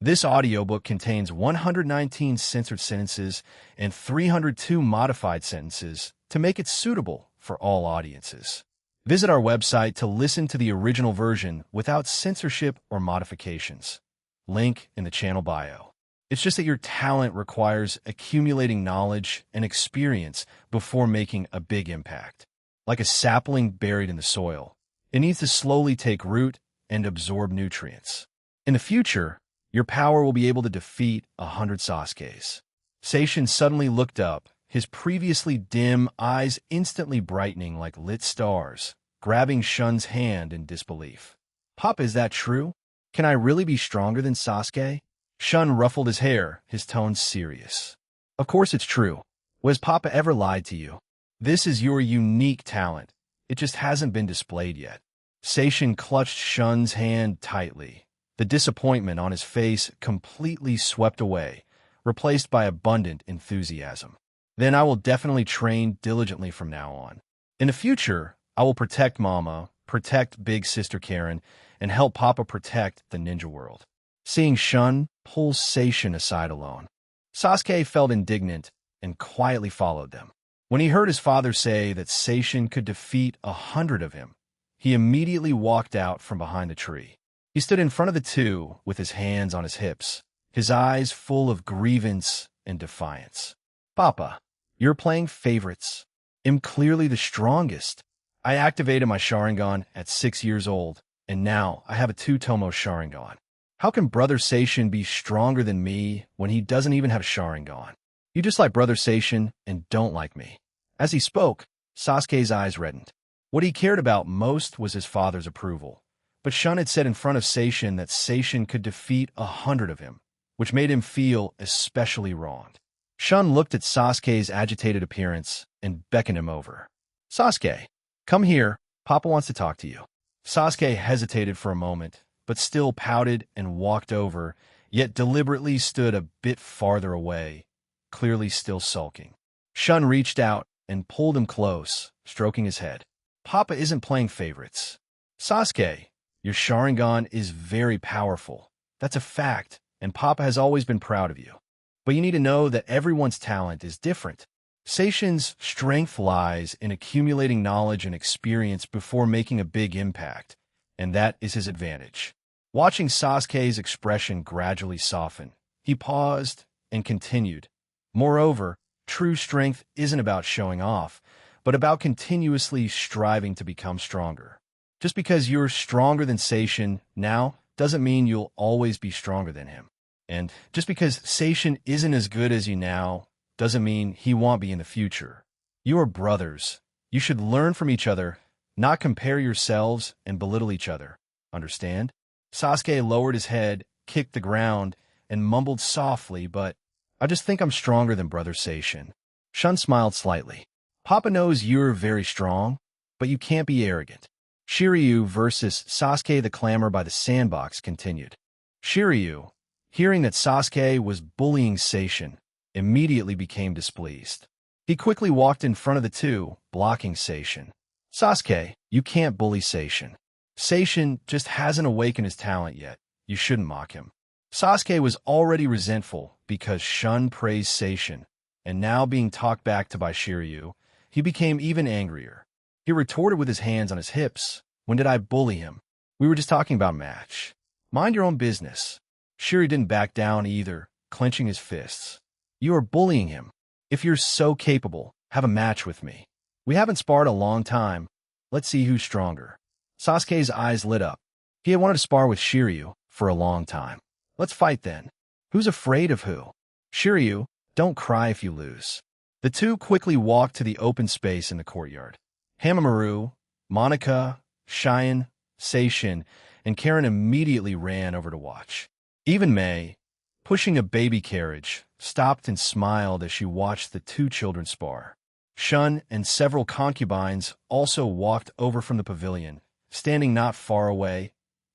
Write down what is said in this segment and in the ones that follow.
This audiobook contains 119 censored sentences and 302 modified sentences to make it suitable for all audiences. Visit our website to listen to the original version without censorship or modifications. Link in the channel bio. It's just that your talent requires accumulating knowledge and experience before making a big impact. Like a sapling buried in the soil, it needs to slowly take root and absorb nutrients. In the future, your power will be able to defeat 100 Sasuke's. Seishin suddenly looked up, his previously dim eyes instantly brightening like lit stars, grabbing Shun's hand in disbelief. "Papa, is that true? Can I really be stronger than Sasuke?" Shun ruffled his hair, his tone serious. "Of course it's true. Was Papa ever lied to you? This is your unique talent. It just hasn't been displayed yet." Seishin clutched Shun's hand tightly, the disappointment on his face completely swept away, replaced by abundant enthusiasm. "Then I will definitely train diligently from now on. In the future, I will protect Mama, protect Big Sister Karen, and help Papa protect the ninja world." Seeing Shun pull Seishin aside alone, Sasuke felt indignant and quietly followed them. When he heard his father say that Seishin could defeat 100 of him, he immediately walked out from behind the tree. He stood in front of the two with his hands on his hips, his eyes full of grievance and defiance. "Papa, you're playing favorites. I'm clearly the strongest. I activated my Sharingan at 6 years old, and now I have a two-tomo Sharingan. How can Brother Seishin be stronger than me when he doesn't even have Sharingan? You just like Brother Seishin and don't like me." As he spoke, Sasuke's eyes reddened. What he cared about most was his father's approval. But Shun had said in front of Seishin that Seishin could defeat 100 of him, which made him feel especially wronged. Shun looked at Sasuke's agitated appearance and beckoned him over. "Sasuke, come here. Papa wants to talk to you." Sasuke hesitated for a moment, but still pouted and walked over, yet deliberately stood a bit farther away, clearly still sulking. Shun reached out and pulled him close, stroking his head. "Papa isn't playing favorites. Sasuke, your Sharingan is very powerful. That's a fact, and Papa has always been proud of you. But you need to know that everyone's talent is different. Seishin's strength lies in accumulating knowledge and experience before making a big impact, and that is his advantage." Watching Sasuke's expression gradually soften, he paused and continued. "Moreover, true strength isn't about showing off, but about continuously striving to become stronger. Just because you're stronger than Seishin now doesn't mean you'll always be stronger than him. And just because Seishin isn't as good as you now doesn't mean he won't be in the future. You are brothers. You should learn from each other, not compare yourselves and belittle each other. Understand?" Sasuke lowered his head, kicked the ground, and mumbled softly, "But I just think I'm stronger than Brother Seishin." Shun smiled slightly. "Papa knows you're very strong, but you can't be arrogant." Shiryu versus Sasuke. The clamor by the sandbox continued. Shiryu, hearing that Sasuke was bullying Seishin, immediately became displeased. He quickly walked in front of the two, blocking Seishin. "Sasuke, you can't bully Seishin. Seishin just hasn't awakened his talent yet. You shouldn't mock him." Sasuke was already resentful because Shun praised Seishin, and now being talked back to by Shiryu, he became even angrier. He retorted with his hands on his hips. "When did I bully him? We were just talking about a match. Mind your own business." Shiryu didn't back down either, clenching his fists. "You are bullying him. If you're so capable, have a match with me. We haven't sparred a long time. Let's see who's stronger." Sasuke's eyes lit up. He had wanted to spar with Shiryu for a long time. "Let's fight then. Who's afraid of who?" "Shiryu, don't cry if you lose." The two quickly walked to the open space in the courtyard. Hamamaru, Monica, Shun, Seishin, and Karen immediately ran over to watch. Even May, pushing a baby carriage, stopped and smiled as she watched the two children spar. Shun and several concubines also walked over from the pavilion, standing not far away,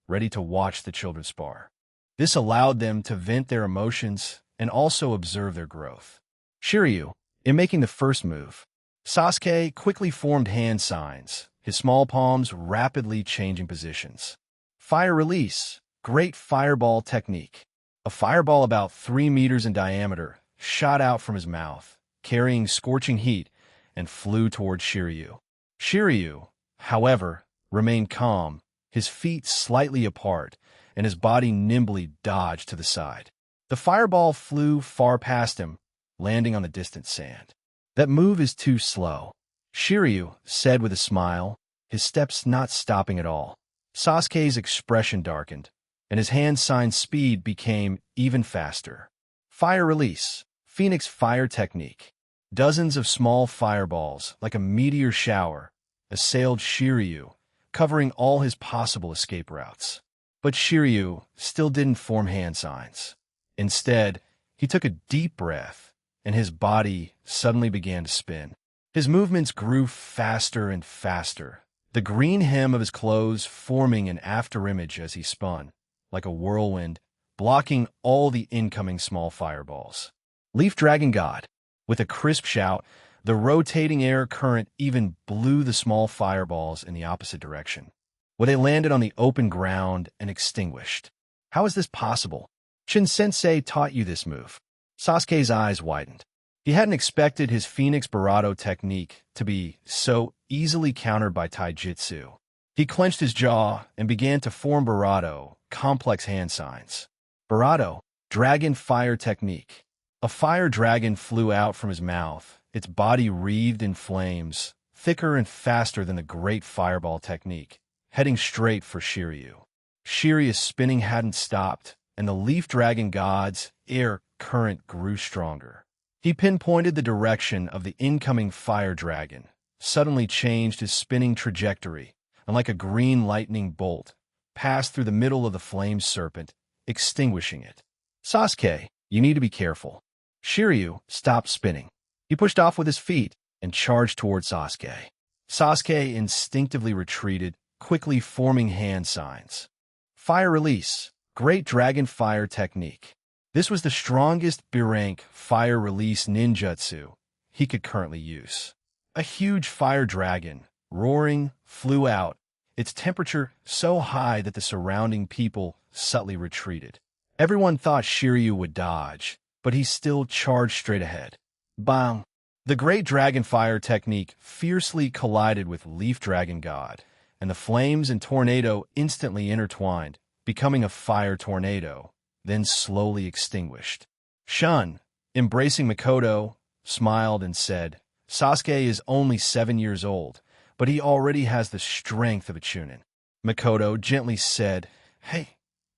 ready to watch the children spar. This allowed them to vent their emotions and also observe their growth. Shiryu, in making the first move, Sasuke quickly formed hand signs, his small palms rapidly changing positions. Fire release, great fireball technique. A fireball about 3 meters in diameter shot out from his mouth, carrying scorching heat, and flew toward Shiryu. Shiryu, however, remained calm, his feet slightly apart, and his body nimbly dodged to the side. The fireball flew far past him, landing on the distant sand. "That move is too slow," Shiryu said with a smile, his steps not stopping at all. Sasuke's expression darkened, and his hand sign speed became even faster. Fire release, Phoenix fire technique. Dozens of small fireballs, like a meteor shower, assailed Shiryu, covering all his possible escape routes. But Shiryu still didn't form hand signs. Instead, he took a deep breath, and his body suddenly began to spin. His movements grew faster and faster, the green hem of his clothes forming an afterimage as he spun, like a whirlwind, blocking all the incoming small fireballs. Leaf Dragon God. With a crisp shout, the rotating air current even blew the small fireballs in the opposite direction, where they landed on the open ground and extinguished. How is this possible? Shin-sensei taught you this move. Sasuke's eyes widened. He hadn't expected his Phoenix Barato technique to be so easily countered by taijutsu. He clenched his jaw and began to form Barato, complex hand signs. Barato, Dragon Fire Technique. A fire dragon flew out from his mouth, its body wreathed in flames, thicker and faster than the Great Fireball technique, heading straight for Shiryu. Shiryu's spinning hadn't stopped, and the Leaf Dragon God's air current grew stronger. He pinpointed the direction of the incoming fire dragon, suddenly changed his spinning trajectory, and like a green lightning bolt, passed through the middle of the flame serpent, extinguishing it. "Sasuke, you need to be careful." Shiryu stopped spinning. He pushed off with his feet and charged toward Sasuke. Sasuke instinctively retreated, quickly forming hand signs. Fire release, Great Dragon Fire Technique. This was the strongest B-rank fire release ninjutsu he could currently use. A huge fire dragon, roaring, flew out, its temperature so high that the surrounding people subtly retreated. Everyone thought Shiryu would dodge, but he still charged straight ahead. Bang! The Great Dragon Fire technique fiercely collided with Leaf Dragon God, and the flames and tornado instantly intertwined, becoming a fire tornado, then slowly extinguished. Shun, embracing Makoto, smiled and said, "Sasuke is only 7 years old, but he already has the strength of a Chunin." Makoto gently said, "Hey,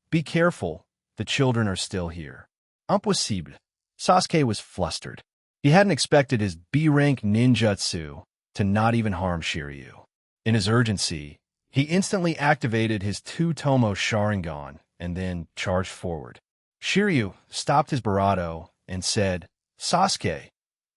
be careful, the children are still here." Impossible. Sasuke was flustered. He hadn't expected his B-rank ninjutsu to not even harm Shiryu. In his urgency, he instantly activated his two-tomo Sharingan and then charged forward. Shiryu stopped his Barato and said, "Sasuke,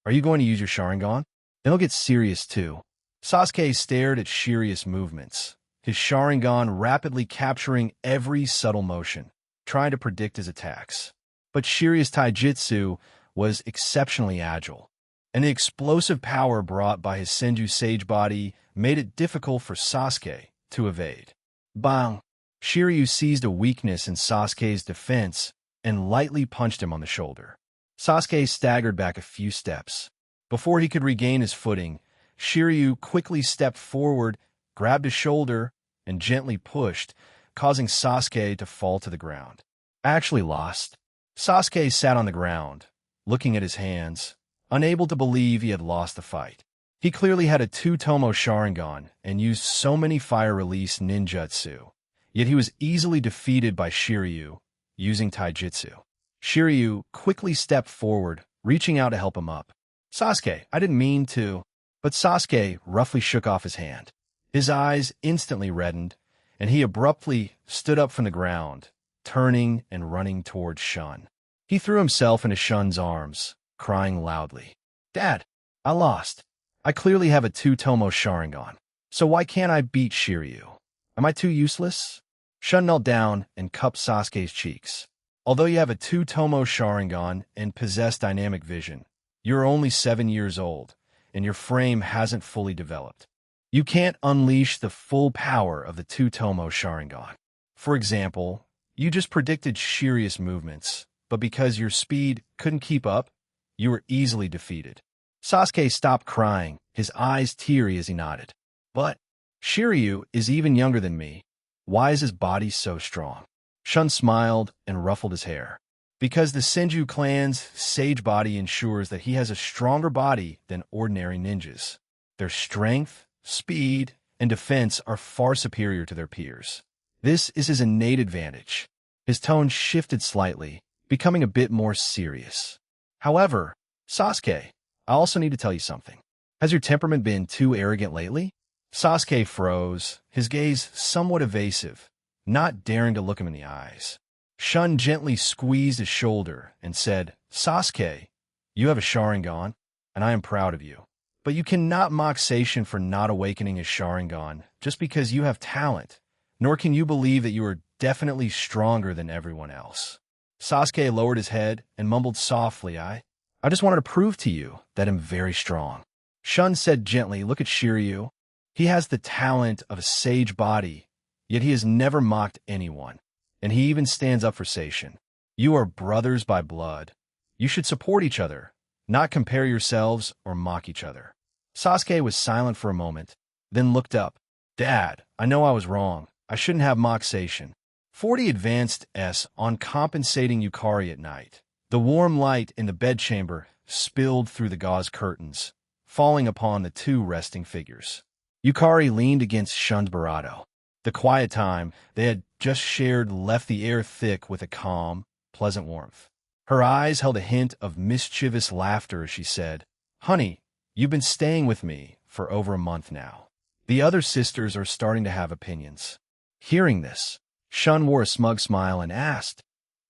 are you going to use your Sharingan? Then it'll get serious too." Sasuke stared at Shiryu's movements, his Sharingan rapidly capturing every subtle motion, trying to predict his attacks. But Shiryu's taijutsu was exceptionally agile, and the explosive power brought by his Senju Sage body made it difficult for Sasuke to evade. Bang! Shiryu seized a weakness in Sasuke's defense and lightly punched him on the shoulder. Sasuke staggered back a few steps. Before he could regain his footing, Shiryu quickly stepped forward, grabbed his shoulder, and gently pushed, causing Sasuke to fall to the ground. Actually lost. Sasuke sat on the ground, looking at his hands, unable to believe he had lost the fight. He clearly had a two-tomo Sharingan and used so many fire-release ninjutsu, yet he was easily defeated by Shiryu using taijutsu. Shiryu quickly stepped forward, reaching out to help him up. "Sasuke, I didn't mean to," but Sasuke roughly shook off his hand. His eyes instantly reddened, and he abruptly stood up from the ground, turning and running towards Shun. He threw himself into Shun's arms, crying loudly, "Dad, I lost. I clearly have a two-tomo Sharingan. So why can't I beat Shiryu? Am I too useless?" Shun knelt down and cupped Sasuke's cheeks. "Although you have a two-tomo Sharingan and possess dynamic vision, you're only 7 years old, and your frame hasn't fully developed. You can't unleash the full power of the two-tomo Sharingan. For example, You just predicted Shiri's movements, but because your speed couldn't keep up, you were easily defeated. Sasuke stopped crying, his eyes teary as he nodded. But Shiryu is even younger than me. Why is his body so strong? Shun smiled and ruffled his hair. Because the Senju clan's sage body ensures that he has a stronger body than ordinary ninjas. Their strength, speed, and defense are far superior to their peers. This is his innate advantage. His tone shifted slightly, becoming a bit more serious. However, Sasuke, I also need to tell you something. Has your temperament been too arrogant lately? Sasuke froze, his gaze somewhat evasive, not daring to look him in the eyes. Shun gently squeezed his shoulder and said, Sasuke, you have a Sharingan, and I am proud of you. But you cannot mock Seishin for not awakening his Sharingan just because you have talent, nor can you believe that you are definitely stronger than everyone else. Sasuke lowered his head and mumbled softly, I just wanted to prove to you that I'm very strong. Shun said gently, look at Shiryu. He has the talent of a sage body, yet he has never mocked anyone. And he even stands up for Seishin. You are brothers by blood. You should support each other, not compare yourselves or mock each other. Sasuke was silent for a moment, then looked up. Dad, I know I was wrong. I shouldn't have mocked Seishin. 40 advanced S on compensating Yukari at night. The warm light in the bedchamber spilled through the gauze curtains, falling upon the two resting figures. Yukari leaned against Shun's barato. The quiet time they had just shared left the air thick with a calm, pleasant warmth. Her eyes held a hint of mischievous laughter as she said, Honey, you've been staying with me for over a month now. The other sisters are starting to have opinions. Hearing this, Shun wore a smug smile and asked,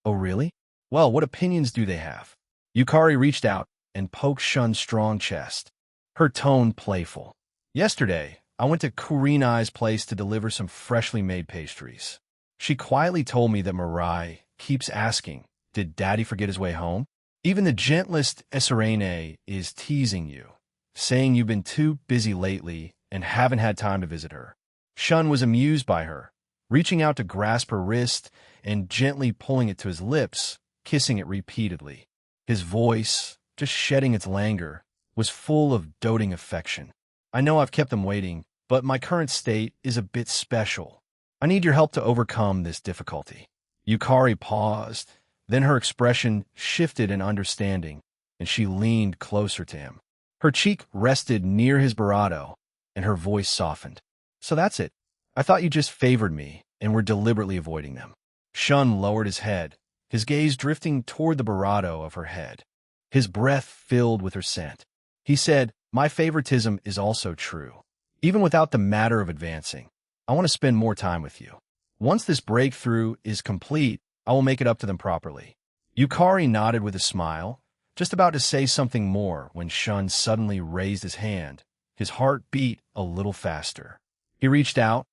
Oh, really? Well, what opinions do they have? Yukari reached out and poked Shun's strong chest, her tone playful. Yesterday, I went to Kurinai's place to deliver some freshly made pastries. She quietly told me that Mirai keeps asking, did Daddy forget his way home? Even the gentlest Esarene is teasing you, saying you've been too busy lately and haven't had time to visit her. Shun was amused by her, reaching out to grasp her wrist and gently pulling it to his lips, kissing it repeatedly. His voice, just shedding its languor, was full of doting affection. I know I've kept them waiting, but my current state is a bit special. I need your help to overcome this difficulty. Yukari paused, then her expression shifted in understanding, and she leaned closer to him. Her cheek rested near his barato, and her voice softened. So that's it. I thought you just favored me and were deliberately avoiding them. Shun lowered his head, his gaze drifting toward the barato of her head. His breath filled with her scent. He said, My favoritism is also true. Even without the matter of advancing, I want to spend more time with you. Once this breakthrough is complete, I will make it up to them properly. Yukari nodded with a smile, just about to say something more when Shun suddenly raised his hand. His heart beat a little faster. He reached out,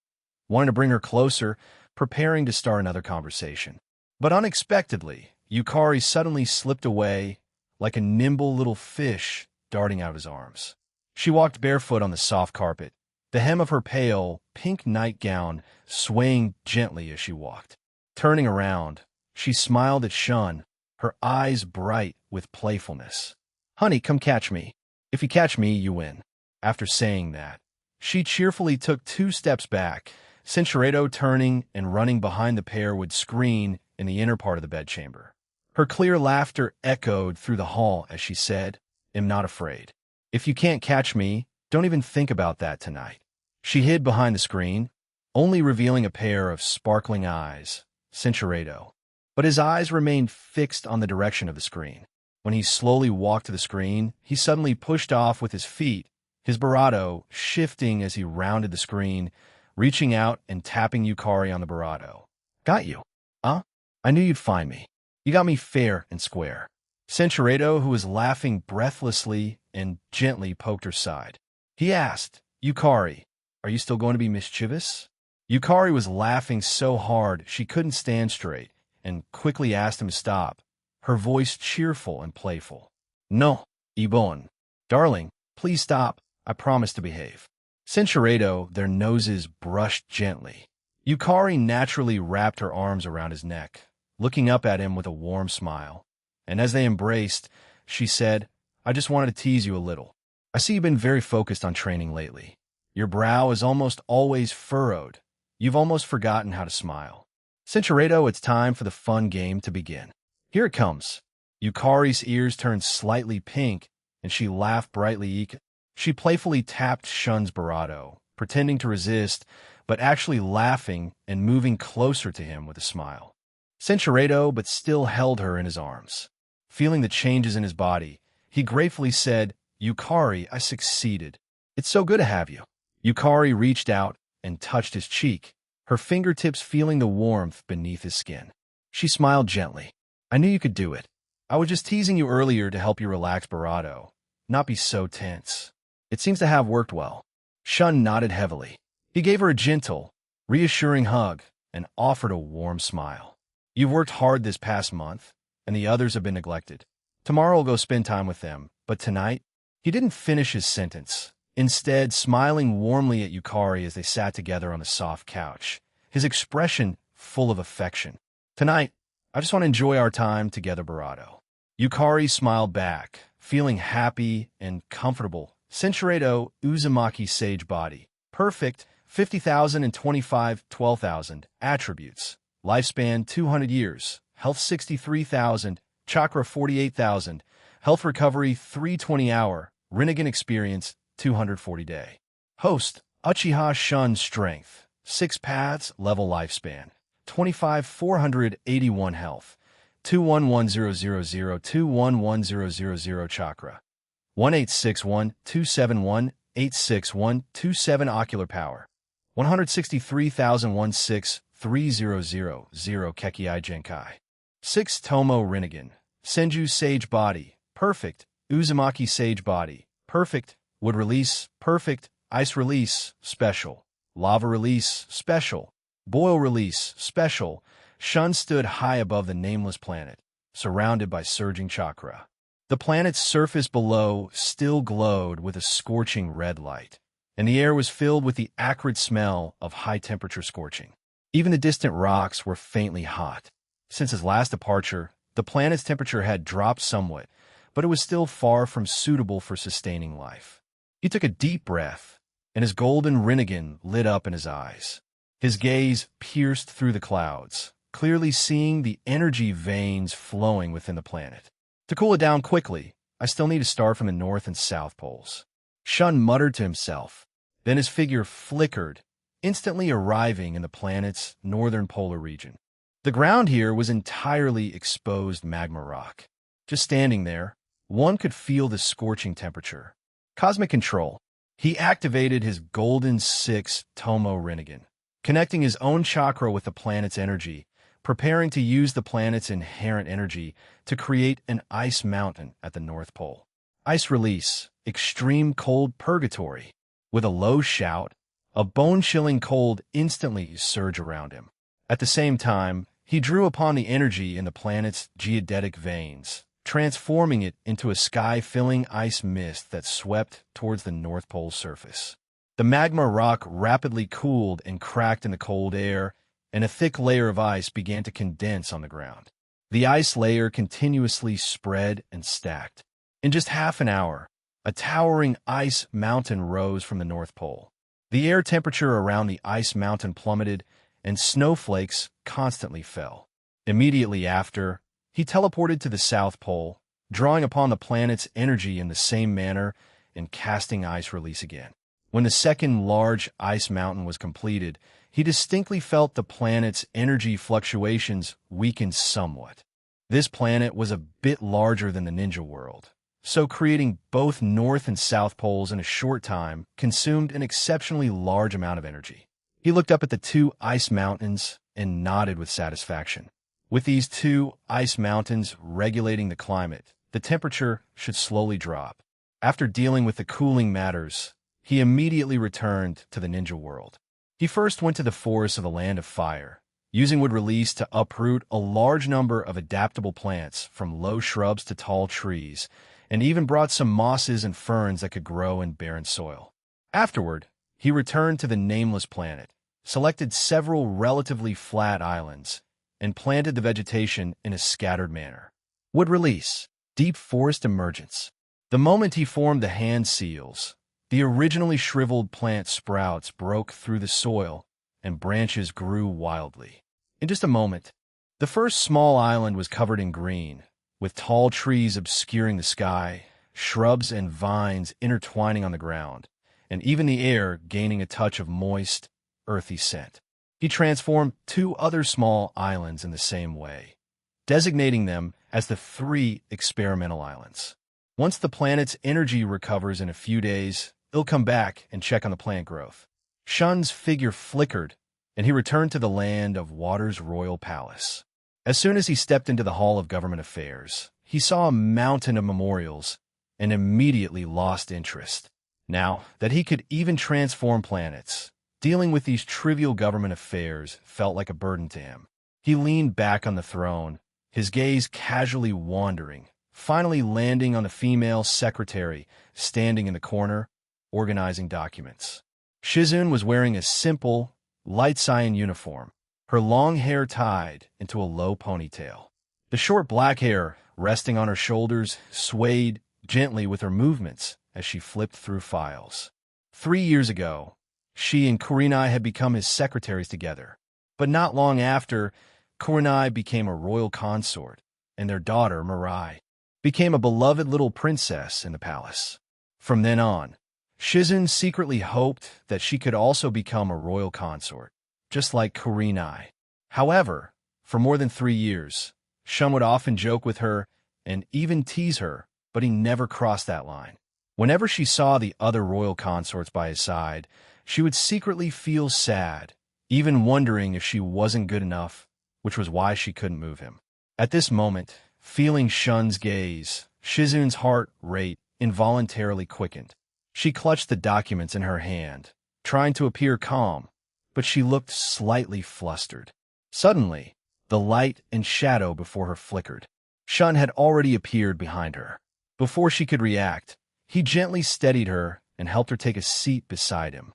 wanted to bring her closer, preparing to start another conversation. But unexpectedly, Yukari suddenly slipped away like a nimble little fish darting out of his arms. She walked barefoot on the soft carpet, the hem of her pale, pink nightgown swaying gently as she walked. Turning around, she smiled at Shun, her eyes bright with playfulness. Honey, come catch me. If you catch me, you win. After saying that, she cheerfully took 2 steps back. Cinchureto turning and running behind the pair would screen in the inner part of the bedchamber. Her clear laughter echoed through the hall as she said, Am not afraid. If you can't catch me, don't even think about that tonight. She hid behind the screen, only revealing a pair of sparkling eyes, Cinchureto. But his eyes remained fixed on the direction of the screen. When he slowly walked to the screen, he suddenly pushed off with his feet, his barato shifting as he rounded the screen, reaching out and tapping Yukari on the barato. Got you. I knew you'd find me. You got me fair and square. Cinchureto, who was laughing breathlessly and gently poked her side. He asked, Yukari, are you still going to be mischievous? Yukari was laughing so hard she couldn't stand straight and quickly asked him to stop, her voice cheerful and playful. No, Ibon. Darling, please stop. I promise to behave. Cinchureto, their noses brushed gently. Yukari naturally wrapped her arms around his neck, looking up at him with a warm smile. And as they embraced, she said, I just wanted to tease you a little. I see you've been very focused on training lately. Your brow is almost always furrowed. You've almost forgotten how to smile. Cinchureto, it's time for the fun game to begin. Here it comes. Yukari's ears turned slightly pink, and she laughed brightly. She playfully tapped Shun's barato, pretending to resist, but actually laughing and moving closer to him with a smile. Cinchureto but still held her in his arms. Feeling the changes in his body, he gratefully said, Yukari, I succeeded. It's so good to have you. Yukari reached out and touched his cheek, her fingertips feeling the warmth beneath his skin. She smiled gently. I knew you could do it. I was just teasing you earlier to help you relax barato, not be so tense. It seems to have worked well. Shun nodded heavily. He gave her a gentle, reassuring hug and offered a warm smile. You've worked hard this past month, and the others have been neglected. Tomorrow I'll go spend time with them, but tonight, he didn't finish his sentence, instead smiling warmly at Yukari as they sat together on the soft couch, his expression full of affection. Tonight, I just want to enjoy our time together, barato. Yukari smiled back, feeling happy and comfortable. Cinchureto Uzumaki Sage Body. Perfect, 50,000 and 25, 12,000. Attributes. Lifespan 200 years. Health 63,000. Chakra 48,000. Health recovery 320 hour. Rinnegan experience 240 day. Host Uchih Shun Strength. 6 paths level lifespan. 25 481 health. 211000 211000 chakra. 1861271 86127 ocular power. 163,016,300 Kekkei Genkai. 6 Tomo Rinnegan. Senju Sage Body. Perfect. Uzumaki Sage Body. Perfect. Wood Release. Perfect. Ice Release. Special. Lava Release. Special. Boil Release. Special. Shun stood high above the nameless planet, surrounded by surging chakra. The planet's surface below still glowed with a scorching red light, and the air was filled with the acrid smell of high-temperature scorching. Even the distant rocks were faintly hot. Since his last departure, the planet's temperature had dropped somewhat, but it was still far from suitable for sustaining life. He took a deep breath, and his golden rinnegan lit up in his eyes. His gaze pierced through the clouds, clearly seeing the energy veins flowing within the planet. To cool it down quickly, I still need to start from the north and south poles. Shun muttered to himself. Then his figure flickered, instantly arriving in the planet's northern polar region. The ground here was entirely exposed magma rock. Just standing there, one could feel the scorching temperature. Cosmic control. He activated his golden 6 Tomo Rinnegan, connecting his own chakra with the planet's energy, preparing to use the planet's inherent energy to create an ice mountain at the North Pole. Ice Release. Extreme Cold Purgatory. With a low shout, a bone-chilling cold instantly surged around him. At the same time, he drew upon the energy in the planet's geodetic veins, transforming it into a sky-filling ice mist that swept towards the North Pole's surface. The magma rock rapidly cooled and cracked in the cold air, and a thick layer of ice began to condense on the ground. The ice layer continuously spread and stacked. In just half an hour, a towering ice mountain rose from the North Pole. The air temperature around the ice mountain plummeted, and snowflakes constantly fell. Immediately after, he teleported to the South Pole, drawing upon the planet's energy in the same manner and casting Ice Release again. When the second large ice mountain was completed, he distinctly felt the planet's energy fluctuations weaken somewhat. This planet was a bit larger than the Ninja World, so creating both North and South Poles in a short time consumed an exceptionally large amount of energy. He looked up at the 2 ice mountains and nodded with satisfaction. With these 2 ice mountains regulating the climate, the temperature should slowly drop. After dealing with the cooling matters, he immediately returned to the Ninja World. He first went to the forests of the Land of Fire, using Wood Release to uproot a large number of adaptable plants from low shrubs to tall trees, and even brought some mosses and ferns that could grow in barren soil. Afterward, he returned to the Nameless Planet, selected several relatively flat islands, and planted the vegetation in a scattered manner. Wood release. Deep forest emergence. The moment he formed the hand seals, the originally shriveled plant sprouts broke through the soil, and branches grew wildly. In just a moment, the first small island was covered in green, with tall trees obscuring the sky, shrubs and vines intertwining on the ground, and even the air gaining a touch of moist, earthy scent. He transformed 2 other small islands in the same way, designating them as the 3 experimental islands. Once the planet's energy recovers in a few days, he'll come back and check on the plant growth. Shun's figure flickered, and he returned to the land of Water's royal palace. As soon as he stepped into the Hall of Government Affairs, he saw a mountain of memorials and immediately lost interest. Now that he could even transform planets, dealing with these trivial government affairs felt like a burden to him. He leaned back on the throne, his gaze casually wandering, finally landing on the female secretary standing in the corner, organizing documents. Shizun was wearing a simple, light cyan uniform, her long hair tied into a low ponytail. The short black hair, resting on her shoulders, swayed gently with her movements as she flipped through files. 3 years ago, she and Kurenai had become his secretaries together. But not long after, Kurenai became a royal consort, and their daughter, Mirai, became a beloved little princess in the palace. From then on, Shizun secretly hoped that she could also become a royal consort, just like Kurenai. However, for more than 3 years, Shun would often joke with her and even tease her, but he never crossed that line. Whenever she saw the other royal consorts by his side, she would secretly feel sad, even wondering if she wasn't good enough, which was why she couldn't move him. At this moment, feeling Shun's gaze, Shizun's heart rate involuntarily quickened. She clutched the documents in her hand, trying to appear calm, but she looked slightly flustered. Suddenly, the light and shadow before her flickered. Shun had already appeared behind her. Before she could react, he gently steadied her and helped her take a seat beside him.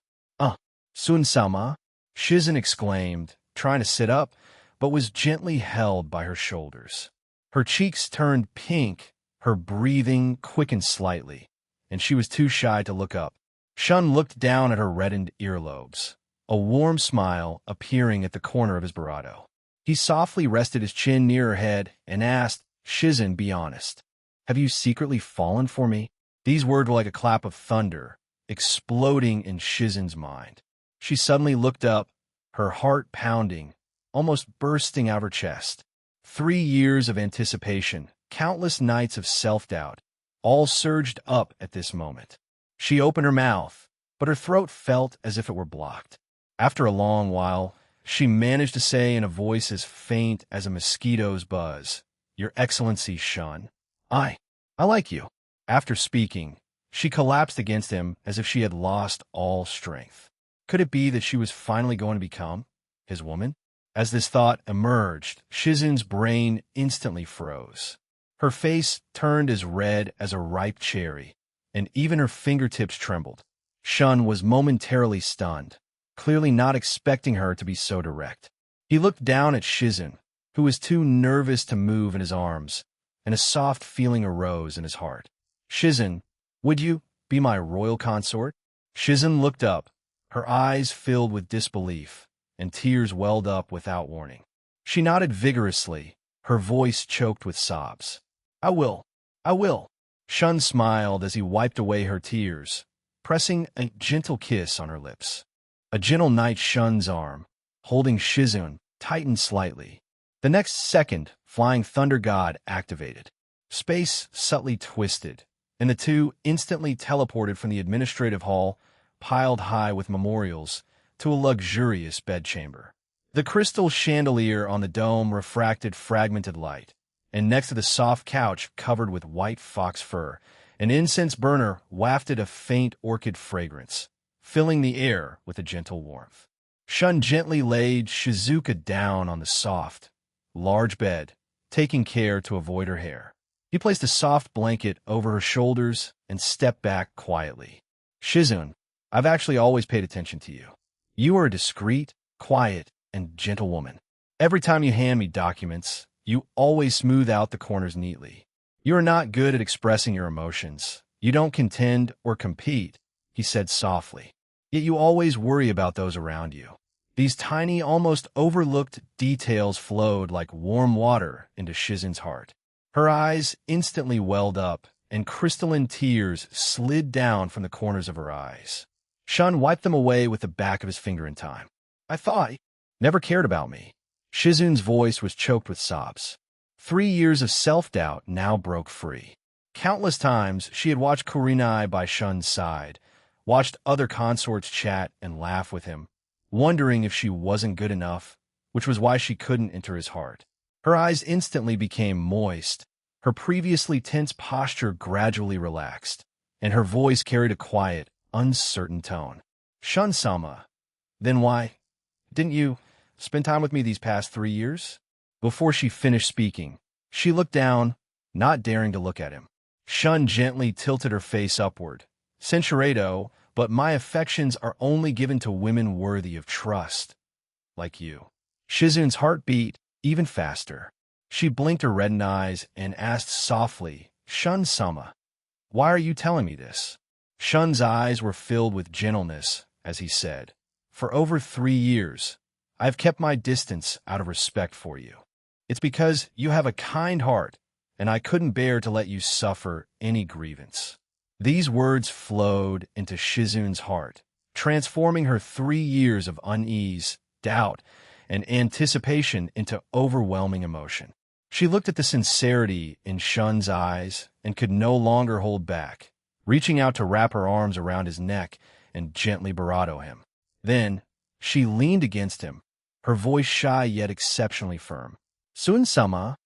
Sun-sama, Shizun exclaimed, trying to sit up, but was gently held by her shoulders. Her cheeks turned pink, her breathing quickened slightly, and she was too shy to look up. Shun looked down at her reddened earlobes, a warm smile appearing at the corner of his barato. He softly rested his chin near her head and asked, "Shizun, be honest. Have you secretly fallen for me?" These words were like a clap of thunder, exploding in Shizun's mind. She suddenly looked up, her heart pounding, almost bursting out of her chest. 3 years of anticipation, countless nights of self-doubt, all surged up at this moment. She opened her mouth, but her throat felt as if it were blocked. After a long while, she managed to say in a voice as faint as a mosquito's buzz, "Your Excellency, Shun, I like you." After speaking, she collapsed against him as if she had lost all strength. Could it be that she was finally going to become his woman? As this thought emerged, Shizun's brain instantly froze. Her face turned as red as a ripe cherry, and even her fingertips trembled. Shun was momentarily stunned, clearly not expecting her to be so direct. He looked down at Shizun, who was too nervous to move in his arms, and a soft feeling arose in his heart. "Shizun, would you be my royal consort?" Shizun looked up, her eyes filled with disbelief, and tears welled up without warning. She nodded vigorously, her voice choked with sobs. I will. Shun smiled as he wiped away her tears, pressing a gentle kiss on her lips. A gentle knight Shun's arm, holding Shizun, tightened slightly. The next second, Flying Thunder God activated. Space subtly twisted, and the two instantly teleported from the administrative hall, piled high with memorials, to a luxurious bedchamber. The crystal chandelier on the dome refracted fragmented light, and next to the soft couch covered with white fox fur, an incense burner wafted a faint orchid fragrance, filling the air with a gentle warmth. Shun gently laid Shizuka down on the soft, large bed, taking care to avoid her hair. He placed a soft blanket over her shoulders and stepped back quietly. "Shizun, I've actually always paid attention to you. You are a discreet, quiet, and gentle woman. Every time you hand me documents, you always smooth out the corners neatly. You are not good at expressing your emotions. You don't contend or compete, he said softly. Yet you always worry about those around you. These tiny, almost overlooked details flowed like warm water into Shizun's heart. Her eyes instantly welled up, and crystalline tears slid down from the corners of her eyes. Shun wiped them away with the back of his finger in time. I thought, never cared about me. Shizun's voice was choked with sobs. 3 years of self-doubt now broke free. Countless times she had watched Kurenai by Shun's side, watched other consorts chat and laugh with him, wondering if she wasn't good enough, which was why she couldn't enter his heart. Her eyes instantly became moist, her previously tense posture gradually relaxed, and her voice carried a quiet, uncertain tone. Shun-sama, then why didn't you spend time with me these past 3 years? Before she finished speaking, she looked down, not daring to look at him. Shun gently tilted her face upward. Censuredo, but my affections are only given to women worthy of trust, like you. Shizun's heart beat even faster. She blinked her reddened eyes and asked softly, Shun-sama, why are you telling me this? Shun's eyes were filled with gentleness as he said, for over 3 years, I've kept my distance out of respect for you. It's because you have a kind heart, and I couldn't bear to let you suffer any grievance. These words flowed into Shizun's heart, transforming her 3 years of unease, doubt, and anticipation into overwhelming emotion. She looked at the sincerity in Shun's eyes and could no longer hold back, reaching out to wrap her arms around his neck and gently bravado him. Then, she leaned against him, her voice shy yet exceptionally firm. Shun-sama,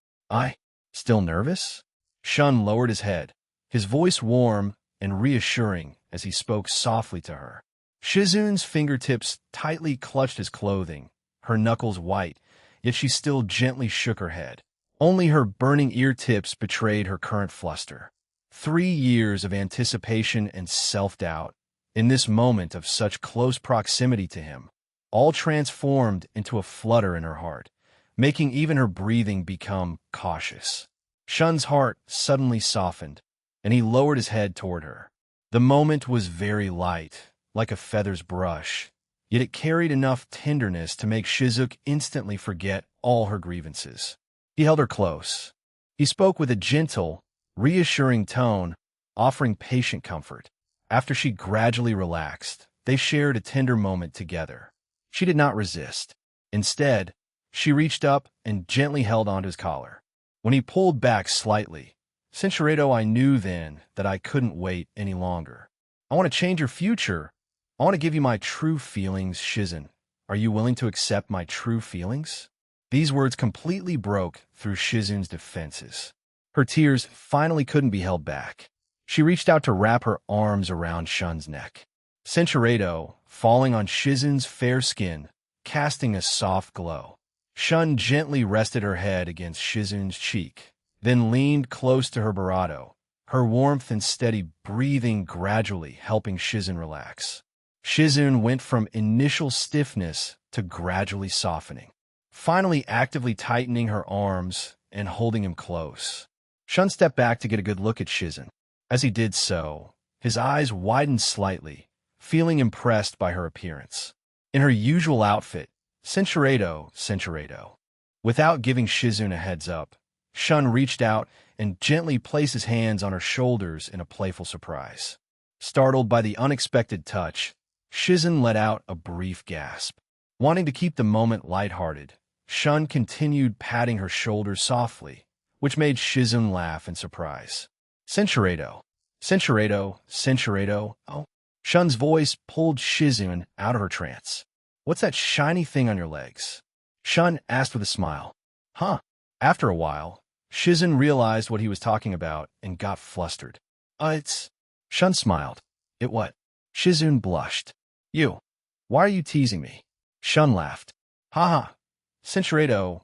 still nervous? Shun lowered his head, his voice warm and reassuring as he spoke softly to her. Shizun's fingertips tightly clutched his clothing, her knuckles white, yet she still gently shook her head. Only her burning ear tips betrayed her current fluster. 3 years of anticipation and self-doubt, in this moment of such close proximity to him, all transformed into a flutter in her heart, making even her breathing become cautious. Shun's heart suddenly softened, and he lowered his head toward her. The moment was very light, like a feather's brush, yet it carried enough tenderness to make Shizuke instantly forget all her grievances. He held her close. He spoke with a gentle, reassuring tone, offering patient comfort. After she gradually relaxed, they shared a tender moment together. She did not resist. Instead, she reached up and gently held onto his collar. When he pulled back slightly, Censuredo, I knew then that I couldn't wait any longer. I want to change your future. I want to give you my true feelings, Shizun. Are you willing to accept my true feelings? These words completely broke through Shizun's defenses. Her tears finally couldn't be held back. She reached out to wrap her arms around Shun's neck. Censuredo, falling on Shizun's fair skin, casting a soft glow. Shun gently rested her head against Shizun's cheek, then leaned close to her bravado, her warmth and steady breathing gradually helping Shizun relax. Shizun went from initial stiffness to gradually softening, finally actively tightening her arms and holding him close. Shun stepped back to get a good look at Shizun. As he did so, his eyes widened slightly, feeling impressed by her appearance. In her usual outfit, Censuredo. Without giving Shizun a heads up, Shun reached out and gently placed his hands on her shoulders in a playful surprise. Startled by the unexpected touch, Shizun let out a brief gasp. Wanting to keep the moment lighthearted, Shun continued patting her shoulders softly, which made Shizun laugh in surprise. Censuredo. Oh. Shun's voice pulled Shizun out of her trance. What's that shiny thing on your legs? Shun asked with a smile. Huh. After a while, Shizun realized what he was talking about and got flustered. It's... Shun smiled. It what? Shizun blushed. You. Why are you teasing me? Shun laughed. Ha. Censuredo.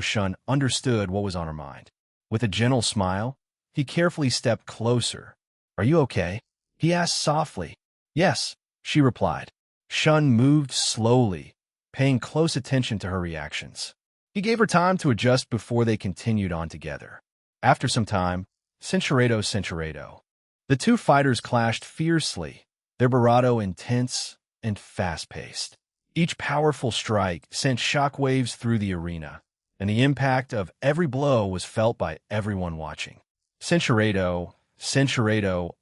Shun understood what was on her mind. With a gentle smile, he carefully stepped closer. Are you okay? he asked softly. Yes, she replied. Shun moved slowly, paying close attention to her reactions. He gave her time to adjust before they continued on together. After some time, Cinchuredo. The two fighters clashed fiercely, their bravado intense and fast-paced. Each powerful strike sent shockwaves through the arena, and the impact of every blow was felt by everyone watching. Cinchuredo,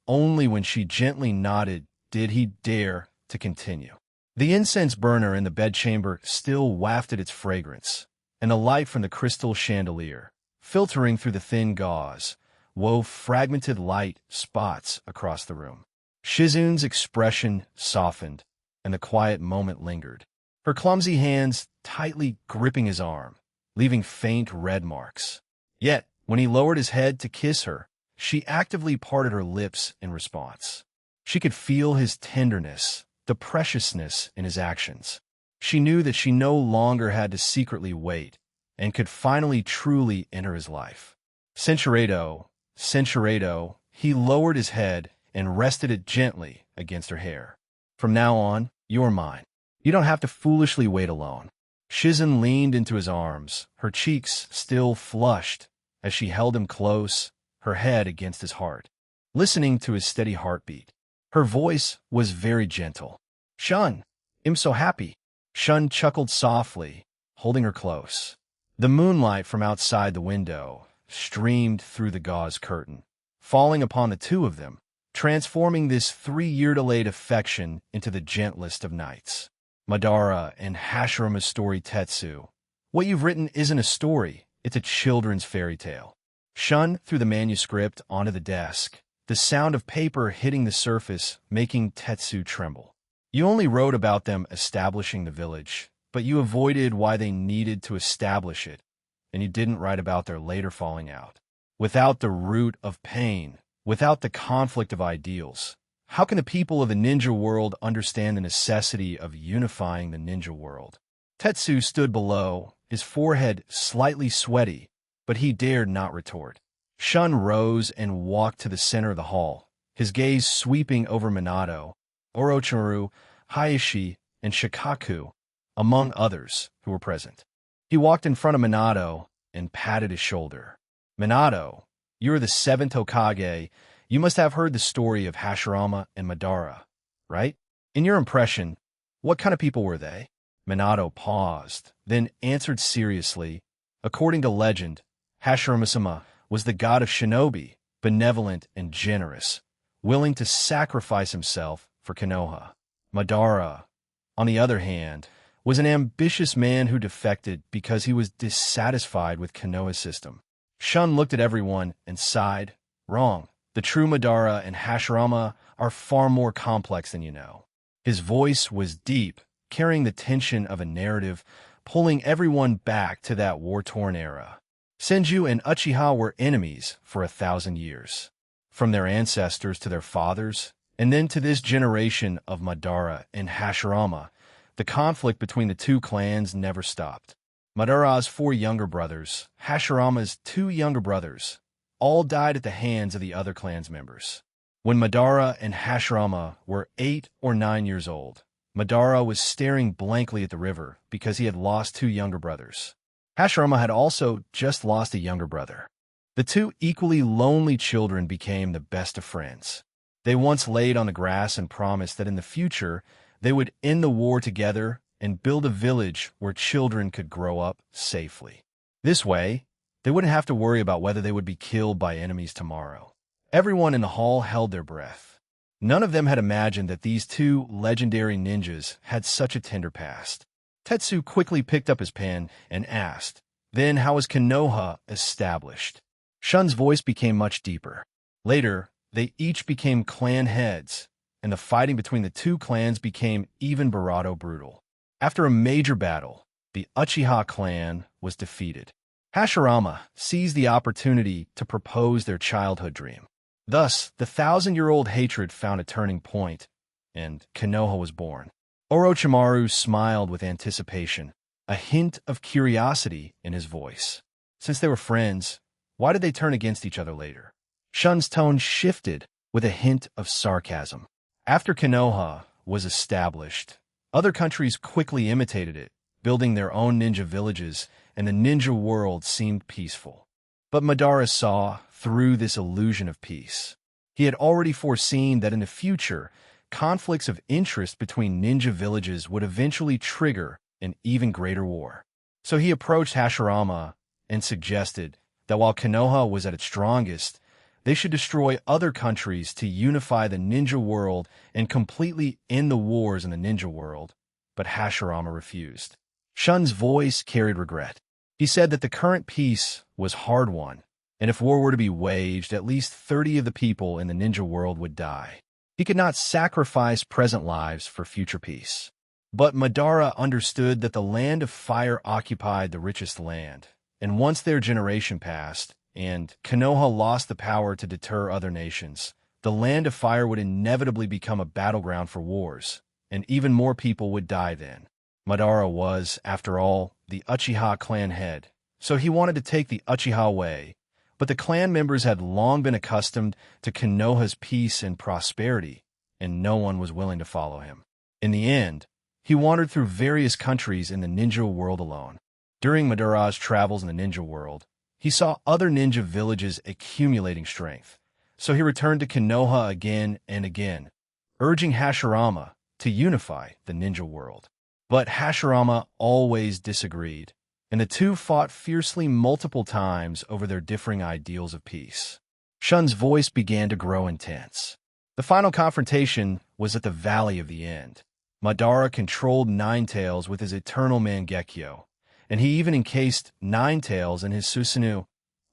only when she gently nodded did he dare to continue. The incense burner in the bedchamber still wafted its fragrance, and the light from the crystal chandelier, filtering through the thin gauze, wove fragmented light spots across the room. Shizun's expression softened, and the quiet moment lingered, her clumsy hands tightly gripping his arm, leaving faint red marks. Yet, when he lowered his head to kiss her, she actively parted her lips in response. She could feel his tenderness, the preciousness in his actions. She knew that she no longer had to secretly wait, and could finally truly enter his life. Cinchuredo, he lowered his head and rested it gently against her hair. From now on, you're mine. You don't have to foolishly wait alone. Shizun leaned into his arms, her cheeks still flushed, as she held him close, her head against his heart, listening to his steady heartbeat. Her voice was very gentle. Shun, I'm so happy. Shun chuckled softly, holding her close. The moonlight from outside the window streamed through the gauze curtain, falling upon the two of them, transforming this 3-year-delayed affection into the gentlest of nights. Madara and Hashirama's story Tetsu. What you've written isn't a story, it's a children's fairy tale. Shun threw the manuscript onto the desk, the sound of paper hitting the surface making Tetsu tremble. You only wrote about them establishing the village, but you avoided why they needed to establish it, and you didn't write about their later falling out. Without the root of pain, without the conflict of ideals, how can the people of the ninja world understand the necessity of unifying the ninja world? Tetsu stood below, his forehead slightly sweaty, but he dared not retort. Shun rose and walked to the center of the hall, his gaze sweeping over Minato, Orochimaru, Hayashi, and Shikaku, among others who were present. He walked in front of Minato and patted his shoulder. Minato, you're the 7th Hokage. You must have heard the story of Hashirama and Madara, right? In your impression, what kind of people were they? Minato paused, then answered seriously. According to legend, Hashirama-sama was the god of shinobi, benevolent and generous, willing to sacrifice himself for Konoha. Madara, on the other hand, was an ambitious man who defected because he was dissatisfied with Konoha's system. Shun looked at everyone and sighed. Wrong. The true Madara and Hashirama are far more complex than you know. His voice was deep, carrying the tension of a narrative, pulling everyone back to that war-torn era. Senju and Uchiha were enemies for 1,000 years, from their ancestors to their fathers, and then to this generation of Madara and Hashirama. The conflict between the two clans never stopped. Madara's 4 younger brothers, Hashirama's 2 younger brothers, all died at the hands of the other clan's members. When Madara and Hashirama were 8 or 9 years old, Madara was staring blankly at the river because he had lost 2 younger brothers. Hashirama had also just lost a younger brother. The 2 equally lonely children became the best of friends. They once laid on the grass and promised that in the future they would end the war together and build a village where children could grow up safely. This way, they wouldn't have to worry about whether they would be killed by enemies tomorrow. Everyone in the hall held their breath. None of them had imagined that these 2 legendary ninjas had such a tender past. Tetsu quickly picked up his pen and asked, "Then how was Konoha established?" Shun's voice became much deeper. Later, they each became clan heads, and the fighting between the 2 clans became even brutal. After a major battle, the Uchiha clan was defeated. Hashirama seized the opportunity to propose their childhood dream. Thus, the 1,000-year-old hatred found a turning point, and Konoha was born. Orochimaru smiled with anticipation, a hint of curiosity in his voice. Since they were friends, why did they turn against each other later? Shun's tone shifted, with a hint of sarcasm. After Konoha was established, other countries quickly imitated it, building their own ninja villages, and the ninja world seemed peaceful. But Madara saw through this illusion of peace. He had already foreseen that in the future, conflicts of interest between ninja villages would eventually trigger an even greater war. So he approached Hashirama and suggested that while Konoha was at its strongest, they should destroy other countries to unify the ninja world and completely end the wars in the ninja world. But Hashirama refused. Shun's voice carried regret. He said that the current peace was hard-won, and if war were to be waged, at least 30 of the people in the ninja world would die. He could not sacrifice present lives for future peace. But Madara understood that the Land of Fire occupied the richest land, and once their generation passed, and Konoha lost the power to deter other nations, the Land of Fire would inevitably become a battleground for wars, and even more people would die then. Madara was, after all, the Uchiha clan head, so he wanted to take the Uchiha way, but the clan members had long been accustomed to Konoha's peace and prosperity, and no one was willing to follow him. In the end, he wandered through various countries in the ninja world alone. During Madara's travels in the ninja world, he saw other ninja villages accumulating strength, so he returned to Konoha again and again, urging Hashirama to unify the ninja world. But Hashirama always disagreed, and the two fought fiercely multiple times over their differing ideals of peace. Shun's voice began to grow intense. The final confrontation was at the Valley of the End. Madara controlled Ninetales with his eternal Mangekyo, and he even encased Ninetales in his Susanoo,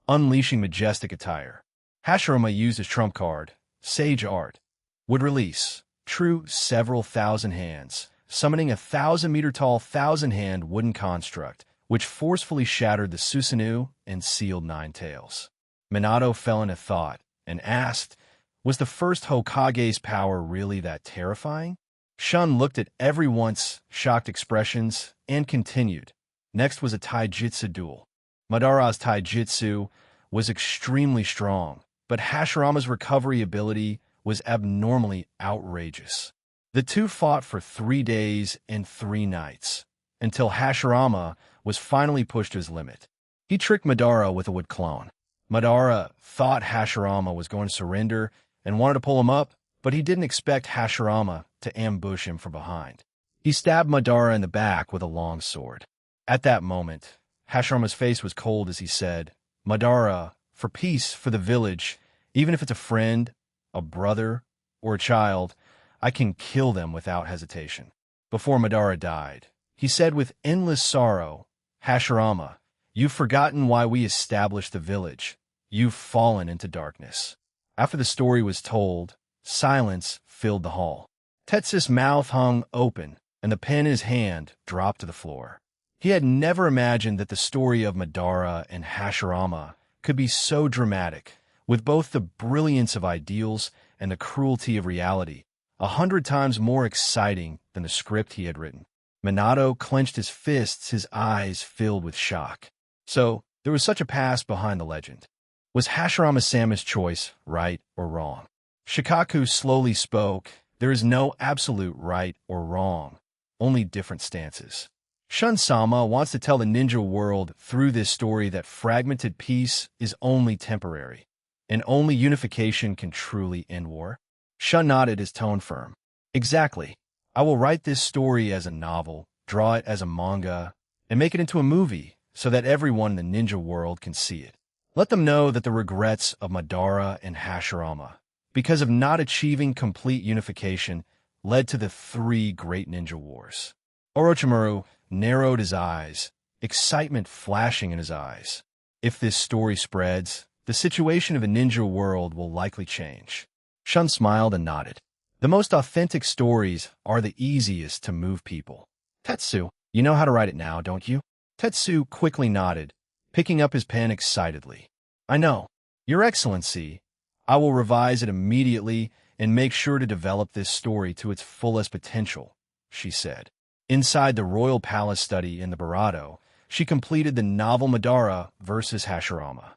unleashing majestic attire. Hashirama used his trump card, Sage Art, would release, true several thousand hands, summoning a 1,000-meter-tall, 1,000-hand wooden construct, which forcefully shattered the Susanoo and sealed Ninetales. Minato fell into thought and asked, was the first Hokage's power really that terrifying? Shun looked at everyone's shocked expressions and continued. Next was a taijutsu duel. Madara's taijutsu was extremely strong, but Hashirama's recovery ability was abnormally outrageous. The two fought for 3 days and 3 nights, until Hashirama was finally pushed to his limit. He tricked Madara with a wood clone. Madara thought Hashirama was going to surrender and wanted to pull him up, but he didn't expect Hashirama to ambush him from behind. He stabbed Madara in the back with a long sword. At that moment, Hashirama's face was cold as he said, Madara, for peace, for the village, even if it's a friend, a brother, or a child, I can kill them without hesitation. Before Madara died, he said with endless sorrow, Hashirama, you've forgotten why we established the village. You've fallen into darkness. After the story was told, silence filled the hall. Tetsu's mouth hung open, and the pen in his hand dropped to the floor. He had never imagined that the story of Madara and Hashirama could be so dramatic, with both the brilliance of ideals and the cruelty of reality, 100 times more exciting than the script he had written. Minato clenched his fists, his eyes filled with shock. So, there was such a past behind the legend. Was Hashirama-sama's choice right or wrong? Shikaku slowly spoke. There is no absolute right or wrong, only different stances. Shun-sama wants to tell the ninja world through this story that fragmented peace is only temporary, and only unification can truly end war. Shun nodded, his tone firm. Exactly. I will write this story as a novel, draw it as a manga, and make it into a movie so that everyone in the ninja world can see it. Let them know that the regrets of Madara and Hashirama, because of not achieving complete unification, led to the 3 great ninja wars. Orochimaru narrowed his eyes, excitement flashing in his eyes. If this story spreads, the situation of the ninja world will likely change. Shun smiled and nodded. The most authentic stories are the easiest to move people. Tetsu, you know how to write it now, don't you? Tetsu quickly nodded, picking up his pen excitedly. I know. Your Excellency, I will revise it immediately and make sure to develop this story to its fullest potential, she said. Inside the royal palace study in the Barado, she completed the novel Madara versus Hashirama.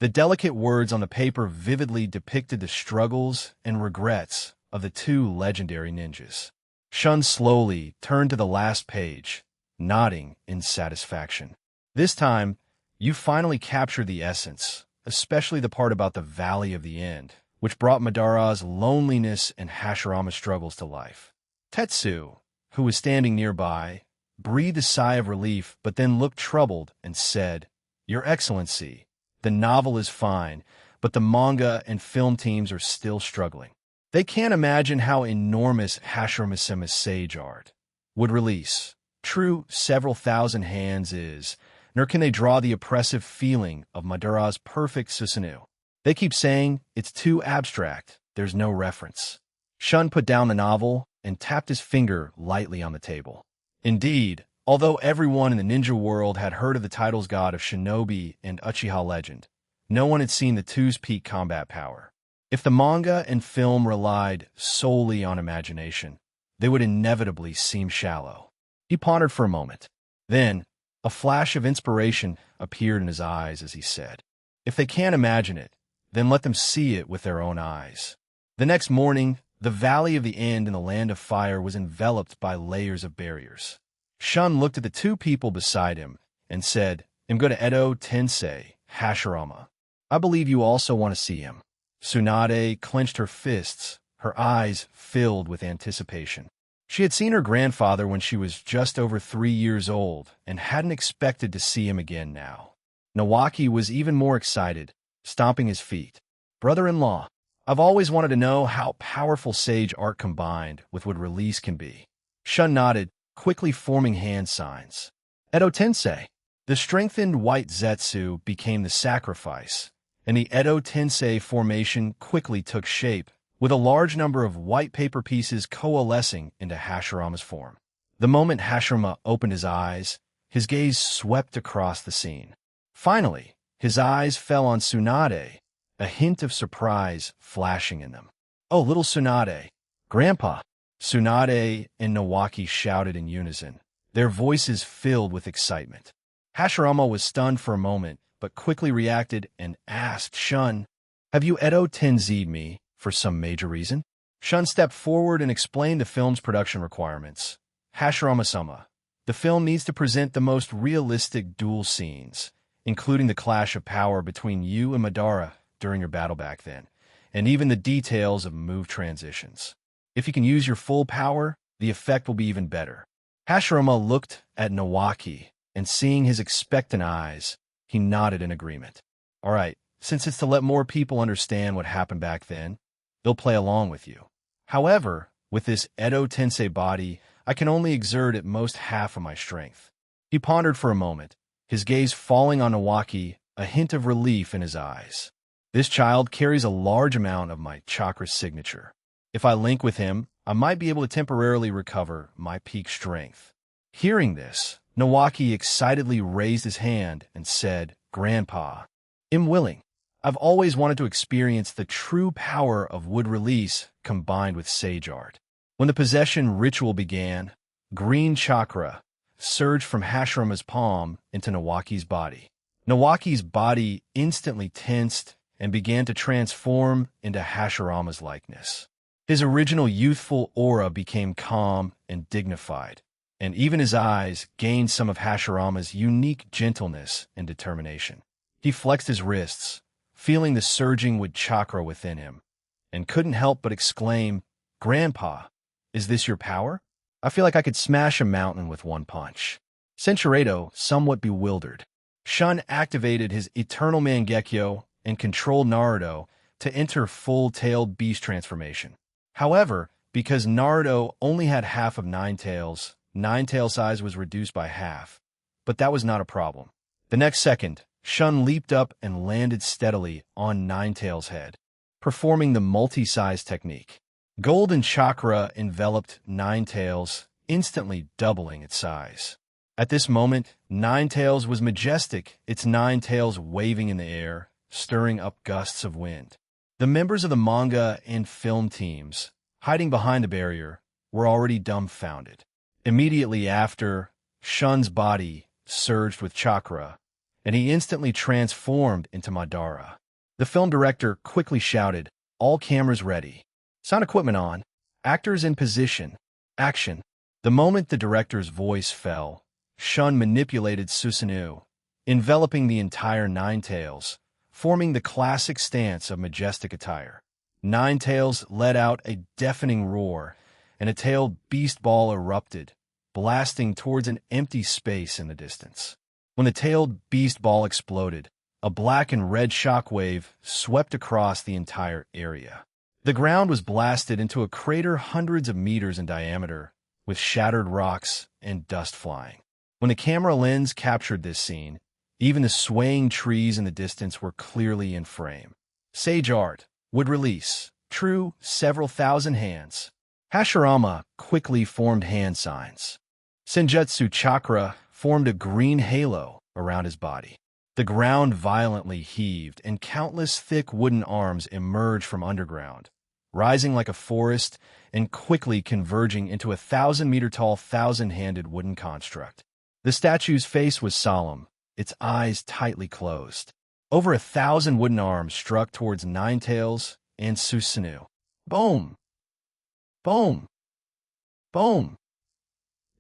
The delicate words on the paper vividly depicted the struggles and regrets of the two legendary ninjas. Shun slowly turned to the last page, nodding in satisfaction. This time, you finally captured the essence, especially the part about the Valley of the End, which brought Madara's loneliness and Hashirama's struggles to life. Tetsu, who was standing nearby, breathed a sigh of relief but then looked troubled and said, "Your Excellency, the novel is fine, but the manga and film teams are still struggling. They can't imagine how enormous Hashirama-sama's sage art would release. True, several thousand hands is, nor can they draw the oppressive feeling of Madara's perfect Susanoo. They keep saying it's too abstract, there's no reference." Shun put down the novel and tapped his finger lightly on the table. Indeed, although everyone in the ninja world had heard of the titles God of Shinobi and Uchiha legend, no one had seen the two's peak combat power. If the manga and film relied solely on imagination, they would inevitably seem shallow. He pondered for a moment. Then, a flash of inspiration appeared in his eyes as he said, "If they can't imagine it, then let them see it with their own eyes." The next morning, the Valley of the End in the Land of Fire was enveloped by layers of barriers. Shun looked at the two people beside him and said, "I'm going to Edo Tensei, Hashirama. I believe you also want to see him." Tsunade clenched her fists, her eyes filled with anticipation. She had seen her grandfather when she was just over 3 years old and hadn't expected to see him again now. Nawaki was even more excited, stomping his feet. "Brother-in-law, I've always wanted to know how powerful sage art combined with what release can be." Shun nodded, quickly forming hand signs. Edo Tensei. The strengthened white Zetsu became the sacrifice, and the Edo Tensei formation quickly took shape, with a large number of white paper pieces coalescing into Hashirama's form. The moment Hashirama opened his eyes, his gaze swept across the scene. Finally, his eyes fell on Tsunade, a hint of surprise flashing in them. "Oh, little Tsunade, Grandpa!" Tsunade and Nawaki shouted in unison, their voices filled with excitement. Hashirama was stunned for a moment, but quickly reacted and asked Shun, "Have you Edo Tenzei'd me for some major reason?" Shun stepped forward and explained the film's production requirements. "Hashirama-sama, the film needs to present the most realistic duel scenes, including the clash of power between you and Madara during your battle back then, and even the details of move transitions. If you can use your full power, the effect will be even better." Hashirama looked at Nawaki, and seeing his expectant eyes, he nodded in agreement. "All right, since it's to let more people understand what happened back then, they'll play along with you. However, with this Edo Tensei body, I can only exert at most half of my strength." He pondered for a moment, his gaze falling on Nawaki, a hint of relief in his eyes. "This child carries a large amount of my chakra signature. If I link with him, I might be able to temporarily recover my peak strength." Hearing this, Nawaki excitedly raised his hand and said, "Grandpa, I'm willing. I've always wanted to experience the true power of wood release combined with sage art." When the possession ritual began, green chakra surged from Hashirama's palm into Nawaki's body. Nawaki's body instantly tensed and began to transform into Hashirama's likeness. His original youthful aura became calm and dignified, and even his eyes gained some of Hashirama's unique gentleness and determination. He flexed his wrists, feeling the surging wood chakra within him, and couldn't help but exclaim, "Grandpa, is this your power? I feel like I could smash a mountain with one punch." Senchuredo, somewhat bewildered. Shun activated his Eternal Mangekyo and controlled Naruto to enter full-tailed beast transformation. However, because Naruto only had half of Ninetales, Ninetale size was reduced by half. But that was not a problem. The next second, Shun leaped up and landed steadily on Ninetale's head, performing the multi-size technique. Golden chakra enveloped Ninetales, instantly doubling its size. At this moment, Ninetales was majestic, its 9 tails waving in the air, stirring up gusts of wind. The members of the manga and film teams, hiding behind the barrier, were already dumbfounded. Immediately after, Shun's body surged with chakra, and he instantly transformed into Madara. The film director quickly shouted, "All cameras ready. Sound equipment on. Actors in position. Action." The moment the director's voice fell, Shun manipulated Susanoo, enveloping the entire Nine Tails, forming the classic stance of majestic attire. Nine Tails let out a deafening roar, and a tailed beast ball erupted, blasting towards an empty space in the distance. When the tailed beast ball exploded, a black and red shockwave swept across the entire area. The ground was blasted into a crater hundreds of meters in diameter, with shattered rocks and dust flying. When the camera lens captured this scene, even the swaying trees in the distance were clearly in frame. Sage art would release, true, several thousand hands. Hashirama quickly formed hand signs. Senjutsu chakra formed a green halo around his body. The ground violently heaved, and countless thick wooden arms emerged from underground, rising like a forest and quickly converging into a 1,000-meter-tall, 1,000-handed wooden construct. The statue's face was solemn, its eyes tightly closed. Over 1,000 wooden arms struck towards Nine Tails and Susanoo. Boom! Boom! Boom!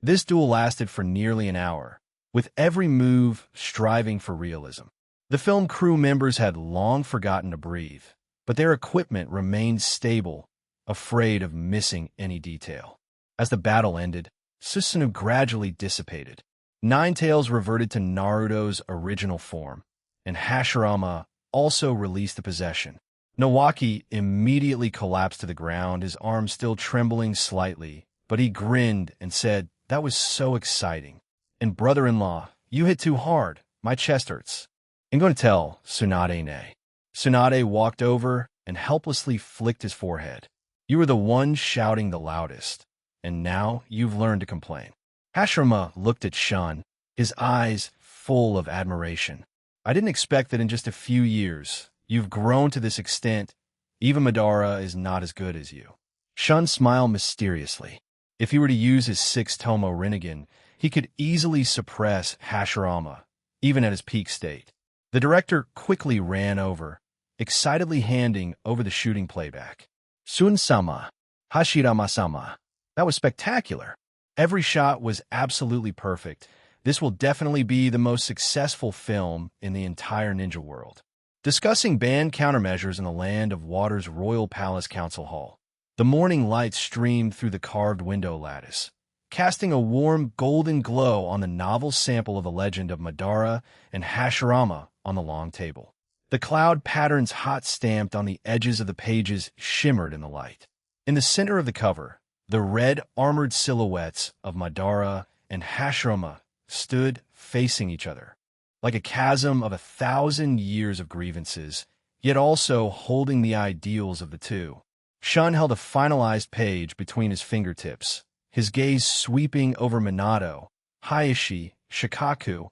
This duel lasted for nearly an hour, with every move striving for realism. The film crew members had long forgotten to breathe, but their equipment remained stable, afraid of missing any detail. As the battle ended, Susanoo gradually dissipated. Nine Tails reverted to Naruto's original form, and Hashirama also released the possession. Nawaki immediately collapsed to the ground, his arm still trembling slightly, but he grinned and said, "That was so exciting. And brother-in-law, you hit too hard. My chest hurts." "I'm going to tell Tsunade nay." Tsunade walked over and helplessly flicked his forehead. "You were the one shouting the loudest, and now you've learned to complain." Hashirama looked at Shun, his eyes full of admiration. "I didn't expect that in just a few years you've grown to this extent. Even Madara is not as good as you." Shun smiled mysteriously. If he were to use his 6-Tomo Rinnegan, he could easily suppress Hashirama, even at his peak state. The director quickly ran over, excitedly handing over the shooting playback. "Sun-sama, Hashirama-sama. That was spectacular. Every shot was absolutely perfect. This will definitely be the most successful film in the entire ninja world." Discussing band countermeasures in the Land of Water's Royal Palace Council Hall, the morning light streamed through the carved window lattice, casting a warm golden glow on the novel sample of the legend of Madara and Hashirama on the long table. The cloud patterns hot-stamped on the edges of the pages shimmered in the light. In the center of the cover, the red armored silhouettes of Madara and Hashirama stood facing each other, like a chasm of 1,000 years of grievances, yet also holding the ideals of the two. Shun held a finalized page between his fingertips, his gaze sweeping over Minato, Hayashi, Shikaku,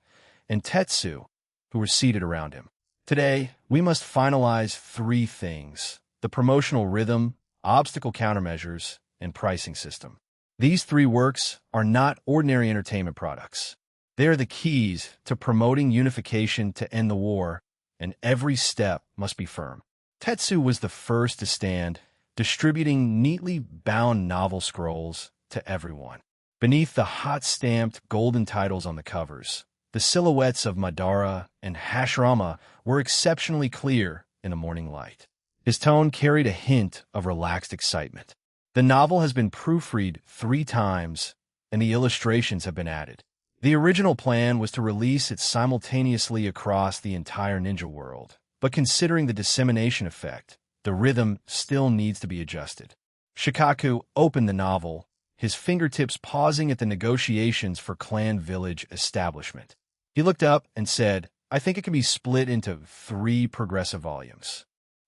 and Tetsu, who were seated around him. "Today, we must finalize 3 things: the promotional rhythm, obstacle countermeasures, and pricing system. These 3 works are not ordinary entertainment products. They are the keys to promoting unification to end the war, and every step must be firm." Tetsu was the first to stand, distributing neatly bound novel scrolls to everyone. Beneath the hot-stamped golden titles on the covers, the silhouettes of Madara and Hashirama were exceptionally clear in the morning light. His tone carried a hint of relaxed excitement. "The novel has been proofread 3 times, and the illustrations have been added. The original plan was to release it simultaneously across the entire ninja world, but considering the dissemination effect, the rhythm still needs to be adjusted." Shikaku opened the novel, his fingertips pausing at the negotiations for clan village establishment. He looked up and said, "I think it can be split into 3 progressive volumes.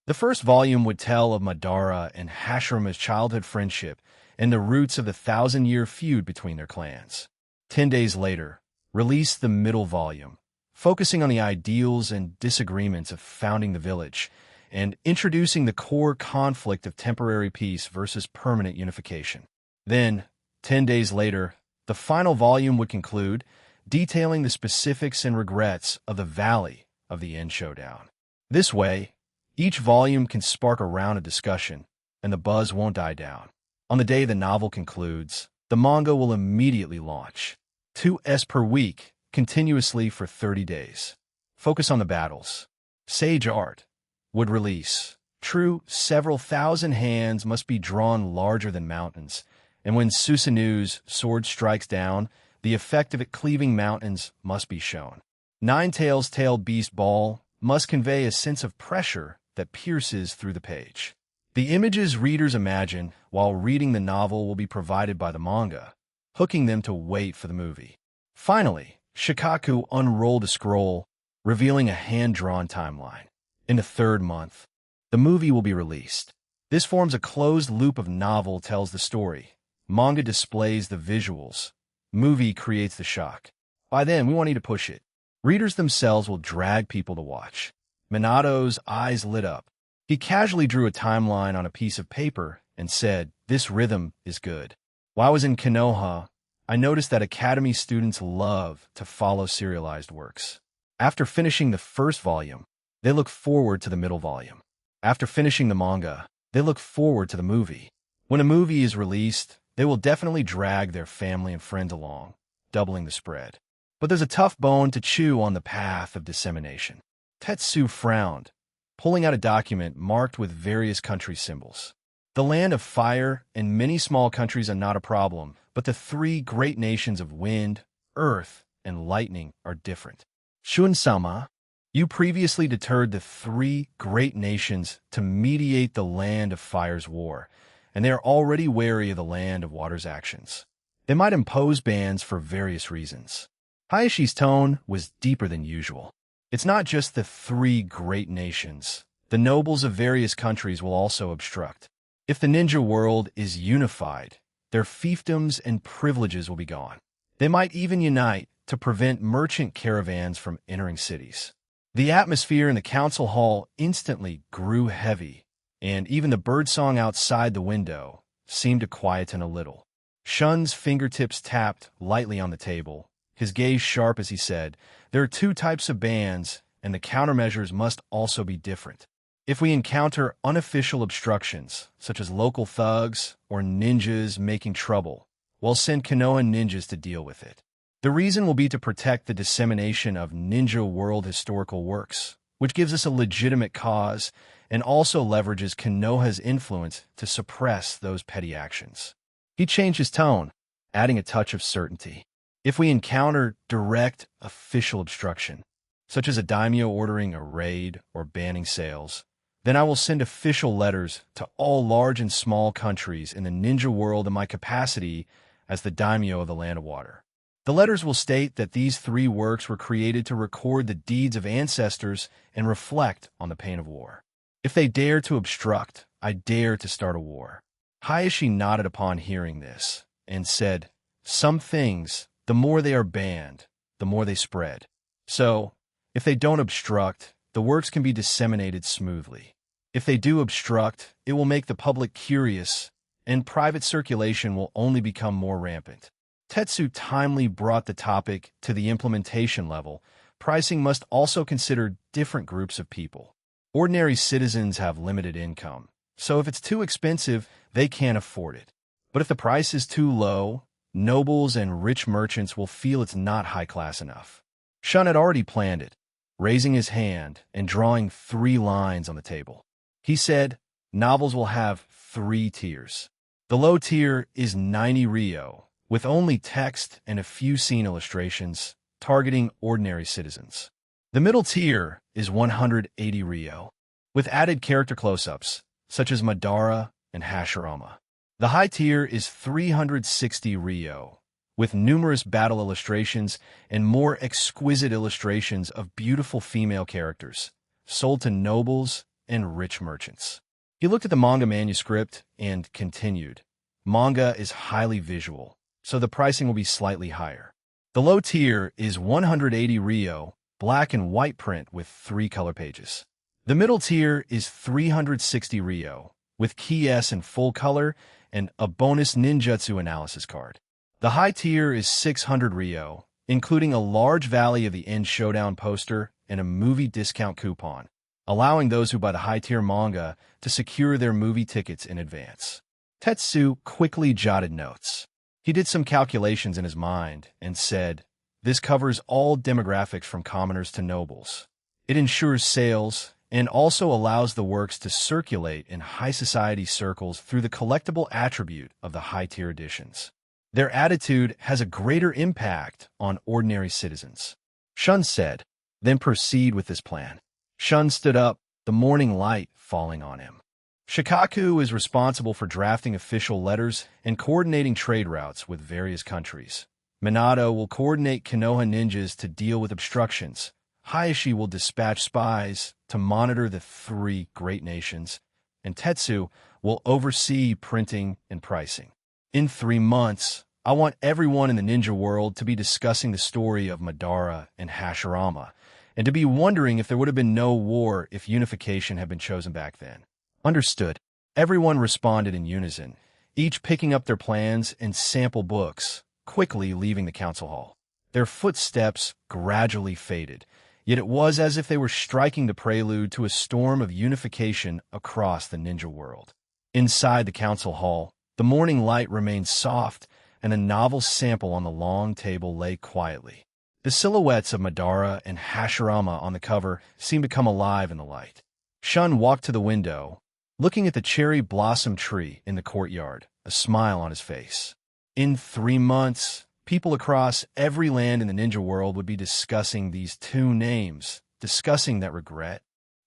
The first volume would tell of Madara and Hashirama's childhood friendship and the roots of the 1,000-year feud between their clans. 10 days later, release the middle volume, focusing on the ideals and disagreements of founding the village and introducing the core conflict of temporary peace versus permanent unification. Then, 10 days later, the final volume would conclude, detailing the specifics and regrets of the Valley of the End showdown. This way, each volume can spark a round of discussion, and the buzz won't die down. On the day the novel concludes, the manga will immediately launch. 2s per week, continuously for 30 days. Focus on the battles. Sage art. Would release. True, several thousand hands must be drawn larger than mountains, and when Susanu's sword strikes down, the effect of it cleaving mountains must be shown. Nine-Tails' tailed beast ball must convey a sense of pressure that pierces through the page. The images readers imagine while reading the novel will be provided by the manga, hooking them to wait for the movie. Finally, Shikaku unrolled a scroll, revealing a hand-drawn timeline. In the third month, the movie will be released. This forms a closed loop of novel tells the story. Manga displays the visuals. Movie creates the shock. By then, we won't need to push it. Readers themselves will drag people to watch. Minato's eyes lit up. He casually drew a timeline on a piece of paper and said, "This rhythm is good." While I was in Konoha, I noticed that Academy students love to follow serialized works. After finishing the first volume, they look forward to the middle volume. After finishing the manga, they look forward to the movie. When a movie is released, they will definitely drag their family and friends along, doubling the spread. But there's a tough bone to chew on the path of dissemination. Tetsu frowned, pulling out a document marked with various country symbols. The land of fire and many small countries are not a problem, but the three great nations of wind, earth, and lightning are different. Shun-sama, you previously deterred the three great nations to mediate the land of fire's war, and they are already wary of the land of water's actions. They might impose bans for various reasons. Hayashi's tone was deeper than usual. It's not just the three great nations. The nobles of various countries will also obstruct. If the ninja world is unified, their fiefdoms and privileges will be gone. They might even unite to prevent merchant caravans from entering cities. The atmosphere in the council hall instantly grew heavy, and even the birdsong outside the window seemed to quieten a little. Shun's fingertips tapped lightly on the table, his gaze sharp as he said, "There are two types of bans, and the countermeasures must also be different. If we encounter unofficial obstructions, such as local thugs or ninjas making trouble, we'll send Konoha ninjas to deal with it. The reason will be to protect the dissemination of ninja world historical works, which gives us a legitimate cause and also leverages Konoha's influence to suppress those petty actions." He changed his tone, adding a touch of certainty. If we encounter direct official obstruction, such as a daimyo ordering a raid or banning sales, then I will send official letters to all large and small countries in the ninja world in my capacity as the daimyo of the Land of Water. The letters will state that these three works were created to record the deeds of ancestors and reflect on the pain of war. If they dare to obstruct, I dare to start a war. Hayashi nodded upon hearing this and said, "Some things, the more they are banned, the more they spread. So, if they don't obstruct, the works can be disseminated smoothly. If they do obstruct, it will make the public curious, and private circulation will only become more rampant." Tetsu timely brought the topic to the implementation level. Pricing must also consider different groups of people. Ordinary citizens have limited income, so if it's too expensive, they can't afford it. But if the price is too low, nobles and rich merchants will feel it's not high-class enough. Shun had already planned it, raising his hand and drawing 3 lines on the table. He said, "Novels will have 3 tiers. The low tier is 90 ryo, with only text and a few scene illustrations, targeting ordinary citizens. The middle tier is 180 ryo, with added character close-ups, such as Madara and Hashirama. The high tier is 360 ryo, with numerous battle illustrations and more exquisite illustrations of beautiful female characters, sold to nobles and rich merchants." He looked at the manga manuscript and continued, "Manga is highly visual, so the pricing will be slightly higher. The low tier is 180 ryo, black and white print with 3 color pages. The middle tier is 360 ryo, with key S in full color and a bonus ninjutsu analysis card. The high tier is 600 ryo, including a large Valley of the End Showdown poster and a movie discount coupon, allowing those who buy the high-tier manga to secure their movie tickets in advance. Tetsu quickly jotted notes. He did some calculations in his mind and said, "This covers all demographics from commoners to nobles. It ensures sales and also allows the works to circulate in high society circles through the collectible attribute of the high-tier editions. Their attitude has a greater impact on ordinary citizens." Shun said, "Then proceed with this plan." Shun stood up, the morning light falling on him. Shikaku is responsible for drafting official letters and coordinating trade routes with various countries. Minato will coordinate Konoha ninjas to deal with obstructions. Hayashi will dispatch spies to monitor the three great nations, and Tetsu will oversee printing and pricing. In 3 months, I want everyone in the ninja world to be discussing the story of Madara and Hashirama, and to be wondering if there would have been no war if unification had been chosen back then. Understood. Everyone responded in unison, each picking up their plans and sample books, quickly leaving the council hall. Their footsteps gradually faded, yet it was as if they were striking the prelude to a storm of unification across the ninja world. Inside the council hall, the morning light remained soft, and a novel sample on the long table lay quietly. The silhouettes of Madara and Hashirama on the cover seemed to come alive in the light. Shun walked to the window, looking at the cherry blossom tree in the courtyard, a smile on his face. In 3 months, people across every land in the ninja world would be discussing these two names, discussing that regret,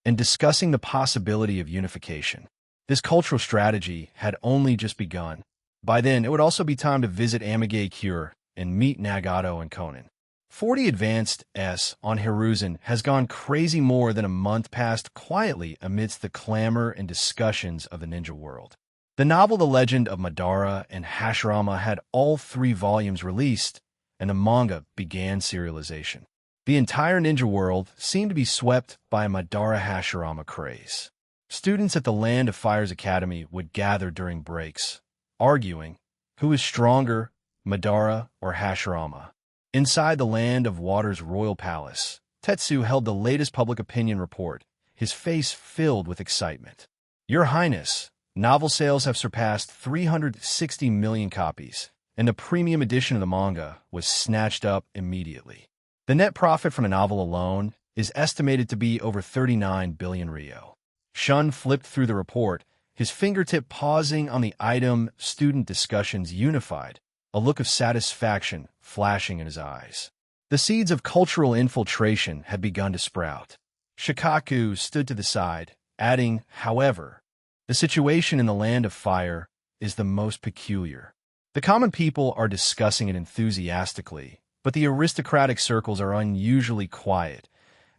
and discussing the possibility of unification. This cultural strategy had only just begun. By then, it would also be time to visit Amage Cure and meet Nagato and Conan. 40 Advanced S on Hiruzen has gone crazy more than a month passed quietly amidst the clamor and discussions of the ninja world. The novel The Legend of Madara and Hashirama had all 3 volumes released, and the manga began serialization. The entire ninja world seemed to be swept by a Madara Hashirama craze. Students at the Land of Fire's Academy would gather during breaks, arguing who is stronger, Madara or Hashirama. Inside the Land of Water's royal palace, Tetsu held the latest public opinion report, his face filled with excitement. "Your Highness, novel sales have surpassed 360 million copies, and the premium edition of the manga was snatched up immediately. The net profit from the novel alone is estimated to be over 39 billion ryo." Shun flipped through the report, his fingertip pausing on the item "Student Discussions Unified," a look of satisfaction flashing in his eyes. The seeds of cultural infiltration had begun to sprout. Shikaku stood to the side, adding, "However, the situation in the Land of Fire is the most peculiar. The common people are discussing it enthusiastically, but the aristocratic circles are unusually quiet,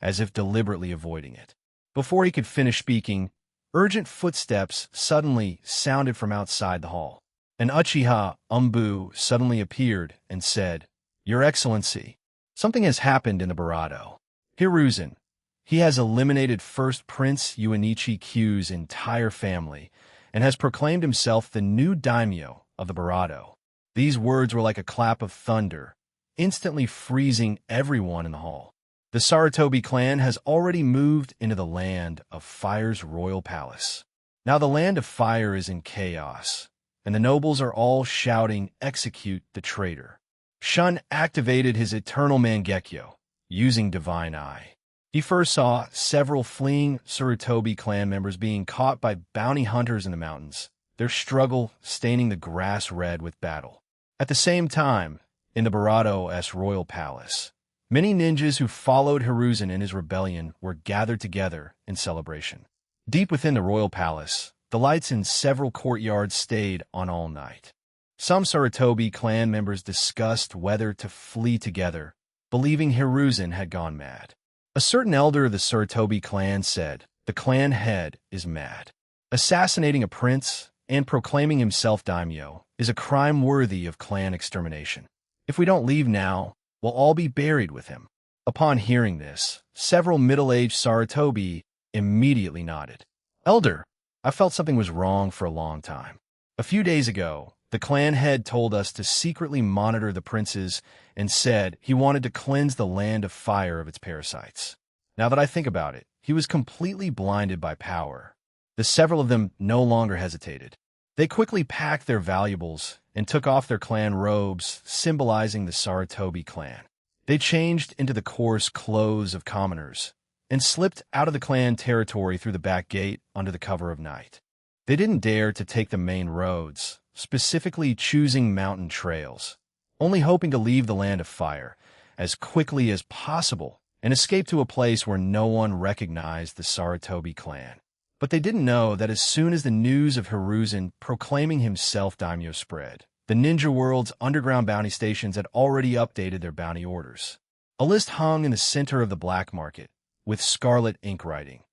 as if deliberately avoiding it." Before he could finish speaking, urgent footsteps suddenly sounded from outside the hall. An Uchiha Umbu suddenly appeared and said, "Your Excellency, something has happened in the Barato. Hiruzen, he has eliminated First Prince Uenichi Q's entire family and has proclaimed himself the new daimyo of the Barato." These words were like a clap of thunder, instantly freezing everyone in the hall. The Sarutobi clan has already moved into the Land of Fire's royal palace. Now the Land of Fire is in chaos, and the nobles are all shouting, "Execute the traitor." Shun activated his Eternal Mangekyo, using Divine Eye. He first saw several fleeing Sarutobi clan members being caught by bounty hunters in the mountains, their struggle staining the grass red with battle. At the same time, in the Barato's royal palace, many ninjas who followed Hiruzen in his rebellion were gathered together in celebration. Deep within the royal palace, the lights in several courtyards stayed on all night. Some Sarutobi clan members discussed whether to flee together, believing Hiruzen had gone mad. A certain elder of the Sarutobi clan said, "The clan head is mad. Assassinating a prince and proclaiming himself daimyo is a crime worthy of clan extermination. If we don't leave now, we'll all be buried with him." Upon hearing this, several middle-aged Sarutobi immediately nodded. "Elder, I felt something was wrong for a long time. A few days ago, The clan head told us to secretly monitor the princes and said he wanted to cleanse the land of fire of its parasites. Now that I think about it, he was completely blinded by power. The several of them no longer hesitated. They quickly packed their valuables and took off their clan robes, symbolizing the Sarutobi clan. They changed into the coarse clothes of commoners and slipped out of the clan territory through the back gate under the cover of night. They didn't dare to take the main roads, specifically choosing mountain trails, only hoping to leave the land of fire as quickly as possible and escape to a place where no one recognized the Sarutobi clan. But they didn't know that as soon as the news of Hiruzen proclaiming himself daimyo spread, the ninja world's underground bounty stations had already updated their bounty orders. A list hung in the center of the black market, with scarlet ink writing.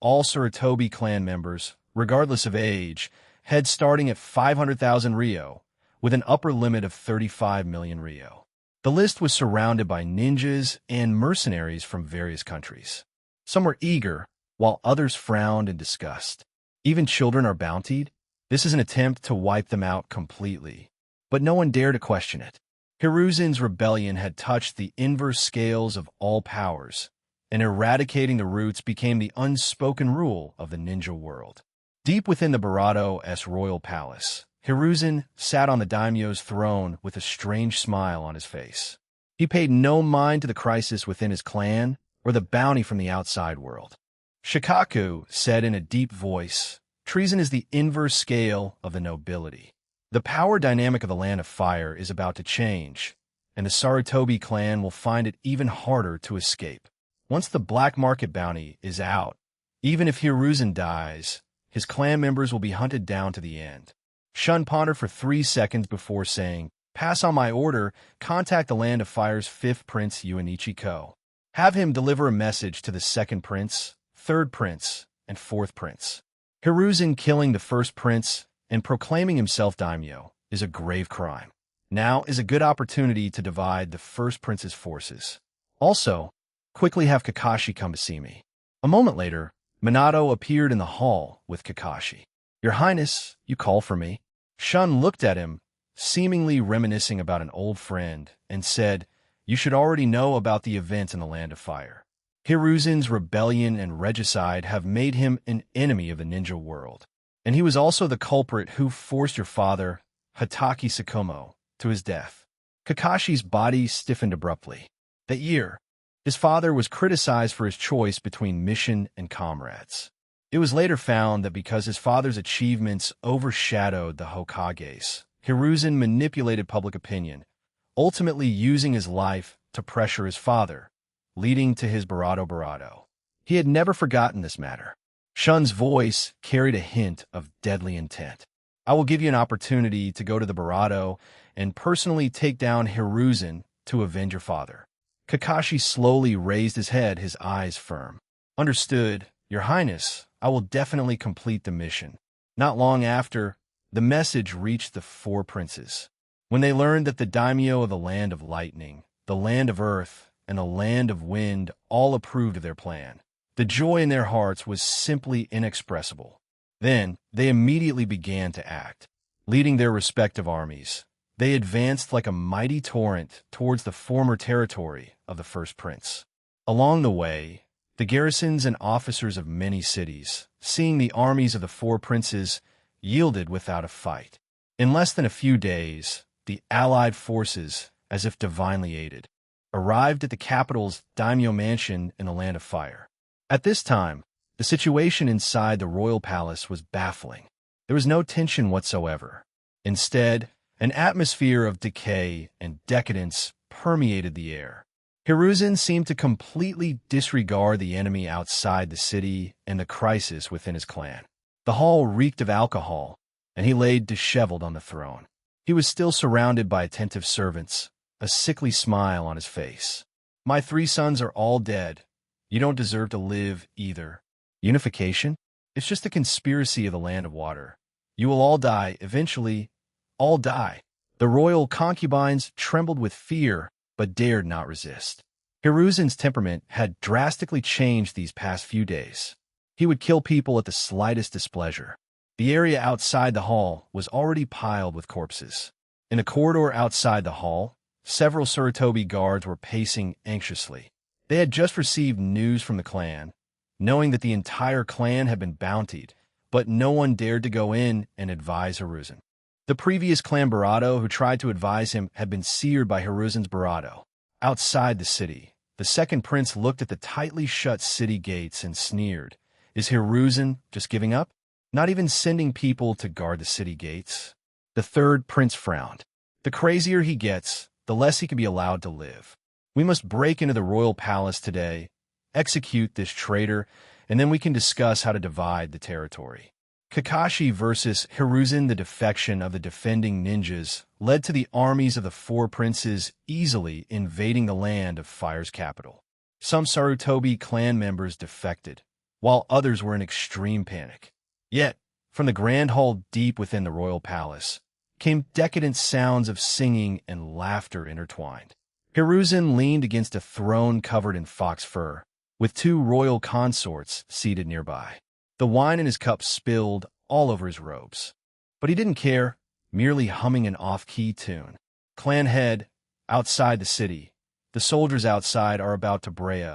All Sarutobi clan members, regardless of age, had starting at 500,000 Ryo, with an upper limit of 35 million Ryo. The list was surrounded by ninjas and mercenaries from various countries. Some were eager, while others frowned in disgust. Even children are bountied? This is an attempt to wipe them out completely. But no one dared to question it. Hiruzen's rebellion had touched the inverse scales of all powers, and eradicating the roots became the unspoken rule of the ninja world. Deep within the Barato-s royal palace, Hiruzen sat on the daimyo's throne with a strange smile on his face. He paid no mind to the crisis within his clan or the bounty from the outside world. Shikaku said in a deep voice, "Treason is the inverse scale of the nobility. The power dynamic of the Land of Fire is about to change, and the Sarutobi clan will find it even harder to escape. Once the black market bounty is out, even if Hiruzen dies, his clan members will be hunted down to the end." Shun pondered for 3 seconds before saying, "Pass on my order, contact the Land of Fire's 5th Prince Yuanichi-ko. Have him deliver a message to the 2nd Prince, 3rd Prince, and 4th Prince. Hiruzen killing the 1st Prince and proclaiming himself daimyo is a grave crime. Now is a good opportunity to divide the 1st Prince's forces. Also, quickly have Kakashi come to see me." A moment later, Minato appeared in the hall with Kakashi. "Your Highness, you call for me?" Shun looked at him, seemingly reminiscing about an old friend, and said, "You should already know about the event in the Land of Fire. Hiruzen's rebellion and regicide have made him an enemy of the ninja world, and he was also the culprit who forced your father, Hatake Sakumo, to his death." Kakashi's body stiffened abruptly. That year, his father was criticized for his choice between mission and comrades. It was later found that because his father's achievements overshadowed the Hokage's, Hiruzen manipulated public opinion, ultimately using his life to pressure his father, leading to his Barato. He had never forgotten this matter. Shun's voice carried a hint of deadly intent. "I will give you an opportunity to go to the Barato and personally take down Hiruzen to avenge your father." Kakashi slowly raised his head, his eyes firm. "Understood, Your Highness. I will definitely complete the mission." Not long after, the message reached the 4 princes. When they learned that the daimyo of the Land of Lightning, the Land of Earth, and the Land of Wind all approved of their plan, the joy in their hearts was simply inexpressible. Then, they immediately began to act. Leading their respective armies, they advanced like a mighty torrent towards the former territory of the 1st Prince. Along the way, the garrisons and officers of many cities, seeing the armies of the 4 princes, yielded without a fight. In less than a few days, the allied forces, as if divinely aided, arrived at the capital's daimyo mansion in the Land of Fire. At this time, the situation inside the royal palace was baffling. There was no tension whatsoever. Instead, an atmosphere of decay and decadence permeated the air. Hiruzen seemed to completely disregard the enemy outside the city and the crisis within his clan. The hall reeked of alcohol, and he laid disheveled on the throne. He was still surrounded by attentive servants, a sickly smile on his face. "My 3 sons are all dead. You don't deserve to live either. Unification? It's just a conspiracy of the Land of Water. You will all die, eventually, all die." The royal concubines trembled with fear, but dared not resist. Hiruzen's temperament had drastically changed these past few days. He would kill people at the slightest displeasure. The area outside the hall was already piled with corpses. In the corridor outside the hall, several Sarutobi guards were pacing anxiously. They had just received news from the clan, knowing that the entire clan had been bountied, but no one dared to go in and advise Hiruzen. The previous clan Barato who tried to advise him had been seared by Hiruzen's Barato. Outside the city, the second prince looked at the tightly shut city gates and sneered. Is Hiruzen just giving up? Not even sending people to guard the city gates? The third prince frowned. The crazier he gets, the less he can be allowed to live. We must break into the royal palace today, execute this traitor, and then we can discuss how to divide the territory. Kakashi versus Hiruzen. The defection of the defending ninjas led to the armies of the four princes easily invading the land of Fire's capital. Some Sarutobi clan members defected, while others were in extreme panic. Yet, from the grand hall deep within the royal palace, came decadent sounds of singing and laughter intertwined. Hiruzen leaned against a throne covered in fox fur, with two royal consorts seated nearby. The wine in his cup spilled all over his robes. But he didn't care, merely humming an off-key tune. Clan head, outside the city. The soldiers outside are about to bray.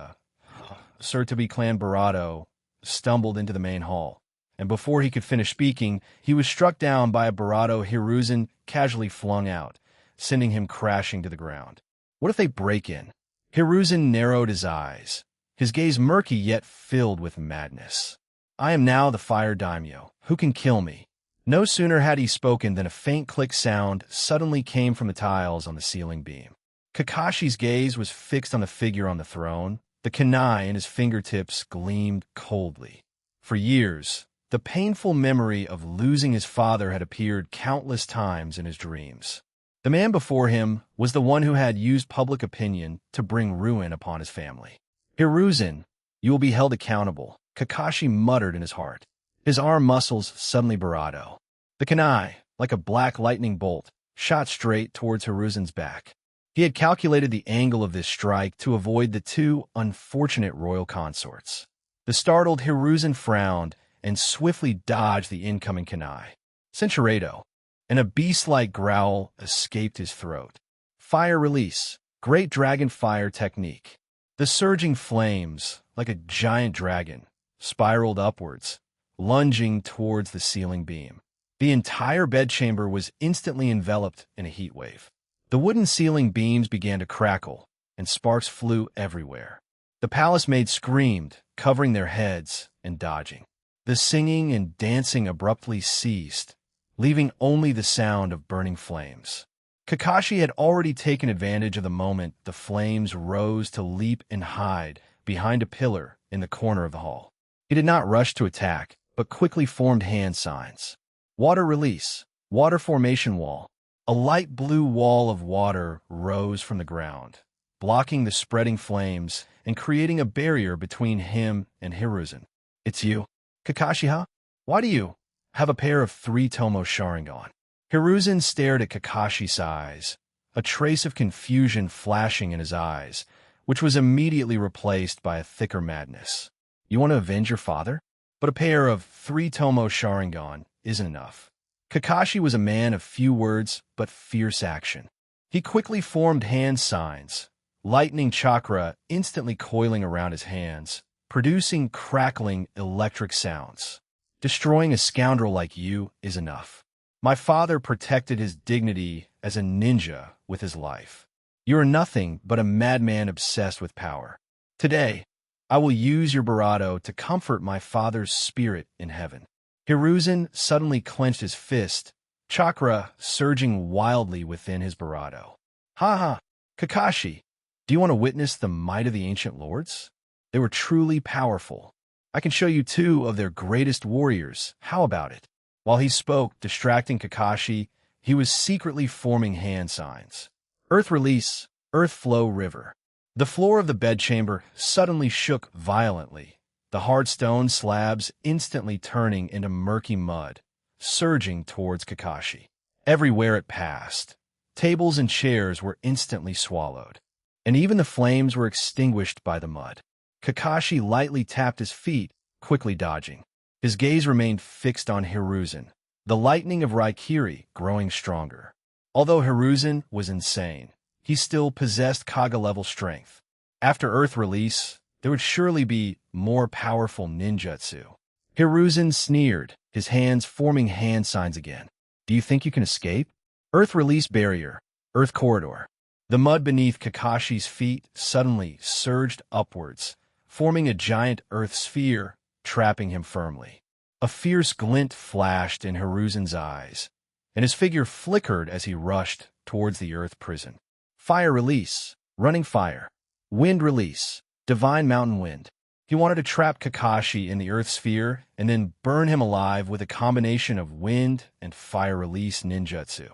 Sarutobi clan Barato stumbled into the main hall, and before he could finish speaking, he was struck down by a Barato Hiruzen casually flung out, sending him crashing to the ground. What if they break in? Hiruzen narrowed his eyes, his gaze murky yet filled with madness. I am now the Fire Daimyo. Who can kill me? No sooner had he spoken than a faint click sound suddenly came from the tiles on the ceiling beam. Kakashi's gaze was fixed on the figure on the throne. The kunai in his fingertips gleamed coldly. For years, the painful memory of losing his father had appeared countless times in his dreams. The man before him was the one who had used public opinion to bring ruin upon his family. Hiruzen, you will be held accountable, Kakashi muttered in his heart. His arm muscles suddenly Barato. The kunai, like a black lightning bolt, shot straight towards Hiruzen's back. He had calculated the angle of this strike to avoid the two unfortunate royal consorts. The startled Hiruzen frowned and swiftly dodged the incoming kunai. Centurato, and a beast-like growl escaped his throat. Fire release, great dragon fire technique. The surging flames, like a giant dragon, spiraled upwards, lunging towards the ceiling beam. The entire bedchamber was instantly enveloped in a heat wave. The wooden ceiling beams began to crackle, and sparks flew everywhere. The palace maids screamed, covering their heads and dodging. The singing and dancing abruptly ceased, leaving only the sound of burning flames. Kakashi had already taken advantage of the moment the flames rose to leap and hide behind a pillar in the corner of the hall. He did not rush to attack, but quickly formed hand signs. Water release, water formation wall. A light blue wall of water rose from the ground, blocking the spreading flames and creating a barrier between him and Hiruzen. It's you, Kakashi, huh? Why do you have a pair of 3 Tomo Sharingan? Hiruzen stared at Kakashi's eyes, a trace of confusion flashing in his eyes, which was immediately replaced by a thicker madness. You want to avenge your father? But a pair of 3 Tomo Sharingan isn't enough. Kakashi was a man of few words but fierce action. He quickly formed hand signs, lightning chakra instantly coiling around his hands, producing crackling electric sounds. Destroying a scoundrel like you is enough. My father protected his dignity as a ninja with his life. You are nothing but a madman obsessed with power. Today, I will use your Barato to comfort my father's spirit in heaven. Hiruzen suddenly clenched his fist, chakra surging wildly within his Barato. Ha ha, Kakashi, do you want to witness the might of the ancient lords? They were truly powerful. I can show you 2 of their greatest warriors. How about it? While he spoke, distracting Kakashi, he was secretly forming hand signs. Earth release, earth flow river. The floor of the bedchamber suddenly shook violently, the hard stone slabs instantly turning into murky mud, surging towards Kakashi. Everywhere it passed, tables and chairs were instantly swallowed, and even the flames were extinguished by the mud. Kakashi lightly tapped his feet, quickly dodging. His gaze remained fixed on Hiruzen, the lightning of Raikiri growing stronger. Although Hiruzen was insane, he still possessed Kaga-level strength. After Earth release, there would surely be more powerful ninjutsu. Hiruzen sneered, his hands forming hand signs again. Do you think you can escape? Earth release barrier, Earth corridor. The mud beneath Kakashi's feet suddenly surged upwards, forming a giant Earth sphere, trapping him firmly. A fierce glint flashed in Hiruzen's eyes, and his figure flickered as he rushed towards the Earth prison. Fire release, running fire. Wind release, divine mountain wind. He wanted to trap Kakashi in the Earth sphere and then burn him alive with a combination of wind and fire release ninjutsu.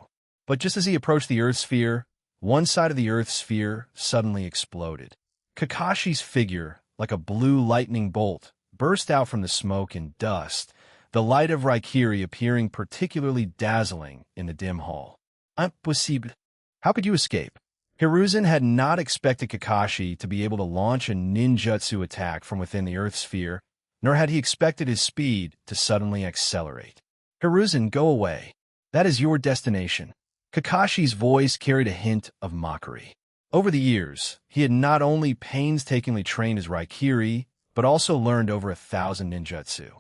But just as he approached the Earth sphere, one side of the Earth sphere suddenly exploded. Kakashi's figure, like a blue lightning bolt, burst out from the smoke and dust, the light of Raikiri appearing particularly dazzling in the dim hall. Impossible. How could you escape? Hiruzen had not expected Kakashi to be able to launch a ninjutsu attack from within the Earth sphere, nor had he expected his speed to suddenly accelerate. Hiruzen, go away. That is your destination. Kakashi's voice carried a hint of mockery. Over the years, he had not only painstakingly trained his Raikiri, but also learned over 1,000 ninjutsu.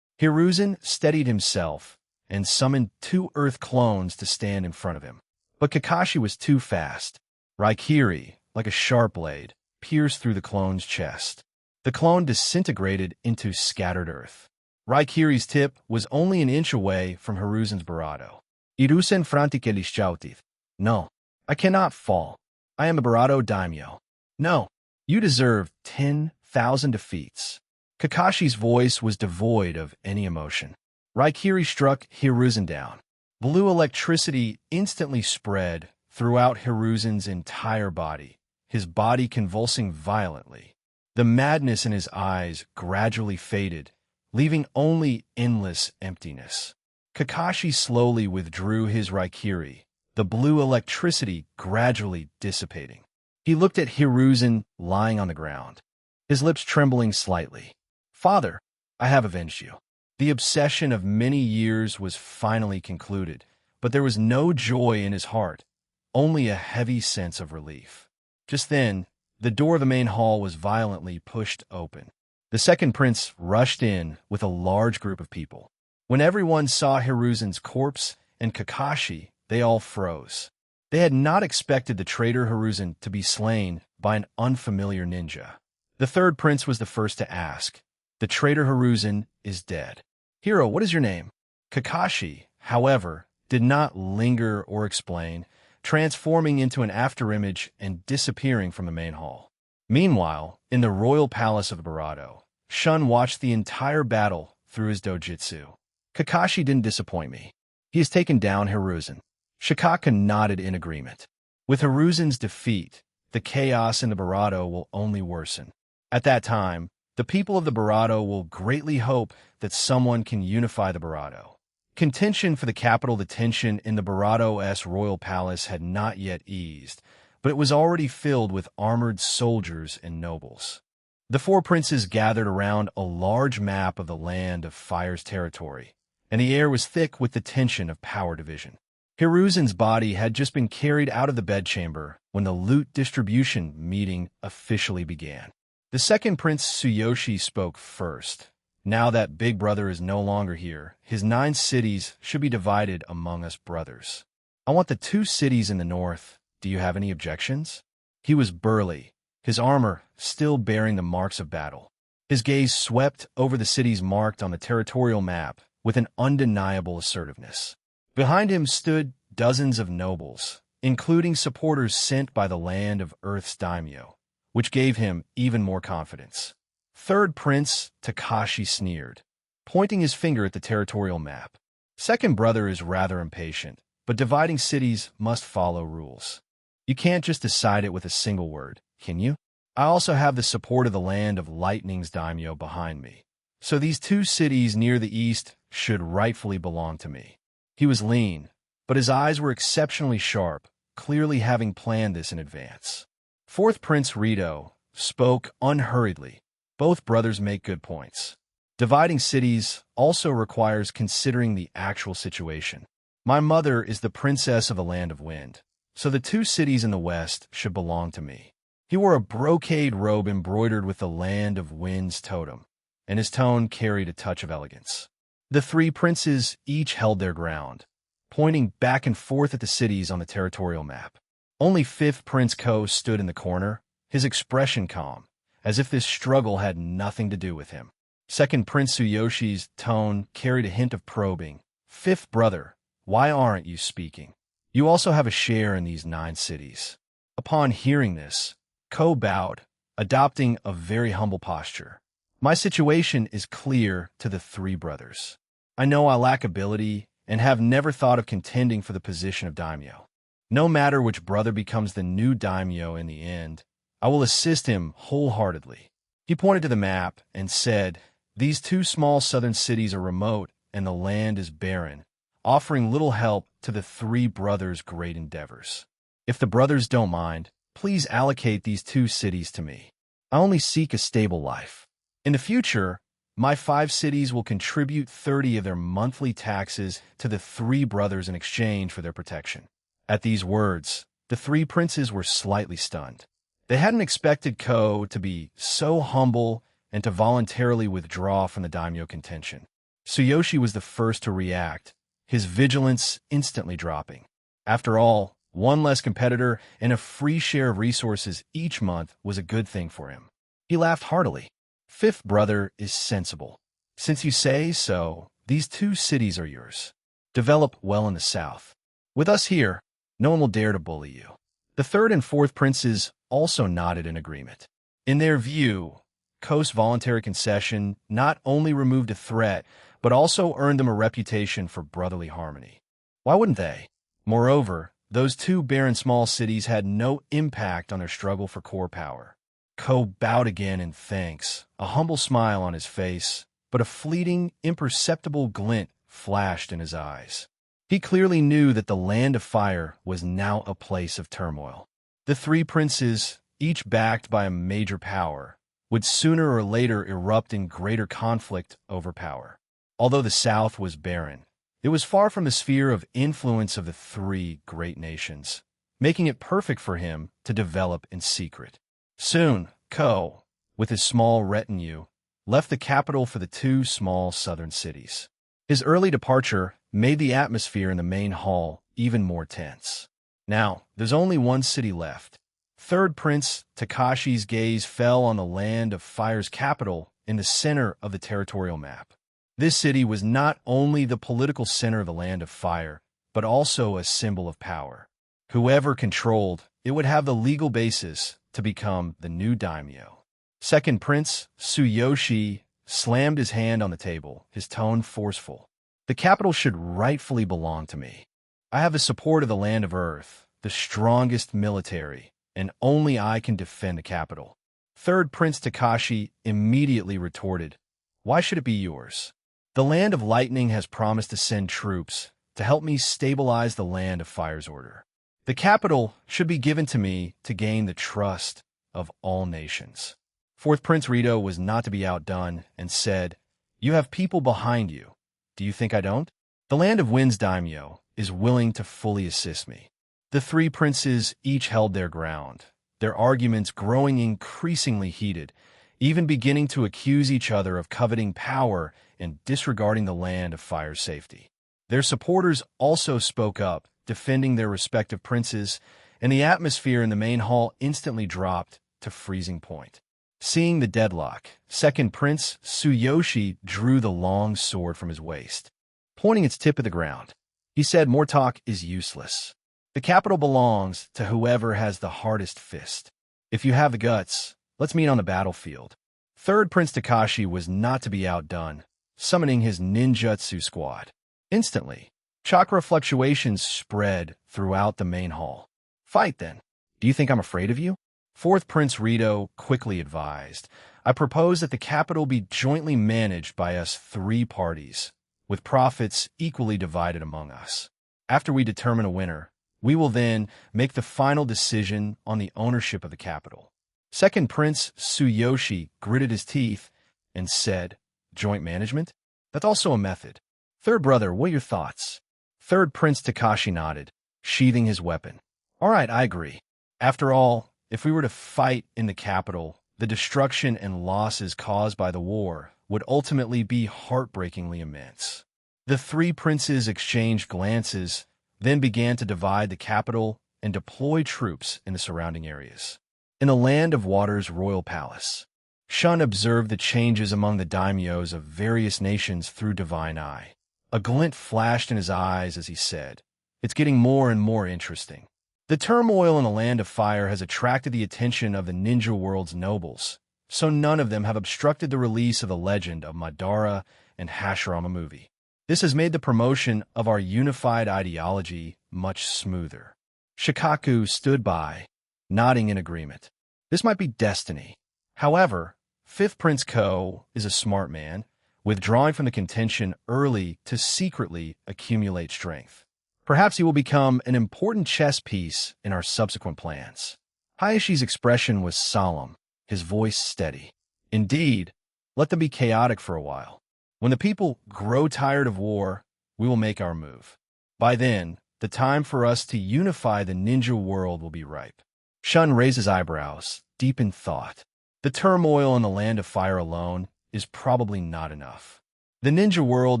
Hiruzen steadied himself and summoned 2 Earth clones to stand in front of him. But Kakashi was too fast. Raikiri, like a sharp blade, pierced through the clone's chest. The clone disintegrated into scattered earth. Raikiri's tip was only an inch away from Hiruzen's Barato. Irusen frantikelishchautif. No, I cannot fall. I am a Barato daimyo. No, you deserve 10,000 defeats. Kakashi's voice was devoid of any emotion. Raikiri struck Hiruzen down. Blue electricity instantly spread throughout Hiruzen's entire body, his body convulsing violently. The madness in his eyes gradually faded, leaving only endless emptiness. Kakashi slowly withdrew his Raikiri, the blue electricity gradually dissipating. He looked at Hiruzen lying on the ground, his lips trembling slightly. Father, I have avenged you. The obsession of many years was finally concluded, but there was no joy in his heart, only a heavy sense of relief. Just then, the door of the main hall was violently pushed open. The second prince rushed in with a large group of people. When everyone saw Hiruzen's corpse and Kakashi, they all froze. They had not expected the traitor Hiruzen to be slain by an unfamiliar ninja. The third prince was the first to ask. The traitor Hiruzen is dead. Hero, what is your name? Kakashi, however, did not linger or explain, transforming into an afterimage and disappearing from the main hall. Meanwhile, in the royal palace of Barato, Shun watched the entire battle through his dojutsu. Kakashi didn't disappoint me. He has taken down Hiruzen. Shikaka nodded in agreement. With Hiruzen's defeat, the chaos in the Barato will only worsen. At that time, the people of the Barato will greatly hope that someone can unify the Barato. Contention for the capital, the tension in the Barato's royal palace had not yet eased, but it was already filled with armored soldiers and nobles. The 4 princes gathered around a large map of the land of Fire's territory, and the air was thick with the tension of power division. Hiruzen's body had just been carried out of the bedchamber when the loot distribution meeting officially began. The second prince, Tsuyoshi, spoke first. Now that Big Brother is no longer here, his 9 cities should be divided among us brothers. I want the 2 cities in the north. Do you have any objections? He was burly, his armor still bearing the marks of battle. His gaze swept over the cities marked on the territorial map with an undeniable assertiveness. Behind him stood dozens of nobles, including supporters sent by the land of Earth's daimyo, which gave him even more confidence. Third Prince Takashi sneered, pointing his finger at the territorial map. Second brother is rather impatient, but dividing cities must follow rules. You can't just decide it with a single word, can you? I also have the support of the land of Lightning's daimyo behind me, so these 2 cities near the east should rightfully belong to me. He was lean, but his eyes were exceptionally sharp, clearly having planned this in advance. Fourth Prince Rito spoke unhurriedly. Both brothers make good points. Dividing cities also requires considering the actual situation. My mother is the princess of the land of wind, so the two cities in the west should belong to me. He wore a brocade robe embroidered with the land of wind's totem, and his tone carried a touch of elegance. The three princes each held their ground, pointing back and forth at the cities on the territorial map. Only fifth Prince Ko stood in the corner, his expression calm, as if this struggle had nothing to do with him. Second Prince Tsuyoshi's tone carried a hint of probing. Fifth brother, why aren't you speaking? You also have a share in these 9 cities. Upon hearing this, Ko bowed, adopting a very humble posture. My situation is clear to the 3 brothers. I know I lack ability and have never thought of contending for the position of daimyo. No matter which brother becomes the new daimyo in the end, I will assist him wholeheartedly. He pointed to the map and said, these 2 small southern cities are remote and the land is barren, offering little help to the 3 brothers' great endeavors. If the brothers don't mind, please allocate these 2 cities to me. I only seek a stable life. In the future, my 5 cities will contribute 30 of their monthly taxes to the 3 brothers in exchange for their protection. At these words, the 3 princes were slightly stunned. They hadn't expected Ko to be so humble and to voluntarily withdraw from the daimyo contention. Tsuyoshi was the first to react, his vigilance instantly dropping. After all, one less competitor and a free share of resources each month was a good thing for him. He laughed heartily. Fifth brother is sensible. Since you say so, these 2 cities are yours. Develop well in the south. With us here, no one will dare to bully you. The third and fourth princes also nodded in agreement. In their view, Ko's voluntary concession not only removed a threat, but also earned them a reputation for brotherly harmony. Why wouldn't they? Moreover, those 2 barren small cities had no impact on their struggle for core power. Ko bowed again in thanks, a humble smile on his face, but a fleeting, imperceptible glint flashed in his eyes. He clearly knew that the land of fire was now a place of turmoil. The 3 princes, each backed by a major power, would sooner or later erupt in greater conflict over power. Although the South was barren, it was far from the sphere of influence of the 3 great nations, making it perfect for him to develop in secret. Soon, Ko, with his small retinue, left the capital for the 2 small southern cities. His early departure made the atmosphere in the main hall even more tense. Now, there's only 1 city left. Third Prince Takashi's gaze fell on the land of fire's capital in the center of the territorial map. This city was not only the political center of the land of fire, but also a symbol of power. Whoever controlled it would have the legal basis to become the new daimyo. Second Prince Tsuyoshi slammed his hand on the table, his tone forceful. The capital should rightfully belong to me. I have the support of the land of earth, the strongest military, and only I can defend the capital. Third Prince Takashi immediately retorted, why should it be yours? The land of lightning has promised to send troops to help me stabilize the land of fire's order. The capital should be given to me to gain the trust of all nations. Fourth Prince Rito was not to be outdone and said, you have people behind you. Do you think I don't? The land of wind's daimyo is willing to fully assist me. The 3 princes each held their ground, their arguments growing increasingly heated, even beginning to accuse each other of coveting power and disregarding the land of fire's safety. Their supporters also spoke up, defending their respective princes, and the atmosphere in the main hall instantly dropped to freezing point. Seeing the deadlock, Second Prince Tsuyoshi drew the long sword from his waist, pointing its tip at the ground. He said, more talk is useless. The capital belongs to whoever has the hardest fist. If you have the guts, let's meet on the battlefield. Third Prince Takashi was not to be outdone, summoning his ninjutsu squad. Instantly, chakra fluctuations spread throughout the main hall. Fight then. Do you think I'm afraid of you? Fourth Prince Rito quickly advised, I propose that the capital be jointly managed by us 3 parties, with profits equally divided among us. After we determine a winner, we will then make the final decision on the ownership of the capital. Second Prince Tsuyoshi gritted his teeth and said, Joint management? That's also a method. Third brother, what are your thoughts? Third Prince Takashi nodded, sheathing his weapon. All right, I agree. After all, if we were to fight in the capital, the destruction and losses caused by the war would ultimately be heartbreakingly immense. The three princes exchanged glances, then began to divide the capital and deploy troops in the surrounding areas. In the Land of Water's royal palace, Shun observed the changes among the daimyos of various nations through divine eye. A glint flashed in his eyes as he said, "It's getting more and more interesting. The turmoil in the Land of Fire has attracted the attention of the ninja world's nobles, so none of them have obstructed the release of the Legend of Madara and Hashirama movie. This has made the promotion of our unified ideology much smoother." Shikaku stood by, nodding in agreement. This might be destiny. However, Fifth Prince Ko is a smart man, withdrawing from the contention early to secretly accumulate strength. Perhaps he will become an important chess piece in our subsequent plans. Hayashi's expression was solemn, his voice steady. Indeed, let them be chaotic for a while. When the people grow tired of war, we will make our move. By then, the time for us to unify the ninja world will be ripe. Shun raised his eyebrows, deep in thought. The turmoil in the Land of Fire alone is probably not enough. The ninja world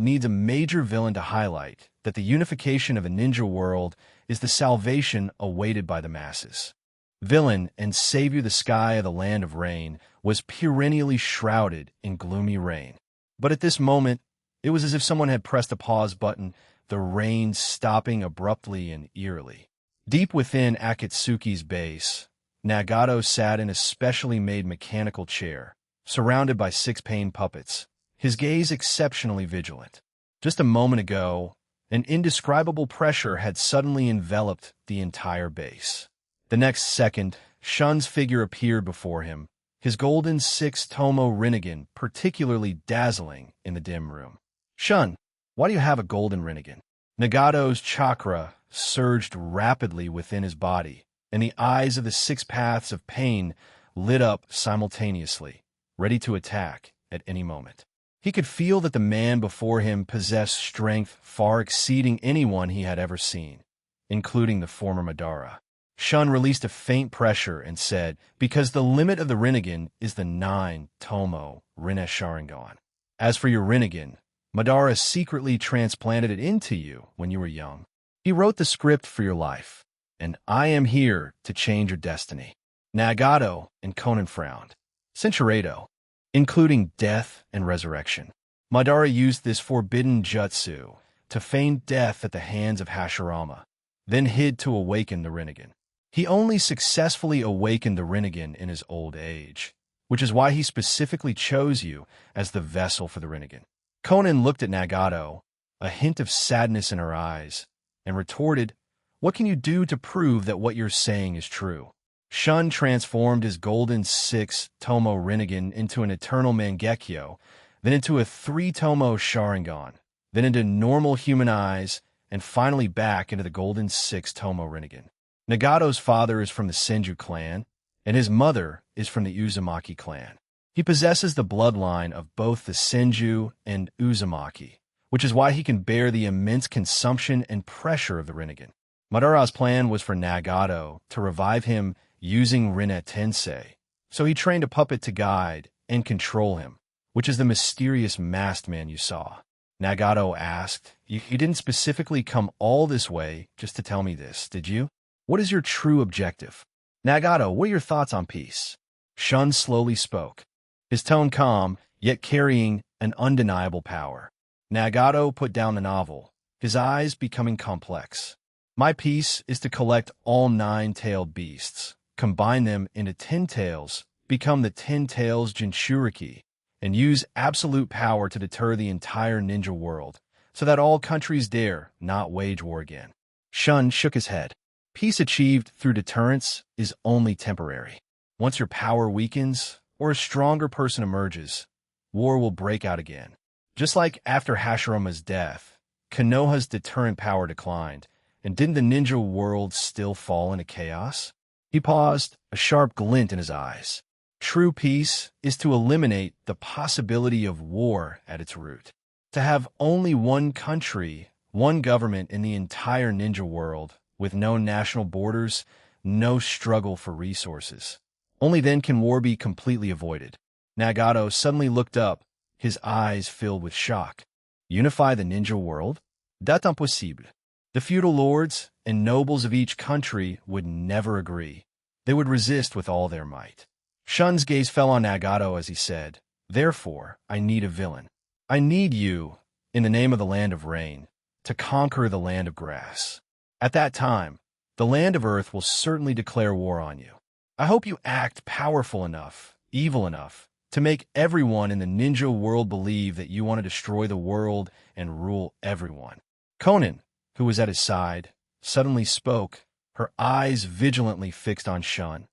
needs a major villain to highlight that the unification of a ninja world is the salvation awaited by the masses. Villain and savior the sky of the Land of Rain was perennially shrouded in gloomy rain. But at this moment, it was as if someone had pressed a pause button, the rain stopping abruptly and eerily. Deep within Akatsuki's base, Nagato sat in a specially made mechanical chair, surrounded by 6 pain puppets, his gaze exceptionally vigilant. Just a moment ago, an indescribable pressure had suddenly enveloped the entire base. The next second, Shun's figure appeared before him, his golden 6-tomo Rinnegan particularly dazzling in the dim room. "Shun, why do you have a golden Rinnegan?" Nagato's chakra surged rapidly within his body, and the eyes of the 6 paths of pain lit up simultaneously, ready to attack at any moment. He could feel that the man before him possessed strength far exceeding anyone he had ever seen, including the former Madara. Shun released a faint pressure and said, "Because the limit of the Rinnegan is the 9-tomo Rinne Sharingan. As for your Rinnegan, Madara secretly transplanted it into you when you were young. He wrote the script for your life, and I am here to change your destiny." Nagato and Conan frowned. Cinchuredo, including death and resurrection. Madara used this forbidden jutsu to feign death at the hands of Hashirama, then hid to awaken the Rinnegan. He only successfully awakened the Rinnegan in his old age, which is why he specifically chose you as the vessel for the Rinnegan. Conan looked at Nagato, a hint of sadness in her eyes, and retorted, "What can you do to prove that what you're saying is true?" Shun transformed his golden 6-tomo Rinnegan into an eternal Mangekyo, then into a 3-tomo Sharingan, then into normal human eyes, and finally back into the golden 6-tomo Rinnegan. Nagato's father is from the Senju clan, and his mother is from the Uzumaki clan. He possesses the bloodline of both the Senju and Uzumaki, which is why he can bear the immense consumption and pressure of the Rinnegan. Madara's plan was for Nagato to revive him using Rinne Tensei, so he trained a puppet to guide and control him, which is the mysterious masked man you saw. Nagato asked, You didn't specifically come all this way just to tell me this, did you? What is your true objective?" "Nagato, what are your thoughts on peace?" Shun slowly spoke, his tone calm, yet carrying an undeniable power. Nagato put down the novel, his eyes becoming complex. "My peace is to collect all 9-tailed beasts, combine them into 10 tails, become the 10 tails Jinchuriki, and use absolute power to deter the entire ninja world, so that all countries dare not wage war again." Shun shook his head. Peace achieved through deterrence is only temporary. Once your power weakens, or a stronger person emerges, war will break out again. Just like after Hashirama's death, Konoha's deterrent power declined, and didn't the ninja world still fall into chaos? He paused, a sharp glint in his eyes. True peace is to eliminate the possibility of war at its root. To have only one country, one government in the entire ninja world, with no national borders, no struggle for resources. Only then can war be completely avoided. Nagato suddenly looked up, his eyes filled with shock. Unify the ninja world? C'est impossible. The feudal lords and nobles of each country would never agree. They would resist with all their might. Shun's gaze fell on Nagato as he said, "Therefore, I need a villain. I need you, in the name of the land of rain, to conquer the land of grass. At that time, the land of earth will certainly declare war on you. I hope you act powerful enough, evil enough, to make everyone in the ninja world believe that you want to destroy the world and rule everyone." Conan, who was at his side, suddenly spoke, her eyes vigilantly fixed on Shun.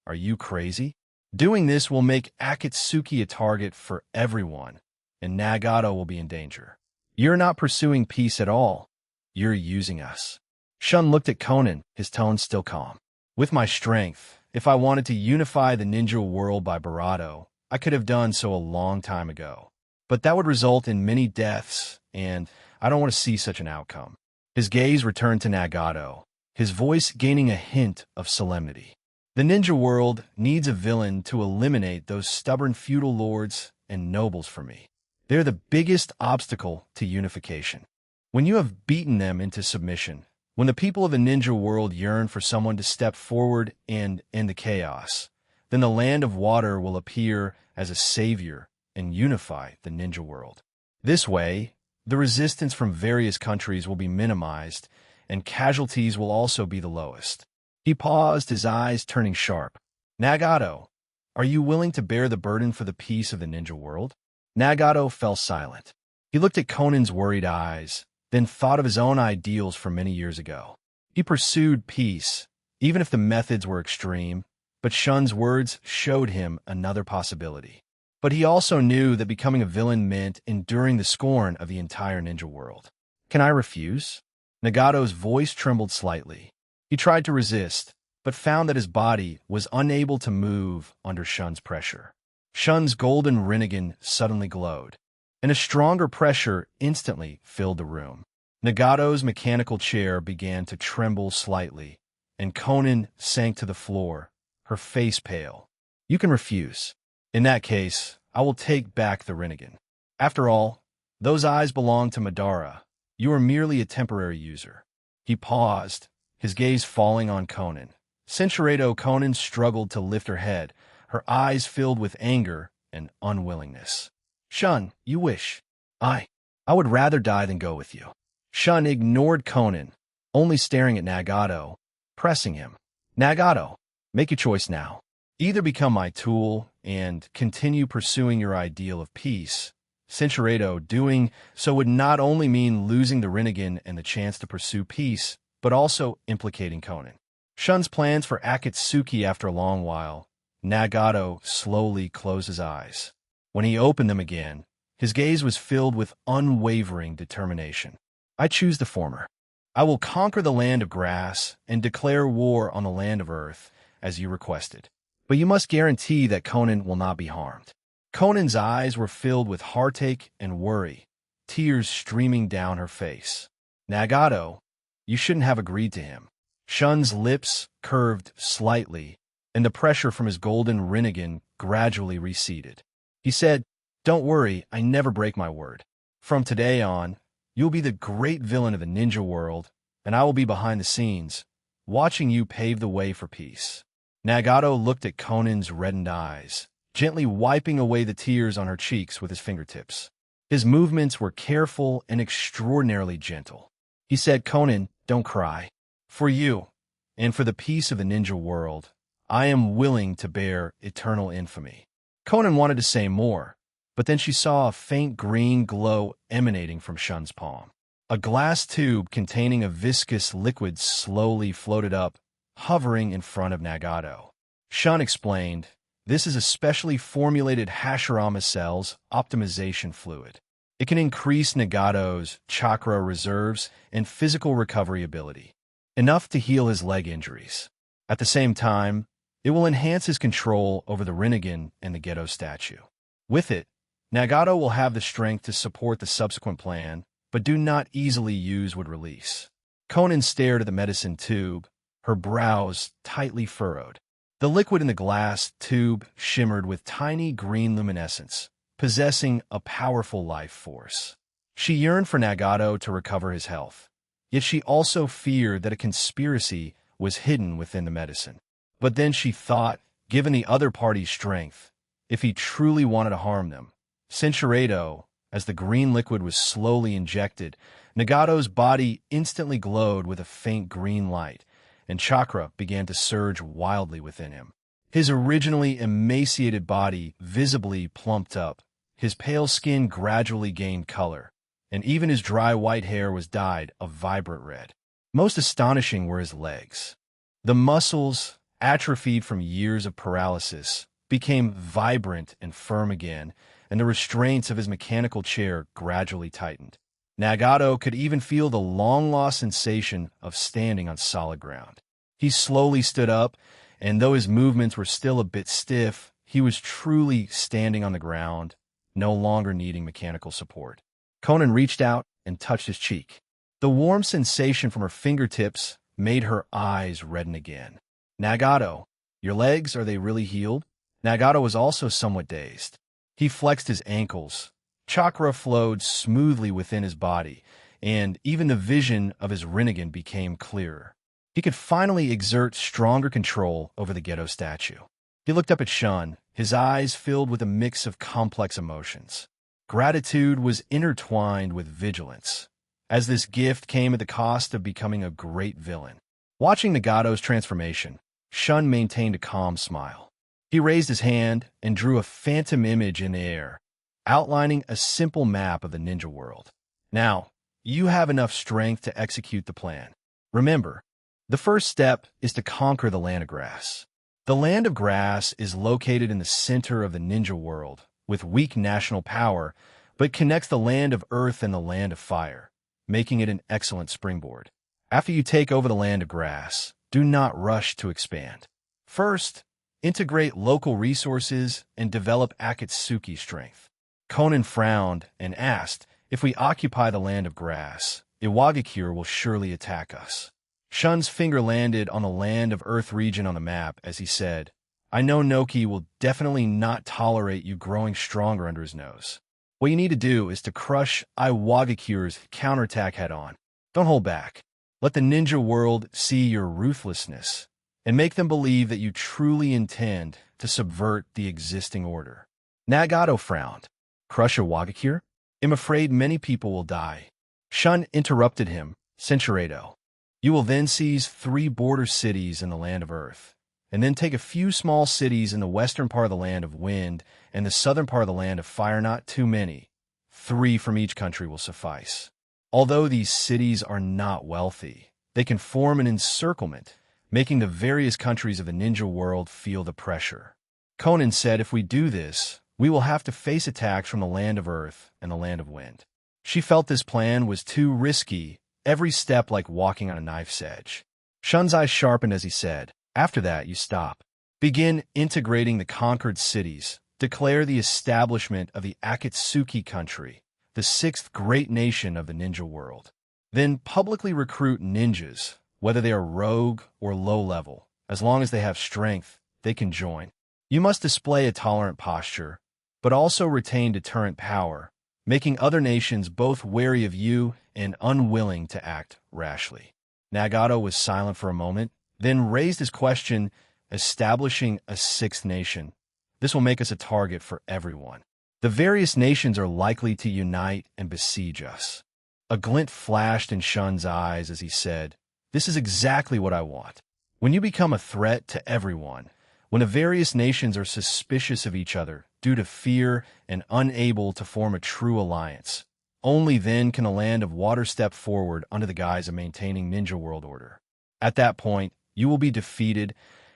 "Are you crazy? Doing this will make Akatsuki a target for everyone, and Nagato will be in danger. You're not pursuing peace at all. You're using us." Shun looked at Conan, his tone still calm. "With my strength, if I wanted to unify the ninja world by Barato, I could have done so a long time ago. But that would result in many deaths, and I don't want to see such an outcome." His gaze returned to Nagato, his voice gaining a hint of solemnity. "The ninja world needs a villain to eliminate those stubborn feudal lords and nobles for me. They're the biggest obstacle to unification. When you have beaten them into submission, when the people of the ninja world yearn for someone to step forward and end the chaos, then the land of water will appear as a savior and unify the ninja world. This way, the resistance from various countries will be minimized, and casualties will also be the lowest." He paused, his eyes turning sharp. "Nagato, are you willing to bear the burden for the peace of the ninja world?" Nagato fell silent. He looked at Conan's worried eyes, then thought of his own ideals from many years ago. He pursued peace, even if the methods were extreme, but Shun's words showed him another possibility. But he also knew that becoming a villain meant enduring the scorn of the entire ninja world. "Can I refuse?" Nagato's voice trembled slightly. He tried to resist, but found that his body was unable to move under Shun's pressure. Shun's golden Rinnegan suddenly glowed, and a stronger pressure instantly filled the room. Nagato's mechanical chair began to tremble slightly, and Conan sank to the floor, her face pale. "You can refuse. In that case, I will take back the Rinnegan. After all, those eyes belong to Madara. You are merely a temporary user." He paused, his gaze falling on Conan. Cinchuredo Conan struggled to lift her head, her eyes filled with anger and unwillingness. "Shun, you wish. I would rather die than go with you." Shun ignored Conan, only staring at Nagato, pressing him. "Nagato, make your choice now. Either become my tool and continue pursuing your ideal of peace." Cinchuredo doing so would not only mean losing the Rinnegan and the chance to pursue peace, but also implicating Conan. Shun's plans for Akatsuki after a long while. Nagato slowly closed his eyes. When he opened them again, his gaze was filled with unwavering determination. "I choose the former. I will conquer the land of grass and declare war on the land of earth, as you requested. But you must guarantee that Conan will not be harmed." Conan's eyes were filled with heartache and worry, tears streaming down her face. "Nagato, you shouldn't have agreed to him." Shun's lips curved slightly, and the pressure from his golden Rinnegan gradually receded. He said, "Don't worry, I never break my word. From today on, you'll be the great villain of the ninja world, and I will be behind the scenes, watching you pave the way for peace." Nagato looked at Conan's reddened eyes, gently wiping away the tears on her cheeks with his fingertips. His movements were careful and extraordinarily gentle. He said, "Conan, don't cry. For you, and for the peace of the ninja world, I am willing to bear eternal infamy." Conan wanted to say more, but then she saw a faint green glow emanating from Shun's palm. A glass tube containing a viscous liquid slowly floated up, hovering in front of Nagato. Shun explained, "This is a specially formulated Hashirama Cell's optimization fluid. It can increase Nagato's chakra reserves and physical recovery ability, enough to heal his leg injuries. At the same time, It will enhance his control over the Rinnegan and the Gedo statue. With it, Nagato will have the strength to support the subsequent plan, but do not easily use would release. Conan stared at the medicine tube, her brows tightly furrowed. The liquid in the glass tube shimmered with tiny green luminescence, possessing a powerful life force. She yearned for Nagato to recover his health, yet she also feared that a conspiracy was hidden within the medicine. But then she thought, given the other party's strength, if he truly wanted to harm them. Cinchuredo, as the green liquid was slowly injected, Nagato's body instantly glowed with a faint green light, and chakra began to surge wildly within him. His originally emaciated body visibly plumped up, his pale skin gradually gained color, and even his dry white hair was dyed a vibrant red. Most astonishing were his legs. The muscles, atrophied from years of paralysis, became vibrant and firm again, and the restraints of his mechanical chair gradually tightened. Nagato could even feel the long-lost sensation of standing on solid ground. He slowly stood up, and though his movements were still a bit stiff, he was truly standing on the ground, no longer needing mechanical support. Conan reached out and touched his cheek. The warm sensation from her fingertips made her eyes redden again. Nagato, your legs, are they really healed? Nagato was also somewhat dazed. He flexed his ankles. Chakra flowed smoothly within his body, and even the vision of his Rinnegan became clearer. He could finally exert stronger control over the Gedo statue. He looked up at Shun, his eyes filled with a mix of complex emotions. Gratitude was intertwined with vigilance, as this gift came at the cost of becoming a great villain. Watching Nagato's transformation, Shun maintained a calm smile. He raised his hand and drew a phantom image in the air, outlining a simple map of the ninja world. Now, you have enough strength to execute the plan. Remember, the first step is to conquer the Land of Grass. The Land of Grass is located in the center of the ninja world, with weak national power, but connects the Land of Earth and the Land of Fire, making it an excellent springboard. After you take over the Land of Grass, do not rush to expand. First, integrate local resources and develop Akatsuki strength. Conan frowned and asked, if we occupy the Land of Grass, Iwagakure will surely attack us. Shun's finger landed on the Land of Earth region on the map as he said, I know Noki will definitely not tolerate you growing stronger under his nose. What you need to do is to crush Iwagakure's counterattack head-on. Don't hold back. Let the ninja world see your ruthlessness, and make them believe that you truly intend to subvert the existing order. Nagato frowned. Crush Iwagakure? I'm afraid many people will die. Shun interrupted him, Cinchuredo. You will then seize 3 border cities in the Land of Earth, and then take a few small cities in the western part of the Land of Wind and the southern part of the Land of Fire. Not too many. 3 from each country will suffice. Although these cities are not wealthy, they can form an encirclement, making the various countries of the ninja world feel the pressure. Conan said if we do this, we will have to face attacks from the Land of Earth and the Land of Wind. She felt this plan was too risky, every step like walking on a knife's edge. Shun's eyes sharpened as he said, after that you stop. Begin integrating the conquered cities. Declare the establishment of the Akatsuki country, the 6th great nation of the ninja world. Then publicly recruit ninjas, whether they are rogue or low-level. As long as they have strength, they can join. You must display a tolerant posture, but also retain deterrent power, making other nations both wary of you and unwilling to act rashly. Nagato was silent for a moment, then raised his question, establishing a 6th nation. This will make us a target for everyone. The various nations are likely to unite and besiege us. A glint flashed in Shun's eyes as he said, this is exactly what I want. When you become a threat to everyone, when the various nations are suspicious of each other due to fear and unable to form a true alliance, only then can the Land of Water step forward under the guise of maintaining ninja world order. At that point, you will be defeated,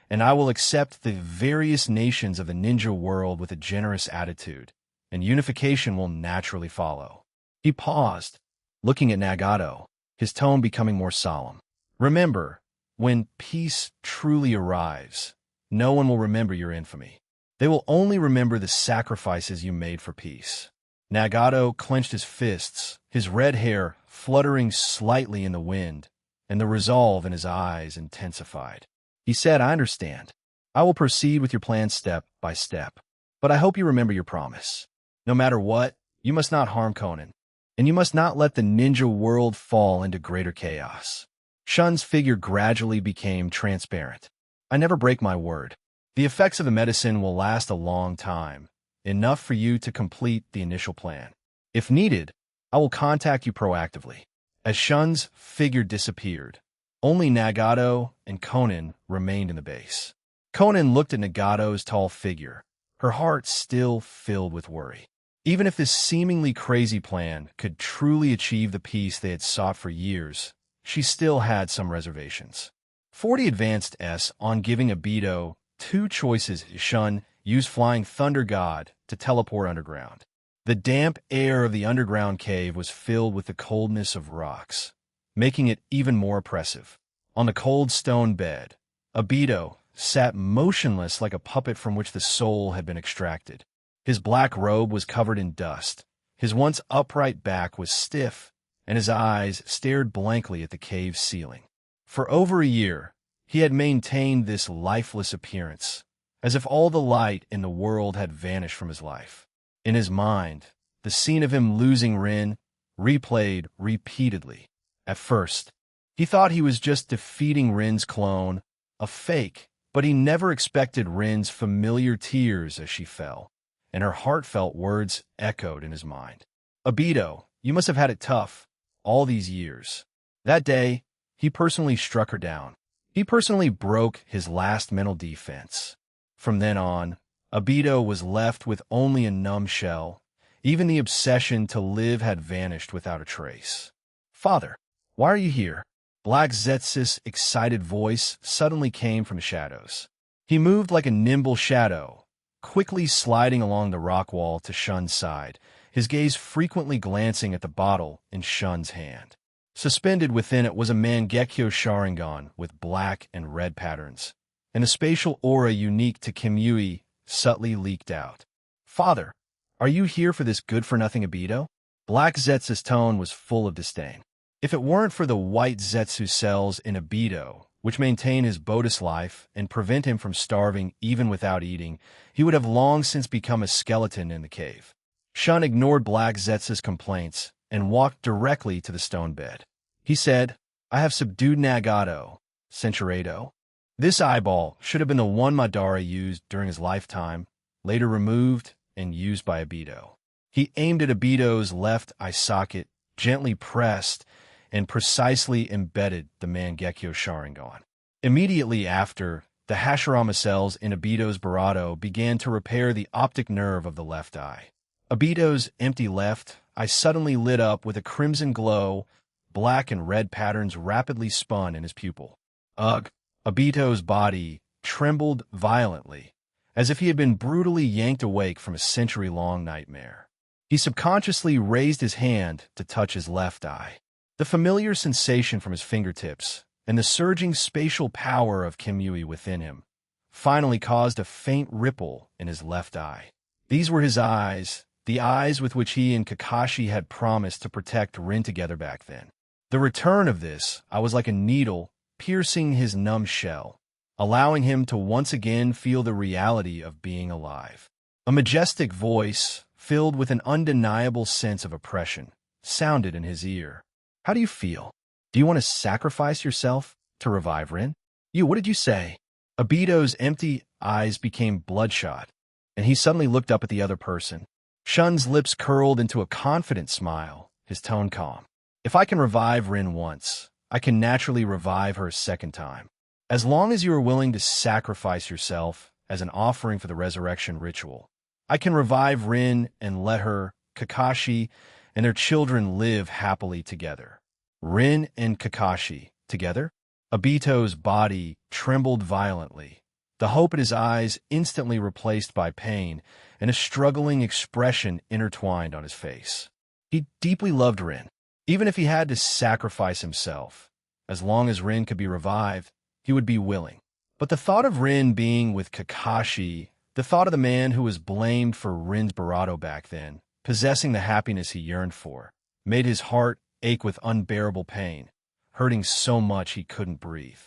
and I will accept the various nations of the ninja world with a generous attitude, and unification will naturally follow. He paused, looking at Nagato, his tone becoming more solemn. Remember, when peace truly arrives, no one will remember your infamy. They will only remember the sacrifices you made for peace." Nagato clenched his fists, his red hair fluttering slightly in the wind, and the resolve in his eyes intensified. He said, "I understand. I will proceed with your plan step by step. But I hope you remember your promise. No matter what, you must not harm Conan, and you must not let the ninja world fall into greater chaos." Shun's figure gradually became transparent. "I never break my word. The effects of the medicine will last a long time, enough for you to complete the initial plan. If needed, I will contact you proactively." As Shun's figure disappeared, only Nagato and Conan remained in the base. Conan looked at Nagato's tall figure, her heart still filled with worry. Even if this seemingly crazy plan could truly achieve the peace they had sought for years, she still had some reservations. 40 advanced on giving Obito two choices. Shun used Flying Thunder God to teleport underground. The damp air of the underground cave was filled with the coldness of rocks, making it even more oppressive. On the cold stone bed, Obito sat motionless like a puppet from which the soul had been extracted. His black robe was covered in dust, his once upright back was stiff, and his eyes stared blankly at the cave's ceiling. For over a year, he had maintained this lifeless appearance, as if all the light in the world had vanished from his life. In his mind, the scene of him losing Rin replayed repeatedly. At first, he thought he was just defeating Rin's clone, a fake, but he never expected Rin's familiar tears as she fell, and her heartfelt words echoed in his mind. "Obito, you must have had it tough all these years." That day, he personally struck her down. He personally broke his last mental defense. From then on, Obito was left with only a numb shell. Even the obsession to live had vanished without a trace. "Father, why are you here?" Black Zetsu's excited voice suddenly came from the shadows. He moved like a nimble shadow, quickly sliding along the rock wall to Shun's side, his gaze frequently glancing at the bottle in Shun's hand. Suspended within it was a Mangekyo Sharingan with black and red patterns, and a spatial aura unique to Kimui subtly leaked out. "Father, are you here for this good-for-nothing Obito?" Black Zetsu's tone was full of disdain. If it weren't for the white Zetsu cells in Obito, which maintain his Bodis life and prevent him from starving even without eating, he would have long since become a skeleton in the cave. Shun ignored Black Zetsu's complaints and walked directly to the stone bed. He said, "I have subdued Nagato, Centurato. This eyeball should have been the one Madara used during his lifetime, later removed and used by Obito." He aimed at Obito's left eye socket, gently pressed, and precisely embedded the Mangekyo Sharingan. Immediately after, the Hashirama cells in Obito's Barato began to repair the optic nerve of the left eye. Obito's empty left eye suddenly lit up with a crimson glow. Black and red patterns rapidly spun in his pupil. Ugh! Obito's body trembled violently, as if he had been brutally yanked awake from a century-long nightmare. He subconsciously raised his hand to touch his left eye. The familiar sensation from his fingertips and the surging spatial power of Kimui within him finally caused a faint ripple in his left eye. These were his eyes, the eyes with which he and Kakashi had promised to protect Rin together back then. The return of this eye was like a needle piercing his numb shell, allowing him to once again feel the reality of being alive. A majestic voice, filled with an undeniable sense of oppression, sounded in his ear. "How do you feel? Do you want to sacrifice yourself to revive Rin?" "You, what did you say?" Obito's empty eyes became bloodshot, and he suddenly looked up at the other person. Shun's lips curled into a confident smile, his tone calm. "If I can revive Rin once, I can naturally revive her a second time. As long as you are willing to sacrifice yourself as an offering for the resurrection ritual, I can revive Rin and let her, Kakashi, and their children live happily together." Rin and Kakashi, together? Obito's body trembled violently, the hope in his eyes instantly replaced by pain, and a struggling expression intertwined on his face. He deeply loved Rin. Even if he had to sacrifice himself, as long as Rin could be revived, he would be willing. But the thought of Rin being with Kakashi, the thought of the man who was blamed for Rin's bravado back then, possessing the happiness he yearned for, made his heart ache with unbearable pain, hurting so much he couldn't breathe.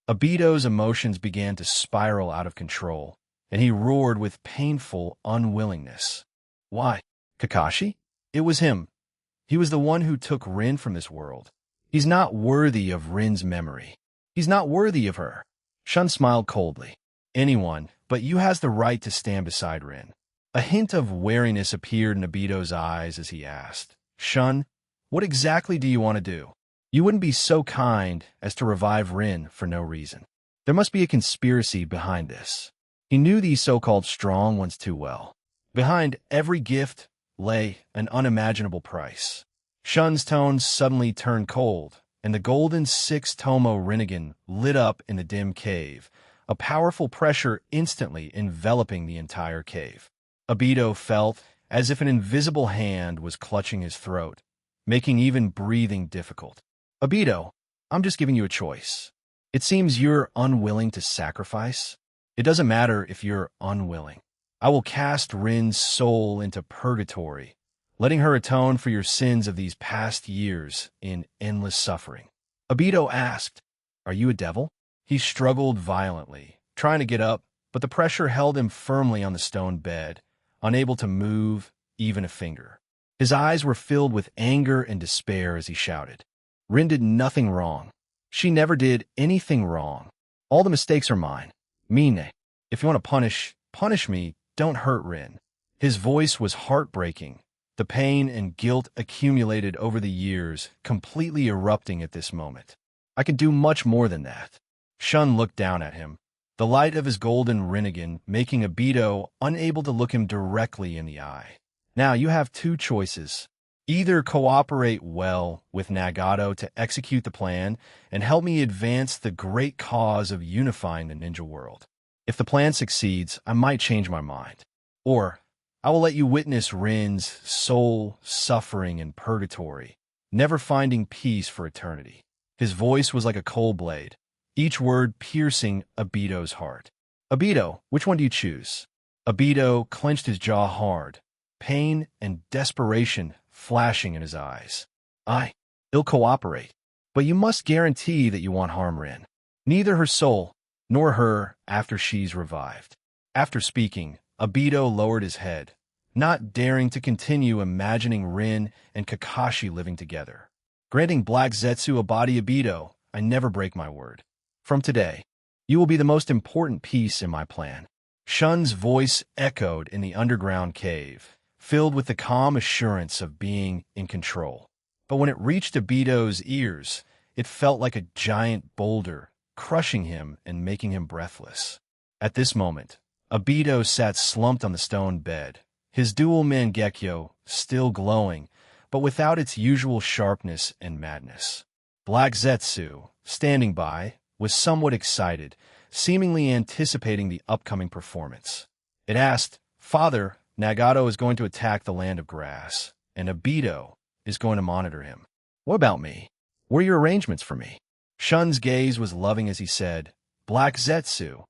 Obito's emotions began to spiral out of control, and he roared with painful unwillingness. Why? Kakashi? It was him. He was the one who took Rin from this world. He's not worthy of Rin's memory. He's not worthy of her. Shun smiled coldly. Anyone but you has the right to stand beside Rin. A hint of wariness appeared in Obito's eyes as he asked, Shun, what exactly do you want to do? You wouldn't be so kind as to revive Rin for no reason. There must be a conspiracy behind this. He knew these so-called strong ones too well. Behind every gift lay an unimaginable price. Shun's tones suddenly turned cold, and the golden six-tomo Rinnegan lit up in the dim cave, a powerful pressure instantly enveloping the entire cave. Obito felt as if an invisible hand was clutching his throat, making even breathing difficult. Obito, I'm just giving you a choice. It seems you're unwilling to sacrifice. It doesn't matter if you're unwilling. I will cast Rin's soul into purgatory, letting her atone for your sins of these past years in endless suffering. Obito asked, Are you a devil? He struggled violently, trying to get up, but the pressure held him firmly on the stone bed, unable to move even a finger. His eyes were filled with anger and despair as he shouted, Rin did nothing wrong. She never did anything wrong. All the mistakes are mine. Mine. If you want to punish me, don't hurt Rin. His voice was heartbreaking, the pain and guilt accumulated over the years completely erupting at this moment. I can do much more than that. Shun looked down at him, the light of his golden Rinnegan making Obito unable to look him directly in the eye. Now you have two choices. Either cooperate well with Nagato to execute the plan and help me advance the great cause of unifying the ninja world. If the plan succeeds, I might change my mind. Or I will let you witness Rin's soul suffering in purgatory, never finding peace for eternity. His voice was like a cold blade, each word piercing Obito's heart. Obito, which one do you choose? Obito clenched his jaw hard, pain and desperation flashing in his eyes. I'll cooperate, but you must guarantee that you won't harm Rin. Neither her soul, nor her after she's revived. After speaking, Obito lowered his head, not daring to continue imagining Rin and Kakashi living together. Granting Black Zetsu a body Obito, I never break my word. From today, you will be the most important piece in my plan. Shun's voice echoed in the underground cave, filled with the calm assurance of being in control. But when it reached Obito's ears, it felt like a giant boulder, crushing him and making him breathless. At this moment, Obito sat slumped on the stone bed, his dual Mangekyo still glowing, but without its usual sharpness and madness. Black Zetsu, standing by, was somewhat excited, seemingly anticipating the upcoming performance. It asked, Father, Nagato is going to attack the land of grass, and Obito is going to monitor him. What about me? What are your arrangements for me? Shun's gaze was loving as he said, Black Zetsu,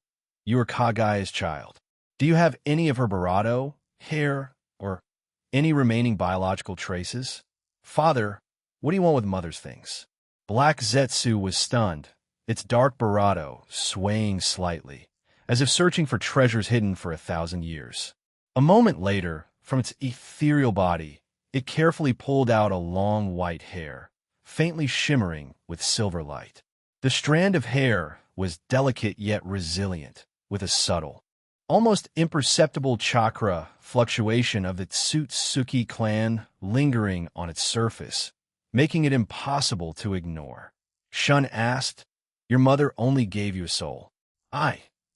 you are Kagaya's child. Do you have any of her bravado, hair, or any remaining biological traces? Father, what do you want with mother's things? Black Zetsu was stunned, its dark bravado swaying slightly, as if searching for treasures hidden for 1,000 years. A moment later, from its ethereal body, it carefully pulled out a long white hair, faintly shimmering with silver light. The strand of hair was delicate yet resilient, with a subtle, almost imperceptible chakra fluctuation of the Tsutsuki clan lingering on its surface, making it impossible to ignore. Shun asked, Your mother only gave you a soul.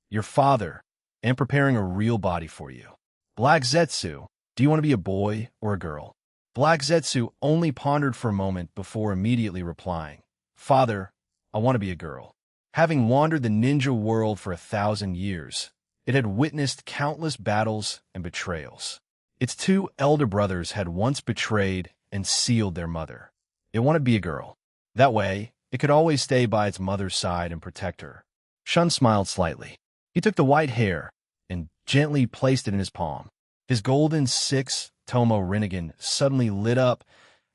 Your father, am preparing a real body for you. Black Zetsu, do you want to be a boy or a girl? Black Zetsu only pondered for a moment before immediately replying, Father, I want to be a girl. Having wandered the ninja world for 1,000 years, it had witnessed countless battles and betrayals. Its two elder brothers had once betrayed and sealed their mother. It wanted to be a girl. That way, it could always stay by its mother's side and protect her. Shun smiled slightly. He took the white hair and gently placed it in his palm. His golden six-tomo Rinnegan suddenly lit up,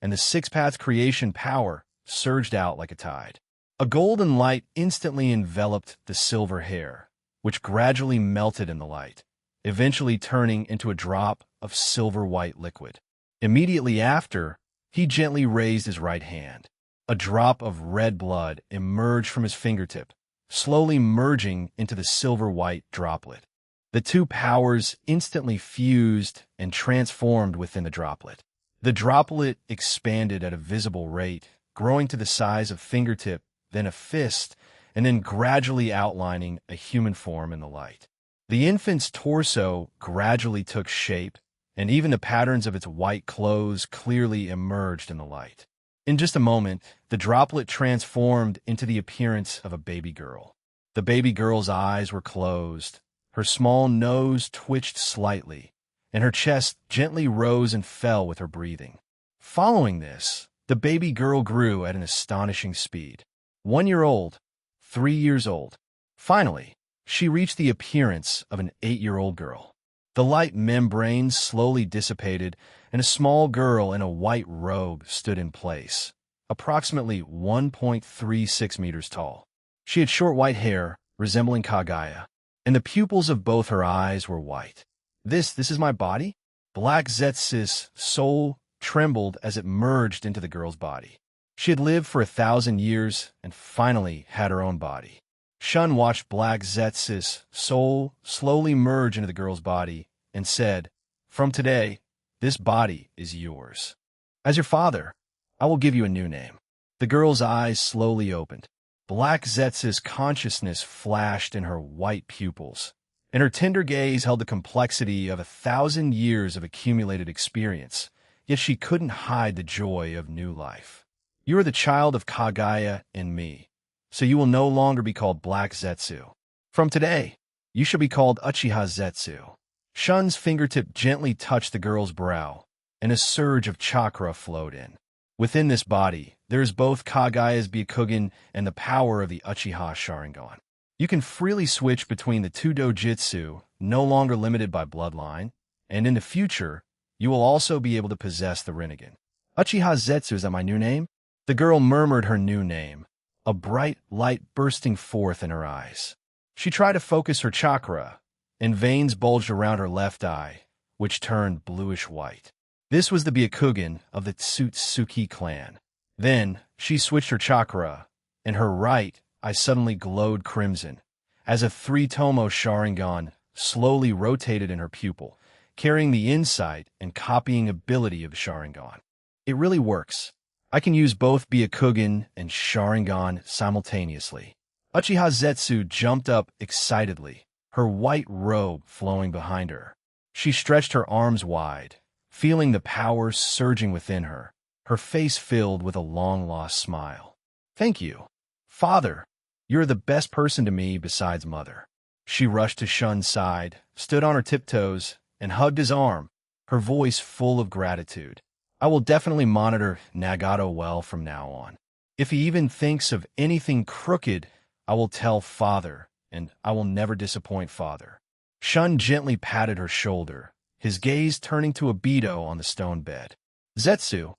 and the six-path creation power surged out like a tide. A golden light instantly enveloped the silver hair, which gradually melted in the light, eventually turning into a drop of silver-white liquid. Immediately after, he gently raised his right hand. A drop of red blood emerged from his fingertip, slowly merging into the silver-white droplet. The two powers instantly fused and transformed within the droplet. The droplet expanded at a visible rate, growing to the size of fingertip, then a fist, and then gradually outlining a human form in the light. The infant's torso gradually took shape, and even the patterns of its white clothes clearly emerged in the light. In just a moment, the droplet transformed into the appearance of a baby girl. The baby girl's eyes were closed, her small nose twitched slightly, and her chest gently rose and fell with her breathing. Following this, the baby girl grew at an astonishing speed. 1 year old, 3 years old. Finally, she reached the appearance of an 8-year-old girl. The light membrane slowly dissipated, and a small girl in a white robe stood in place, approximately 1.36 meters tall. She had short white hair, resembling Kaguya, and the pupils of both her eyes were white. This is my body? Black Zetsu's soul trembled as it merged into the girl's body. She had lived for 1,000 years and finally had her own body. Shun watched Black Zetsu's soul slowly merge into the girl's body and said, "From today, this body is yours. As your father, I will give you a new name." The girl's eyes slowly opened. Black Zetsu's consciousness flashed in her white pupils, and her tender gaze held the complexity of 1,000 years of accumulated experience, yet she couldn't hide the joy of new life. "You are the child of Kaguya and me, so you will no longer be called Black Zetsu. From today, you shall be called Uchih Zetsu." Shun's fingertip gently touched the girl's brow, and a surge of chakra flowed in. Within this body, there is both Kaguya's Byakugan and the power of the Uchiha Sharingan. You can freely switch between the two dojutsu, no longer limited by bloodline, and in the future, you will also be able to possess the Rinnegan. "Uchiha Zetsu, is that my new name?" The girl murmured her new name, a bright light bursting forth in her eyes. She tried to focus her chakra, and veins bulged around her left eye, which turned bluish-white. This was the Byakugan of the Tsutsuki clan. Then, she switched her chakra, and her right eye suddenly glowed crimson, as a 3-tomo Sharingan slowly rotated in her pupil, carrying the insight and copying ability of Sharingan. It really works. I can use both Byakugan and Sharingan simultaneously. Uchiha Zetsu jumped up excitedly, her white robe flowing behind her. She stretched her arms wide, feeling the power surging within her, her face filled with a long-lost smile. "Thank you, Father. You're the best person to me besides Mother." She rushed to Shun's side, stood on her tiptoes, and hugged his arm, her voice full of gratitude. "I will definitely monitor Nagato well from now on. If he even thinks of anything crooked, I will tell Father, and I will never disappoint Father." Shun gently patted her shoulder, his gaze turning to Obito on the stone bed. "Zetsu,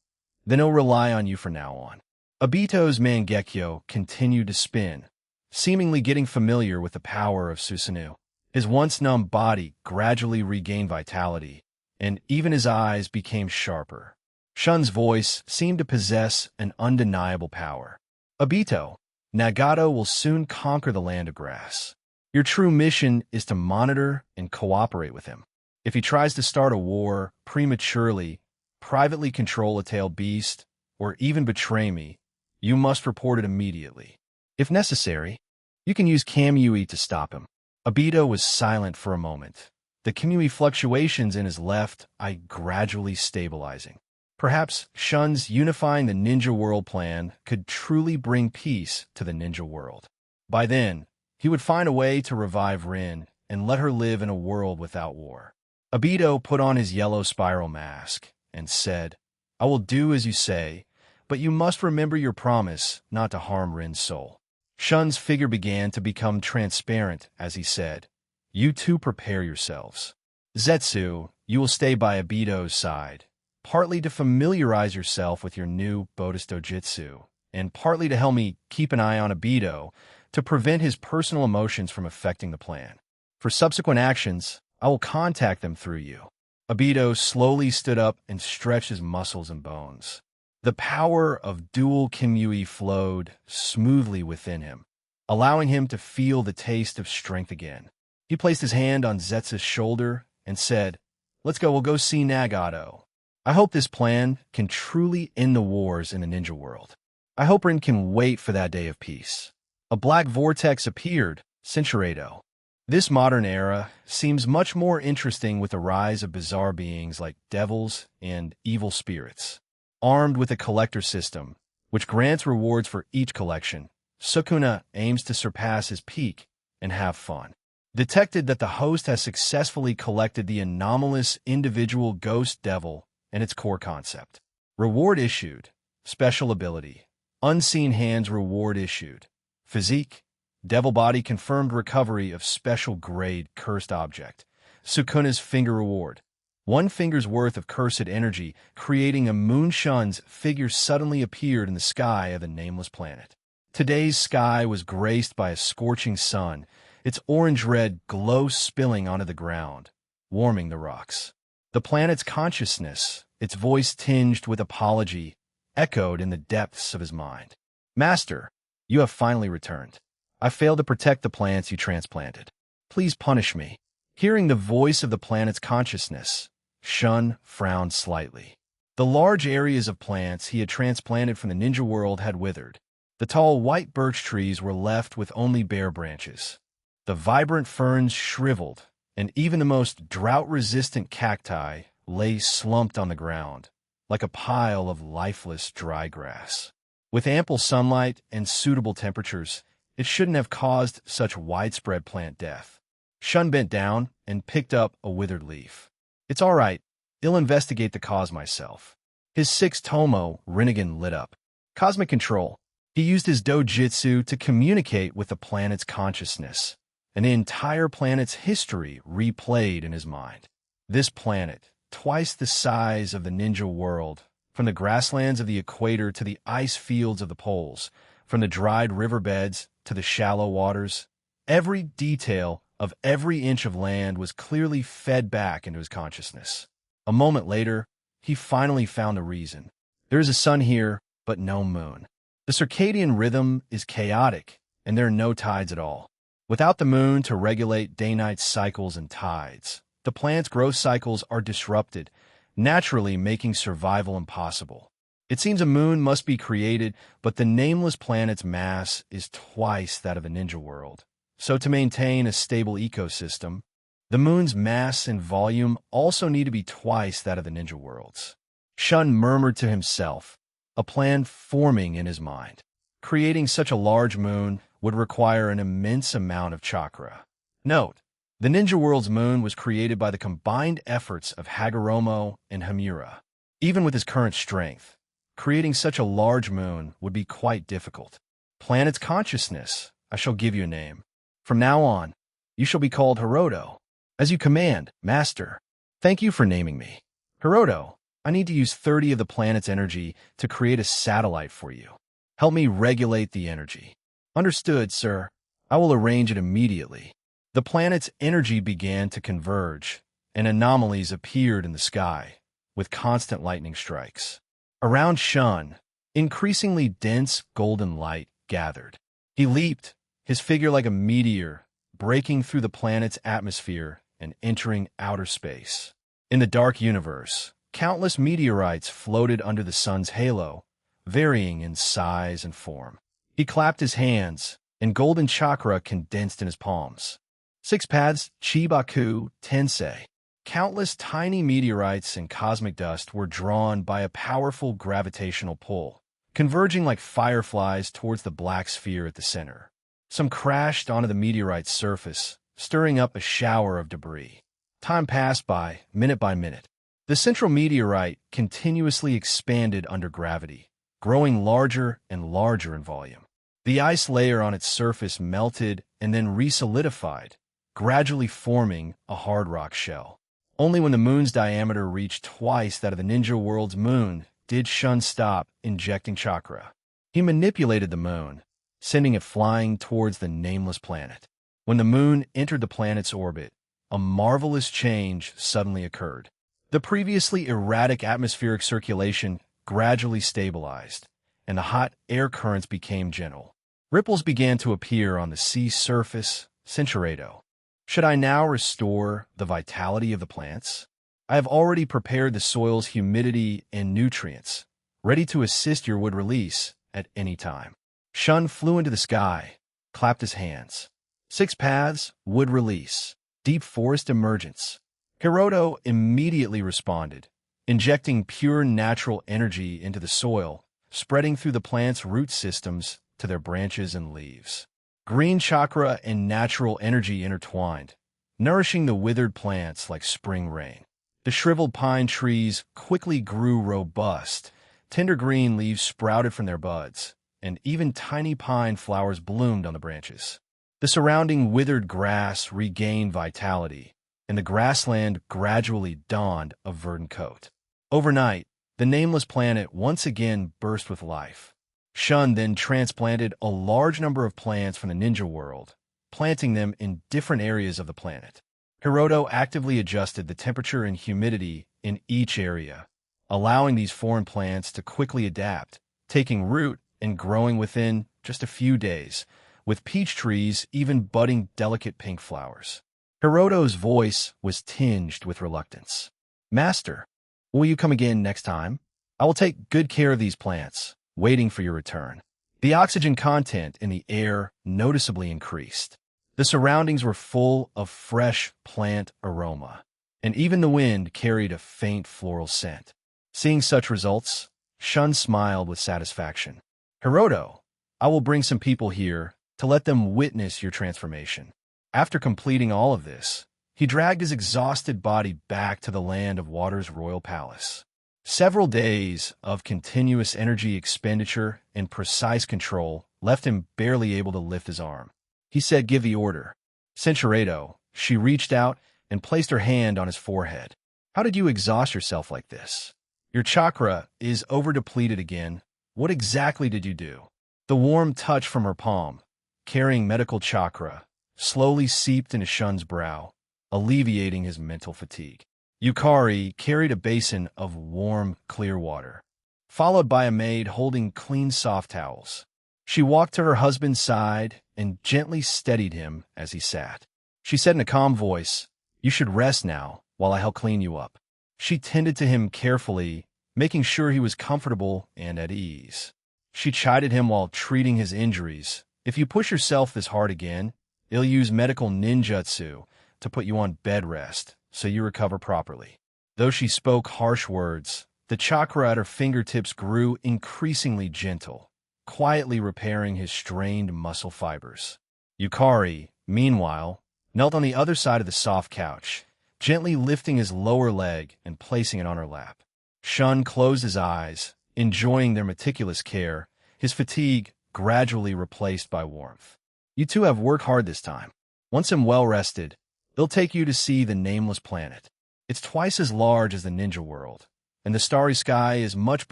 then he'll rely on you from now on." Obito's Mangekyo continued to spin, seemingly getting familiar with the power of Susanoo. His once-numb body gradually regained vitality, and even his eyes became sharper. Shun's voice seemed to possess an undeniable power. "Obito, Nagato will soon conquer the land of grass. Your true mission is to monitor and cooperate with him. If he tries to start a war prematurely, privately control a tailed beast, or even betray me, you must report it immediately. If necessary, you can use Kamui to stop him." Obito was silent for a moment, the Kamui fluctuations in his left eye gradually stabilizing. Perhaps Shun's unifying the ninja world plan could truly bring peace to the ninja world. By then, he would find a way to revive Rin and let her live in a world without war. Obito put on his yellow spiral mask and said, "I will do as you say, but you must remember your promise not to harm Rin's soul." Shun's figure began to become transparent as he said, "You two prepare yourselves. Zetsu, you will stay by Obito's side, partly to familiarize yourself with your new Bodhisattva Jitsu, and partly to help me keep an eye on Obito to prevent his personal emotions from affecting the plan. For subsequent actions, I will contact them through you." Obito slowly stood up and stretched his muscles and bones. The power of dual Kimui flowed smoothly within him, allowing him to feel the taste of strength again. He placed his hand on Zetsu's shoulder and said, "Let's go, we'll go see Nagato. I hope this plan can truly end the wars in the ninja world. I hope Rin can wait for that day of peace." A black vortex appeared, Cinchurado. This modern era seems much more interesting with the rise of bizarre beings like devils and evil spirits. Armed with a collector system, which grants rewards for each collection, Sukuna aims to surpass his peak and have fun. Detected that the host has successfully collected the anomalous individual ghost devil and its core concept. Reward issued. Special ability. Unseen hands reward issued. Physique. Devil body confirmed recovery of special grade cursed object. Sukuna's finger reward. 1 finger's worth of cursed energy, creating a moon. Shun's figure suddenly appeared in the sky of the nameless planet. Today's sky was graced by a scorching sun, its orange-red glow spilling onto the ground, warming the rocks. The planet's consciousness, its voice tinged with apology, echoed in the depths of his mind. "Master, you have finally returned. I failed to protect the plants you transplanted. Please punish me." Hearing the voice of the planet's consciousness, Shun frowned slightly. The large areas of plants he had transplanted from the ninja world had withered. The tall white birch trees were left with only bare branches. The vibrant ferns shriveled, and even the most drought-resistant cacti lay slumped on the ground, like a pile of lifeless dry grass. With ample sunlight and suitable temperatures, it shouldn't have caused such widespread plant death. Shun bent down and picked up a withered leaf. "It's all right. I'll investigate the cause myself." His sixth Tomo, Rinnegan, lit up. Cosmic control. He used his dojitsu to communicate with the planet's consciousness, and the entire planet's history replayed in his mind. This planet, twice the size of the ninja world, from the grasslands of the equator to the ice fields of the poles, from the dried riverbeds to the shallow waters, every detail of every inch of land was clearly fed back into his consciousness. A moment later, he finally found the reason. There is a sun here, but no moon. The circadian rhythm is chaotic, and there are no tides at all. Without the moon to regulate day-night cycles and tides, the plant's growth cycles are disrupted, naturally making survival impossible. It seems a moon must be created, but the nameless planet's mass is twice that of a ninja world. So to maintain a stable ecosystem, the moon's mass and volume also need to be twice that of the ninja world's. Shun murmured to himself, a plan forming in his mind. Creating such a large moon would require an immense amount of chakra. Note, the ninja world's moon was created by the combined efforts of Hagoromo and Hamura. Even with his current strength, creating such a large moon would be quite difficult. Planet's consciousness, I shall give you a name. From now on, you shall be called Hiroto. As you command, Master. Thank you for naming me. Hiroto, I need to use 30 of the planet's energy to create a satellite for you. Help me regulate the energy. Understood, sir. I will arrange it immediately. The planet's energy began to converge, and anomalies appeared in the sky, with constant lightning strikes. Around Shun, increasingly dense golden light gathered. He leaped, his figure like a meteor, breaking through the planet's atmosphere and entering outer space. In the dark universe, countless meteorites floated under the sun's halo, varying in size and form. He clapped his hands, and golden chakra condensed in his palms. 6 paths, Chibaku Tensei. Countless tiny meteorites and cosmic dust were drawn by a powerful gravitational pull, converging like fireflies towards the black sphere at the center. Some crashed onto the meteorite's surface, stirring up a shower of debris. Time passed by minute. The central meteorite continuously expanded under gravity, growing larger and larger in volume. The ice layer on its surface melted and then re-solidified, gradually forming a hard rock shell. Only when the moon's diameter reached twice that of the ninja world's moon did Shun stop injecting chakra. He manipulated the moon, sending it flying towards the nameless planet. When the moon entered the planet's orbit, a marvelous change suddenly occurred. The previously erratic atmospheric circulation gradually stabilized, and the hot air currents became gentle. Ripples began to appear on the sea surface. Centurato. Should I now restore the vitality of the plants? I have already prepared the soil's humidity and nutrients, ready to assist your wood release at any time. Shun flew into the sky, clapped his hands. 6 paths, wood release, deep forest emergence. Hiroto immediately responded, injecting pure natural energy into the soil, spreading through the plant's root systems to their branches and leaves. Green chakra and natural energy intertwined, nourishing the withered plants like spring rain. The shriveled pine trees quickly grew robust. Tender green leaves sprouted from their buds, and even tiny pine flowers bloomed on the branches. The surrounding withered grass regained vitality, and the grassland gradually donned a verdant coat. Overnight, the nameless planet once again burst with life. Shun then transplanted a large number of plants from the ninja world, planting them in different areas of the planet. Hiroto actively adjusted the temperature and humidity in each area, allowing these foreign plants to quickly adapt, taking root and growing within just a few days, with peach trees even budding delicate pink flowers. Hiroto's voice was tinged with reluctance. Master, will you come again next time? I will take good care of these plants, waiting for your return. The oxygen content in the air noticeably increased. The surroundings were full of fresh plant aroma, and even the wind carried a faint floral scent. Seeing such results, Shun smiled with satisfaction. Hiroto, I will bring some people here to let them witness your transformation. After completing all of this, he dragged his exhausted body back to the land of water's royal palace. Several days of continuous energy expenditure and precise control left him barely able to lift his arm. He said, "Give the order." Centurato, she reached out and placed her hand on his forehead. "How did you exhaust yourself like this? Your chakra is over-depleted again. What exactly did you do?" The warm touch from her palm, carrying medical chakra, slowly seeped into Shun's brow, alleviating his mental fatigue. Yukari carried a basin of warm, clear water, followed by a maid holding clean soft towels. She walked to her husband's side and gently steadied him as he sat. She said in a calm voice, "You should rest now while I help clean you up." She tended to him carefully, making sure he was comfortable and at ease. She chided him while treating his injuries. "If you push yourself this hard again, they'll use medical ninjutsu to put you on bed rest so you recover properly." Though she spoke harsh words, the chakra at her fingertips grew increasingly gentle, quietly repairing his strained muscle fibers. Yukari, meanwhile, knelt on the other side of the soft couch, gently lifting his lower leg and placing it on her lap. Shun closed his eyes, enjoying their meticulous care, his fatigue gradually replaced by warmth. "You two have worked hard this time. Once I'm well rested, they'll take you to see the nameless planet. It's twice as large as the ninja world, and the starry sky is much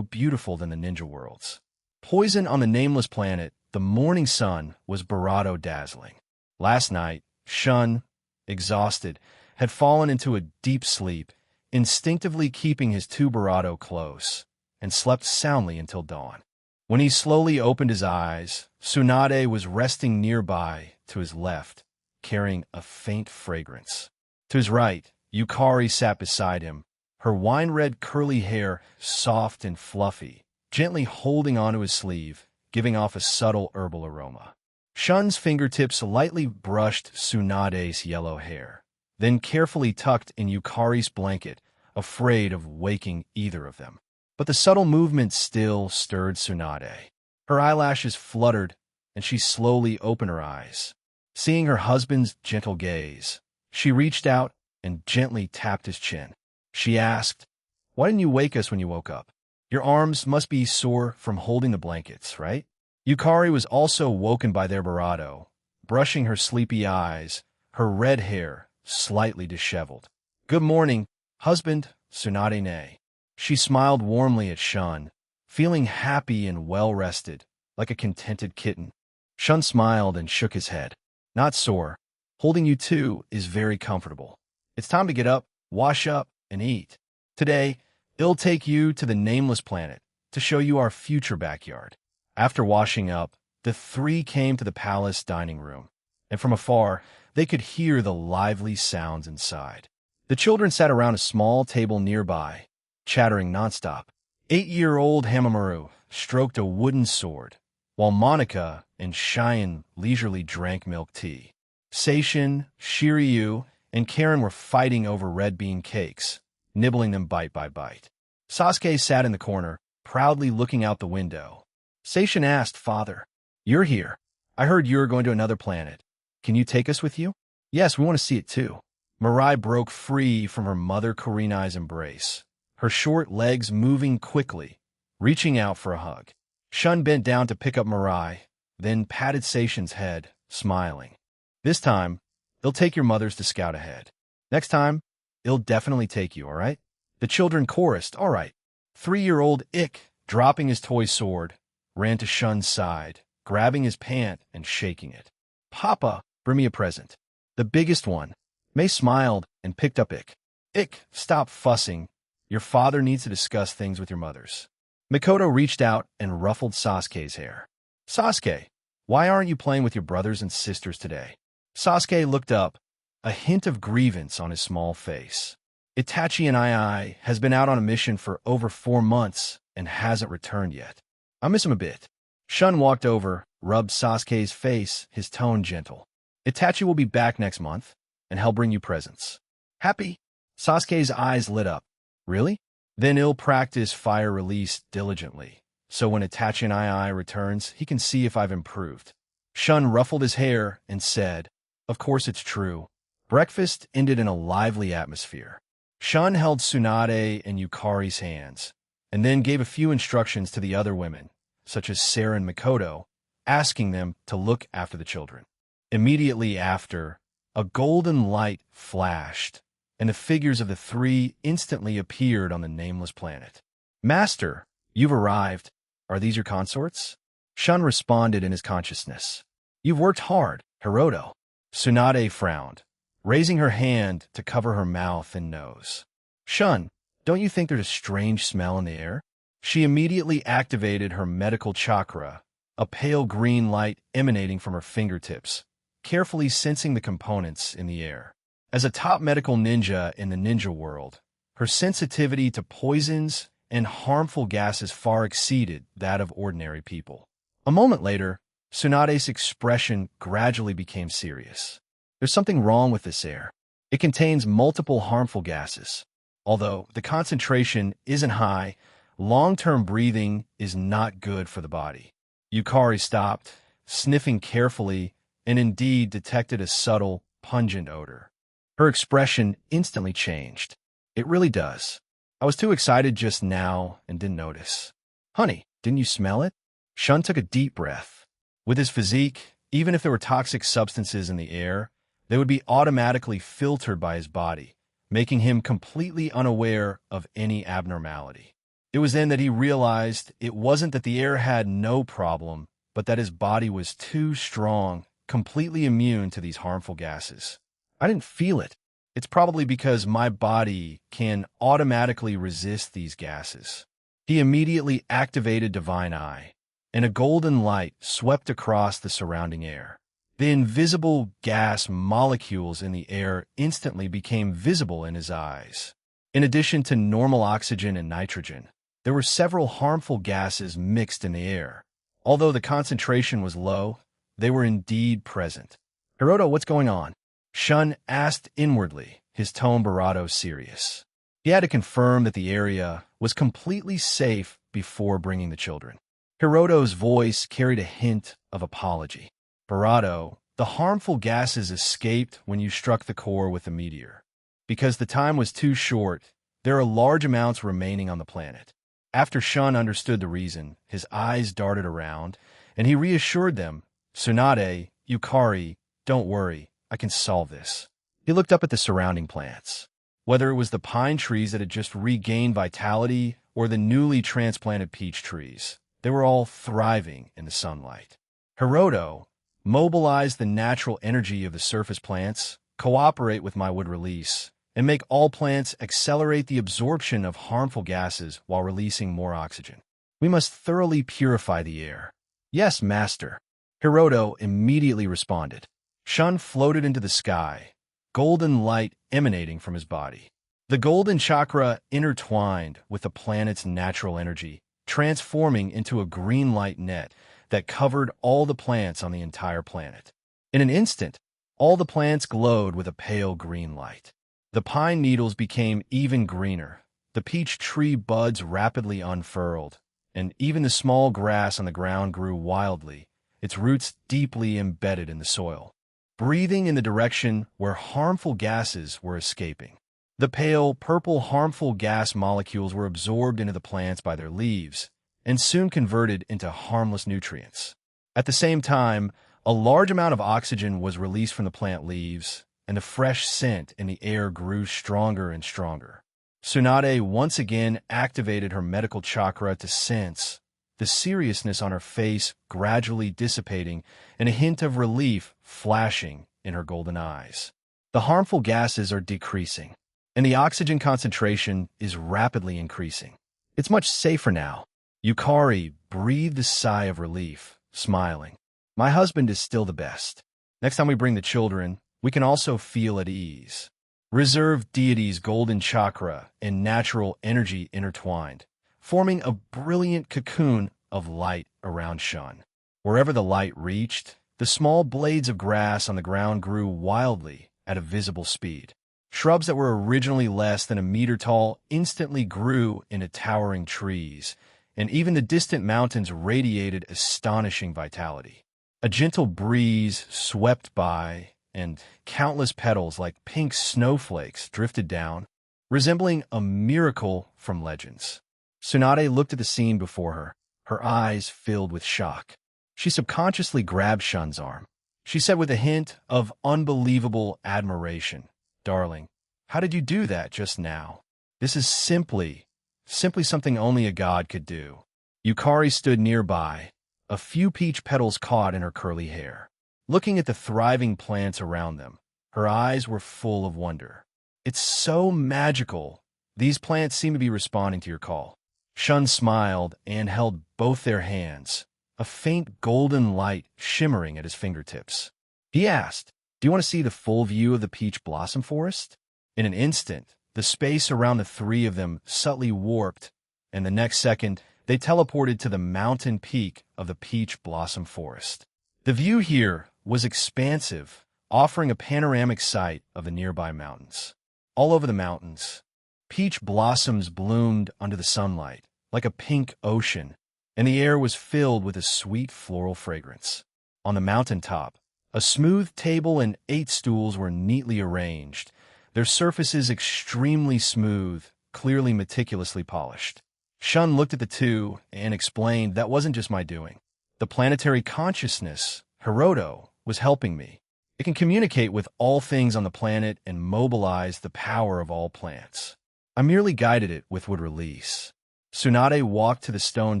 beautiful than the ninja worlds." Poisoned on the nameless planet, the morning sun was dazzling. Last night, Shun, exhausted, had fallen into a deep sleep, instinctively keeping his two close, and slept soundly until dawn. When he slowly opened his eyes, Tsunade was resting nearby to his left, carrying a faint fragrance. To his right, Yukari sat beside him, her wine-red curly hair soft and fluffy, gently holding onto his sleeve, giving off a subtle herbal aroma. Shun's fingertips lightly brushed Tsunade's yellow hair, then carefully tucked in Yukari's blanket, afraid of waking either of them. But the subtle movement still stirred Tsunade. Her eyelashes fluttered, and she slowly opened her eyes. Seeing her husband's gentle gaze, she reached out and gently tapped his chin. She asked, "Why didn't you wake us when you woke up? Your arms must be sore from holding the blankets, right?" Yukari was also woken by their bravado, brushing her sleepy eyes, her red hair slightly disheveled. "Good morning, husband," Tsunade neighed. She smiled warmly at Shun, feeling happy and well-rested, like a contented kitten. Shun smiled and shook his head. "Not sore. Holding you two is very comfortable. It's time to get up, wash up, and eat. Today, I'll take you to the nameless planet to show you our future backyard." After washing up, the three came to the palace dining room, and from afar, they could hear the lively sounds inside. The children sat around a small table nearby, chattering nonstop. 8-year-old Hamameru stroked a wooden sword, while Monica and Cheyenne leisurely drank milk tea. Seishin, Shiryu, and Karen were fighting over red bean cakes, nibbling them bite by bite. Sasuke sat in the corner, proudly looking out the window. Seishin asked, "Father, you're here. I heard you're going to another planet. Can you take us with you?" "Yes, we want to see it too." Mirai broke free from her mother Kurenai's embrace, her short legs moving quickly, reaching out for a hug. Shun bent down to pick up Mirai, then patted Seishin's head, smiling. "This time, he'll take your mothers to scout ahead. Next time, he'll definitely take you, all right?" The children chorused, "All right." 3-year-old Ik, dropping his toy sword, ran to Shun's side, grabbing his pant and shaking it. "Papa, bring me a present. The biggest one." May smiled and picked up Ik. "Ik, stop fussing. Your father needs to discuss things with your mothers." Mikoto reached out and ruffled Sasuke's hair. "Sasuke, why aren't you playing with your brothers and sisters today?" Sasuke looked up, a hint of grievance on his small face. "Itachi and I has been out on a mission for over 4 months and hasn't returned yet. I miss him a bit." Shun walked over, rubbed Sasuke's face, his tone gentle. "Itachi will be back next month, and he'll bring you presents." "Happy?" Sasuke's eyes lit up. "Really? Then he'll practice fire release diligently, so when Itachi and I returns, he can see if I've improved." Shun ruffled his hair and said, "Of course it's true." Breakfast ended in a lively atmosphere. Shun held Tsunade and Yukari's hands, and then gave a few instructions to the other women, such as Sarah and Mikoto, asking them to look after the children. Immediately after, a golden light flashed, and the figures of the three instantly appeared on the nameless planet. "Master, you've arrived. Are these your consorts?" Shun responded in his consciousness. "You've worked hard, Hiroto." Tsunade frowned, raising her hand to cover her mouth and nose. "Shun, don't you think there's a strange smell in the air?" She immediately activated her medical chakra, a pale green light emanating from her fingertips, carefully sensing the components in the air. As a top medical ninja in the ninja world, her sensitivity to poisons and harmful gases far exceeded that of ordinary people. A moment later, Tsunade's expression gradually became serious. "There's something wrong with this air. It contains multiple harmful gases. Although the concentration isn't high, long-term breathing is not good for the body." Yukari stopped, sniffing carefully, and indeed detected a subtle, pungent odor. Her expression instantly changed. "It really does. I was too excited just now and didn't notice." "Honey, didn't you smell it?" Shun took a deep breath. With his physique, even if there were toxic substances in the air, they would be automatically filtered by his body, making him completely unaware of any abnormality. It was then that he realized it wasn't that the air had no problem, but that his body was too strong, completely immune to these harmful gases. "I didn't feel it. It's probably because my body can automatically resist these gases." He immediately activated Divine Eye, and a golden light swept across the surrounding air. The invisible gas molecules in the air instantly became visible in his eyes. In addition to normal oxygen and nitrogen, there were several harmful gases mixed in the air. Although the concentration was low, they were indeed present. "Hiroto, what's going on?" Shun asked inwardly, his tone bravado serious. He had to confirm that the area was completely safe before bringing the children. Hiroto's voice carried a hint of apology. "Bravado, the harmful gases escaped when you struck the core with the meteor. Because the time was too short, there are large amounts remaining on the planet." After Shun understood the reason, his eyes darted around, and he reassured them, "Tsunade, Yukari, don't worry, I can solve this." He looked up at the surrounding plants. Whether it was the pine trees that had just regained vitality or the newly transplanted peach trees, they were all thriving in the sunlight. Hiroto, mobilize the natural energy of the surface plants, cooperate with my wood release, and make all plants accelerate the absorption of harmful gases while releasing more oxygen. We must thoroughly purify the air. Yes, master. Hiroto immediately responded. Shun floated into the sky, golden light emanating from his body. The golden chakra intertwined with the planet's natural energy, transforming into a green light net that covered all the plants on the entire planet. In an instant, all the plants glowed with a pale green light. The pine needles became even greener, the peach tree buds rapidly unfurled, and even the small grass on the ground grew wildly, its roots deeply embedded in the soil, breathing in the direction where harmful gases were escaping. The pale, purple harmful gas molecules were absorbed into the plants by their leaves and soon converted into harmless nutrients. At the same time, a large amount of oxygen was released from the plant leaves, and the fresh scent in the air grew stronger and stronger. Tsunade once again activated her medical chakra to sense the seriousness on her face gradually dissipating and a hint of relief flashing in her golden eyes. The harmful gases are decreasing, and the oxygen concentration is rapidly increasing. It's much safer now. Yukari breathed a sigh of relief, smiling. My husband is still the best. Next time we bring the children, we can also feel at ease. Reserve deity's golden chakra and natural energy intertwined, forming a brilliant cocoon of light around Shun. Wherever the light reached, the small blades of grass on the ground grew wildly at a visible speed. Shrubs that were originally less than a meter tall instantly grew into towering trees, and even the distant mountains radiated astonishing vitality. A gentle breeze swept by, and countless petals like pink snowflakes drifted down, resembling a miracle from legends. Tsunade looked at the scene before her, her eyes filled with shock. She subconsciously grabbed Shun's arm. She said with a hint of unbelievable admiration, "Darling, how did you do that just now? This is simply something only a god could do." Yukari stood nearby, a few peach petals caught in her curly hair. Looking at the thriving plants around them, her eyes were full of wonder. "It's so magical. These plants seem to be responding to your call." Shun smiled and held both their hands, a faint golden light shimmering at his fingertips. He asked, "Do you want to see the full view of the peach blossom forest?" In an instant, the space around the three of them subtly warped, and the next second, they teleported to the mountain peak of the peach blossom forest. The view here was expansive, offering a panoramic sight of the nearby mountains. All over the mountains, peach blossoms bloomed under the sunlight, like a pink ocean, and the air was filled with a sweet floral fragrance. On the mountaintop, a smooth table and 8 stools were neatly arranged, their surfaces extremely smooth, clearly meticulously polished. Shun looked at the two and explained that wasn't just my doing. The planetary consciousness, Hiroto, was helping me. It can communicate with all things on the planet and mobilize the power of all plants. I merely guided it with wood release. Tsunade walked to the stone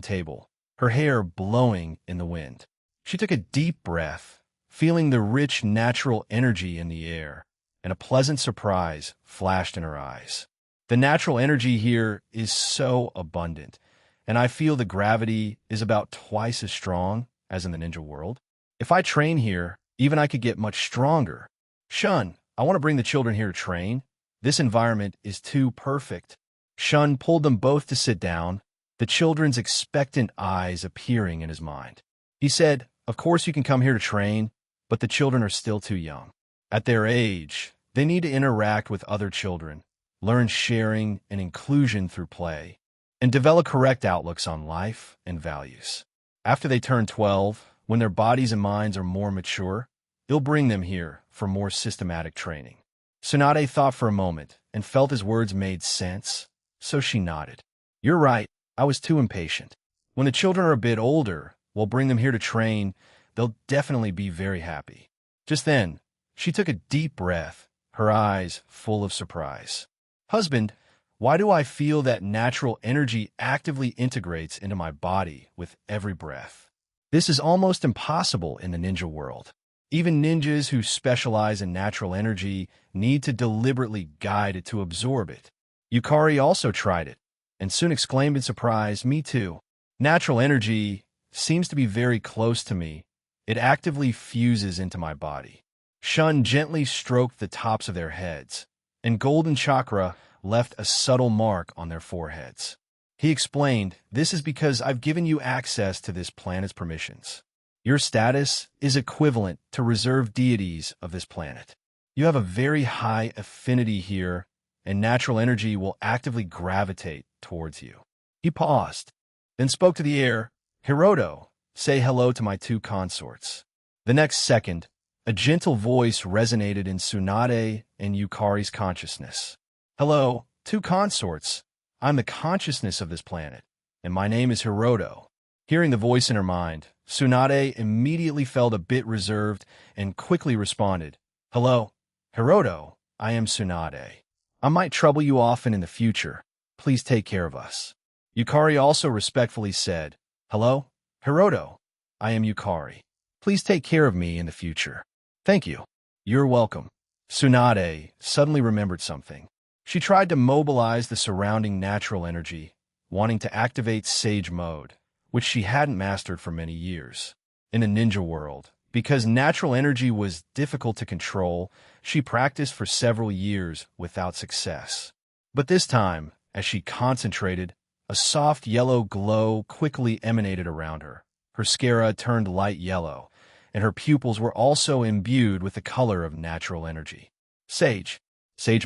table, her hair blowing in the wind. She took a deep breath, feeling the rich natural energy in the air, and a pleasant surprise flashed in her eyes. The natural energy here is so abundant, and I feel the gravity is about twice as strong as in the ninja world. If I train here, even I could get much stronger. Shun, I want to bring the children here to train. This environment is too perfect. Shun pulled them both to sit down, the children's expectant eyes appearing in his mind. He said, "Of course you can come here to train, but the children are still too young. At their age, they need to interact with other children, learn sharing and inclusion through play, and develop correct outlooks on life and values. After they turn 12, when their bodies and minds are more mature, you'll bring them here for more systematic training." Tsunade thought for a moment and felt his words made sense, so she nodded. "You're right, I was too impatient. When the children are a bit older, We'll bring them here to train. They'll definitely be very happy." Just then, she took a deep breath, her eyes full of surprise. "Husband, why do I feel that natural energy actively integrates into my body with every breath? This is almost impossible in the ninja world. Even ninjas who specialize in natural energy need to deliberately guide it to absorb it." Yukari also tried it, and soon exclaimed in surprise, "Me too. Natural energy seems to be very close to me. It actively fuses into my body." Shun gently stroked the tops of their heads, and golden chakra left a subtle mark on their foreheads. He explained, "This is because I've given you access to this planet's permissions. Your status is equivalent to reserved deities of this planet. You have a very high affinity here, and natural energy will actively gravitate towards you." He paused, then spoke to the air, "Hiroto, say hello to my two consorts." The next second, a gentle voice resonated in Tsunade and Yukari's consciousness. "Hello, two consorts. I'm the consciousness of this planet, and my name is Hiroto." Hearing the voice in her mind, Tsunade immediately felt a bit reserved and quickly responded, "Hello, Hiroto, I am Tsunade. I might trouble you often in the future. Please take care of us." Yukari also respectfully said, "Hello, Hiroto, I am Yukari. Please take care of me in the future." "Thank you." "You're welcome." Tsunade suddenly remembered something. She tried to mobilize the surrounding natural energy, wanting to activate Sage Mode, which she hadn't mastered for many years. In the ninja world, because natural energy was difficult to control, she practiced for several years without success. But this time, as she concentrated, a soft yellow glow quickly emanated around her. Her sclera turned light yellow, and her pupils were also imbued with the color of natural energy. Sage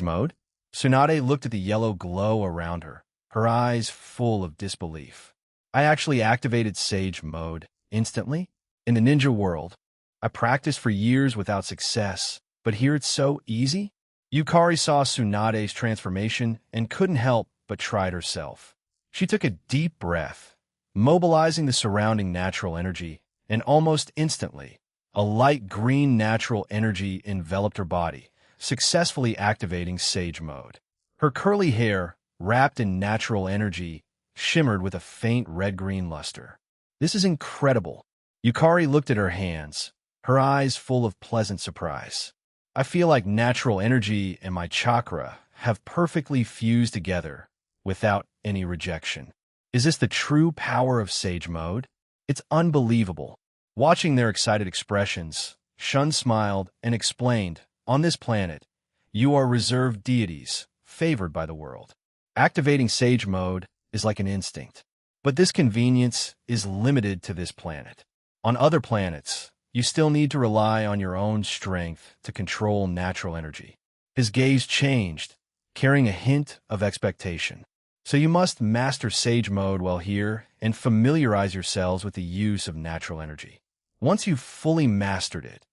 Mode? Tsunade looked at the yellow glow around her, her eyes full of disbelief. "I actually activated Sage Mode instantly? In the ninja world, I practiced for years without success, but here it's so easy?" Yukari saw Tsunade's transformation and couldn't help but tried herself. She took a deep breath, mobilizing the surrounding natural energy, and almost instantly, a light green natural energy enveloped her body, successfully activating Sage Mode. Her curly hair, wrapped in natural energy, shimmered with a faint red-green luster. "This is incredible." Yukari looked at her hands, her eyes full of pleasant surprise. "I feel like natural energy and my chakra have perfectly fused together without any rejection. Is this the true power of Sage Mode? It's unbelievable." Watching their excited expressions, Shun smiled and explained, "On this planet, you are reserved deities, favored by the world. Activating Sage Mode is like an instinct. But this convenience is limited to this planet. On other planets, you still need to rely on your own strength to control natural energy." His gaze changed, carrying a hint of expectation. "So you must master Sage Mode while here and familiarize yourselves with the use of natural energy. Once you've fully mastered it,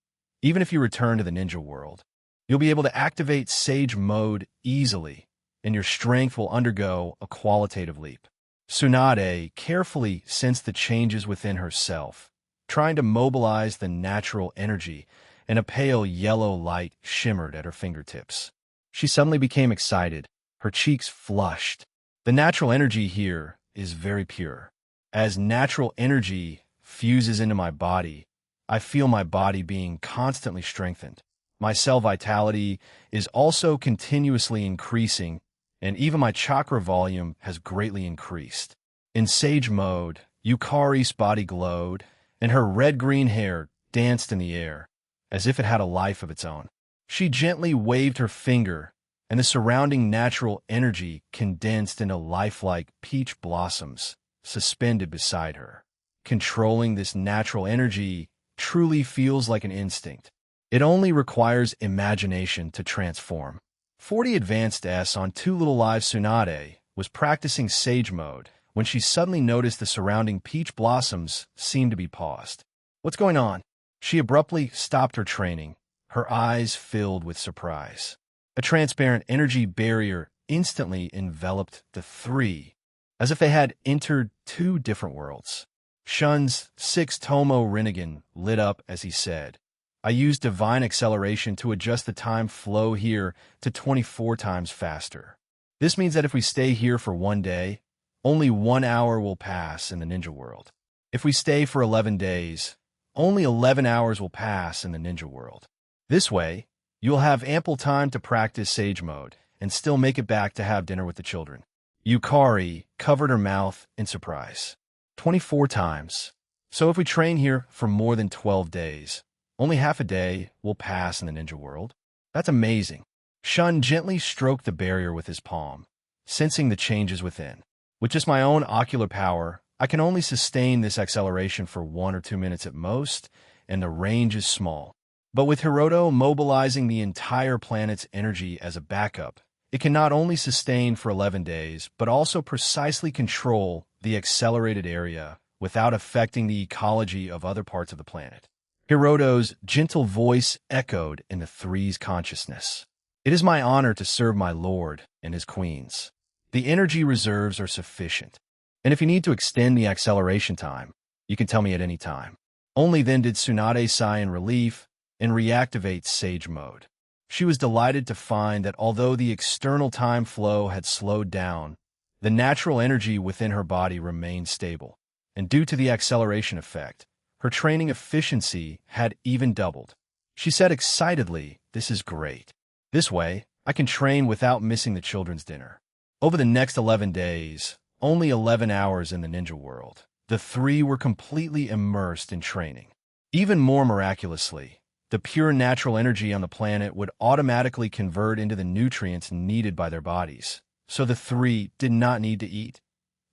even if you return to the ninja world, you'll be able to activate Sage Mode easily, and your strength will undergo a qualitative leap." Tsunade carefully sensed the changes within herself, trying to mobilize the natural energy, and a pale yellow light shimmered at her fingertips. She suddenly became excited, her cheeks flushed. "The natural energy here is very pure. As natural energy fuses into my body, I feel my body being constantly strengthened. My cell vitality is also continuously increasing, and even my chakra volume has greatly increased." In Sage Mode, Yukari's body glowed, and her red-green hair danced in the air, as if it had a life of its own. She gently waved her finger, and the surrounding natural energy condensed into lifelike peach blossoms suspended beside her. Controlling this natural energy truly feels like an instinct. It only requires imagination to transform. 40 Advanced S on Two Little Lives. Tsunade was practicing Sage Mode when she suddenly noticed the surrounding peach blossoms seemed to be paused. "What's going on?" She abruptly stopped her training, her eyes filled with surprise. A transparent energy barrier instantly enveloped the three, as if they had entered two different worlds. Shun's 6-tomo Rinnegan lit up as he said, I used divine acceleration to adjust the time flow here to 24 times faster. This means that if we stay here for 1 day, only 1 hour will pass in the ninja world. If we stay for 11 days, only 11 hours will pass in the ninja world. This way, you will have ample time to practice Sage Mode and still make it back to have dinner with the children. Yukari covered her mouth in surprise. 24 times. So if we train here for more than 12 days, only half a day will pass in the ninja world. That's amazing. Shun gently stroked the barrier with his palm, sensing the changes within. With just my own ocular power, I can only sustain this acceleration for 1 or 2 minutes at most, and the range is small. But with Hiroto mobilizing the entire planet's energy as a backup, it can not only sustain for 11 days, but also precisely control the accelerated area without affecting the ecology of other parts of the planet. Hiroto's gentle voice echoed in the three's consciousness. It is my honor to serve my lord and his queens. The energy reserves are sufficient, and if you need to extend the acceleration time, you can tell me at any time. Only then did Tsunade sigh in relief and reactivate Sage Mode. She was delighted to find that although the external time flow had slowed down, the natural energy within her body remained stable, and due to the acceleration effect, her training efficiency had even doubled. She said excitedly, "This is great. This way, I can train without missing the children's dinner." Over the next 11 days, only 11 hours in the ninja world, the three were completely immersed in training. Even more miraculously, the pure natural energy on the planet would automatically convert into the nutrients needed by their bodies, so the three did not need to eat,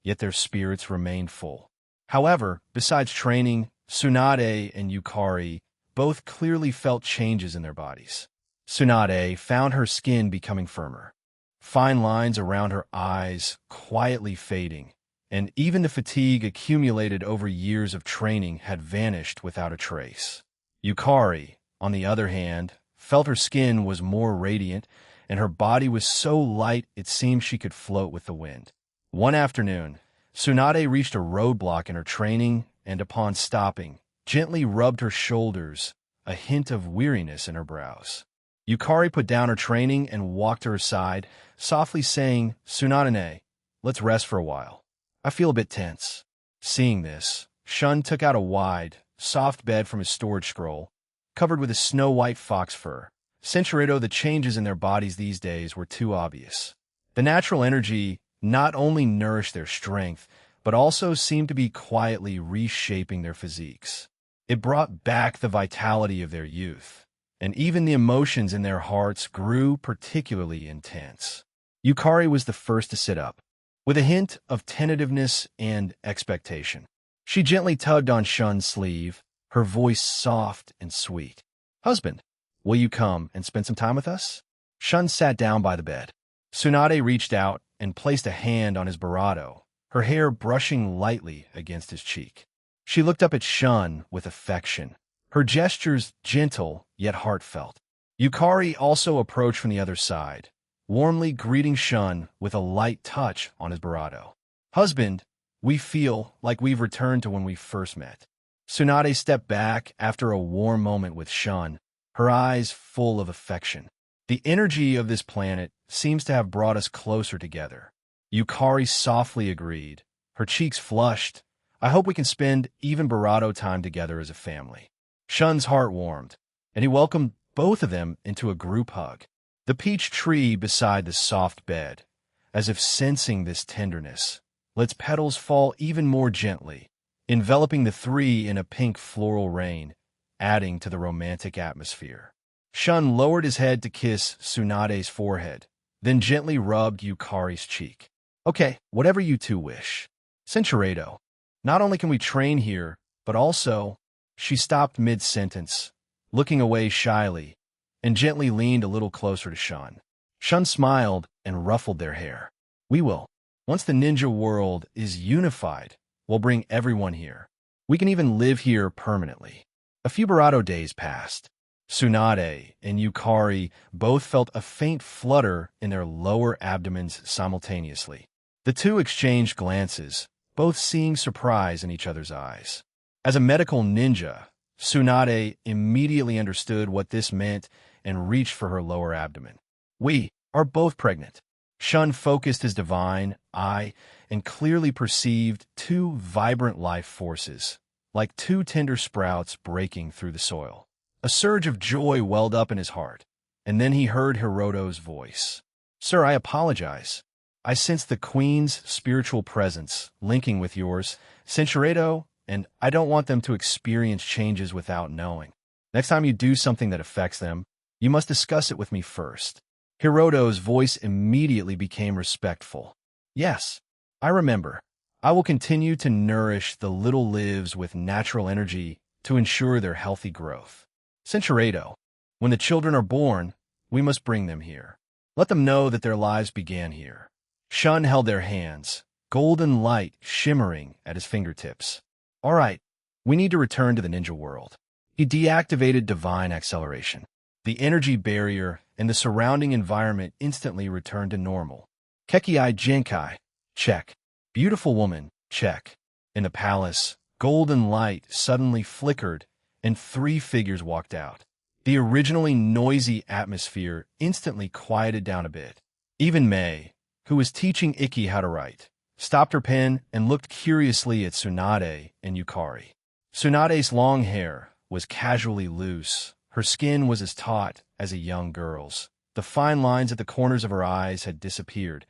yet their spirits remained full. However, besides training, Tsunade and Yukari both clearly felt changes in their bodies. Tsunade found her skin becoming firmer, fine lines around her eyes quietly fading, and even the fatigue accumulated over years of training had vanished without a trace. Yukari, on the other hand, felt her skin was more radiant, and her body was so light it seemed she could float with the wind. One afternoon, Tsunade reached a roadblock in her training and, upon stopping, gently rubbed her shoulders, a hint of weariness in her brows. Yukari put down her training and walked to her side, softly saying, "Tsunade, let's rest for a while. I feel a bit tense." Seeing this, Shun took out a wide, soft bed from his storage scroll, covered with a snow-white fox fur. Senshirito, the changes in their bodies these days were too obvious. The natural energy not only nourished their strength, but also seemed to be quietly reshaping their physiques. It brought back the vitality of their youth, and even the emotions in their hearts grew particularly intense. Yukari was the first to sit up, with a hint of tentativeness and expectation. She gently tugged on Shun's sleeve, her voice soft and sweet. "Husband, will you come and spend some time with us?" Shun sat down by the bed. Tsunade reached out and placed a hand on his barato, her hair brushing lightly against his cheek. She looked up at Shun with affection, her gestures gentle yet heartfelt. Yukari also approached from the other side, warmly greeting Shun with a light touch on his barato. "Husband, we feel like we've returned to when we first met." Tsunade stepped back after a warm moment with Shun, her eyes full of affection. "The energy of this planet seems to have brought us closer together." Yukari softly agreed, her cheeks flushed. "I hope we can spend even barato time together as a family." Shun's heart warmed, and he welcomed both of them into a group hug. The peach tree beside the soft bed, as if sensing this tenderness, let its petals fall even more gently, enveloping the three in a pink floral rain, adding to the romantic atmosphere. Shun lowered his head to kiss Tsunade's forehead, then gently rubbed Yukari's cheek. "Okay, whatever you two wish. Senshirito, not only can we train here, but also—" She stopped mid-sentence, looking away shyly, and gently leaned a little closer to Shun. Shun smiled and ruffled their hair. "We will. Once the ninja world is unified, we'll bring everyone here. We can even live here permanently." A few barato days passed. Tsunade and Yukari both felt a faint flutter in their lower abdomens simultaneously. The two exchanged glances, both seeing surprise in each other's eyes. As a medical ninja, Tsunade immediately understood what this meant and reached for her lower abdomen. We are both pregnant. Shun focused his divine eye and clearly perceived two vibrant life forces, like two tender sprouts breaking through the soil. A surge of joy welled up in his heart, and then he heard Hiroto's voice. "Sir, I apologize. I sense the Queen's spiritual presence linking with yours, Senshirado, and I don't want them to experience changes without knowing. Next time you do something that affects them, you must discuss it with me first." Hiroto's voice immediately became respectful. "Yes, I remember. I will continue to nourish the little lives with natural energy to ensure their healthy growth. Senshirado, when the children are born, we must bring them here. Let them know that their lives began here." Shun held their hands, golden light shimmering at his fingertips. "All right, we need to return to the ninja world." He deactivated divine acceleration. The energy barrier and the surrounding environment instantly returned to normal. Kekiai Jinkai, check. Beautiful woman, check. In the palace, golden light suddenly flickered and 3 figures walked out. The originally noisy atmosphere instantly quieted down a bit. Even Mei, who was teaching Uchih how to write, stopped her pen and looked curiously at Tsunade and Yukari. Tsunade's long hair was casually loose. Her skin was as taut as a young girl's. The fine lines at the corners of her eyes had disappeared,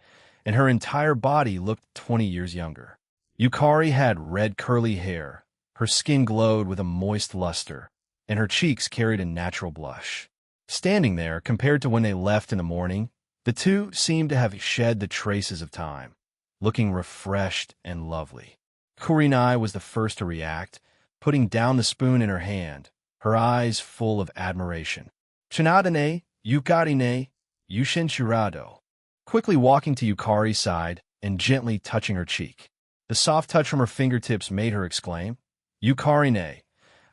and her entire body looked 20 years younger. Yukari had red curly hair. Her skin glowed with a moist luster, and her cheeks carried a natural blush. Standing there, compared to when they left in the morning, the two seemed to have shed the traces of time, looking refreshed and lovely. Kurinai was the first to react, putting down the spoon in her hand, her eyes full of admiration. "Tsunade, Yukari-ne, Yushin-shirado," quickly walking to Yukari's side and gently touching her cheek. The soft touch from her fingertips made her exclaim, "Yukari-ne,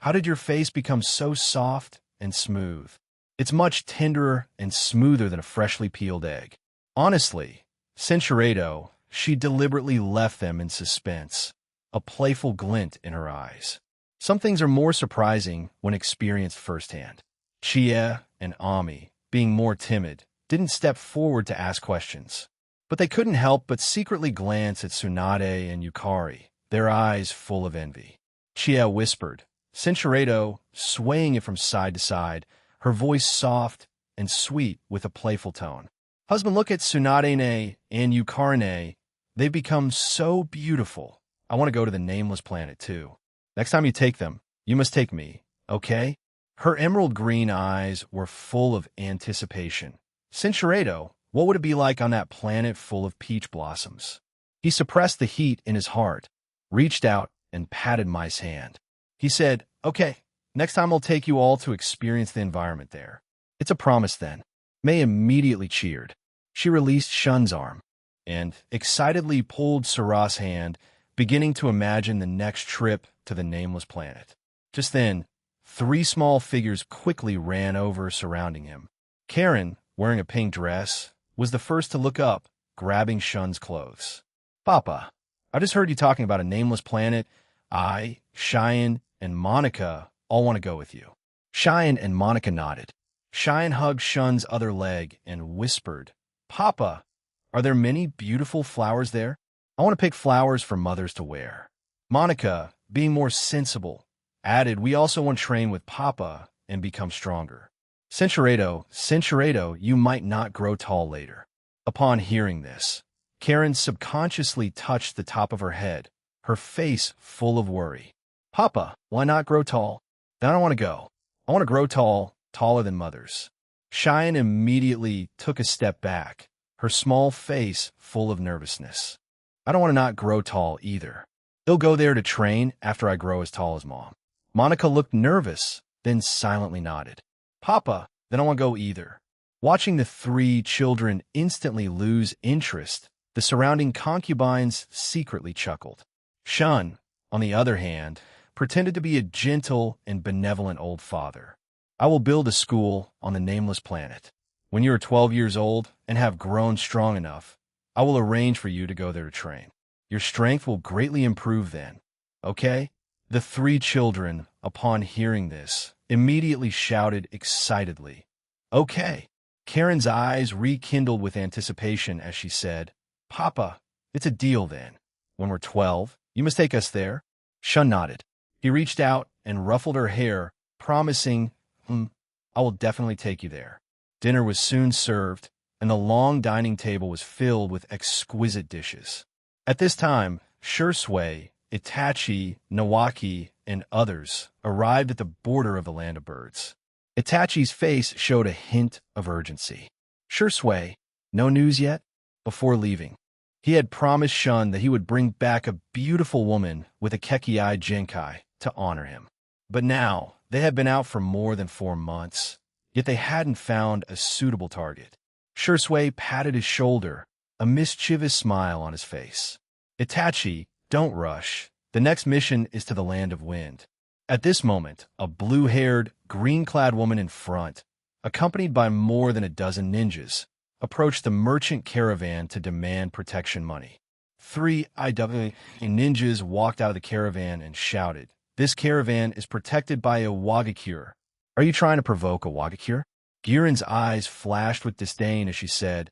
how did your face become so soft and smooth? It's much tenderer and smoother than a freshly peeled egg." Honestly, Senshirado, she deliberately left them in suspense, a playful glint in her eyes. Some things are more surprising when experienced firsthand. Chie and Ami, being more timid, didn't step forward to ask questions. But they couldn't help but secretly glance at Tsunade and Yukari, their eyes full of envy. Chie whispered, Senshirado swaying it from side to side, her voice soft and sweet with a playful tone. "Husband, look at Tsunade and Yukari. They've become so beautiful. I want to go to the nameless planet, too. Next time you take them, you must take me, okay?" Her emerald green eyes were full of anticipation. Senshirado, what would it be like on that planet full of peach blossoms? He suppressed the heat in his heart, reached out and patted Mai's hand. He said, "Okay, next time I'll take you all to experience the environment there. It's a promise then." Mai immediately cheered. She released Shun's arm and excitedly pulled Sara's hand, beginning to imagine the next trip to the nameless planet. Just then, 3 small figures quickly ran over, surrounding him. Karen, wearing a pink dress, was the first to look up, grabbing Shun's clothes. "Papa, I just heard you talking about a nameless planet. I, Cheyenne, and Monica all want to go with you." Cheyenne and Monica nodded. Cheyenne hugged Shun's other leg and whispered, "Papa, are there many beautiful flowers there? I want to pick flowers for mothers to wear." Monica, being more sensible, added, "We also want to train with Papa and become stronger. Senshirado, you might not grow tall later." Upon hearing this, Karen subconsciously touched the top of her head, her face full of worry. "Papa, why not grow tall? Then I don't want to go. I want to grow tall, taller than mothers." Cheyenne immediately took a step back, her small face full of nervousness. "I don't want to not grow tall either. They'll go there to train after I grow as tall as Mom." Monica looked nervous, then silently nodded. "Papa, then I won't go either." Watching the 3 children instantly lose interest, the surrounding concubines secretly chuckled. Shun, on the other hand, pretended to be a gentle and benevolent old father. "I will build a school on the nameless planet. When you are 12 years old and have grown strong enough, I will arrange for you to go there to train. Your strength will greatly improve then. Okay? The three children, upon hearing this, immediately shouted excitedly, Okay. Karen's eyes rekindled with anticipation as she said, Papa, it's a deal then. When we're 12, you must take us there. Shun nodded. He reached out and ruffled her hair, promising, I will definitely take you there. Dinner was soon served, and the long dining table was filled with exquisite dishes. At this time, Shursui, Itachi, Nawaki, and others arrived at the border of the land of birds. Itachi's face showed a hint of urgency. Shursui, no news yet? Before leaving, he had promised Shun that he would bring back a beautiful woman with a Kekiai Genkai to honor him. But now, they had been out for more than 4 months, yet they hadn't found a suitable target. Shursui patted his shoulder, a mischievous smile on his face. Itachi, don't rush. The next mission is to the land of wind. At this moment, a blue-haired, green-clad woman in front, accompanied by more than a dozen ninjas, approached the merchant caravan to demand protection money. 3 IW ninjas walked out of the caravan and shouted, This caravan is protected by a Wagakure. Are you trying to provoke a Wagakure? Girin's eyes flashed with disdain as she said,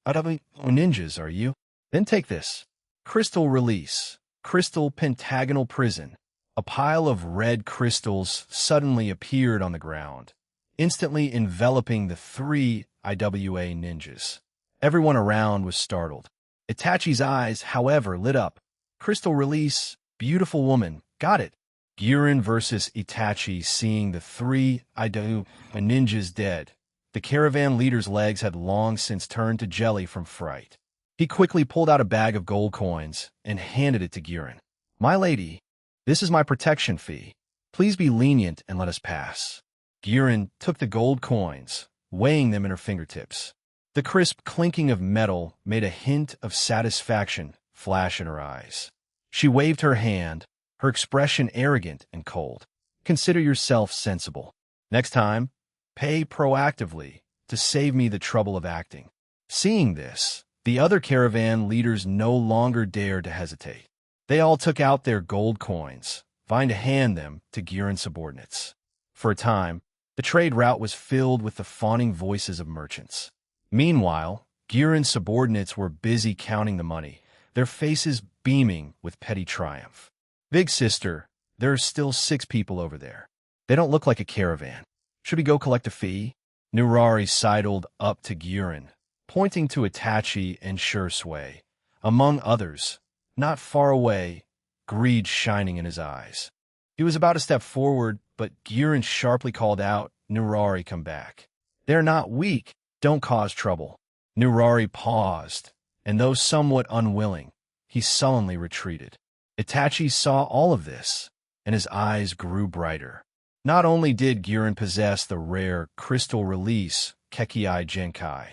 IW ninjas, are you? Then take this. Crystal release. Crystal pentagonal prison. A pile of red crystals suddenly appeared on the ground, instantly enveloping the 3 IWA ninjas. Everyone around was startled. Itachi's eyes, however, lit up. Crystal release, beautiful woman, got it. Girin versus Itachi, seeing the 3 IWA ninjas dead. The caravan leader's legs had long since turned to jelly from fright. He quickly pulled out a bag of gold coins and handed it to Girin. My lady, this is my protection fee. Please be lenient and let us pass. Girin took the gold coins, weighing them in her fingertips. The crisp clinking of metal made a hint of satisfaction flash in her eyes. She waved her hand, her expression arrogant and cold. Consider yourself sensible. Next time, pay proactively to save me the trouble of acting. Seeing this, the other caravan leaders no longer dared to hesitate. They all took out their gold coins, vying to hand them to Girin's subordinates. For a time, the trade route was filled with the fawning voices of merchants. Meanwhile, Girin's subordinates were busy counting the money, their faces beaming with petty triumph. Big sister, there are still 6 people over there. They don't look like a caravan. Should we go collect a fee? Nurari sidled up to Girin, pointing to Itachi and Shursui. Among others, not far away, greed shining in his eyes. He was about to step forward, but Girin sharply called out, Nurari, come back. They're not weak. Don't cause trouble. Nurari paused, and though somewhat unwilling, he sullenly retreated. Itachi saw all of this, and his eyes grew brighter. Not only did Girin possess the rare crystal release Kekiai Genkai,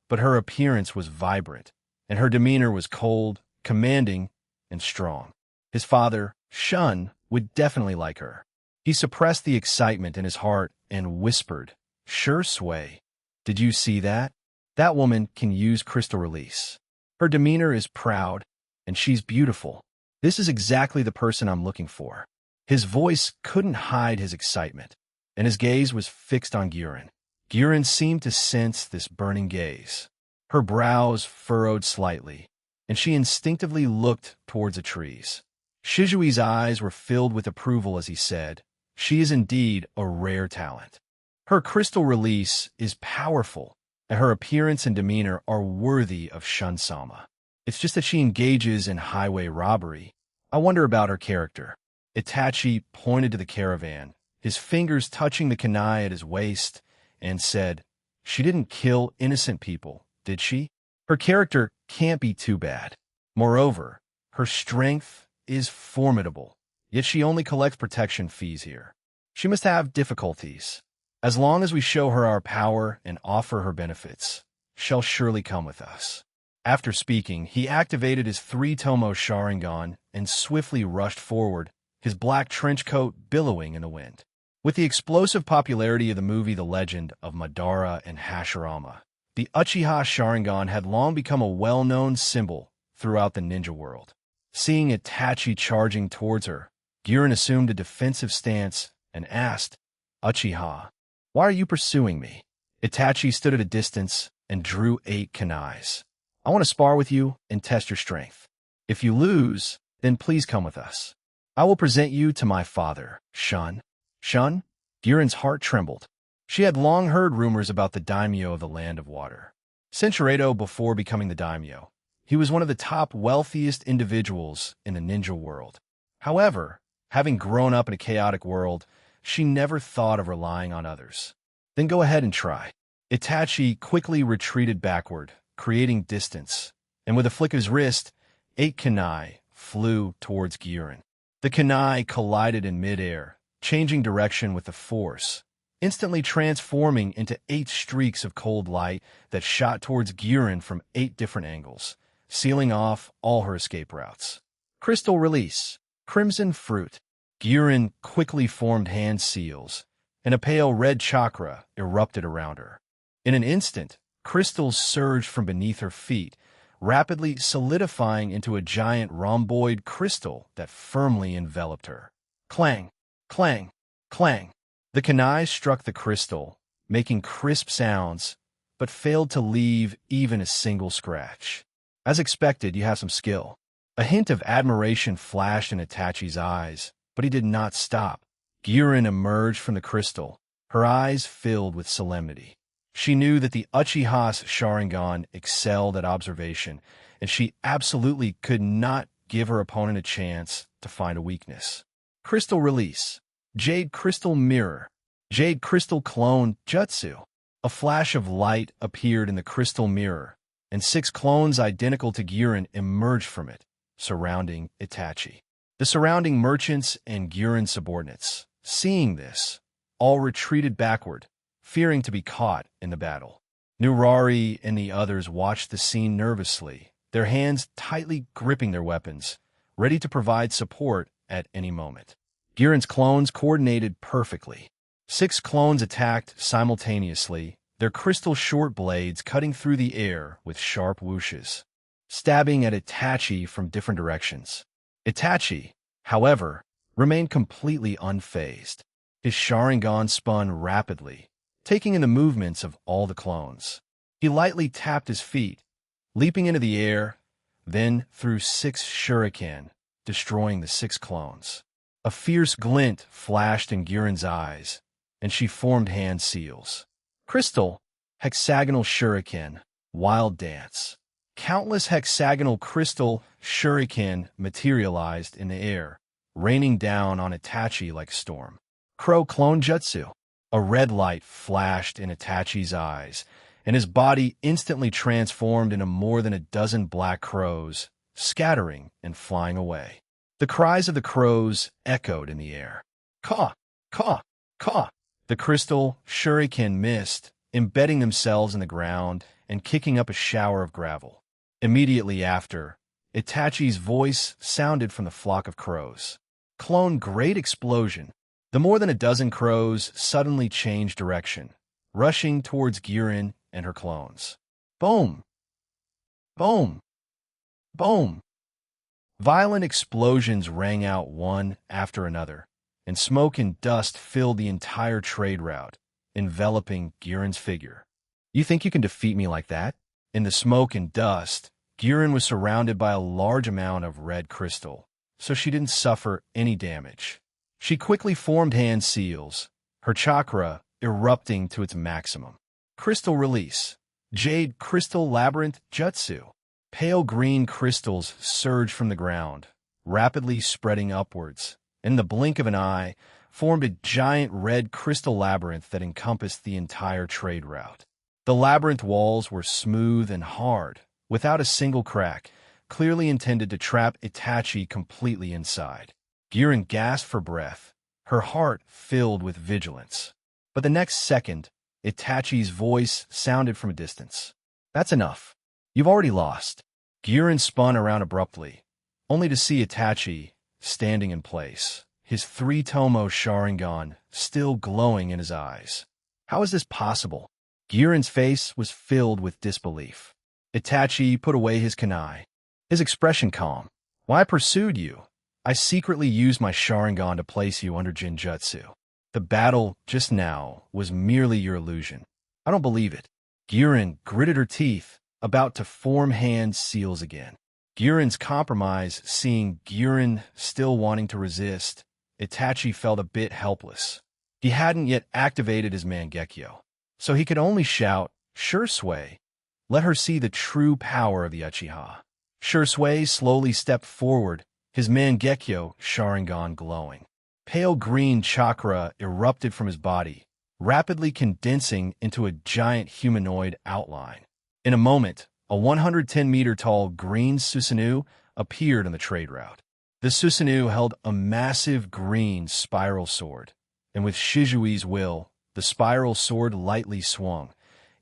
but her appearance was vibrant, and her demeanor was cold, commanding, and strong. His father, Shun, would definitely like her. He suppressed the excitement in his heart and whispered, Shursui, did you see that? That woman can use crystal release. Her demeanor is proud, and she's beautiful. This is exactly the person I'm looking for. His voice couldn't hide his excitement, and his gaze was fixed on Girin. Girin seemed to sense this burning gaze. Her brows furrowed slightly, and she instinctively looked towards the trees. Shizui's eyes were filled with approval as he said, She is indeed a rare talent. Her crystal release is powerful, and her appearance and demeanor are worthy of Shun-sama. It's just that she engages in highway robbery. I wonder about her character. Itachi pointed to the caravan, his fingers touching the kunai at his waist, and said, She didn't kill innocent people, did she? Her character can't be too bad. Moreover, her strength is formidable, yet she only collects protection fees here. She must have difficulties. As long as we show her our power and offer her benefits, she'll surely come with us. After speaking, he activated his 3-tomo Sharingan and swiftly rushed forward, his black trench coat billowing in the wind. With the explosive popularity of the movie The Legend of Madara and Hashirama, the Uchiha Sharingan had long become a well-known symbol throughout the ninja world. Seeing Itachi charging towards her, Girin assumed a defensive stance and asked, Uchiha, why are you pursuing me? Itachi stood at a distance and drew 8 kunais. I want to spar with you and test your strength. If you lose, then please come with us. I will present you to my father, Shun. Shun? Girin's heart trembled. She had long heard rumors about the daimyo of the Land of Water. Century before becoming the daimyo, he was one of the top wealthiest individuals in the ninja world. However, having grown up in a chaotic world, she never thought of relying on others. Then go ahead and try. Itachi quickly retreated backward, creating distance, and with a flick of his wrist, 8 kunai flew towards Girin. The kunai collided in midair, changing direction with the force, instantly transforming into 8 streaks of cold light that shot towards Girin from 8 different angles, sealing off all her escape routes. Crystal release. Crimson fruit. Girin quickly formed hand seals, and a pale red chakra erupted around her. In an instant, crystals surged from beneath her feet, rapidly solidifying into a giant rhomboid crystal that firmly enveloped her. Clang, clang, clang. The kunai struck the crystal, making crisp sounds, but failed to leave even a single scratch. As expected, you have some skill. A hint of admiration flashed in Itachi's eyes, but he did not stop. Girin emerged from the crystal, her eyes filled with solemnity. She knew that the Uchiha's Sharingan excelled at observation, and she absolutely could not give her opponent a chance to find a weakness. Crystal release. Jade Crystal Mirror. Jade Crystal Clone Jutsu. A flash of light appeared in the crystal mirror, and 6 clones identical to Girin emerged from it, surrounding Itachi. The surrounding merchants and Girin's subordinates, seeing this, all retreated backward, fearing to be caught in the battle. Nurari and the others watched the scene nervously, their hands tightly gripping their weapons, ready to provide support at any moment. Girin's clones coordinated perfectly. 6 clones attacked simultaneously, their crystal short blades cutting through the air with sharp whooshes, stabbing at Itachi from different directions. Itachi, however, remained completely unfazed. His Sharingan spun rapidly, taking in the movements of all the clones. He lightly tapped his feet, leaping into the air, then threw 6 shuriken, destroying the 6 clones. A fierce glint flashed in Girin's eyes, and she formed hand seals. Crystal, hexagonal shuriken, wild dance. Countless hexagonal crystal shuriken materialized in the air, raining down on Itachi like a storm. Crow clone jutsu. A red light flashed in Itachi's eyes, and his body instantly transformed into more than a dozen black crows, scattering and flying away. The cries of the crows echoed in the air. Caw, caw, caw. The crystal shuriken missed, embedding themselves in the ground and kicking up a shower of gravel. Immediately after, Itachi's voice sounded from the flock of crows. Clone Great Explosion. The more than a dozen crows suddenly changed direction, rushing towards Girin and her clones. Boom! Boom! Boom! Violent explosions rang out one after another, and smoke and dust filled the entire trade route, enveloping Girin's figure. You think you can defeat me like that? In the smoke and dust, Girin was surrounded by a large amount of red crystal, so she didn't suffer any damage. She quickly formed hand seals, her chakra erupting to its maximum. Crystal release. Jade Crystal Labyrinth Jutsu. Pale green crystals surged from the ground, rapidly spreading upwards. In the blink of an eye, formed a giant red crystal labyrinth that encompassed the entire trade route. The labyrinth walls were smooth and hard, without a single crack, clearly intended to trap Itachi completely inside. Girin gasped for breath, her heart filled with vigilance. But the next second, Itachi's voice sounded from a distance. That's enough. You've already lost. Girin spun around abruptly, only to see Itachi standing in place, his 3-tomo Sharingan still glowing in his eyes. How is this possible? Girin's face was filled with disbelief. Itachi put away his kunai, his expression calm. Why I pursued you? I secretly used my Sharingan to place you under Jinjutsu. The battle just now was merely your illusion. I don't believe it. Girin gritted her teeth, about to form hand seals again. Girin's compromise, seeing Girin still wanting to resist, Itachi felt a bit helpless. He hadn't yet activated his Mangekyo, so he could only shout, "Shursui! Let her see the true power of the Uchiha." Shursui slowly stepped forward, his Mangekyo Sharingan glowing. Pale green chakra erupted from his body, rapidly condensing into a giant humanoid outline. In a moment, a 110-meter-tall green Susanoo appeared on the trade route. The Susanoo held a massive green spiral sword, and with Shizui's will, the spiral sword lightly swung,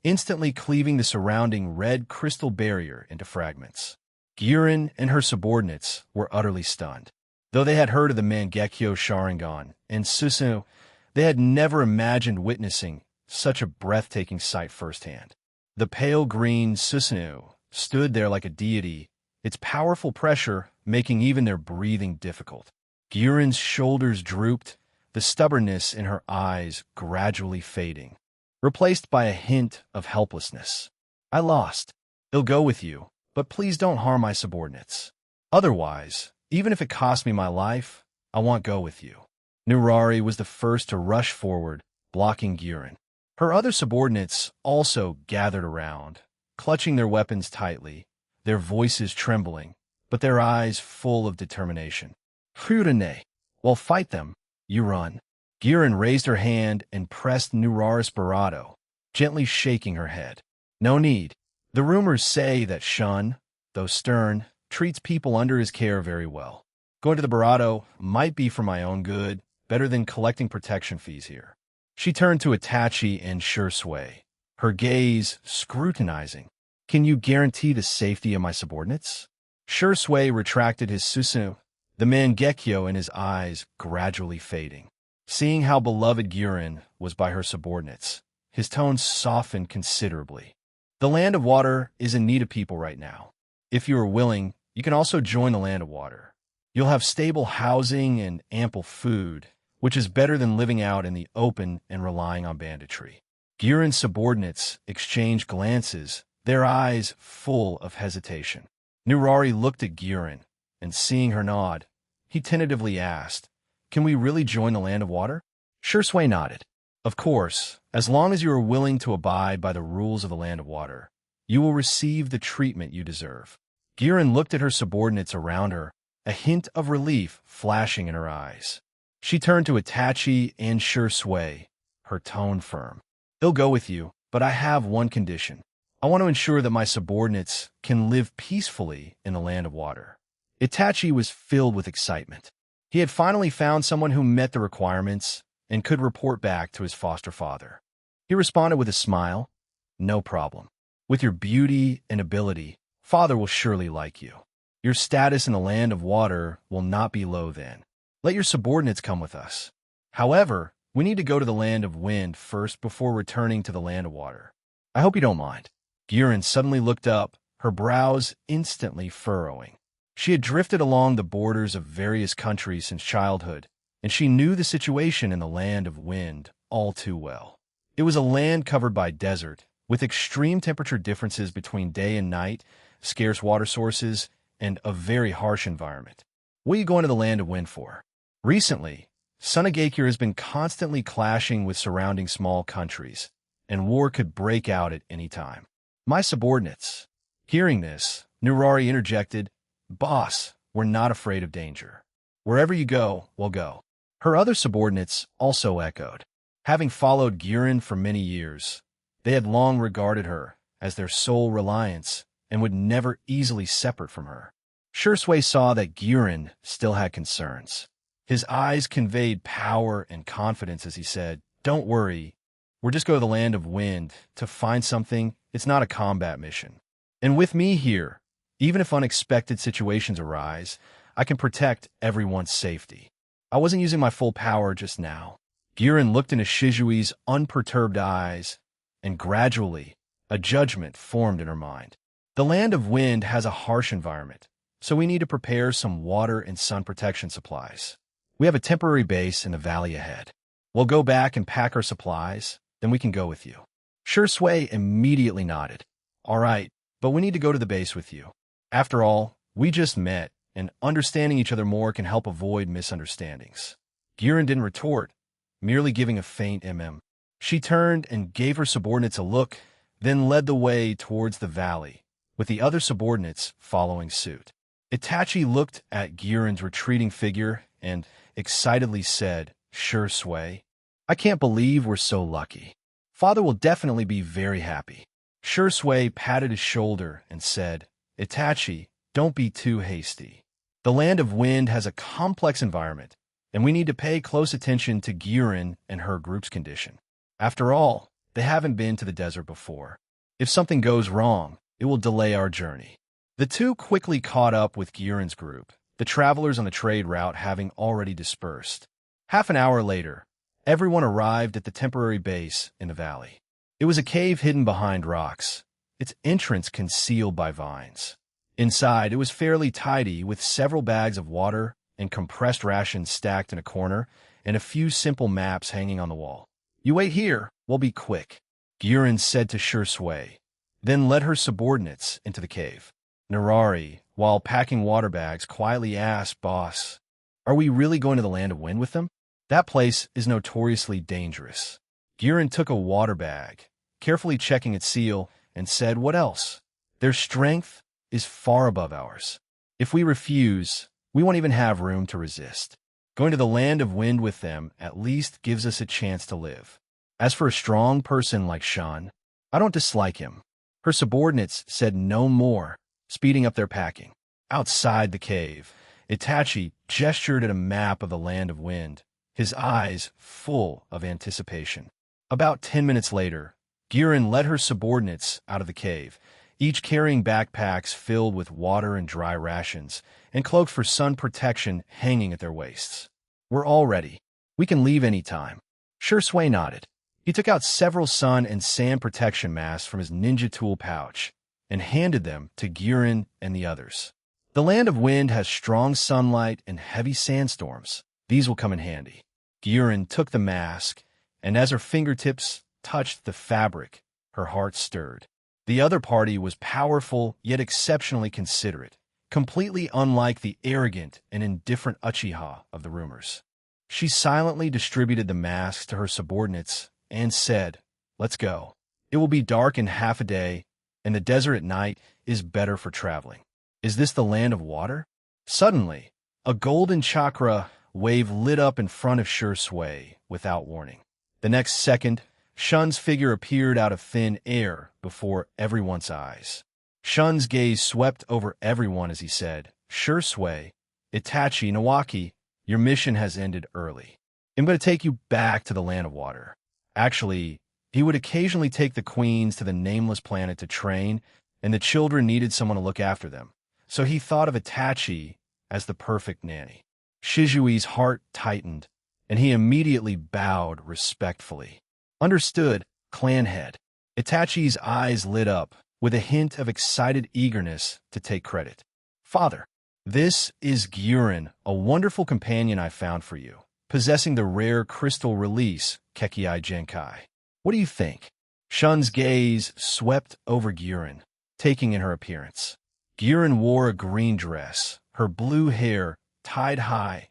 instantly cleaving the surrounding red crystal barrier into fragments. Girin and her subordinates were utterly stunned. Though they had heard of the Mangekyo Sharingan and Susanoo, they had never imagined witnessing such a breathtaking sight firsthand. The pale green Susanoo stood there like a deity, its powerful pressure making even their breathing difficult. Girin's shoulders drooped, the stubbornness in her eyes gradually fading, replaced by a hint of helplessness. I lost. I'll go with you, but please don't harm my subordinates. Otherwise, even if it costs me my life, I won't go with you. Nurari was the first to rush forward, blocking Girin. Her other subordinates also gathered around, clutching their weapons tightly, their voices trembling, but their eyes full of determination. Furune, well, fight them. You run. Girin raised her hand and pressed Nurari's barato, gently shaking her head. No need. The rumors say that Shun, though stern, treats people under his care very well. Going to the barato might be for my own good, better than collecting protection fees here. She turned to Itachi and Shursui, her gaze scrutinizing. Can you guarantee the safety of my subordinates? Shursui retracted his Susanoo, the Mangekyo in his eyes gradually fading. Seeing how beloved Girin was by her subordinates, his tone softened considerably. The Land of Water is in need of people right now. If you are willing, you can also join the Land of Water. You'll have stable housing and ample food, which is better than living out in the open and relying on banditry. Girin's subordinates exchanged glances, their eyes full of hesitation. Nurari looked at Girin, and seeing her nod, he tentatively asked, "Can we really join the Land of Water?" Shursui nodded. "Of course, as long as you are willing to abide by the rules of the Land of Water, you will receive the treatment you deserve." Girin looked at her subordinates around her, a hint of relief flashing in her eyes. She turned to Itachi and Shursui, her tone firm. "They'll go with you, but I have one condition. I want to ensure that my subordinates can live peacefully in the Land of Water." Itachi was filled with excitement. He had finally found someone who met the requirements and could report back to his foster father. He responded with a smile, "No problem. With your beauty and ability, Father will surely like you. Your status in the Land of Water will not be low then. Let your subordinates come with us. However, we need to go to the Land of Wind first before returning to the Land of Water. I hope you don't mind." Girin suddenly looked up, her brows instantly furrowing. She had drifted along the borders of various countries since childhood, and she knew the situation in the Land of Wind all too well. It was a land covered by desert, with extreme temperature differences between day and night, scarce water sources, and a very harsh environment. What are you going to the Land of Wind for? Recently, Sunagakure has been constantly clashing with surrounding small countries, and war could break out at any time. My subordinates. Hearing this, Nurari interjected, "Boss, we're not afraid of danger. Wherever you go, we'll go." Her other subordinates also echoed. Having followed Girin for many years, they had long regarded her as their sole reliance and would never easily separate from her. Shursui saw that Girin still had concerns. His eyes conveyed power and confidence as he said, "Don't worry, we're just going to the Land of Wind to find something. It's not a combat mission. And with me here, even if unexpected situations arise, I can protect everyone's safety. I wasn't using my full power just now." Girin looked into Shizui's unperturbed eyes, and gradually, a judgment formed in her mind. The Land of Wind has a harsh environment, so we need to prepare some water and sun protection supplies. We have a temporary base in the valley ahead. We'll go back and pack our supplies, then we can go with you." Shui immediately nodded. "All right, but we need to go to the base with you. After all, we just met, and understanding each other more can help avoid misunderstandings." Girin didn't retort, merely giving a faint mm. She turned and gave her subordinates a look, then led the way towards the valley, with the other subordinates following suit. Itachi looked at Girin's retreating figure and excitedly said, "Shui, I can't believe we're so lucky. Father will definitely be very happy." Shui patted his shoulder and said, "Itachi, don't be too hasty. The Land of Wind has a complex environment, and we need to pay close attention to Girin and her group's condition. After all, they haven't been to the desert before. If something goes wrong, it will delay our journey." The two quickly caught up with Girin's group, the travelers on the trade route having already dispersed. Half an hour later, everyone arrived at the temporary base in the valley. It was a cave hidden behind rocks, its entrance concealed by vines. Inside, it was fairly tidy, with several bags of water and compressed rations stacked in a corner, and a few simple maps hanging on the wall. "You wait here, we'll be quick," Girin said to Shui, then led her subordinates into the cave. Narari, while packing water bags, quietly asked, "Boss, are we really going to the Land of Wind with them? That place is notoriously dangerous." Girin took a water bag, carefully checking its seal, and said, "What else? Their strength is far above ours. If we refuse, we won't even have room to resist. Going to the Land of Wind with them at least gives us a chance to live. As for a strong person like Shun, I don't dislike him." Her subordinates said no more, speeding up their packing. Outside the cave, Itachi gestured at a map of the Land of Wind, his eyes full of anticipation. About 10 minutes later, Girin led her subordinates out of the cave, each carrying backpacks filled with water and dry rations, and cloaks for sun protection hanging at their waists. "We're all ready. We can leave any time." Shui nodded. He took out several sun and sand protection masks from his ninja tool pouch and handed them to Girin and the others. "The Land of Wind has strong sunlight and heavy sandstorms. These will come in handy." Girin took the mask, and as her fingertips touched the fabric, her heart stirred. The other party was powerful yet exceptionally considerate, completely unlike the arrogant and indifferent Uchiha of the rumors. She silently distributed the masks to her subordinates and said, "Let's go. It will be dark in half a day, and the desert at night is better for traveling. Is this the Land of Water?" Suddenly, a golden chakra wave lit up in front of Shui without warning. The next second, Shun's figure appeared out of thin air before everyone's eyes. Shun's gaze swept over everyone as he said, "Shui, Itachi, Nawaki, your mission has ended early. I'm going to take you back to the Land of Water." Actually, he would occasionally take the queens to the nameless planet to train, and the children needed someone to look after them. So he thought of Itachi as the perfect nanny. Shizui's heart tightened, and he immediately bowed respectfully. "Understood, clan head." Itachi's eyes lit up, with a hint of excited eagerness to take credit. "Father, this is Girin, a wonderful companion I found for you, possessing the rare crystal release, Kekkei Genkai. What do you think?" Shun's gaze swept over Girin, taking in her appearance. Girin wore a green dress, her blue hair tied high,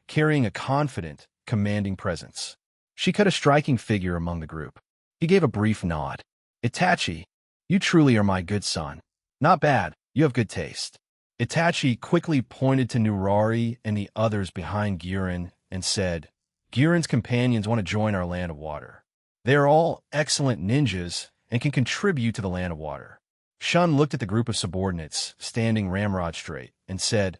carrying a confident, commanding presence. She cut a striking figure among the group. He gave a brief nod. "Itachi, you truly are my good son. Not bad, you have good taste." Itachi quickly pointed to Narari and the others behind Girin and said, "Girin's companions want to join our Land of Water. They are all excellent ninjas and can contribute to the Land of Water." Shun looked at the group of subordinates, standing ramrod straight, and said,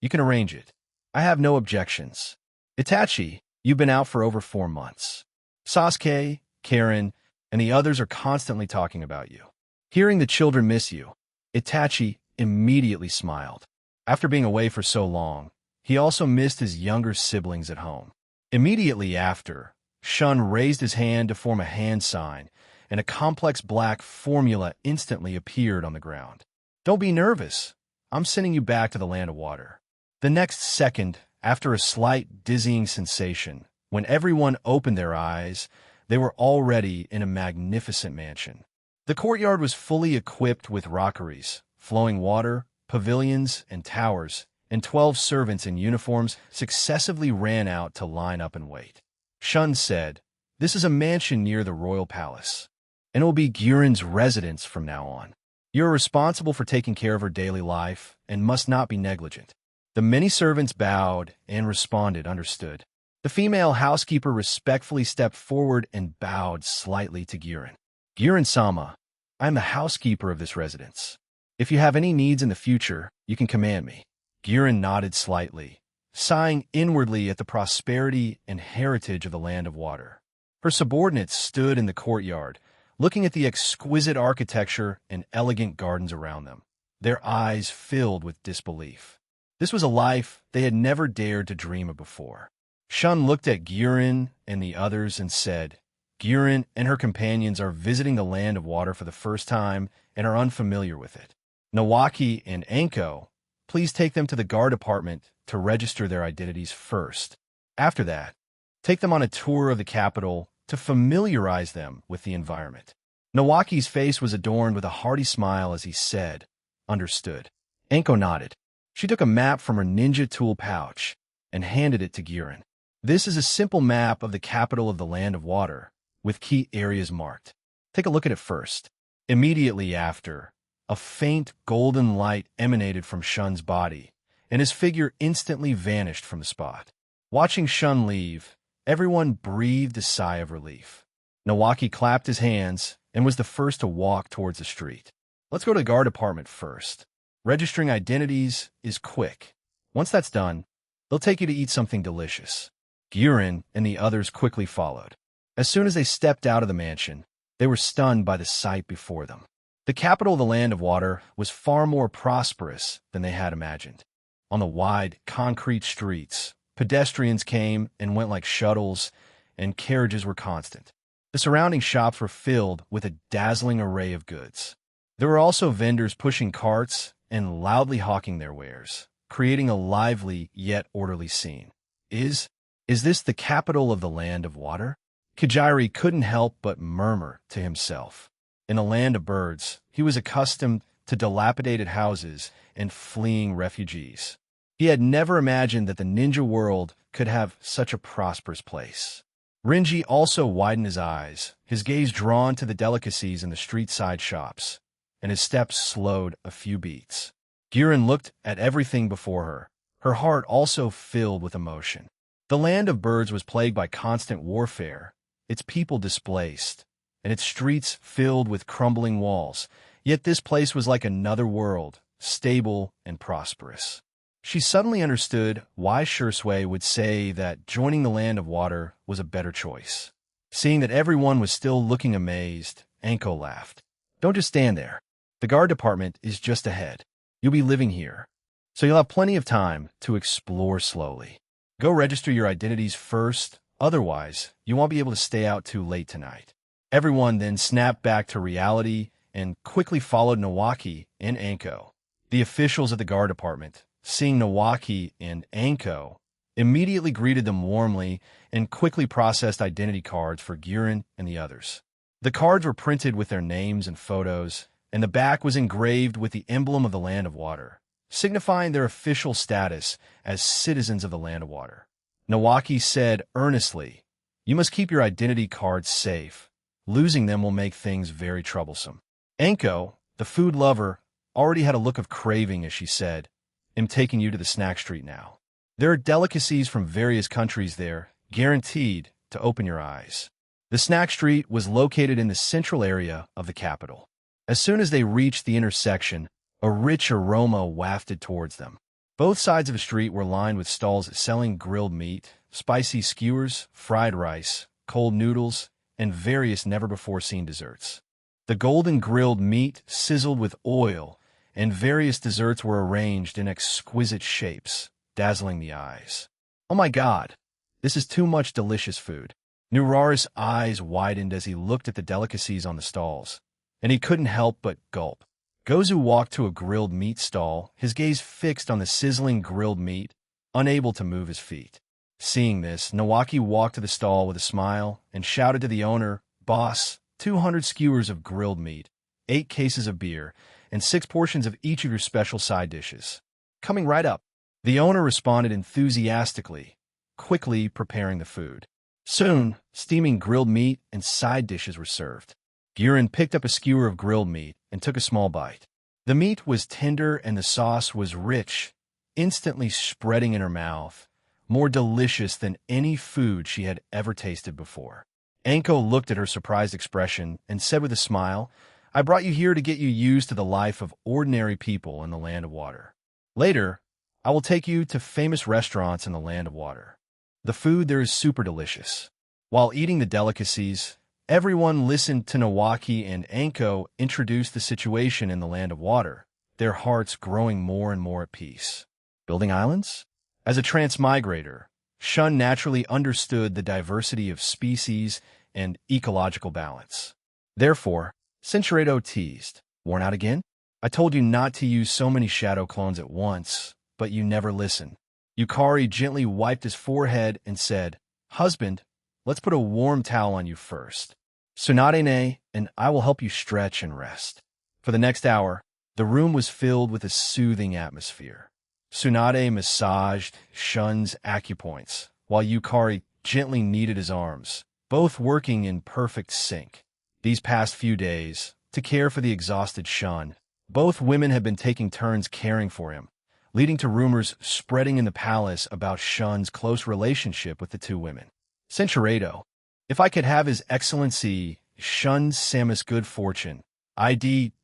"You can arrange it. I have no objections. Itachi, you've been out for over 4 months. Sasuke, Karen, and the others are constantly talking about you. Hearing the children miss you." Itachi immediately smiled. After being away for so long, he also missed his younger siblings at home. Immediately after, Shun raised his hand to form a hand sign, and a complex black formula instantly appeared on the ground. "Don't be nervous. I'm sending you back to the land of water." The next second, after a slight dizzying sensation, when everyone opened their eyes, they were already in a magnificent mansion. The courtyard was fully equipped with rockeries, flowing water, pavilions, and towers, and 12 servants in uniforms successively ran out to line up and wait. Shun said, "This is a mansion near the royal palace, and it will be Guren's residence from now on. You are responsible for taking care of her daily life and must not be negligent." The many servants bowed and responded, "Understood." The female housekeeper respectfully stepped forward and bowed slightly to Guren. "Guren-sama, I am the housekeeper of this residence. If you have any needs in the future, you can command me." Guren nodded slightly, sighing inwardly at the prosperity and heritage of the land of water. Her subordinates stood in the courtyard, looking at the exquisite architecture and elegant gardens around them, their eyes filled with disbelief. This was a life they had never dared to dream of before. Shun looked at Guren and the others and said, "Guren and her companions are visiting the land of water for the first time and are unfamiliar with it. Nawaki and Anko, please take them to the guard department to register their identities first. After that, take them on a tour of the capital to familiarize them with the environment." Nawaki's face was adorned with a hearty smile as he said, "Understood." Anko nodded. She took a map from her ninja tool pouch and handed it to Guren. "This is a simple map of the capital of the land of water, with key areas marked. Take a look at it first." Immediately after, a faint golden light emanated from Shun's body, and his figure instantly vanished from the spot. Watching Shun leave, everyone breathed a sigh of relief. Nawaki clapped his hands and was the first to walk towards the street. "Let's go to the guard department first. Registering identities is quick. Once that's done, they'll take you to eat something delicious." Guren and the others quickly followed. As soon as they stepped out of the mansion, they were stunned by the sight before them. The capital of the land of water was far more prosperous than they had imagined. On the wide, concrete streets, pedestrians came and went like shuttles, and carriages were constant. The surrounding shops were filled with a dazzling array of goods. There were also vendors pushing carts and loudly hawking their wares, creating a lively yet orderly scene. Is this the capital of the land of water? Kajiri couldn't help but murmur to himself. In a land of birds, he was accustomed to dilapidated houses and fleeing refugees. He had never imagined that the ninja world could have such a prosperous place. Renji also widened his eyes, his gaze drawn to the delicacies in the street-side shops, and his steps slowed a few beats. Guren looked at everything before her, her heart also filled with emotion. The land of birds was plagued by constant warfare, its people displaced, and its streets filled with crumbling walls, yet this place was like another world, stable and prosperous. She suddenly understood why Shursui would say that joining the land of water was a better choice. Seeing that everyone was still looking amazed, Anko laughed. "Don't just stand there. The guard department is just ahead. You'll be living here, so you'll have plenty of time to explore slowly. Go register your identities first, otherwise you won't be able to stay out too late tonight." Everyone then snapped back to reality and quickly followed Nawaki and Anko. The officials at the guard department, seeing Nawaki and Anko, immediately greeted them warmly and quickly processed identity cards for Guren and the others. The cards were printed with their names and photos, and the back was engraved with the emblem of the land of water, signifying their official status as citizens of the land of water. Nawaki said earnestly, "You must keep your identity cards safe. Losing them will make things very troublesome." Anko, the food lover, already had a look of craving as she said, "I'm taking you to the snack street now. There are delicacies from various countries there, guaranteed to open your eyes." The snack street was located in the central area of the capital. As soon as they reached the intersection, a rich aroma wafted towards them. Both sides of the street were lined with stalls selling grilled meat, spicy skewers, fried rice, cold noodles, and various never-before-seen desserts. The golden grilled meat sizzled with oil, and various desserts were arranged in exquisite shapes, dazzling the eyes. "Oh my God, this is too much delicious food." Nurara's eyes widened as he looked at the delicacies on the stalls, and he couldn't help but gulp. Gozu walked to a grilled meat stall, his gaze fixed on the sizzling grilled meat, unable to move his feet. Seeing this, Nawaki walked to the stall with a smile and shouted to the owner, "Boss, 200 skewers of grilled meat, 8 cases of beer, and 6 portions of each of your special side dishes. Coming right up." The owner responded enthusiastically, quickly preparing the food. Soon, steaming grilled meat and side dishes were served. Gyurin picked up a skewer of grilled meat and took a small bite. The meat was tender and the sauce was rich, instantly spreading in her mouth, more delicious than any food she had ever tasted before. Anko looked at her surprised expression and said with a smile, "I brought you here to get you used to the life of ordinary people in the Land of Water. Later, I will take you to famous restaurants in the Land of Water. The food there is super delicious." While eating the delicacies, everyone listened to Nawaki and Anko introduce the situation in the Land of Water, their hearts growing more and more at peace. Building islands? As a transmigrator, Shun naturally understood the diversity of species and ecological balance. Therefore, Cinchureto teased, "Worn out again? I told you not to use so many shadow clones at once, but you never listen." Yukari gently wiped his forehead and said, "Husband, let's put a warm towel on you first. Tsunade and I will help you stretch and rest." For the next hour, the room was filled with a soothing atmosphere. Tsunade massaged Shun's acupoints, while Yukari gently kneaded his arms, both working in perfect sync. These past few days, to care for the exhausted Shun, both women had been taking turns caring for him, leading to rumors spreading in the palace about Shun's close relationship with the two women. Cinchureto, if I could have His Excellency Shun Samus good fortune, I'd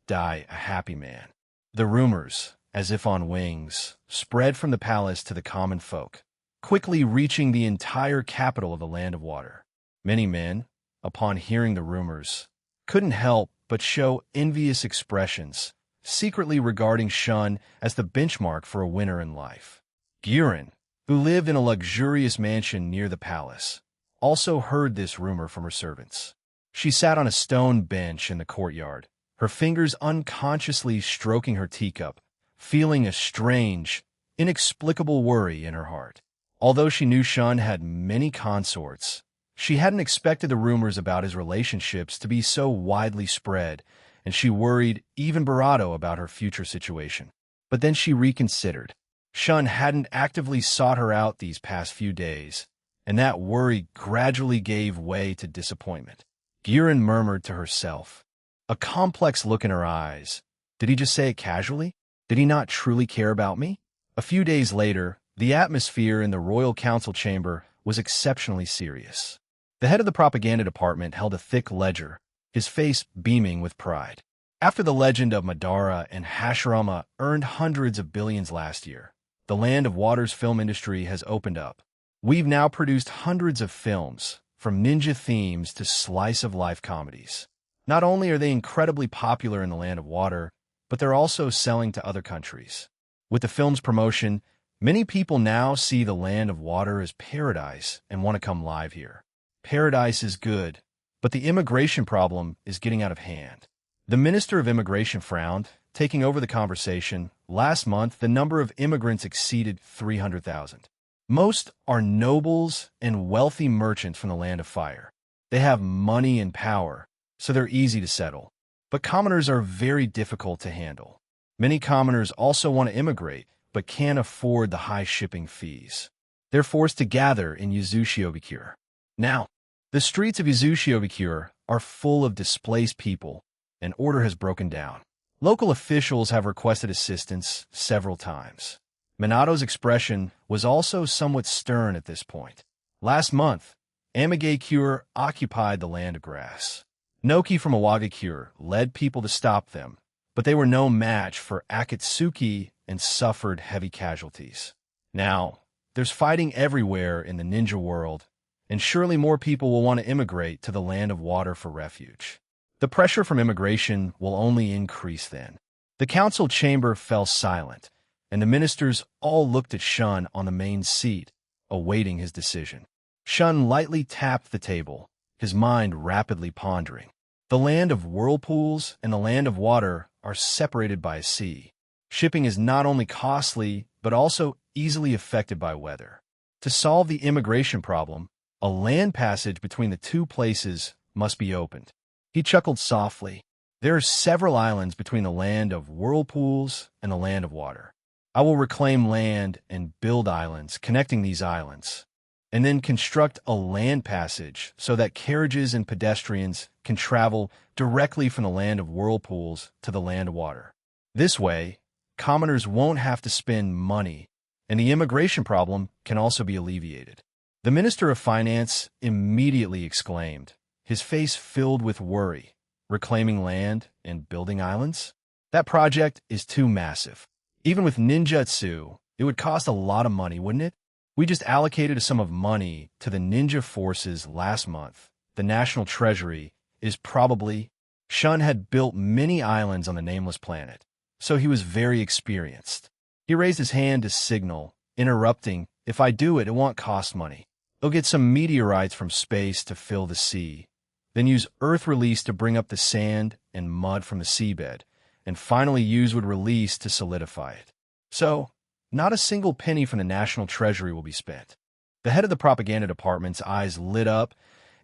die a happy man. The rumors, as if on wings, spread from the palace to the common folk, quickly reaching the entire capital of the Land of Water. Many men, upon hearing the rumors, couldn't help but show envious expressions, secretly regarding Shun as the benchmark for a winner in life. Gyurin, who lived in a luxurious mansion near the palace, also heard this rumor from her servants. She sat on a stone bench in the courtyard, her fingers unconsciously stroking her teacup, feeling a strange, inexplicable worry in her heart. Although she knew Shun had many consorts, she hadn't expected the rumors about his relationships to be so widely spread, and she worried even Barato about her future situation. But then she reconsidered. Shun hadn't actively sought her out these past few days, and that worry gradually gave way to disappointment. Gyurin murmured to herself, a complex look in her eyes. Did he just say it casually? Did he not truly care about me? A few days later, the atmosphere in the royal council chamber was exceptionally serious. The head of the propaganda department held a thick ledger, his face beaming with pride. After the legend of Madara and Hashirama earned hundreds of billions last year, the Land of Water's film industry has opened up. We've now produced hundreds of films, from ninja themes to slice-of-life comedies. Not only are they incredibly popular in the Land of Water, but they're also selling to other countries. With the film's promotion, many people now see the Land of Water as paradise and want to come live here. Paradise is good, but the immigration problem is getting out of hand. The Minister of Immigration frowned, taking over the conversation. Last month, the number of immigrants exceeded 300,000. Most are nobles and wealthy merchants from the Land of Fire. They have money and power, so they're easy to settle. But commoners are very difficult to handle. Many commoners also want to immigrate, but can't afford the high shipping fees. They're forced to gather in Yuzushiobikure. Now, the streets of Yuzushiobikure are full of displaced people, and order has broken down. Local officials have requested assistance several times. Minato's expression was also somewhat stern at this point. Last month, Amigakure occupied the Land of Grass. Noki from Awagakure led people to stop them, but they were no match for Akatsuki and suffered heavy casualties. Now, there's fighting everywhere in the ninja world, and surely more people will want to immigrate to the Land of Water for refuge. The pressure from immigration will only increase then. The council chamber fell silent, and the ministers all looked at Shun on the main seat, awaiting his decision. Shun lightly tapped the table, his mind rapidly pondering. The Land of Whirlpools and the Land of Water are separated by a sea. Shipping is not only costly, but also easily affected by weather. To solve the immigration problem, a land passage between the two places must be opened. He chuckled softly. There are several islands between the land of whirlpools and the land of water. I will reclaim land and build islands connecting these islands, and then construct a land passage so that carriages and pedestrians can travel directly from the land of whirlpools to the land of water. This way, commoners won't have to spend money, and the immigration problem can also be alleviated. The Minister of Finance immediately exclaimed, his face filled with worry. Reclaiming land and building islands? That project is too massive. Even with ninjutsu, it would cost a lot of money, wouldn't it? We just allocated a sum of money to the ninja forces last month. The National Treasury is probably... Shun had built many islands on the nameless planet, so he was very experienced. He raised his hand to signal, interrupting, if I do it, it won't cost money. They'll get some meteorites from space to fill the sea, then use Earth release to bring up the sand and mud from the seabed, and finally use wood release to solidify it. So, not a single penny from the National Treasury will be spent. The head of the propaganda department's eyes lit up,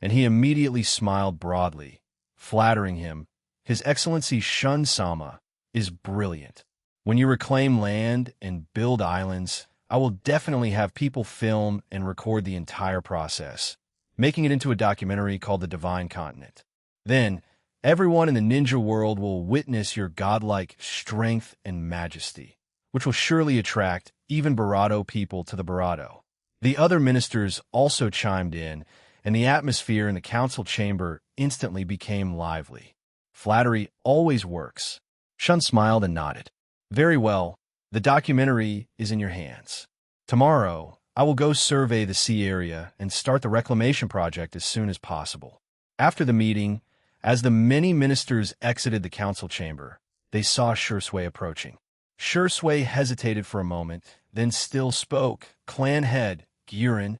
and he immediately smiled broadly, flattering him. His Excellency Shun-sama is brilliant. When you reclaim land and build islands, I will definitely have people film and record the entire process, making it into a documentary called The Divine Continent. Then, everyone in the ninja world will witness your godlike strength and majesty, which will surely attract even Barato people to the Barato. The other ministers also chimed in, and the atmosphere in the council chamber instantly became lively. Flattery always works. Shun smiled and nodded. Very well, the documentary is in your hands. Tomorrow, I will go survey the sea area and start the reclamation project as soon as possible. After the meeting, as the many ministers exited the council chamber, they saw Shui approaching. Shui hesitated for a moment, then still spoke. Clan head, Gyurin.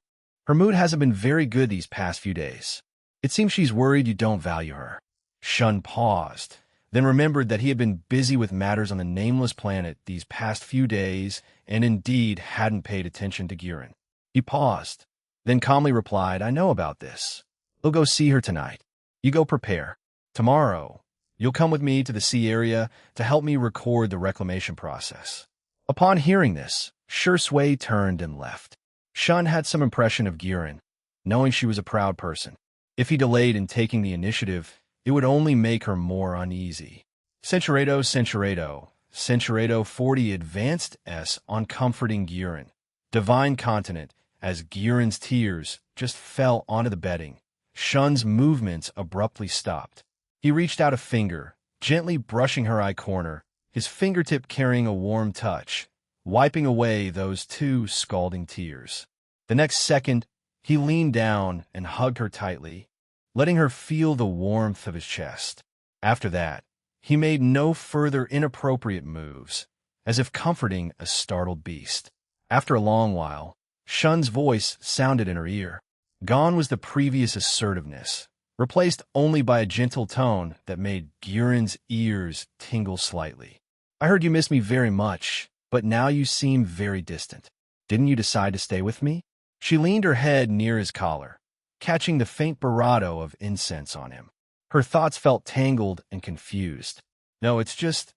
Her mood hasn't been very good these past few days. It seems she's worried you don't value her. Shun paused, then remembered that he had been busy with matters on the nameless planet these past few days and indeed hadn't paid attention to Gyurin. He paused, then calmly replied, I know about this. We'll go see her tonight. You go prepare. Tomorrow, you'll come with me to the sea area to help me record the reclamation process. Upon hearing this, Shui turned and left. Shun had some impression of Gyurin, knowing she was a proud person. If he delayed in taking the initiative, it would only make her more uneasy. Centuredo 40 advanced S on comforting Gyurin. Divine Continent, as Gyurin's tears just fell onto the bedding. Shun's movements abruptly stopped. He reached out a finger, gently brushing her eye corner, his fingertip carrying a warm touch, wiping away those two scalding tears. The next second, he leaned down and hugged her tightly, letting her feel the warmth of his chest. After that, he made no further inappropriate moves, as if comforting a startled beast. After a long while, Shun's voice sounded in her ear. Gone was the previous assertiveness, replaced only by a gentle tone that made Gyurin's ears tingle slightly. I heard you miss me very much, but now you seem very distant. Didn't you decide to stay with me? She leaned her head near his collar, catching the faint bravado of incense on him. Her thoughts felt tangled and confused. No, it's just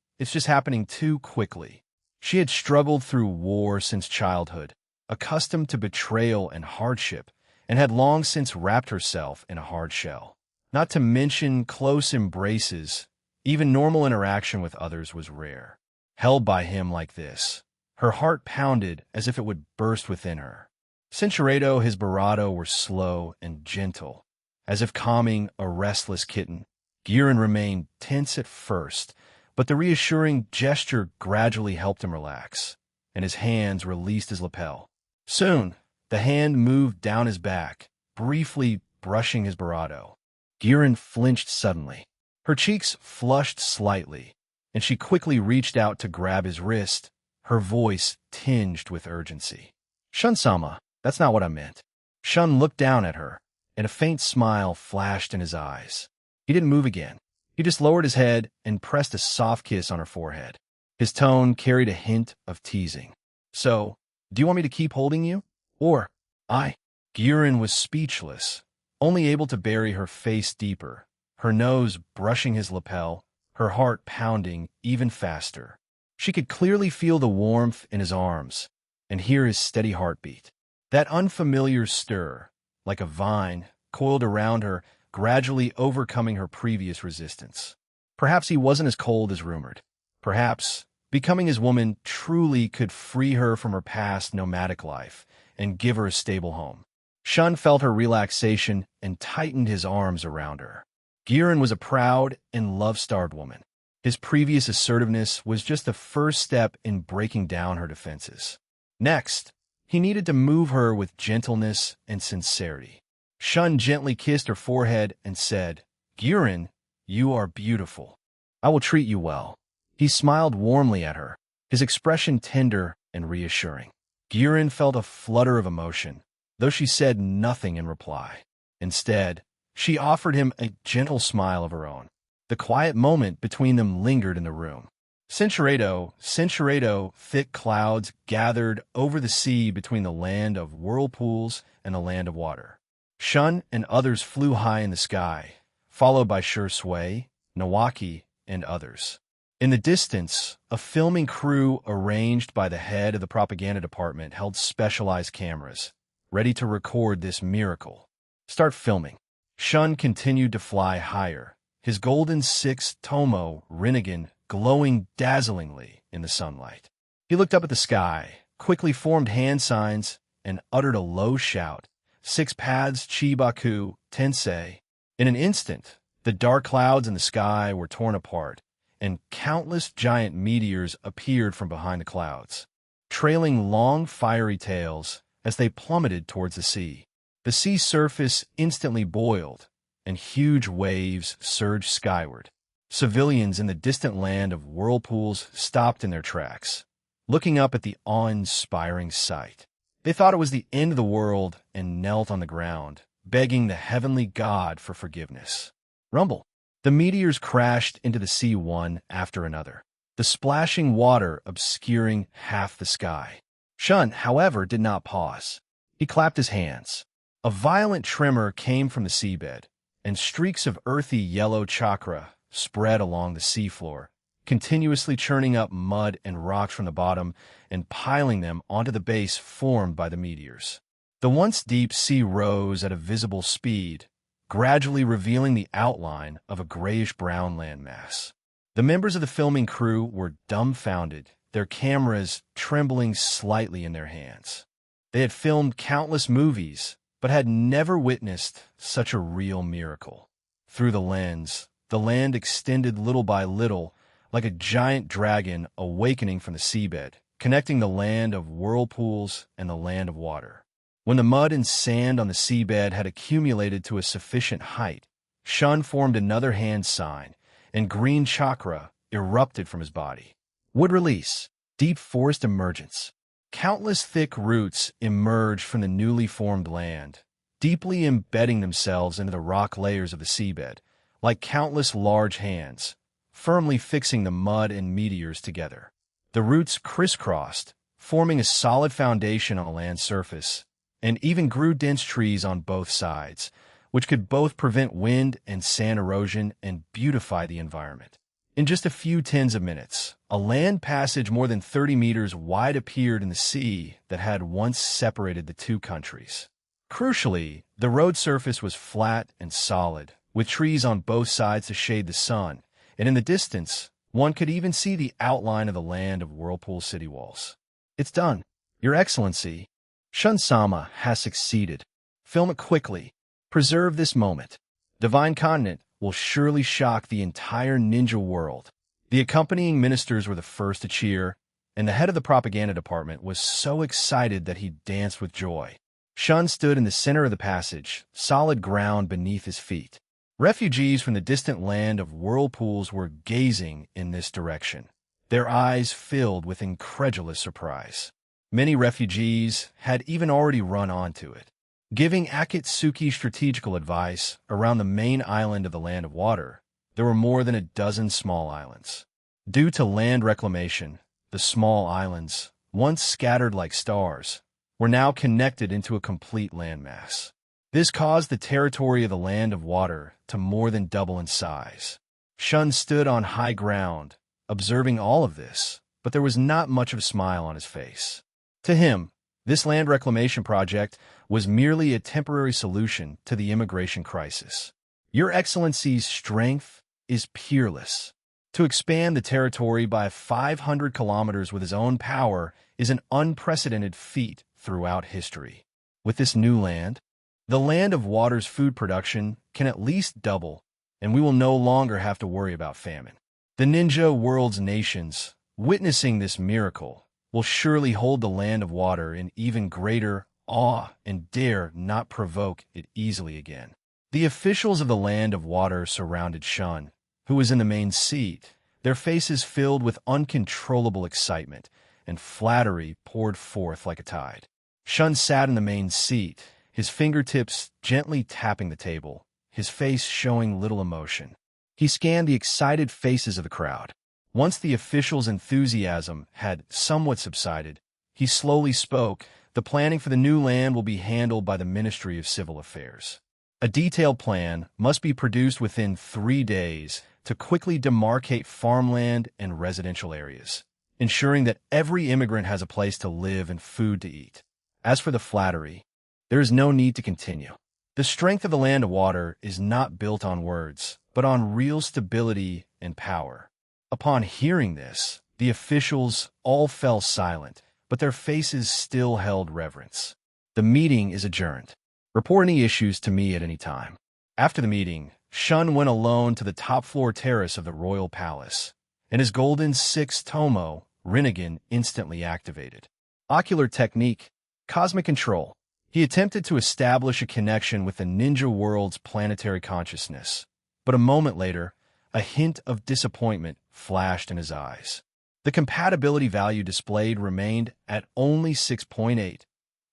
happening too quickly. She had struggled through war since childhood, accustomed to betrayal and hardship, and had long since wrapped herself in a hard shell. Not to mention close embraces, even normal interaction with others was rare. Held by him like this, her heart pounded as if it would burst within her. Centuredo, his bravado were slow and gentle, as if calming a restless kitten. Gyurin remained tense at first, but the reassuring gesture gradually helped him relax, and his hands released his lapel. Soon, the hand moved down his back, briefly brushing his bravado. Gyurin flinched suddenly. Her cheeks flushed slightly, and she quickly reached out to grab his wrist, her voice tinged with urgency. Shun-sama, that's not what I meant. Shun looked down at her, and a faint smile flashed in his eyes. He didn't move again. He just lowered his head and pressed a soft kiss on her forehead. His tone carried a hint of teasing. So, do you want me to keep holding you? Or, I? Gurren was speechless, only able to bury her face deeper, her nose brushing his lapel, her heart pounding even faster. She could clearly feel the warmth in his arms and hear his steady heartbeat. That unfamiliar stir, like a vine, coiled around her, gradually overcoming her previous resistance. Perhaps he wasn't as cold as rumored. Perhaps becoming his woman truly could free her from her past nomadic life and give her a stable home. Shun felt her relaxation and tightened his arms around her. Gurren was a proud and love-starved woman. His previous assertiveness was just the first step in breaking down her defenses. Next, he needed to move her with gentleness and sincerity. Shun gently kissed her forehead and said, Gurren, you are beautiful. I will treat you well. He smiled warmly at her, his expression tender and reassuring. Gurren felt a flutter of emotion, though she said nothing in reply. Instead, she offered him a gentle smile of her own. The quiet moment between them lingered in the room. Cinceredo, thick clouds gathered over the sea between the land of whirlpools and the land of water. Shun and others flew high in the sky, followed by Shui, Nawaki, and others. In the distance, a filming crew arranged by the head of the propaganda department held specialized cameras, ready to record this miracle. Start filming. Shun continued to fly higher, his golden six Tomo Rinnegan glowing dazzlingly in the sunlight. He looked up at the sky, quickly formed hand signs, and uttered a low shout. Six paths Chibaku Tensei. In an instant, the dark clouds in the sky were torn apart, and countless giant meteors appeared from behind the clouds, trailing long fiery tails as they plummeted towards the sea. The sea surface instantly boiled, and huge waves surged skyward. Civilians in the distant land of whirlpools stopped in their tracks, looking up at the awe-inspiring sight. They thought it was the end of the world and knelt on the ground, begging the heavenly God for forgiveness. Rumble. The meteors crashed into the sea one after another, the splashing water obscuring half the sky. Shun, however, did not pause. He clapped his hands. A violent tremor came from the seabed, and streaks of earthy yellow chakra spread along the seafloor, continuously churning up mud and rocks from the bottom and piling them onto the base formed by the meteors. The once deep sea rose at a visible speed, gradually revealing the outline of a grayish-brown landmass. The members of the filming crew were dumbfounded, their cameras trembling slightly in their hands. They had filmed countless movies, but had never witnessed such a real miracle. Through the lens, the land extended little by little, like a giant dragon awakening from the seabed, connecting the land of whirlpools and the land of water. When the mud and sand on the seabed had accumulated to a sufficient height, Shun formed another hand sign, and green chakra erupted from his body. Wood release, deep forest emergence. Countless thick roots emerged from the newly formed land, deeply embedding themselves into the rock layers of the seabed, like countless large hands, firmly fixing the mud and meteors together. The roots crisscrossed, forming a solid foundation on the land's surface, and even grew dense trees on both sides, which could both prevent wind and sand erosion and beautify the environment. In just a few tens of minutes, a land passage more than 30 meters wide appeared in the sea that had once separated the two countries. Crucially, the road surface was flat and solid, with trees on both sides to shade the sun, and in the distance, one could even see the outline of the land of Whirlpool city walls. It's done. Your Excellency, Shun-sama has succeeded. Film it quickly. Preserve this moment. Divine Continent will surely shock the entire ninja world. The accompanying ministers were the first to cheer, and the head of the propaganda department was so excited that he danced with joy. Shun stood in the center of the passage, solid ground beneath his feet. Refugees from the distant land of whirlpools were gazing in this direction, their eyes filled with incredulous surprise. Many refugees had even already run onto it. Giving Akatsuki strategical advice around the main island of the Land of Water, there were more than a dozen small islands. Due to land reclamation, the small islands, once scattered like stars, were now connected into a complete landmass. This caused the territory of the Land of Water to more than double in size. Shun stood on high ground, observing all of this, but there was not much of a smile on his face. To him, this land reclamation project was merely a temporary solution to the immigration crisis. Your Excellency's strength is peerless. To expand the territory by 500 kilometers with his own power is an unprecedented feat throughout history. With this new land, the Land of Water's food production can at least double, and we will no longer have to worry about famine. The ninja world's nations, witnessing this miracle, will surely hold the Land of Water in even greater awe and dare not provoke it easily again. The officials of the Land of Water surrounded Shun, who was in the main seat, their faces filled with uncontrollable excitement, and flattery poured forth like a tide. Shun sat in the main seat, his fingertips gently tapping the table, his face showing little emotion. He scanned the excited faces of the crowd. Once the official's enthusiasm had somewhat subsided, he slowly spoke. The planning for the new land will be handled by the Ministry of Civil Affairs. A detailed plan must be produced within 3 days to quickly demarcate farmland and residential areas, ensuring that every immigrant has a place to live and food to eat. As for the flattery, there is no need to continue. The strength of the Land of Water is not built on words, but on real stability and power. Upon hearing this, the officials all fell silent, but their faces still held reverence. The meeting is adjourned. Report any issues to me at any time. After the meeting, Shun went alone to the top-floor terrace of the royal palace, and his golden 6 Tomo Rinnegan instantly activated. Ocular technique, cosmic control. He attempted to establish a connection with the ninja world's planetary consciousness, but a moment later, a hint of disappointment flashed in his eyes. The compatibility value displayed remained at only 6.8,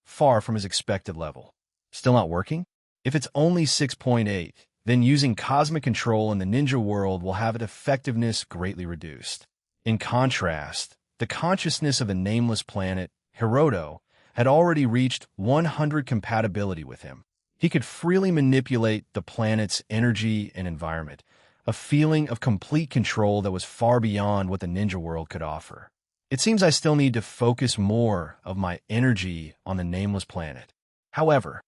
far from his expected level. Still not working? If it's only 6.8, then using cosmic control in the ninja world will have its effectiveness greatly reduced. In contrast, the consciousness of the nameless planet, Hiroto, had already reached 100 compatibility with him. He could freely manipulate the planet's energy and environment, a feeling of complete control that was far beyond what the ninja world could offer. It seems I still need to focus more of my energy on the nameless planet. However,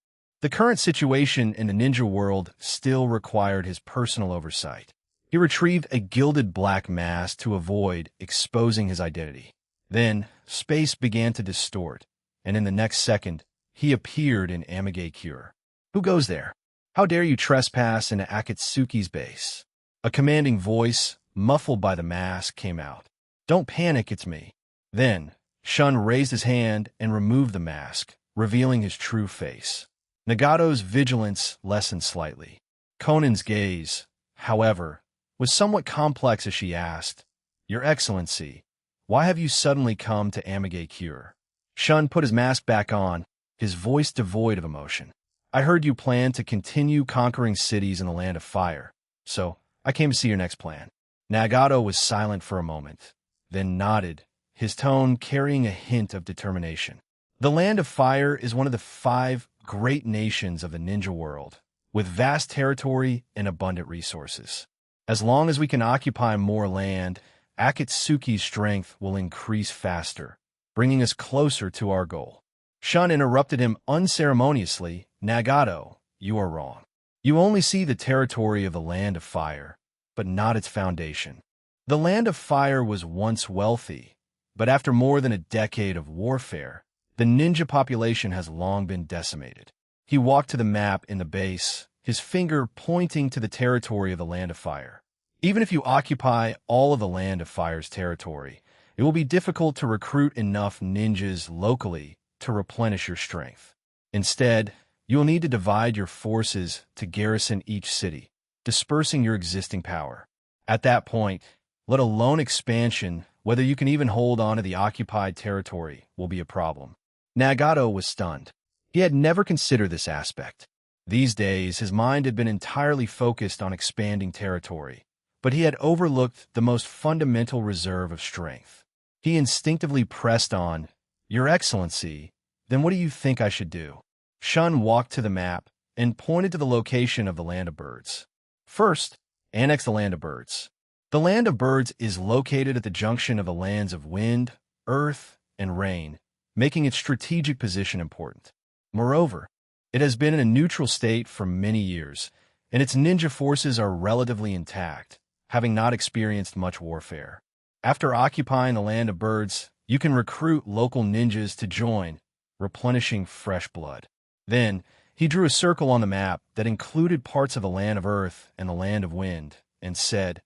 the current situation in the ninja world still required his personal oversight. He retrieved a gilded black mask to avoid exposing his identity. Then, space began to distort, and in the next second, he appeared in Amigakure. Who goes there? How dare you trespass into Akatsuki's base? A commanding voice, muffled by the mask, came out. Don't panic, it's me. Then, Shun raised his hand and removed the mask, revealing his true face. Nagato's vigilance lessened slightly. Conan's gaze, however, was somewhat complex as she asked, Your Excellency, why have you suddenly come to Amigakure? Shun put his mask back on, his voice devoid of emotion. I heard you plan to continue conquering cities in the Land of Fire, so I came to see your next plan. Nagato was silent for a moment, then nodded, his tone carrying a hint of determination. The Land of Fire is one of the 5 great nations of the ninja world, with vast territory and abundant resources. As long as we can occupy more land, Akatsuki's strength will increase faster, bringing us closer to our goal. Shun interrupted him unceremoniously. Nagato, you are wrong. You only see the territory of the Land of Fire, but not its foundation. The Land of Fire was once wealthy, but after more than a decade of warfare, the ninja population has long been decimated. He walked to the map in the base, his finger pointing to the territory of the Land of Fire. Even if you occupy all of the Land of Fire's territory, it will be difficult to recruit enough ninjas locally to replenish your strength. Instead, you will need to divide your forces to garrison each city, dispersing your existing power. At that point, let alone expansion, whether you can even hold on to the occupied territory will be a problem. Nagato was stunned. He had never considered this aspect. These days, his mind had been entirely focused on expanding territory, but he had overlooked the most fundamental reserve of strength. He instinctively pressed on, "Your Excellency, then what do you think I should do?" Shun walked to the map and pointed to the location of the Land of Birds. First, annex the Land of Birds. The Land of Birds is located at the junction of the lands of wind, earth, and rain, making its strategic position important. Moreover, it has been in a neutral state for many years, and its ninja forces are relatively intact, having not experienced much warfare. After occupying the Land of Birds, you can recruit local ninjas to join, replenishing fresh blood. Then, he drew a circle on the map that included parts of the Land of Earth and the Land of Wind, and said,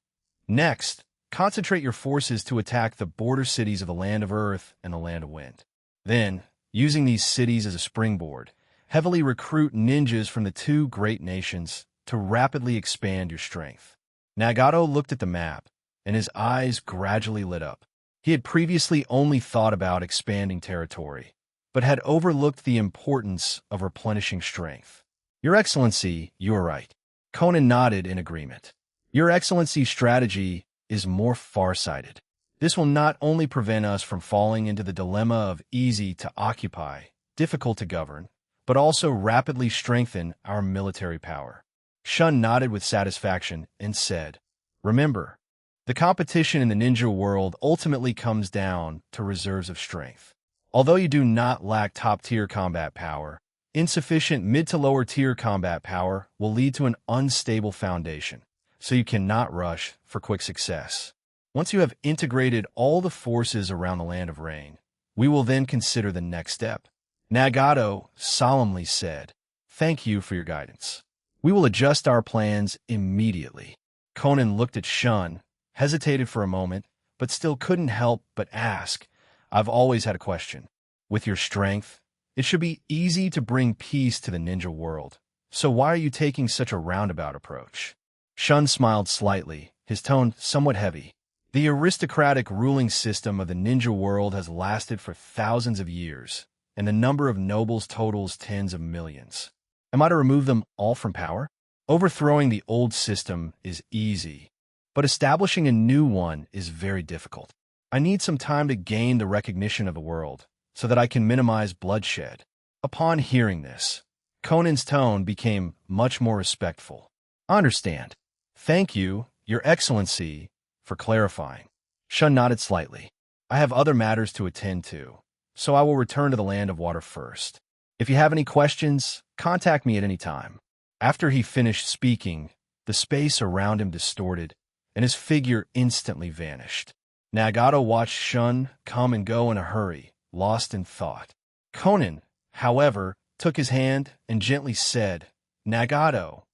"Next, concentrate your forces to attack the border cities of the Land of Earth and the Land of Wind. Then, using these cities as a springboard, heavily recruit ninjas from the two great nations to rapidly expand your strength." Nagato looked at the map, and his eyes gradually lit up. He had previously only thought about expanding territory, but had overlooked the importance of replenishing strength. "Your Excellency, you are right." Conan nodded in agreement. "Your Excellency's strategy is more far-sighted. This will not only prevent us from falling into the dilemma of easy to occupy, difficult to govern, but also rapidly strengthen our military power." Shun nodded with satisfaction and said, "Remember, the competition in the ninja world ultimately comes down to reserves of strength. Although you do not lack top-tier combat power, insufficient mid- to lower-tier combat power will lead to an unstable foundation, so you cannot rush for quick success. Once you have integrated all the forces around the Land of Rain, we will then consider the next step." Nagato solemnly said, "Thank you for your guidance. We will adjust our plans immediately." Conan looked at Shun, hesitated for a moment, but still couldn't help but ask, "I've always had a question. With your strength, it should be easy to bring peace to the ninja world. So why are you taking such a roundabout approach?" Shun smiled slightly, his tone somewhat heavy. "The aristocratic ruling system of the ninja world has lasted for thousands of years, and the number of nobles totals tens of millions. Am I to remove them all from power? Overthrowing the old system is easy, but establishing a new one is very difficult. I need some time to gain the recognition of the world, so that I can minimize bloodshed." Upon hearing this, Conan's tone became much more respectful. "I understand. Thank you, Your Excellency, for clarifying." Shun nodded slightly. "I have other matters to attend to, so I will return to the Land of Water first. If you have any questions, contact me at any time." After he finished speaking, the space around him distorted, and his figure instantly vanished. Nagato watched Shun come and go in a hurry, lost in thought. Conan, however, took his hand and gently said, "Nagato,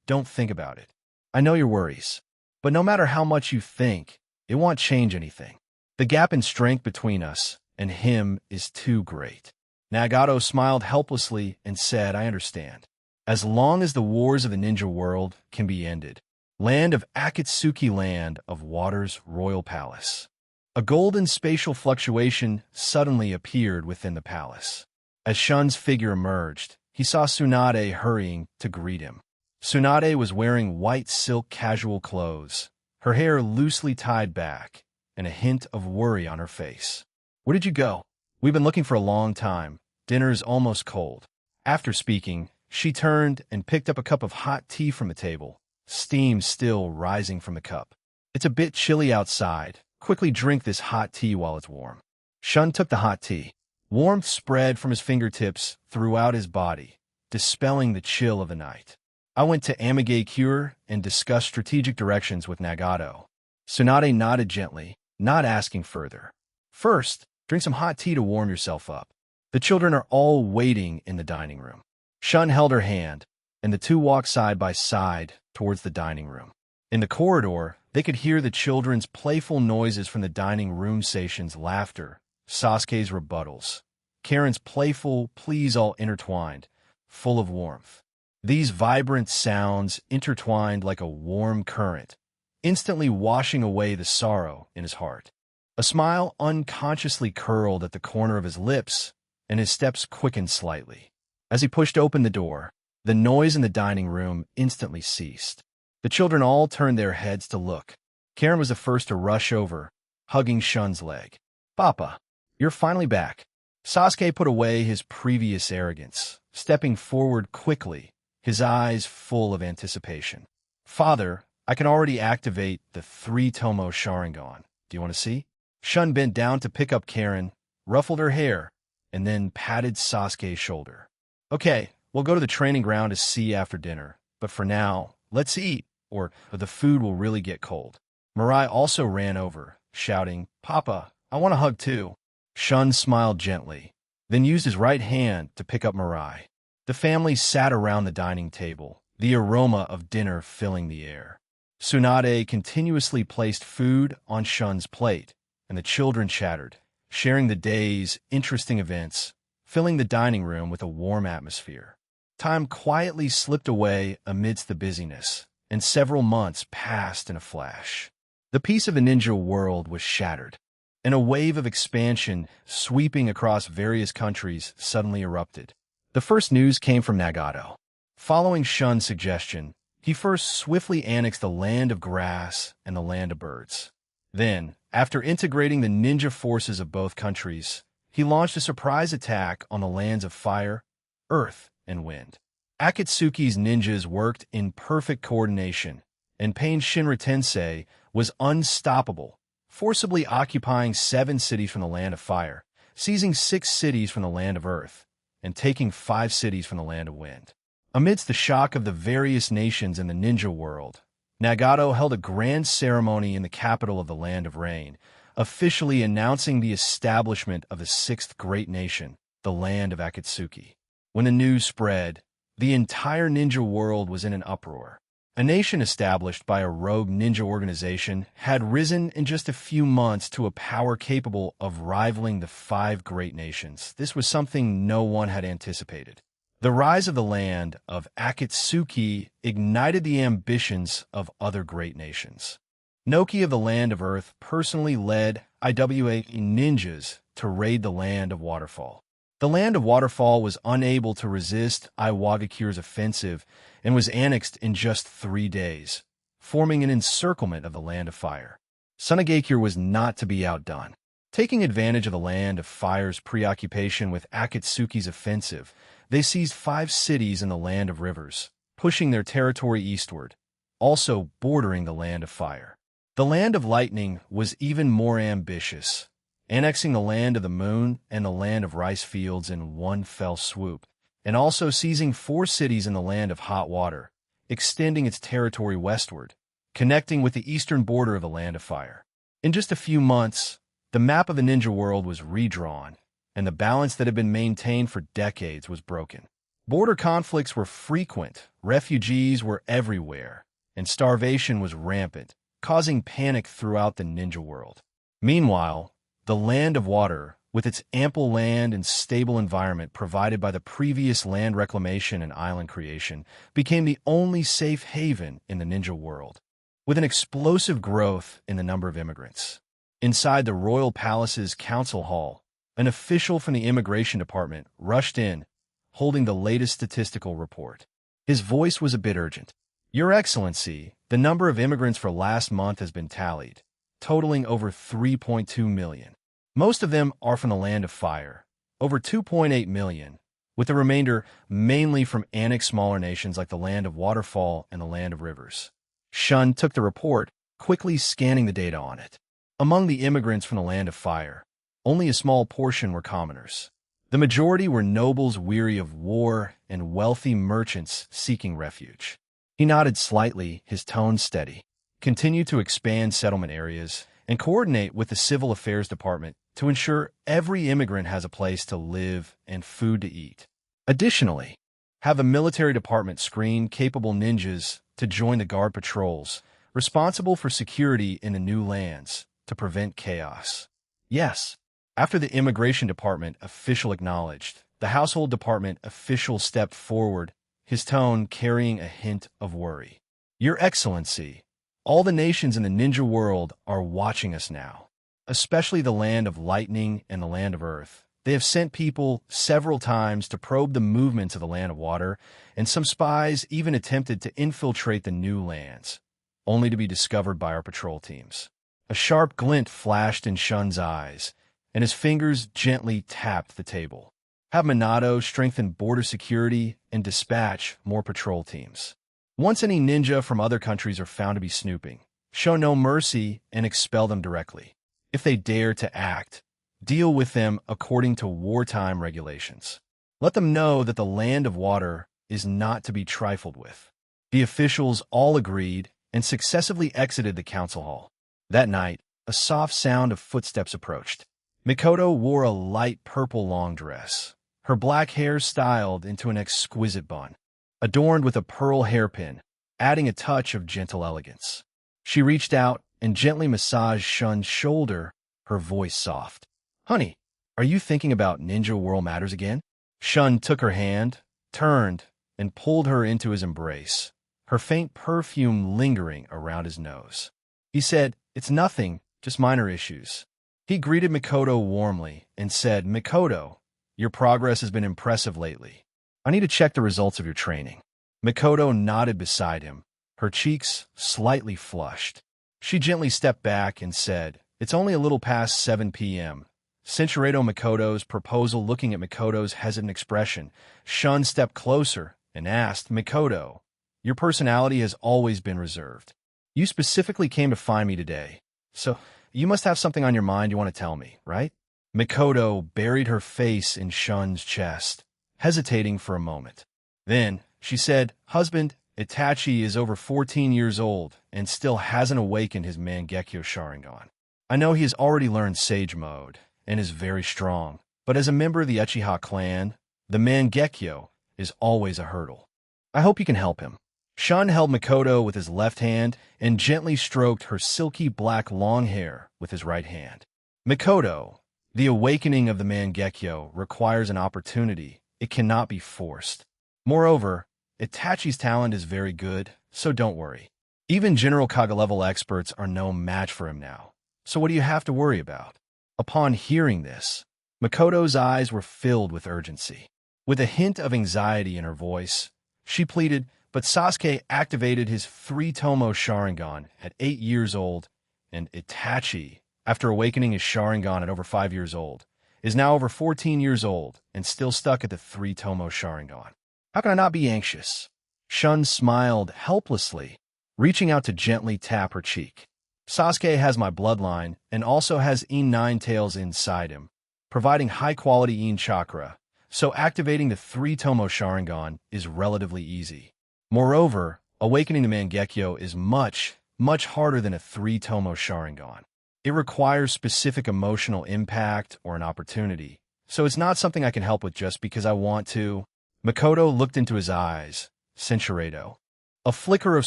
don't think about it. I know your worries, but no matter how much you think, it won't change anything. The gap in strength between us and him is too great." Nagato smiled helplessly and said, "I understand. As long as the wars of the ninja world can be ended." Land of Akatsuki, Land of Water's royal palace. A golden spatial fluctuation suddenly appeared within the palace. As Shun's figure emerged, he saw Tsunade hurrying to greet him. Tsunade was wearing white silk casual clothes, her hair loosely tied back, and a hint of worry on her face. "Where did you go? We've been looking for a long time. Dinner is almost cold." After speaking, she turned and picked up a cup of hot tea from the table, steam still rising from the cup. "It's a bit chilly outside. Quickly drink this hot tea while it's warm." Shun took the hot tea. Warmth spread from his fingertips throughout his body, dispelling the chill of the night. "I went to Amigay Cure and discussed strategic directions with Nagato." Tsunade nodded gently, not asking further. "First, drink some hot tea to warm yourself up. The children are all waiting in the dining room." Shun held her hand, and the two walked side by side towards the dining room. In the corridor, they could hear the children's playful noises from the dining room, Seishin's laughter, Sasuke's rebuttals, Karen's playful pleas all intertwined, full of warmth. These vibrant sounds intertwined like a warm current, instantly washing away the sorrow in his heart. A smile unconsciously curled at the corner of his lips, and his steps quickened slightly. As he pushed open the door, the noise in the dining room instantly ceased. The children all turned their heads to look. Karen was the first to rush over, hugging Shun's leg. "Papa, you're finally back." Sasuke put away his previous arrogance, stepping forward quickly, his eyes full of anticipation. "Father, I can already activate the 3-Tomo Sharingan. Do you want to see?" Shun bent down to pick up Karen, ruffled her hair, and then patted Sasuke's shoulder. "Okay, we'll go to the training ground to see after dinner, but for now, let's eat, or the food will really get cold." Mirai also ran over, shouting, "Papa, I want a hug too." Shun smiled gently, then used his right hand to pick up Mirai. The family sat around the dining table, the aroma of dinner filling the air. Tsunade continuously placed food on Shun's plate, and the children chattered, sharing the day's interesting events, filling the dining room with a warm atmosphere. Time quietly slipped away amidst the busyness, and several months passed in a flash. The peace of the ninja world was shattered, and a wave of expansion sweeping across various countries suddenly erupted. The first news came from Nagato. Following Shun's suggestion, he first swiftly annexed the land of grass and the land of birds. Then, after integrating the ninja forces of both countries, he launched a surprise attack on the lands of fire, earth, and wind. Akatsuki's ninjas worked in perfect coordination, and Pain Shinra Tensei was unstoppable, forcibly occupying 7 cities from the land of fire, seizing 6 cities from the land of earth, and taking 5 cities from the land of wind. Amidst the shock of the various nations in the ninja world, Nagato held a grand ceremony in the capital of the Land of Rain, officially announcing the establishment of the 6th great nation, the Land of Akatsuki. When the news spread, the entire ninja world was in an uproar. A nation established by a rogue ninja organization had risen in just a few months to a power capable of rivaling the 5 great nations. This was something no one had anticipated. The rise of the land of Akatsuki ignited the ambitions of other great nations. Noki of the Land of Earth personally led IWA ninjas to raid the Land of Waterfall. The Land of Waterfall was unable to resist Iwagakure's offensive and was annexed in just 3 days, forming an encirclement of the Land of Fire. Sunagakure was not to be outdone. Taking advantage of the Land of Fire's preoccupation with Akatsuki's offensive, they seized 5 cities in the Land of Rivers, pushing their territory eastward, also bordering the Land of Fire. The Land of Lightning was even more ambitious, annexing the Land of the Moon and the Land of Rice Fields in one fell swoop, and also seizing 4 cities in the Land of Hot Water, extending its territory westward, connecting with the eastern border of the Land of Fire. In just a few months, the map of the ninja world was redrawn, and the balance that had been maintained for decades was broken. Border conflicts were frequent, refugees were everywhere, and starvation was rampant, causing panic throughout the ninja world. Meanwhile, the Land of Water, with its ample land and stable environment provided by the previous land reclamation and island creation, became the only safe haven in the ninja world, with an explosive growth in the number of immigrants. Inside the royal palace's council hall, an official from the immigration department rushed in, holding the latest statistical report. His voice was a bit urgent. "Your Excellency, the number of immigrants for last month has been tallied, totaling over 3.2 million. Most of them are from the Land of Fire, over 2.8 million, with the remainder mainly from annexed smaller nations like the Land of Waterfall and the Land of Rivers." Shun took the report, quickly scanning the data on it. Among the immigrants from the Land of Fire, only a small portion were commoners. The majority were nobles weary of war and wealthy merchants seeking refuge. He nodded slightly, his tone steady. "Continue to expand settlement areas and coordinate with the Civil Affairs Department to ensure every immigrant has a place to live and food to eat. Additionally, have a military department screen capable ninjas to join the guard patrols, responsible for security in the new lands to prevent chaos." "Yes." After the Immigration Department official acknowledged, the Household Department official stepped forward, his tone carrying a hint of worry. "Your Excellency, all the nations in the ninja world are watching us now, especially the Land of Lightning and the Land of Earth, They have sent people several times to probe the movements of the land of water, and some spies even attempted to infiltrate the new lands, only to be discovered by our patrol teams. A sharp glint flashed in Shun's eyes, and his fingers gently tapped the table. Have Minato strengthen border security and dispatch more patrol teams. Once any ninja from other countries are found to be snooping, show no mercy and expel them directly. If they dare to act, deal with them according to wartime regulations. Let them know that the land of water is not to be trifled with. The officials all agreed and successively exited the council hall. That night, a soft sound of footsteps approached. Mikoto wore a light purple long dress, her black hair styled into an exquisite bun, adorned with a pearl hairpin, adding a touch of gentle elegance. She reached out and gently massaged Shun's shoulder, her voice soft. "Honey, are you thinking about Ninja World matters again?" Shun took her hand, turned, and pulled her into his embrace, her faint perfume lingering around his nose. He said, "It's nothing, just minor issues." He greeted Mikoto warmly and said, "Mikoto, your progress has been impressive lately. I need to check the results of your training." Mikoto nodded beside him, her cheeks slightly flushed. She gently stepped back and said, "It's only a little past 7 p.m. Cinchureto Mikoto's proposal. Looking at Mikoto's hesitant expression, Shun stepped closer and asked, "Mikoto, your personality has always been reserved. You specifically came to find me today, so you must have something on your mind you want to tell me, right?" Mikoto buried her face in Shun's chest, hesitating for a moment. Then she said, "Husband, Itachi is over 14 years old and still hasn't awakened his Mangekyo Sharingan. I know he has already learned Sage Mode and is very strong, but as a member of the Uchiha clan, the Mangekyo is always a hurdle. I hope you can help him." Shun held Mikoto with his left hand and gently stroked her silky black long hair with his right hand. "Mikoto, the awakening of the Mangekyo requires an opportunity. It cannot be forced. Moreover, Itachi's talent is very good, so don't worry. Even General Kage-level experts are no match for him now, so what do you have to worry about?" Upon hearing this, Mikoto's eyes were filled with urgency. With a hint of anxiety in her voice, she pleaded, "But Sasuke activated his 3-Tomo Sharingan at 8 years old, and Itachi, after awakening his Sharingan at over 5 years old, is now over 14 years old and still stuck at the 3-Tomo Sharingan. How can I not be anxious?" Shun smiled helplessly, reaching out to gently tap her cheek. "Sasuke has my bloodline and also has Yin Nine Tails inside him, providing high-quality Yin chakra, so activating the 3-Tomo Sharingan is relatively easy. Moreover, awakening the Mangekyo is much, much harder than a 3-Tomo Sharingan. It requires specific emotional impact or an opportunity, so it's not something I can help with just because I want to." Mikoto looked into his eyes, Cinchureto. A flicker of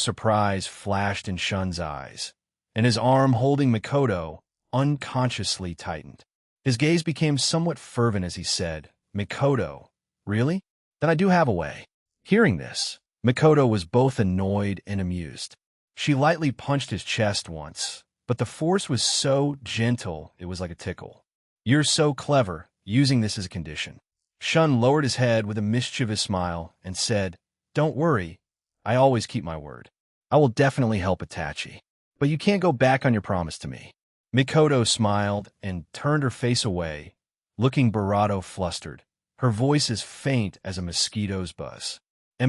surprise flashed in Shun's eyes, and his arm holding Mikoto unconsciously tightened. His gaze became somewhat fervent as he said, "Mikoto, really? Then I do have a way." Hearing this, Mikoto was both annoyed and amused. She lightly punched his chest once, but the force was so gentle it was like a tickle. "You're so clever, using this as a condition." Shun lowered his head with a mischievous smile and said, "Don't worry, I always keep my word. I will definitely help Itachi. But you can't go back on your promise to me." Mikoto smiled and turned her face away, looking bravado flustered, her voice as faint as a mosquito's buzz. I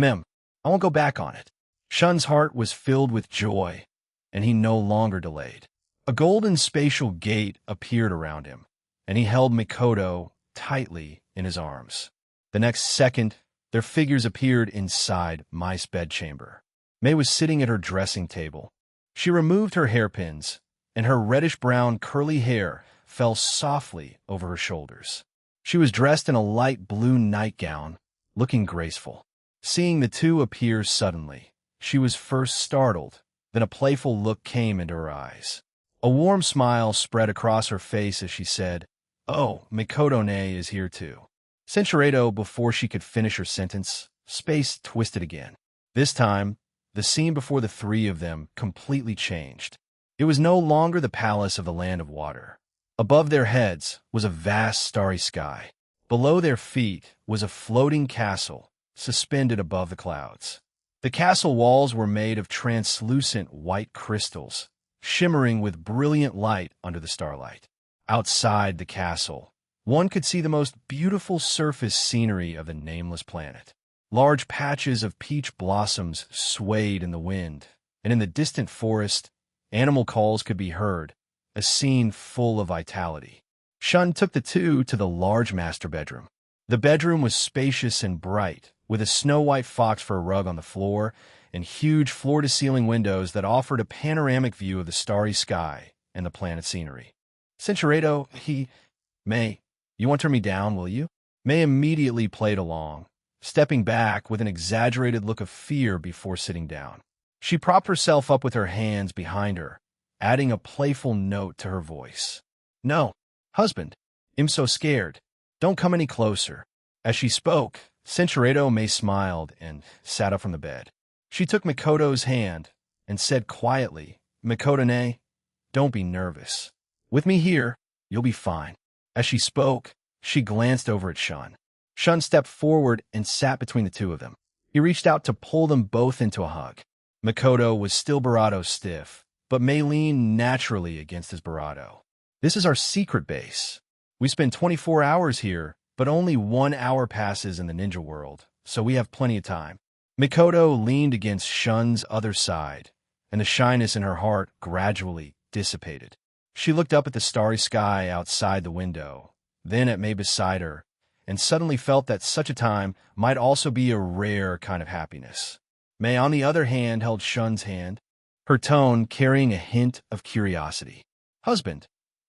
won't go back on it." Shun's heart was filled with joy, and he no longer delayed. A golden spatial gate appeared around him, and he held Mikoto tightly in his arms. The next second, their figures appeared inside Mai's bedchamber. Mei was sitting at her dressing table. She removed her hairpins, and her reddish-brown curly hair fell softly over her shoulders. She was dressed in a light blue nightgown, looking graceful. Seeing the two appear suddenly, she was first startled, then a playful look came into her eyes. A warm smile spread across her face as she said, "Oh, Mikoto-ne is here too." Cinchureto, before she could finish her sentence, space twisted again. This time, the scene before the three of them completely changed. It was no longer the palace of the land of water. Above their heads was a vast starry sky. Below their feet was a floating castle, suspended above the clouds. The castle walls were made of translucent white crystals, shimmering with brilliant light under the starlight. Outside the castle, one could see the most beautiful surface scenery of the nameless planet. Large patches of peach blossoms swayed in the wind, and in the distant forest, animal calls could be heard, a scene full of vitality. Shun took the two to the large master bedroom. The bedroom was spacious and bright, with a snow-white fox fur rug on the floor and huge floor-to-ceiling windows that offered a panoramic view of the starry sky and the planet scenery. Cinchureto, May, you won't turn me down, will you? May immediately played along, stepping back with an exaggerated look of fear before sitting down. She propped herself up with her hands behind her, adding a playful note to her voice. No, husband, I'm so scared. Don't come any closer. As she spoke, Cinchureto May smiled and sat up from the bed. She took Mikoto's hand and said quietly, Mikoto-ne, don't be nervous. With me here, you'll be fine. As she spoke, she glanced over at Shun. Shun stepped forward and sat between the two of them. He reached out to pull them both into a hug. Mikoto was still Barato stiff, but May leaned naturally against his Barato. This is our secret base. We spend 24 hours here, but only 1 hour passes in the ninja world, so we have plenty of time. Mikoto leaned against Shun's other side, and the shyness in her heart gradually dissipated. She looked up at the starry sky outside the window, then at May beside her, and suddenly felt that such a time might also be a rare kind of happiness. May, on the other hand, held Shun's hand, her tone carrying a hint of curiosity. Husband,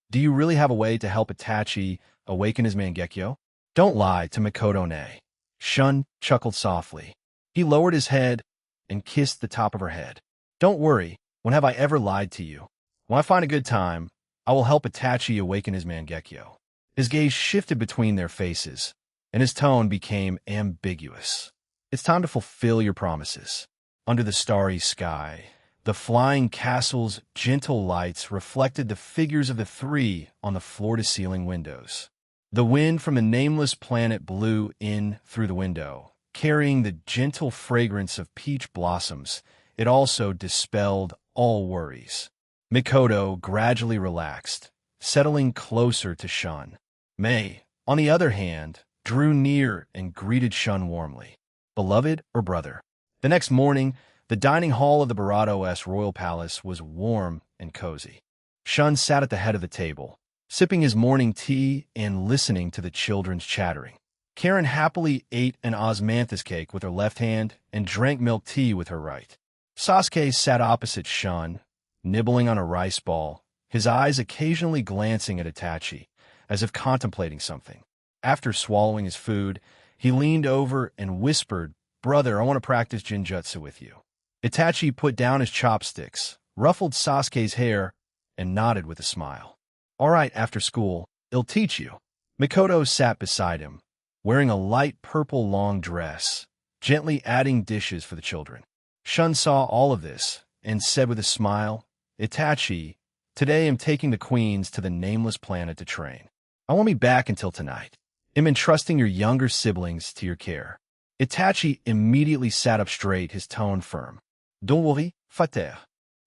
do you really have a way to help Itachi awaken his Mangekyo? Don't lie to Mikoto-ne. Shun chuckled softly. He lowered his head and kissed the top of her head. Don't worry, when have I ever lied to you? When I find a good time, I will help Itachi awaken his Mangekyo. His gaze shifted between their faces, and his tone became ambiguous. It's time to fulfill your promises. Under the starry sky, the flying castle's gentle lights reflected the figures of the three on the floor-to-ceiling windows. The wind from the nameless planet blew in through the window, carrying the gentle fragrance of peach blossoms. It also dispelled all worries. Mikoto gradually relaxed, settling closer to Shun. May, on the other hand, drew near and greeted Shun warmly. Beloved or brother? The next morning, the dining hall of the Barato-S royal palace was warm and cozy. Shun sat at the head of the table, sipping his morning tea and listening to the children's chattering. Karen happily ate an osmanthus cake with her left hand and drank milk tea with her right. Sasuke sat opposite Shun, nibbling on a rice ball, his eyes occasionally glancing at Itachi, as if contemplating something. After swallowing his food, he leaned over and whispered, Brother, I want to practice Jinjutsu with you. Itachi put down his chopsticks, ruffled Sasuke's hair, and nodded with a smile. All right, after school, I'll teach you. Mikoto sat beside him, wearing a light purple long dress, gently adding dishes for the children. Shun saw all of this and said with a smile, Itachi, today I'm taking the queens to the nameless planet to train. I won't be back until tonight. I'm entrusting your younger siblings to your care. Itachi immediately sat up straight, his tone firm. Don't worry, Fater.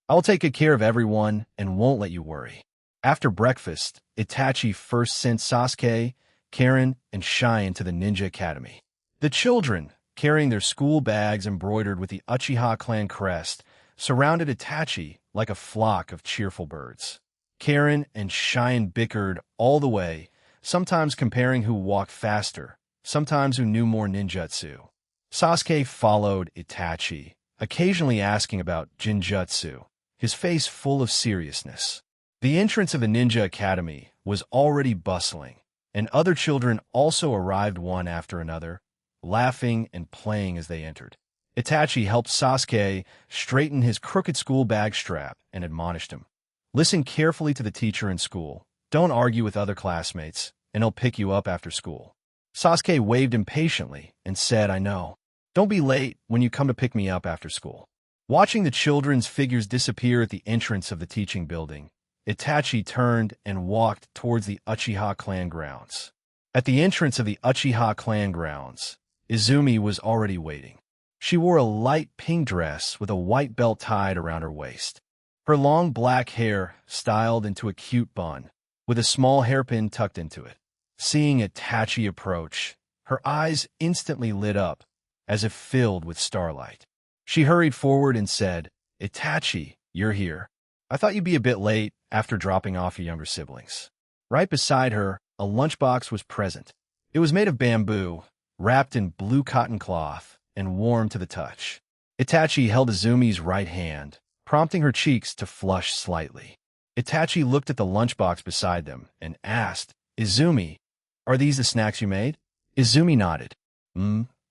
I will take good care of everyone and won't let you worry. After breakfast, Itachi first sent Sasuke, Karen, and Shun to the Ninja Academy. The children, carrying their school bags embroidered with the Uchiha clan crest, surrounded Itachi like a flock of cheerful birds. Karen and Shun bickered all the way, sometimes comparing who walked faster, sometimes who knew more ninjutsu. Sasuke followed Itachi, occasionally asking about Jinjutsu, his face full of seriousness. The entrance of the Ninja Academy was already bustling, and other children also arrived one after another, laughing and playing as they entered. Itachi helped Sasuke straighten his crooked school bag strap and admonished him. Listen carefully to the teacher in school. Don't argue with other classmates, and he'll pick you up after school. Sasuke waved impatiently and said, I know. Don't be late when you come to pick me up after school. Watching the children's figures disappear at the entrance of the teaching building, Itachi turned and walked towards the Uchiha clan grounds. At the entrance of the Uchiha clan grounds, Izumi was already waiting. She wore a light pink dress with a white belt tied around her waist. Her long black hair styled into a cute bun, with a small hairpin tucked into it. Seeing Itachi approach, her eyes instantly lit up, as if filled with starlight. She hurried forward and said, "Itachi, you're here. I thought you'd be a bit late after dropping off your younger siblings." Right beside her, a lunchbox was present. It was made of bamboo, wrapped in blue cotton cloth, and warm to the touch. Itachi held Izumi's right hand, prompting her cheeks to flush slightly. Itachi looked at the lunchbox beside them and asked, "Izumi, are these the snacks you made?" Izumi nodded.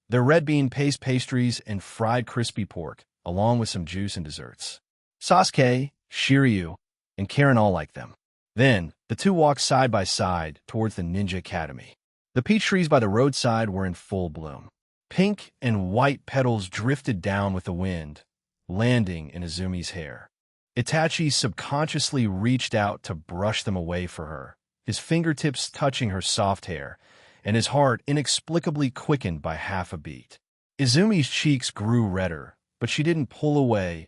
They're red bean paste pastries and fried crispy pork, along with some juice and desserts. Sasuke, Shiryu, and Karen all like them. Then, the two walked side by side towards the Ninja Academy. The peach trees by the roadside were in full bloom. Pink and white petals drifted down with the wind, landing in Izumi's hair. Itachi subconsciously reached out to brush them away for her, his fingertips touching her soft hair, and his heart inexplicably quickened by half a beat. Izumi's cheeks grew redder, but she didn't pull away,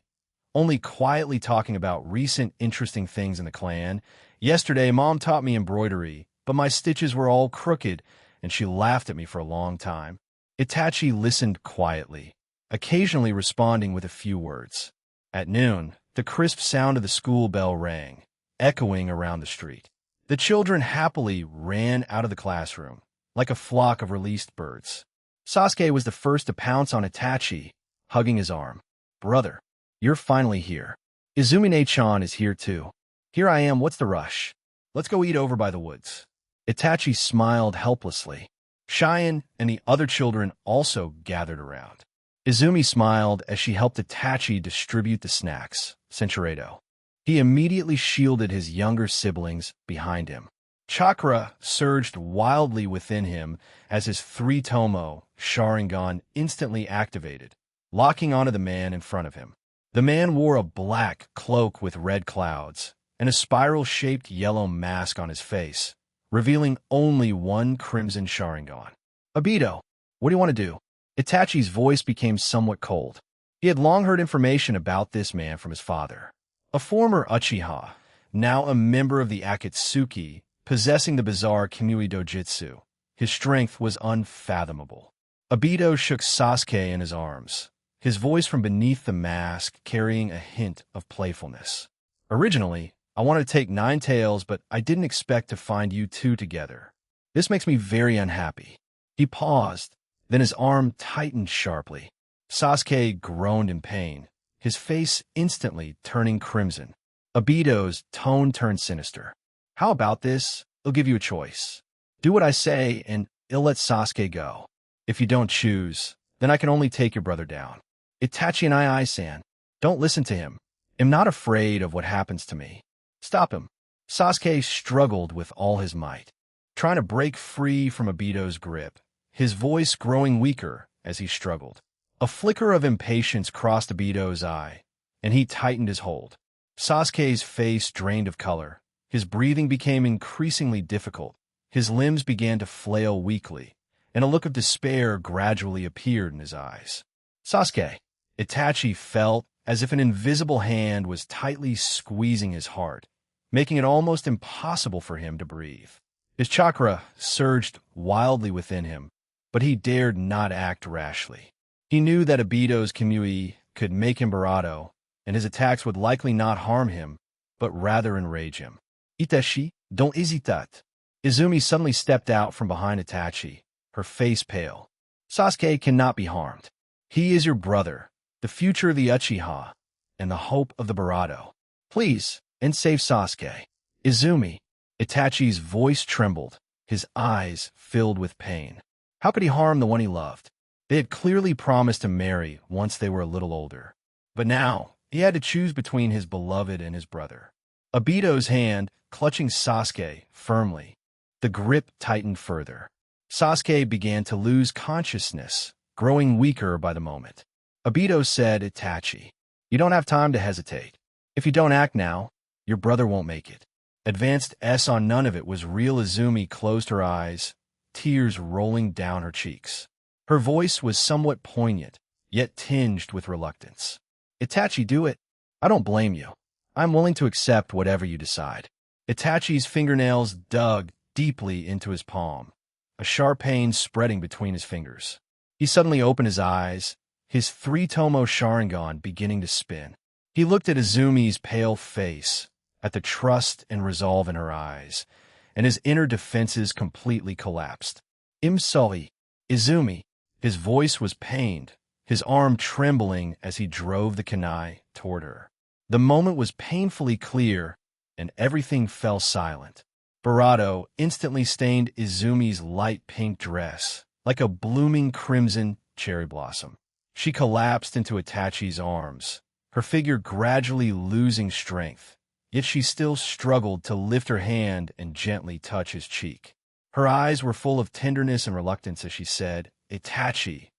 only quietly talking about recent interesting things in the clan. "Yesterday, Mom taught me embroidery, but my stitches were all crooked, and she laughed at me for a long time." Itachi listened quietly, occasionally responding with a few words. At noon, the crisp sound of the school bell rang, echoing around the street. The children happily ran out of the classroom, like a flock of released birds. Sasuke was the first to pounce on Itachi, hugging his arm. "Brother, you're finally here. Izumi-chan is here too. Here I am, what's the rush? Let's go eat over by the woods." Itachi smiled helplessly. Cheyenne and the other children also gathered around. Izumi smiled as she helped Itachi distribute the snacks, Senchuredo. He immediately shielded his younger siblings behind him. Chakra surged wildly within him as his three-tomo Sharingan instantly activated, locking onto the man in front of him. The man wore a black cloak with red clouds and a spiral-shaped yellow mask on his face, revealing only one crimson Sharingan. "Obito, what do you want to do?" Itachi's voice became somewhat cold. He had long heard information about this man from his father. A former Uchiha, now a member of the Akatsuki, possessing the bizarre Kimui Dojutsu. His strength was unfathomable. Obito shook Sasuke in his arms, his voice from beneath the mask carrying a hint of playfulness. "Originally, I wanted to take 9 tails, but I didn't expect to find you two together. This makes me very unhappy." He paused, then his arm tightened sharply. Sasuke groaned in pain, his face instantly turning crimson. Obito's tone turned sinister. "How about this? I'll give you a choice. Do what I say, and I'll let Sasuke go. If you don't choose, then I can only take your brother down." "Itachi and I-san, don't listen to him. I'm not afraid of what happens to me. Stop him." Sasuke struggled with all his might, trying to break free from Obito's grip, his voice growing weaker as he struggled. A flicker of impatience crossed Obito's eye, and he tightened his hold. Sasuke's face drained of color. His breathing became increasingly difficult. His limbs began to flail weakly, and a look of despair gradually appeared in his eyes. "Sasuke," Itachi felt as if an invisible hand was tightly squeezing his heart, making it almost impossible for him to breathe. His chakra surged wildly within him, but he dared not act rashly. He knew that Obito's Kimui could make him Barato, and his attacks would likely not harm him, but rather enrage him. "Itachi, don't hesitate." Izumi suddenly stepped out from behind Itachi, her face pale. "Sasuke cannot be harmed. He is your brother, the future of the Uchiha, and the hope of the Barato. Please, and save Sasuke." "Izumi." Itachi's voice trembled, his eyes filled with pain. How could he harm the one he loved? They had clearly promised to marry once they were a little older. But now, he had to choose between his beloved and his brother. Obito's hand, clutching Sasuke firmly. The grip tightened further. Sasuke began to lose consciousness, growing weaker by the moment. Obito said, "Itachi, you don't have time to hesitate. If you don't act now, your brother won't make it." Advanced S on none of it was real. Izumi closed her eyes, tears rolling down her cheeks. Her voice was somewhat poignant, yet tinged with reluctance. "Itachi, do it. I don't blame you. I'm willing to accept whatever you decide." Itachi's fingernails dug deeply into his palm, a sharp pain spreading between his fingers. He suddenly opened his eyes, his three-tomo Sharingan beginning to spin. He looked at Izumi's pale face, at the trust and resolve in her eyes, and his inner defenses completely collapsed. "I'm sorry, Izumi." His voice was pained, his arm trembling as he drove the kunai toward her. The moment was painfully clear, and everything fell silent. Barato instantly stained Izumi's light pink dress, like a blooming crimson cherry blossom. She collapsed into Itachi's arms, her figure gradually losing strength, yet she still struggled to lift her hand and gently touch his cheek. Her eyes were full of tenderness and reluctance as she said, "Itachi,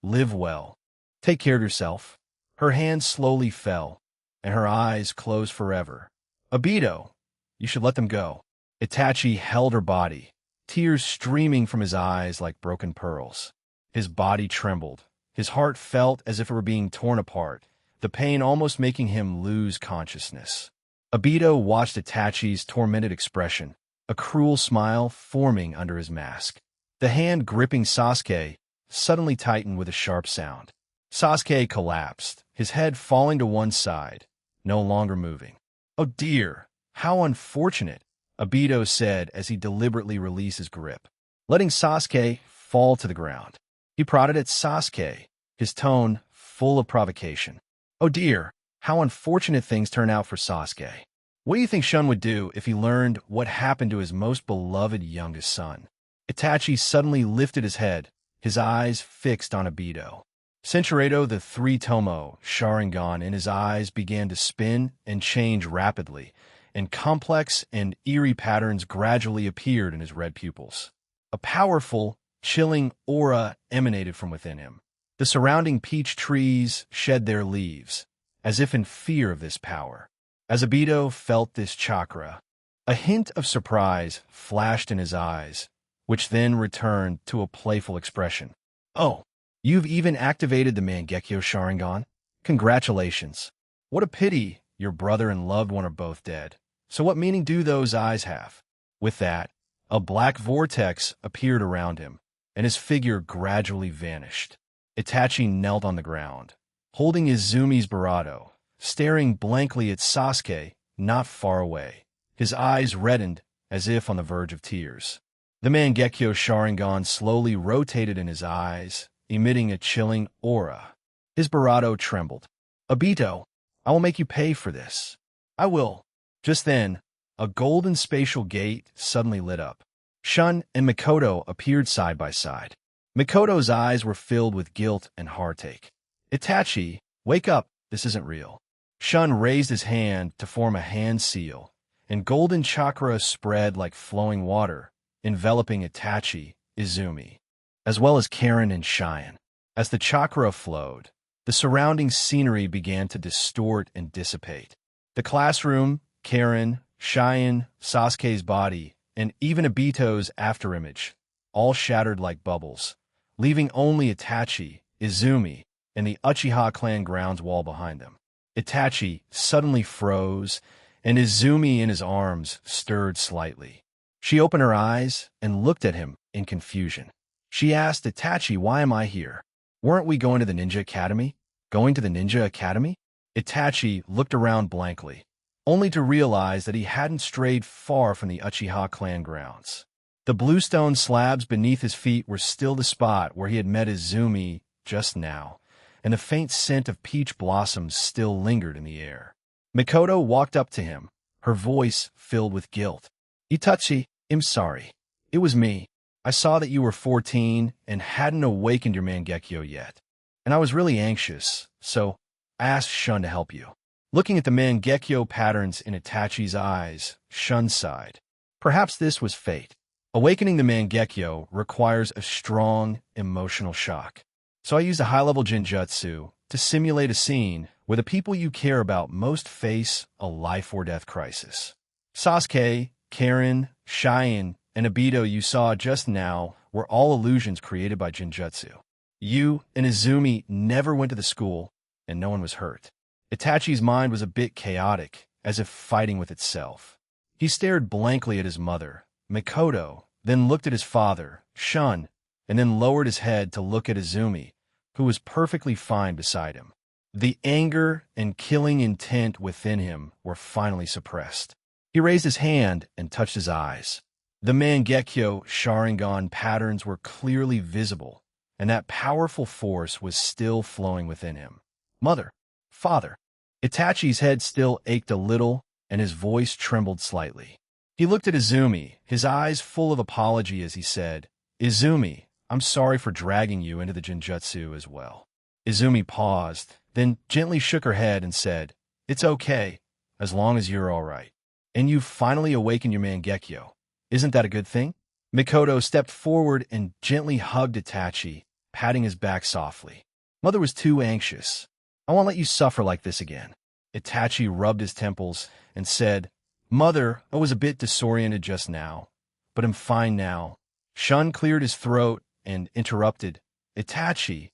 live well. Take care of yourself." Her hand slowly fell, and her eyes closed forever. "Obito, you should let them go." Itachi held her body, tears streaming from his eyes like broken pearls. His body trembled. His heart felt as if it were being torn apart, the pain almost making him lose consciousness. Obito watched Itachi's tormented expression, a cruel smile forming under his mask. The hand gripping Sasuke suddenly tightened with a sharp sound. Sasuke collapsed, his head falling to one side, no longer moving. "Oh dear, how unfortunate," Obito said as he deliberately released his grip, letting Sasuke fall to the ground. He prodded at Sasuke, his tone full of provocation. "Oh dear, how unfortunate things turn out for Sasuke. What do you think Shun would do if he learned what happened to his most beloved youngest son?" Itachi suddenly lifted his head, his eyes fixed on Obito. Senchuredo, the three-tomo Sharingan in his eyes began to spin and change rapidly, and complex and eerie patterns gradually appeared in his red pupils. A powerful, chilling aura emanated from within him. The surrounding peach trees shed their leaves, as if in fear of this power. As Obito felt this chakra, a hint of surprise flashed in his eyes, which then returned to a playful expression. "Oh, you've even activated the Mangekyo Sharingan? Congratulations. What a pity your brother and loved one are both dead. So what meaning do those eyes have?" With that, a black vortex appeared around him, and his figure gradually vanished. Itachi knelt on the ground, holding Izumi's Barato, staring blankly at Sasuke not far away. His eyes reddened as if on the verge of tears. The Mangekyo Sharingan slowly rotated in his eyes, emitting a chilling aura. His Barato trembled. "Obito, I will make you pay for this. I will." Just then, a golden spatial gate suddenly lit up. Shun and Mikoto appeared side by side. Mikoto's eyes were filled with guilt and heartache. "Itachi, wake up, this isn't real." Shun raised his hand to form a hand seal, and golden chakra spread like flowing water, enveloping Itachi, Izumi, as well as Karen and Shun. As the chakra flowed, the surrounding scenery began to distort and dissipate. The classroom, Karen, Shun, Sasuke's body, and even Obito's afterimage, all shattered like bubbles, leaving only Itachi, Izumi, and the Uchiha clan grounds wall behind them. Itachi suddenly froze, and Izumi in his arms stirred slightly. She opened her eyes and looked at him in confusion. She asked, "Itachi, why am I here? Weren't we going to the Ninja Academy? Going to the Ninja Academy?" Itachi looked around blankly, only to realize that he hadn't strayed far from the Uchiha clan grounds. The bluestone slabs beneath his feet were still the spot where he had met Izumi just now, and the faint scent of peach blossoms still lingered in the air. Mikoto walked up to him, her voice filled with guilt. "Itachi, I'm sorry. It was me. I saw that you were 14 and hadn't awakened your Mangekyo yet, and I was really anxious, so I asked Shun to help you." Looking at the Mangekyo patterns in Itachi's eyes, Shun sighed. Perhaps this was fate. Awakening the Mangekyo requires a strong emotional shock. So I used a high-level Jinjutsu to simulate a scene where the people you care about most face a life-or-death crisis. Sasuke, Karen, Shun, and Obito you saw just now were all illusions created by Jinjutsu. You and Izumi never went to the school, and no one was hurt. Itachi's mind was a bit chaotic, as if fighting with itself. He stared blankly at his mother, Mikoto, then looked at his father, Shun, and then lowered his head to look at Izumi, who was perfectly fine beside him. The anger and killing intent within him were finally suppressed. He raised his hand and touched his eyes. The Mangekyo Sharingan patterns were clearly visible, and that powerful force was still flowing within him. Mother, father. Itachi's head still ached a little, and his voice trembled slightly. He looked at Izumi, his eyes full of apology as he said, Izumi, I'm sorry for dragging you into the Jinjutsu as well. Izumi paused, then gently shook her head and said, It's okay, as long as you're all right. And you've finally awakened your Mangekyo. Isn't that a good thing? Mikoto stepped forward and gently hugged Itachi, patting his back softly. Mother was too anxious. I won't let you suffer like this again. Itachi rubbed his temples and said, Mother, I was a bit disoriented just now, but I'm fine now. Shun cleared his throat and interrupted, Itachi,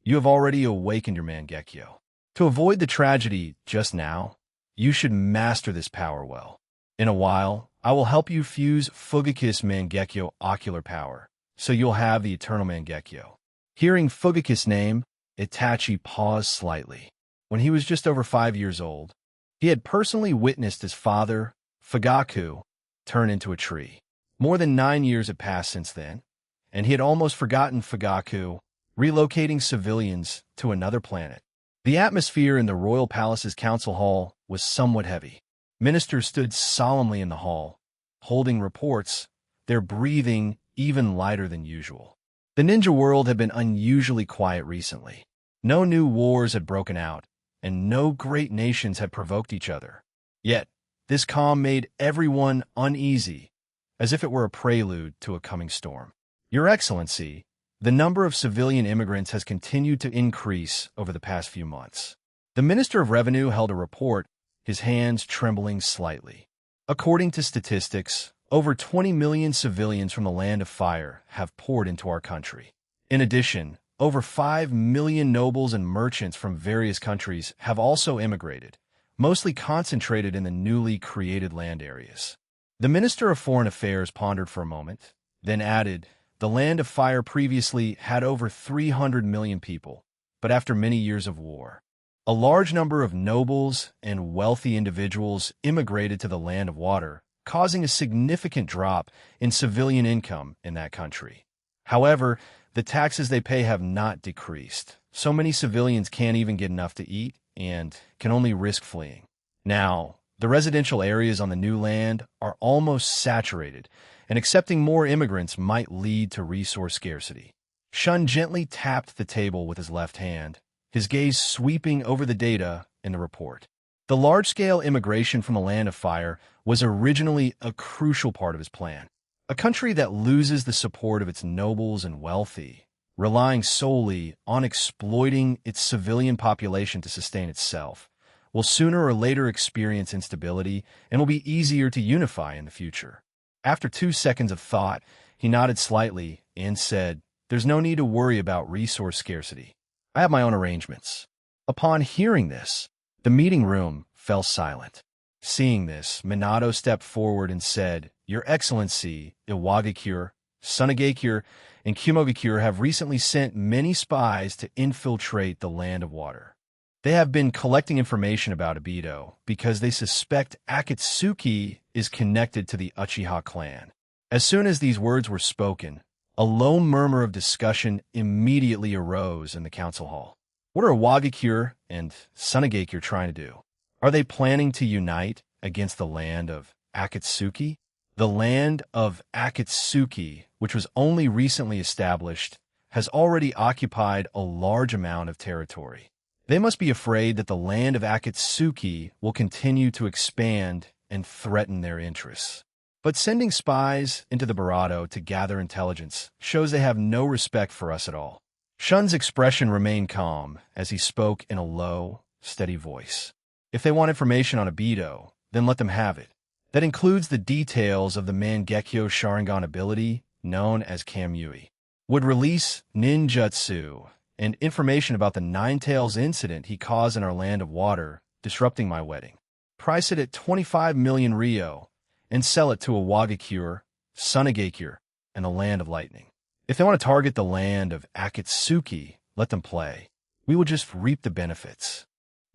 you have already awakened your Mangekyo. To avoid the tragedy just now, you should master this power well. In a while, I will help you fuse Fugaku's Mangekyo ocular power, so you'll have the eternal Mangekyo. Hearing Fugaku's name, Itachi paused slightly. When he was just over 5 years old, he had personally witnessed his father, Fugaku, turn into a tree. More than 9 years had passed since then, and he had almost forgotten Fugaku, relocating civilians to another planet. The atmosphere in the royal palace's council hall was somewhat heavy. Ministers stood solemnly in the hall, holding reports, their breathing even lighter than usual. The ninja world had been unusually quiet recently. No new wars had broken out, and no great nations had provoked each other. Yet, this calm made everyone uneasy, as if it were a prelude to a coming storm. Your Excellency, the number of civilian immigrants has continued to increase over the past few months. The Minister of Revenue held a report, his hands trembling slightly. According to statistics, over 20 million civilians from the Land of Fire have poured into our country. In addition, over 5 million nobles and merchants from various countries have also immigrated, mostly concentrated in the newly created land areas. The Minister of Foreign Affairs pondered for a moment, then added, the Land of Fire previously had over 300 million people, but after many years of war, a large number of nobles and wealthy individuals immigrated to the Land of Water, causing a significant drop in civilian income in that country. However, the taxes they pay have not decreased. So many civilians can't even get enough to eat and can only risk fleeing. Now, the residential areas on the new land are almost saturated, and accepting more immigrants might lead to resource scarcity. Shun gently tapped the table with his left hand, his gaze sweeping over the data in the report. The large-scale immigration from the Land of Fire was originally a crucial part of his plan. A country that loses the support of its nobles and wealthy, relying solely on exploiting its civilian population to sustain itself, will sooner or later experience instability and will be easier to unify in the future. After 2 seconds of thought, he nodded slightly and said, There's no need to worry about resource scarcity. I have my own arrangements. Upon hearing this, the meeting room fell silent. Seeing this, Minato stepped forward and said, Your Excellency, Iwagakure, Sunagakure, and Kumogakure have recently sent many spies to infiltrate the Land of Water. They have been collecting information about Obito because they suspect Akatsuki is connected to the Uchiha clan. As soon as these words were spoken, a low murmur of discussion immediately arose in the council hall. What are Iwagakure and Sunagakure trying to do? Are they planning to unite against the land of Akatsuki? The land of Akatsuki, which was only recently established, has already occupied a large amount of territory. They must be afraid that the land of Akatsuki will continue to expand and threaten their interests. But sending spies into the Barato to gather intelligence shows they have no respect for us at all. Shun's expression remained calm as he spoke in a low, steady voice. If they want information on Obito, then let them have it. That includes the details of the Mangekyo Sharingan ability, known as Kamui, would release ninjutsu and information about the Nine-Tails incident he caused in our land of water, disrupting my wedding. Price it at 25 million Rio and sell it to a Wagakure, Sunagakure, and the land of lightning. If they want to target the land of Akatsuki, let them play. We will just reap the benefits.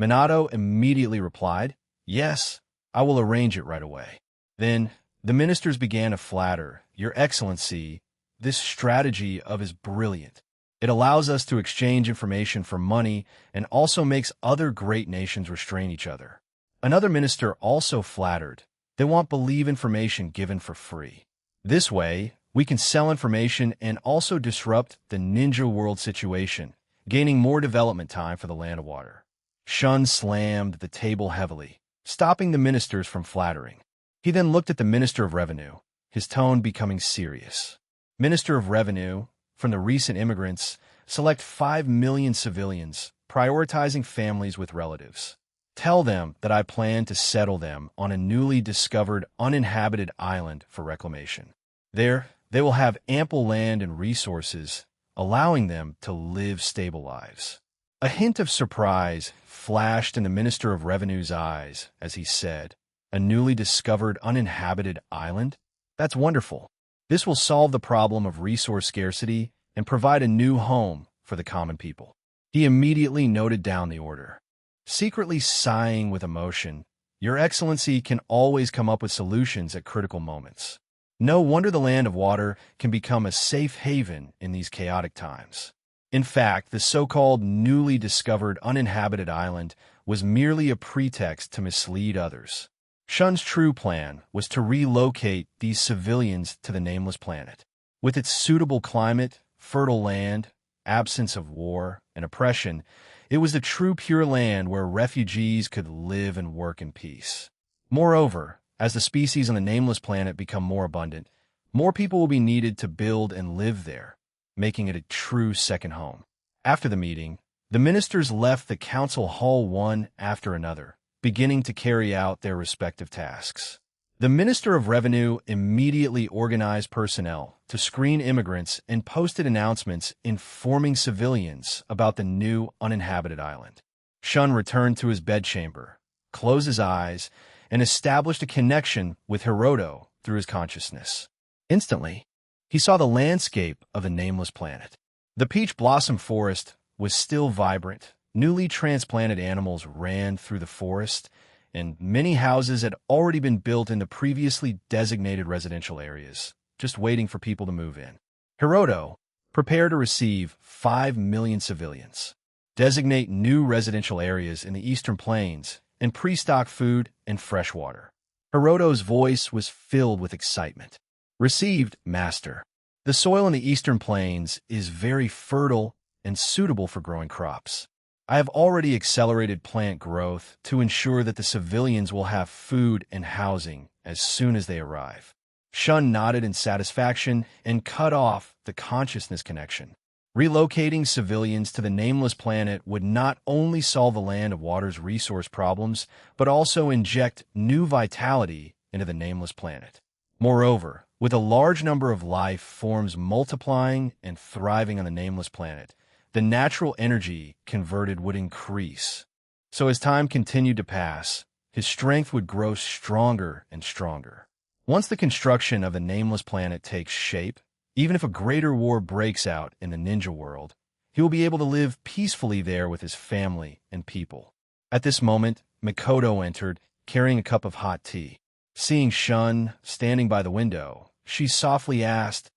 Minato immediately replied, "Yes, I will arrange it right away." Then the ministers began to flatter, "Your Excellency, this strategy of is brilliant. It allows us to exchange information for money and also makes other great nations restrain each other." Another minister also flattered, "They want believe information given for free. This way, we can sell information and also disrupt the ninja world situation, gaining more development time for the land of water." Shun slammed the table heavily, stopping the ministers from flattering. He then looked at the Minister of Revenue, his tone becoming serious. "Minister of Revenue, from the recent immigrants, select 5 million civilians, prioritizing families with relatives. Tell them that I plan to settle them on a newly discovered uninhabited island for reclamation. There, they will have ample land and resources, allowing them to live stable lives." A hint of surprise flashed in the Minister of Revenue's eyes as he said, "A newly discovered uninhabited island? That's wonderful. This will solve the problem of resource scarcity and provide a new home for the common people." He immediately noted down the order. Secretly sighing with emotion, "Your Excellency can always come up with solutions at critical moments. No wonder the land of water can become a safe haven in these chaotic times." In fact, the so-called newly discovered uninhabited island was merely a pretext to mislead others. Shun's true plan was to relocate these civilians to the nameless planet. With its suitable climate, fertile land, absence of war and oppression, it was the true pure land where refugees could live and work in peace. Moreover, as the species on the nameless planet become more abundant, more people will be needed to build and live there, making it a true second home. After the meeting, the ministers left the council hall one after another, beginning to carry out their respective tasks. The Minister of Revenue immediately organized personnel to screen immigrants and posted announcements informing civilians about the new uninhabited island. Shun returned to his bedchamber, closed his eyes, and established a connection with Hiroto through his consciousness. Instantly, he saw the landscape of the nameless planet. The peach blossom forest was still vibrant. Newly transplanted animals ran through the forest, and many houses had already been built in the previously designated residential areas, just waiting for people to move in. Hiroto, prepare to receive 5 million civilians. Designate new residential areas in the Eastern Plains and pre-stock food and fresh water. Hiroto's voice was filled with excitement. Received, Master. The soil in the Eastern Plains is very fertile and suitable for growing crops. I have already accelerated plant growth to ensure that the civilians will have food and housing as soon as they arrive. Shun nodded in satisfaction and cut off the consciousness connection. Relocating civilians to the nameless planet would not only solve the land of water's resource problems, but also inject new vitality into the nameless planet. Moreover, with a large number of life forms multiplying and thriving on the nameless planet, the natural energy converted would increase. So as time continued to pass, his strength would grow stronger and stronger. Once the construction of the nameless planet takes shape, even if a greater war breaks out in the ninja world, he will be able to live peacefully there with his family and people. At this moment, Mikoto entered, carrying a cup of hot tea. Seeing Shun standing by the window, she softly asked,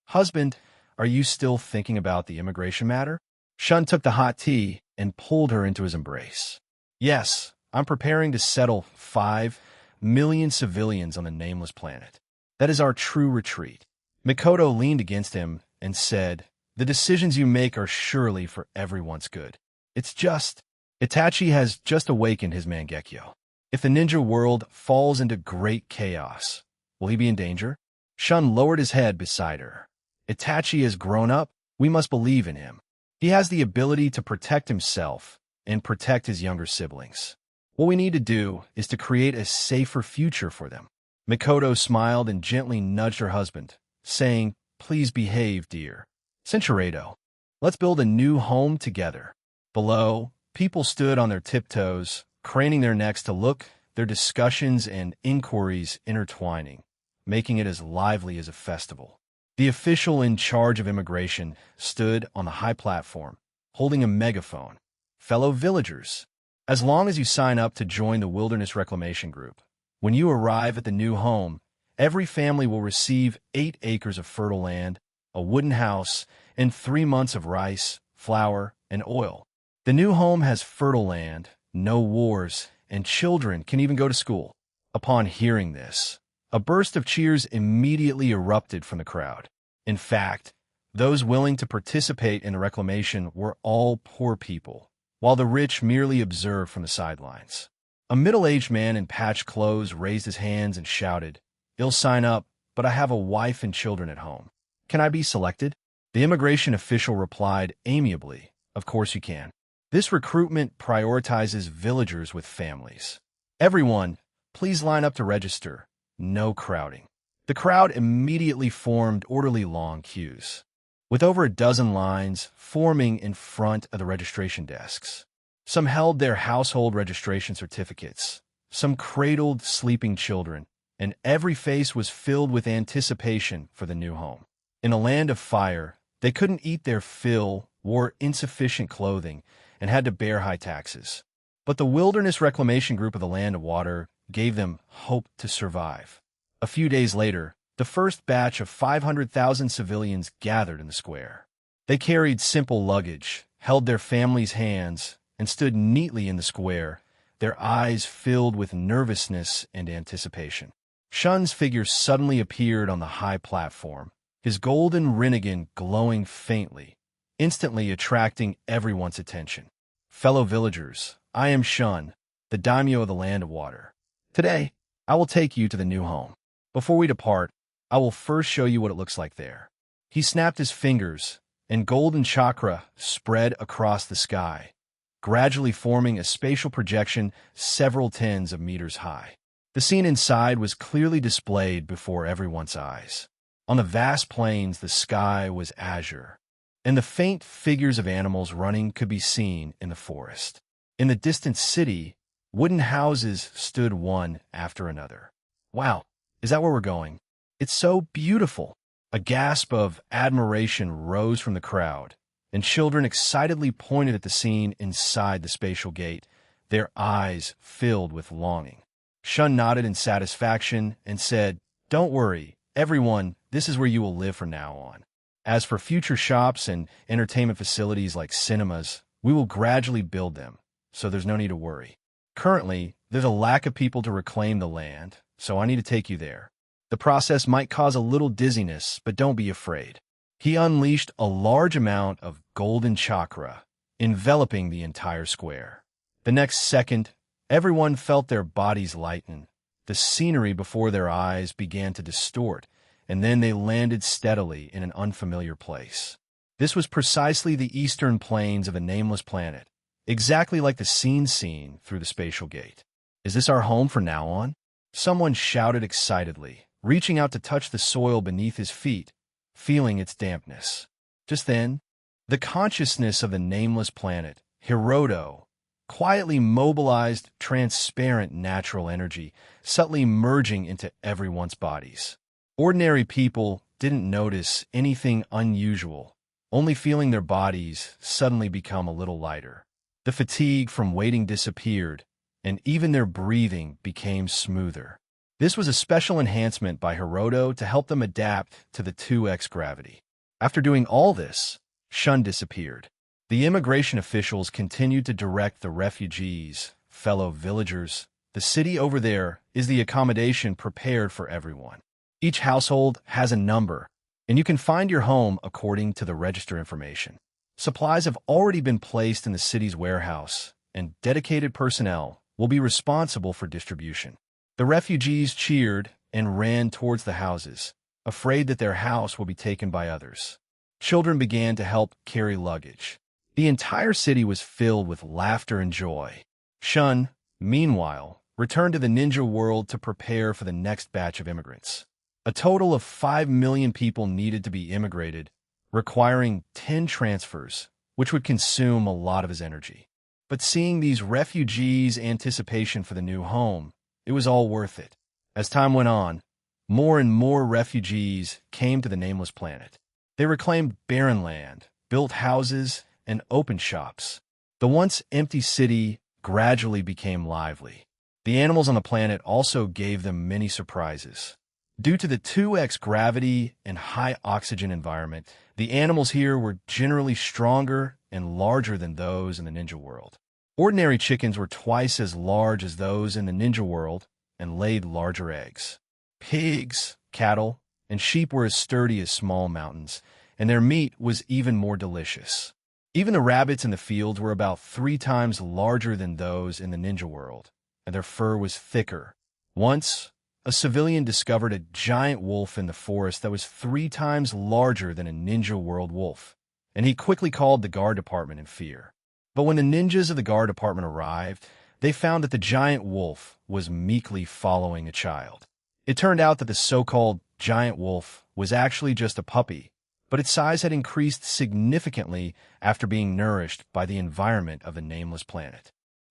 "Husband, are you still thinking about the immigration matter?" Shun took the hot tea and pulled her into his embrace. "Yes, I'm preparing to settle 5 million civilians on the nameless planet. That is our true retreat." Mikoto leaned against him and said, "The decisions you make are surely for everyone's good. It's just, Itachi has just awakened his Mangekyo. If the ninja world falls into great chaos, will he be in danger?" Shun lowered his head beside her. "Itachi has grown up. We must believe in him. He has the ability to protect himself and protect his younger siblings. What we need to do is to create a safer future for them." Mikoto smiled and gently nudged her husband, saying, please behave, dear. Cinchuredo. Let's build a new home together. Below, people stood on their tiptoes, craning their necks to look, their discussions and inquiries intertwining, making it as lively as a festival. The official in charge of immigration stood on the high platform, holding a megaphone. Fellow villagers, as long as you sign up to join the Wilderness Reclamation Group, when you arrive at the new home, every family will receive 8 acres of fertile land, a wooden house, and 3 months of rice, flour, and oil. The new home has fertile land, no wars, and children can even go to school. Upon hearing this, a burst of cheers immediately erupted from the crowd. In fact, those willing to participate in the reclamation were all poor people, while the rich merely observed from the sidelines. A middle-aged man in patched clothes raised his hands and shouted, "I'll sign up, but I have a wife and children at home. Can I be selected?" The immigration official replied amiably, "Of course you can. This recruitment prioritizes villagers with families. Everyone, please line up to register. No crowding." The crowd immediately formed orderly long queues, with over a dozen lines forming in front of the registration desks. Some held their household registration certificates, some cradled sleeping children, and every face was filled with anticipation for the new home. In a land of fire, they couldn't eat their fill, wore insufficient clothing, and had to bear high taxes. But the Wilderness Reclamation Group of the Land of Water gave them hope to survive. A few days later, the first batch of 500,000 civilians gathered in the square. They carried simple luggage, held their families' hands, and stood neatly in the square, their eyes filled with nervousness and anticipation. Shun's figure suddenly appeared on the high platform, his golden rinnegan glowing faintly, instantly attracting everyone's attention. "Fellow villagers, I am Shun, the daimyo of the Land of Water. Today, I will take you to the new home. Before we depart, I will first show you what it looks like there." He snapped his fingers, and golden chakra spread across the sky, gradually forming a spatial projection several tens of meters high. The scene inside was clearly displayed before everyone's eyes. On the vast plains, the sky was azure, and the faint figures of animals running could be seen in the forest. In the distant city, wooden houses stood one after another. "Wow, is that where we're going? It's so beautiful." A gasp of admiration rose from the crowd, and children excitedly pointed at the scene inside the spatial gate, their eyes filled with longing. Shun nodded in satisfaction and said, "Don't worry, everyone, this is where you will live from now on. As for future shops and entertainment facilities like cinemas, we will gradually build them, so there's no need to worry. Currently, there's a lack of people to reclaim the land, so I need to take you there. The process might cause a little dizziness, but don't be afraid." He unleashed a large amount of golden chakra, enveloping the entire square. The next second, everyone felt their bodies lighten. The scenery before their eyes began to distort, and then they landed steadily in an unfamiliar place. This was precisely the eastern plains of a nameless planet, exactly like the scene seen through the spatial gate. "Is this our home from now on?" Someone shouted excitedly, reaching out to touch the soil beneath his feet, feeling its dampness. Just then, the consciousness of the nameless planet, Hiroto, quietly mobilized transparent natural energy, subtly merging into everyone's bodies. Ordinary people didn't notice anything unusual, only feeling their bodies suddenly become a little lighter. The fatigue from waiting disappeared, and even their breathing became smoother. This was a special enhancement by Hiroto to help them adapt to the 2x gravity. After doing all this, Shun disappeared. The immigration officials continued to direct the refugees, fellow villagers. "The city over there is the accommodation prepared for everyone. Each household has a number, and you can find your home according to the register information. Supplies have already been placed in the city's warehouse, and dedicated personnel will be responsible for distribution." The refugees cheered and ran towards the houses, afraid that their house will be taken by others. Children began to help carry luggage. The entire city was filled with laughter and joy. Shun, meanwhile, returned to the ninja world to prepare for the next batch of immigrants. A total of 5 million people needed to be immigrated, requiring 10 transfers, which would consume a lot of his energy. But seeing these refugees' anticipation for the new home, it was all worth it. As time went on, more and more refugees came to the nameless planet. They reclaimed barren land, built houses, and opened shops. The once empty city gradually became lively. The animals on the planet also gave them many surprises. Due to the 2x gravity and high oxygen environment, the animals here were generally stronger and larger than those in the ninja world. Ordinary chickens were twice as large as those in the ninja world and laid larger eggs. Pigs, cattle, and sheep were as sturdy as small mountains, and their meat was even more delicious. Even the rabbits in the fields were about 3 times larger than those in the ninja world, and their fur was thicker. Once, a civilian discovered a giant wolf in the forest that was 3 times larger than a ninja world wolf, and he quickly called the guard department in fear. But when the ninjas of the guard department arrived, they found that the giant wolf was meekly following a child. It turned out that the so-called giant wolf was actually just a puppy, but its size had increased significantly after being nourished by the environment of the nameless planet.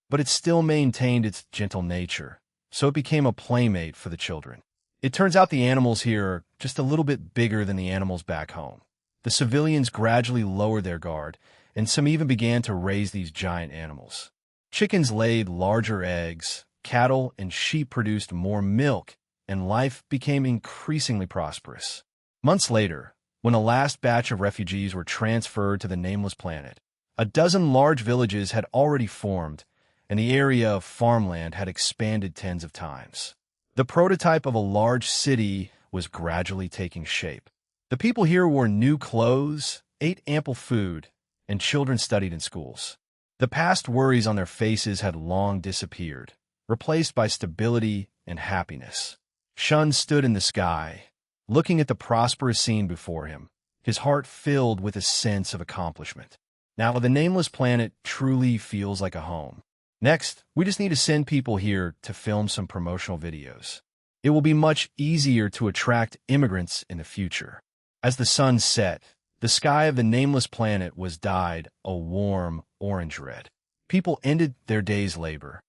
But it still maintained its gentle nature, so it became a playmate for the children. It turns out the animals here are just a little bit bigger than the animals back home. The civilians gradually lowered their guard, and some even began to raise these giant animals. Chickens laid larger eggs, cattle and sheep produced more milk, and life became increasingly prosperous. Months later, when the last batch of refugees were transferred to the nameless planet, a dozen large villages had already formed, and the area of farmland had expanded tens of times. The prototype of a large city was gradually taking shape. The people here wore new clothes, ate ample food, and children studied in schools. The past worries on their faces had long disappeared, replaced by stability and happiness. Shun stood in the sky, looking at the prosperous scene before him, his heart filled with a sense of accomplishment. Now, the nameless planet truly feels like a home. Next, we just need to send people here to film some promotional videos. It will be much easier to attract immigrants in the future. As the sun set, the sky of the nameless planet was dyed a warm orange red. People ended their day's labor,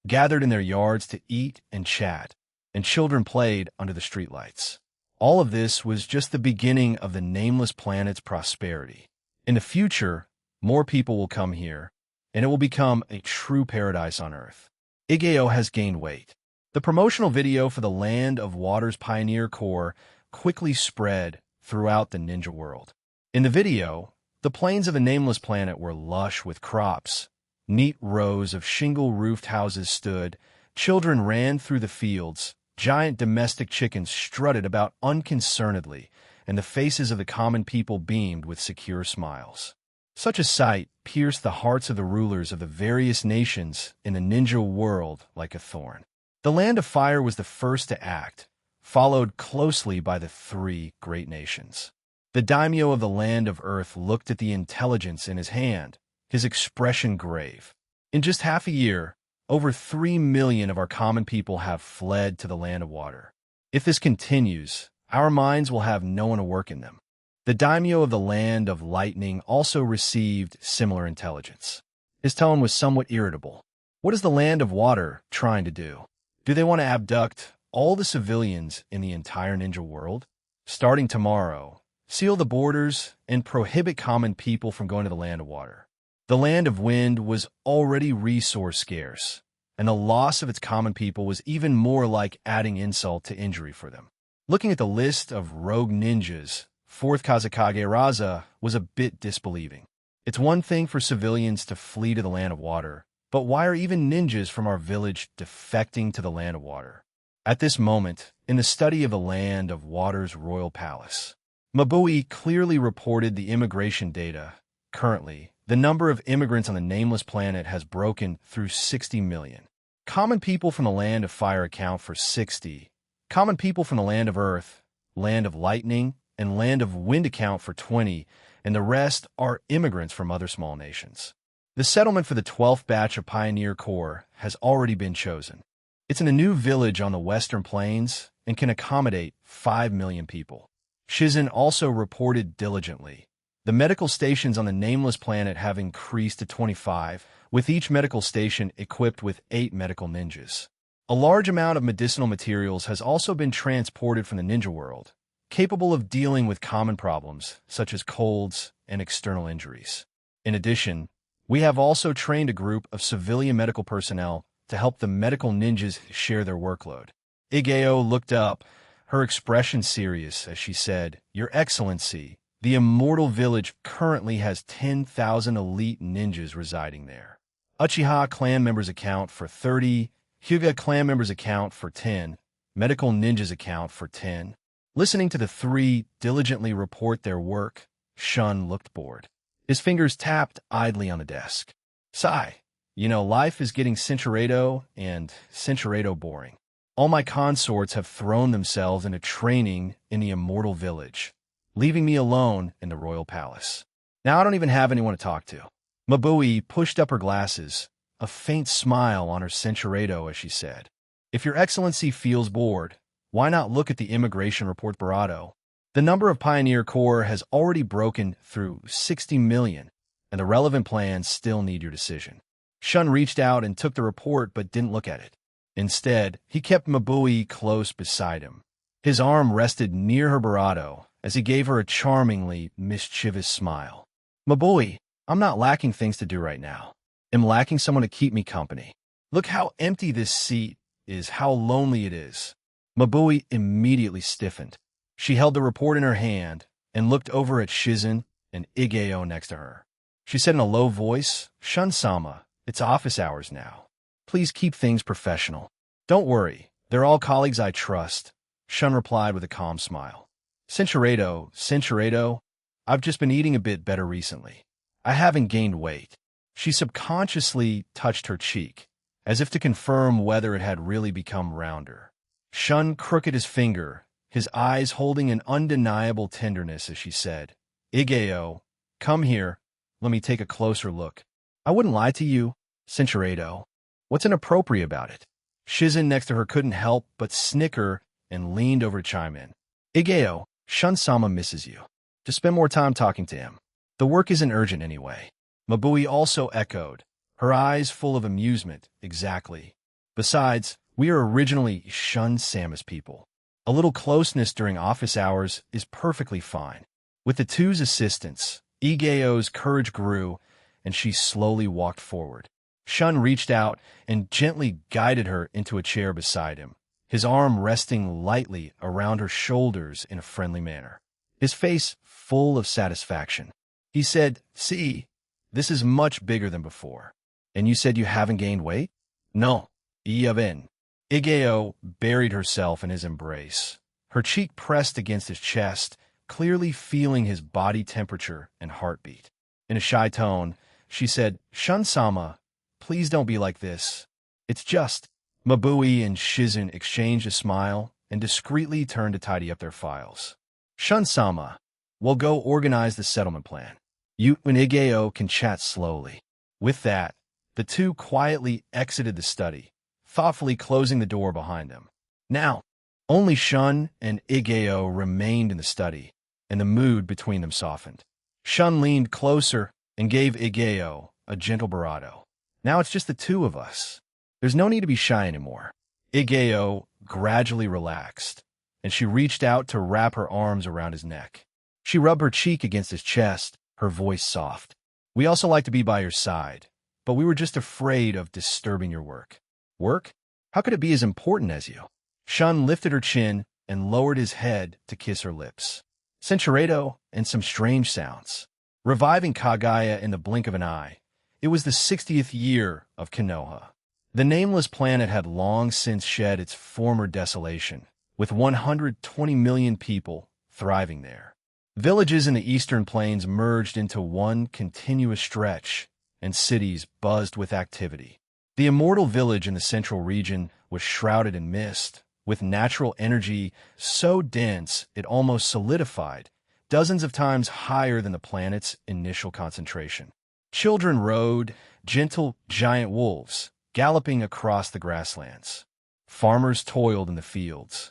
gathered in their yards to eat and chat, and children played under the streetlights. All of this was just the beginning of the nameless planet's prosperity. In the future, more people will come here, and it will become a true paradise on Earth. Igeo has gained weight. The promotional video for the Land of Water's Pioneer Corps quickly spread throughout the ninja world. In the video, the plains of the nameless planet were lush with crops. Neat rows of shingle-roofed houses stood, children ran through the fields, giant domestic chickens strutted about unconcernedly, and the faces of the common people beamed with secure smiles. Such a sight pierced the hearts of the rulers of the various nations in the ninja world like a thorn. The Land of Fire was the first to act, followed closely by the 3 great nations. The daimyo of the Land of Earth looked at the intelligence in his hand, his expression grave. In just half a year, over 3 million of our common people have fled to the Land of Water. If this continues, our mines will have no one to work in them. The daimyo of the Land of Lightning also received similar intelligence. His tone was somewhat irritable. What is the Land of Water trying to do? Do they want to abduct all the civilians in the entire ninja world? Starting tomorrow, seal the borders and prohibit common people from going to the Land of Water. The Land of Wind was already resource scarce, and the loss of its common people was even more like adding insult to injury for them. Looking at the list of rogue ninjas, 4th Kazekage Raza was a bit disbelieving. It's one thing for civilians to flee to the Land of Water, but why are even ninjas from our village defecting to the Land of Water? At this moment, in the study of the Land of Water's royal palace, Mabui clearly reported the immigration data. Currently, the number of immigrants on the nameless planet has broken through 60 million. Common people from the Land of Fire account for 60. Common people from the Land of Earth, Land of Lightning, and Land of Wind account for 20, and the rest are immigrants from other small nations. The settlement for the 12th batch of Pioneer Corps has already been chosen. It's in a new village on the Western Plains, and can accommodate 5 million people. Shizun also reported diligently. The medical stations on the nameless planet have increased to 25, with each medical station equipped with 8 medical ninjas. A large amount of medicinal materials has also been transported from the ninja world, capable of dealing with common problems such as colds and external injuries. In addition, we have also trained a group of civilian medical personnel to help the medical ninjas share their workload. Igeo looked up, her expression serious as she said, "Your Excellency, the Immortal Village currently has 10,000 elite ninjas residing there. Uchiha clan members account for 30, Hyuga clan members account for 10, medical ninjas account for 10. Listening to the 3 diligently report their work, Shun looked bored. His fingers tapped idly on the desk. Sigh. Life is getting Cinchuredo and Cinchuredo boring. All my consorts have thrown themselves into training in the Immortal Village, leaving me alone in the Royal Palace. Now I don't even have anyone to talk to." Mabui pushed up her glasses, a faint smile on her Cinchuredo as she said, "If Your Excellency feels bored, why not look at the Immigration Report Barado? The number of Pioneer Corps has already broken through 60 million, and the relevant plans still need your decision." Shun reached out and took the report but didn't look at it. Instead, he kept Mabui close beside him. His arm rested near her Barado as he gave her a charmingly mischievous smile. "Mabui, I'm not lacking things to do right now. I'm lacking someone to keep me company. Look how empty this seat is, how lonely it is." Mabui immediately stiffened. She held the report in her hand and looked over at Shizun and Igeo next to her. She said in a low voice, "Shun-sama, it's office hours now. Please keep things professional." "Don't worry, they're all colleagues I trust," Shun replied with a calm smile. Cinchuredo, I've just been eating a bit better recently. I haven't gained weight." She subconsciously touched her cheek, as if to confirm whether it had really become rounder. Shun crooked his finger, his eyes holding an undeniable tenderness as she said, "Igeo, come here, let me take a closer look." "I wouldn't lie to you, Cinchuredo. What's inappropriate about it?" Shizun next to her couldn't help but snicker and leaned over to chime in. "Igeo, Shun-sama misses you. Just spend more time talking to him. The work isn't urgent anyway." Mabui also echoed, her eyes full of amusement. "Exactly. Besides, we are originally Shun-sama's people. A little closeness during office hours is perfectly fine." With the two's assistance, Igeo's courage grew, and she slowly walked forward. Shun reached out and gently guided her into a chair beside him, his arm resting lightly around her shoulders in a friendly manner, his face full of satisfaction. He said, "See, this is much bigger than before. And you said you haven't gained weight?" "No, Iyaven." Igeo buried herself in his embrace, her cheek pressed against his chest, clearly feeling his body temperature and heartbeat. In a shy tone, she said, "Shun-sama, please don't be like this. It's just..." Mabui and Shizun exchanged a smile and discreetly turned to tidy up their files. "Shun-sama, we'll go organize the settlement plan. You and Igeo can chat slowly." With that, the two quietly exited the study, thoughtfully closing the door behind them. Now, only Shun and Igeo remained in the study, and the mood between them softened. Shun leaned closer and gave Igeo a gentle bravado. "Now it's just the two of us. There's no need to be shy anymore." Igeo gradually relaxed, and she reached out to wrap her arms around his neck. She rubbed her cheek against his chest, her voice soft. "We also like to be by your side, but we were just afraid of disturbing your work." "Work? How could it be as important as you?" Shun lifted her chin and lowered his head to kiss her lips. Cinchuredo and some strange sounds. Reviving Kagaya in the blink of an eye. It was the 60th year of Konoha. The nameless planet had long since shed its former desolation, with 120 million people thriving there. Villages in the eastern plains merged into one continuous stretch, and cities buzzed with activity. The Immortal Village in the central region was shrouded in mist, with natural energy so dense it almost solidified, dozens of times higher than the planet's initial concentration. Children rode gentle giant wolves, galloping across the grasslands. Farmers toiled in the fields,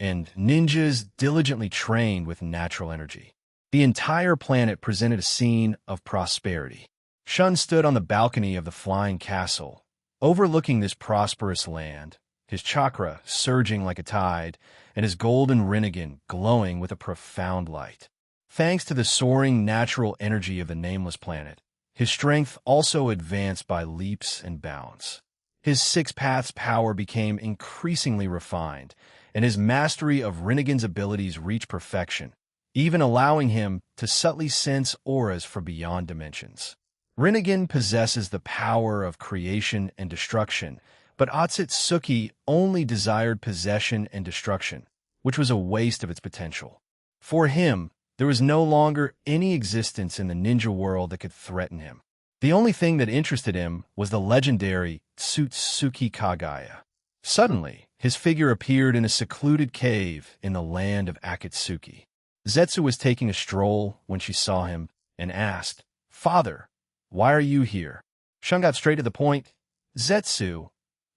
and ninjas diligently trained with natural energy. The entire planet presented a scene of prosperity. Shun stood on the balcony of the flying castle, overlooking this prosperous land, his chakra surging like a tide, and his golden rinnegan glowing with a profound light. Thanks to the soaring natural energy of the nameless planet, his strength also advanced by leaps and bounds. His six paths power became increasingly refined, and his mastery of Rinnegan's abilities reached perfection, even allowing him to subtly sense auras from beyond dimensions. Rinnegan possesses the power of creation and destruction, but Otsutsuki only desired possession and destruction, which was a waste of its potential. For him, there was no longer any existence in the ninja world that could threaten him. The only thing that interested him was the legendary Otsutsuki Kagaya. Suddenly, his figure appeared in a secluded cave in the land of Akatsuki. Zetsu was taking a stroll when she saw him and asked, "Father, why are you here?" Shun got straight to the point. "Zetsu,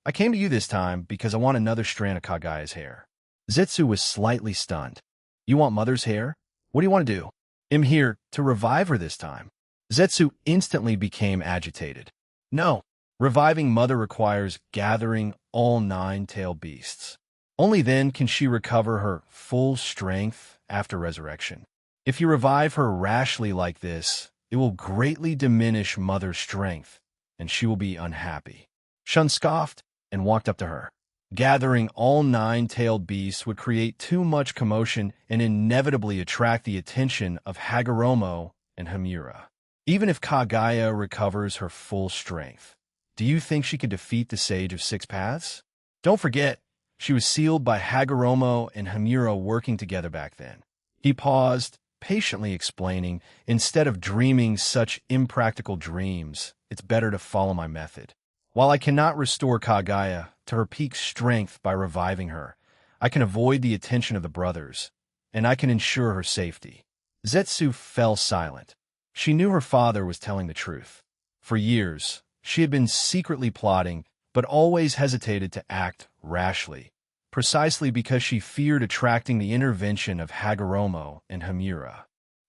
I came to you this time because I want another strand of Kagaya's hair." Zetsu was slightly stunned. "You want Mother's hair? What do you want to do?" "I'm here to revive her this time." Zetsu instantly became agitated. "No, reviving Mother requires gathering all 9 tailed beasts. Only then can she recover her full strength after resurrection. If you revive her rashly like this, it will greatly diminish Mother's strength, and she will be unhappy." Shun scoffed and walked up to her. Gathering all 9-tailed beasts would create too much commotion and inevitably attract the attention of Hagoromo and Hamura. Even if Kagaya recovers her full strength, do you think she could defeat the Sage of Six Paths? Don't forget, she was sealed by Hagoromo and Hamura working together back then. He paused, patiently explaining, "Instead of dreaming such impractical dreams, it's better to follow my method. While I cannot restore Kagaya to her peak strength by reviving her, I can avoid the attention of the brothers, and I can ensure her safety." Zetsu fell silent. She knew her father was telling the truth. For years, she had been secretly plotting, but always hesitated to act rashly, precisely because she feared attracting the intervention of Hagoromo and Hamura.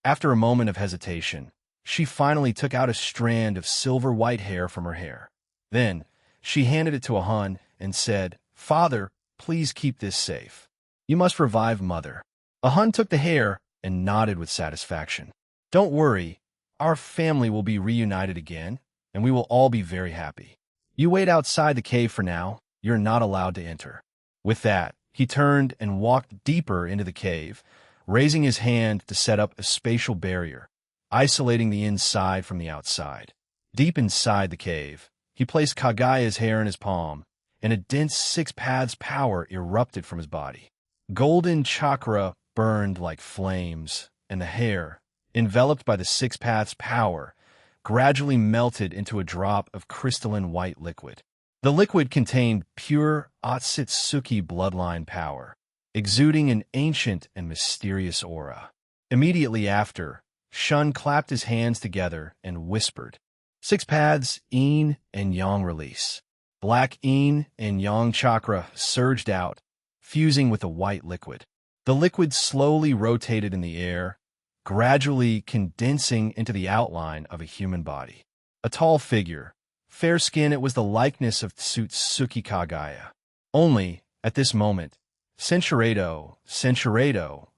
After a moment of hesitation, she finally took out a strand of silver-white hair from her hair. Then, she handed it to Ahun and said, "Father, please keep this safe. You must revive Mother." Ahun took the hair and nodded with satisfaction. "Don't worry, our family will be reunited again, and we will all be very happy. You wait outside the cave for now. You're not allowed to enter." With that, he turned and walked deeper into the cave, raising his hand to set up a spatial barrier, isolating the inside from the outside. Deep inside the cave, he placed Kagaya's hair in his palm, and a dense Six Paths power erupted from his body. Golden chakra burned like flames, and the hair, enveloped by the Six Paths power, gradually melted into a drop of crystalline white liquid. The liquid contained pure Otsutsuki bloodline power, exuding an ancient and mysterious aura. Immediately after, Shun clapped his hands together and whispered, "Six Paths, Yin and Yang release." Black Yin and Yang chakra surged out, fusing with the white liquid. The liquid slowly rotated in the air, gradually condensing into the outline of a human body. A tall figure, fair skin, it was the likeness of Otsutsuki Kagaya. Only, at this moment, Censuredo,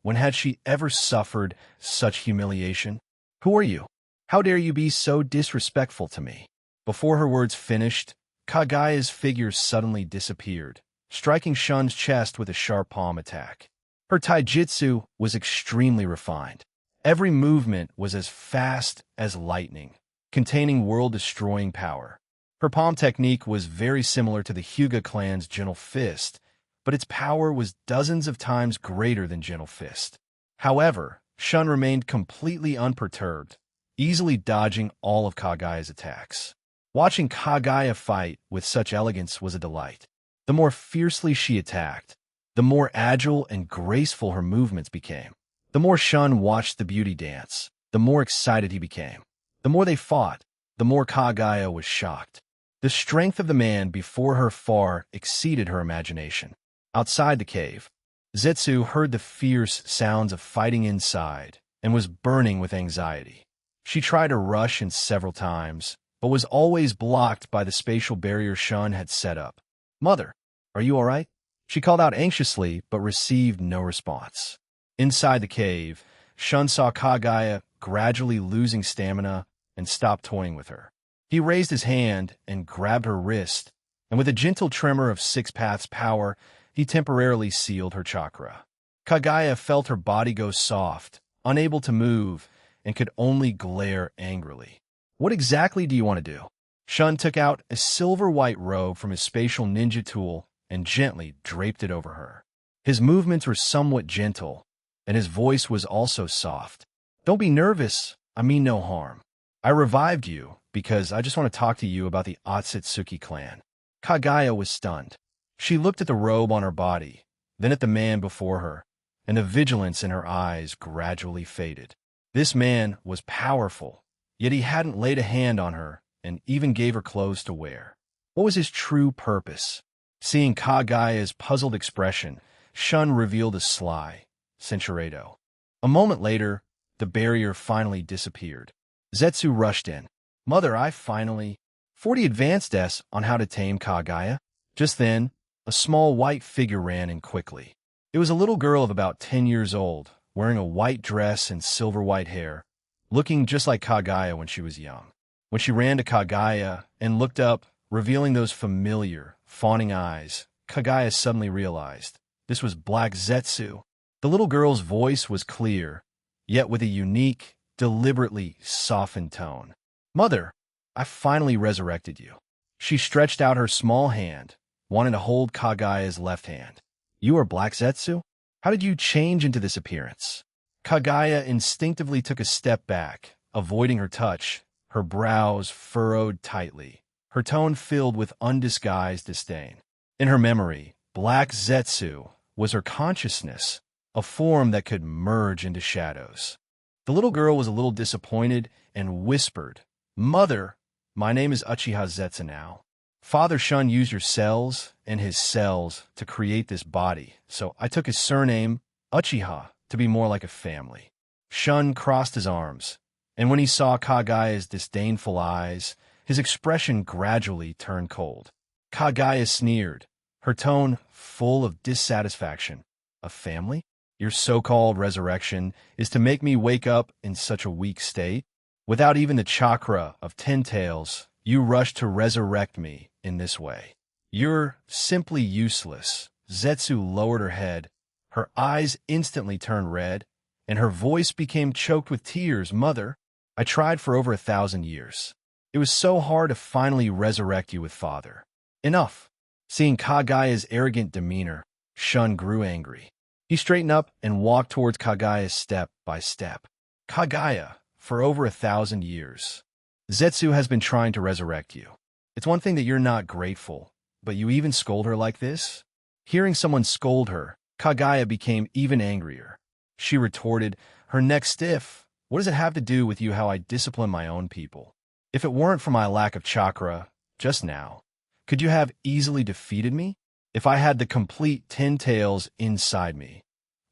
when had she ever suffered such humiliation? "Who are you? How dare you be so disrespectful to me?" Before her words finished, Kagaya's figure suddenly disappeared, striking Shun's chest with a sharp palm attack. Her taijutsu was extremely refined. Every movement was as fast as lightning, containing world-destroying power. Her palm technique was very similar to the Hyuga clan's Gentle Fist, but its power was dozens of times greater than Gentle Fist. However, Shun remained completely unperturbed, easily dodging all of Kagaya's attacks. Watching Kagaya fight with such elegance was a delight. The more fiercely she attacked, the more agile and graceful her movements became. The more Shun watched the beauty dance, the more excited he became. The more they fought, the more Kagaya was shocked. The strength of the man before her far exceeded her imagination. Outside the cave, Zetsu heard the fierce sounds of fighting inside and was burning with anxiety. She tried to rush in several times, but was always blocked by the spatial barrier Shun had set up. "Mother, are you all right?" She called out anxiously, but received no response. Inside the cave, Shun saw Kagaya gradually losing stamina and stopped toying with her. He raised his hand and grabbed her wrist, and with a gentle tremor of Six Paths power, he temporarily sealed her chakra. Kagaya felt her body go soft, unable to move, and could only glare angrily. "What exactly do you want to do?" Shun took out a silver-white robe from his spatial ninja tool and gently draped it over her. His movements were somewhat gentle, and his voice was also soft. "Don't be nervous. I mean no harm. I revived you because I just want to talk to you about the Otsutsuki clan." Kagaya was stunned. She looked at the robe on her body, then at the man before her, and the vigilance in her eyes gradually faded. This man was powerful, yet he hadn't laid a hand on her and even gave her clothes to wear. What was his true purpose? Seeing Kagaya's puzzled expression, Shun revealed a sly Cinchuredo. A moment later, the barrier finally disappeared. Zetsu rushed in. "Mother, I finally..." 40 advanced S on how to tame Kagaya. Just then, a small white figure ran in quickly. It was a little girl of about 10 years old, wearing a white dress and silver white hair, looking just like Kagaya when she was young. When she ran to Kagaya and looked up, revealing those familiar, fawning eyes, Kagaya suddenly realized this was Black Zetsu. The little girl's voice was clear, yet with a unique, deliberately softened tone. "Mother, I finally resurrected you." She stretched out her small hand, wanting to hold Kagaya's left hand. "You are Black Zetsu? How did you change into this appearance?" Kagaya instinctively took a step back, avoiding her touch, her brows furrowed tightly, her tone filled with undisguised disdain. In her memory, Black Zetsu was her consciousness, a form that could merge into shadows. The little girl was a little disappointed and whispered, "Mother, my name is Uchih Zetsu now. Father Shun used your cells and his cells to create this body, so I took his surname, Uchiha, to be more like a family." Shun crossed his arms, and when he saw Kagaya's disdainful eyes, his expression gradually turned cold. Kagaya sneered, her tone full of dissatisfaction. "A family? Your so-called resurrection is to make me wake up in such a weak state? Without even the chakra of 10 tails, you rush to resurrect me in this way. You're simply useless." Zetsu lowered her head. Her eyes instantly turned red, and her voice became choked with tears. "Mother, I tried for over 1,000 years. It was so hard to finally resurrect you with Father. Enough." Seeing Kagaya's arrogant demeanor, Shun grew angry. He straightened up and walked towards Kagaya step by step. "Kagaya, for over 1,000 years, Zetsu has been trying to resurrect you. It's one thing that you're not grateful, but you even scold her like this?" Hearing someone scold her, Kagaya became even angrier. She retorted, her neck stiff. "What does it have to do with you how I discipline my own people? If it weren't for my lack of chakra, just now, could you have easily defeated me? If I had the complete 10 tails inside me,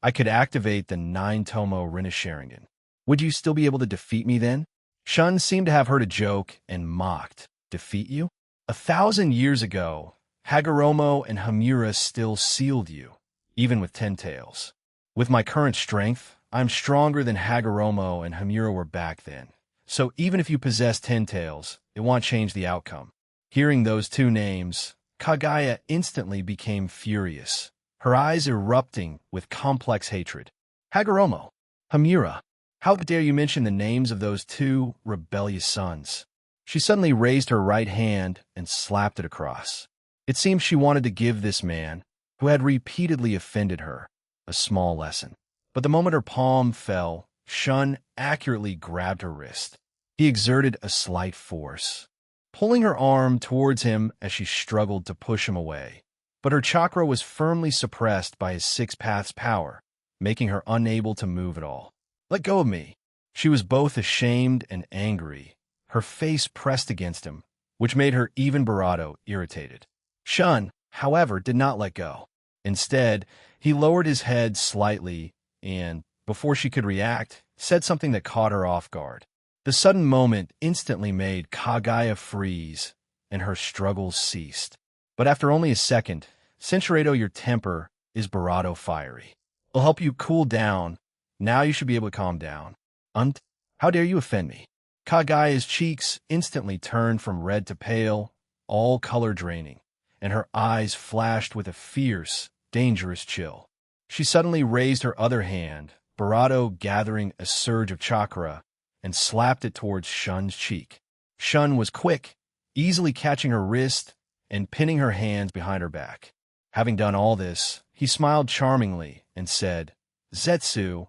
I could activate the 9-tomo Rinasharingan. Would you still be able to defeat me then?" Shun seemed to have heard a joke and mocked. "Defeat you? 1,000 years ago, Hagoromo and Hamura still sealed you, even with 10 tails. With my current strength, I'm stronger than Hagoromo and Hamura were back then. So even if you possess 10 tails, it won't change the outcome." Hearing those two names, Kagaya instantly became furious, her eyes erupting with complex hatred. "Hagoromo, Hamura, how dare you mention the names of those two rebellious sons?" She suddenly raised her right hand and slapped it across. It seemed she wanted to give this man, who had repeatedly offended her, a small lesson. But the moment her palm fell, Shun accurately grabbed her wrist. He exerted a slight force, pulling her arm towards him as she struggled to push him away. But her chakra was firmly suppressed by his 6 paths power, making her unable to move at all. "Let go of me." She was both ashamed and angry, her face pressed against him, which made her even Barato irritated. Shun, however, did not let go. Instead, he lowered his head slightly and, before she could react, said something that caught her off guard. The sudden moment instantly made Kagaya freeze, and her struggles ceased. But after only a second, Cinchuredo, your temper is Barato fiery. It'll help you cool down. Now you should be able to calm down. How dare you offend me? Kagaya's cheeks instantly turned from red to pale, all color draining, and her eyes flashed with a fierce, dangerous chill. She suddenly raised her other hand, Barato gathering a surge of chakra, and slapped it towards Shun's cheek. Shun was quick, easily catching her wrist and pinning her hands behind her back. Having done all this, he smiled charmingly and said, "Zetsu,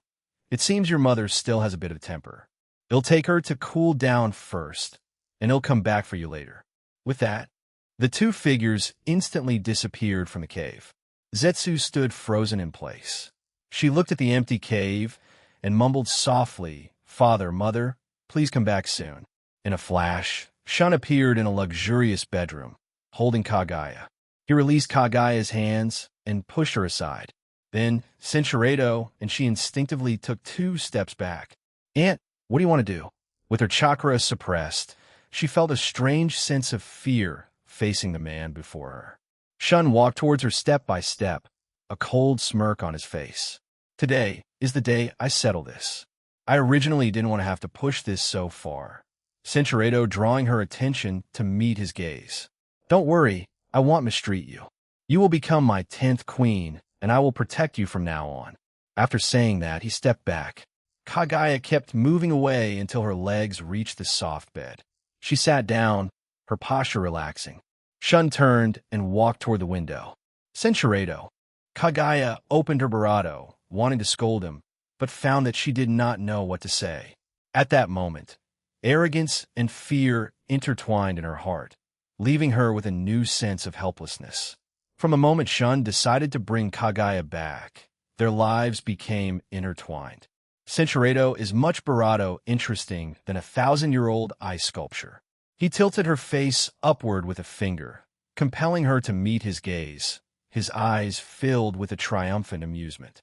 it seems your mother still has a bit of temper. It'll take her to cool down first, and it'll come back for you later." With that, the two figures instantly disappeared from the cave. Zetsu stood frozen in place. She looked at the empty cave and mumbled softly, "Father, Mother, please come back soon." In a flash, Shun appeared in a luxurious bedroom, holding Kagaya. He released Kagaya's hands and pushed her aside. Then, Cinchuredo and she instinctively took 2 steps back. "Aunt, what do you want to do?" With her chakra suppressed, she felt a strange sense of fear facing the man before her. Shun walked towards her step by step, a cold smirk on his face. "Today is the day I settle this. I originally didn't want to have to push this so far." Cinchuredo drawing her attention to meet his gaze. "Don't worry, I won't mistreat you. You will become my 10th queen, and I will protect you from now on." After saying that, he stepped back. Kagaya kept moving away until her legs reached the soft bed. She sat down, her posture relaxing. Shun turned and walked toward the window. "Cinchuredo." Kagaya opened her barato, wanting to scold him, but found that she did not know what to say. At that moment, arrogance and fear intertwined in her heart, leaving her with a new sense of helplessness. From a moment Shun decided to bring Kagaya back, their lives became intertwined. Cinchuredo is much barato interesting than a 1,000-year-old ice sculpture. He tilted her face upward with a finger, compelling her to meet his gaze, his eyes filled with a triumphant amusement.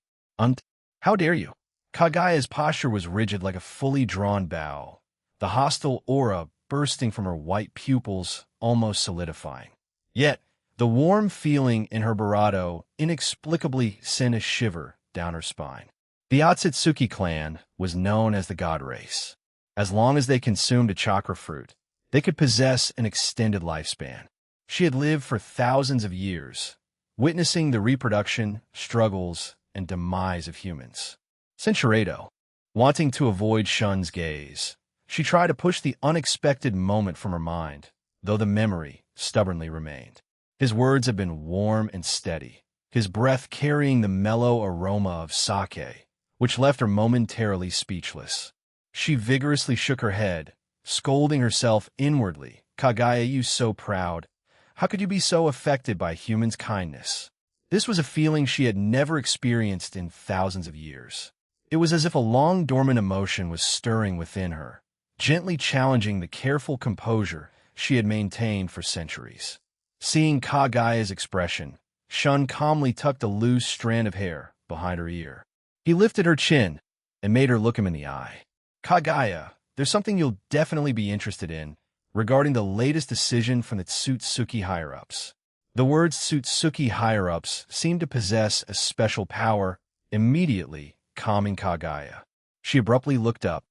How dare you?" Kagaya's posture was rigid like a fully drawn bow, the hostile aura bursting from her white pupils almost solidifying. Yet, the warm feeling in her barato inexplicably sent a shiver down her spine. The Otsutsuki clan was known as the God Race. As long as they consumed a chakra fruit, they could possess an extended lifespan. She had lived for thousands of years, witnessing the reproduction, struggles, and demise of humans. Cinchuredo, wanting to avoid Shun's gaze, she tried to push the unexpected moment from her mind, though the memory stubbornly remained. His words had been warm and steady, his breath carrying the mellow aroma of sake, which left her momentarily speechless. She vigorously shook her head, scolding herself inwardly. "Kagaya, you so proud. How could you be so affected by humans' kindness?" This was a feeling she had never experienced in thousands of years. It was as if a long-dormant emotion was stirring within her, gently challenging the careful composure she had maintained for centuries. Seeing Kagaya's expression, Shun calmly tucked a loose strand of hair behind her ear. He lifted her chin and made her look him in the eye. "Kagaya, there's something you'll definitely be interested in regarding the latest decision from the Tsutsuki higher-ups." The words Tsutsuki higher-ups seemed to possess a special power, immediately calming Kagaya. She abruptly looked up,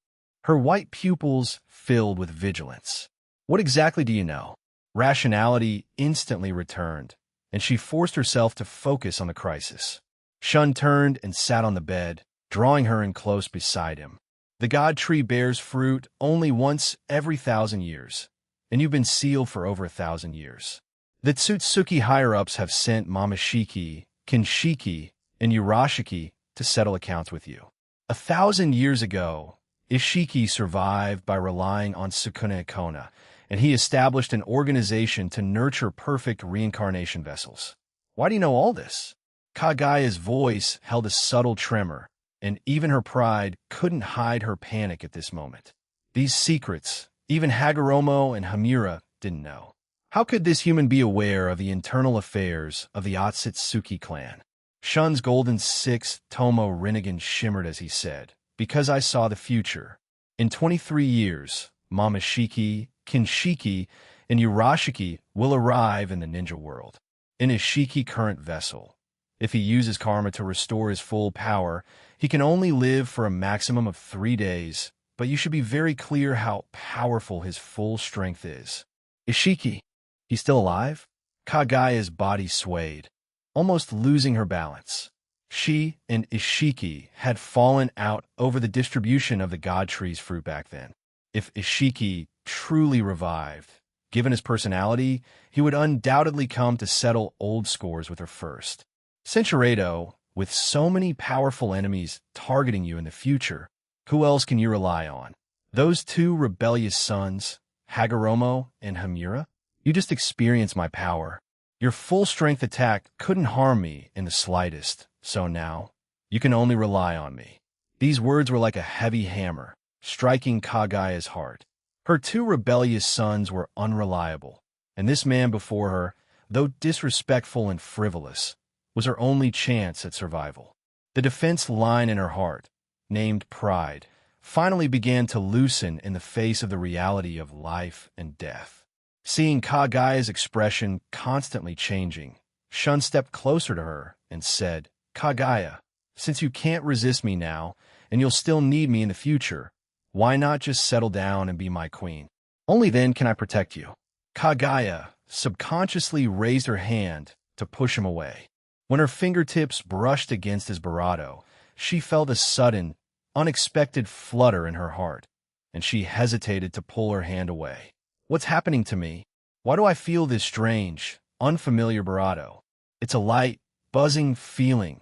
her white pupils filled with vigilance. "What exactly do you know?" Rationality instantly returned, and she forced herself to focus on the crisis. Shun turned and sat on the bed, drawing her in close beside him. "The God tree bears fruit only once every 1,000 years, and you've been sealed for over 1,000 years. The Tsutsuki higher-ups have sent Mamashiki, Kinshiki, and Urashiki to settle accounts with you. 1,000 years ago, Ishiki survived by relying on Sukuna Ikona, and he established an organization to nurture perfect reincarnation vessels." "Why do you know all this?" Kagaya's voice held a subtle tremor, and even her pride couldn't hide her panic at this moment. These secrets, even Hagoromo and Hamura didn't know. How could this human be aware of the internal affairs of the Otsutsuki clan? Shun's golden sixth Tomo Rinnegan shimmered as he said, "Because I saw the future. In 23 years, Mamashiki, Kinshiki, and Urashiki will arrive in the ninja world. In his Shiki current vessel. If he uses karma to restore his full power, he can only live for a maximum of 3 days, but you should be very clear how powerful his full strength is." Ishiki, he's still alive? Kagaya's body swayed, almost losing her balance. She and Ishiki had fallen out over the distribution of the God Tree's fruit back then. If Ishiki truly revived, given his personality, he would undoubtedly come to settle old scores with her first. Senchuredo, with so many powerful enemies targeting you in the future, who else can you rely on? Those two rebellious sons, Hagoromo and Hamura? You just experienced my power. Your full-strength attack couldn't harm me in the slightest, so now, you can only rely on me. These words were like a heavy hammer, striking Kagaya's heart. Her two rebellious sons were unreliable, and this man before her, though disrespectful and frivolous, was her only chance at survival. The defense line in her heart, named pride, finally began to loosen in the face of the reality of life and death. Seeing Kagaya's expression constantly changing, Shun stepped closer to her and said, "Kagaya, since you can't resist me now, and you'll still need me in the future, why not just settle down and be my queen? Only then can I protect you." Kagaya subconsciously raised her hand to push him away. When her fingertips brushed against his barato, she felt a sudden, unexpected flutter in her heart, and she hesitated to pull her hand away. What's happening to me? Why do I feel this strange, unfamiliar barato? It's a light, buzzing feeling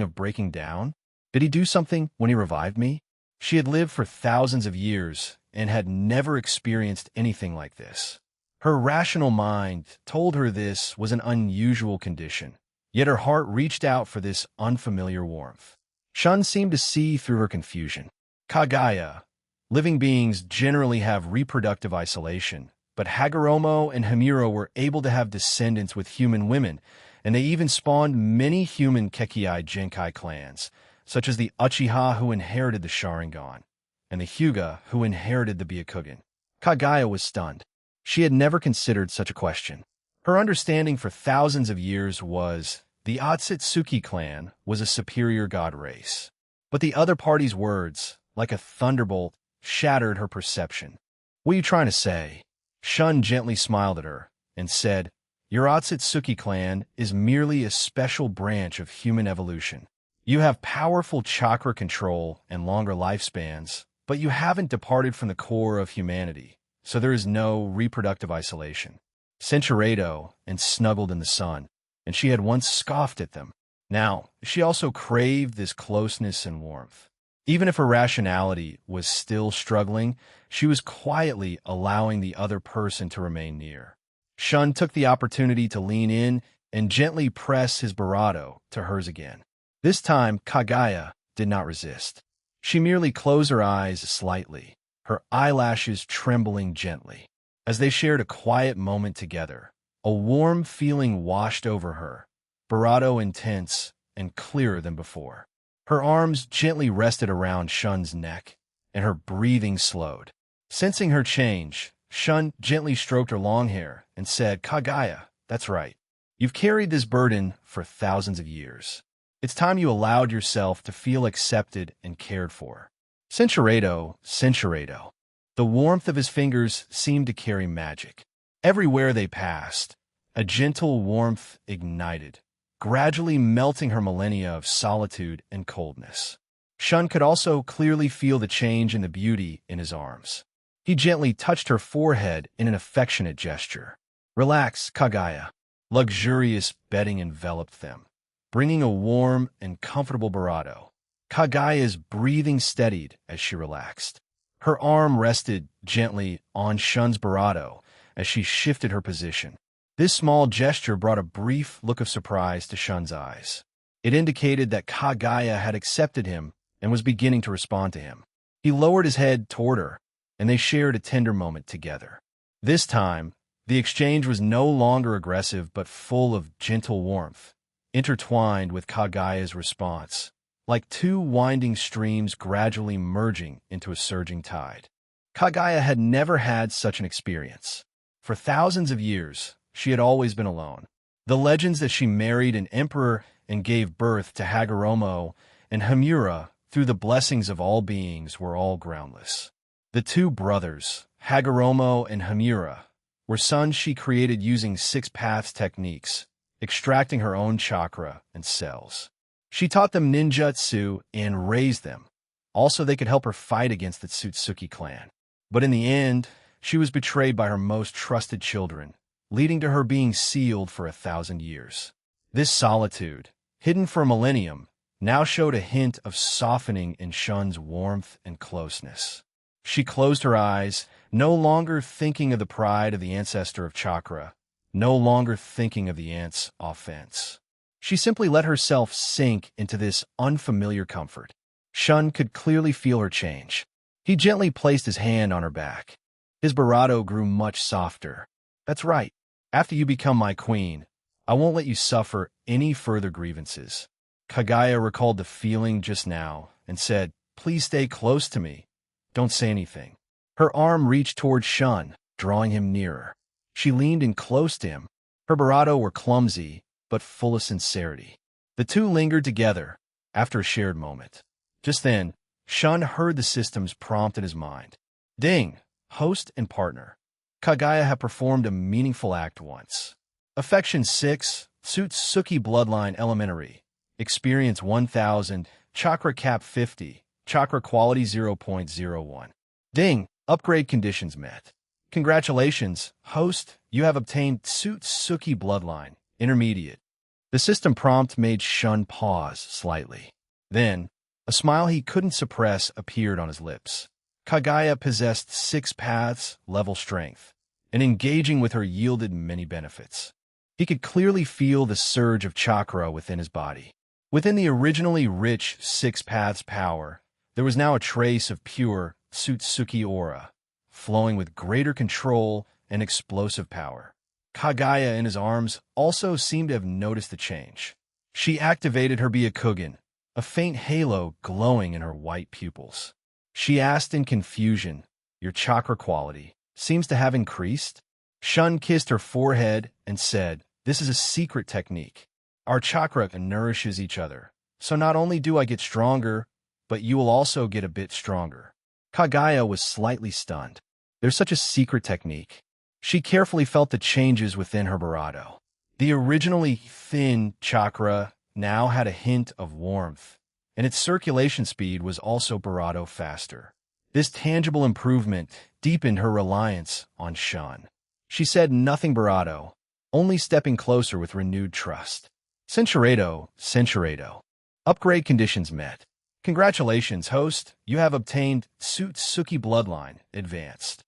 of breaking down? Did he do something when he revived me? She had lived for thousands of years and had never experienced anything like this. Her rational mind told her this was an unusual condition, yet her heart reached out for this unfamiliar warmth. Shun seemed to see through her confusion. Kagaya, living beings generally have reproductive isolation, but Hagoromo and Hamura were able to have descendants with human women, and they even spawned many human Kekkei Genkai clans, such as the Uchiha who inherited the Sharingan, and the Hyuga who inherited the Byakugan. Kagaya was stunned. She had never considered such a question. Her understanding for thousands of years was the Otsutsuki clan was a superior god race. But the other party's words, like a thunderbolt, shattered her perception. "What are you trying to say?" Shun gently smiled at her and said, "Your Otsutsuki clan is merely a special branch of human evolution. You have powerful chakra control and longer lifespans, but you haven't departed from the core of humanity, so there is no reproductive isolation." Senchuredo and snuggled in the sun, and she had once scoffed at them. Now, she also craved this closeness and warmth. Even if her rationality was still struggling, she was quietly allowing the other person to remain near. Shun took the opportunity to lean in and gently press his barato to hers again. This time, Kagaya did not resist. She merely closed her eyes slightly, her eyelashes trembling gently. As they shared a quiet moment together, a warm feeling washed over her, barato intense and clearer than before. Her arms gently rested around Shun's neck, and her breathing slowed. Sensing her change, Shun gently stroked her long hair and said, "Kagaya, that's right. You've carried this burden for thousands of years. It's time you allowed yourself to feel accepted and cared for." Senchuredo. The warmth of his fingers seemed to carry magic. Everywhere they passed, a gentle warmth ignited, gradually melting her millennia of solitude and coldness. Shun could also clearly feel the change in the beauty in his arms. He gently touched her forehead in an affectionate gesture. "Relax, Kagaya." Luxurious bedding enveloped them, bringing a warm and comfortable barato. Kagaya's breathing steadied as she relaxed. Her arm rested gently on Shun's barato as she shifted her position. This small gesture brought a brief look of surprise to Shun's eyes. It indicated that Kagaya had accepted him and was beginning to respond to him. He lowered his head toward her, and they shared a tender moment together. This time, the exchange was no longer aggressive but full of gentle warmth, intertwined with Kagaya's response, like two winding streams gradually merging into a surging tide. Kagaya had never had such an experience. For thousands of years, she had always been alone. The legends that she married an emperor and gave birth to Hagoromo and Hamura through the blessings of all beings were all groundless. The two brothers, Hagoromo and Hamura, were sons she created using six paths techniques, extracting her own chakra and cells. She taught them ninjutsu and raised them. Also, they could help her fight against the Tsutsuki clan. But in the end, she was betrayed by her most trusted children, leading to her being sealed for 1,000 years. This solitude, hidden for a millennium, now showed a hint of softening in Shun's warmth and closeness. She closed her eyes, no longer thinking of the pride of the ancestor of chakra, no longer thinking of the ant's offense. She simply let herself sink into this unfamiliar comfort. Shun could clearly feel her change. He gently placed his hand on her back. His bravado grew much softer. That's right. After you become my queen, I won't let you suffer any further grievances. Kagaya recalled the feeling just now and said, "Please stay close to me. Don't say anything." Her arm reached toward Shun, drawing him nearer. She leaned in close to him. Her bravado were clumsy, but full of sincerity. The two lingered together after a shared moment. Just then, Shun heard the system's prompt in his mind. Ding! Host and partner. Kagaya had performed a meaningful act once. Affection 6, Tsutsuki Bloodline Elementary. Experience 1000, Chakra Cap 50, Chakra Quality 0.01. Ding! Upgrade conditions met. Congratulations, host, you have obtained Tsutsuki Bloodline Intermediate. The system prompt made Shun pause slightly. Then, a smile he couldn't suppress appeared on his lips. Kagaya possessed 6 paths, level strength, and engaging with her yielded many benefits. He could clearly feel the surge of chakra within his body. Within the originally rich 6 paths power, there was now a trace of pure Tsutsuki aura, flowing with greater control and explosive power. Kagaya in his arms also seemed to have noticed the change. She activated her Byakugan, a faint halo glowing in her white pupils. She asked in confusion, "Your chakra quality seems to have increased?" Shun kissed her forehead and said, "This is a secret technique. Our chakra nourishes each other, so not only do I get stronger, but you will also get a bit stronger." Kagaya was slightly stunned. There's such a secret technique. She carefully felt the changes within her bravado. The originally thin chakra now had a hint of warmth, and its circulation speed was also bravado faster. This tangible improvement deepened her reliance on Shun. She said nothing bravado, only stepping closer with renewed trust. Centurato. Upgrade conditions met. Congratulations, host. You have obtained Tsutsuki Bloodline Advanced.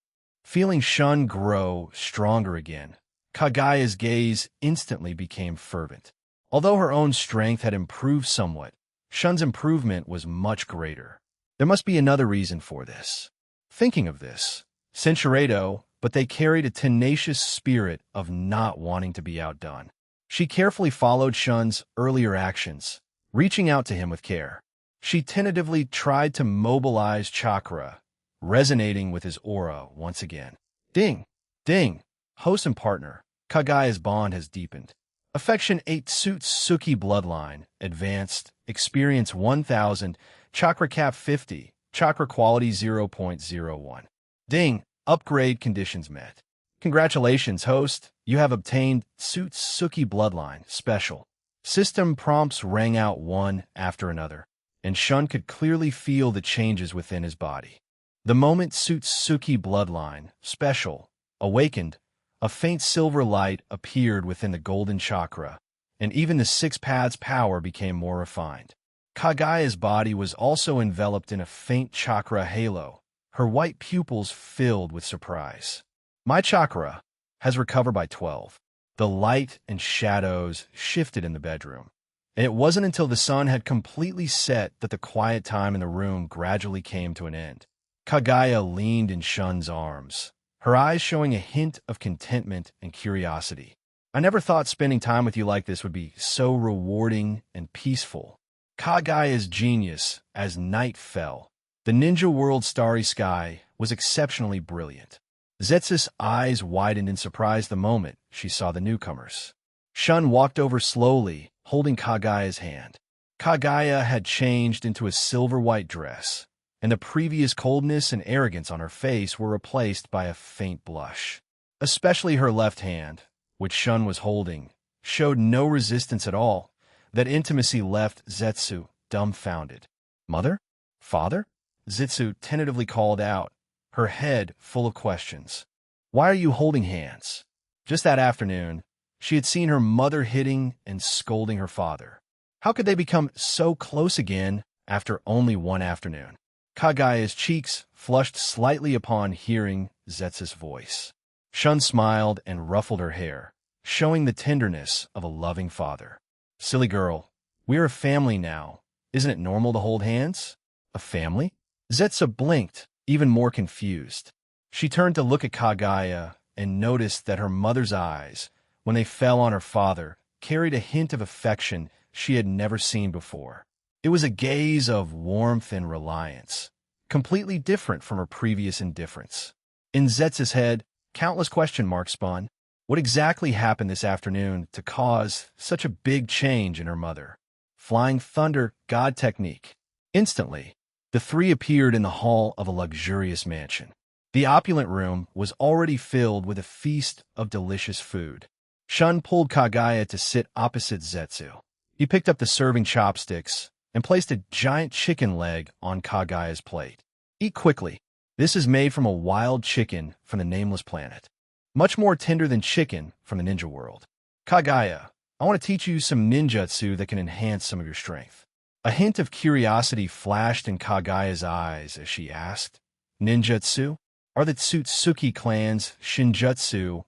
Feeling Shun grow stronger again, Kagaya's gaze instantly became fervent. Although her own strength had improved somewhat, Shun's improvement was much greater. There must be another reason for this. Thinking of this, Centurato, but they carried a tenacious spirit of not wanting to be outdone. She carefully followed Shun's earlier actions, reaching out to him with care. She tentatively tried to mobilize chakra, resonating with his aura once again. Ding! Ding! Host and partner, Kagaya's bond has deepened. Affection 8 Tsutsuki Bloodline Advanced. Experience 1000, Chakra Cap 50, Chakra Quality 0.01. Ding! Upgrade conditions met. Congratulations, host. You have obtained Tsutsuki Bloodline Special. System prompts rang out one after another, and Shun could clearly feel the changes within his body. The moment Tsutsuki Bloodline Special awakened, a faint silver light appeared within the golden chakra, and even the 6 paths power became more refined. Kagaya's body was also enveloped in a faint chakra halo, her white pupils filled with surprise. My chakra has recovered by 12. The light and shadows shifted in the bedroom, and it wasn't until the sun had completely set that the quiet time in the room gradually came to an end. Kagaya leaned in Shun's arms, her eyes showing a hint of contentment and curiosity. I never thought spending time with you like this would be so rewarding and peaceful. Kagaya's genius as night fell. The ninja world's starry sky was exceptionally brilliant. Zetsu's eyes widened in surprise the moment she saw the newcomers. Shun walked over slowly, holding Kagaya's hand. Kagaya had changed into a silver-white dress, and the previous coldness and arrogance on her face were replaced by a faint blush. Especially her left hand, which Shun was holding, showed no resistance at all. That intimacy left Zetsu dumbfounded. Mother? Father? Zetsu tentatively called out, her head full of questions. Why are you holding hands? Just that afternoon, she had seen her mother hitting and scolding her father. How could they become so close again after only one afternoon? Kagaya's cheeks flushed slightly upon hearing Zetsu's voice. Shun smiled and ruffled her hair, showing the tenderness of a loving father. Silly girl, we're a family now. Isn't it normal to hold hands? A family? Zetsu blinked, even more confused. She turned to look at Kagaya and noticed that her mother's eyes, when they fell on her father, carried a hint of affection she had never seen before. It was a gaze of warmth and reliance, completely different from her previous indifference. In Zetsu's head, countless question marks spun. What exactly happened this afternoon to cause such a big change in her mother? Flying Thunder God technique. Instantly, the three appeared in the hall of a luxurious mansion. The opulent room was already filled with a feast of delicious food. Shun pulled Kagaya to sit opposite Zetsu. He picked up the serving chopsticks and placed a giant chicken leg on Kagaya's plate. Eat quickly. This is made from a wild chicken from the nameless planet. Much more tender than chicken from the ninja world. Kagaya, I want to teach you some ninjutsu that can enhance some of your strength. A hint of curiosity flashed in Kagaya's eyes as she asked, Ninjutsu? Are the Tsutsuki clan's shinjutsu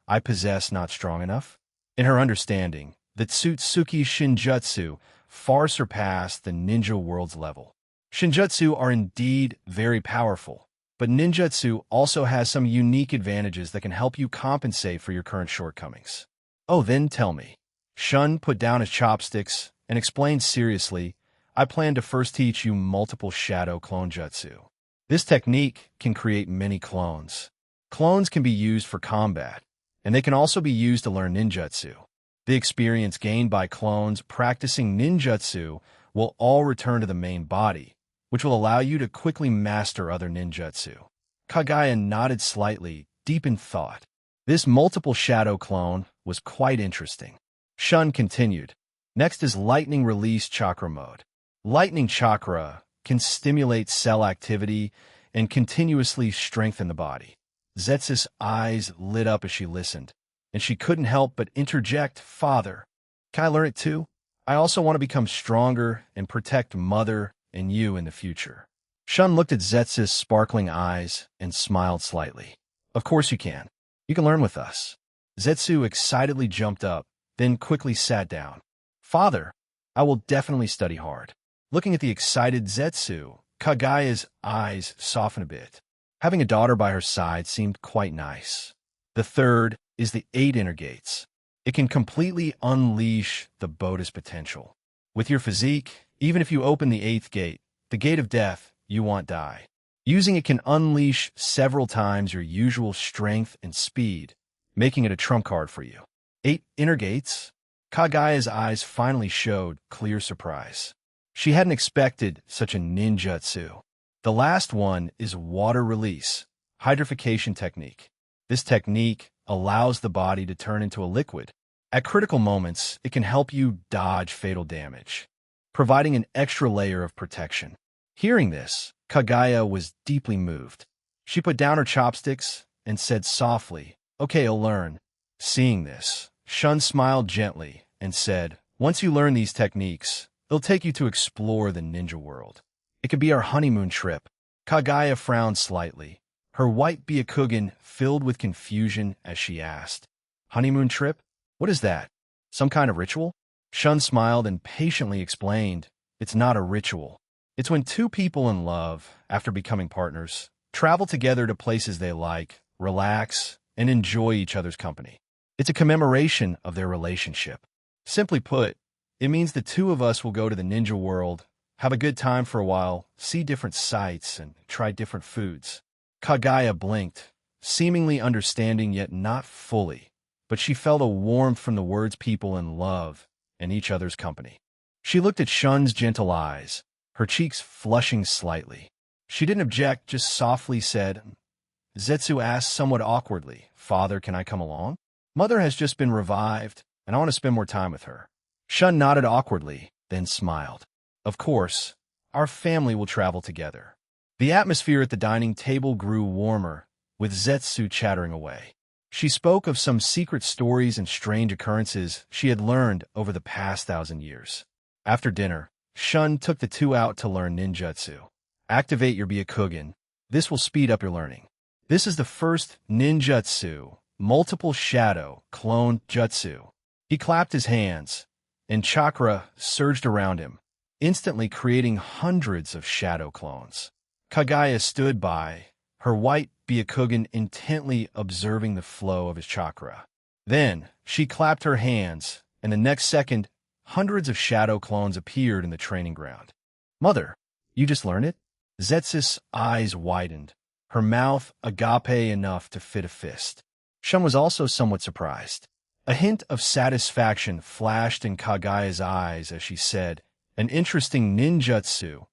I possess not strong enough? In her understanding, the Tsutsuki shinjutsu far surpassed the ninja world's level. Shinjutsu are indeed very powerful, but ninjutsu also has some unique advantages that can help you compensate for your current shortcomings. Oh, then tell me. Shun put down his chopsticks and explained seriously, I plan to first teach you multiple shadow clone jutsu. This technique can create many clones. Clones can be used for combat, and they can also be used to learn ninjutsu. The experience gained by clones practicing ninjutsu will all return to the main body, which will allow you to quickly master other ninjutsu. Kagaya nodded slightly, deep in thought. This multiple shadow clone was quite interesting. Shun continued. Next is Lightning Release Chakra Mode. Lightning Chakra can stimulate cell activity and continuously strengthen the body. Zetsu's eyes lit up as she listened, and she couldn't help but interject, Father, can I learn it too? I also want to become stronger and protect Mother and you in the future. Shun looked at Zetsu's sparkling eyes and smiled slightly. Of course you can. You can learn with us. Zetsu excitedly jumped up, then quickly sat down. Father, I will definitely study hard. Looking at the excited Zetsu, Kagaya's eyes softened a bit. Having a daughter by her side seemed quite nice. The third is the 8 inner gates. It can completely unleash the Buddha's potential. With your physique, even if you open the 8th gate, the gate of death, you won't die. Using it can unleash several times your usual strength and speed, making it a trump card for you. 8 inner gates? Kagaya's eyes finally showed clear surprise. She hadn't expected such a ninjutsu. The last one is water release, hydrification technique. This technique allows the body to turn into a liquid. At critical moments, it can help you dodge fatal damage, providing an extra layer of protection. Hearing this, Kagaya was deeply moved. She put down her chopsticks and said softly, Okay, I'll learn. Seeing this, Shun smiled gently and said, Once you learn these techniques, it'll take you to explore the ninja world. It could be our honeymoon trip. Kagaya frowned slightly, her white Byakugan filled with confusion as she asked, Honeymoon trip? What is that? Some kind of ritual? Shun smiled and patiently explained, It's not a ritual. It's when two people in love, after becoming partners, travel together to places they like, relax, and enjoy each other's company. It's a commemoration of their relationship. Simply put, it means the two of us will go to the ninja world, have a good time for a while, see different sights, and try different foods. Kagaya blinked, seemingly understanding yet not fully, but she felt a warmth from the words people in love and each other's company. She looked at Shun's gentle eyes, her cheeks flushing slightly. She didn't object, just softly said, Zetsu asked somewhat awkwardly, Father, can I come along? Mother has just been revived, and I want to spend more time with her. Shun nodded awkwardly, then smiled. Of course, our family will travel together. The atmosphere at the dining table grew warmer, with Zetsu chattering away. She spoke of some secret stories and strange occurrences she had learned over the past 1,000 years. After dinner, Shun took the two out to learn ninjutsu. Activate your Byakugan. This will speed up your learning. This is the first ninjutsu, multiple shadow, clone jutsu. He clapped his hands, and chakra surged around him, instantly creating hundreds of shadow clones. Kagaya stood by, her white Byakugan intently observing the flow of his chakra. Then, she clapped her hands, and the next second, hundreds of shadow clones appeared in the training ground. Mother, you just learned it? Zetsu's eyes widened, her mouth agape enough to fit a fist. Shun was also somewhat surprised. A hint of satisfaction flashed in Kagaya's eyes as she said, an interesting ninjutsu,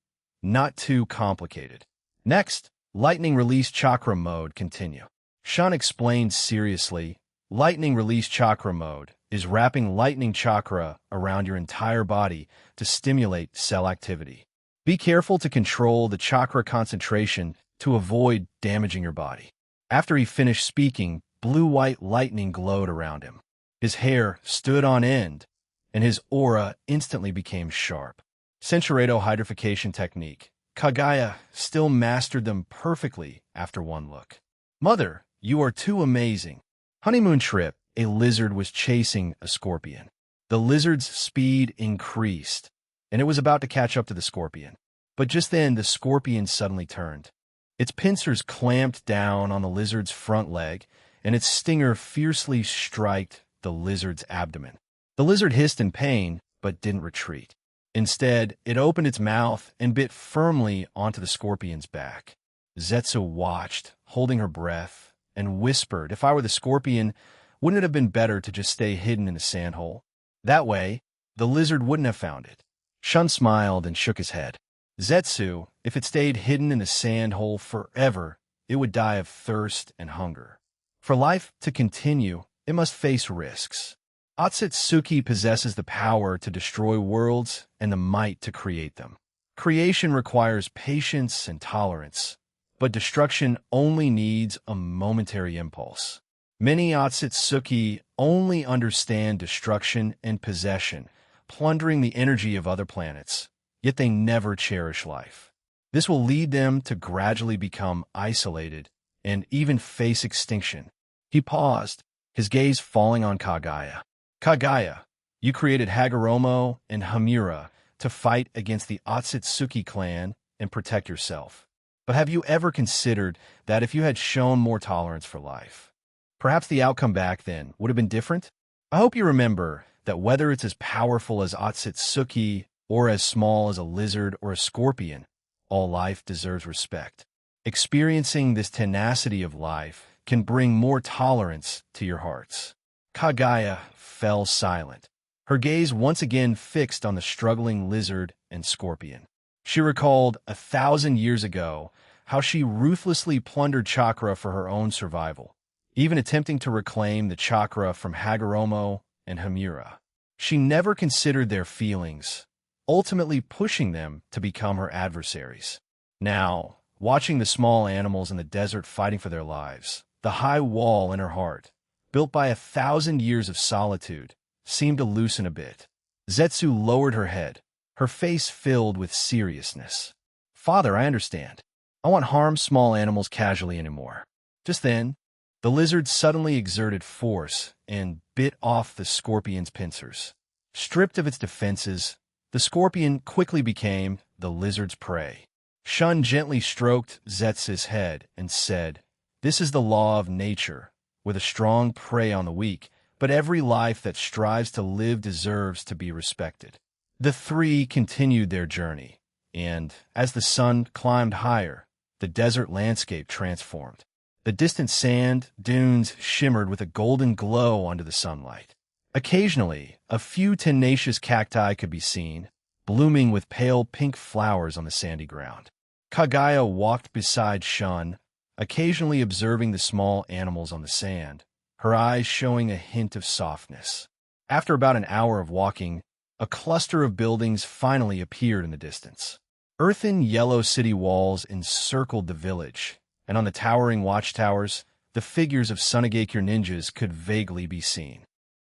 not too complicated. Next, lightning release chakra mode continue. Shun explained seriously, lightning release chakra mode is wrapping lightning chakra around your entire body to stimulate cell activity. Be careful to control the chakra concentration to avoid damaging your body. After he finished speaking, blue-white lightning glowed around him. His hair stood on end, and his aura instantly became sharp. Sensuredo hydrification technique. Kagaya still mastered them perfectly after one look. Mother, you are too amazing. Honeymoon trip, a lizard was chasing a scorpion. The lizard's speed increased, and it was about to catch up to the scorpion. But just then, the scorpion suddenly turned. Its pincers clamped down on the lizard's front leg, and its stinger fiercely struck the lizard's abdomen. The lizard hissed in pain, but didn't retreat. Instead, it opened its mouth and bit firmly onto the scorpion's back. Zetsu watched, holding her breath, and whispered, if I were the scorpion, wouldn't it have been better to just stay hidden in a sandhole? That way, the lizard wouldn't have found it. Shun smiled and shook his head. Zetsu, if it stayed hidden in a sandhole forever, it would die of thirst and hunger. For life to continue, it must face risks. Otsutsuki possesses the power to destroy worlds and the might to create them. Creation requires patience and tolerance, but destruction only needs a momentary impulse. Many Otsutsuki only understand destruction and possession, plundering the energy of other planets, yet they never cherish life. This will lead them to gradually become isolated and even face extinction. He paused, his gaze falling on Kagaya. Kagaya, you created Hagoromo and Hamura to fight against the Otsutsuki clan and protect yourself. But have you ever considered that if you had shown more tolerance for life, perhaps the outcome back then would have been different? I hope you remember that whether it's as powerful as Otsutsuki or as small as a lizard or a scorpion, all life deserves respect. Experiencing this tenacity of life can bring more tolerance to your hearts. Kagaya fell silent, her gaze once again fixed on the struggling lizard and scorpion. She recalled 1,000 years ago how she ruthlessly plundered chakra for her own survival, even attempting to reclaim the chakra from Hagoromo and Hamura. She never considered their feelings, ultimately pushing them to become her adversaries. Now, watching the small animals in the desert fighting for their lives, the high wall in her heart, built by 1,000 years of solitude, seemed to loosen a bit. Zetsu lowered her head, her face filled with seriousness. Father, I understand. I won't harm small animals casually anymore. Just then, the lizard suddenly exerted force and bit off the scorpion's pincers. Stripped of its defenses, the scorpion quickly became the lizard's prey. Shun gently stroked Zetsu's head and said, "This is the law of nature, with a strong prey on the weak, but every life that strives to live deserves to be respected. The three continued their journey, and as the sun climbed higher, the desert landscape transformed. The distant sand dunes shimmered with a golden glow under the sunlight. Occasionally, a few tenacious cacti could be seen, blooming with pale pink flowers on the sandy ground. Kaguya walked beside Shun, occasionally observing the small animals on the sand, her eyes showing a hint of softness. After about an hour of walking, a cluster of buildings finally appeared in the distance. Earthen yellow city walls encircled the village, and on the towering watchtowers, the figures of Sunagakure ninjas could vaguely be seen.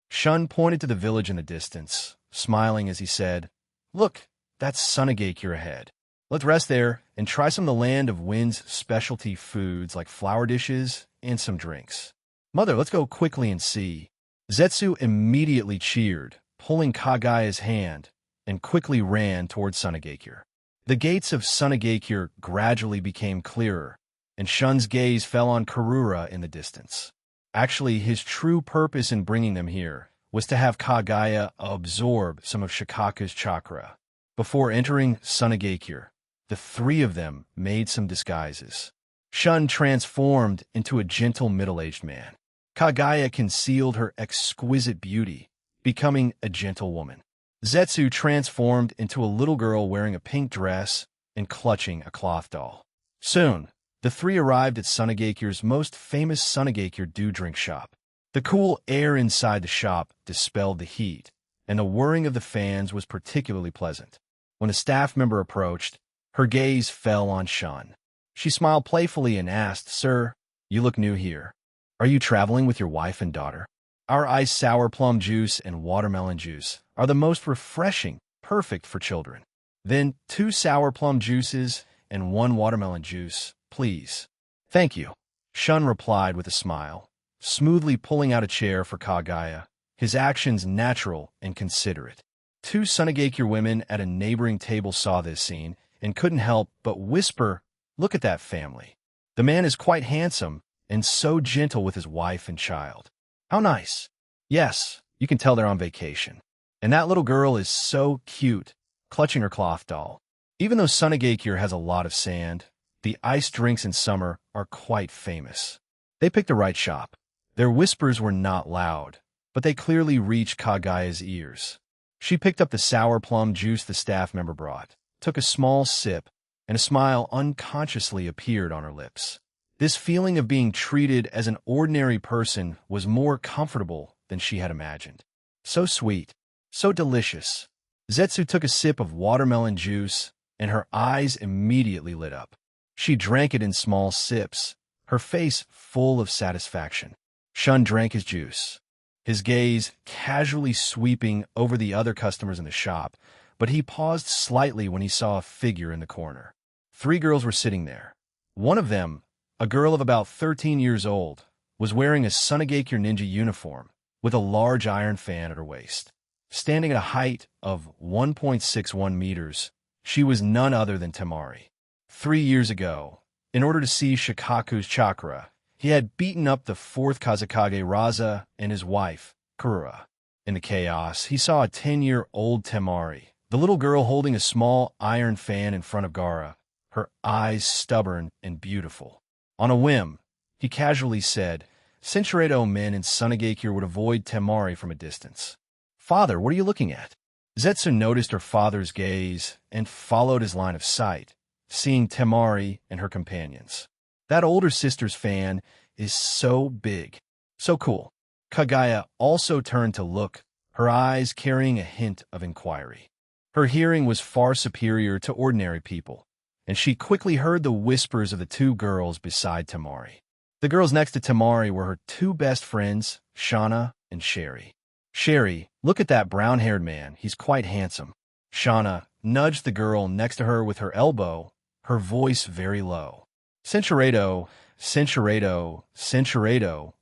Shun pointed to the village in the distance, smiling as he said, "Look, that's Sunagakure ahead. Let's rest there and try some of the Land of Wind's specialty foods like flower dishes and some drinks. Mother, let's go quickly and see." Zetsu immediately cheered, pulling Kaguya's hand, and quickly ran toward Sunagakure. The gates of Sunagakure gradually became clearer, and Shun's gaze fell on Karura in the distance. Actually, his true purpose in bringing them here was to have Kaguya absorb some of Shikaku's chakra. Before entering Sunagakure, the three of them made some disguises. Shun transformed into a gentle middle-aged man. Kaguya concealed her exquisite beauty, becoming a gentle woman. Zetsu transformed into a little girl wearing a pink dress and clutching a cloth doll. Soon, the three arrived at Sunagakure's most famous Sunagakure do-drink shop. The cool air inside the shop dispelled the heat, and the whirring of the fans was particularly pleasant. When a staff member approached, her gaze fell on Shun. She smiled playfully and asked, "Sir, you look new here. Are you traveling with your wife and daughter? Our iced sour plum juice and watermelon juice are the most refreshing, perfect for children. Then 2 sour plum juices and 1 watermelon juice, please." "Thank you," Shun replied with a smile, smoothly pulling out a chair for Kaguya, his actions natural and considerate. 2 Sunagakure women at a neighboring table saw this scene and couldn't help but whisper, "Look at that family. The man is quite handsome and so gentle with his wife and child. How nice." "Yes, you can tell they're on vacation. And that little girl is so cute," clutching her cloth doll. Even though Sunagakure has a lot of sand, the iced drinks in summer are quite famous. They picked the right shop. Their whispers were not loud, but they clearly reached Kaguya's ears. She picked up the sour plum juice the staff member brought, took a small sip, and a smile unconsciously appeared on her lips. This feeling of being treated as an ordinary person was more comfortable than she had imagined. So sweet, so delicious. Zetsu took a sip of watermelon juice, and her eyes immediately lit up. She drank it in small sips, her face full of satisfaction. Shun drank his juice, his gaze casually sweeping over the other customers in the shop, but he paused slightly when he saw a figure in the corner. 3 girls were sitting there. One of them, a girl of about 13 years old, was wearing a Sunagakure ninja uniform with a large iron fan at her waist. Standing at a height of 1.61 meters, she was none other than Temari. 3 years ago, in order to see Shikaku's chakra, he had beaten up the 4th Kazekage Raza and his wife, Karura. In the chaos, he saw a 10-year-old Temari, the little girl holding a small iron fan in front of Gaara, her eyes stubborn and beautiful. On a whim, he casually said, "Senshiredo men in Sunagakure would avoid Temari from a distance." "Father, what are you looking at?" Zetsu noticed her father's gaze and followed his line of sight, seeing Temari and her companions. That older sister's fan is so big, so cool. Kaguya also turned to look, her eyes carrying a hint of inquiry. Her hearing was far superior to ordinary people, and she quickly heard the whispers of the 2 girls beside Temari. The girls next to Temari were her 2 best friends, Shauna and Sherry. "Sherry, look at that brown-haired man, he's quite handsome." Shauna nudged the girl next to her with her elbow, her voice very low. "Senshiredo, Senshiredo,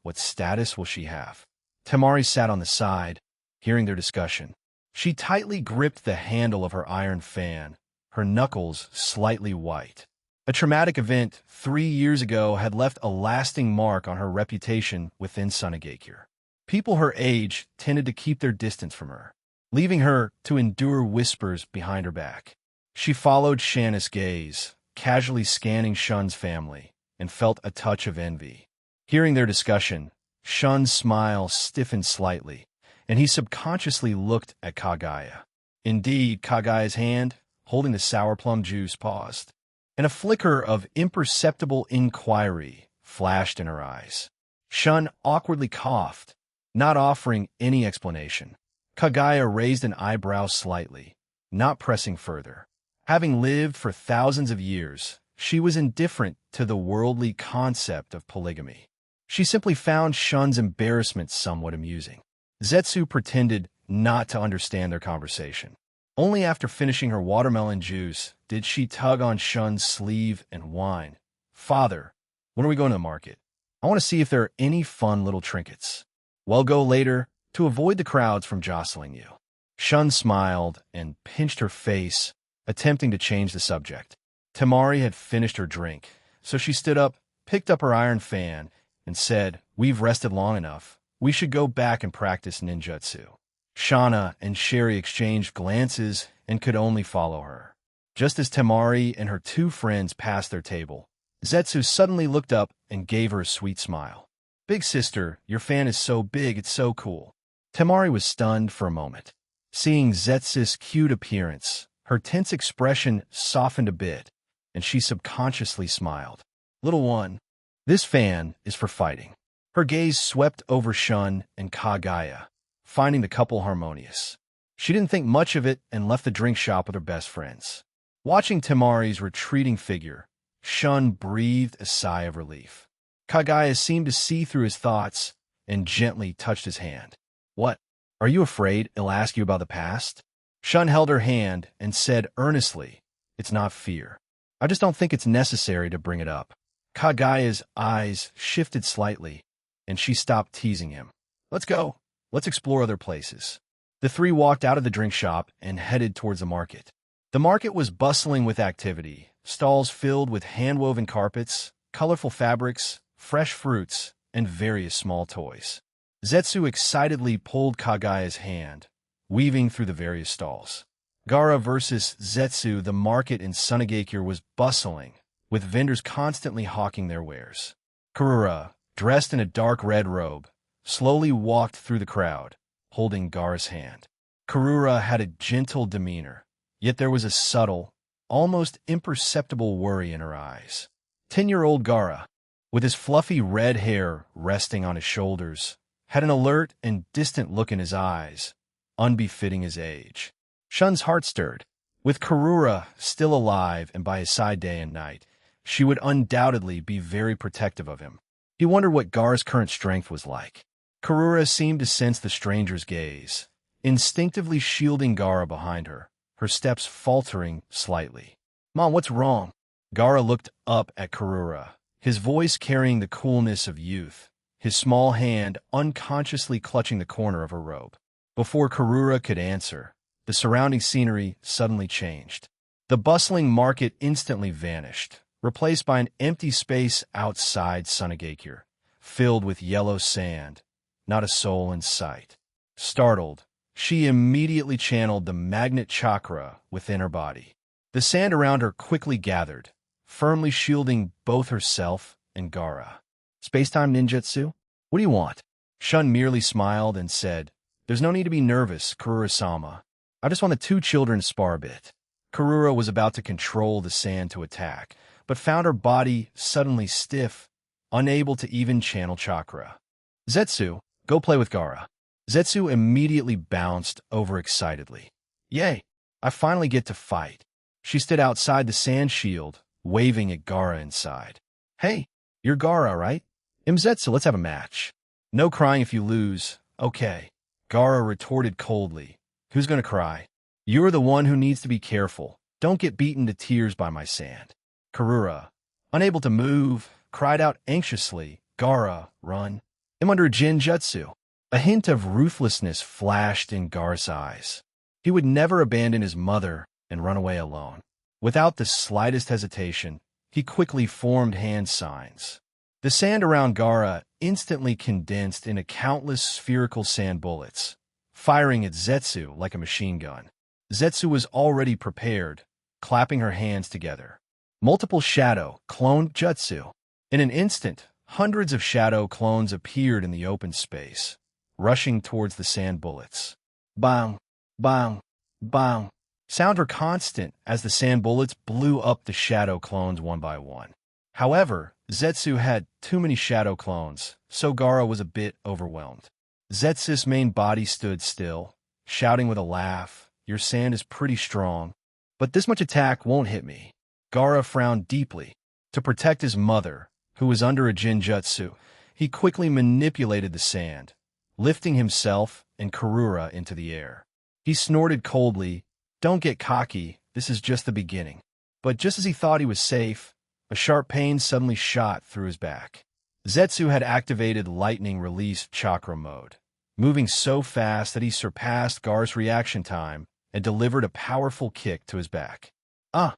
what status will she have?" Temari sat on the side, hearing their discussion. She tightly gripped the handle of her iron fan, her knuckles slightly white. A traumatic event 3 years ago had left a lasting mark on her reputation within Sunagakure. People her age tended to keep their distance from her, leaving her to endure whispers behind her back. She followed Shanna's gaze, casually scanning Shun's family, and felt a touch of envy. Hearing their discussion, Shun's smile stiffened slightly, and he subconsciously looked at Kagaya. Indeed, Kagaya's hand, holding the sour plum juice, paused, and a flicker of imperceptible inquiry flashed in her eyes. Shun awkwardly coughed, not offering any explanation. Kagaya raised an eyebrow slightly, not pressing further. Having lived for thousands of years, she was indifferent to the worldly concept of polygamy. She simply found Shun's embarrassment somewhat amusing. Zetsu pretended not to understand their conversation. Only after finishing her watermelon juice did she tug on Shun's sleeve and whine. "Father, when are we going to the market? I want to see if there are any fun little trinkets. We'll go later to avoid the crowds from jostling you." Shun smiled and pinched her face, attempting to change the subject. Temari had finished her drink, so she stood up, picked up her iron fan, and said, "We've rested long enough. We should go back and practice ninjutsu." Shauna and Sherry exchanged glances and could only follow her. Just as Temari and her two friends passed their table, Zetsu suddenly looked up and gave her a sweet smile. "Big sister, your fan is so big, it's so cool." Temari was stunned for a moment. Seeing Zetsu's cute appearance, her tense expression softened a bit, and she subconsciously smiled. "Little one, this fan is for fighting." Her gaze swept over Shun and Kagaya, finding the couple harmonious. She didn't think much of it and left the drink shop with her best friends. Watching Temari's retreating figure, Shun breathed a sigh of relief. Kagaya seemed to see through his thoughts and gently touched his hand. "What? Are you afraid he'll ask you about the past?" Shun held her hand and said earnestly, "It's not fear. I just don't think it's necessary to bring it up." Kagaya's eyes shifted slightly, and she stopped teasing him. "Let's go. Let's explore other places." The three walked out of the drink shop and headed towards the market. The market was bustling with activity, stalls filled with hand-woven carpets, colorful fabrics, fresh fruits, and various small toys. Zetsu excitedly pulled Kagaya's hand, weaving through the various stalls. Gaara versus Zetsu, the market in Sunagakure was bustling, with vendors constantly hawking their wares. Karura, dressed in a dark red robe, slowly walked through the crowd, holding Gaara's hand. Karura had a gentle demeanor, yet there was a subtle, almost imperceptible worry in her eyes. 10-year-old Gaara, with his fluffy red hair resting on his shoulders, had an alert and distant look in his eyes, unbefitting his age. Shun's heart stirred. With Karura still alive and by his side day and night, she would undoubtedly be very protective of him. He wondered what Gaara's current strength was like. Karura seemed to sense the stranger's gaze, instinctively shielding Gaara behind her, her steps faltering slightly. "Mom, what's wrong?" Gaara looked up at Karura, his voice carrying the coolness of youth, his small hand unconsciously clutching the corner of her robe. Before Karura could answer, the surrounding scenery suddenly changed. The bustling market instantly vanished, replaced by an empty space outside Sunagakure, filled with yellow sand, not a soul in sight. Startled, she immediately channeled the magnet chakra within her body. The sand around her quickly gathered, firmly shielding both herself and Gaara. "Space-time ninjutsu? What do you want?" Shun merely smiled and said, "There's no need to be nervous, Karura-sama. I just want the two children to spar a bit." Karura was about to control the sand to attack, but found her body suddenly stiff, unable to even channel chakra. "Zetsu, go play with Gaara." Zetsu immediately bounced overexcitedly. "Yay, I finally get to fight." She stood outside the sand shield, waving at Gaara inside. "Hey, you're Gaara, right? I'm Zetsu, let's have a match." "No crying if you lose, okay." Gaara retorted coldly. "Who's gonna cry? You're the one who needs to be careful. Don't get beaten to tears by my sand." Karura, unable to move, cried out anxiously, "Gaara, run. I'm under a Jinjutsu." A hint of ruthlessness flashed in Gaara's eyes. He would never abandon his mother and run away alone. Without the slightest hesitation, he quickly formed hand signs. The sand around Gaara instantly condensed into countless spherical sand bullets, firing at Zetsu like a machine gun. Zetsu was already prepared, clapping her hands together. Multiple shadow clone jutsu. In an instant, hundreds of shadow clones appeared in the open space, rushing towards the sand bullets. Bang, bang, bang. Sound were constant as the sand bullets blew up the shadow clones one by one. However, Zetsu had too many shadow clones, so Gaara was a bit overwhelmed. Zetsu's main body stood still, shouting with a laugh, "Your sand is pretty strong, but this much attack won't hit me." Gaara frowned deeply. To protect his mother, who was under a Jinjutsu, he quickly manipulated the sand, lifting himself and Karura into the air. He snorted coldly, "Don't get cocky, this is just the beginning." But just as he thought he was safe, a sharp pain suddenly shot through his back. Zetsu had activated lightning release chakra mode, moving so fast that he surpassed Gaara's reaction time and delivered a powerful kick to his back. "Ah!"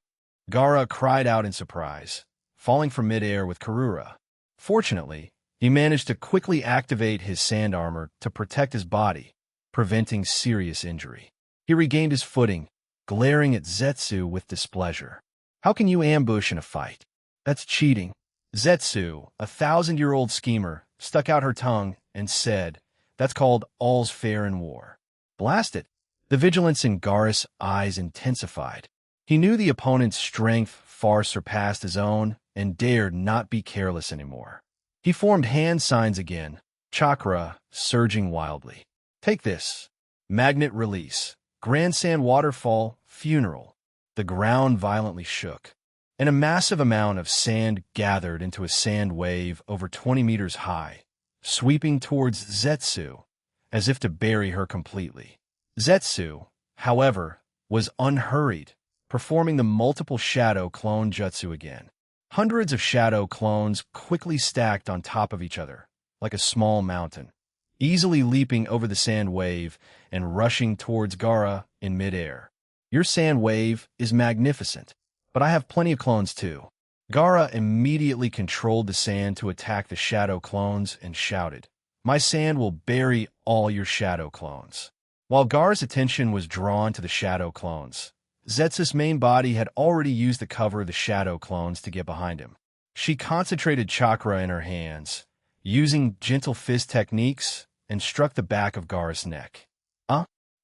Gaara cried out in surprise, falling from midair with Karura. Fortunately, he managed to quickly activate his sand armor to protect his body, preventing serious injury. He regained his footing, glaring at Zetsu with displeasure. "How can you ambush in a fight? That's cheating." Zetsu, a 1,000-year-old schemer, stuck out her tongue and said, "That's called all's fair in war." Blast it! The vigilance in Gaara's eyes intensified. He knew the opponent's strength far surpassed his own and dared not be careless anymore. He formed hand signs again, chakra surging wildly. "Take this." Magnet release. Grand Sand Waterfall, funeral. The ground violently shook, and a massive amount of sand gathered into a sand wave over 20 meters high, sweeping towards Zetsu, as if to bury her completely. Zetsu, however, was unhurried, performing the multiple shadow clone jutsu again. Hundreds of shadow clones quickly stacked on top of each other, like a small mountain, easily leaping over the sand wave and rushing towards Gaara in midair. "Your sand wave is magnificent, but I have plenty of clones too." Gaara immediately controlled the sand to attack the shadow clones and shouted, "My sand will bury all your shadow clones." While Gaara's attention was drawn to the shadow clones, Zetsu's main body had already used the cover of the shadow clones to get behind him. She concentrated chakra in her hands, using gentle fist techniques, and struck the back of Gaara's neck.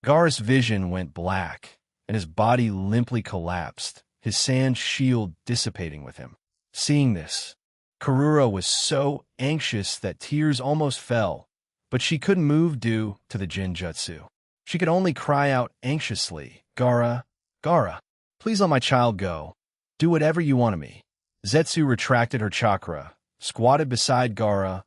Gaara's vision went black, and his body limply collapsed, his sand shield dissipating with him. Seeing this, Karura was so anxious that tears almost fell, but she couldn't move due to the Jinjutsu. She could only cry out anxiously, "Gaara, Gaara, please let my child go. Do whatever you want of me." Zetsu retracted her chakra, squatted beside Gaara,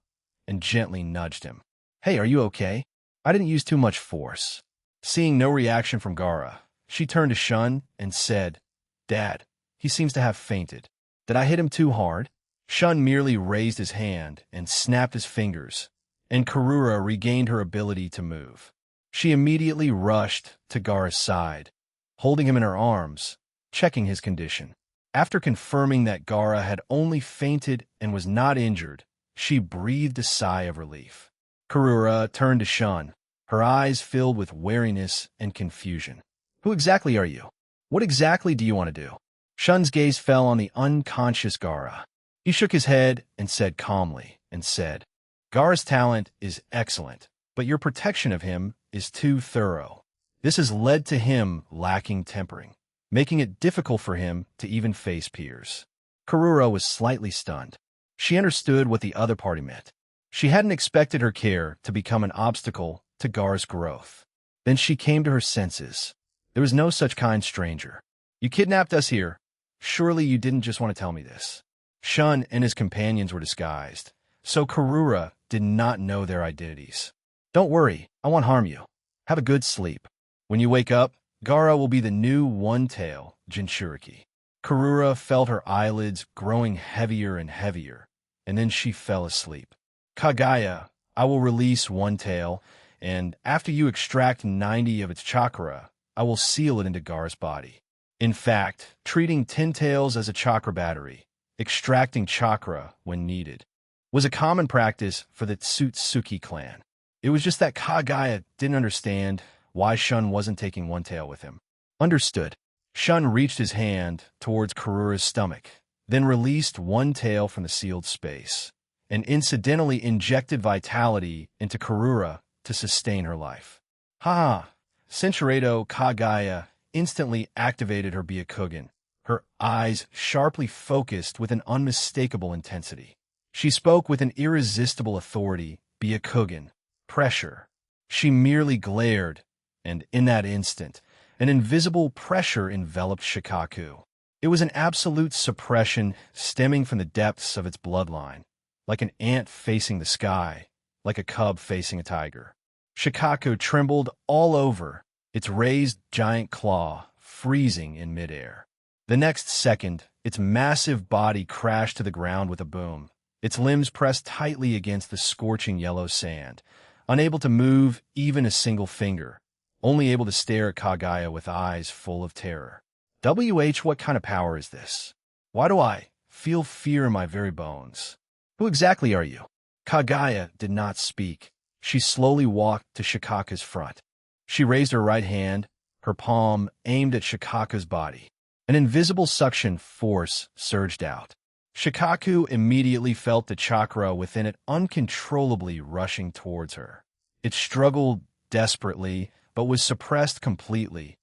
and gently nudged him. "Hey, are you okay? I didn't use too much force." Seeing no reaction from Gaara, she turned to Shun and said, "Dad, he seems to have fainted. Did I hit him too hard?" Shun merely raised his hand and snapped his fingers, and Karura regained her ability to move. She immediately rushed to Gaara's side, holding him in her arms, checking his condition. After confirming that Gaara had only fainted and was not injured, she breathed a sigh of relief. Karura turned to Shun, her eyes filled with wariness and confusion. "Who exactly are you? What exactly do you want to do?" Shun's gaze fell on the unconscious Gaara. He shook his head and said calmly, "Gaara's talent is excellent, but your protection of him is too thorough. This has led to him lacking tempering, making it difficult for him to even face peers." Karura was slightly stunned. She understood what the other party meant. She hadn't expected her care to become an obstacle to Gaara's growth. Then she came to her senses. There was no such kind stranger. "You kidnapped us here. Surely you didn't just want to tell me this." Shun and his companions were disguised, so Karura did not know their identities. "Don't worry, I won't harm you. Have a good sleep. When you wake up, Gaara will be the new one-tail Jinchuriki." Karura felt her eyelids growing heavier and heavier, and then she fell asleep. "Kagaya, I will release one tail, and after you extract 90 of its chakra, I will seal it into Gaara's body. In fact, treating 10 tails as a chakra battery, extracting chakra when needed." was a common practice for the Tsutsuki clan. It was just that Kagaya didn't understand why Shun wasn't taking one tail with him. Understood. Shun reached his hand towards Karura's stomach, then released one tail from the sealed space, and incidentally injected vitality into Karura to sustain her life. Ha! Senshirado Kagaya instantly activated her Byakugan, her eyes sharply focused with an unmistakable intensity. She spoke with an irresistible authority, Byakugan, pressure. She merely glared, and in that instant, an invisible pressure enveloped Shikaku. It was an absolute suppression stemming from the depths of its bloodline, like an ant facing the sky, like a cub facing a tiger. Shikaku trembled all over, its raised giant claw freezing in midair. The next second, its massive body crashed to the ground with a boom, its limbs pressed tightly against the scorching yellow sand, unable to move even a single finger, only able to stare at Kagaya with eyes full of terror. What kind of power is this? Why do I feel fear in my very bones? Who exactly are you? Kagaya did not speak. She slowly walked to Shikaku's front. She raised her right hand, her palm aimed at Shikaku's body. An invisible suction force surged out. Shikaku immediately felt the chakra within it uncontrollably rushing towards her. It struggled desperately, but was suppressed completely,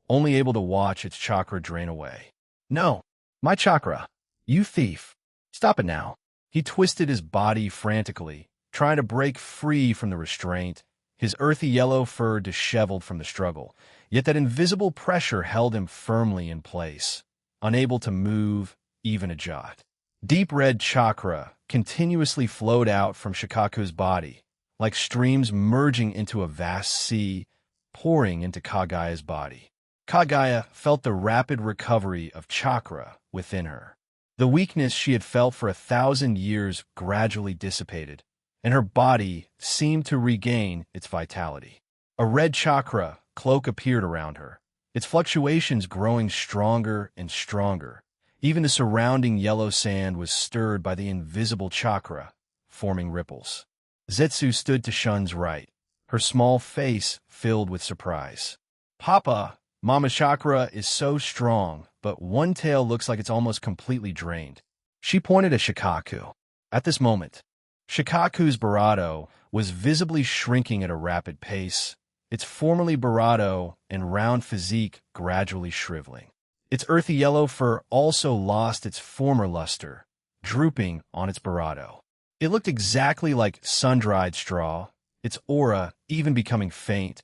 only able to watch its chakra drain away. No, my chakra, you thief. Stop it now. He twisted his body frantically, trying to break free from the restraint, his earthy yellow fur disheveled from the struggle, yet that invisible pressure held him firmly in place, unable to move even a jot. Deep red chakra continuously flowed out from Shikaku's body, like streams merging into a vast sea, pouring into Kagaya's body. Kagaya felt the rapid recovery of chakra within her. The weakness she had felt for 1,000 years gradually dissipated, and her body seemed to regain its vitality. A red chakra cloak appeared around her, its fluctuations growing stronger and stronger. Even the surrounding yellow sand was stirred by the invisible chakra, forming ripples. Zetsu stood to Shun's right, her small face filled with surprise. Papa, Mama chakra is so strong, but one tail looks like it's almost completely drained. She pointed at Shikaku. At this moment, Shikaku's Barato was visibly shrinking at a rapid pace, its formerly Barato and round physique gradually shriveling. Its earthy yellow fur also lost its former luster, drooping on its Barato. It looked exactly like sun-dried straw, its aura even becoming faint,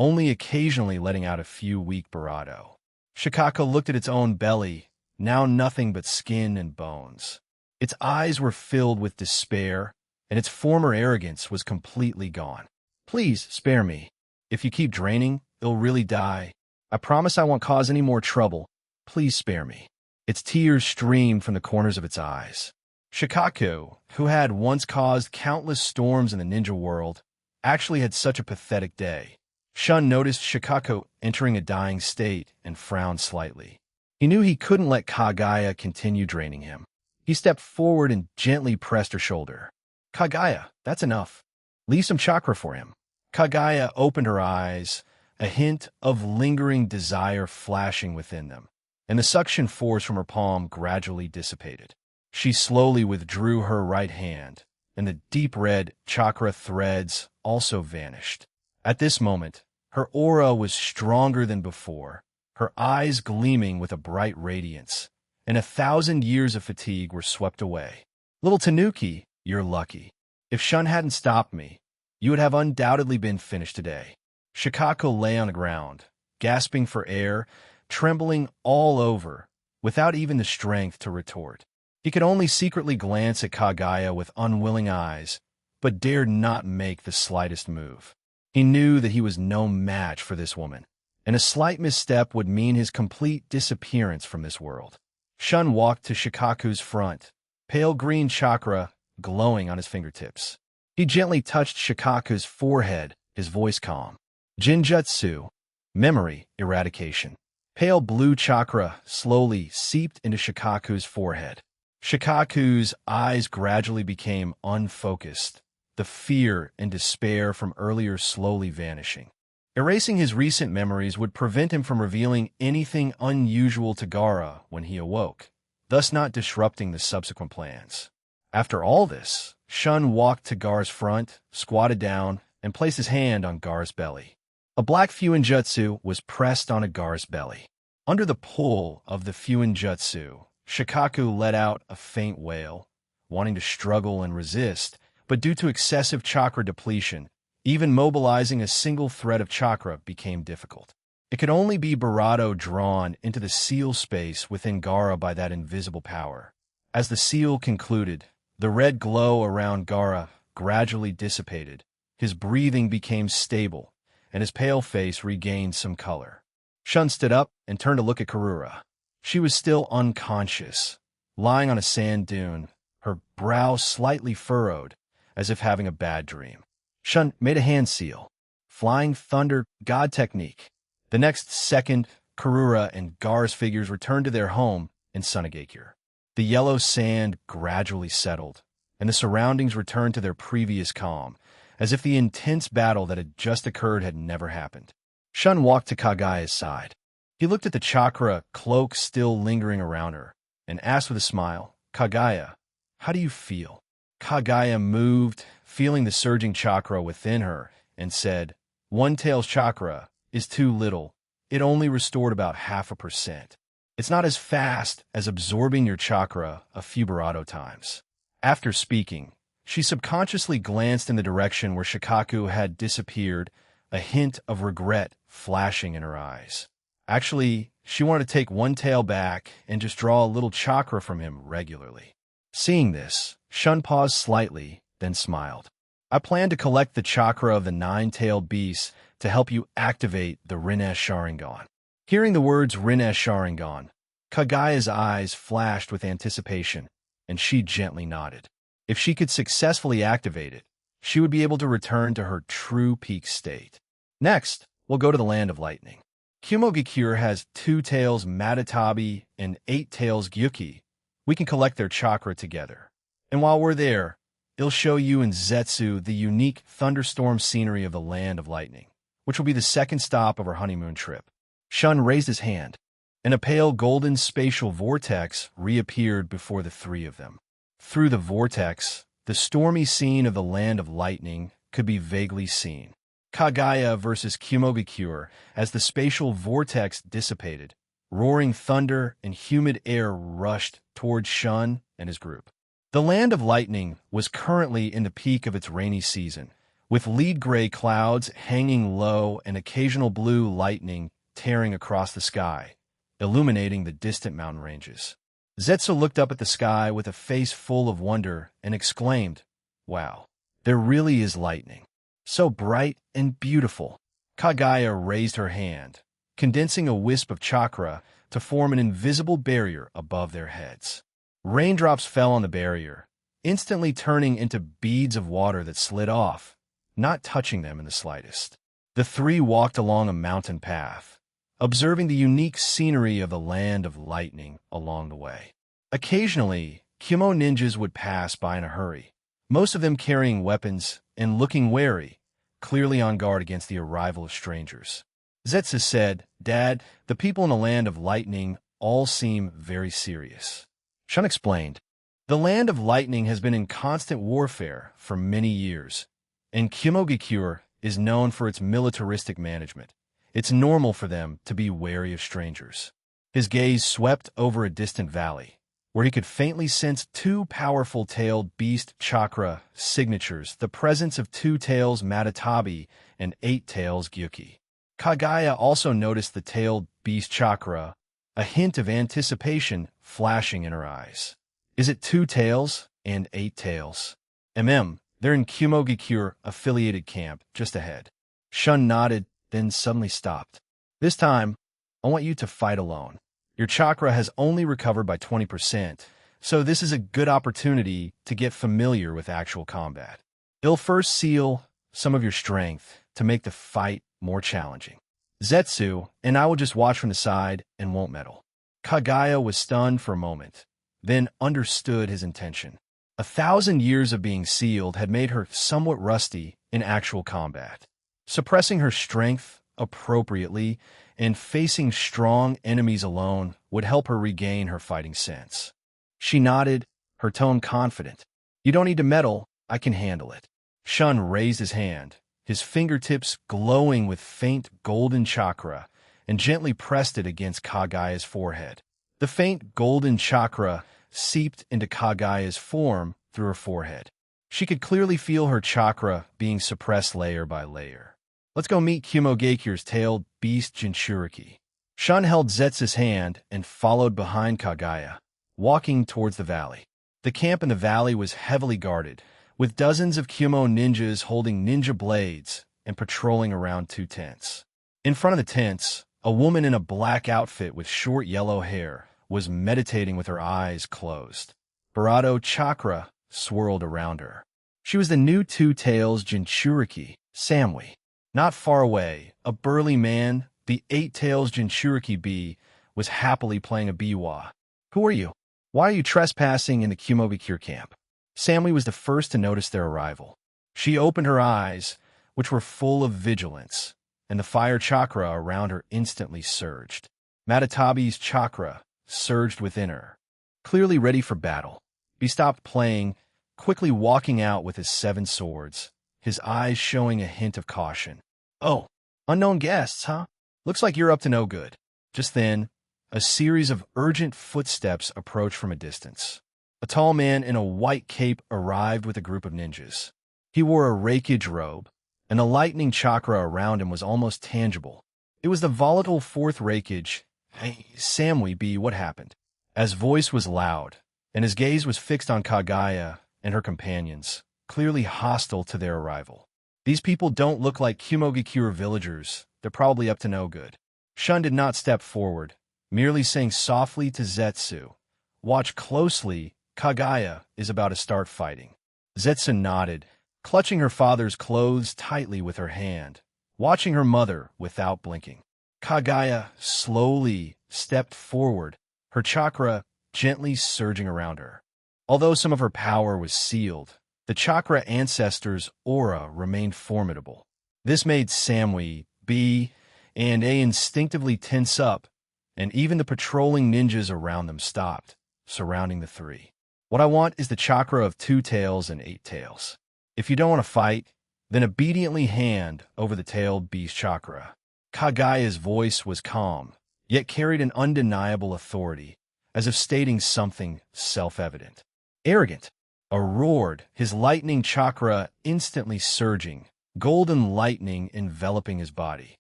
only occasionally letting out a few weak Barato. Shikaku looked at its own belly, now nothing but skin and bones. Its eyes were filled with despair, and its former arrogance was completely gone. Please spare me. If you keep draining, it'll really die. I promise I won't cause any more trouble. Please spare me. Its tears streamed from the corners of its eyes. Shikaku, who had once caused countless storms in the ninja world, actually had such a pathetic day. Shun noticed Shikaku entering a dying state and frowned slightly. He knew he couldn't let Kagaya continue draining him. He stepped forward and gently pressed her shoulder. Kagaya, that's enough. Leave some chakra for him. Kagaya opened her eyes, a hint of lingering desire flashing within them, and the suction force from her palm gradually dissipated. She slowly withdrew her right hand, and the deep red chakra threads also vanished. At this moment, her aura was stronger than before, her eyes gleaming with a bright radiance, and 1,000 years of fatigue were swept away. Little Tanuki, you're lucky. If Shun hadn't stopped me, you would have undoubtedly been finished today. Shikaku lay on the ground, gasping for air, trembling all over, without even the strength to retort. He could only secretly glance at Kagaya with unwilling eyes, but dared not make the slightest move. He knew that he was no match for this woman, and a slight misstep would mean his complete disappearance from this world. Shun walked to Shikaku's front, pale green chakra glowing on his fingertips. He gently touched Shikaku's forehead, his voice calm. Jinjutsu, memory eradication. Pale blue chakra slowly seeped into Shikaku's forehead. Shikaku's eyes gradually became unfocused, the fear and despair from earlier slowly vanishing. Erasing his recent memories would prevent him from revealing anything unusual to Gaara when he awoke, thus not disrupting the subsequent plans. After all this, Shun walked to Gaara's front, squatted down, and placed his hand on Gaara's belly. A black Fuinjutsu was pressed onto Gaara's belly. Under the pull of the Fuinjutsu, Shikaku let out a faint wail, wanting to struggle and resist, but due to excessive chakra depletion, even mobilizing a single thread of chakra became difficult. It could only be Barato drawn into the seal space within Gaara by that invisible power. As the seal concluded, the red glow around Gaara gradually dissipated, his breathing became stable, and his pale face regained some color. Shun stood up and turned to look at Karura. She was still unconscious, lying on a sand dune, her brow slightly furrowed, as if having a bad dream. Shun made a hand seal. Flying Thunder God technique. The next second, Karura and Gaara's figures returned to their home in Sunagakure. The yellow sand gradually settled, and the surroundings returned to their previous calm, as if the intense battle that had just occurred had never happened. Shun walked to Kagaya's side. He looked at the chakra cloak still lingering around her, and asked with a smile, "Kagaya, how do you feel?" Kagaya moved, feeling the surging chakra within her, and said, "One tail's chakra is too little. It only restored about 0.5%. It's not as fast as absorbing your chakra a few Barato times." After speaking, she subconsciously glanced in the direction where Shikaku had disappeared, a hint of regret flashing in her eyes. Actually, she wanted to take one tail back and just draw a little chakra from him regularly. Seeing this, Shun paused slightly, then smiled. "I plan to collect the chakra of the 9-tailed beast to help you activate the Rinnesh Sharingan." Hearing the words Rinnesh Sharingan, Kagaya's eyes flashed with anticipation, and she gently nodded. If she could successfully activate it, she would be able to return to her true peak state. Next, we'll go to the Land of Lightning. Kumogakure has 2 tails Matatabi and 8 tails Gyuki. We can collect their chakra together. And while we're there, it'll show you in Zetsu the unique thunderstorm scenery of the Land of Lightning, which will be the second stop of our honeymoon trip. Shun raised his hand, and a pale golden spatial vortex reappeared before the 3 of them. Through the vortex, the stormy scene of the Land of Lightning could be vaguely seen. Kagaya versus Kumogakure as the spatial vortex dissipated. Roaring thunder and humid air rushed towards Shun and his group. The Land of Lightning was currently in the peak of its rainy season, with lead-gray clouds hanging low and occasional blue lightning tearing across the sky, illuminating the distant mountain ranges. Zetsu looked up at the sky with a face full of wonder and exclaimed, "Wow, there really is lightning. So bright and beautiful." Kagaya raised her hand, condensing a wisp of chakra to form an invisible barrier above their heads. Raindrops fell on the barrier, instantly turning into beads of water that slid off, not touching them in the slightest. The 3 walked along a mountain path, observing the unique scenery of the Land of Lightning along the way. Occasionally, Kumo ninjas would pass by in a hurry, most of them carrying weapons and looking wary, clearly on guard against the arrival of strangers. Zetsu said, "Dad, the people in the Land of Lightning all seem very serious." Shun explained, "The Land of Lightning has been in constant warfare for many years, and Kumogakure is known for its militaristic management. It's normal for them to be wary of strangers." His gaze swept over a distant valley, where he could faintly sense 2 powerful tailed beast chakra signatures, the presence of 2 tails Matatabi and 8 tails Gyuki. Kagaya also noticed the tailed beast chakra, a hint of anticipation flashing in her eyes. "Is it 2 tails and 8 tails?" They're in Kumogakure affiliated camp, just ahead." Shun nodded, then suddenly stopped. "This time, I want you to fight alone. Your chakra has only recovered by 20%, so this is a good opportunity to get familiar with actual combat. It'll first seal some of your strength to make the fight more challenging. Zetsu and I will just watch from the side and won't meddle." Kagaya was stunned for a moment, then understood his intention. 1,000 years of being sealed had made her somewhat rusty in actual combat. Suppressing her strength appropriately and facing strong enemies alone would help her regain her fighting sense. She nodded, her tone confident. "You don't need to meddle, I can handle it." Shun raised his hand, his fingertips glowing with faint golden chakra, and gently pressed it against Kagaya's forehead. The faint golden chakra seeped into Kagaya's form through her forehead. She could clearly feel her chakra being suppressed layer by layer. "Let's go meet Kumogekyu's tailed beast Jinchuriki." Shun held Zetsu's hand and followed behind Kagaya, walking towards the valley. The camp in the valley was heavily guarded, with dozens of Kumo ninjas holding ninja blades and patrolling around 2 tents. In front of the tents, a woman in a black outfit with short yellow hair was meditating with her eyes closed. Barado chakra swirled around her. She was the new Two-Tails Jinchuriki, Samui. Not far away, a burly man, the 8-Tails Jinchuriki bee, was happily playing a biwa. "Who are you? Why are you trespassing in the Kumogekure camp?" Samui was the first to notice their arrival. She opened her eyes, which were full of vigilance, and the fire chakra around her instantly surged. Matatabi's chakra surged within her, clearly ready for battle. He stopped playing, quickly walking out with his 7 swords, his eyes showing a hint of caution. "Oh, unknown guests, huh? Looks like you're up to no good." Just then, a series of urgent footsteps approached from a distance. A tall man in a white cape arrived with a group of ninjas. He wore a raikage robe, and the lightning chakra around him was almost tangible. It was the volatile 4th raikage. "Hey, Samui B, what happened?" His voice was loud, and his gaze was fixed on Kagaya and her companions, clearly hostile to their arrival. "These people don't look like Kumogekure villagers. They're probably up to no good." Shun did not step forward, merely saying softly to Zetsu, "Watch closely, Kagaya is about to start fighting." Zetsu nodded, clutching her father's clothes tightly with her hand, watching her mother without blinking. Kagaya slowly stepped forward, her chakra gently surging around her. Although some of her power was sealed, the chakra ancestor's aura remained formidable. This made Samui, B, and A instinctively tense up, and even the patrolling ninjas around them stopped, surrounding the 3. "What I want is the chakra of 2 tails and 8 tails. If you don't want to fight, then obediently hand over the tailed beast chakra." Kagaya's voice was calm, yet carried an undeniable authority, as if stating something self-evident. "Arrogant!" A roared, his lightning chakra instantly surging, golden lightning enveloping his body.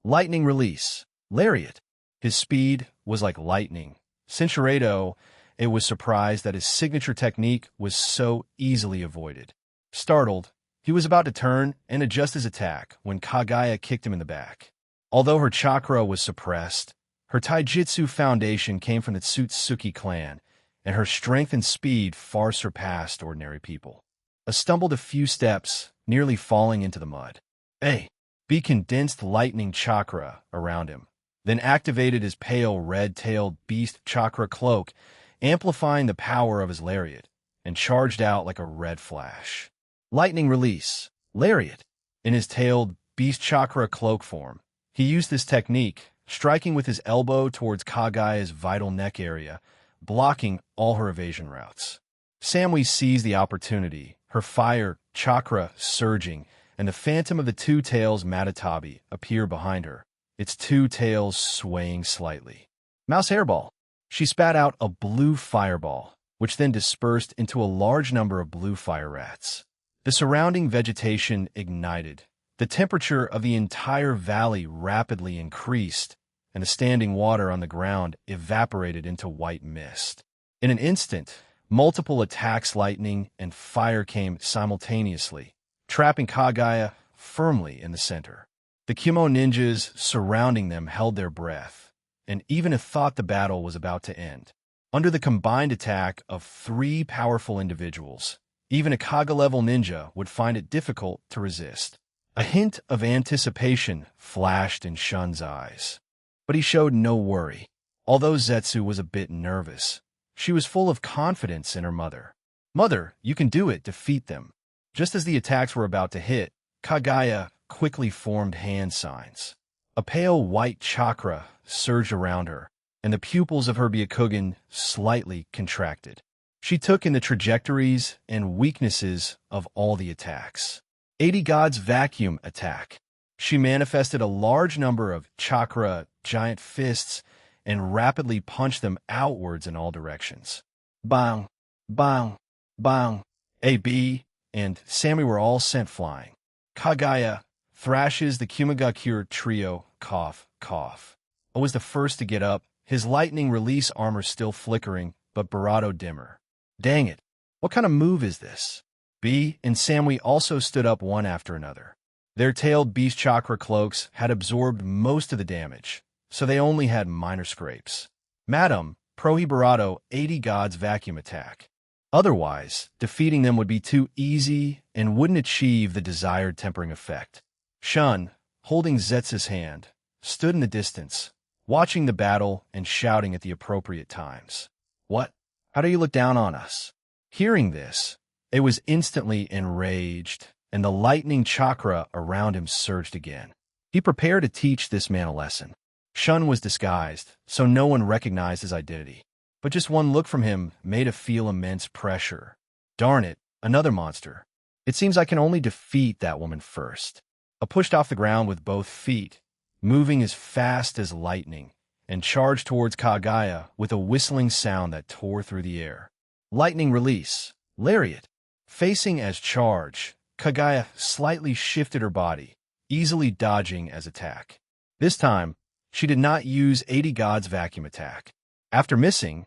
"Lightning release! Lariat!" His speed was like lightning. Cinchuredo, it was surprised that his signature technique was so easily avoided. Startled, he was about to turn and adjust his attack when Kagaya kicked him in the back. Although her chakra was suppressed, her taijutsu foundation came from the Tsutsuki clan, and her strength and speed far surpassed ordinary people. A stumbled a few steps, nearly falling into the mud. "Hey!" B condensed lightning chakra around him, then activated his pale red-tailed beast chakra cloak, amplifying the power of his lariat, and charged out like a red flash. Lightning release, lariat. In his tailed beast chakra cloak form, he used this technique, striking with his elbow towards Kagaya's vital neck area, blocking all her evasion routes. Samui seized the opportunity, her fire chakra surging, and the phantom of the 2 tails Matatabi appeared behind her, its 2 tails swaying slightly. "Mouse hairball." She spat out a blue fireball, which then dispersed into a large number of blue fire rats. The surrounding vegetation ignited. The temperature of the entire valley rapidly increased, and the standing water on the ground evaporated into white mist. In an instant, multiple attacks, lightning, and fire came simultaneously, trapping Kagaya firmly in the center. The Kumo ninjas surrounding them held their breath, and even thought the battle was about to end. Under the combined attack of 3 powerful individuals, even a Kaga-level ninja would find it difficult to resist. A hint of anticipation flashed in Shun's eyes, but he showed no worry. Although Zetsu was a bit nervous, She was full of confidence in her mother. "Mother, you can do it, defeat them." Just as the attacks were about to hit, Kaguya quickly formed hand signs. A pale white chakra surged around her, and the pupils of her Byakugan slightly contracted. She took in the trajectories and weaknesses of all the attacks. 80 God's Vacuum Attack. She manifested a large number of chakra giant fists and rapidly punched them outwards in all directions. Bang, bang, bang. A, B, and Sammy were all sent flying. Kaguya thrashes the Kumagakure trio, cough, cough. O was the first to get up, his lightning release armor still flickering, but Barato dimmer. Dang it, what kind of move is this? B and Samui also stood up one after another. Their tailed beast chakra cloaks had absorbed most of the damage, so they only had minor scrapes. Madam, Prohibarato 80 God's Vacuum Attack. Otherwise, defeating them would be too easy and wouldn't achieve the desired tempering effect. Shun, holding Zetsu's hand, stood in the distance, watching the battle and shouting at the appropriate times. "What? How do you look down on us?" Hearing this, it was instantly enraged, and the lightning chakra around him surged again. He prepared to teach this man a lesson. Shun was disguised, so no one recognized his identity. But just one look from him made him feel immense pressure. Darn it, another monster. It seems I can only defeat that woman first. I pushed off the ground with both feet, moving as fast as lightning, and charged towards Kaguya with a whistling sound that tore through the air. Lightning release, lariat. Facing as charge, Kaguya slightly shifted her body, easily dodging as attack. This time, she did not use 80 God's Vacuum Attack. After missing,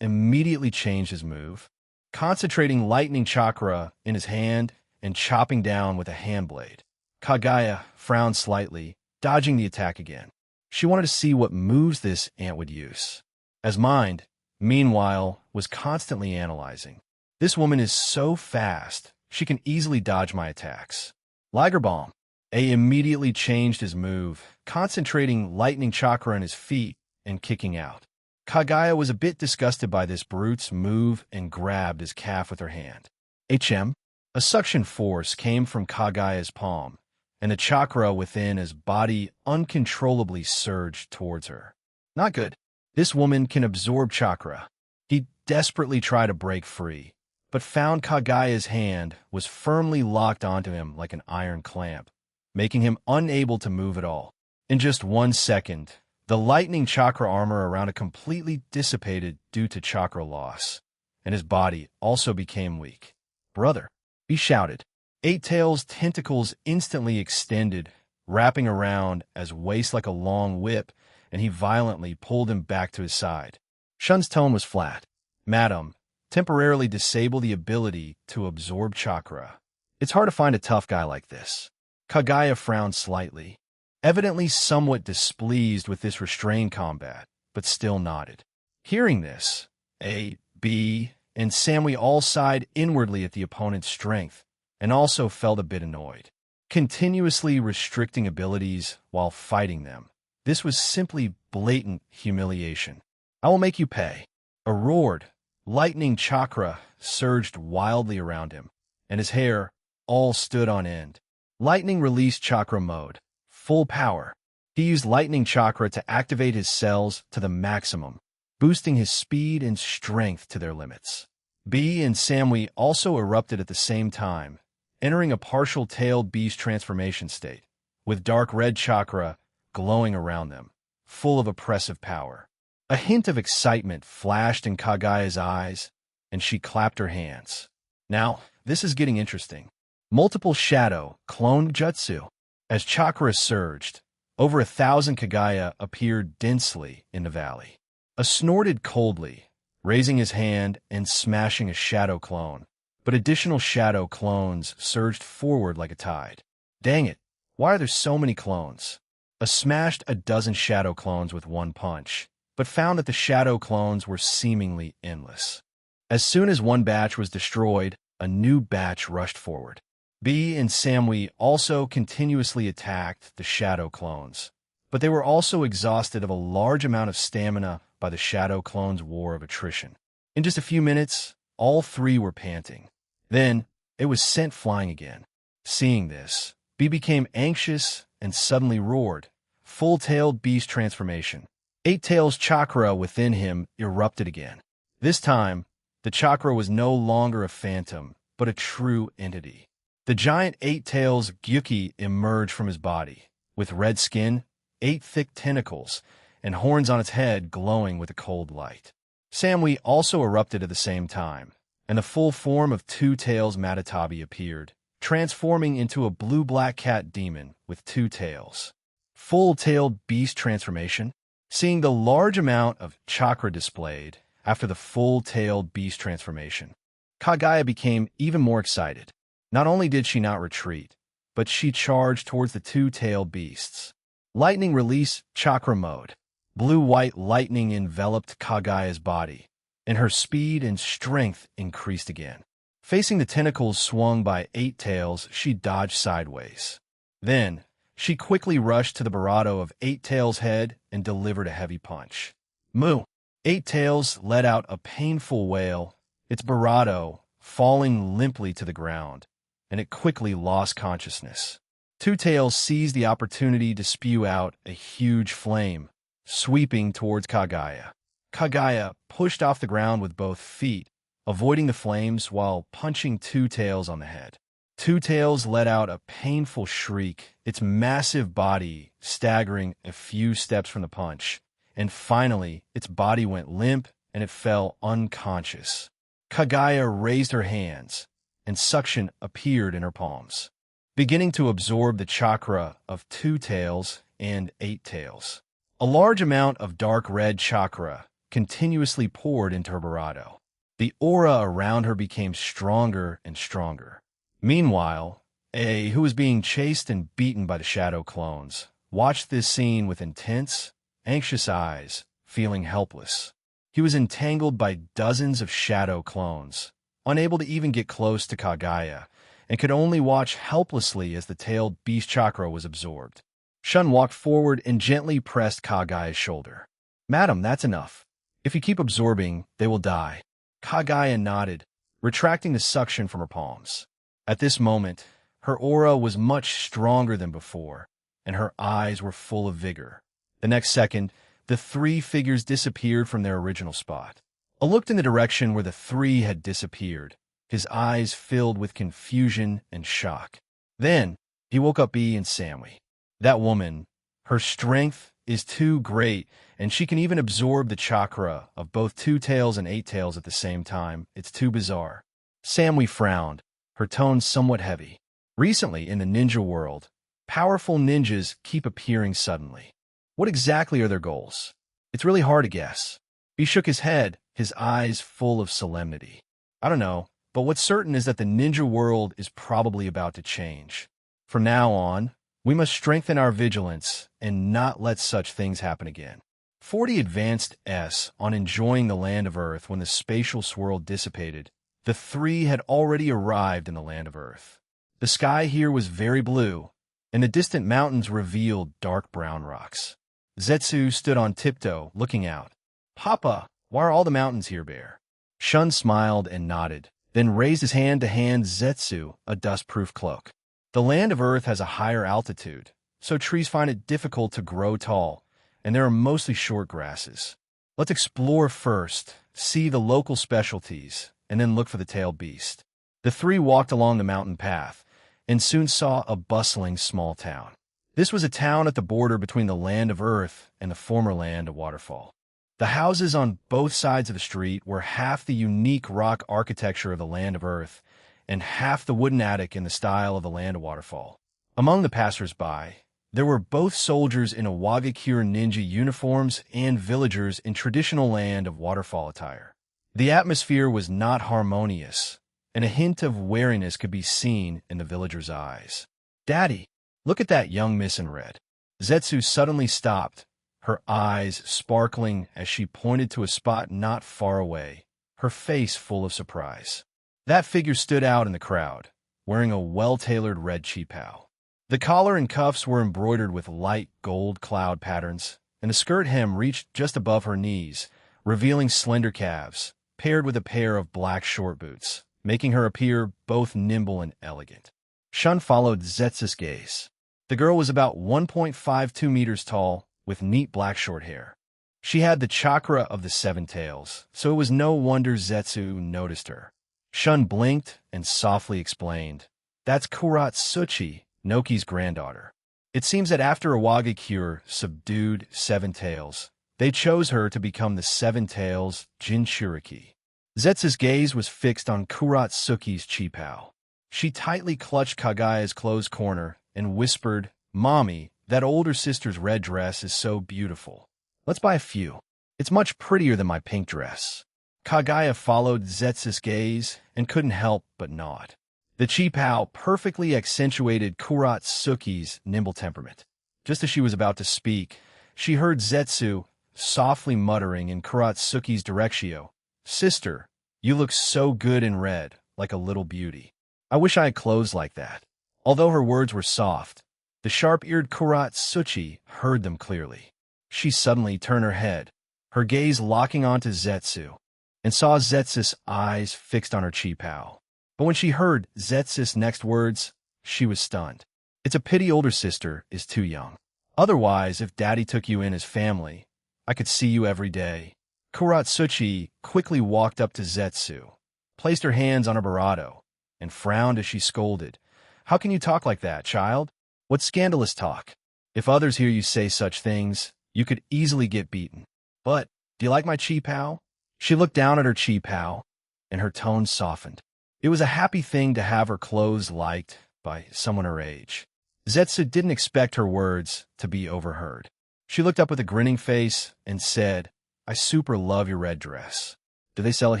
immediately changed his move, concentrating lightning chakra in his hand and chopping down with a hand blade. Kaguya frowned slightly, dodging the attack again. She wanted to see what moves this ant would use. As mind, meanwhile, was constantly analyzing. This woman is so fast, she can easily dodge my attacks. Liger Bomb. A immediately changed his move, concentrating lightning chakra in his feet and kicking out. Kaguya was a bit disgusted by this brute's move and grabbed his calf with her hand. HM. A suction force came from Kaguya's palm, and the chakra within his body uncontrollably surged towards her. Not good. This woman can absorb chakra. He desperately tried to break free, but found Kaguya's hand was firmly locked onto him like an iron clamp, making him unable to move at all. In just 1 second, the lightning chakra armor around it completely dissipated due to chakra loss, and his body also became weak. "Brother," he shouted. Eight Tails' tentacles instantly extended, wrapping around as waist like a long whip, and he violently pulled him back to his side. Shun's tone was flat. "Madam, temporarily disable the ability to absorb chakra. It's hard to find a tough guy like this." Kaguya frowned slightly, evidently somewhat displeased with this restrained combat, but still nodded. Hearing this, A, B, and Samui all sighed inwardly at the opponent's strength, and also felt a bit annoyed. Continuously restricting abilities while fighting them. This was simply blatant humiliation. "I will make you pay." A roared, lightning chakra surged wildly around him, and his hair all stood on end. Lightning release chakra mode. Full power. He used lightning chakra to activate his cells to the maximum, boosting his speed and strength to their limits. B and Samui also erupted at the same time, entering a partial tailed beast transformation state, with dark red chakra glowing around them, full of oppressive power. A hint of excitement flashed in Kaguya's eyes, and she clapped her hands. Now, this is getting interesting. Multiple shadow cloned jutsu. As chakra surged, over 1,000 Kaguya appeared densely in the valley. A snorted coldly, raising his hand and smashing a shadow clone, but additional shadow clones surged forward like a tide. Dang it, why are there so many clones? A smashed a dozen shadow clones with one punch, but found that the shadow clones were seemingly endless. As soon as one batch was destroyed, a new batch rushed forward. B and Samui also continuously attacked the shadow clones, but they were also exhausted of a large amount of stamina by the Shadow Clone's war of attrition. In just a few minutes, all three were panting. Then, it was sent flying again. Seeing this, B became anxious and suddenly roared. Full-tailed beast transformation. Eight Tails' chakra within him erupted again. This time, the chakra was no longer a phantom, but a true entity. The giant Eight Tails Uchih emerged from his body, with red skin, 8 thick tentacles, and horns on its head glowing with a cold light. Samui also erupted at the same time, and the full form of Two Tails Matatabi appeared, transforming into a blue-black cat demon with 2 tails. Full-tailed beast transformation. Seeing the large amount of chakra displayed after the full-tailed beast transformation, Kaguya became even more excited. Not only did she not retreat, but she charged towards the 2-tailed beasts. Lightning release chakra mode. Blue-white lightning enveloped Kaguya's body, and her speed and strength increased again. Facing the tentacles swung by 8 tails, she dodged sideways. Then, she quickly rushed to the barato of 8 Tails' head and delivered a heavy punch. Moo! 8 Tails let out a painful wail, its barato falling limply to the ground, and it quickly lost consciousness. 2 Tails seized the opportunity to spew out a huge flame, sweeping towards Kaguya. Kaguya pushed off the ground with both feet, avoiding the flames while punching 2 Tails on the head. 2 Tails let out a painful shriek, its massive body staggering a few steps from the punch, and finally its body went limp and it fell unconscious. Kaguya raised her hands, and suction appeared in her palms, beginning to absorb the chakra of 2 Tails and 8 Tails. A large amount of dark red chakra continuously poured into her barato. The aura around her became stronger and stronger. Meanwhile, A, who was being chased and beaten by the Shadow Clones, watched this scene with intense, anxious eyes, feeling helpless. He was entangled by dozens of Shadow Clones, unable to even get close to Kaguya, and could only watch helplessly as the tailed beast chakra was absorbed. Shun walked forward and gently pressed Kaguya's shoulder. "Madam, that's enough. If you keep absorbing, they will die." Kaguya nodded, retracting the suction from her palms. At this moment, her aura was much stronger than before, and her eyes were full of vigor. The next second, the 3 figures disappeared from their original spot. A looked in the direction where the 3 had disappeared, his eyes filled with confusion and shock. Then, he woke up B and Samui. That woman, her strength is too great, and she can even absorb the chakra of both 2 Tails and 8 Tails at the same time. It's too bizarre. Samui frowned, her tone somewhat heavy. Recently, in the ninja world, powerful ninjas keep appearing suddenly. What exactly are their goals? It's really hard to guess. He shook his head, his eyes full of solemnity. I don't know, but what's certain is that the ninja world is probably about to change. From now on, we must strengthen our vigilance and not let such things happen again. 40 advanced S on enjoying the land of Earth when the spatial swirl dissipated. The 3 had already arrived in the land of Earth. The sky here was very blue, and the distant mountains revealed dark brown rocks. Zetsu stood on tiptoe, looking out. "Papa, why are all the mountains here bare?" Shun smiled and nodded, then raised his hand to hand Zetsu a dust-proof cloak. The land of Earth has a higher altitude, so trees find it difficult to grow tall, and there are mostly short grasses. Let's explore first, see the local specialties, and then look for the tailed beast. The 3 walked along the mountain path, and soon saw a bustling small town. This was a town at the border between the land of Earth and the former land of Waterfall. The houses on both sides of the street were half the unique rock architecture of the land of Earth, and half the wooden attic in the style of the land of Waterfall. Among the passers-by, there were both soldiers in Wagakure ninja uniforms and villagers in traditional land of Waterfall attire. The atmosphere was not harmonious, and a hint of wariness could be seen in the villagers' eyes. "Daddy, look at that young miss in red." Zetsu suddenly stopped, her eyes sparkling as she pointed to a spot not far away, her face full of surprise. That figure stood out in the crowd, wearing a well-tailored red cheapao. The collar and cuffs were embroidered with light gold cloud patterns, and the skirt hem reached just above her knees, revealing slender calves, paired with a pair of black short boots, making her appear both nimble and elegant. Shun followed Zetsu's gaze. The girl was about 1.52 meters tall, with neat black short hair. She had the chakra of the seven tails, so it was no wonder Zetsu noticed her. Shun blinked and softly explained, "That's Uchih, Noki's granddaughter. It seems that after Iwagakure subdued Seven Tails, they chose her to become the Seven Tails Jinchuriki." Zetsu's gaze was fixed on Kurotsuki's Chi-Pao. She tightly clutched Kagaya's closed corner and whispered, "Mommy, that older sister's red dress is so beautiful. Let's buy a few. It's much prettier than my pink dress." Kagaya followed Zetsu's gaze and couldn't help but nod. The Chi-Pao perfectly accentuated Kurotsuki's nimble temperament. Just as she was about to speak, she heard Zetsu softly muttering in Kurotsuki's direction, "Sister, you look so good in red, like a little beauty. I wish I had clothes like that." Although her words were soft, the sharp-eared Kurotsuki heard them clearly. She suddenly turned her head, her gaze locking onto Zetsu, and saw Zetsu's eyes fixed on her Chi-Pao. But when she heard Zetsu's next words, she was stunned. "It's a pity older sister is too young. Otherwise, if Daddy took you in as family, I could see you every day." Kurotsuki quickly walked up to Zetsu, placed her hands on her barato, and frowned as she scolded, "How can you talk like that, child? What scandalous talk! If others hear you say such things, you could easily get beaten. But, do you like my Chi-Pao?" She looked down at her Chi-Pao, and her tone softened. It was a happy thing to have her clothes liked by someone her age. Zetsu didn't expect her words to be overheard. She looked up with a grinning face and said, "I super love your red dress. Do they sell it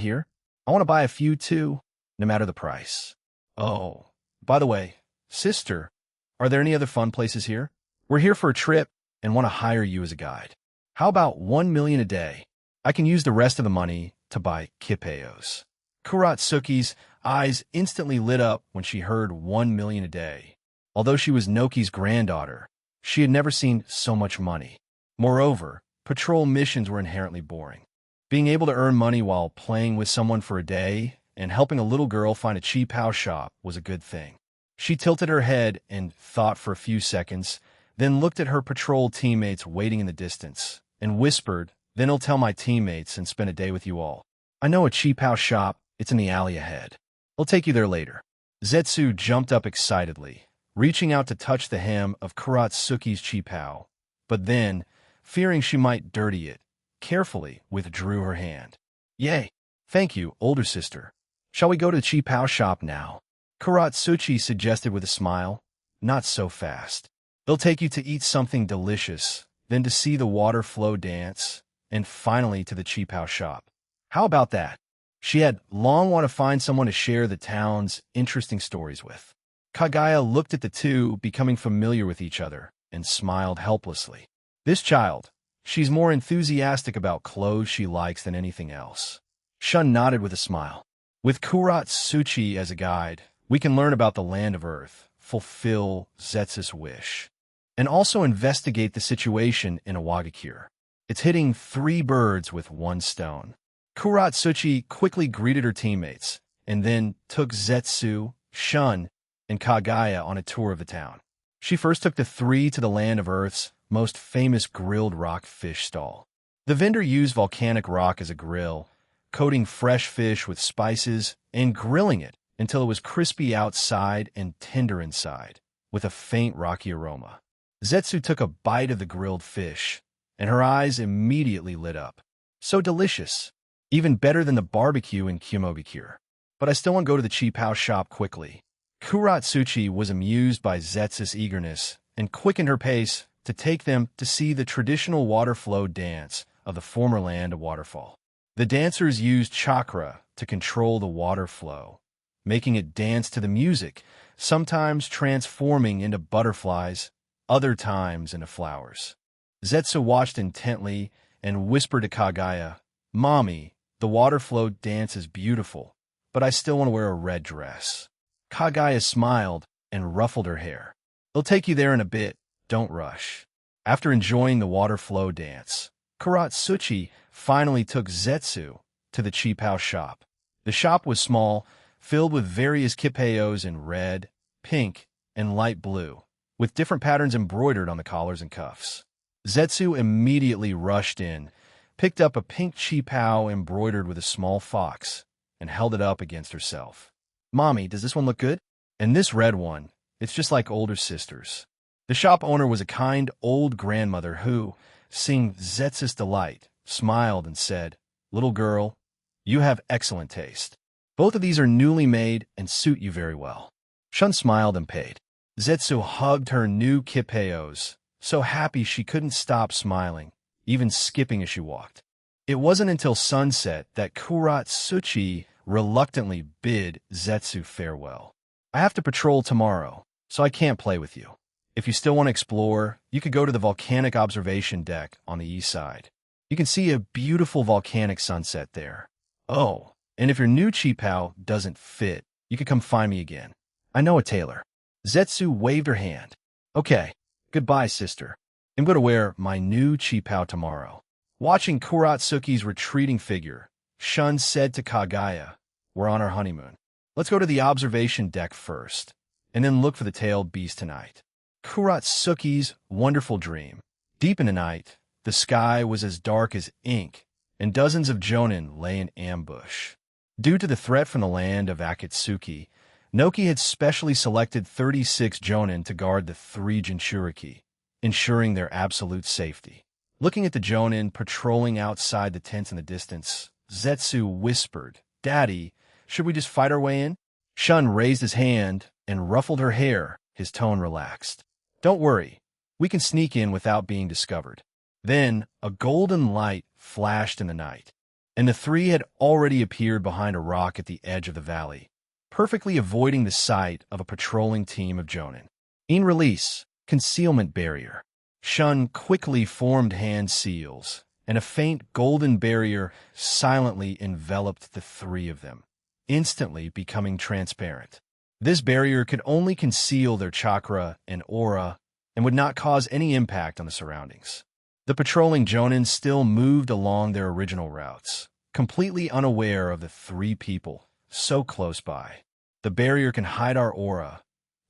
here? I want to buy a few too, no matter the price." "Oh, by the way, sister, are there any other fun places here? We're here for a trip and want to hire you as a guide. How about 1 million a day? I can use the rest of the money to buy kipeos." Kurotsuki's eyes instantly lit up when she heard 1 million a day. Although she was Noki's granddaughter, she had never seen so much money. Moreover, patrol missions were inherently boring. Being able to earn money while playing with someone for a day and helping a little girl find a Chi-Pao shop was a good thing. She tilted her head and thought for a few seconds, then looked at her patrol teammates waiting in the distance, and whispered, "Then I'll tell my teammates and spend a day with you all. I know a Chi-Pao shop. It's in the alley ahead. I'll take you there later." Zetsu jumped up excitedly, reaching out to touch the hem of Kurotsuki's Chi-Pao, but then, fearing she might dirty it, carefully withdrew her hand. "Yay! Thank you, older sister. Shall we go to the Chi-Pao shop now?" Kurotsuki suggested with a smile. "Not so fast. They'll take you to eat something delicious, then to see the water flow dance, and finally to the Chi-Pao shop. How about that?" She had long wanted to find someone to share the town's interesting stories with. Kagaya looked at the two, becoming familiar with each other, and smiled helplessly. This child, she's more enthusiastic about clothes she likes than anything else. Shun nodded with a smile. With Kurotsuki as a guide, we can learn about the land of Earth, fulfill Zetsu's wish, and also investigate the situation in Iwagakure. It's hitting 3 birds with 1 stone. Kurotsuki quickly greeted her teammates, and then took Zetsu, Shun, and Kagaya on a tour of the town. She first took the 3 to the land of Earth's most famous grilled rock fish stall. The vendor used volcanic rock as a grill, coating fresh fish with spices and grilling it until it was crispy outside and tender inside, with a faint rocky aroma. Zetsu took a bite of the grilled fish, and her eyes immediately lit up. So delicious! Even better than the barbecue in Kumobikure. But I still want to go to the Chi-Pao shop quickly. Kurotsuki was amused by Zetsu's eagerness and quickened her pace to take them to see the traditional water flow dance of the former land of waterfall. The dancers used chakra to control the water flow, making it dance to the music, sometimes transforming into butterflies, other times into flowers. Zetsu watched intently and whispered to Kagaya, "Mommy, the water flow dance is beautiful, but I still want to wear a red dress." Kagaya smiled and ruffled her hair. "They'll take you there in a bit. Don't rush." After enjoying the water flow dance, Uchih finally took Zetsu to the Chipow shop. The shop was small, filled with various kipayos in red, pink, and light blue, with different patterns embroidered on the collars and cuffs. Zetsu immediately rushed in, picked up a pink Chipow embroidered with a small fox, and held it up against herself. "Mommy, does this one look good?" "And this red one, it's just like older sisters." The shop owner was a kind old grandmother who, seeing Zetsu's delight, smiled and said, "Little girl, you have excellent taste. Both of these are newly made and suit you very well." Shun smiled and paid. Zetsu hugged her new kipayos, so happy she couldn't stop smiling, even skipping as she walked. It wasn't until sunset that Uchih reluctantly bid Zetsu farewell. "I have to patrol tomorrow, so I can't play with you. If you still want to explore, you could go to the volcanic observation deck on the east side. You can see a beautiful volcanic sunset there. Oh, and if your new Chipow doesn't fit, you could come find me again. I know a tailor." Zetsu waved her hand. "Okay, goodbye, sister. I'm going to wear my new Chipow tomorrow." Watching Uchih's retreating figure, Shun said to Kaguya, "We're on our honeymoon. Let's go to the observation deck first, and then look for the tailed beast tonight." Uchih's wonderful dream. Deep in the night, the sky was as dark as ink, and dozens of jonin lay in ambush. Due to the threat from the land of Akatsuki, Noki had specially selected 36 jonin to guard the 3 Jinchuriki, ensuring their absolute safety. Looking at the jonin patrolling outside the tents in the distance, Zetsu whispered, "Daddy, should we just fight our way in?" Shun raised his hand and ruffled her hair, his tone relaxed. "Don't worry, we can sneak in without being discovered." Then a golden light flashed in the night, and the 3 had already appeared behind a rock at the edge of the valley, perfectly avoiding the sight of a patrolling team of jonin. In release, concealment barrier. Shun quickly formed hand seals, and a faint golden barrier silently enveloped the 3 of them, instantly becoming transparent. This barrier could only conceal their chakra and aura and would not cause any impact on the surroundings. The patrolling jonin still moved along their original routes, completely unaware of the 3 people so close by. "The barrier can hide our aura.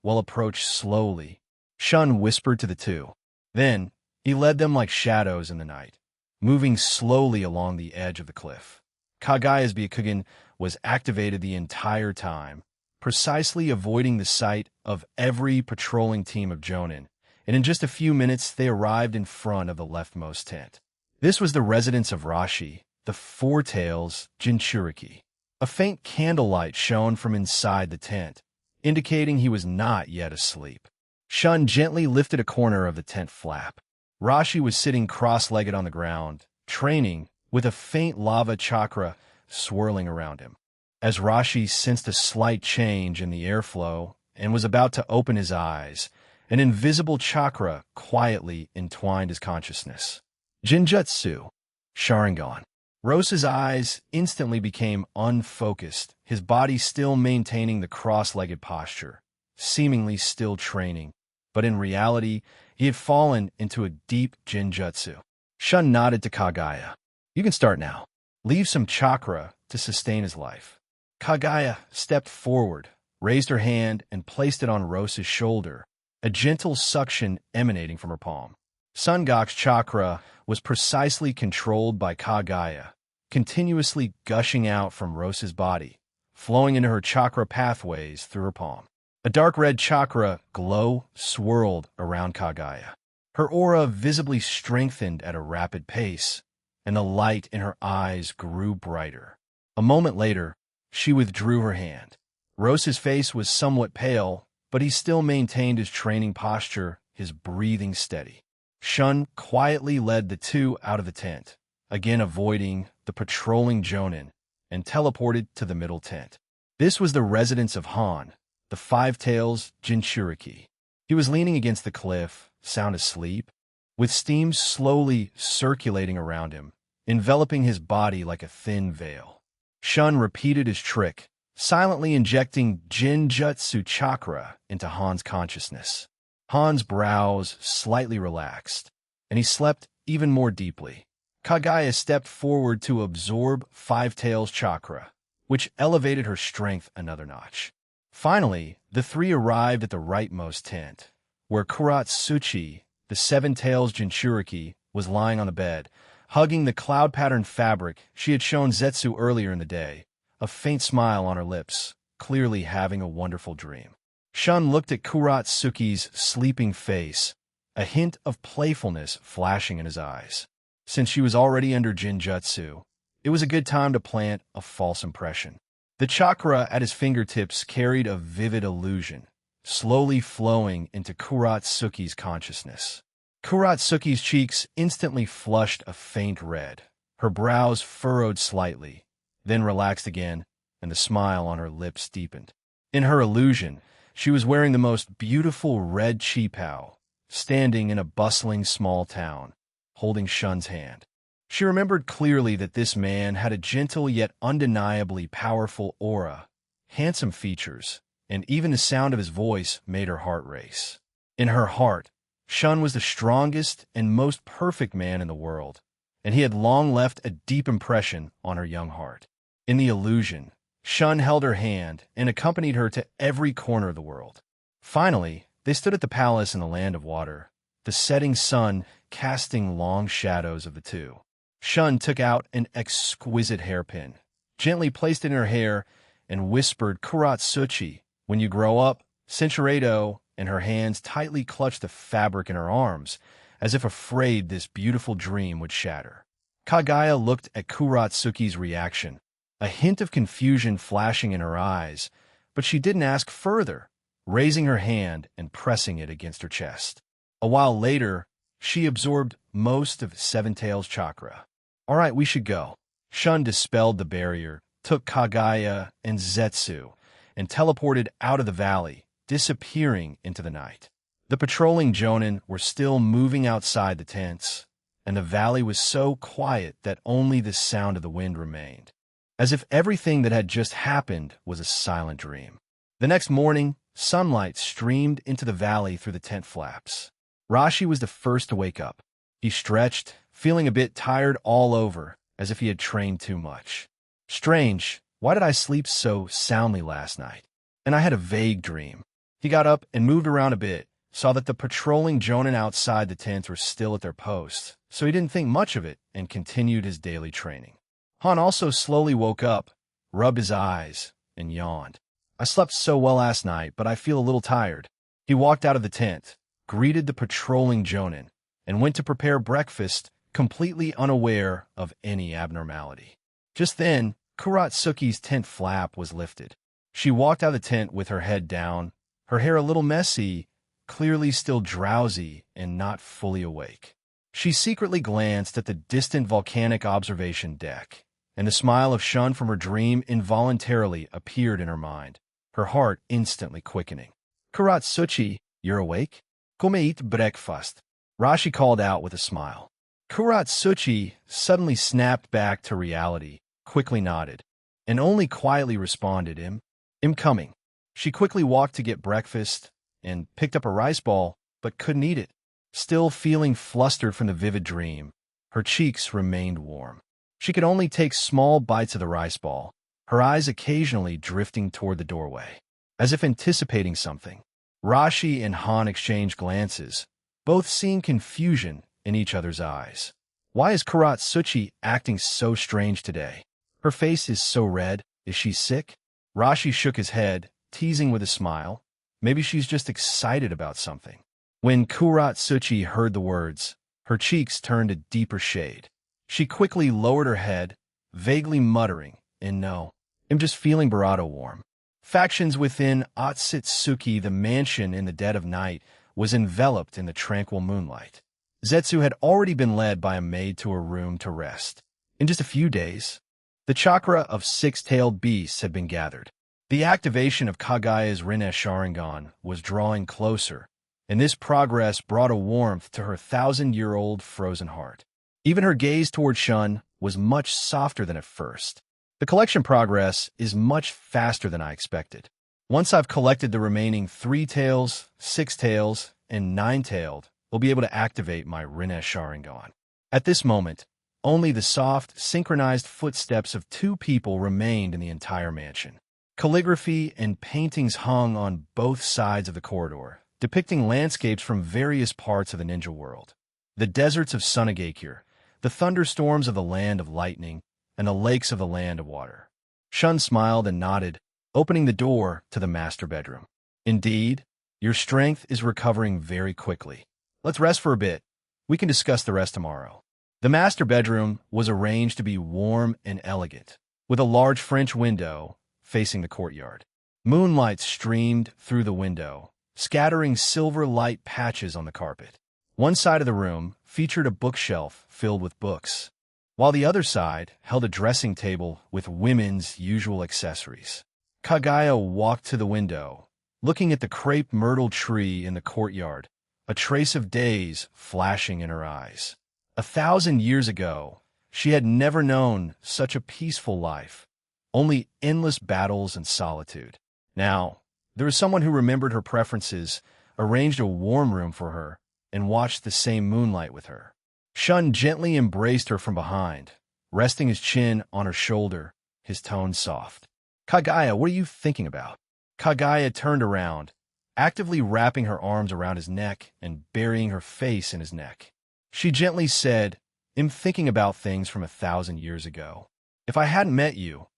We'll approach slowly," Shun whispered to the 2. Then, he led them like shadows in the night, moving slowly along the edge of the cliff. Kaguya's Byakugan was activated the entire time, precisely avoiding the sight of every patrolling team of jonin, and in just a few minutes they arrived in front of the leftmost tent. This was the residence of Rashi, the 4 tails Jinchuriki. A faint candlelight shone from inside the tent, indicating he was not yet asleep. Shun gently lifted a corner of the tent flap. Rashi was sitting cross-legged on the ground, training, with a faint lava chakra swirling around him. As Rashi sensed a slight change in the airflow and was about to open his eyes, an invisible chakra quietly entwined his consciousness. "Jinjutsu, Sharingan." Rose's eyes instantly became unfocused, his body still maintaining the cross-legged posture, seemingly still training, but in reality, he had fallen into a deep Jinjutsu. Shun nodded to Kaguya. "You can start now. Leave some chakra to sustain his life." Kaguya stepped forward, raised her hand, and placed it on Rose's shoulder, a gentle suction emanating from her palm. Sun Gok's chakra was precisely controlled by Kaguya, continuously gushing out from Rose's body, flowing into her chakra pathways through her palm. A dark red chakra glow swirled around Kaguya. Her aura visibly strengthened at a rapid pace, and the light in her eyes grew brighter. A moment later, she withdrew her hand. Rose's face was somewhat pale, but he still maintained his training posture, his breathing steady. Shun quietly led the 2 out of the tent, again avoiding the patrolling jonin, and teleported to the middle tent. This was the residence of Han, the 5 tails Jinchuriki. He was leaning against the cliff, sound asleep, with steam slowly circulating around him, enveloping his body like a thin veil. Shun repeated his trick, silently injecting Jinjutsu chakra into Han's consciousness. Han's brows slightly relaxed, and he slept even more deeply. Kagaya stepped forward to absorb Five Tails chakra, which elevated her strength another notch. Finally, the three arrived at the rightmost tent, where Uchih, the Seven Tails Jinchuriki, was lying on the bed, hugging the cloud-patterned fabric she had shown Zetsu earlier in the day, a faint smile on her lips, clearly having a wonderful dream. Shun looked at Uchih's sleeping face, a hint of playfulness flashing in his eyes. Since she was already under Jinjutsu, it was a good time to plant a false impression. The chakra at his fingertips carried a vivid illusion, slowly flowing into Uchih's consciousness. Uchih's cheeks instantly flushed a faint red. Her brows furrowed slightly, then relaxed again, and the smile on her lips deepened. In her illusion, she was wearing the most beautiful red qipao, standing in a bustling small town, holding Shun's hand. She remembered clearly that this man had a gentle yet undeniably powerful aura, handsome features, and even the sound of his voice made her heart race. In her heart, Shun was the strongest and most perfect man in the world, and he had long left a deep impression on her young heart. In the illusion, Shun held her hand and accompanied her to every corner of the world. Finally, they stood at the palace in the land of water, the setting sun casting long shadows of the two. Shun took out an exquisite hairpin, gently placed it in her hair, and whispered, "Uchih, when you grow up, Cinchuredo," and her hands tightly clutched the fabric in her arms, as if afraid this beautiful dream would shatter. Kagaya looked at Uchih's reaction, a hint of confusion flashing in her eyes, but she didn't ask further, raising her hand and pressing it against her chest. A while later, she absorbed most of Seven Tails' chakra. "All right, we should go." Shun dispelled the barrier, took Kagaya and Zetsu, and teleported out of the valley, disappearing into the night. The patrolling Jonin were still moving outside the tents, and the valley was so quiet that only the sound of the wind remained, as if everything that had just happened was a silent dream. The next morning, sunlight streamed into the valley through the tent flaps. Rashi was the first to wake up. He stretched, feeling a bit tired all over, as if he had trained too much. "Strange, why did I sleep so soundly last night? And I had a vague dream." He got up and moved around a bit, saw that the patrolling Jonin outside the tents were still at their posts, so he didn't think much of it and continued his daily training. Han also slowly woke up, rubbed his eyes, and yawned. "I slept so well last night, but I feel a little tired." He walked out of the tent, greeted the patrolling Jonin, and went to prepare breakfast, completely unaware of any abnormality. Just then, Uchih's tent flap was lifted. She walked out of the tent with her head down, her hair a little messy, clearly still drowsy and not fully awake. She secretly glanced at the distant volcanic observation deck, and the smile of Shun from her dream involuntarily appeared in her mind, her heart instantly quickening. "Uchih, you're awake? Come eat breakfast," Rashi called out with a smile. Uchih suddenly snapped back to reality, quickly nodded, and only quietly responded, "I'm coming." She quickly walked to get breakfast and picked up a rice ball, but couldn't eat it. Still feeling flustered from the vivid dream, her cheeks remained warm. She could only take small bites of the rice ball, her eyes occasionally drifting toward the doorway, as if anticipating something. Rashi and Han exchanged glances, both seeing confusion in each other's eyes. Why is Uchih acting so strange today? Her face is so red. Is she sick? Rashi shook his head, teasing with a smile. Maybe she's just excited about something. When Uchih heard the words, her cheeks turned a deeper shade. She quickly lowered her head, vaguely muttering, "And no, I'm just feeling Barato warm." Factions within Otsutsuki, the mansion in the dead of night, was enveloped in the tranquil moonlight. Zetsu had already been led by a maid to her room to rest. In just a few days, the chakra of six-tailed beasts had been gathered. The activation of Kagaya's Rinne Sharingan was drawing closer, and this progress brought a warmth to her 1,000-year-old frozen heart. Even her gaze toward Shun was much softer than at first. The collection progress is much faster than I expected. Once I've collected the remaining 3 tails, 6 tails, and 9-tailed, will be able to activate my Rinnesh Sharingan. At this moment, only the soft, synchronized footsteps of two people remained in the entire mansion. Calligraphy and paintings hung on both sides of the corridor, depicting landscapes from various parts of the ninja world. The deserts of Sunagakure, the thunderstorms of the land of lightning, and the lakes of the land of water. Shun smiled and nodded, opening the door to the master bedroom. Indeed, your strength is recovering very quickly. Let's rest for a bit. We can discuss the rest tomorrow. The master bedroom was arranged to be warm and elegant, with a large French window facing the courtyard. Moonlight streamed through the window, scattering silver light patches on the carpet. One side of the room featured a bookshelf filled with books, while the other side held a dressing table with women's usual accessories. Kaguya walked to the window, looking at the crepe myrtle tree in the courtyard, a trace of days flashing in her eyes. 1,000 years ago, she had never known such a peaceful life, only endless battles and solitude. Now, there was someone who remembered her preferences, arranged a warm room for her, and watched the same moonlight with her. Shun gently embraced her from behind, resting his chin on her shoulder, his tone soft. Kaguya, what are you thinking about? Kaguya turned around, actively wrapping her arms around his neck and burying her face in his neck. She gently said, I'm thinking about things from 1,000 years ago. If I hadn't met you,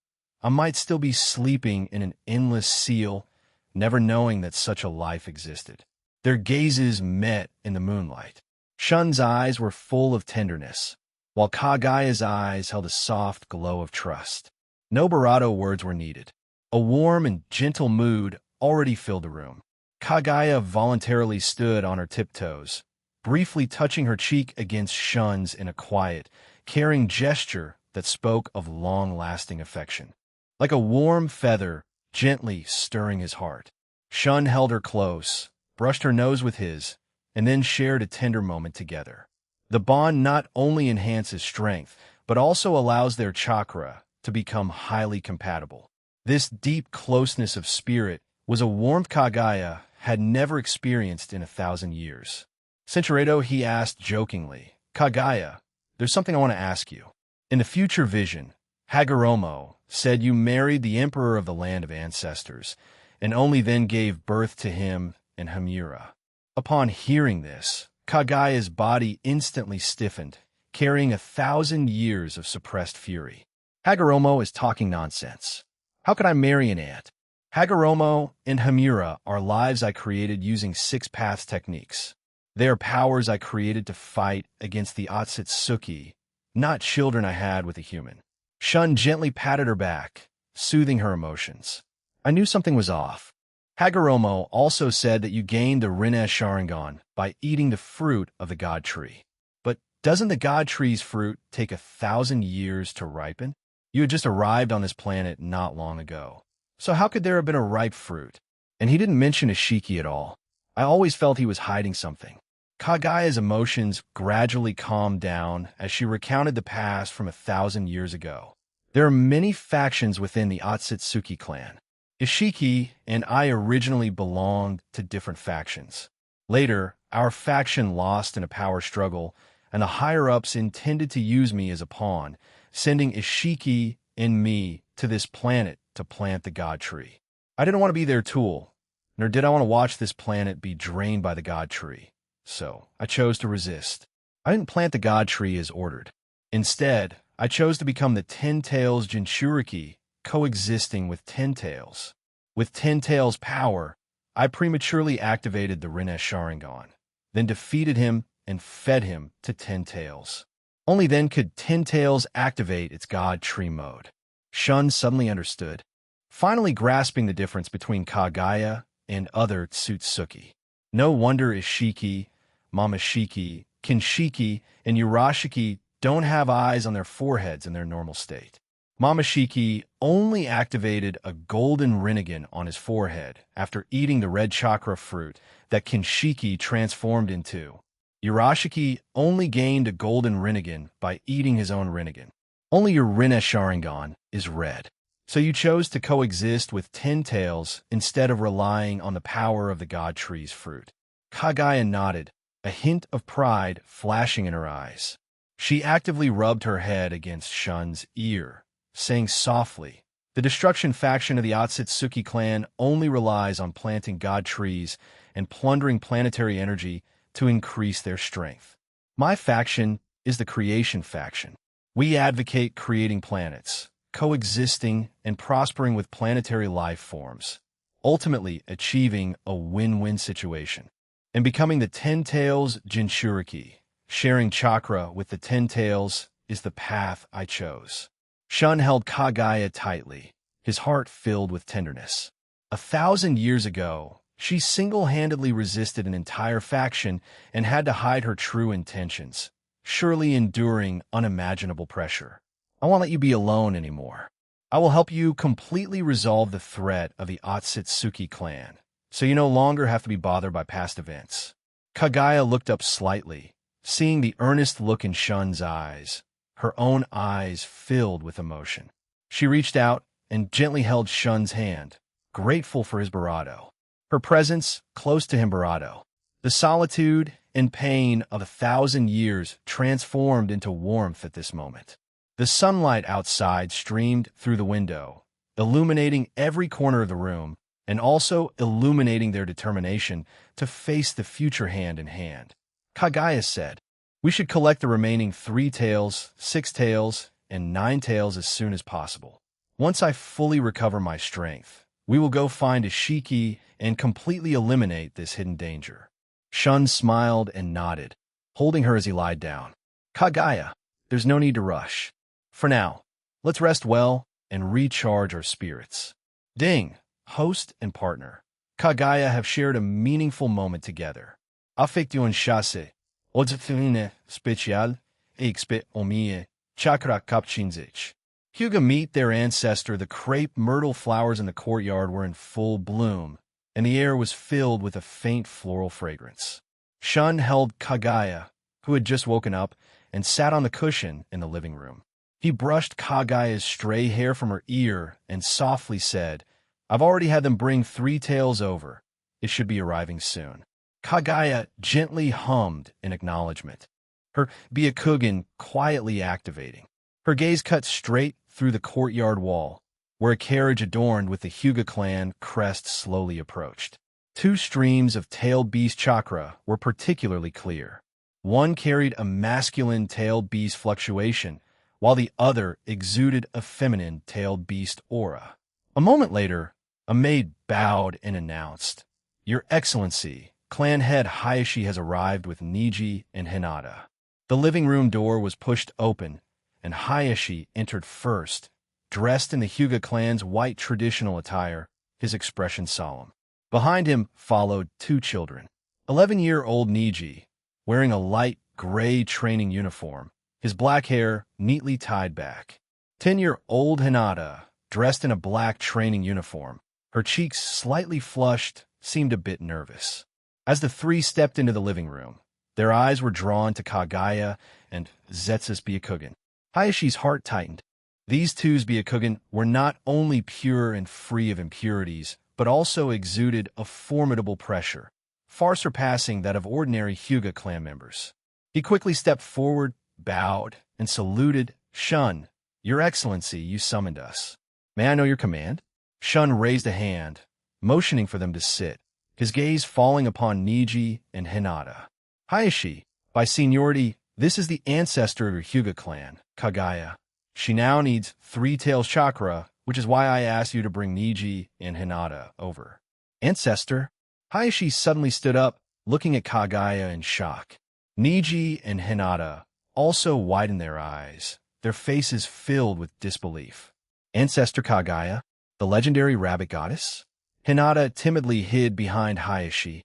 I might still be sleeping in an endless seal, never knowing that such a life existed. Their gazes met in the moonlight. Shun's eyes were full of tenderness, while Kaguya's eyes held a soft glow of trust. No bravado words were needed. A warm and gentle mood already filled the room. Kaguya voluntarily stood on her tiptoes, briefly touching her cheek against Shun's in a quiet, caring gesture that spoke of long-lasting affection. Like a warm feather, gently stirring his heart. Shun held her close, brushed her nose with his, and then shared a tender moment together. The bond not only enhances strength, but also allows their chakra to become highly compatible. This deep closeness of spirit was a warmth Kaguya had never experienced in 1,000 years. Cinchuredo, he asked jokingly, Kaguya, there's something I want to ask you. In the future vision, Hagoromo said you married the emperor of the land of ancestors, and only then gave birth to him and Hamura. Upon hearing this, Kaguya's body instantly stiffened, carrying 1,000 years of suppressed fury. Hagoromo is talking nonsense. How could I marry an ant? Hagoromo and Hamura are lives I created using 6 paths techniques. They are powers I created to fight against the Otsutsuki, not children I had with a human. Shun gently patted her back, soothing her emotions. I knew something was off. Hagoromo also said that you gained the Rinnesh Sharingan by eating the fruit of the God Tree. But doesn't the God Tree's fruit take 1,000 years to ripen? You had just arrived on this planet not long ago. So how could there have been a ripe fruit? And he didn't mention Ishiki at all. I always felt he was hiding something. Kaguya's emotions gradually calmed down as she recounted the past from 1,000 years ago. There are many factions within the Otsutsuki clan. Ishiki and I originally belonged to different factions. Later, our faction lost in a power struggle, and the higher-ups intended to use me as a pawn, sending Ishiki and me to this planet to plant the God Tree. I didn't want to be their tool, nor did I want to watch this planet be drained by the God Tree. So, I chose to resist. I didn't plant the God Tree as ordered. Instead, I chose to become the Ten Tails Jinchuriki, coexisting with Ten Tails. With Ten Tails' power, I prematurely activated the Rinnesh Sharingan, then defeated him and fed him to Ten Tails. Only then could Ten Tails activate its God Tree mode. Shun suddenly understood, finally grasping the difference between Kaguya and other Tsutsuki. No wonder Ishiki, Mamashiki, Kinshiki, and Urashiki don't have eyes on their foreheads in their normal state. Mamashiki only activated a golden Rinnegan on his forehead after eating the red chakra fruit that Kinshiki transformed into. Urashiki only gained a golden Rinnegan by eating his own Rinnegan. Only your Rinnesh Sharingan is red. So you chose to coexist with Ten Tails instead of relying on the power of the God Tree's fruit. Kaguya nodded, a hint of pride flashing in her eyes. She actively rubbed her head against Shun's ear, saying softly, "The destruction faction of the Otsutsuki clan only relies on planting god trees and plundering planetary energy to increase their strength. My faction is the creation faction. We advocate creating planets, coexisting and prospering with planetary life forms, ultimately achieving a win-win situation, and becoming the Ten Tails Jinchuriki. Sharing chakra with the Ten Tails is the path I chose." Shun held Kagaya tightly, his heart filled with tenderness. 1,000 years ago, she single-handedly resisted an entire faction and had to hide her true intentions, surely enduring unimaginable pressure. "I won't let you be alone anymore. I will help you completely resolve the threat of the Otsutsuki clan, so you no longer have to be bothered by past events." Kagaya looked up slightly, seeing the earnest look in Shun's eyes. Her own eyes filled with emotion. She reached out and gently held Shun's hand, grateful for his bravado. Her presence close to him bravado. The solitude and pain of 1,000 years transformed into warmth at this moment. The sunlight outside streamed through the window, illuminating every corner of the room, and also illuminating their determination to face the future hand in hand. Kagaya said, "We should collect the remaining 3 tails, 6 tails, and 9 tails as soon as possible. Once I fully recover my strength, we will go find Ishiki and completely eliminate this hidden danger." Shun smiled and nodded, holding her as he lied down. "Kagaya, there's no need to rush. For now, let's rest well and recharge our spirits." Ding, host and partner, Kagaya have shared a meaningful moment together. Affectio en chasse, odzfine special, expet omie, chakra kapchinzich. Hyuga meet their ancestor. The crepe myrtle flowers in the courtyard were in full bloom, and the air was filled with a faint floral fragrance. Shun held Kagaya, who had just woken up, and sat on the cushion in the living room. He brushed Kagaya's stray hair from her ear and softly said, "I've already had them bring 3 tails over. It should be arriving soon." Kagaya gently hummed in acknowledgement, her Byakugan quietly activating. Her gaze cut straight through the courtyard wall, where a carriage adorned with the Hyuga clan crest slowly approached. 2 streams of tailed beast chakra were particularly clear. One carried a masculine tailed beast fluctuation, while the other exuded a feminine tailed beast aura. A moment later, a maid bowed and announced, "Your Excellency, Clan head Hayashi has arrived with Niji and Hinata." The living room door was pushed open, and Hayashi entered first, dressed in the Hyuga clan's white traditional attire, his expression solemn. Behind him followed 2 children. 11-year-old Niji, wearing a light gray training uniform, his black hair neatly tied back. 10-year-old Hinata, dressed in a black training uniform, her cheeks slightly flushed, seemed a bit nervous. As the 3 stepped into the living room, their eyes were drawn to Kagaya and Zetsu's Byakugan. Hayashi's heart tightened. These two's Byakugan were not only pure and free of impurities, but also exuded a formidable pressure, far surpassing that of ordinary Hyuga clan members. He quickly stepped forward, bowed, and saluted. "Shun, Your Excellency, you summoned us. May I know your command?" Shun raised a hand, motioning for them to sit, his gaze falling upon Niji and Hinata. "Hayashi, by seniority, this is the ancestor of your Hyuga clan, Kagaya. She now needs 3 tails chakra, which is why I asked you to bring Niji and Hinata over." "Ancestor?" Hayashi suddenly stood up, looking at Kagaya in shock. Niji and Hinata also widened their eyes, their faces filled with disbelief. "Ancestor Kagaya, the legendary rabbit goddess?" Hinata timidly hid behind Hayashi,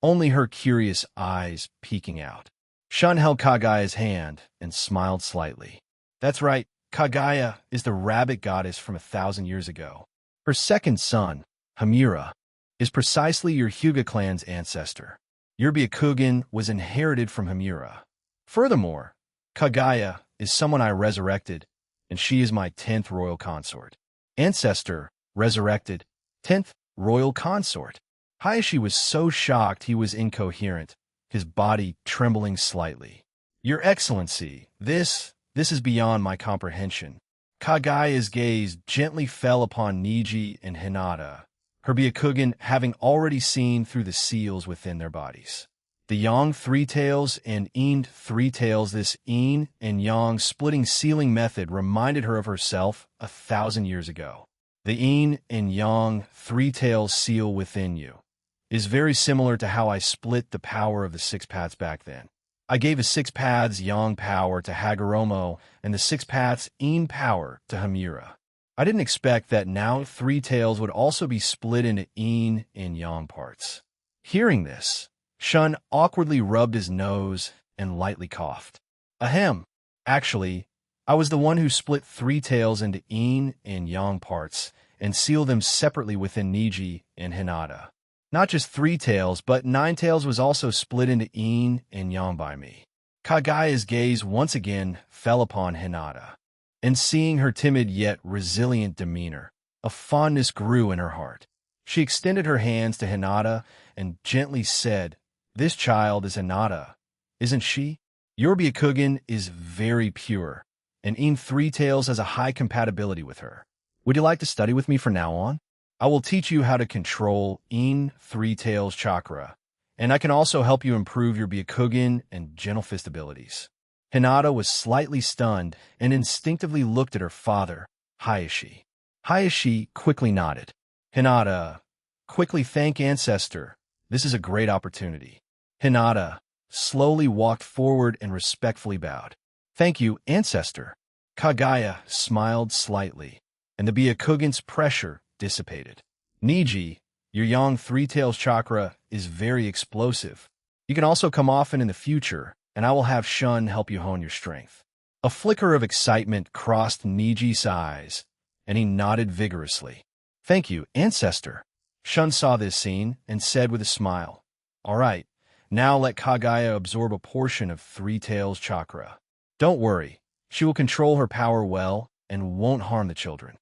only her curious eyes peeking out. Shun held Kagaya's hand and smiled slightly. "That's right, Kagaya is the rabbit goddess from 1,000 years ago. Her second son, Hamura, is precisely your Hyuga clan's ancestor. Your Byakugan was inherited from Hamura. Furthermore, Kagaya is someone I resurrected, and she is my 10th royal consort." "Ancestor, resurrected, 10th royal consort." Hayashi was so shocked he was incoherent, his body trembling slightly. "Your Excellency, this is beyond my comprehension." Kagaya's gaze gently fell upon Niji and Hinata, her Byakugan having already seen through the seals within their bodies. The Yang Three Tails and Yin Three Tails, this Yin and Yang splitting sealing method reminded her of herself 1,000 years ago. The Yin and Yang Three Tails seal within you is very similar to how I split the power of the six paths back then. I gave a six paths Yang power to Hagoromo and the six paths Yin power to Hamura. I didn't expect that now Three Tails would also be split into Yin and Yang parts. Hearing this, Shun awkwardly rubbed his nose and lightly coughed. Ahem. Actually, I was the one who split Three Tails into Yin and Yang parts and sealed them separately within Niji and Hinata. Not just Three Tails, but Nine Tails was also split into Yin and Yang by me. Kagaya's gaze once again fell upon Hinata, and seeing her timid yet resilient demeanor, a fondness grew in her heart. She extended her hands to Hinata and gently said, "This child is Hinata, isn't she? Your Byakugan is very pure, and Yin Three Tails has a high compatibility with her. Would you like to study with me from now on? I will teach you how to control Yin Three Tails chakra, and I can also help you improve your Byakugan and Gentle Fist abilities." Hinata was slightly stunned and instinctively looked at her father, Hayashi. Hayashi quickly nodded. Hinata, quickly thank Ancestor. This is a great opportunity. Hinata slowly walked forward and respectfully bowed. "Thank you, Ancestor." Kagaya smiled slightly, and the Byakugan's pressure dissipated. "Niji, your Yang Three Tails chakra is very explosive. You can also come often in the future, and I will have Shun help you hone your strength." A flicker of excitement crossed Niji's eyes, and he nodded vigorously. "Thank you, Ancestor." Shun saw this scene and said with a smile, "All right, now let Kagaya absorb a portion of Three Tails chakra. Don't worry, she will control her power well and won't harm the children."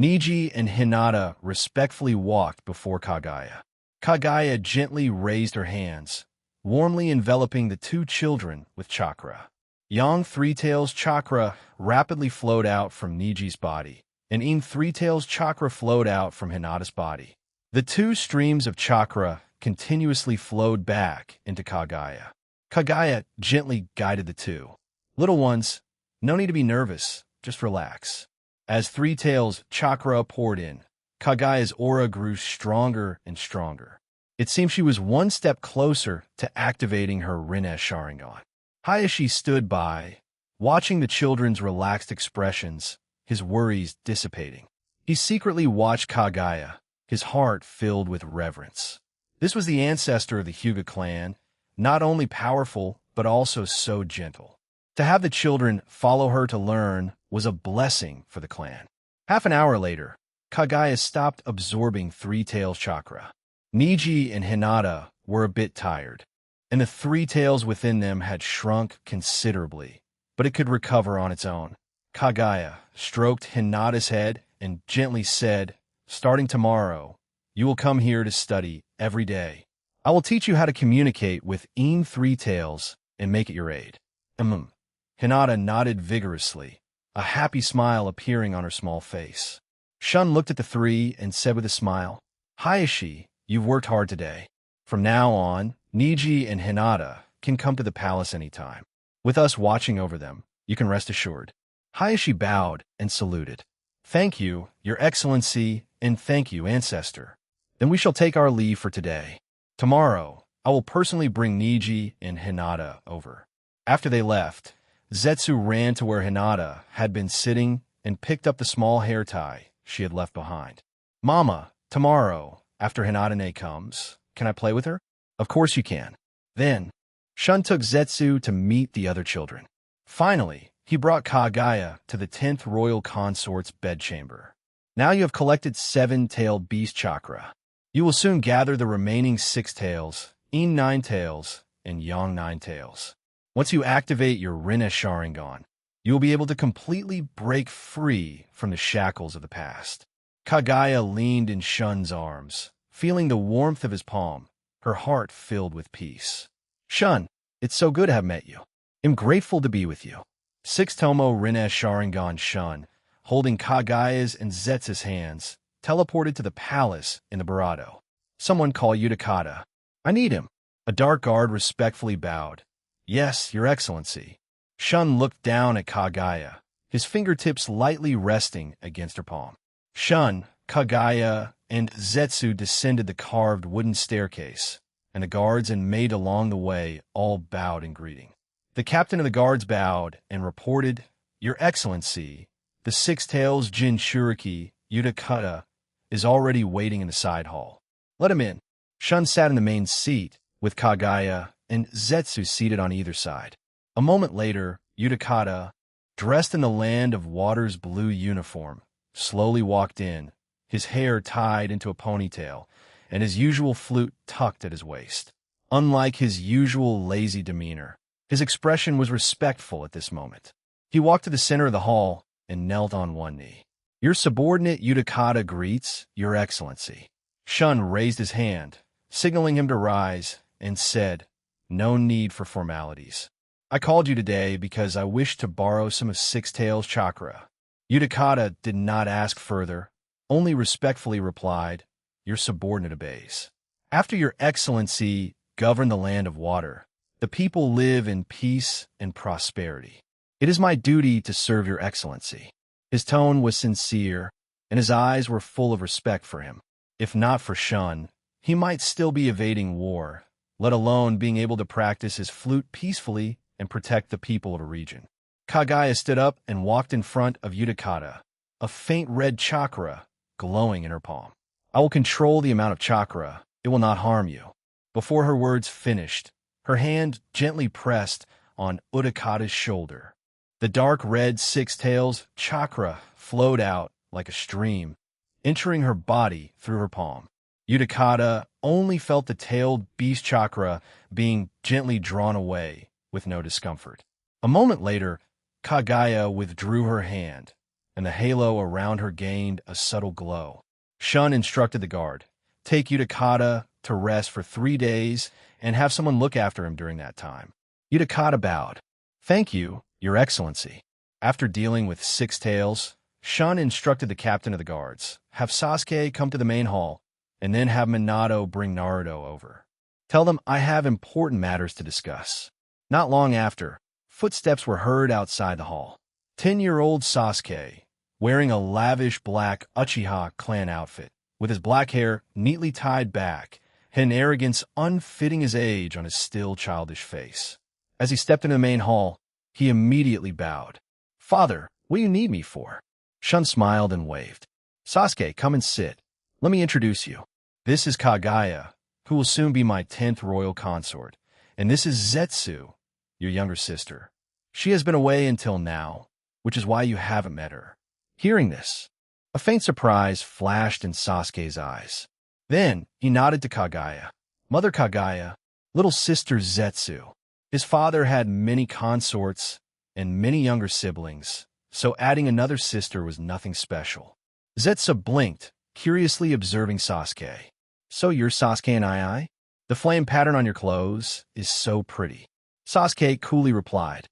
Niji and Hinata respectfully walked before Kagaya. Kagaya gently raised her hands, warmly enveloping the two children with chakra. Yang Three Tails chakra rapidly flowed out from Niji's body, and Yin Three Tails chakra flowed out from Hinata's body. The two streams of chakra continuously flowed back into Kagaya. Kagaya gently guided the two. "Little ones, no need to be nervous, just relax." As Three Tails chakra poured in, Kagaya's aura grew stronger and stronger. It seemed she was one step closer to activating her Rinne Sharingan. Hayashi stood by, watching the children's relaxed expressions, his worries dissipating. He secretly watched Kagaya, his heart filled with reverence. This was the ancestor of the Hyuga clan, not only powerful, but also so gentle. To have the children follow her to learn was a blessing for the clan. Half an hour later, Kagaya stopped absorbing Three Tails chakra. Niji and Hinata were a bit tired, and the Three Tails within them had shrunk considerably, but it could recover on its own. Kagaya stroked Hinata's head and gently said, "Starting tomorrow, you will come here to study every day. I will teach you how to communicate with Yin Three Tails and make it your aid." Hinata nodded vigorously, a happy smile appearing on her small face. Shun looked at the three and said with a smile, "Hayashi, you've worked hard today. From now on, Niji and Hinata can come to the palace anytime. With us watching over them, you can rest assured." Hayashi bowed and saluted. "Thank you, Your Excellency, and thank you, Ancestor. Then we shall take our leave for today. Tomorrow, I will personally bring Niji and Hinata over." After they left, Zetsu ran to where Hinata had been sitting and picked up the small hair tie she had left behind. "Mama, tomorrow, after Hinata comes, can I play with her?" "Of course you can." Then, Shun took Zetsu to meet the other children. Finally, he brought Kagaya to the 10th Royal Consort's bedchamber. "Now you have collected 7-tailed beast chakra. You will soon gather the remaining 6 tails, Yin 9 tails, and Yang 9 tails. Once you activate your Rinne Sharingan, you will be able to completely break free from the shackles of the past." Kagaya leaned in Shun's arms, feeling the warmth of his palm, her heart filled with peace. Shun, it's so good to have met you. I'm grateful to be with you. Six Tomo Rinne Sharingan Shun, holding Kagaya's and Zetsu's hands, teleported to the palace in the Barado. Someone call Utakata. I need him. A dark guard respectfully bowed. Yes, Your Excellency. Shun looked down at Kagaya, his fingertips lightly resting against her palm. Shun, Kagaya, and Zetsu descended the carved wooden staircase, and the guards and maid along the way all bowed in greeting. The captain of the guards bowed and reported, Your Excellency, the Six-Tails Jinchuriki, Utakata, is already waiting in the side hall. Let him in. Shun sat in the main seat, with Kagaya and Zetsu seated on either side. A moment later, Utakata, dressed in the Land of Water's blue uniform, slowly walked in, his hair tied into a ponytail, and his usual flute tucked at his waist. Unlike his usual lazy demeanor, his expression was respectful at this moment. He walked to the center of the hall and knelt on one knee. Your subordinate Utakata greets, Your Excellency. Shun raised his hand, signaling him to rise, and said, No need for formalities. I called you today because I wish to borrow some of Six-Tails' chakra. Utakata did not ask further, only respectfully replied, Your subordinate obeys. After Your Excellency govern the Land of Water, the people live in peace and prosperity. It is my duty to serve Your Excellency. His tone was sincere, and his eyes were full of respect for him. If not for Shun, he might still be evading war, let alone being able to practice his flute peacefully and protect the people of a region. Kagaya stood up and walked in front of Utakata, a faint red chakra glowing in her palm. I will control the amount of chakra. It will not harm you. Before her words finished, her hand gently pressed on Utakata's shoulder. The dark red Six-Tails chakra flowed out like a stream, entering her body through her palm. Utakata only felt the tailed beast chakra being gently drawn away with no discomfort. A moment later, Kagaya withdrew her hand, and the halo around her gained a subtle glow. Shun instructed the guard, Take Utakata to rest for 3 days and have someone look after him during that time. Utakata bowed. Thank you, Your Excellency. After dealing with Six-Tails, Shun instructed the captain of the guards, have Sasuke come to the main hall, and then have Minato bring Naruto over. Tell them I have important matters to discuss. Not long after, footsteps were heard outside the hall. 10-year-old Sasuke, wearing a lavish black Uchiha clan outfit, with his black hair neatly tied back, had an arrogance unfitting his age on his still childish face. As he stepped into the main hall, he immediately bowed. Father, what do you need me for? Shun smiled and waved. Sasuke, come and sit. Let me introduce you. This is Kagaya, who will soon be my 10th royal consort, and this is Zetsu, your younger sister. She has been away until now, which is why you haven't met her. Hearing this, a faint surprise flashed in Sasuke's eyes. Then he nodded to Kagaya. Mother Kagaya, little sister Zetsu. His father had many consorts and many younger siblings, so adding another sister was nothing special. Zetsu blinked, curiously observing Sasuke. So you're Sasuke and Ai? The flame pattern on your clothes is so pretty. Sasuke coolly replied,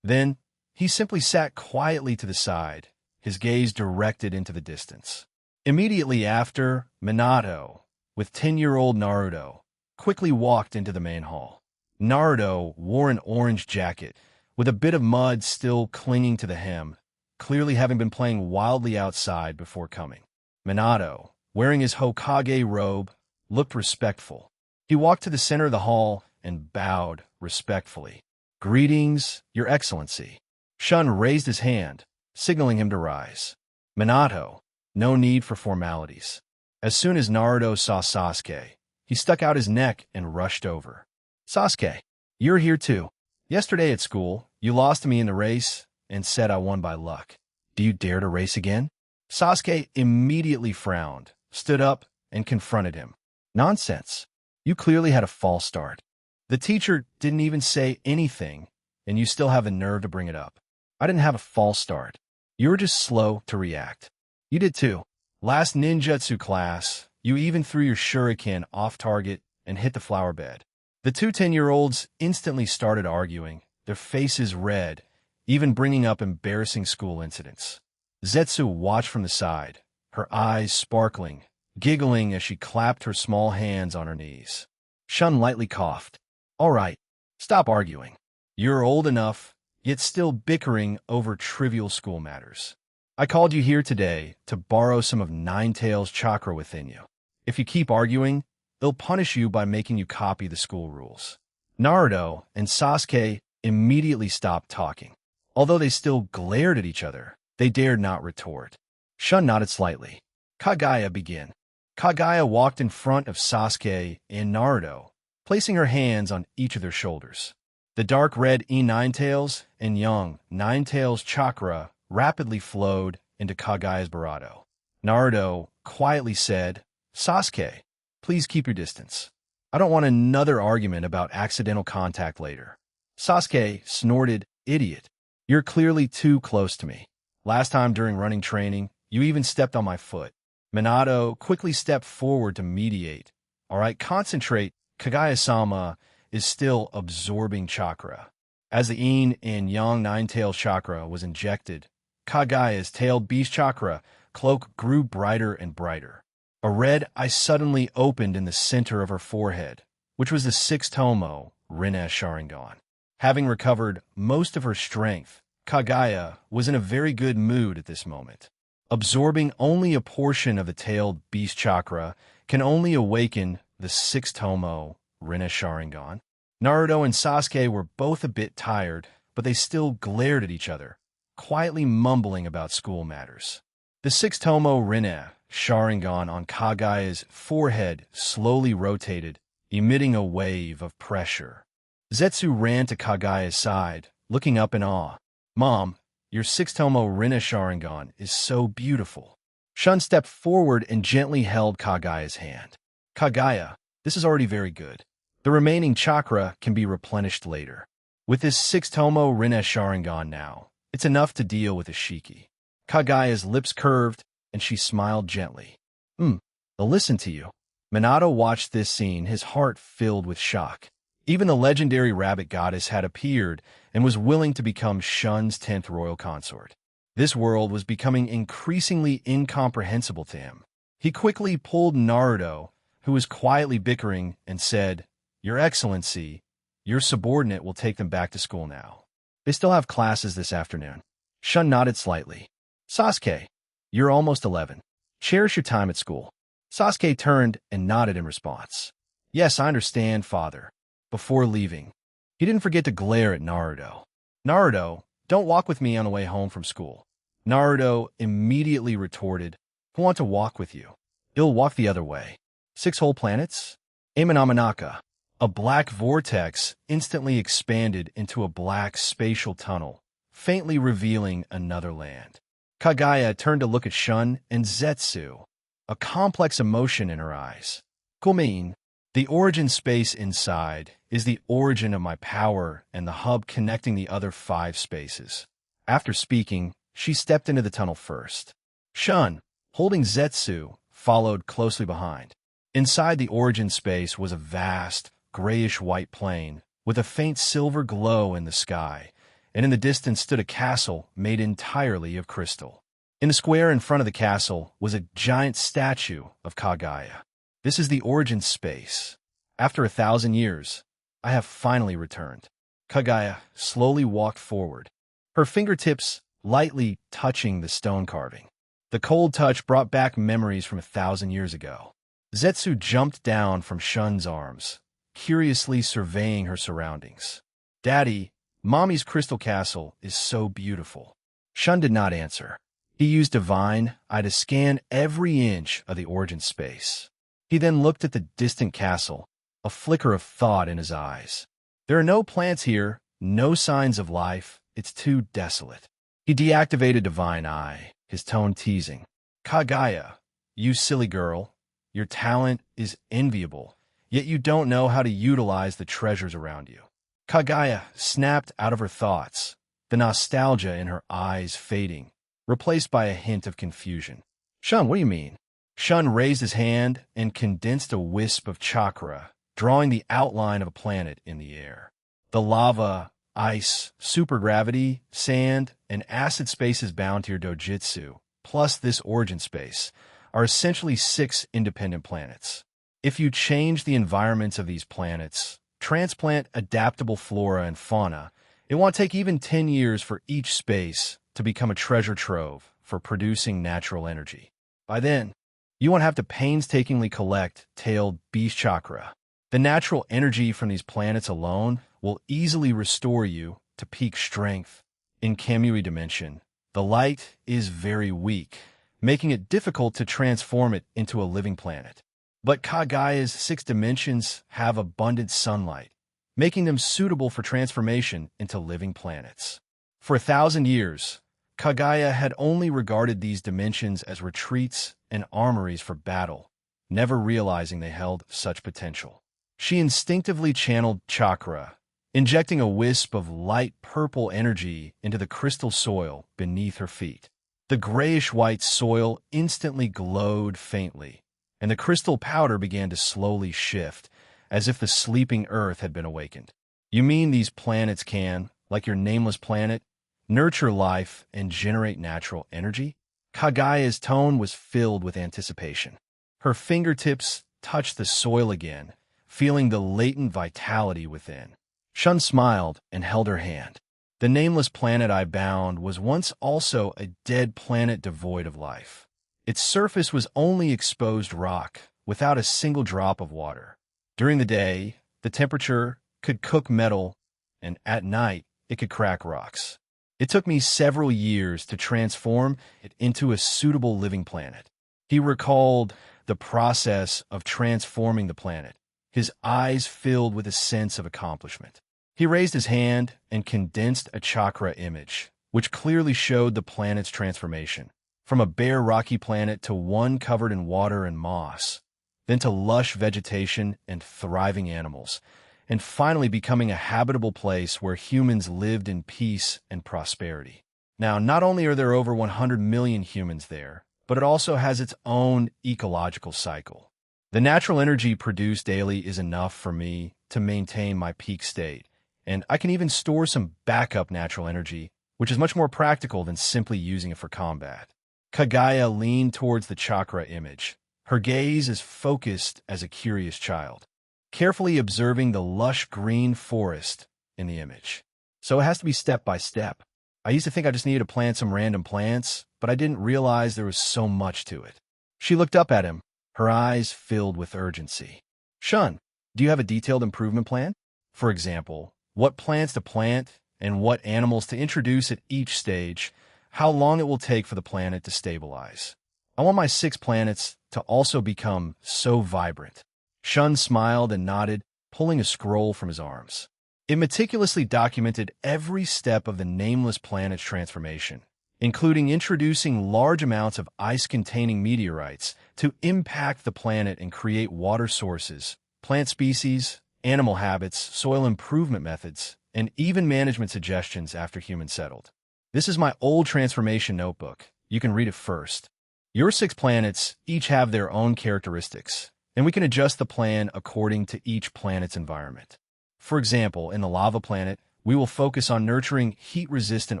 Then he simply sat quietly to the side, his gaze directed into the distance. Immediately after, Minato, with 10-year-old Naruto, quickly walked into the main hall. Naruto wore an orange jacket, with a bit of mud still clinging to the hem, clearly having been playing wildly outside before coming. Minato, wearing his Hokage robe, looked respectful. He walked to the center of the hall and bowed respectfully. Greetings, Your Excellency. Shun raised his hand, signaling him to rise. Minato, no need for formalities. As soon as Naruto saw Sasuke, he stuck out his neck and rushed over. Sasuke, you're here too. Yesterday at school, you lost to me in the race and said I won by luck. Do you dare to race again? Sasuke immediately frowned, stood up, and confronted him. Nonsense. You clearly had a false start. The teacher didn't even say anything, and you still have the nerve to bring it up. I didn't have a false start. You were just slow to react. You did too. Last ninjutsu class, you even threw your shuriken off target and hit the flower bed. The two 10-year-olds instantly started arguing, their faces red, even bringing up embarrassing school incidents. Zetsu watched from the side, her eyes sparkling, giggling as she clapped her small hands on her knees. Shun lightly coughed. All right, stop arguing. You're old enough, yet still bickering over trivial school matters. I called you here today to borrow some of Ninetales' chakra within you. If you keep arguing, they'll punish you by making you copy the school rules. Naruto and Sasuke immediately stopped talking. Although they still glared at each other, they dared not retort. Shun nodded slightly. Kagaya began. Kagaya walked in front of Sasuke and Naruto, placing her hands on each of their shoulders. The dark red Ninetales and young Ninetales chakra rapidly flowed into Kagaya's Barato. Naruto quietly said, Sasuke, please keep your distance. I don't want another argument about accidental contact later. Sasuke snorted, idiot. You're clearly too close to me. Last time during running training, you even stepped on my foot. Minato quickly stepped forward to mediate. All right, concentrate. Kagaya-sama is still absorbing chakra. As the Yin in Yang Ninetales chakra was injected, Kagaya's tailed beast chakra cloak grew brighter and brighter. A red eye suddenly opened in the center of her forehead, which was the sixth tomo, Rinne Sharingan. Having recovered most of her strength, Kagaya was in a very good mood at this moment. Absorbing only a portion of the tailed beast chakra can only awaken the sixth tomo, Rinne Sharingan. Naruto and Sasuke were both a bit tired, but they still glared at each other, quietly mumbling about school matters. The sixth tomo Rinne Sharingan on Kagaya's forehead slowly rotated, emitting a wave of pressure. Zetsu ran to Kagaya's side, looking up in awe. Mom, your sixth tomo Rinne Sharingan is so beautiful. Shun stepped forward and gently held Kagaya's hand. Kagaya, this is already very good. The remaining chakra can be replenished later. With this sixth tomo Rinne Sharingan now, it's enough to deal with Ishiki. Kagaya's lips curved, and she smiled gently. They'll listen to you. Minato watched this scene, his heart filled with shock. Even the legendary rabbit goddess had appeared and was willing to become Shun's 10th royal consort. This world was becoming increasingly incomprehensible to him. He quickly pulled Naruto, who was quietly bickering, and said, Your Excellency, your subordinate will take them back to school now. They still have classes this afternoon. Shun nodded slightly. Sasuke, you're almost 11. Cherish your time at school. Sasuke turned and nodded in response. Yes, I understand, father. Before leaving, he didn't forget to glare at Naruto. Naruto, don't walk with me on the way home from school. Naruto immediately retorted, I want to walk with you. He'll walk the other way. 6 whole planets? Amanamanaka. A black vortex instantly expanded into a black spatial tunnel, faintly revealing another land. Kagaya turned to look at Shun and Zetsu, a complex emotion in her eyes. Kumein, the origin space inside, is the origin of my power and the hub connecting the other 5 spaces. After speaking, she stepped into the tunnel first. Shun, holding Zetsu, followed closely behind. Inside the origin space was a vast, grayish-white plain with a faint silver glow in the sky, and in the distance stood a castle made entirely of crystal. In the square in front of the castle was a giant statue of Kagaya. This is the origin space. After 1,000 years, I have finally returned. Kagaya slowly walked forward, her fingertips lightly touching the stone carving. The cold touch brought back memories from 1,000 years ago. Zetsu jumped down from Shun's arms, curiously surveying her surroundings. Daddy, Mommy's crystal castle is so beautiful. Shun did not answer. He used Divine Eye to scan every inch of the origin space. He then looked at the distant castle, a flicker of thought in his eyes. There are no plants here, no signs of life. It's too desolate. He deactivated Divine Eye, his tone teasing. Kagaya, you silly girl, your talent is enviable, yet you don't know how to utilize the treasures around you. Kagaya snapped out of her thoughts, the nostalgia in her eyes fading, replaced by a hint of confusion. Shun, what do you mean? Shun raised his hand and condensed a wisp of chakra, drawing the outline of a planet in the air. The lava, ice, supergravity, sand, and acid spaces bound to your dojutsu, plus this origin space, are essentially 6 independent planets. If you change the environments of these planets, transplant adaptable flora and fauna, it won't take even 10 years for each space to become a treasure trove for producing natural energy. By then, you won't have to painstakingly collect tailed beast chakra. The natural energy from these planets alone will easily restore you to peak strength. In Kamui dimension, the light is very weak, making it difficult to transform it into a living planet. But Kagaya's 6 dimensions have abundant sunlight, making them suitable for transformation into living planets. For 1,000 years, Kagaya had only regarded these dimensions as retreats and armories for battle, never realizing they held such potential. She instinctively channeled chakra, injecting a wisp of light purple energy into the crystal soil beneath her feet. The grayish-white soil instantly glowed faintly, and the crystal powder began to slowly shift, as if the sleeping earth had been awakened. You mean these planets can, like your nameless planet, nurture life and generate natural energy? Kagaya's tone was filled with anticipation. Her fingertips touched the soil again, feeling the latent vitality within. Shun smiled and held her hand. The nameless planet I bound was once also a dead planet devoid of life. Its surface was only exposed rock, without a single drop of water. During the day, the temperature could cook metal, and at night, it could crack rocks. It took me several years to transform it into a suitable living planet. He recalled the process of transforming the planet, his eyes filled with a sense of accomplishment. He raised his hand and condensed a chakra image, which clearly showed the planet's transformation, from a bare rocky planet to one covered in water and moss, then to lush vegetation and thriving animals, and finally becoming a habitable place where humans lived in peace and prosperity. Now, not only are there over 100 million humans there, but it also has its own ecological cycle. The natural energy produced daily is enough for me to maintain my peak state, and I can even store some backup natural energy, which is much more practical than simply using it for combat. Kagaya leaned towards the chakra image, her gaze as focused as a curious child, carefully observing the lush green forest in the image. So it has to be step by step. I used to think I just needed to plant some random plants, but I didn't realize there was so much to it. She looked up at him, her eyes filled with urgency. Shun, do you have a detailed improvement plan? For example, what plants to plant and what animals to introduce at each stage, how long it will take for the planet to stabilize. I want my 6 planets to also become so vibrant. Shun smiled and nodded, pulling a scroll from his arms. It meticulously documented every step of the nameless planet's transformation, including introducing large amounts of ice-containing meteorites to impact the planet and create water sources, plant species, animal habits, soil improvement methods, and even management suggestions after humans settled. This is my old transformation notebook. You can read it first. Your 6 planets each have their own characteristics, and we can adjust the plan according to each planet's environment. For example, in the lava planet, we will focus on nurturing heat-resistant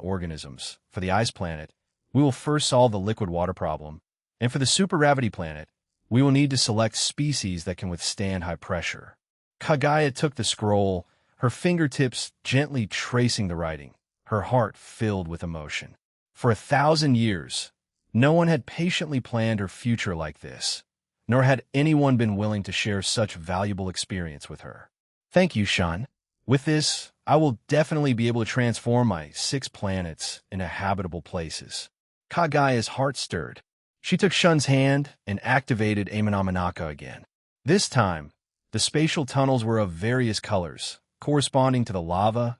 organisms. For the ice planet, we will first solve the liquid water problem. And for the supergravity planet, we will need to select species that can withstand high pressure. Kagaya took the scroll, her fingertips gently tracing the writing, her heart filled with emotion. For 1,000 years, no one had patiently planned her future like this, nor had anyone been willing to share such valuable experience with her. Thank you, Shun. With this, I will definitely be able to transform my 6 planets into habitable places. Kagaya's heart stirred. She took Shun's hand and activated Amanamanaka again. This time, the spatial tunnels were of various colors, corresponding to the lava,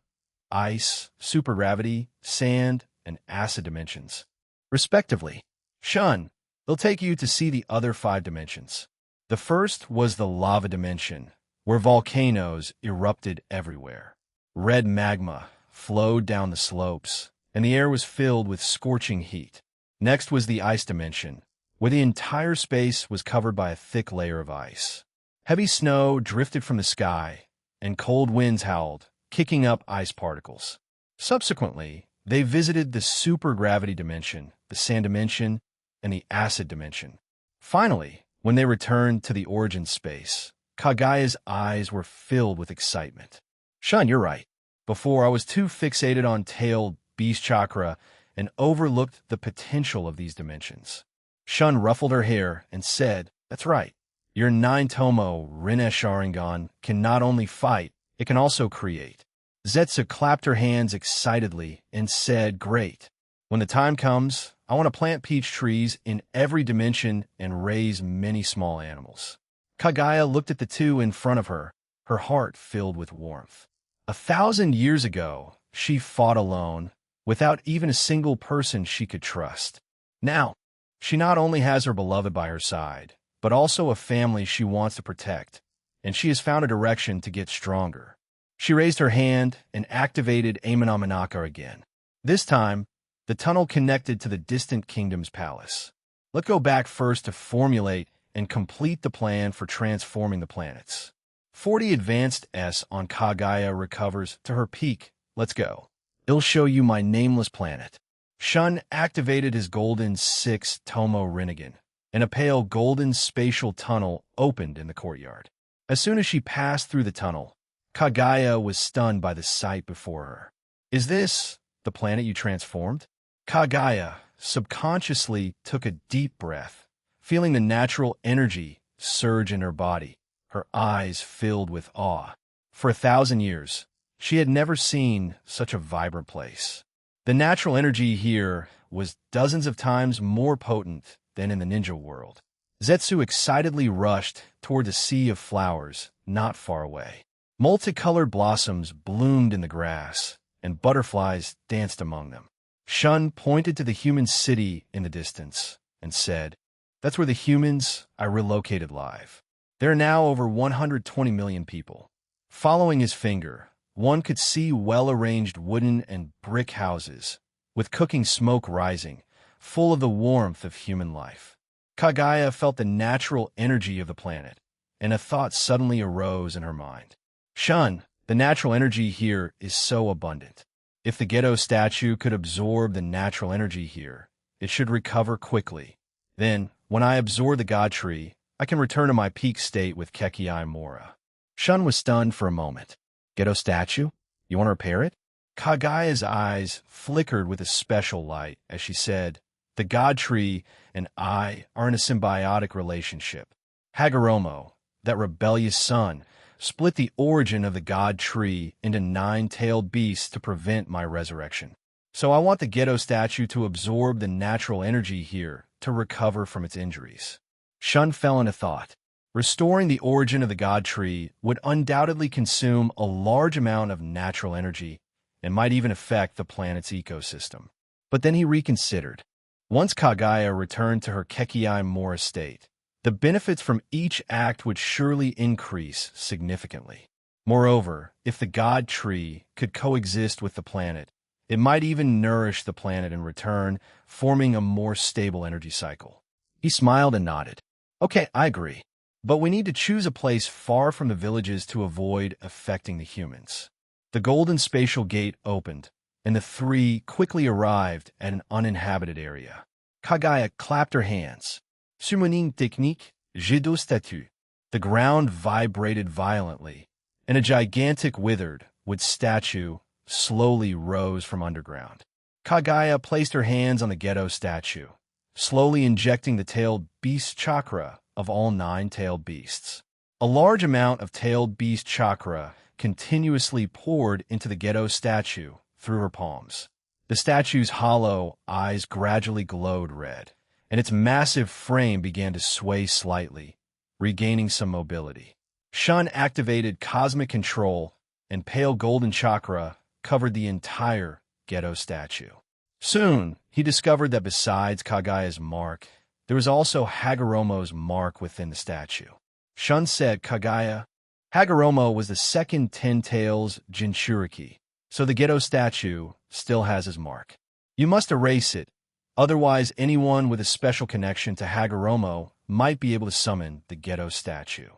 ice, supergravity, sand, and acid dimensions, respectively. Shun, they'll take you to see the other 5 dimensions. The first was the lava dimension, where volcanoes erupted everywhere. Red magma flowed down the slopes, and the air was filled with scorching heat. Next was the ice dimension, where the entire space was covered by a thick layer of ice. Heavy snow drifted from the sky, and cold winds howled, kicking up ice particles. Subsequently, they visited the supergravity dimension, the sand dimension, and the acid dimension. Finally, when they returned to the origin space, Kagaya's eyes were filled with excitement. Shun, you're right. Before, I was too fixated on tailed beast chakra and overlooked the potential of these dimensions. Shun ruffled her hair and said, "That's right. Your 9-tomo Rinne Sharingan can not only fight, it can also create." Zetsu clapped her hands excitedly and said, "Great. When the time comes, I want to plant peach trees in every dimension and raise many small animals." Kagaya looked at the two in front of her, her heart filled with warmth. 1,000 years ago, she fought alone, without even a single person she could trust. Now, she not only has her beloved by her side, but also a family she wants to protect, and she has found a direction to get stronger. She raised her hand and activated Amanamanaka again. This time, the tunnel connected to the distant kingdom's palace. Let's go back first to formulate and complete the plan for transforming the planets. 40 advanced S on Kagaya recovers to her peak. Let's go. It'll show you my nameless planet. Shun activated his golden 6-tomo Rinnegan, and a pale golden spatial tunnel opened in the courtyard. As soon as she passed through the tunnel, Kagaya was stunned by the sight before her. "Is this the planet you transformed?" Kagaya subconsciously took a deep breath, feeling the natural energy surge in her body, her eyes filled with awe. For 1,000 years, she had never seen such a vibrant place. The natural energy here was dozens of times more potent than in the ninja world. Zetsu excitedly rushed toward the sea of flowers not far away. Multicolored blossoms bloomed in the grass, and butterflies danced among them. Shun pointed to the human city in the distance and said, "That's where the humans I relocated live. There are now over 120 million people." Following his finger, one could see well-arranged wooden and brick houses, with cooking smoke rising, full of the warmth of human life. Kagaya felt the natural energy of the planet, and a thought suddenly arose in her mind. "Shun, the natural energy here is so abundant. If the ghetto statue could absorb the natural energy here, it should recover quickly. Then, when I absorb the god tree, I can return to my peak state with Kekiai Mora." Shun was stunned for a moment. "Ghetto statue? You want to repair it?" Kagaya's eyes flickered with a special light as she said, "The god tree and I are in a symbiotic relationship. Hagoromo, that rebellious son, split the origin of the god tree into 9-tailed beasts to prevent my resurrection. So I want the ghetto statue to absorb the natural energy here to recover from its injuries." Shun fell into thought. Restoring the origin of the god tree would undoubtedly consume a large amount of natural energy and might even affect the planet's ecosystem. But then he reconsidered. Once Kagaya returned to her Kekiai Mora state, the benefits from each act would surely increase significantly. Moreover, if the god tree could coexist with the planet, it might even nourish the planet in return, forming a more stable energy cycle. He smiled and nodded. "Okay, I agree. But we need to choose a place far from the villages to avoid affecting the humans." The golden spatial gate opened, and the three quickly arrived at an uninhabited area. Kagaya clapped her hands. "Summoning technique, jet d'eau statue." The ground vibrated violently, and a gigantic withered wood statue slowly rose from underground. Kagaya placed her hands on the ghetto statue, slowly injecting the tailed beast chakra of all 9-tailed beasts. A large amount of tailed beast chakra continuously poured into the ghetto statue through her palms. The statue's hollow eyes gradually glowed red, and its massive frame began to sway slightly, regaining some mobility. Shun activated cosmic control, and pale golden chakra covered the entire ghetto statue. Soon, he discovered that besides Kagaya's mark, there was also Hagoromo's mark within the statue. Shun said, "Kagaya, Hagoromo was the second 10-tails Jinchuriki, so the ghetto statue still has his mark. You must erase it, otherwise anyone with a special connection to Hagoromo might be able to summon the ghetto statue."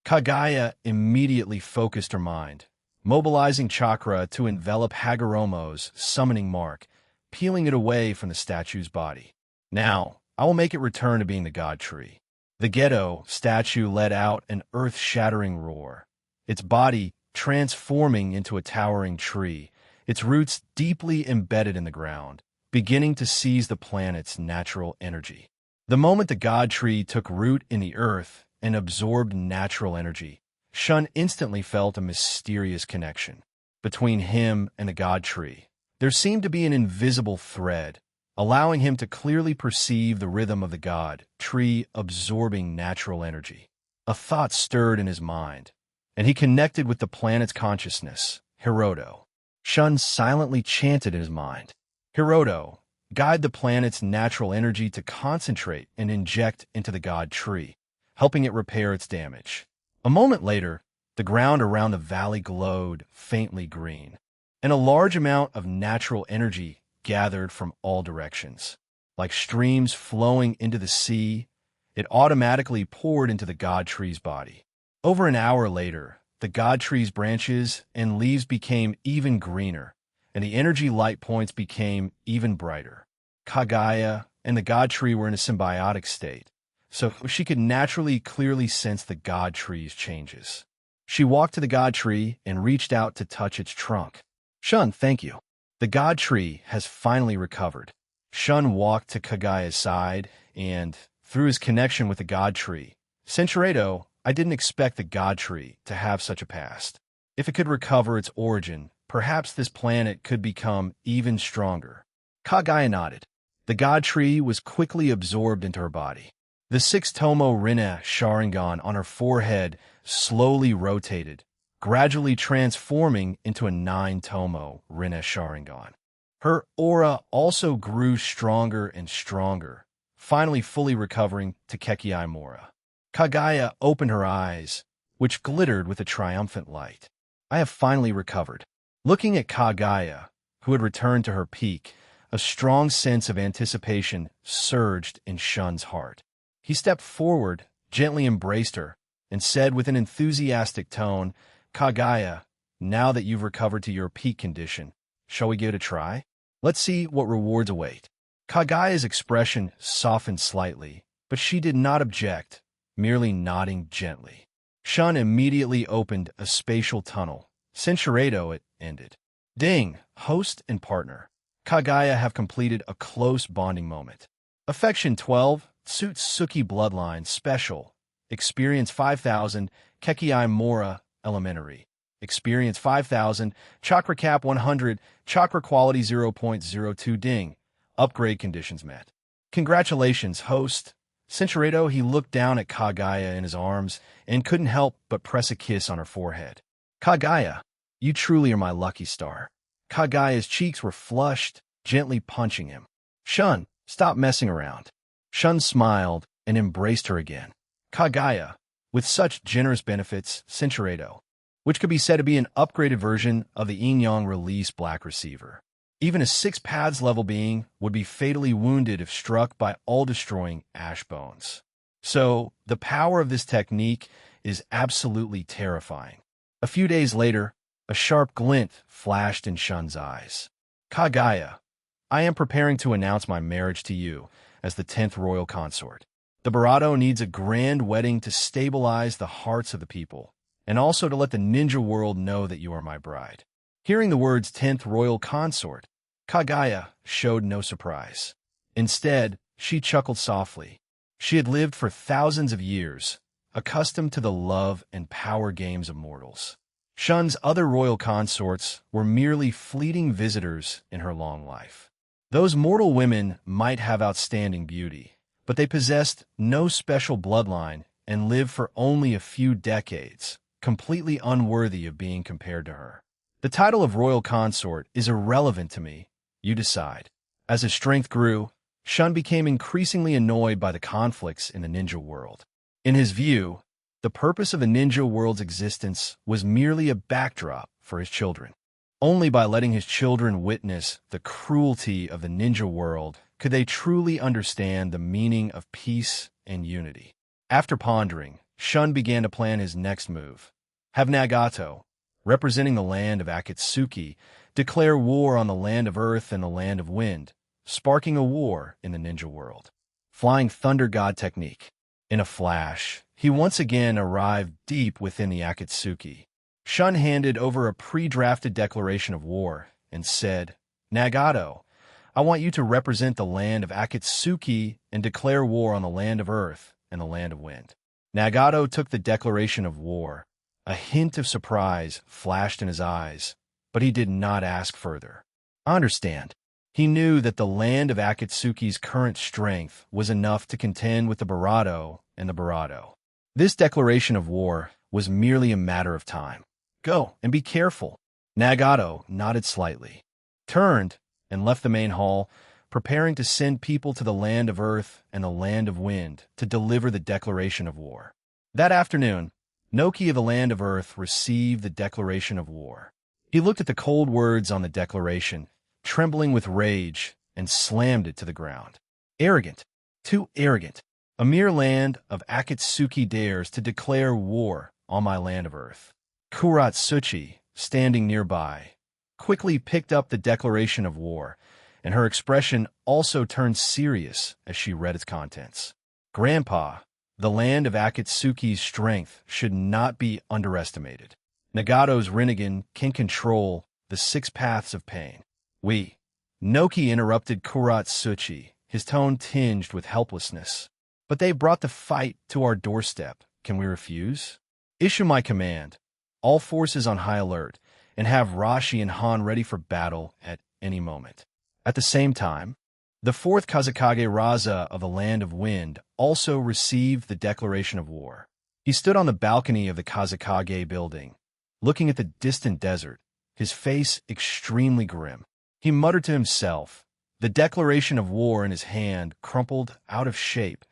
Kagaya immediately focused her mind, mobilizing chakra to envelop Hagoromo's summoning mark, peeling it away from the statue's body. Now, I will make it return to being the god tree. The Geto statue let out an earth-shattering roar, its body transforming into a towering tree, its roots deeply embedded in the ground, beginning to seize the planet's natural energy. The moment the god tree took root in the earth and absorbed natural energy, Shun instantly felt a mysterious connection between him and the god tree. There seemed to be an invisible thread, allowing him to clearly perceive the rhythm of the god tree absorbing natural energy. A thought stirred in his mind, and he connected with the planet's consciousness, Hiroto. Shun silently chanted in his mind, Hiroto, guide the planet's natural energy to concentrate and inject into the god tree, helping it repair its damage. A moment later, the ground around the valley glowed faintly green, and a large amount of natural energy gathered from all directions. Like streams flowing into the sea, it automatically poured into the god tree's body. Over an hour later, the god tree's branches and leaves became even greener, and the energy light points became even brighter. Kagaya and the god tree were in a symbiotic state, so she could naturally clearly sense the god tree's changes. She walked to the god tree and reached out to touch its trunk. Shun, thank you. The god tree has finally recovered. Shun walked to Kagaya's side and, through his connection with the god tree, Centuredo, I didn't expect the god tree to have such a past. If it could recover its origin, perhaps this planet could become even stronger. Kagaya nodded. The god tree was quickly absorbed into her body. The 6-tomo Rinne Sharingan on her forehead slowly rotated, gradually transforming into a 9-tomo Rinne Sharingan. Her aura also grew stronger and stronger, finally fully recovering to Kekiai Mora. Kagaya opened her eyes, which glittered with a triumphant light. I have finally recovered. Looking at Kagaya, who had returned to her peak, a strong sense of anticipation surged in Shun's heart. He stepped forward, gently embraced her, and said with an enthusiastic tone, Kagaya, now that you've recovered to your peak condition, shall we give it a try? Let's see what rewards await. Kagaya's expression softened slightly, but she did not object, merely nodding gently. Shun immediately opened a spatial tunnel. Centuredo it ended. Ding, host and partner. Kagaya have completed a close bonding moment. Affection 12, Tsutsuki Bloodline Special. Experience 5,000, Kekiai Mora Elementary. Experience 5,000, Chakra Cap 100, Chakra Quality 0.02 Ding. Upgrade conditions met. Congratulations, host. Centuredo, he looked down at Kagaya in his arms and couldn't help but press a kiss on her forehead. Kagaya, you truly are my lucky star. Kagaya's cheeks were flushed, gently punching him. Shun, stop messing around. Shun smiled and embraced her again. Kagaya, with such generous benefits, Centuredo, which could be said to be an upgraded version of the Yin-Yang release Black Receiver. Even a 6 paths level being would be fatally wounded if struck by all-destroying ash bones. So, the power of this technique is absolutely terrifying. A few days later, a sharp glint flashed in Shun's eyes. Kagaya, I am preparing to announce my marriage to you as the 10th royal consort. The Barado needs a grand wedding to stabilize the hearts of the people, and also to let the ninja world know that you are my bride. Hearing the words 10th royal consort, Kagaya showed no surprise. Instead, she chuckled softly. She had lived for thousands of years, accustomed to the love and power games of mortals. Shun's other royal consorts were merely fleeting visitors in her long life. Those mortal women might have outstanding beauty, but they possessed no special bloodline and lived for only a few decades, completely unworthy of being compared to her. The title of royal consort is irrelevant to me. You decide. As his strength grew, Shun became increasingly annoyed by the conflicts in the ninja world. In his view, the purpose of the ninja world's existence was merely a backdrop for his children. Only by letting his children witness the cruelty of the ninja world could they truly understand the meaning of peace and unity. After pondering, Shun began to plan his next move. Have Nagato, representing the land of Akatsuki, declare war on the land of earth and the land of wind, sparking a war in the ninja world. Flying Thunder God technique. In a flash, he once again arrived deep within the Akatsuki. Shun handed over a pre-drafted declaration of war and said, Nagato, I want you to represent the land of Akatsuki and declare war on the land of earth and the land of wind. Nagato took the declaration of war. A hint of surprise flashed in his eyes, but he did not ask further. I understand. He knew that the land of Akatsuki's current strength was enough to contend with the Barado and the Barado. This declaration of war was merely a matter of time. Go, and be careful. Nagato nodded slightly, turned, and left the main hall, preparing to send people to the land of earth and the land of wind to deliver the declaration of war. That afternoon, Noki of the land of earth received the declaration of war. He looked at the cold words on the declaration, trembling with rage, and slammed it to the ground. Arrogant. Too arrogant. A mere land of Akatsuki dares to declare war on my land of earth. Uchih, standing nearby, quickly picked up the declaration of war, and her expression also turned serious as she read its contents. Grandpa, the land of Akatsuki's strength should not be underestimated. Nagato's Rinnegan can control the 6 paths of pain. Noki interrupted Uchih, his tone tinged with helplessness. But they brought the fight to our doorstep. Can we refuse? Issue my command. All forces on high alert, and have Rashi and Han ready for battle at any moment. At the same time, the 4th Kazakage Raza of the Land of Wind also received the declaration of war. He stood on the balcony of the Kazakage building, looking at the distant desert, his face extremely grim. He muttered to himself, the declaration of war in his hand crumpled out of shape,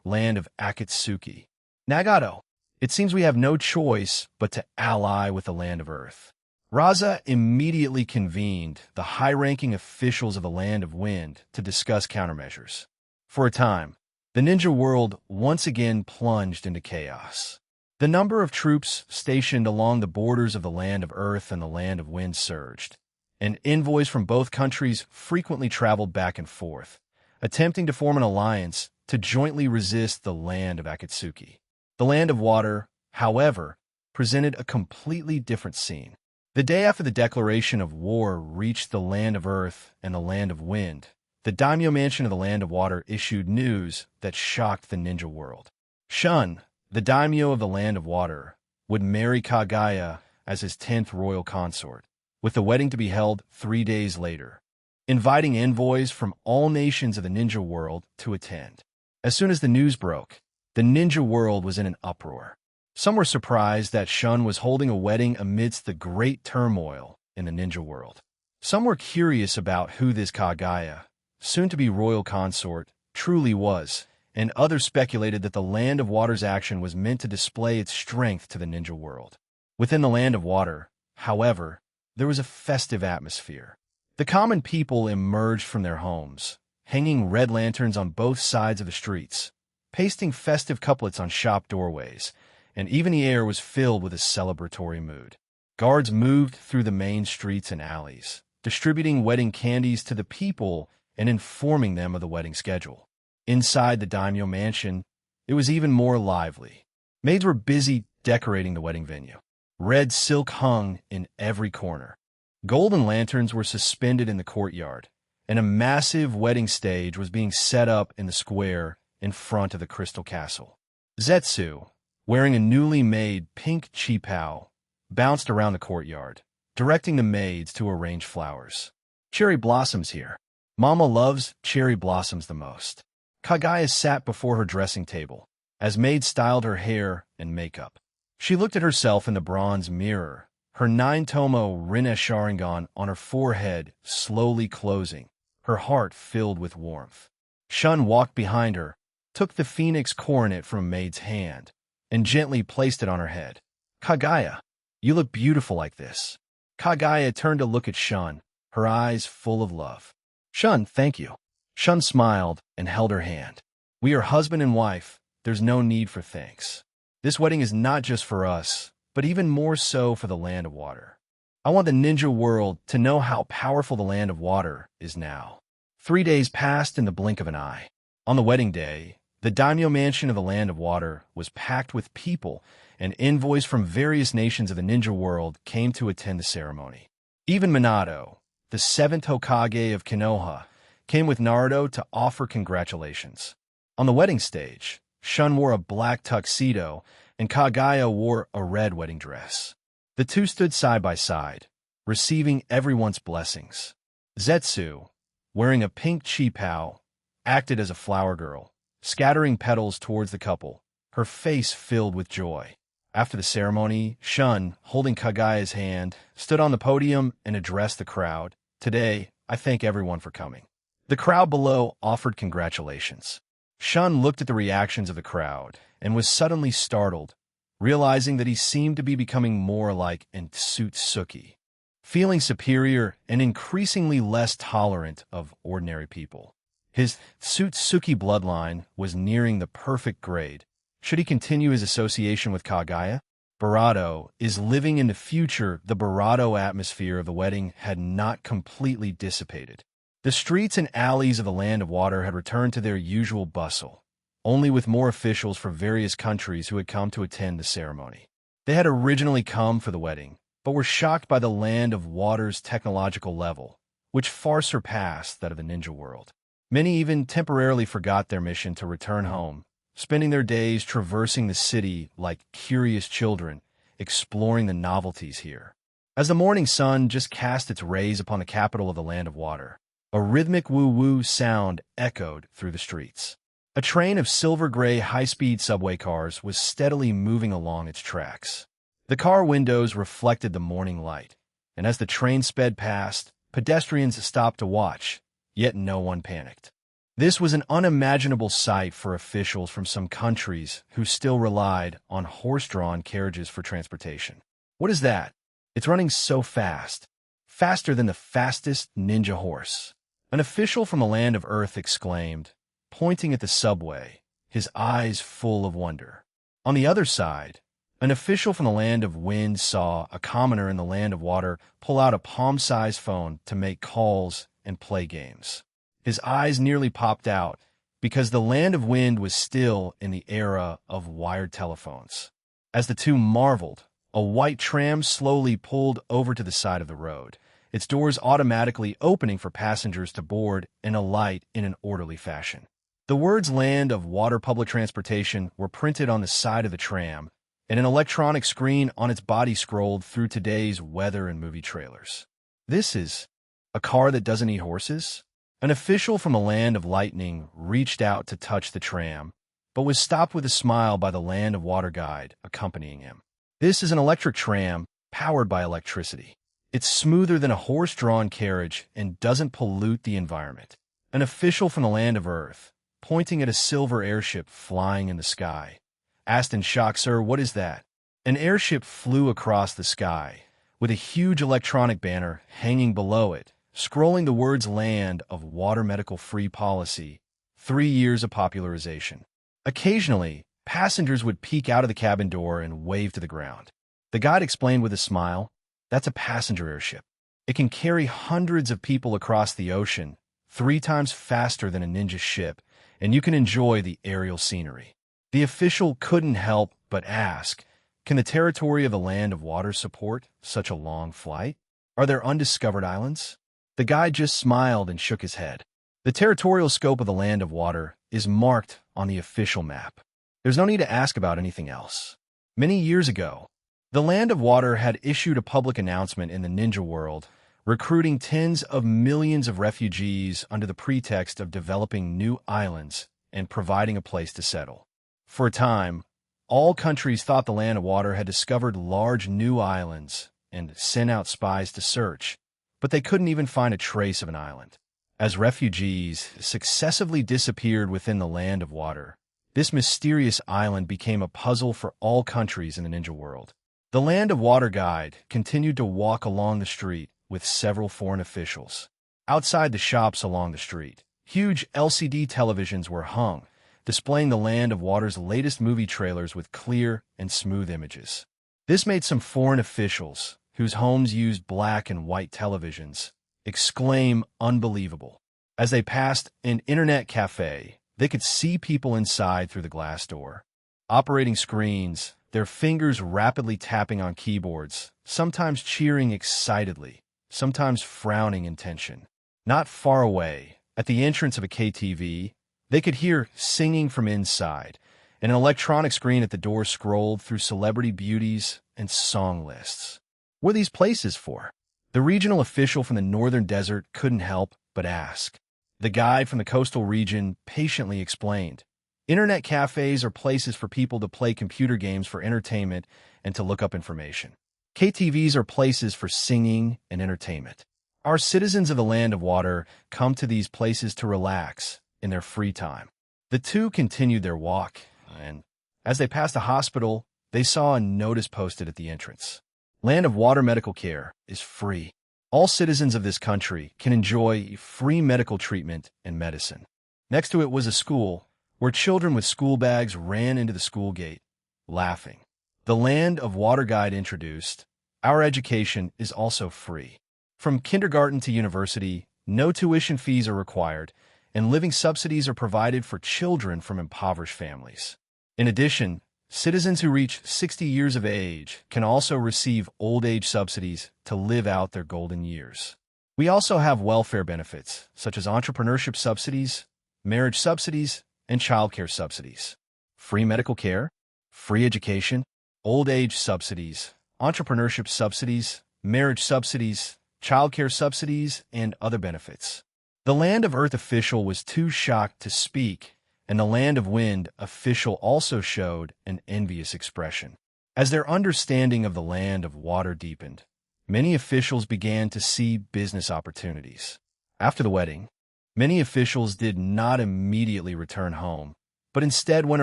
land of Akatsuki. Nagato, it seems we have no choice but to ally with the land of earth. Raza immediately convened the high-ranking officials of the land of wind to discuss countermeasures. For a time, the ninja world once again plunged into chaos. The number of troops stationed along the borders of the land of earth and the land of wind surged, and envoys from both countries frequently traveled back and forth, attempting to form an alliance to jointly resist the land of Akatsuki. The land of water, however, presented a completely different scene. The day after the declaration of war reached the land of earth and the land of wind, the daimyo mansion of the land of water issued news that shocked the ninja world. Shun, the daimyo of the land of water, would marry Kagaya as his 10th royal consort, with the wedding to be held 3 days later, inviting envoys from all nations of the ninja world to attend. As soon as the news broke, the ninja world was in an uproar. Some were surprised that Shun was holding a wedding amidst the great turmoil in the ninja world. Some were curious about who this Kagaya, soon-to-be royal consort, truly was, and others speculated that the Land of Water's action was meant to display its strength to the ninja world. Within the Land of Water, however, there was a festive atmosphere. The common people emerged from their homes, hanging red lanterns on both sides of the streets, pasting festive couplets on shop doorways, and even the air was filled with a celebratory mood. Guards moved through the main streets and alleys, distributing wedding candies to the people and informing them of the wedding schedule. Inside the daimyo mansion, it was even more lively. Maids were busy decorating the wedding venue. Red silk hung in every corner. Golden lanterns were suspended in the courtyard, and a massive wedding stage was being set up in the square in front of the Crystal Castle. Zetsu, wearing a newly made pink qipao, bounced around the courtyard, directing the maids to arrange flowers. Cherry blossoms here. Mama loves cherry blossoms the most. Kagaya sat before her dressing table, as maids styled her hair and makeup. She looked at herself in the bronze mirror, her 9-tomo Rinne Sharingan on her forehead slowly closing, her heart filled with warmth. Shun walked behind her, took the phoenix coronet from a maid's hand, and gently placed it on her head. Kagaya, you look beautiful like this. Kagaya turned to look at Shun, her eyes full of love. Shun, thank you. Shun smiled and held her hand. We are husband and wife. There's no need for thanks. This wedding is not just for us, but even more so for the Land of Water. I want the ninja world to know how powerful the Land of Water is now. 3 days passed in the blink of an eye. On the wedding day, the daimyo mansion of the Land of Water was packed with people, and envoys from various nations of the ninja world came to attend the ceremony. Even Minato, the 7th Hokage of Konoha, came with Naruto to offer congratulations. On the wedding stage, Shun wore a black tuxedo, and Kaguya wore a red wedding dress. The two stood side by side, receiving everyone's blessings. Zetsu, wearing a pink qipao, acted as a flower girl, scattering petals towards the couple, her face filled with joy. After the ceremony, Shun, holding Kaguya's hand, stood on the podium and addressed the crowd. "Today, I thank everyone for coming." The crowd below offered congratulations. Shun looked at the reactions of the crowd and was suddenly startled, realizing that he seemed to be becoming more like an Otsutsuki, feeling superior and increasingly less tolerant of ordinary people. His Otsutsuki bloodline was nearing the perfect grade. Should he continue his association with Kaguya? Barato is living in the future. The Barato atmosphere of the wedding had not completely dissipated. The streets and alleys of the Land of Water had returned to their usual bustle, only with more officials from various countries who had come to attend the ceremony. They had originally come for the wedding, but were shocked by the Land of Water's technological level, which far surpassed that of the ninja world. Many even temporarily forgot their mission to return home, spending their days traversing the city like curious children, exploring the novelties here. As the morning sun just cast its rays upon the capital of the Land of Water, a rhythmic woo-woo sound echoed through the streets. A train of silver-gray high-speed subway cars was steadily moving along its tracks. The car windows reflected the morning light, and as the train sped past, pedestrians stopped to watch, yet no one panicked. This was an unimaginable sight for officials from some countries who still relied on horse-drawn carriages for transportation. What is that? It's running so fast. Faster than the fastest ninja horse. An official from the Land of Earth exclaimed, pointing at the subway, his eyes full of wonder. On the other side, an official from the Land of Wind saw a commoner in the Land of Water pull out a palm-sized phone to make calls and play games. His eyes nearly popped out because the Land of Wind was still in the era of wired telephones. As the two marveled, a white tram slowly pulled over to the side of the road, its doors automatically opening for passengers to board and alight in an orderly fashion. The words Land of Water Public Transportation were printed on the side of the tram, and an electronic screen on its body scrolled through today's weather and movie trailers. This is a car that doesn't eat horses? An official from the Land of Lightning reached out to touch the tram, but was stopped with a smile by the Land of Water guide accompanying him. This is an electric tram powered by electricity. It's smoother than a horse-drawn carriage and doesn't pollute the environment. An official from the Land of Earth, pointing at a silver airship flying in the sky, asked in shock, "Sir, what is that?" An airship flew across the sky, with a huge electronic banner hanging below it, scrolling the words Land of Water Medical Free Policy, 3 years of popularization. Occasionally, passengers would peek out of the cabin door and wave to the ground. The guide explained with a smile, "That's a passenger airship. It can carry hundreds of people across the ocean, 3 times faster than a ninja ship, and you can enjoy the aerial scenery." The official couldn't help but ask, can the territory of the Land of Water support such a long flight? Are there undiscovered islands? The guide just smiled and shook his head. The territorial scope of the Land of Water is marked on the official map. There's no need to ask about anything else. Many years ago, the Land of Water had issued a public announcement in the ninja world, recruiting tens of millions of refugees under the pretext of developing new islands and providing a place to settle. For a time, all countries thought the Land of Water had discovered large new islands and sent out spies to search, but they couldn't even find a trace of an island. As refugees successively disappeared within the Land of Water, this mysterious island became a puzzle for all countries in the ninja world. The Land of Water guide continued to walk along the street with several foreign officials. Outside the shops along the street, huge LCD televisions were hung, displaying the Land of Water's latest movie trailers with clear and smooth images. This made some foreign officials, whose homes used black and white televisions, exclaim unbelievable. As they passed an internet cafe, they could see people inside through the glass door. Operating screens, their fingers rapidly tapping on keyboards, sometimes cheering excitedly, sometimes frowning in tension. Not far away, at the entrance of a KTV, they could hear singing from inside, and an electronic screen at the door scrolled through celebrity beauties and song lists. What are these places for? The regional official from the northern desert couldn't help but ask. The guide from the coastal region patiently explained. Internet cafes are places for people to play computer games for entertainment and to look up information. KTVs are places for singing and entertainment. Our citizens of the Land of Water come to these places to relax in their free time. The two continued their walk, and as they passed a hospital, they saw a notice posted at the entrance. Land of Water medical care is free. All citizens of this country can enjoy free medical treatment and medicine. Next to it was a school, where children with school bags ran into the school gate, laughing. The Land of Water guide introduced, our education is also free. From kindergarten to university, no tuition fees are required, and living subsidies are provided for children from impoverished families. In addition, citizens who reach 60 years of age can also receive old age subsidies to live out their golden years. We also have welfare benefits, such as entrepreneurship subsidies, marriage subsidies, and childcare subsidies. Free medical care, free education, old age subsidies, entrepreneurship subsidies, marriage subsidies, childcare subsidies, and other benefits. The Land of Earth official was too shocked to speak, and the Land of Wind official also showed an envious expression. As their understanding of the Land of Water deepened, many officials began to see business opportunities. After the wedding, many officials did not immediately return home, but instead went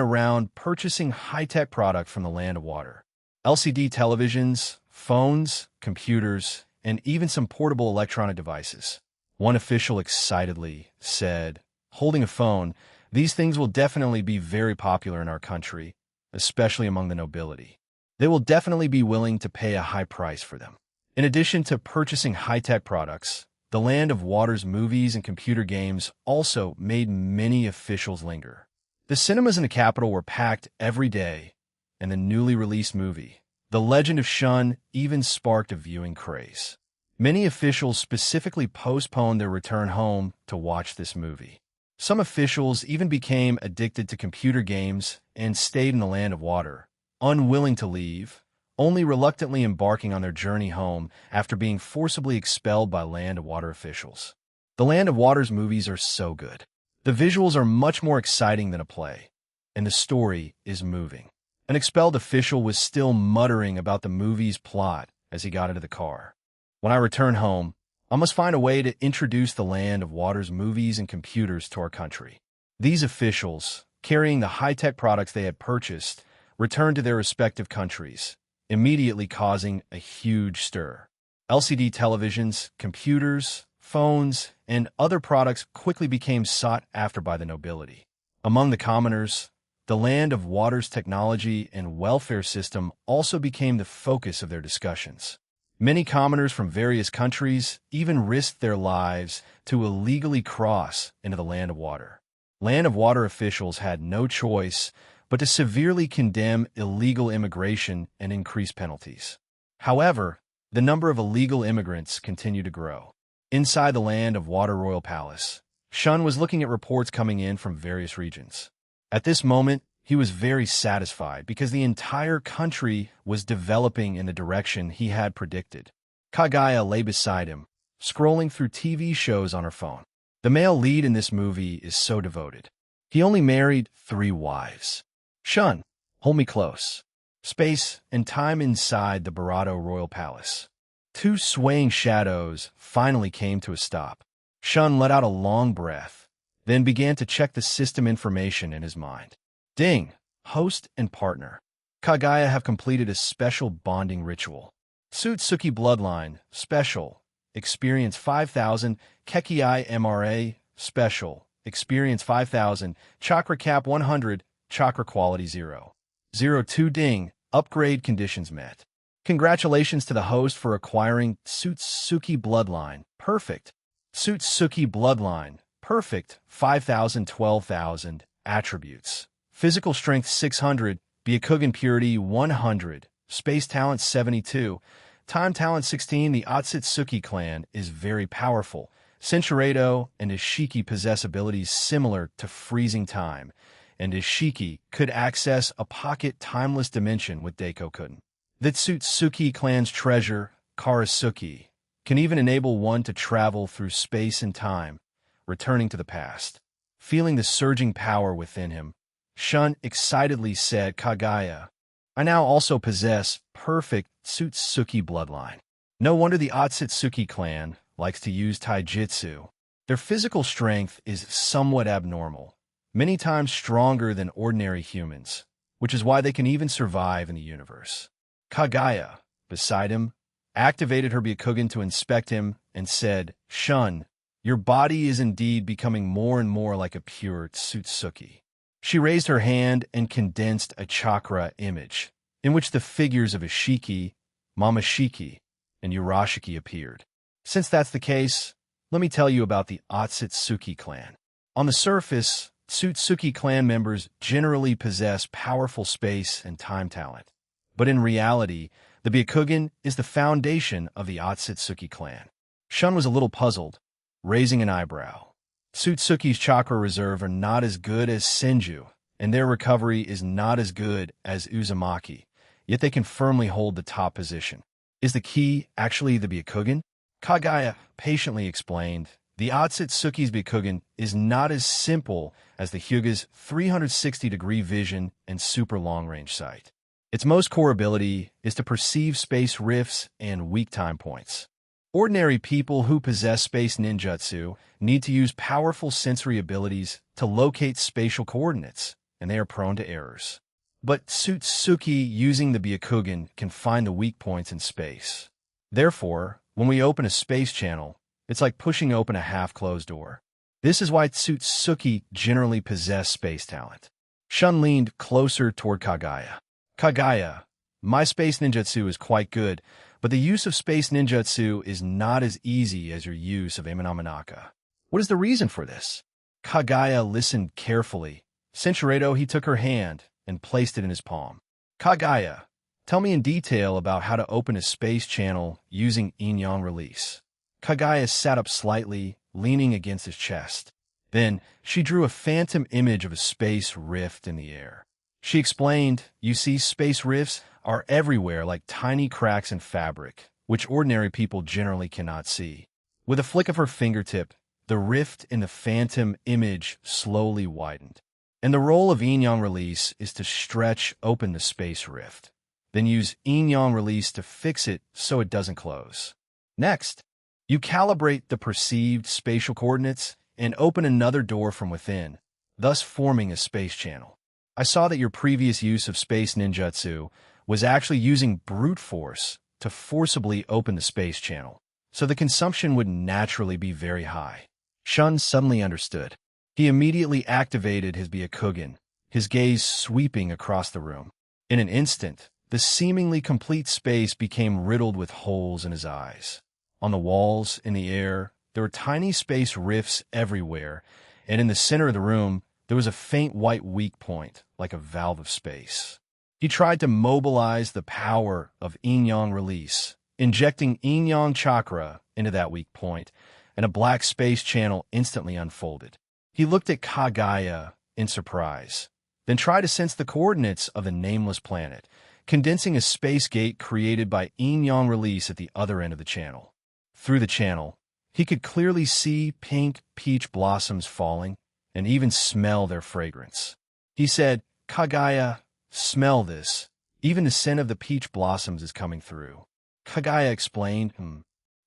around purchasing high-tech product from the Land of Water. LCD televisions, phones, computers, and even some portable electronic devices. One official excitedly said, holding a phone, "These things will definitely be very popular in our country, especially among the nobility. They will definitely be willing to pay a high price for them." In addition to purchasing high-tech products, the Land of Water's movies and computer games also made many officials linger. The cinemas in the capital were packed every day, and the newly released movie, The Legend of Shun, even sparked a viewing craze. Many officials specifically postponed their return home to watch this movie. Some officials even became addicted to computer games and stayed in the Land of Water, unwilling to leave, only reluctantly embarking on their journey home after being forcibly expelled by Land of Water officials. The Land of Water's movies are so good. The visuals are much more exciting than a play, and the story is moving. An expelled official was still muttering about the movie's plot as he got into the car. When I return home, I must find a way to introduce the Land of Water's movies and computers to our country. These officials, carrying the high-tech products they had purchased, returned to their respective countries, immediately causing a huge stir. LCD televisions, computers, phones, and other products quickly became sought after by the nobility. Among the commoners, the Land of Water's technology and welfare system also became the focus of their discussions. Many commoners from various countries even risked their lives to illegally cross into the Land of Water. Land of Water officials had no choice but to severely condemn illegal immigration and increase penalties. However, the number of illegal immigrants continued to grow. Inside the Land of Water Royal Palace, Shun was looking at reports coming in from various regions. At this moment, he was very satisfied because the entire country was developing in the direction he had predicted. Kaguya lay beside him, scrolling through TV shows on her phone. The male lead in this movie is so devoted. He only married 3 wives. Shun, hold me close. Space and time inside the Barato Royal Palace. 2 swaying shadows finally came to a stop. Shun let out a long breath, then began to check the system information in his mind. Ding, host and partner. Kaguya have completed a special bonding ritual. Sutsuki bloodline, special. Experience 5,000. Kekiai MRA, special. experience 5,000, chakra cap 100, chakra quality 0. 02 ding, upgrade conditions met. Congratulations to the host for acquiring Tsutsuki Bloodline. Perfect. Tsutsuki Bloodline. Perfect. 5,000, 12,000. Attributes. Physical strength 600, Byakugan purity 100, space talent 72, time talent 16. The Otsutsuki clan is very powerful. Senshirado and Ishiki possess abilities similar to freezing time, and Ishiki could access a pocket timeless dimension with Deiko couldn't. The Tsutsuki clan's treasure, Karasuki, can even enable one to travel through space and time, returning to the past. Feeling the surging power within him, Shun excitedly said, Kagaya, I now also possess perfect Tsutsuki bloodline. No wonder the Otsutsuki clan likes to use taijutsu. Their physical strength is somewhat abnormal, many times stronger than ordinary humans, which is why they can even survive in the universe. Kagaya, beside him, activated her Byakugan to inspect him and said, Shun, your body is indeed becoming more and more like a pure Tsutsuki. She raised her hand and condensed a chakra image, in which the figures of Ishiki, Mamashiki, and Urashiki appeared. Since that's the case, let me tell you about the Otsutsuki clan. On the surface, Tsutsuki clan members generally possess powerful space and time talent. But in reality, the Byakugan is the foundation of the Otsutsuki clan. Shun was a little puzzled, raising an eyebrow. Tsutsuki's chakra reserve are not as good as Senju, and their recovery is not as good as Uzumaki, yet they can firmly hold the top position. Is the key actually the Byakugan? Kagaya patiently explained, the Otsutsuki's Byakugan is not as simple as the Hyuga's 360-degree vision and super long-range sight. Its most core ability is to perceive space rifts and weak time points. Ordinary people who possess space ninjutsu need to use powerful sensory abilities to locate spatial coordinates, and they are prone to errors. But Tsutsuki using the Byakugan can find the weak points in space. Therefore, when we open a space channel, it's like pushing open a half-closed door. This is why Tsutsuki generally possess space talent. Shun leaned closer toward Kagaya. Kagaya, my space ninjutsu is quite good, but the use of space ninjutsu is not as easy as your use of Imanamanaka. What is the reason for this? Kagaya listened carefully. Senshirado, he took her hand and placed it in his palm. Kagaya, tell me in detail about how to open a space channel using yin-yang release. Kagaya sat up slightly, leaning against his chest. Then she drew a phantom image of a space rift in the air. She explained, you see, space rifts are everywhere like tiny cracks in fabric, which ordinary people generally cannot see. With a flick of her fingertip, the rift in the phantom image slowly widened. And the role of yin-yang release is to stretch open the space rift, then use yin-yang release to fix it so it doesn't close. Next, you calibrate the perceived spatial coordinates and open another door from within, thus forming a space channel. I saw that your previous use of space ninjutsu was actually using brute force to forcibly open the space channel, so the consumption would naturally be very high. Shun suddenly understood. He immediately activated his Byakugan, his gaze sweeping across the room. In an instant, the seemingly complete space became riddled with holes in his eyes. On the walls, in the air, there were tiny space rifts everywhere, and in the center of the room, there was a faint white weak point, like a valve of space. He tried to mobilize the power of yin-yang release, injecting yin-yang chakra into that weak point, and a black space channel instantly unfolded. He looked at Kagaya in surprise, then tried to sense the coordinates of the nameless planet, condensing a space gate created by yin-yang release at the other end of the channel. Through the channel, he could clearly see pink peach blossoms falling and even smell their fragrance. He said, Kagaya, smell this. Even the scent of the peach blossoms is coming through. Kagaya explained,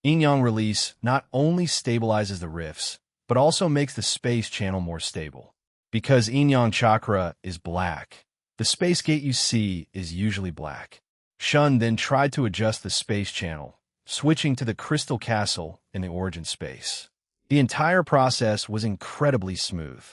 Yin-yang release not only stabilizes the rifts, but also makes the space channel more stable. Because yin-yang chakra is black, the space gate you see is usually black. Shun then tried to adjust the space channel, switching to the crystal castle in the origin space. The entire process was incredibly smooth.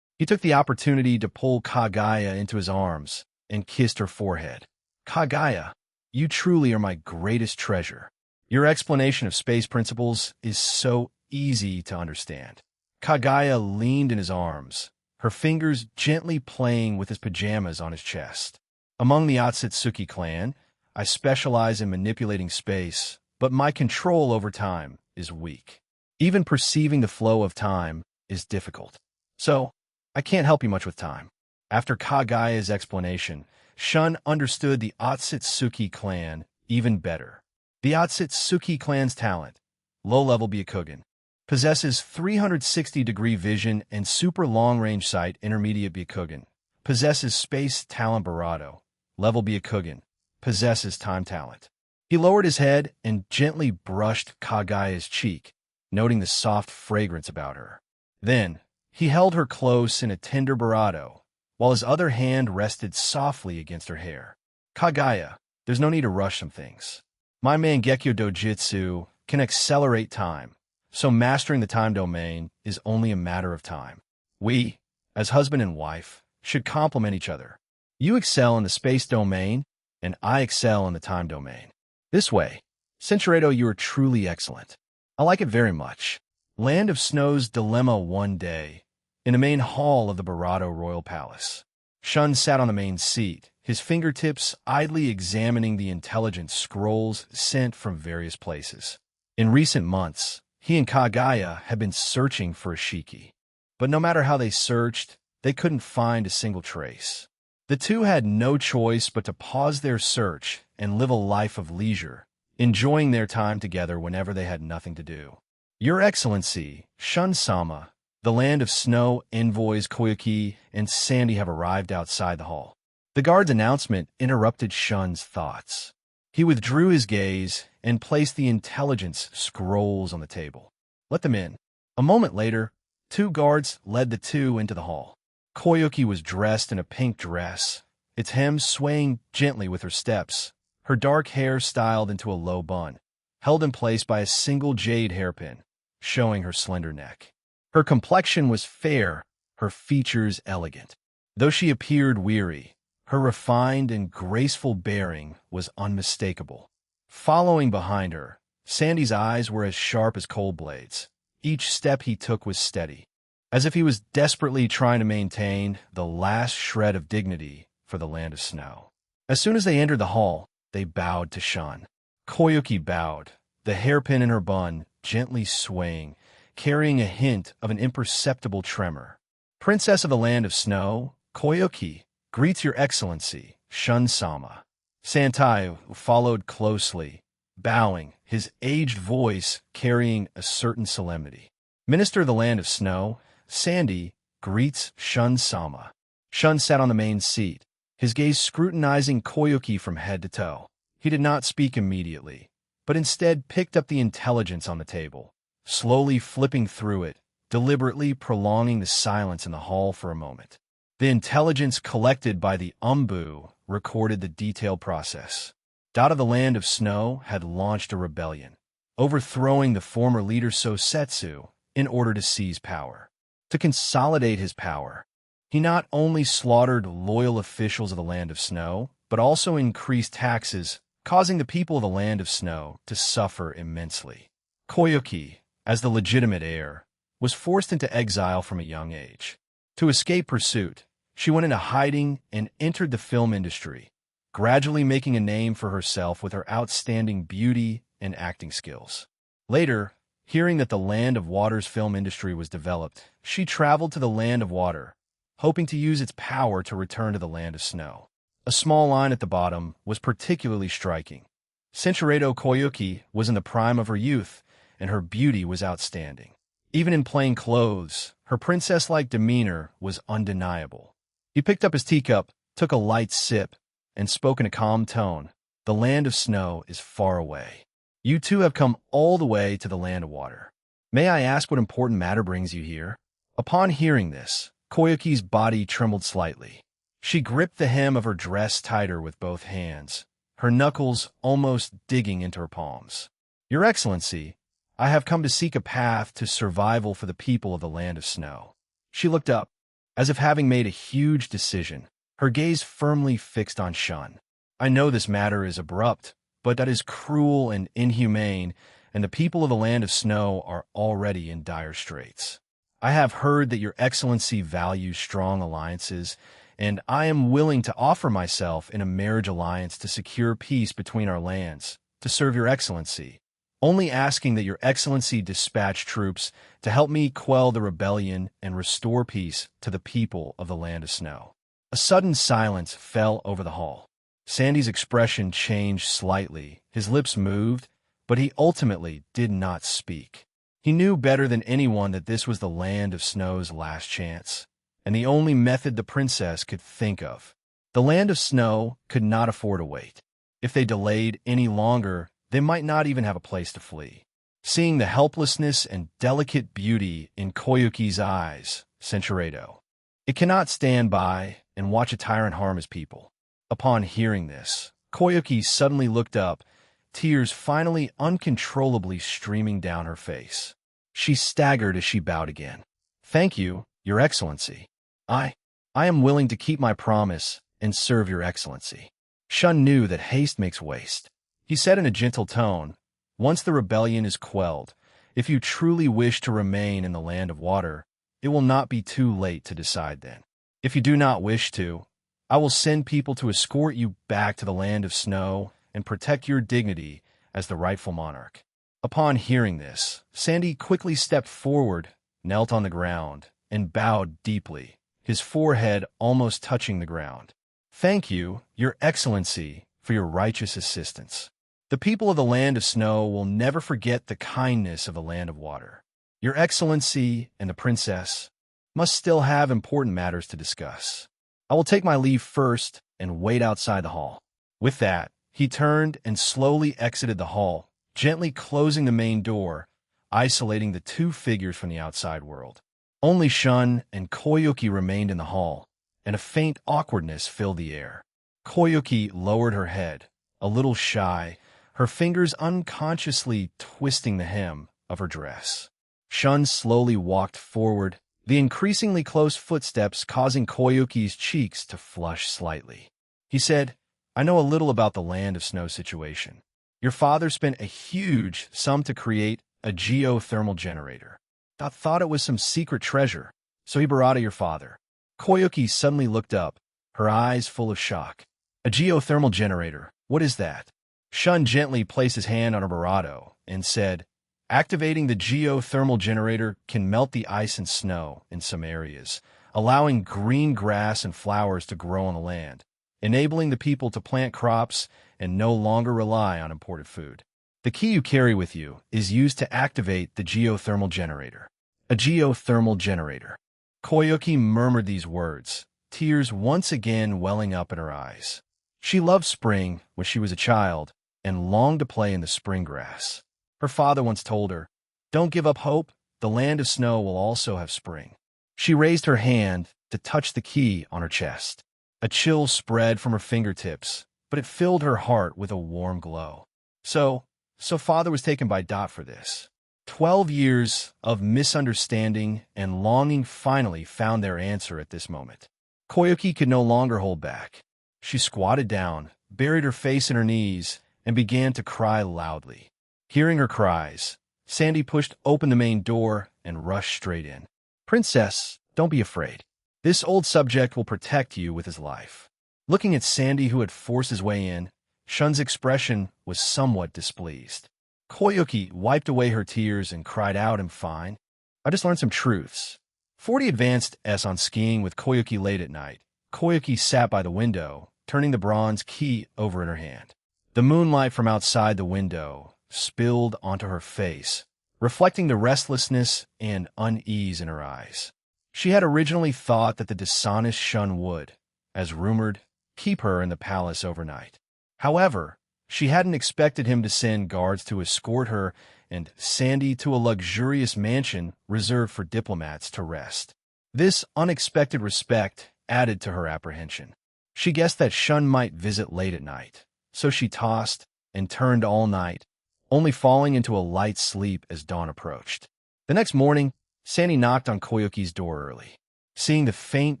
He took the opportunity to pull Kagaya into his arms and kissed her forehead. Kagaya, you truly are my greatest treasure. Your explanation of space principles is so easy to understand. Kagaya leaned in his arms, her fingers gently playing with his pajamas on his chest. Among the Otsutsuki clan, I specialize in manipulating space, but my control over time is weak. Even perceiving the flow of time is difficult. So, I can't help you much with time. After Kagaya's explanation, Shun understood the Otsutsuki clan even better. The Otsutsuki clan's talent, low-level Byakugan, possesses 360-degree vision and super long-range sight intermediate Byakugan, possesses space talent Barato, level Byakugan, possesses time talent. He lowered his head and gently brushed Kagaya's cheek, noting the soft fragrance about her. Then, he held her close in a tender Barato, while his other hand rested softly against her hair. Kagaya, there's no need to rush some things. My Mangekyo Dojutsu can accelerate time, so mastering the time domain is only a matter of time. We, as husband and wife, should complement each other. You excel in the space domain, and I excel in the time domain. This way, Senchuredo, you are truly excellent. I like it very much. Land of Snow's Dilemma one day, in the main hall of the Barato Royal Palace. Shun sat on the main seat, his fingertips idly examining the intelligence scrolls sent from various places. In recent months, he and Kagaya had been searching for a Shiki. But no matter how they searched, they couldn't find a single trace. The two had no choice but to pause their search and live a life of leisure, enjoying their time together whenever they had nothing to do. Your Excellency, Shun-sama, the Land of Snow envoys Koyuki and Sandy have arrived outside the hall. The guard's announcement interrupted Shun's thoughts. He withdrew his gaze and placed the intelligence scrolls on the table. Let them in. A moment later, two guards led the two into the hall. Koyuki was dressed in a pink dress, its hem swaying gently with her steps, her dark hair styled into a low bun, held in place by a single jade hairpin, showing her slender neck. Her complexion was fair, her features elegant. Though she appeared weary, her refined and graceful bearing was unmistakable. Following behind her, Sandy's eyes were as sharp as cold blades. Each step he took was steady, as if he was desperately trying to maintain the last shred of dignity for the Land of Snow. As soon as they entered the hall, they bowed to Shun. Koyuki bowed, the hairpin in her bun gently swaying, carrying a hint of an imperceptible tremor. Princess of the Land of Snow, Koyuki, greets your Excellency, Shun-sama. Santai followed closely, bowing, his aged voice carrying a certain solemnity. Minister of the Land of Snow, Sandy, greets Shun-sama. Shun sat on the main seat, his gaze scrutinizing Koyuki from head to toe. He did not speak immediately, but instead picked up the intelligence on the table, slowly flipping through it, deliberately prolonging the silence in the hall for a moment. The intelligence collected by the Umbu recorded the detailed process. Dot of the Land of Snow had launched a rebellion, overthrowing the former leader Sosetsu in order to seize power. To consolidate his power, he not only slaughtered loyal officials of the Land of Snow, but also increased taxes, causing the people of the Land of Snow to suffer immensely. Koyuki, as the legitimate heir, was forced into exile from a young age. To escape pursuit, she went into hiding and entered the film industry, gradually making a name for herself with her outstanding beauty and acting skills. Later, hearing that the Land of Water's film industry was developed, she traveled to the Land of Water, hoping to use its power to return to the Land of Snow. A small line at the bottom was particularly striking. Senchuredo Koyuki was in the prime of her youth, and her beauty was outstanding. Even in plain clothes, her princess-like demeanor was undeniable. He picked up his teacup, took a light sip, and spoke in a calm tone. The Land of Snow is far away. You two have come all the way to the Land of Water. May I ask what important matter brings you here? Upon hearing this, Koyuki's body trembled slightly. She gripped the hem of her dress tighter with both hands, her knuckles almost digging into her palms. Your Excellency, I have come to seek a path to survival for the people of the land of snow. She looked up, as if having made a huge decision, her gaze firmly fixed on Shun. I know this matter is abrupt, but that is cruel and inhumane, and the people of the land of snow are already in dire straits. I have heard that your excellency values strong alliances, and I am willing to offer myself in a marriage alliance to secure peace between our lands, to serve your excellency, only asking that your excellency dispatch troops to help me quell the rebellion and restore peace to the people of the land of snow. A sudden silence fell over the hall. Sandy's expression changed slightly. His lips moved, but he ultimately did not speak. He knew better than anyone that this was the land of snow's last chance, and the only method the princess could think of. The land of snow could not afford to wait. If they delayed any longer, they might not even have a place to flee. Seeing the helplessness and delicate beauty in Koyuki's eyes, Senchurado, it cannot stand by and watch a tyrant harm his people. Upon hearing this, Koyuki suddenly looked up, tears finally uncontrollably streaming down her face. She staggered as she bowed again. "Thank you, Your Excellency. I am willing to keep my promise and serve Your Excellency." Shun knew that haste makes waste. He said in a gentle tone, "Once the rebellion is quelled, if you truly wish to remain in the land of water, it will not be too late to decide then. If you do not wish to, I will send people to escort you back to the land of snow and protect your dignity as the rightful monarch." Upon hearing this, Sandy quickly stepped forward, knelt on the ground, and bowed deeply, his forehead almost touching the ground. "Thank you, Your Excellency, for your righteous assistance. The people of the land of snow will never forget the kindness of the land of water. Your Excellency and the princess must still have important matters to discuss. I will take my leave first and wait outside the hall." With that, he turned and slowly exited the hall, gently closing the main door, isolating the two figures from the outside world. Only Shun and Koyuki remained in the hall, and a faint awkwardness filled the air. Koyuki lowered her head, a little shy, her fingers unconsciously twisting the hem of her dress. Shun slowly walked forward, the increasingly close footsteps causing Koyuki's cheeks to flush slightly. He said, "I know a little about the land of snow situation. Your father spent a huge sum to create a geothermal generator. I thought it was some secret treasure, so he brought it your father." Koyuki suddenly looked up, her eyes full of shock. "A geothermal generator, what is that?" Shun gently placed his hand on her barato and said, "Activating the geothermal generator can melt the ice and snow in some areas, allowing green grass and flowers to grow on the land, enabling the people to plant crops and no longer rely on imported food. The key you carry with you is used to activate the geothermal generator." A geothermal generator. Koyuki murmured these words, tears once again welling up in her eyes. She loved spring when she was a child and longed to play in the spring grass. Her father once told her, "Don't give up hope, the land of snow will also have spring." She raised her hand to touch the key on her chest. A chill spread from her fingertips, but it filled her heart with a warm glow. So father was taken by Dot for this. 12 years of misunderstanding and longing finally found their answer at this moment. Koyuki could no longer hold back. She squatted down, buried her face in her knees, and began to cry loudly. Hearing her cries, Sandy pushed open the main door and rushed straight in. "Princess, don't be afraid. This old subject will protect you with his life." Looking at Sandy, who had forced his way in, Shun's expression was somewhat displeased. Koyuki wiped away her tears and cried out, "I'm fine. I just learned some truths." 40 advanced S on skiing with Koyuki late at night. Koyuki sat by the window, turning the bronze key over in her hand. The moonlight from outside the window spilled onto her face, reflecting the restlessness and unease in her eyes. She had originally thought that the dishonest Shun would, as rumored, keep her in the palace overnight. However, she hadn't expected him to send guards to escort her and Sandy to a luxurious mansion reserved for diplomats to rest. This unexpected respect added to her apprehension. She guessed that Shun might visit late at night, so she tossed and turned all night, only falling into a light sleep as dawn approached. The next morning, Sandy knocked on Koyuki's door early. Seeing the faint,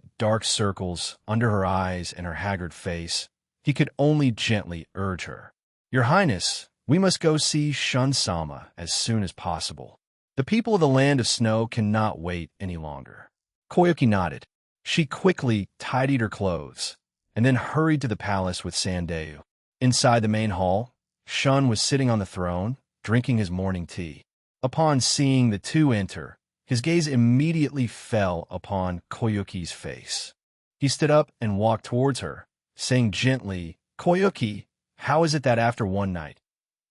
dark circles under her eyes and her haggard face, he could only gently urge her. "Your Highness, we must go see Shun-sama as soon as possible. The people of the Land of Snow cannot wait any longer." Koyuki nodded. She quickly tidied her clothes and then hurried to the palace with Sandayu. Inside the main hall, Shun was sitting on the throne, drinking his morning tea. Upon seeing the two enter, his gaze immediately fell upon Koyuki's face. He stood up and walked towards her, saying gently, "Koyuki, how is it that after one night,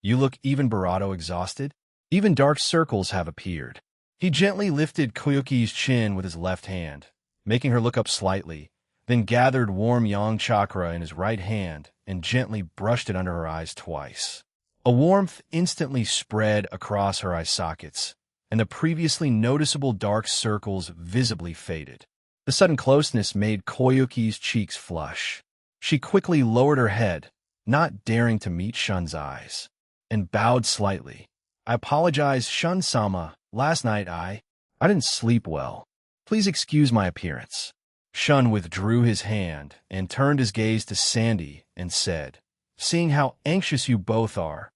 you look even Barato exhausted? Even dark circles have appeared." He gently lifted Koyuki's chin with his left hand, making her look up slightly, then gathered warm yang chakra in his right hand and gently brushed it under her eyes twice. A warmth instantly spread across her eye sockets, and the previously noticeable dark circles visibly faded. The sudden closeness made Koyuki's cheeks flush. She quickly lowered her head, not daring to meet Shun's eyes, and bowed slightly. "I apologize, Shun-sama. Last night I didn't sleep well. Please excuse my appearance." Shun withdrew his hand and turned his gaze to Sandy and said, "Seeing how anxious you both are,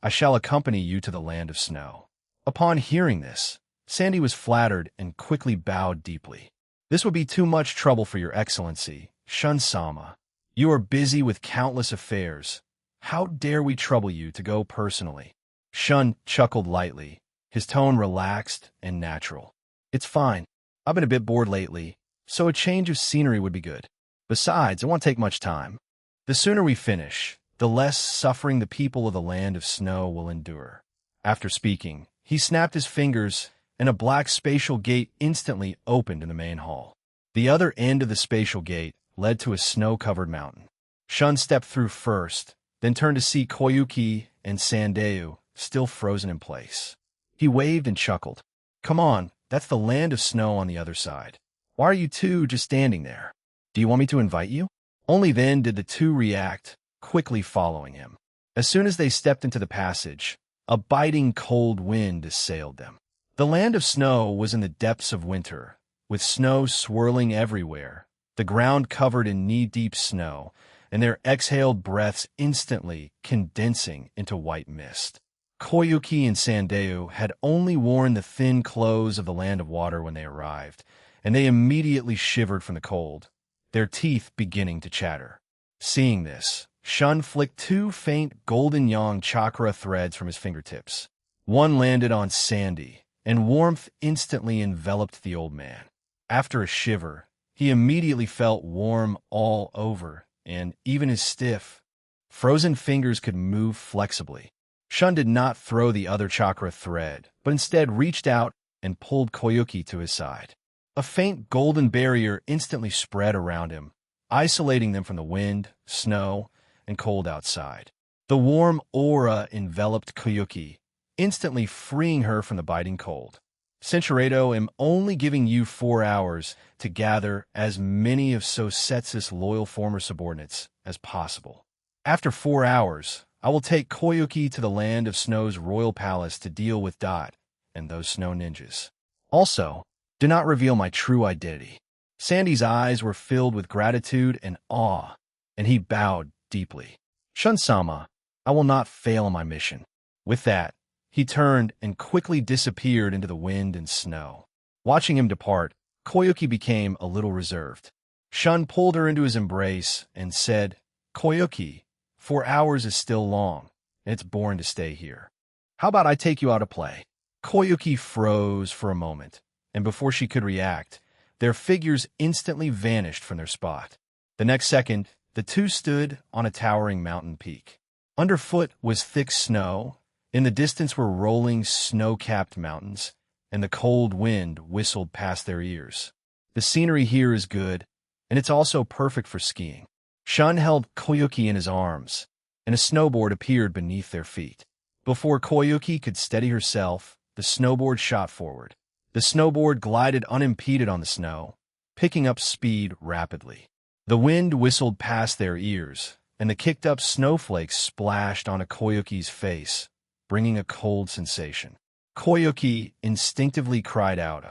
I shall accompany you to the Land of Snow." Upon hearing this, Sandy was flattered and quickly bowed deeply. "This would be too much trouble for your excellency, Shun-sama. You are busy with countless affairs. How dare we trouble you to go personally?" Shun chuckled lightly, his tone relaxed and natural. "It's fine. I've been a bit bored lately, so a change of scenery would be good. Besides, it won't take much time. The sooner we finish, the less suffering the people of the Land of Snow will endure." After speaking, he snapped his fingers, and a black spatial gate instantly opened in the main hall. The other end of the spatial gate led to a snow-covered mountain. Shun stepped through first, then turned to see Koyuki and Sandayu still frozen in place. He waved and chuckled. "Come on, that's the Land of Snow on the other side. Why are you two just standing there? Do you want me to invite you?" Only then did the two react, quickly following him. As soon as they stepped into the passage, a biting cold wind assailed them. The Land of Snow was in the depths of winter, with snow swirling everywhere, the ground covered in knee-deep snow, and their exhaled breaths instantly condensing into white mist. Koyuki and Sandayu had only worn the thin clothes of the Land of Water when they arrived, and they immediately shivered from the cold, their teeth beginning to chatter. Seeing this, Shun flicked two faint golden yang chakra threads from his fingertips. One landed on Sandy, and warmth instantly enveloped the old man. After a shiver, he immediately felt warm all over, and even his stiff, frozen fingers could move flexibly. Shun did not throw the other chakra thread, but instead reached out and pulled Koyuki to his side. A faint golden barrier instantly spread around him, isolating them from the wind, snow, and cold outside. The warm aura enveloped Koyuki, instantly freeing her from the biting cold. "Cinchuredo, am only giving you 4 hours to gather as many of Sosetsu's loyal former subordinates as possible. After 4 hours, I will take Koyuki to the Land of Snow's royal palace to deal with Dot and those snow ninjas. Also, do not reveal my true identity." Sandy's eyes were filled with gratitude and awe, and he bowed deeply. "Shun-sama, I will not fail in my mission." With that, he turned and quickly disappeared into the wind and snow. Watching him depart, Koyuki became a little reserved. Shun pulled her into his embrace and said, "Koyuki, 4 hours is still long, and it's boring to stay here. How about I take you out to play?" Koyuki froze for a moment, and before she could react, their figures instantly vanished from their spot. The next second, the two stood on a towering mountain peak. Underfoot was thick snow, in the distance were rolling snow-capped mountains, and the cold wind whistled past their ears. The scenery here is good, and it's also perfect for skiing. Shun held Koyuki in his arms, and a snowboard appeared beneath their feet. Before Koyuki could steady herself, the snowboard shot forward. The snowboard glided unimpeded on the snow, picking up speed rapidly. The wind whistled past their ears, and the kicked-up snowflakes splashed onto Koyuki's face, bringing a cold sensation. Koyuki instinctively cried out.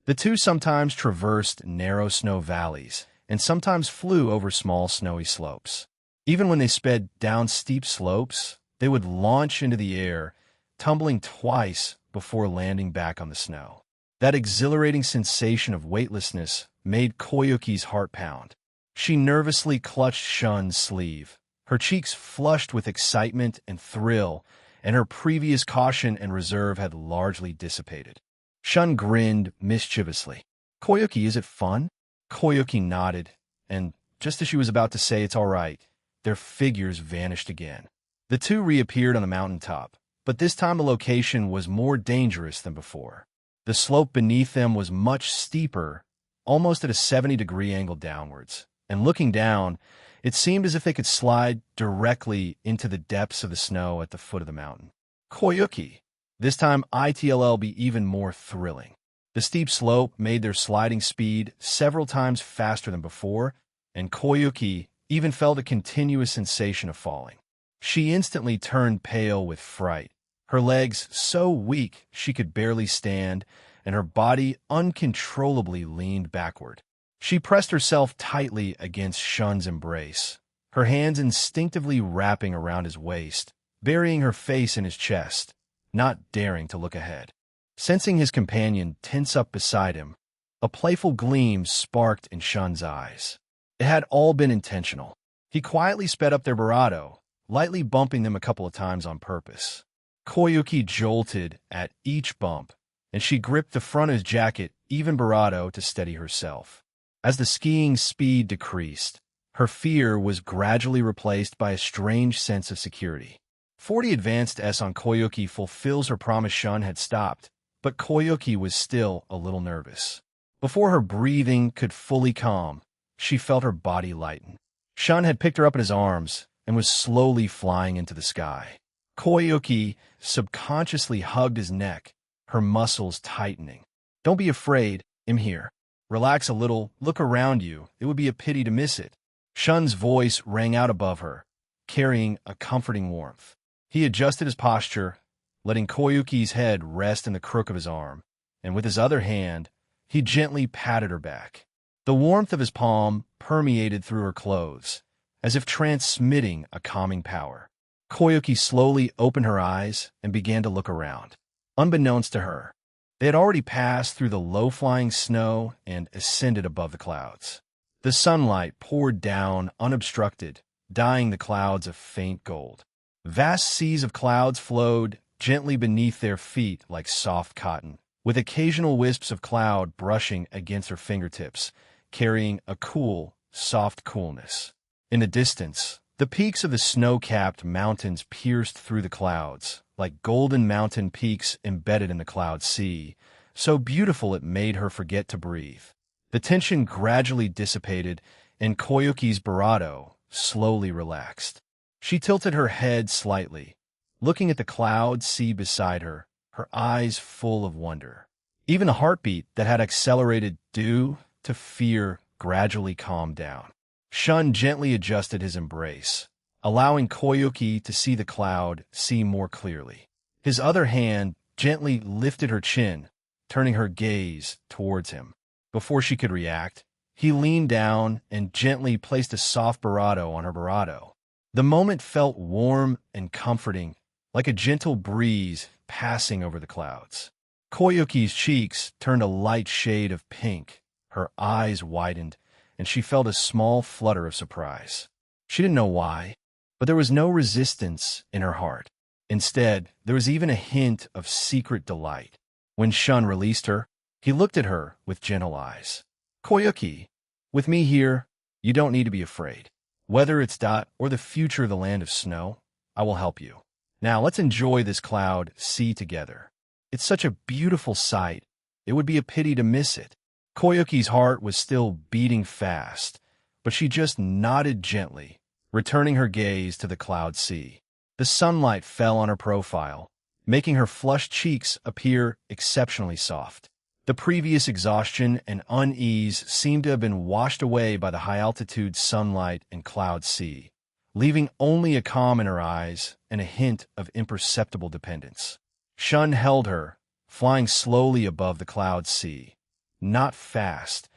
The two sometimes traversed narrow snow valleys and sometimes flew over small snowy slopes. Even when they sped down steep slopes, they would launch into the air, tumbling twice before landing back on the snow. That exhilarating sensation of weightlessness made Koyuki's heart pound. She nervously clutched Shun's sleeve, her cheeks flushed with excitement and thrill, and her previous caution and reserve had largely dissipated. Shun grinned mischievously. "Koyuki, is it fun?" Koyuki nodded, and just as she was about to say it's all right, their figures vanished again. The two reappeared on the mountaintop, but this time the location was more dangerous than before. The slope beneath them was much steeper, almost at a 70-degree angle downwards, and looking down, it seemed as if they could slide directly into the depths of the snow at the foot of the mountain. Koyuki. This time it'll be even more thrilling. The steep slope made their sliding speed several times faster than before, and Koyuki even felt a continuous sensation of falling. She instantly turned pale with fright, her legs so weak she could barely stand, and her body uncontrollably leaned backward. She pressed herself tightly against Shun's embrace, her hands instinctively wrapping around his waist, burying her face in his chest, not daring to look ahead. Sensing his companion tense up beside him, a playful gleam sparked in Shun's eyes. It had all been intentional. He quietly sped up their barato, lightly bumping them a couple of times on purpose. Koyuki jolted at each bump, and she gripped the front of his jacket, even barato, to steady herself. As the skiing speed decreased, her fear was gradually replaced by a strange sense of security. 40 advanced S on Koyuki fulfills her promise. Shun had stopped, but Koyuki was still a little nervous. Before her breathing could fully calm, she felt her body lighten. Shun had picked her up in his arms and was slowly flying into the sky. Koyuki subconsciously hugged his neck, her muscles tightening. "Don't be afraid, I'm here. Relax a little, look around you, it would be a pity to miss it." Shun's voice rang out above her, carrying a comforting warmth. He adjusted his posture, letting Koyuki's head rest in the crook of his arm, and with his other hand, he gently patted her back. The warmth of his palm permeated through her clothes, as if transmitting a calming power. Koyuki slowly opened her eyes and began to look around. Unbeknownst to her, they had already passed through the low-flying snow and ascended above the clouds. The sunlight poured down unobstructed, dyeing the clouds a faint gold. Vast seas of clouds flowed gently beneath their feet like soft cotton, with occasional wisps of cloud brushing against her fingertips, carrying a cool, soft coolness. In the distance, the peaks of the snow-capped mountains pierced through the clouds, like golden mountain peaks embedded in the cloud sea, so beautiful it made her forget to breathe. The tension gradually dissipated, and Koyuki's barato slowly relaxed. She tilted her head slightly, looking at the cloud sea beside her, her eyes full of wonder. Even a heartbeat that had accelerated due to fear gradually calmed down. Shun gently adjusted his embrace, allowing Koyuki to see the cloud sea more clearly. His other hand gently lifted her chin, turning her gaze towards him. Before she could react, he leaned down and gently placed a soft barato on her barato. The moment felt warm and comforting, like a gentle breeze passing over the clouds. Koyuki's cheeks turned a light shade of pink, her eyes widened, and she felt a small flutter of surprise. She didn't know why, but there was no resistance in her heart. Instead, there was even a hint of secret delight. When Shun released her, he looked at her with gentle eyes. "Koyuki, with me here, you don't need to be afraid. Whether it's Dot or the future of the land of snow, I will help you. Now let's enjoy this cloud sea together. It's such a beautiful sight, it would be a pity to miss it." Koyuki's heart was still beating fast, but she just nodded gently, returning her gaze to the cloud sea. The sunlight fell on her profile, making her flushed cheeks appear exceptionally soft. The previous exhaustion and unease seemed to have been washed away by the high-altitude sunlight and cloud sea, leaving only a calm in her eyes and a hint of imperceptible dependence. Shun held her, flying slowly above the cloud sea, not fast,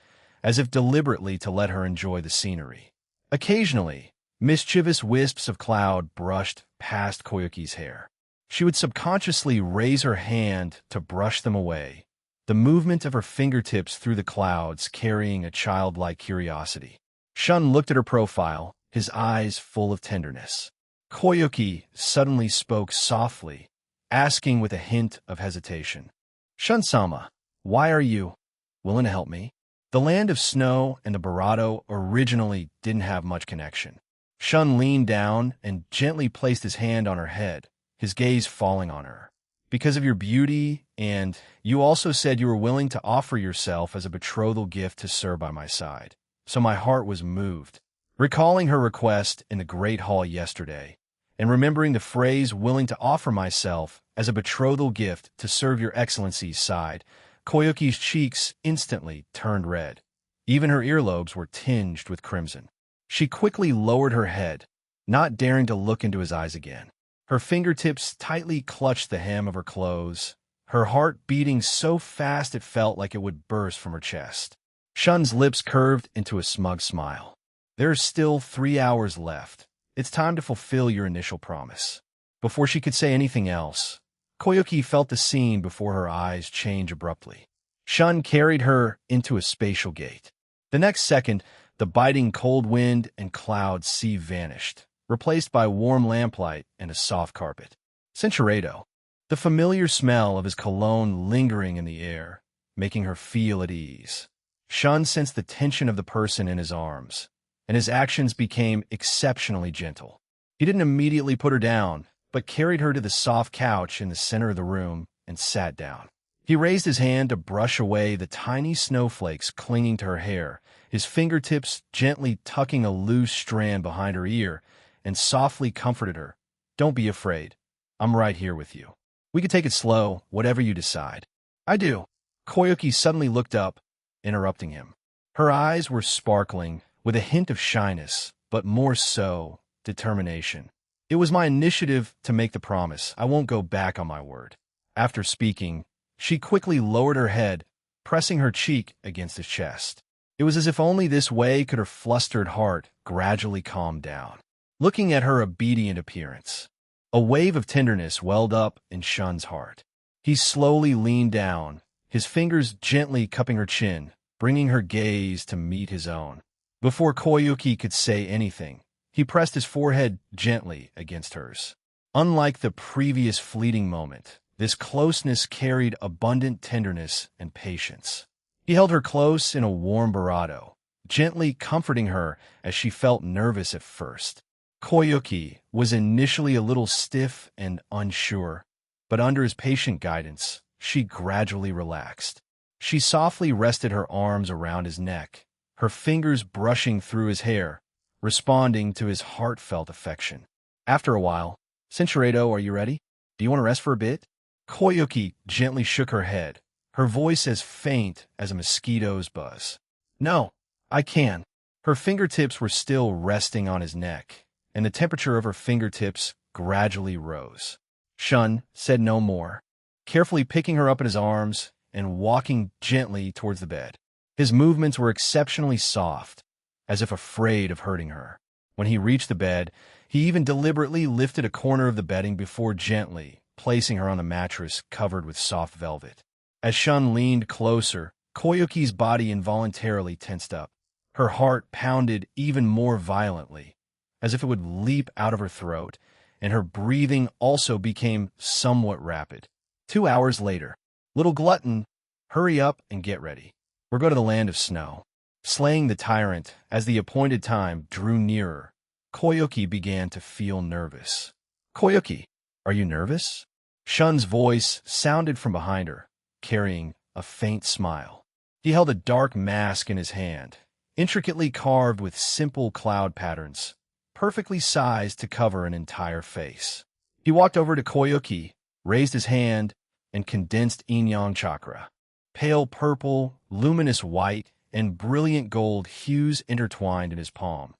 as if deliberately to let her enjoy the scenery. Occasionally, mischievous wisps of cloud brushed past Koyuki's hair. She would subconsciously raise her hand to brush them away, the movement of her fingertips through the clouds carrying a childlike curiosity. Shun looked at her profile, his eyes full of tenderness. Koyuki suddenly spoke softly, asking with a hint of hesitation. "Shun-sama, why are you willing to help me?" The land of snow and the Barato originally didn't have much connection. Shun leaned down and gently placed his hand on her head, his gaze falling on her. "Because of your beauty, and you also said you were willing to offer yourself as a betrothal gift to serve by my side. So my heart was moved." Recalling her request in the Great Hall yesterday, and remembering the phrase "willing to offer myself as a betrothal gift to serve your excellency's side," Koyuki's cheeks instantly turned red. Even her earlobes were tinged with crimson. She quickly lowered her head, not daring to look into his eyes again. Her fingertips tightly clutched the hem of her clothes, her heart beating so fast it felt like it would burst from her chest. Shun's lips curved into a smug smile. "There's still 3 hours left. It's time to fulfill your initial promise." Before she could say anything else, Koyuki felt the scene before her eyes change abruptly. Shun carried her into a spatial gate. The next second, the biting cold wind and cloud sea vanished, replaced by warm lamplight and a soft carpet. Cinchuredo, the familiar smell of his cologne lingering in the air, making her feel at ease. Shun sensed the tension of the person in his arms, and his actions became exceptionally gentle. He didn't immediately put her down, but carried her to the soft couch in the center of the room and sat down. He raised his hand to brush away the tiny snowflakes clinging to her hair, his fingertips gently tucking a loose strand behind her ear, and softly comforted her. "Don't be afraid. I'm right here with you. We could take it slow, whatever you decide." "I do." Koyuki suddenly looked up, interrupting him. Her eyes were sparkling, with a hint of shyness, but more so, determination. "It was my initiative to make the promise. I won't go back on my word." After speaking, she quickly lowered her head, pressing her cheek against his chest. It was as if only this way could her flustered heart gradually calm down. Looking at her obedient appearance, a wave of tenderness welled up in Shun's heart. He slowly leaned down, his fingers gently cupping her chin, bringing her gaze to meet his own. Before Koyuki could say anything, he pressed his forehead gently against hers. Unlike the previous fleeting moment, this closeness carried abundant tenderness and patience. He held her close in a warm barato, gently comforting her as she felt nervous at first. Koyuki was initially a little stiff and unsure, but under his patient guidance, she gradually relaxed. She softly rested her arms around his neck, her fingers brushing through his hair, responding to his heartfelt affection. After a while, "Cinchuredo, are you ready? Do you want to rest for a bit?" Koyuki gently shook her head, her voice as faint as a mosquito's buzz. "No, I can." Her fingertips were still resting on his neck, and the temperature of her fingertips gradually rose. Shun said no more, carefully picking her up in his arms and walking gently towards the bed. His movements were exceptionally soft, as if afraid of hurting her. When he reached the bed, he even deliberately lifted a corner of the bedding before gently placing her on a mattress covered with soft velvet. As Shun leaned closer, Koyuki's body involuntarily tensed up. Her heart pounded even more violently, as if it would leap out of her throat, and her breathing also became somewhat rapid. 2 hours later. "Little glutton, hurry up and get ready. We're going to the land of snow." Slaying the tyrant as the appointed time drew nearer, Koyuki began to feel nervous. "Koyuki, are you nervous?" Shun's voice sounded from behind her, carrying a faint smile. He held a dark mask in his hand, intricately carved with simple cloud patterns, perfectly sized to cover an entire face. He walked over to Koyuki, raised his hand, and condensed yin-yang chakra. Pale purple, luminous white, and brilliant gold hues intertwined in his palm.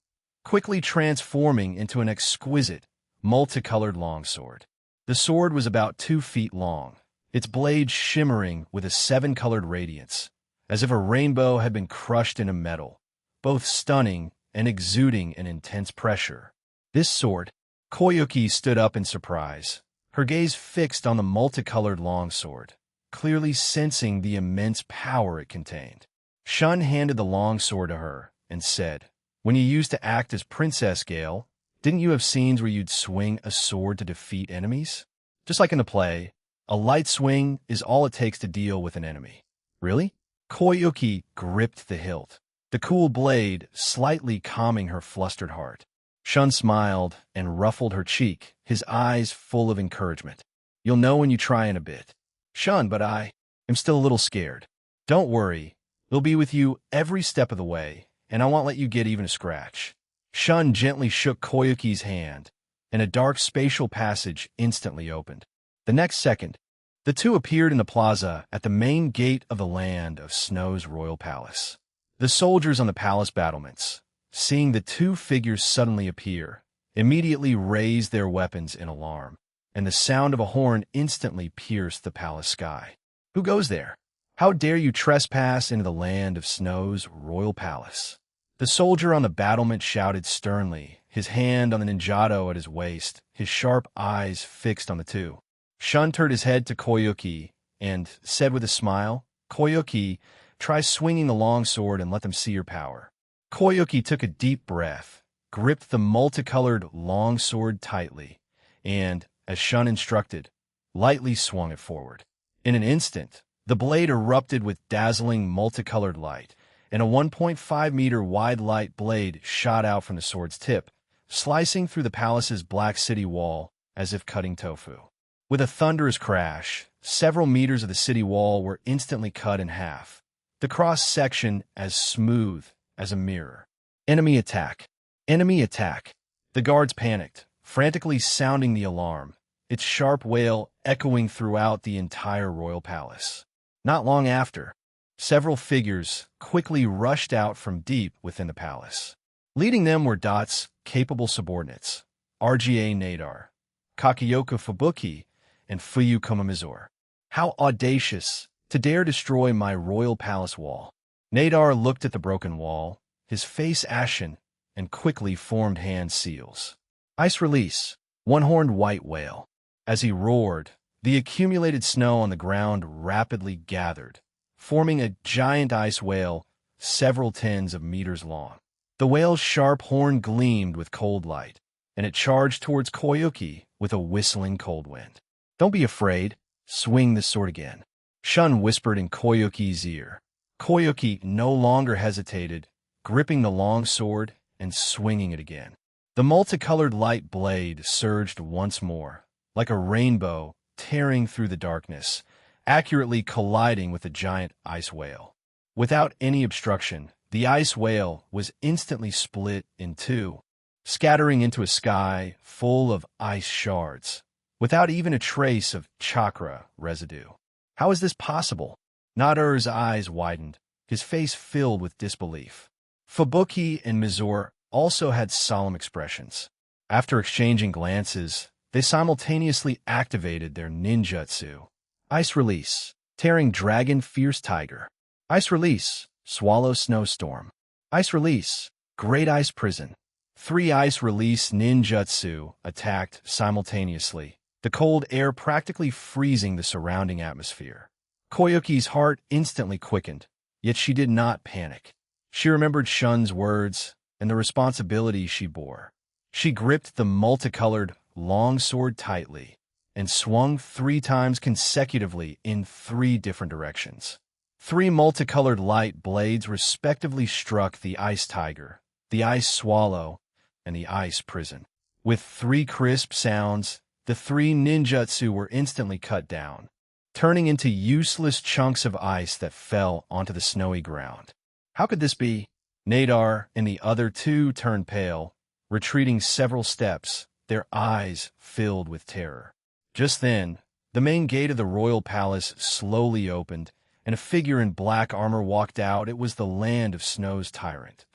quickly transforming into an exquisite, multicolored longsword. The sword was about 2 feet long, its blade shimmering with a 7-colored radiance, as if a rainbow had been crushed into metal, both stunning and exuding an intense pressure. This sword, Koyuki stood up in surprise, her gaze fixed on the multicolored longsword, clearly sensing the immense power it contained. Shun handed the longsword to her and said, "When you used to act as Princess Gale, didn't you have scenes where you'd swing a sword to defeat enemies? Just like in the play, a light swing is all it takes to deal with an enemy." "Really?" Koyuki gripped the hilt, the cool blade slightly calming her flustered heart. Shun smiled and ruffled her cheek, his eyes full of encouragement. "You'll know when you try in a bit." "Shun, but I am still a little scared." "Don't worry, we'll be with you every step of the way, and I won't let you get even a scratch." Shun gently shook Koyuki's hand, and a dark spatial passage instantly opened. The next second, the two appeared in the plaza at the main gate of the land of Snow's royal palace. The soldiers on the palace battlements, seeing the two figures suddenly appear, immediately raised their weapons in alarm, and the sound of a horn instantly pierced the palace sky. "Who goes there? How dare you trespass into the land of Snow's royal palace?" The soldier on the battlement shouted sternly, his hand on the ninjato at his waist, his sharp eyes fixed on the two. Shun turned his head to Koyuki and said with a smile, "Koyuki, try swinging the long sword and let them see your power." Koyuki took a deep breath, gripped the multicolored long sword tightly, and, as Shun instructed, lightly swung it forward. In an instant, the blade erupted with dazzling multicolored light, and a 1.5-meter wide light blade shot out from the sword's tip, slicing through the palace's black city wall as if cutting tofu. With a thunderous crash, several meters of the city wall were instantly cut in half, the cross-section as smooth as a mirror. "Enemy attack! Enemy attack!" The guards panicked, frantically sounding the alarm, its sharp wail echoing throughout the entire royal palace. Not long after, several figures quickly rushed out from deep within the palace. Leading them were Dot's capable subordinates, RGA Nadar, Kakioka Fubuki, and Fuyu Komamizor. "How audacious, to dare destroy my royal palace wall." Nadar looked at the broken wall, his face ashen, and quickly formed hand seals. "Ice release, one-horned white whale." As he roared, the accumulated snow on the ground rapidly gathered, forming a giant ice whale several tens of meters long. The whale's sharp horn gleamed with cold light, and it charged towards Koyuki with a whistling cold wind. "Don't be afraid. Swing this sword again," Shun whispered in Koyuki's ear. Koyuki no longer hesitated, gripping the long sword and swinging it again. The multicolored light blade surged once more, like a rainbow tearing through the darkness, accurately colliding with the giant ice whale. Without any obstruction, the ice whale was instantly split in two, scattering into a sky full of ice shards, without even a trace of chakra residue. "How is this possible?" Nadar's eyes widened, his face filled with disbelief. Fubuki and Mizor also had solemn expressions. After exchanging glances, they simultaneously activated their ninjutsu. Ice release, tearing dragon fierce tiger. Ice release, swallow snowstorm. Ice release, great ice prison. 3 ice release ninjutsu attacked simultaneously, the cold air practically freezing the surrounding atmosphere. Koyuki's heart instantly quickened, yet she did not panic. She remembered Shun's words and the responsibility she bore. She gripped the multicolored long sword tightly and swung 3 times consecutively in 3 different directions. 3 multicolored light blades respectively struck the ice tiger, the ice swallow, and the ice prison. With 3 crisp sounds, the 3 ninjutsu were instantly cut down, turning into useless chunks of ice that fell onto the snowy ground. How could this be? Nadar and the other 2 turned pale, retreating several steps, their eyes filled with terror. Just then, the main gate of the royal palace slowly opened, and a figure in black armor walked out. It was the land of Snow's tyrant.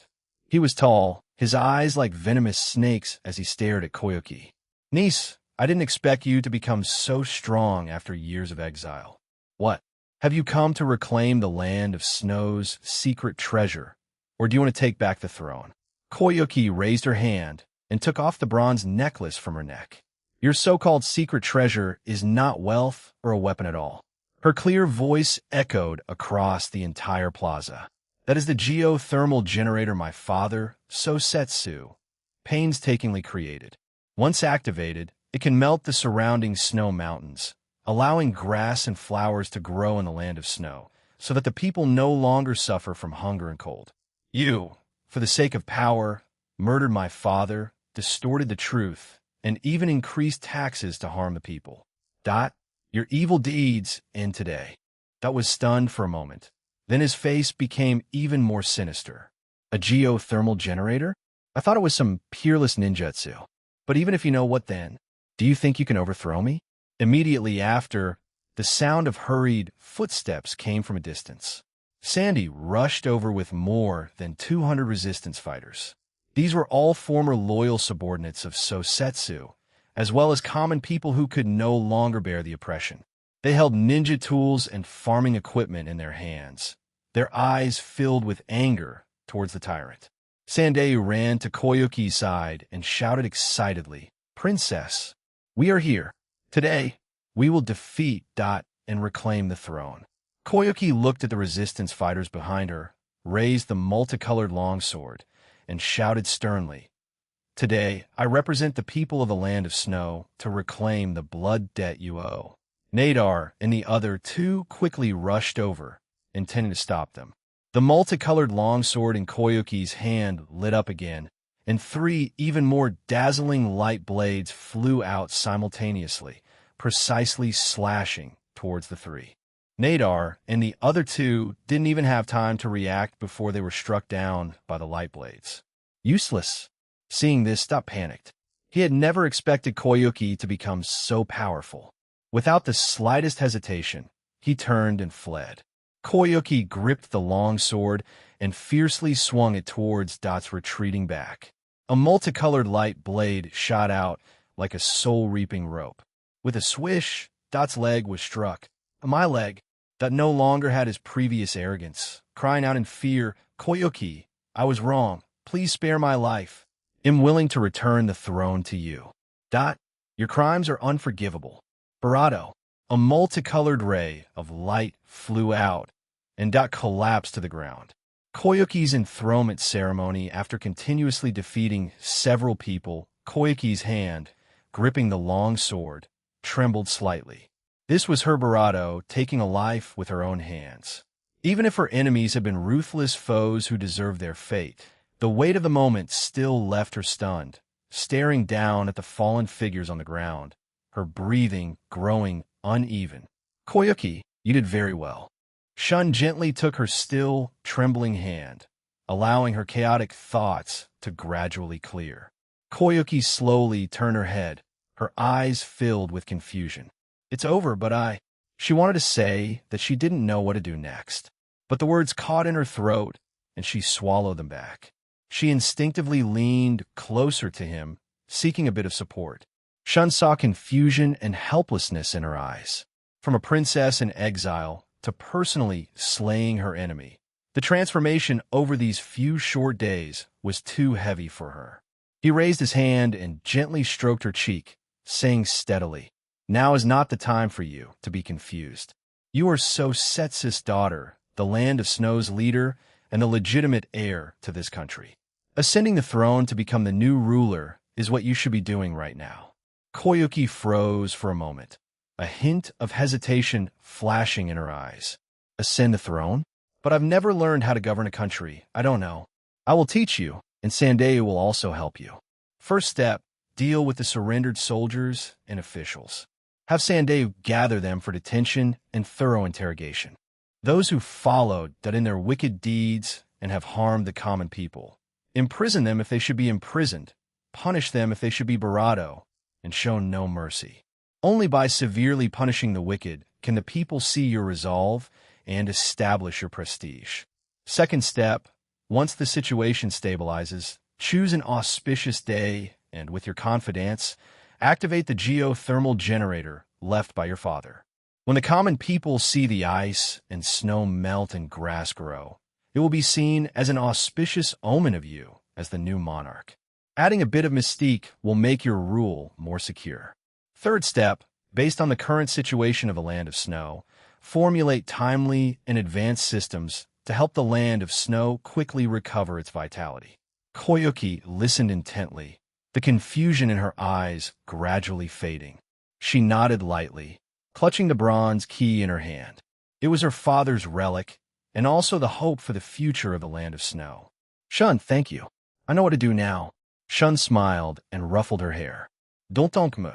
He was tall, his eyes like venomous snakes as he stared at Koyuki. Niece, I didn't expect you to become so strong after years of exile. What? Have you come to reclaim the land of Snow's secret treasure, or do you want to take back the throne? Koyuki raised her hand and took off the bronze necklace from her neck. Your so-called secret treasure is not wealth or a weapon at all. Her clear voice echoed across the entire plaza. That is the geothermal generator my father, Sosetsu, painstakingly created. Once activated, it can melt the surrounding snow mountains, allowing grass and flowers to grow in the land of snow, so that the people no longer suffer from hunger and cold. You, for the sake of power, murdered my father, distorted the truth, and even increased taxes to harm the people. Your evil deeds end today. Dot was stunned for a moment. Then his face became even more sinister. A geothermal generator? I thought it was some peerless ninjutsu. But even if you know what then, do you think you can overthrow me? Immediately after, the sound of hurried footsteps came from a distance. Sandy rushed over with more than 200 resistance fighters. These were all former loyal subordinates of Sosetsu, as well as common people who could no longer bear the oppression. They held ninja tools and farming equipment in their hands, their eyes filled with anger towards the tyrant. Sandeu ran to Koyuki's side and shouted excitedly, "Princess, we are here. Today, we will defeat Dot and reclaim the throne." Koyuki looked at the resistance fighters behind her, raised the multicolored longsword, and shouted sternly, "Today, I represent the people of the land of snow to reclaim the blood debt you owe." Nadar and the other two quickly rushed over, intending to stop them. The multicolored longsword in Koyuki's hand lit up again, and 3 even more dazzling light blades flew out simultaneously, precisely slashing towards the 3. Nadar and the other 2 didn't even have time to react before they were struck down by the light blades. Useless. Seeing this, Dot panicked. He had never expected Koyuki to become so powerful. Without the slightest hesitation, he turned and fled. Koyuki gripped the long sword and fiercely swung it towards Dot's retreating back. A multicolored light blade shot out like a soul-reaping rope. With a swish, Dot's leg was struck. My leg. Dot no longer had his previous arrogance, crying out in fear, "Koyuki, I was wrong. Please spare my life. I'm willing to return the throne to you." Dot, your crimes are unforgivable. Barato, a multicolored ray of light flew out, and Dot collapsed to the ground. Koyuki's enthronement ceremony, after continuously defeating several people, Koyuki's hand, gripping the long sword, trembled slightly. This was her Barato taking a life with her own hands. Even if her enemies had been ruthless foes who deserved their fate, the weight of the moment still left her stunned, staring down at the fallen figures on the ground, her breathing growing uneven. "Koyuki, you did very well." Shun gently took her still, trembling hand, allowing her chaotic thoughts to gradually clear. Koyuki slowly turned her head, her eyes filled with confusion. "It's over, but She wanted to say that she didn't know what to do next, but the words caught in her throat, and she swallowed them back. She instinctively leaned closer to him, seeking a bit of support. Shun saw confusion and helplessness in her eyes. From a princess in exile to personally slaying her enemy, the transformation over these few short days was too heavy for her. He raised his hand and gently stroked her cheek, saying steadily, "Now is not the time for you to be confused. You are Sosetsu's daughter, the land of snow's leader, and the legitimate heir to this country. Ascending the throne to become the new ruler is what you should be doing right now." Koyuki froze for a moment, a hint of hesitation flashing in her eyes. "Ascend the throne? But I've never learned how to govern a country. I don't know. I will teach you, and Sandeu will also help you. First step, deal with the surrendered soldiers and officials. Have Sandeu gather them for detention and thorough interrogation. Those who followed that in their wicked deeds and have harmed the common people. Imprison them if they should be imprisoned, punish them if they should be barato, and show no mercy. Only by severely punishing the wicked can the people see your resolve and establish your prestige. Second step, once the situation stabilizes, Choose an auspicious day, and with your confidence, activate the geothermal generator left by your father. When the common people see the ice and snow melt and grass grow, it will be seen as an auspicious omen of you as the new monarch. Adding a bit of mystique will make your rule more secure. Third step, based on the current situation of the land of snow, formulate timely and advanced systems to help the land of snow quickly recover its vitality. Koyuki listened intently, the confusion in her eyes gradually fading. She nodded lightly, clutching the bronze key in her hand. It was her father's relic, and also the hope for the future of the land of snow. Shun, thank you. I know what to do now. Shun smiled and ruffled her hair. Don't me.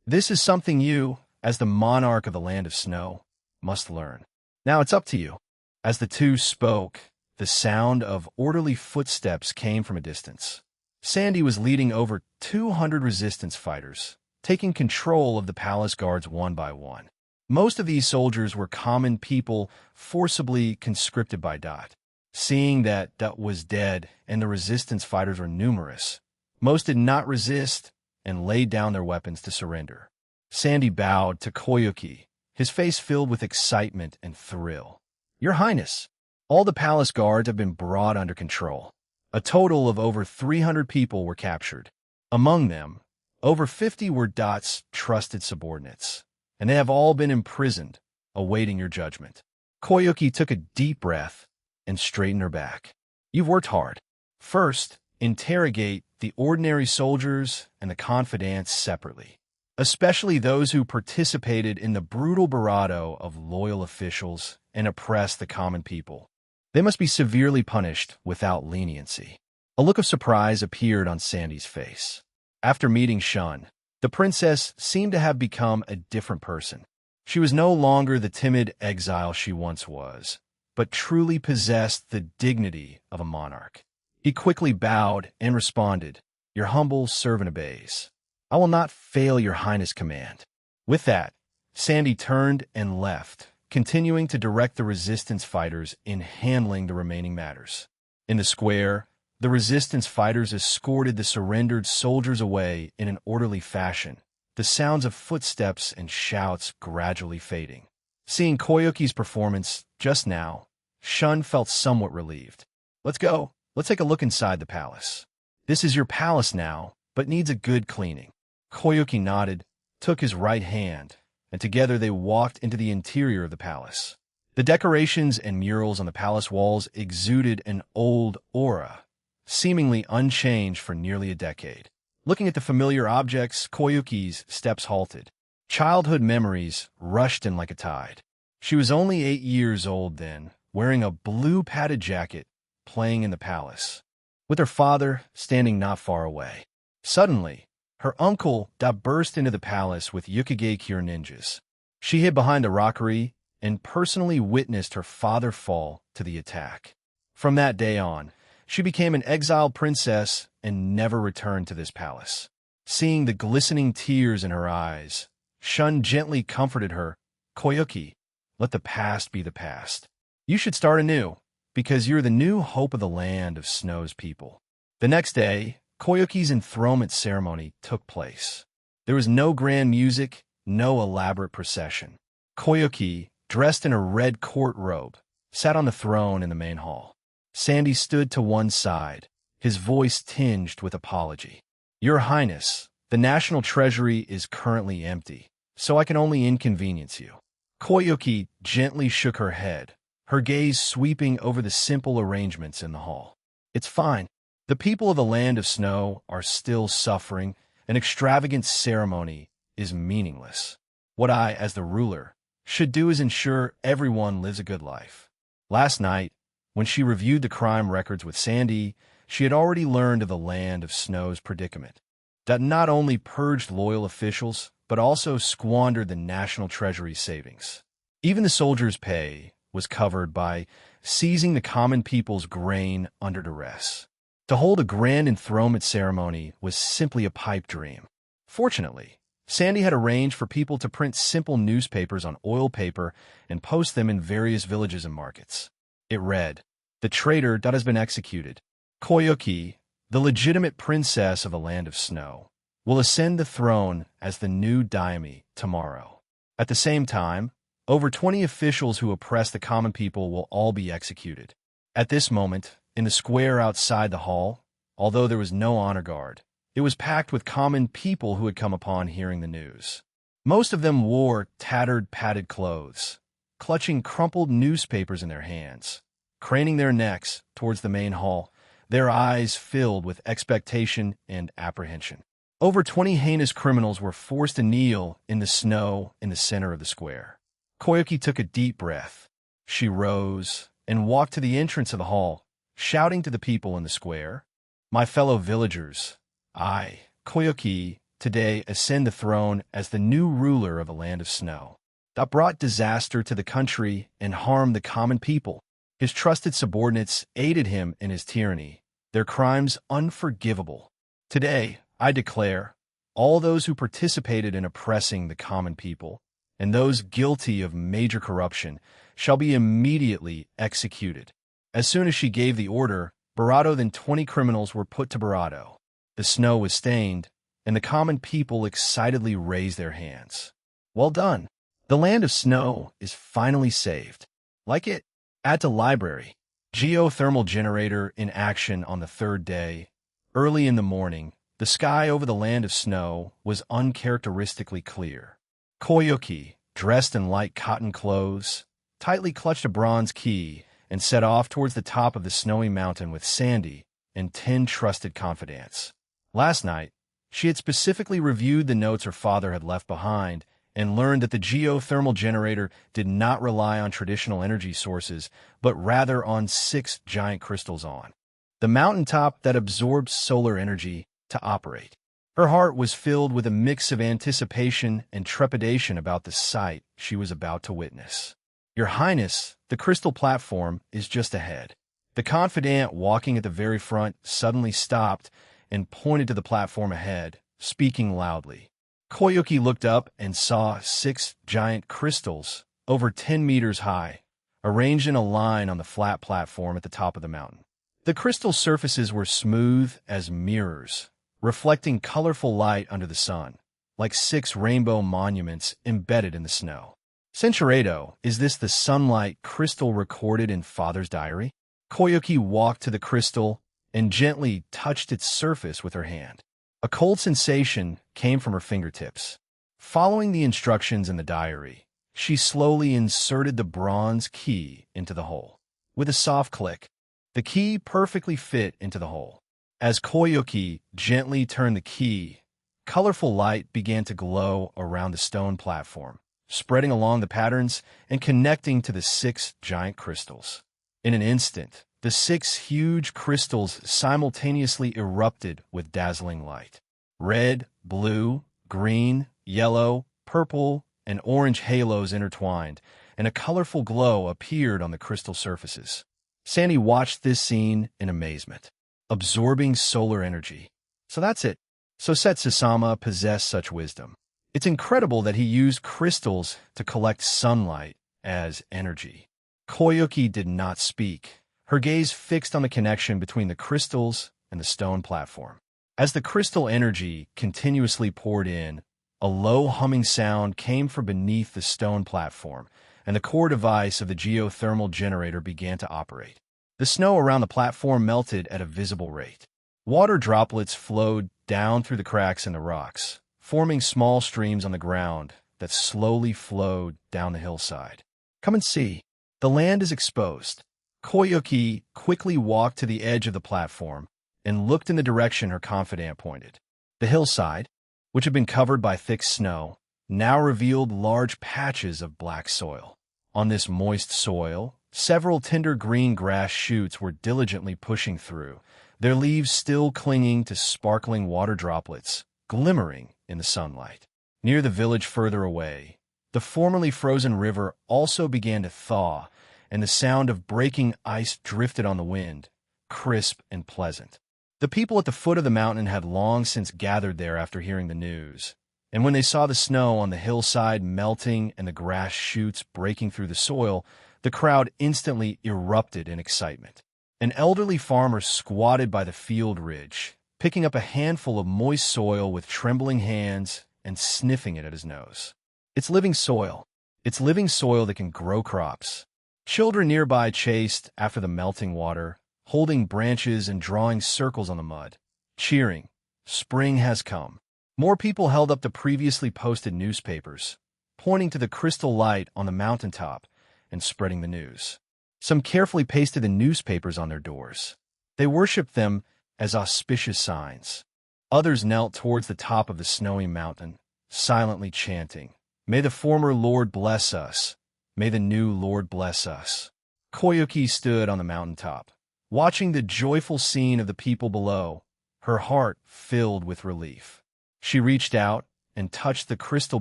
This is something you, as the monarch of the land of snow, must learn. Now it's up to you. As the two spoke, the sound of orderly footsteps came from a distance. Sandy was leading over 200 resistance fighters, taking control of the palace guards one by one. Most of these soldiers were common people forcibly conscripted by Dot. Seeing that Dot was dead and the resistance fighters were numerous, most did not resist and laid down their weapons to surrender. Sandy bowed to Koyuki, his face filled with excitement and thrill. Your Highness, all the palace guards have been brought under control. A total of over 300 people were captured. Among them, over 50 were Dot's trusted subordinates, and they have all been imprisoned, awaiting your judgment. Koyuki took a deep breath and straightened her back. You've worked hard. First, interrogate the ordinary soldiers and the confidants separately, especially those who participated in the brutal bravado of loyal officials and oppressed the common people. They must be severely punished without leniency. A look of surprise appeared on Sandy's face. After meeting Shun, the princess seemed to have become a different person. She was no longer the timid exile she once was, but truly possessed the dignity of a monarch. He quickly bowed and responded, Your humble servant obeys. I will not fail your highness' command. With that, Sandy turned and left, continuing to direct the resistance fighters in handling the remaining matters. In the square, the resistance fighters escorted the surrendered soldiers away in an orderly fashion, the sounds of footsteps and shouts gradually fading. Seeing Koyuki's performance just now, Shun felt somewhat relieved. Let's go. Let's take a look inside the palace. This is your palace now, but needs a good cleaning. Koyuki nodded, took his right hand, and together they walked into the interior of the palace. The decorations and murals on the palace walls exuded an old aura, seemingly unchanged for nearly a decade. Looking at the familiar objects, Koyuki's steps halted. Childhood memories rushed in like a tide. She was only 8 years old then, wearing a blue padded jacket, playing in the palace, with her father standing not far away. Suddenly, her uncle burst into the palace with Yukige Cure ninjas. She hid behind the rockery and personally witnessed her father fall to the attack. From that day on, she became an exiled princess and never returned to this palace. Seeing the glistening tears in her eyes, Shun gently comforted her. Koyuki, let the past be the past. You should start anew, because you're the new hope of the land of Snow's people. The next day, Koyuki's enthronement ceremony took place. There was no grand music, no elaborate procession. Koyuki, dressed in a red court robe, sat on the throne in the main hall. Sandy stood to one side, his voice tinged with apology. Your Highness, the national treasury is currently empty, so I can only inconvenience you. Koyuki gently shook her head, her gaze sweeping over the simple arrangements in the hall. It's fine. The people of the land of snow are still suffering. An extravagant ceremony is meaningless. What I, as the ruler, should do is ensure everyone lives a good life. Last night, when she reviewed the crime records with Sandy, she had already learned of the land of snow's predicament. That not only purged loyal officials, but also squandered the national treasury savings. Even the soldiers' pay was covered by seizing the common people's grain under duress. To hold a grand enthronement ceremony was simply a pipe dream. Fortunately, Sandy had arranged for people to print simple newspapers on oil paper and post them in various villages and markets. It read, The traitor that has been executed. Koyuki, the legitimate princess of the land of snow, will ascend the throne as the new daimyo tomorrow. At the same time, over 20 officials who oppress the common people will all be executed. At this moment, in the square outside the hall, although there was no honor guard, it was packed with common people who had come upon hearing the news. Most of them wore tattered, padded clothes, clutching crumpled newspapers in their hands, craning their necks towards the main hall, their eyes filled with expectation and apprehension. Over 20 heinous criminals were forced to kneel in the snow in the center of the square. Koyuki took a deep breath. She rose and walked to the entrance of the hall, shouting to the people in the square, "My fellow villagers, I, Koyuki, today ascend the throne as the new ruler of the land of snow. That brought disaster to the country and harmed the common people. His trusted subordinates aided him in his tyranny, their crimes unforgivable. Today, I declare, all those who participated in oppressing the common people, and those guilty of major corruption, shall be immediately executed." As soon as she gave the order, Barato then 20 criminals were put to Barato. The snow was stained, and the common people excitedly raised their hands. Well done! The land of snow is finally saved. Like it? Add to library. Geothermal generator in action on the third day. Early in the morning, the sky over the land of snow was uncharacteristically clear. Koyuki, dressed in light cotton clothes, tightly clutched a bronze key and set off towards the top of the snowy mountain with Sandy and 10 trusted confidants. Last night, she had specifically reviewed the notes her father had left behind and learned that the geothermal generator did not rely on traditional energy sources, but rather on 6 giant crystals on the mountaintop that absorbed solar energy to operate. Her heart was filled with a mix of anticipation and trepidation about the sight she was about to witness. "Your Highness, the crystal platform is just ahead." The confidant walking at the very front suddenly stopped and pointed to the platform ahead, speaking loudly. Koyuki looked up and saw 6 giant crystals, over 10 meters high, arranged in a line on the flat platform at the top of the mountain. The crystal surfaces were smooth as mirrors, reflecting colorful light under the sun, like 6 rainbow monuments embedded in the snow. "Censuredo, is this the sunlight crystal recorded in Father's diary?" Koyuki walked to the crystal and gently touched its surface with her hand. A cold sensation came from her fingertips. Following the instructions in the diary, she slowly inserted the bronze key into the hole. With a soft click, the key perfectly fit into the hole. As Koyuki gently turned the key, colorful light began to glow around the stone platform, spreading along the patterns and connecting to the 6 giant crystals. In an instant, the 6 huge crystals simultaneously erupted with dazzling light. Red, blue, green, yellow, purple, and orange halos intertwined, and a colorful glow appeared on the crystal surfaces. Sandy watched this scene in amazement. Absorbing solar energy. So that's it. So Setsusama possessed such wisdom. It's incredible that he used crystals to collect sunlight as energy. Koyuki did not speak, her gaze fixed on the connection between the crystals and the stone platform. As the crystal energy continuously poured in, a low humming sound came from beneath the stone platform, and the core device of the geothermal generator began to operate. The snow around the platform melted at a visible rate. Water droplets flowed down through the cracks in the rocks, forming small streams on the ground that slowly flowed down the hillside. "Come and see. The land is exposed." Koyuki quickly walked to the edge of the platform and looked in the direction her confidant pointed. The hillside, which had been covered by thick snow, now revealed large patches of black soil. On this moist soil, several tender green grass shoots were diligently pushing through, their leaves still clinging to sparkling water droplets, glimmering in the sunlight. Near the village further away, the formerly frozen river also began to thaw, and the sound of breaking ice drifted on the wind, crisp and pleasant. The people at the foot of the mountain had long since gathered there after hearing the news, and when they saw the snow on the hillside melting and the grass shoots breaking through the soil, the crowd instantly erupted in excitement. An elderly farmer squatted by the field ridge, picking up a handful of moist soil with trembling hands and sniffing it at his nose. It's living soil. It's living soil that can grow crops. Children nearby chased after the melting water, holding branches and drawing circles on the mud, cheering, "Spring has come." More people held up the previously posted newspapers, pointing to the crystal light on the mountaintop and spreading the news. Some carefully pasted the newspapers on their doors. They worshipped them as auspicious signs. Others knelt towards the top of the snowy mountain, silently chanting, "May the former Lord bless us. May the new Lord bless us." Koyuki stood on the mountaintop, watching the joyful scene of the people below, her heart filled with relief. She reached out and touched the crystal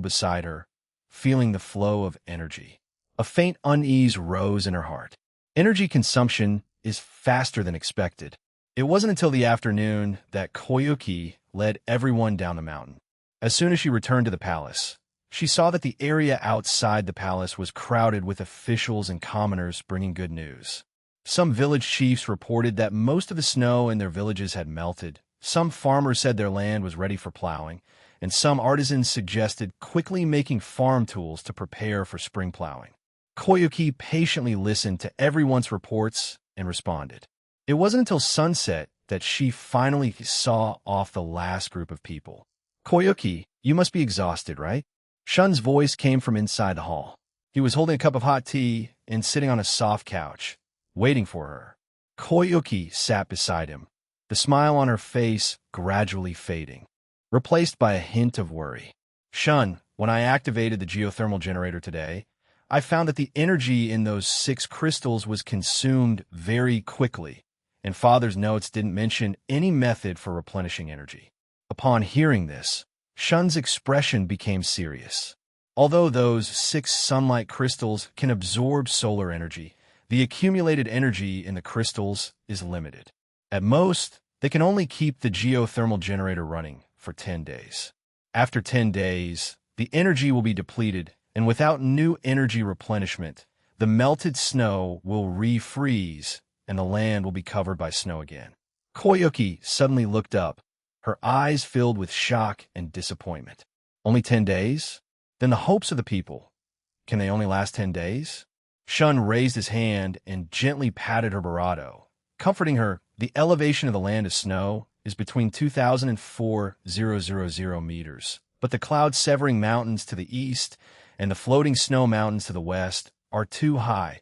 beside her, feeling the flow of energy. A faint unease rose in her heart. Energy consumption is faster than expected. It wasn't until the afternoon that Koyuki led everyone down the mountain. As soon as she returned to the palace, she saw that the area outside the palace was crowded with officials and commoners bringing good news. Some village chiefs reported that most of the snow in their villages had melted. Some farmers said their land was ready for plowing, and some artisans suggested quickly making farm tools to prepare for spring plowing. Koyuki patiently listened to everyone's reports and responded. It wasn't until sunset that she finally saw off the last group of people. "Koyuki, you must be exhausted, right?" Shun's voice came from inside the hall. He was holding a cup of hot tea and sitting on a soft couch, waiting for her. Koyuki sat beside him, the smile on her face gradually fading, replaced by a hint of worry. "Shun, when I activated the geothermal generator today, I found that the energy in those 6 crystals was consumed very quickly, and Father's notes didn't mention any method for replenishing energy." Upon hearing this, Shun's expression became serious. Although those 6 sunlight crystals can absorb solar energy, the accumulated energy in the crystals is limited. At most, they can only keep the geothermal generator running for 10 days. After 10 days, the energy will be depleted, and without new energy replenishment, the melted snow will refreeze and the land will be covered by snow again. Koyuki suddenly looked up, her eyes filled with shock and disappointment. "Only 10 days? Then the hopes of the people, can they only last 10 days? Shun raised his hand and gently patted her barato, comforting her. "The elevation of the land of snow is between 2,000 and 4,000 meters, but the cloud-severing mountains to the east and the floating snow mountains to the west are too high,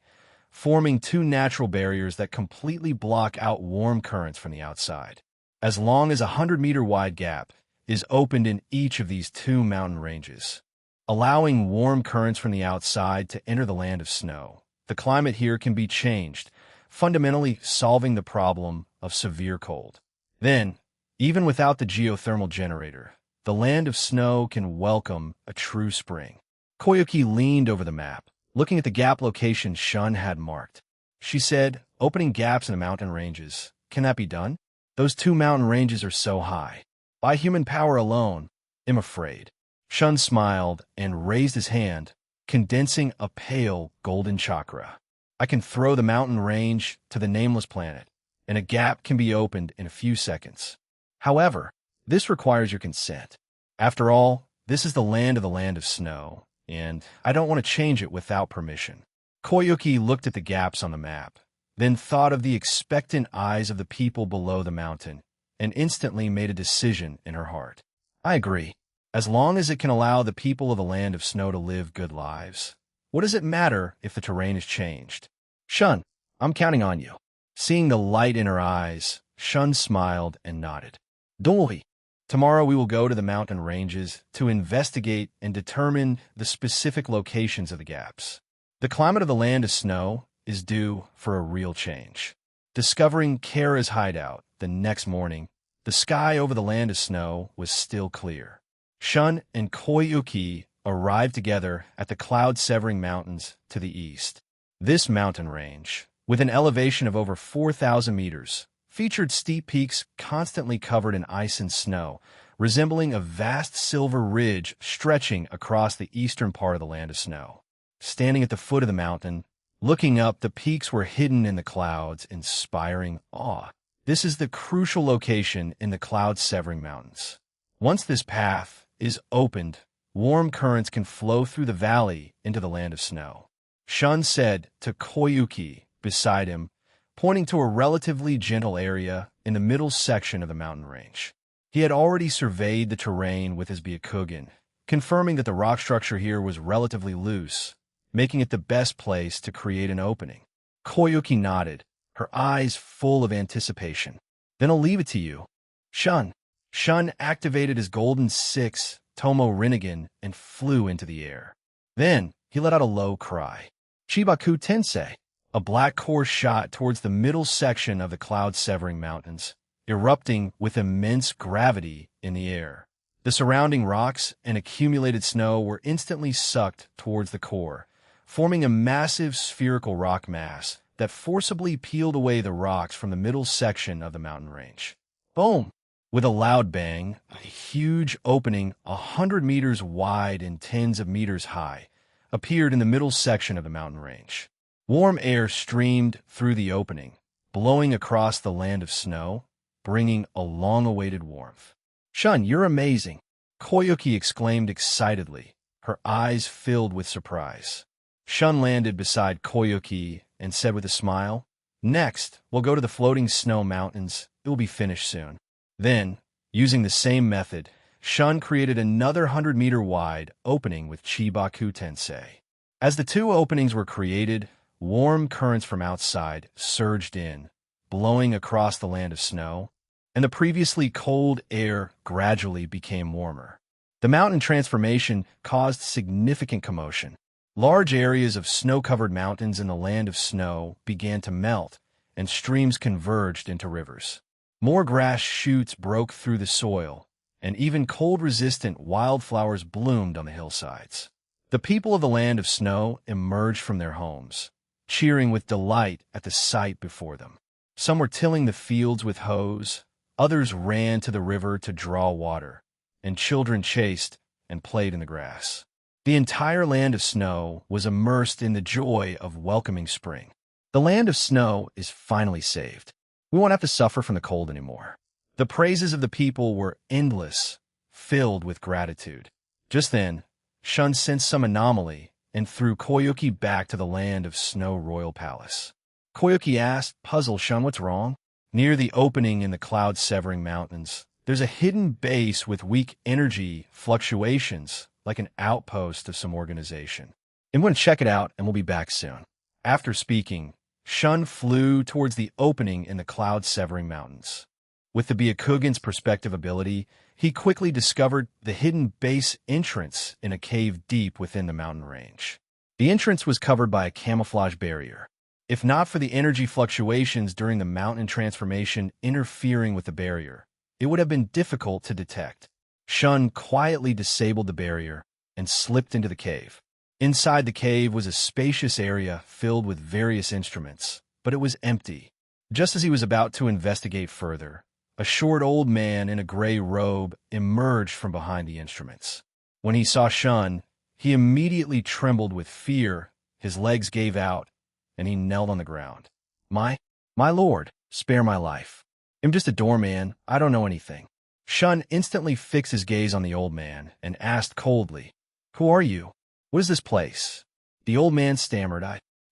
forming 2 natural barriers that completely block out warm currents from the outside. As long as a 100-meter wide gap is opened in each of these 2 mountain ranges, allowing warm currents from the outside to enter the land of snow, the climate here can be changed, fundamentally solving the problem of severe cold. Then, even without the geothermal generator, the land of snow can welcome a true spring." Koyuki leaned over the map, looking at the gap locations Shun had marked. She said, "Opening gaps in the mountain ranges. Can that be done? Those 2 mountain ranges are so high. By human power alone, I'm afraid." Shun smiled and raised his hand, condensing a pale golden chakra. "I can throw the mountain range to the nameless planet, and a gap can be opened in a few seconds. However, this requires your consent. After all, this is the land of snow, and I don't want to change it without permission." Koyuki looked at the gaps on the map, then thought of the expectant eyes of the people below the mountain, and instantly made a decision in her heart. "I agree. As long as it can allow the people of the land of snow to live good lives, what does it matter if the terrain is changed? Shun, I'm counting on you." Seeing the light in her eyes, Shun smiled and nodded. "Don't worry. Tomorrow we will go to the mountain ranges to investigate and determine the specific locations of the gaps. The climate of the land of snow is due for a real change." Discovering Kara's hideout the next morning, the sky over the land of snow was still clear. Shun and Koyuki arrived together at the cloud-severing mountains to the east. This mountain range, with an elevation of over 4,000 meters, featured steep peaks constantly covered in ice and snow, resembling a vast silver ridge stretching across the eastern part of the land of snow. Standing at the foot of the mountain, Looking up, the peaks were hidden in the clouds, inspiring awe. This is the crucial location in the cloud-severing mountains. Once this path is opened, warm currents can flow through the valley into the land of snow. Shun said to Koyuki beside him, pointing to a relatively gentle area in the middle section of the mountain range. He had already surveyed the terrain with his Byakugan, confirming that the rock structure here was relatively loose, making it the best place to create an opening. Koyuki nodded, her eyes full of anticipation. Then I'll leave it to you. Shun. Shun activated his Golden Six Tomo Rinnegan and flew into the air. Then he let out a low cry. Chibaku Tensei. A black core shot towards the middle section of the cloud-severing mountains, erupting with immense gravity in the air. The surrounding rocks and accumulated snow were instantly sucked towards the core, forming a massive spherical rock mass that forcibly peeled away the rocks from the middle section of the mountain range. Boom! With a loud bang, a huge opening 100 meters wide and tens of meters high appeared in the middle section of the mountain range. Warm air streamed through the opening, blowing across the land of snow, bringing a long-awaited warmth. Shun, you're amazing, Koyuki exclaimed excitedly, her eyes filled with surprise. Shun landed beside Koyuki and said with a smile, "Next, we'll go to the floating snow mountains. It will be finished soon." Then, using the same method, Shun created another 100-meter-wide opening with Chibaku Tensei. As the two openings were created, warm currents from outside surged in, blowing across the land of snow, and the previously cold air gradually became warmer. The mountain transformation caused significant commotion. Large areas of snow-covered mountains in the land of snow began to melt, and streams converged into rivers. More grass shoots broke through the soil, and even cold-resistant wildflowers bloomed on the hillsides. The people of the land of snow emerged from their homes, cheering with delight at the sight before them. Some were tilling the fields with hoes, others ran to the river to draw water, and children chased and played in the grass. The entire land of snow was immersed in the joy of welcoming spring. The land of snow is finally saved. We won't have to suffer from the cold anymore. The praises of the people were endless, filled with gratitude. Just then, Shun sensed some anomaly and threw Koyuki back to the land of Snow Royal Palace. Koyuki asked, puzzled, "Shun, what's wrong?" Near the opening in the cloud-severing mountains, there's a hidden base with weak energy fluctuations, like an outpost of some organization. I'm going to check it out, and we'll be back soon. After speaking, Shun flew towards the opening in the cloud-severing mountains. With the Byakugan's perspective ability, he quickly discovered the hidden base entrance in a cave deep within the mountain range. The entrance was covered by a camouflage barrier. If not for the energy fluctuations during the mountain transformation interfering with the barrier, it would have been difficult to detect. Shun quietly disabled the barrier and slipped into the cave. Inside the cave was a spacious area filled with various instruments, but it was empty. Just as he was about to investigate further, a short old man in a gray robe emerged from behind the instruments. When he saw Shun, he immediately trembled with fear, his legs gave out, and he knelt on the ground. My lord, spare my life. I'm just a doorman, I don't know anything." Shun instantly fixed his gaze on the old man and asked coldly, "Who are you? What is this place?" The old man stammered,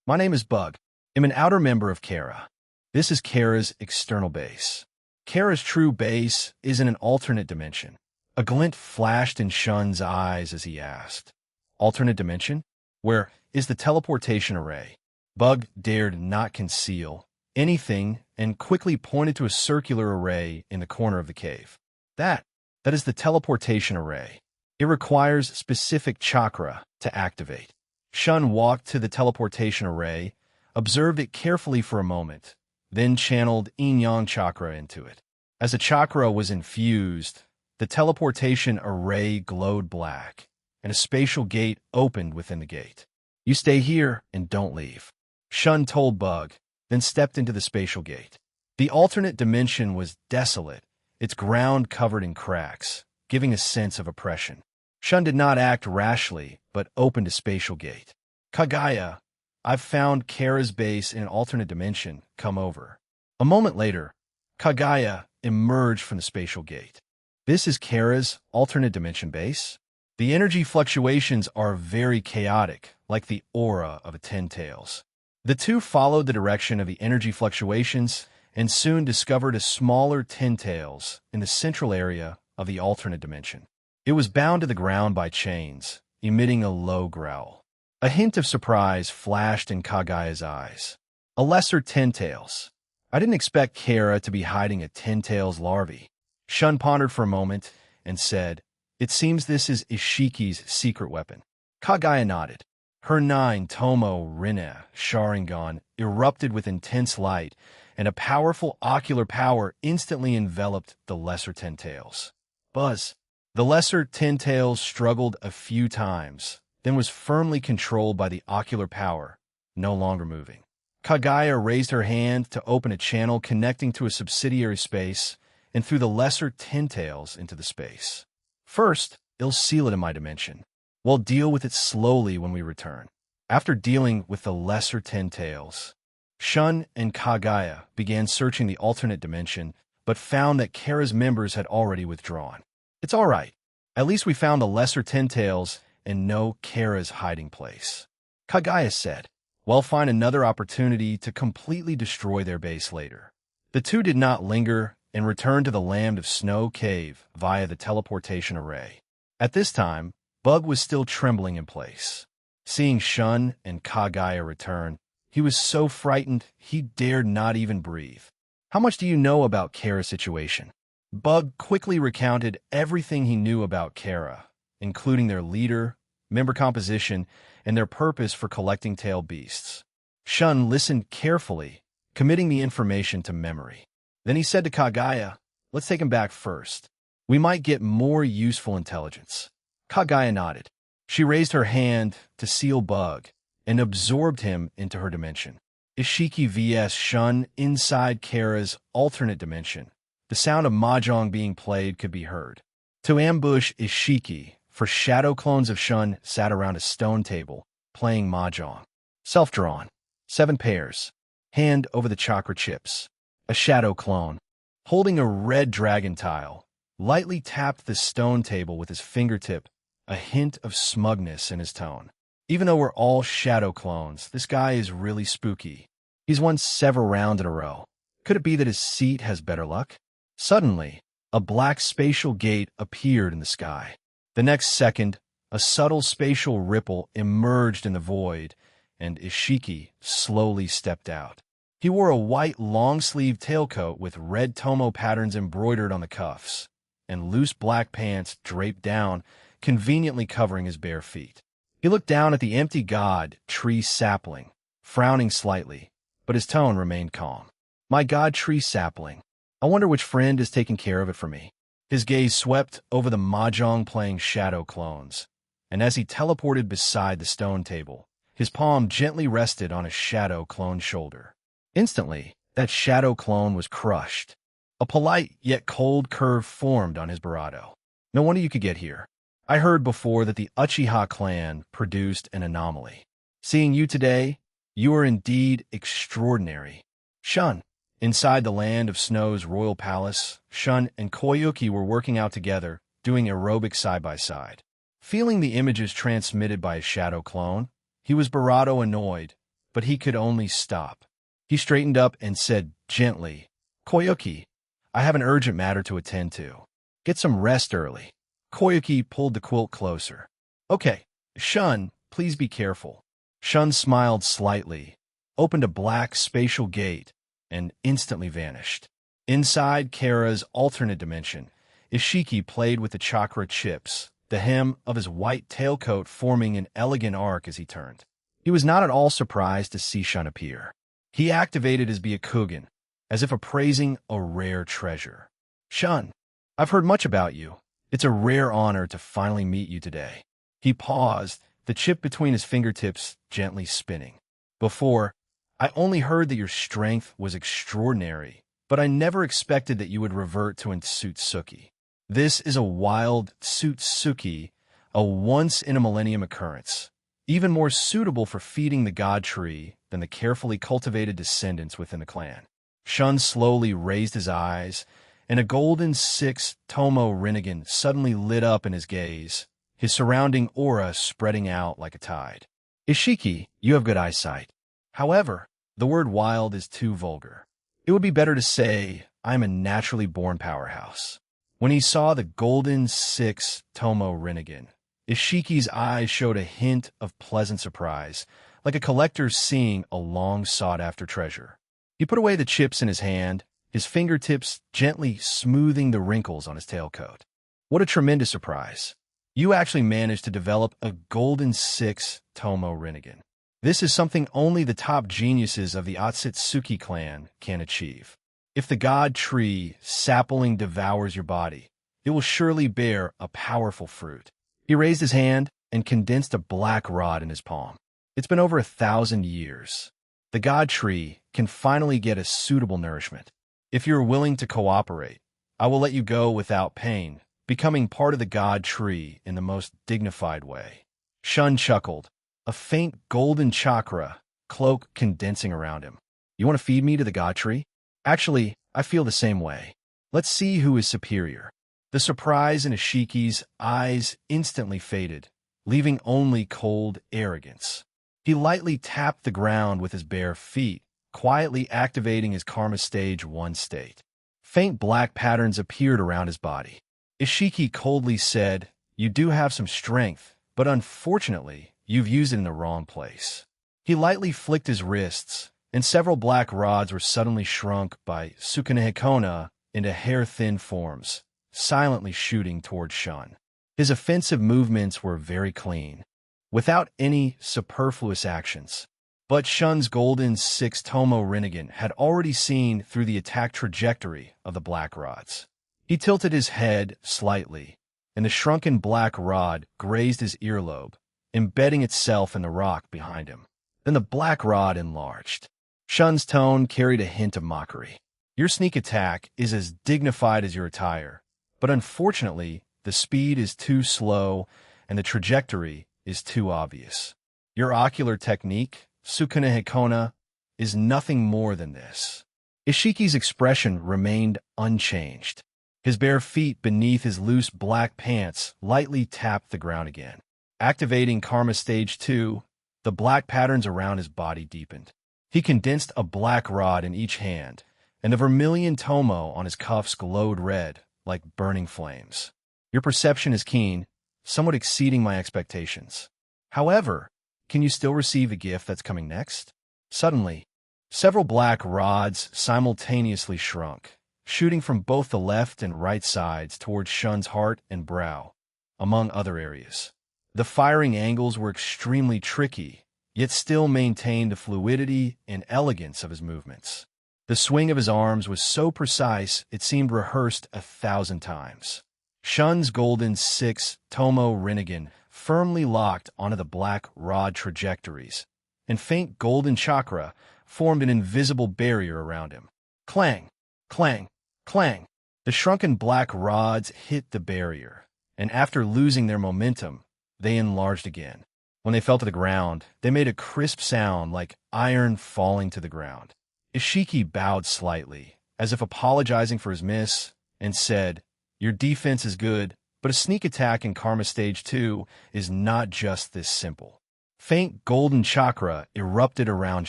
My name is Bug. I'm an outer member of Kara. This is Kara's external base. Kara's true base is in an alternate dimension." A glint flashed in Shun's eyes as he asked, "Alternate dimension? Where is the teleportation array?" Bug dared not conceal anything and quickly pointed to a circular array in the corner of the cave. That is the teleportation array. It requires specific chakra to activate." Shun walked to the teleportation array, observed it carefully for a moment, then channeled yin-yang chakra into it. As the chakra was infused, the teleportation array glowed black, and a spatial gate opened within the gate. "You stay here and don't leave," Shun told Bug, then stepped into the spatial gate. The alternate dimension was desolate, its ground covered in cracks, giving a sense of oppression. Shun did not act rashly, but opened a spatial gate. "Kagaya, I've found Kara's base in an alternate dimension. Come over. A moment later, Kaguya emerged from the spatial gate. This is Kara's alternate dimension base? The energy fluctuations are very chaotic, like the aura of a Ten-Tails. The two followed the direction of the energy fluctuations and soon discovered a smaller Ten-Tails in the central area of the alternate dimension. It was bound to the ground by chains, emitting a low growl. A hint of surprise flashed in Kaguya's eyes. A lesser Ten-Tails. I didn't expect Kara to be hiding a Ten-Tails larvae. Shun pondered for a moment and said, "It seems this is Ishiki's secret weapon." Kaguya nodded. Her 9 Tomo Rinne Sharingan erupted with intense light, and a powerful ocular power instantly enveloped the lesser Ten-Tails. Buzz. The lesser Ten-Tails struggled a few times, then was firmly controlled by the ocular power, no longer moving. Kaguya raised her hand to open a channel connecting to a subsidiary space and threw the lesser Ten-Tails into the space. First, it'll seal it in my dimension. We'll deal with it slowly when we return. After dealing with the lesser Ten-Tails, Shun and Kaguya began searching the alternate dimension, but found that Kara's members had already withdrawn. It's all right. At least we found the lesser Ten-Tails and know Kara's hiding place. Kaguya said, "We'll find another opportunity to completely destroy their base later." The two did not linger and returned to the Land of Snow Cave via the teleportation array. At this time, Bug was still trembling in place. Seeing Shun and Kaguya return, he was so frightened he dared not even breathe. "How much do you know about Kara's situation?" Bug quickly recounted everything he knew about Kara, including their leader, member composition, and their purpose for collecting tail beasts. Shun listened carefully, committing the information to memory. Then he said to Kaguya, "Let's take him back first. We might get more useful intelligence." Kaguya nodded. She raised her hand to seal Bug and absorbed him into her dimension. Ishiki vs. Shun inside Kara's alternate dimension. The sound of mahjong being played could be heard. To ambush Ishiki, for shadow clones of Shun sat around a stone table, playing mahjong. Self-drawn. 7 pairs. Hand over the chakra chips. A shadow clone, holding a red dragon tile, lightly tapped the stone table with his fingertip, a hint of smugness in his tone. "Even though we're all shadow clones, this guy is really spooky. He's won several rounds in a row. Could it be that his seat has better luck?" Suddenly, a black spatial gate appeared in the sky. The next second, a subtle spatial ripple emerged in the void, and Ishiki slowly stepped out. He wore a white long-sleeved tailcoat with red Tomo patterns embroidered on the cuffs, and loose black pants draped down, conveniently covering his bare feet. He looked down at the empty god tree sapling, frowning slightly, but his tone remained calm. "My god tree sapling. I wonder which friend is taking care of it for me." His gaze swept over the mahjong-playing shadow clones, and as he teleported beside the stone table, his palm gently rested on a shadow clone's shoulder. Instantly, that shadow clone was crushed. A polite yet cold curve formed on his barato. "No wonder you could get here. I heard before that the Uchiha clan produced an anomaly. Seeing you today, you are indeed extraordinary." Shun. Inside the Land of Snow's royal palace, Shun and Koyuki were working out together, doing aerobics side by side. Feeling the images transmitted by his shadow clone, he was barato annoyed, but he could only stop. He straightened up and said gently, "Koyuki, I have an urgent matter to attend to. Get some rest early." Koyuki pulled the quilt closer. "Okay, Shun, please be careful." Shun smiled slightly, opened a black spatial gate, and instantly vanished. Inside Kara's alternate dimension, Ishiki played with the chakra chips, the hem of his white tailcoat forming an elegant arc as he turned. He was not at all surprised to see Shun appear. He activated his Byakugan, as if appraising a rare treasure. "Shun, I've heard much about you. It's a rare honor to finally meet you today." He paused, the chip between his fingertips gently spinning. "Before, I only heard that your strength was extraordinary, but I never expected that you would revert to Nsutsuki. This is a wild Tsutsuki, a once-in-a-millennium occurrence. even more suitable for feeding the god tree than the carefully cultivated descendants within the clan. Shun slowly raised his eyes, and a golden 6 Tomo Rinnegan suddenly lit up in his gaze, his surrounding aura spreading out like a tide. Ishiki, you have good eyesight. However, the word wild is too vulgar. It would be better to say, I'm a naturally born powerhouse. When he saw the golden 6 Tomo Rinnegan, Ishiki's eyes showed a hint of pleasant surprise, like a collector seeing a long-sought-after treasure. He put away the chips in his hand, his fingertips gently smoothing the wrinkles on his tailcoat. What a tremendous surprise. You actually managed to develop a golden 6 Tomo Rinnegan. This is something only the top geniuses of the Otsutsuki clan can achieve. If the god tree sapling devours your body, it will surely bear a powerful fruit. He raised his hand and condensed a black rod in his palm. It's been over 1,000 years. The god tree can finally get a suitable nourishment. If you're willing to cooperate, I will let you go without pain, becoming part of the god tree in the most dignified way. Shun chuckled, a faint golden chakra cloak condensing around him. You want to feed me to the god tree? Actually, I feel the same way. Let's see who is superior. The surprise in Ishiki's eyes instantly faded, leaving only cold arrogance. He lightly tapped the ground with his bare feet, quietly activating his Karma Stage 1 state. Faint black patterns appeared around his body. Ishiki coldly said, You do have some strength, but unfortunately, you've used it in the wrong place. He lightly flicked his wrists, and several black rods were suddenly shrunk by Sukunehikona into hair-thin forms, silently shooting toward Shun. His offensive movements were very clean, without any superfluous actions. But Shun's golden 6 Tomo Rinnegan had already seen through the attack trajectory of the black rods. He tilted his head slightly, and the shrunken black rod grazed his earlobe, embedding itself in the rock behind him. Then the black rod enlarged. Shun's tone carried a hint of mockery. Your sneak attack is as dignified as your attire, but unfortunately, the speed is too slow and the trajectory is too obvious. Your ocular technique, Sukunehikona, is nothing more than this. Ishiki's expression remained unchanged. His bare feet beneath his loose black pants lightly tapped the ground again. Activating Karma Stage 2, the black patterns around his body deepened. He condensed a black rod in each hand, and the vermilion tomo on his cuffs glowed red, like burning flames. Your perception is keen, somewhat exceeding my expectations. However, can you still receive the gift that's coming next? Suddenly, several black rods simultaneously shrunk, shooting from both the left and right sides towards Shun's heart and brow, among other areas. The firing angles were extremely tricky, yet still maintained the fluidity and elegance of his movements. The swing of his arms was so precise it seemed rehearsed 1,000 times. Shun's golden 6 Tomo Rinnegan firmly locked onto the black rod trajectories, and faint golden chakra formed an invisible barrier around him. Clang, clang, clang. The shrunken black rods hit the barrier, and after losing their momentum, they enlarged again. When they fell to the ground, they made a crisp sound like iron falling to the ground. Ishiki bowed slightly, as if apologizing for his miss, and said, Your defense is good, but a sneak attack in Karma Stage 2 is not just this simple. Faint golden chakra erupted around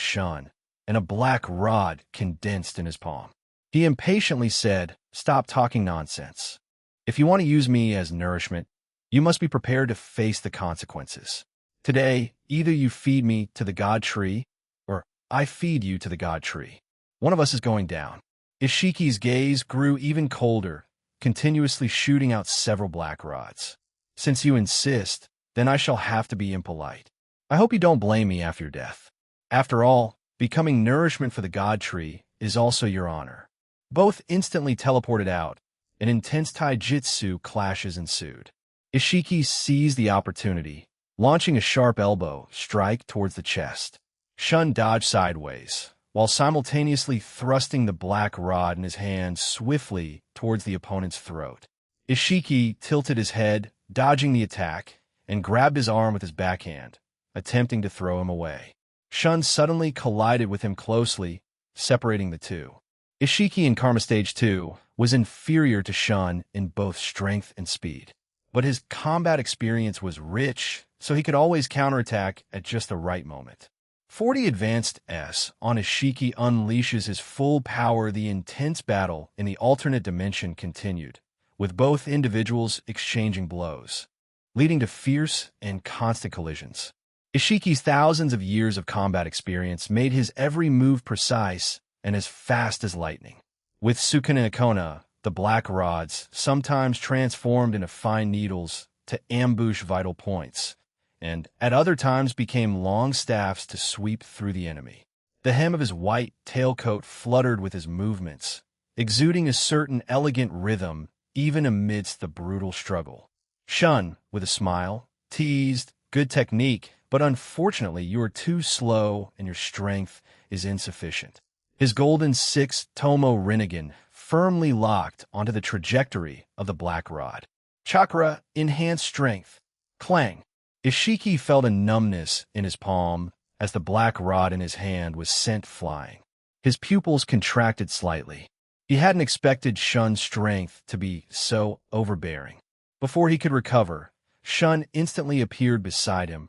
Shun, and a black rod condensed in his palm. He impatiently said, Stop talking nonsense. If you want to use me as nourishment, you must be prepared to face the consequences. Today, either you feed me to the god tree, or I feed you to the god tree. One of us is going down. Ishiki's gaze grew even colder, continuously shooting out several black rods. Since you insist, then I shall have to be impolite. I hope you don't blame me after your death. After all, becoming nourishment for the god tree is also your honor. Both instantly teleported out, and intense taijutsu clashes ensued. Ishiki seized the opportunity, launching a sharp elbow strike towards the chest. Shun dodged sideways, while simultaneously thrusting the black rod in his hand swiftly towards the opponent's throat. Ishiki tilted his head, dodging the attack, and grabbed his arm with his backhand, attempting to throw him away. Shun suddenly collided with him closely, separating the two. Ishiki in Karma Stage 2 was inferior to Shun in both strength and speed, but his combat experience was rich, so he could always counterattack at just the right moment. 40 Advanced S on Ishiki unleashes his full power. The intense battle in the alternate dimension continued, with both individuals exchanging blows, leading to fierce and constant collisions. Ishiki's thousands of years of combat experience made his every move precise and as fast as lightning. With Sukuna Ikona, the black rods, sometimes transformed into fine needles to ambush vital points, and at other times became long staffs to sweep through the enemy. The hem of his white tailcoat fluttered with his movements, exuding a certain elegant rhythm even amidst the brutal struggle. Shun, with a smile, teased, "Good technique, but unfortunately you are too slow and your strength is insufficient." His golden 6 Tomo Rinnegan firmly locked onto the trajectory of the black rod. Chakra, enhanced strength. Clang. Ishiki felt a numbness in his palm as the black rod in his hand was sent flying. His pupils contracted slightly. He hadn't expected Shun's strength to be so overbearing. Before he could recover, Shun instantly appeared beside him,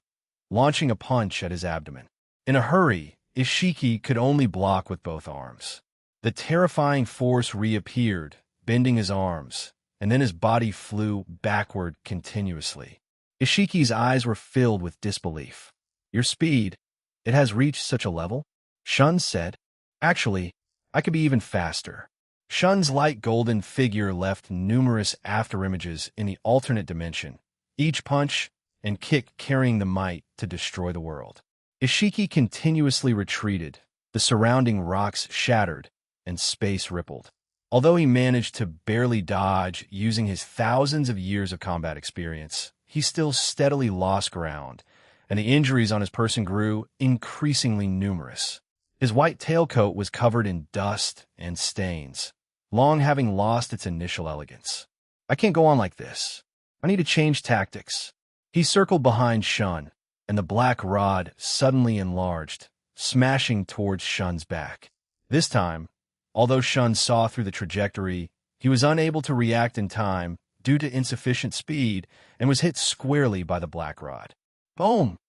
launching a punch at his abdomen. In a hurry, Ishiki could only block with both arms. The terrifying force reappeared, bending his arms, and then his body flew backward continuously. Ishiki's eyes were filled with disbelief. "Your speed, it has reached such a level?" Shun said. "Actually, I could be even faster." Shun's light golden figure left numerous afterimages in the alternate dimension, each punch and kick carrying the might to destroy the world. Ishiki continuously retreated, the surrounding rocks shattered, and space rippled. Although he managed to barely dodge using his thousands of years of combat experience, he still steadily lost ground, and the injuries on his person grew increasingly numerous. His white tailcoat was covered in dust and stains, long having lost its initial elegance. "I can't go on like this. I need to change tactics." He circled behind Shun, and the black rod suddenly enlarged, smashing towards Shun's back. This time, although Shun saw through the trajectory, he was unable to react in time due to insufficient speed and was hit squarely by the black rod. Boom!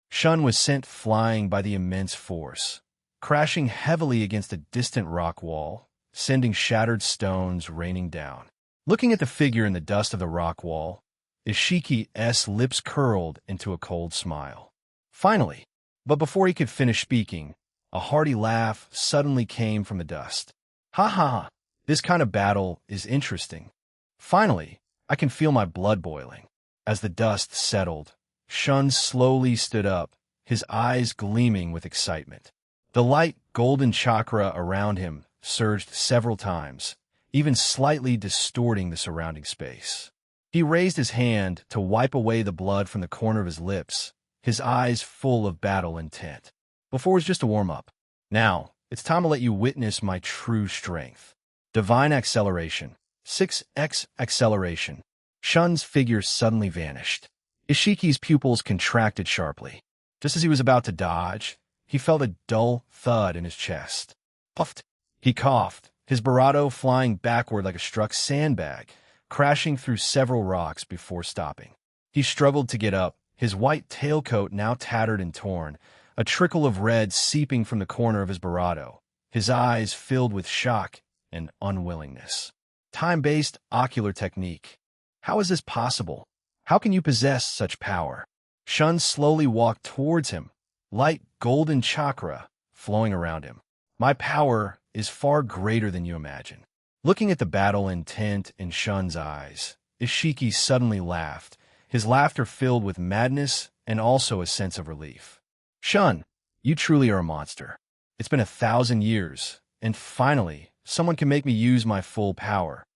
Shun was sent flying by the immense force, crashing heavily against a distant rock wall, sending shattered stones raining down. Looking at the figure in the dust of the rock wall, Ishiki's lips curled into a cold smile. Finally, but before he could finish speaking, a hearty laugh suddenly came from the dust. "Ha ha ha, this kind of battle is interesting. Finally, I can feel my blood boiling." As the dust settled, Shun slowly stood up, his eyes gleaming with excitement. The light golden chakra around him surged several times, even slightly distorting the surrounding space. He raised his hand to wipe away the blood from the corner of his lips, his eyes full of battle intent. "Before was just a warm-up. Now, it's time to let you witness my true strength." Divine acceleration. 6x acceleration. Shun's figure suddenly vanished. Ishiki's pupils contracted sharply. Just as he was about to dodge, he felt a dull thud in his chest. Puffed. He coughed, his barato flying backward like a struck sandbag, crashing through several rocks before stopping. He struggled to get up, his white tailcoat now tattered and torn, a trickle of red seeping from the corner of his barato, his eyes filled with shock and unwillingness. Time-based ocular technique. How is this possible? How can you possess such power? Shun slowly walked towards him, light golden chakra flowing around him. "My power is far greater than you imagine." Looking at the battle intent in Shun's eyes, Ishiki suddenly laughed, his laughter filled with madness and also a sense of relief. "Shun, you truly are a monster. It's been 1,000 years, and finally, someone can make me use my full power,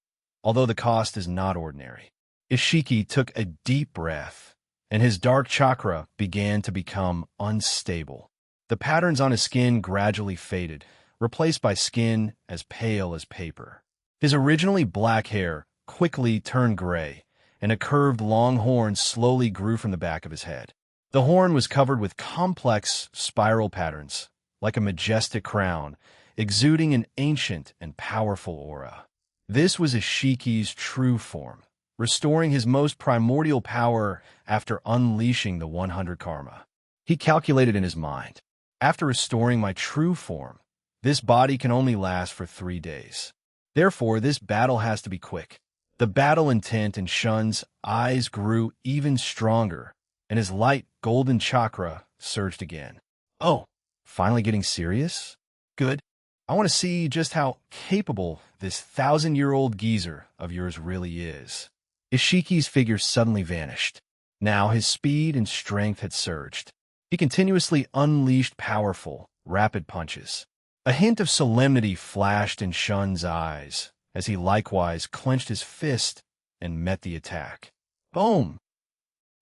although the cost is not ordinary." Ishiki took a deep breath, and his dark chakra began to become unstable. The patterns on his skin gradually faded, replaced by skin as pale as paper. His originally black hair quickly turned gray, and a curved long horn slowly grew from the back of his head. The horn was covered with complex spiral patterns, like a majestic crown, exuding an ancient and powerful aura. This was Ishiki's true form, restoring his most primordial power after unleashing the 100 karma. He calculated in his mind, after restoring my true form, this body can only last for 3 days. Therefore, this battle has to be quick. The battle intent in Shun's eyes grew even stronger, and his light golden chakra surged again. Oh, finally getting serious? Good. I want to see just how capable this 1,000-year-old geezer of yours really is. Ishiki's figure suddenly vanished. Now his speed and strength had surged. He continuously unleashed powerful, rapid punches. A hint of solemnity flashed in Shun's eyes as he likewise clenched his fist and met the attack. Boom!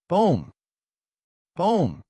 Boom! Boom!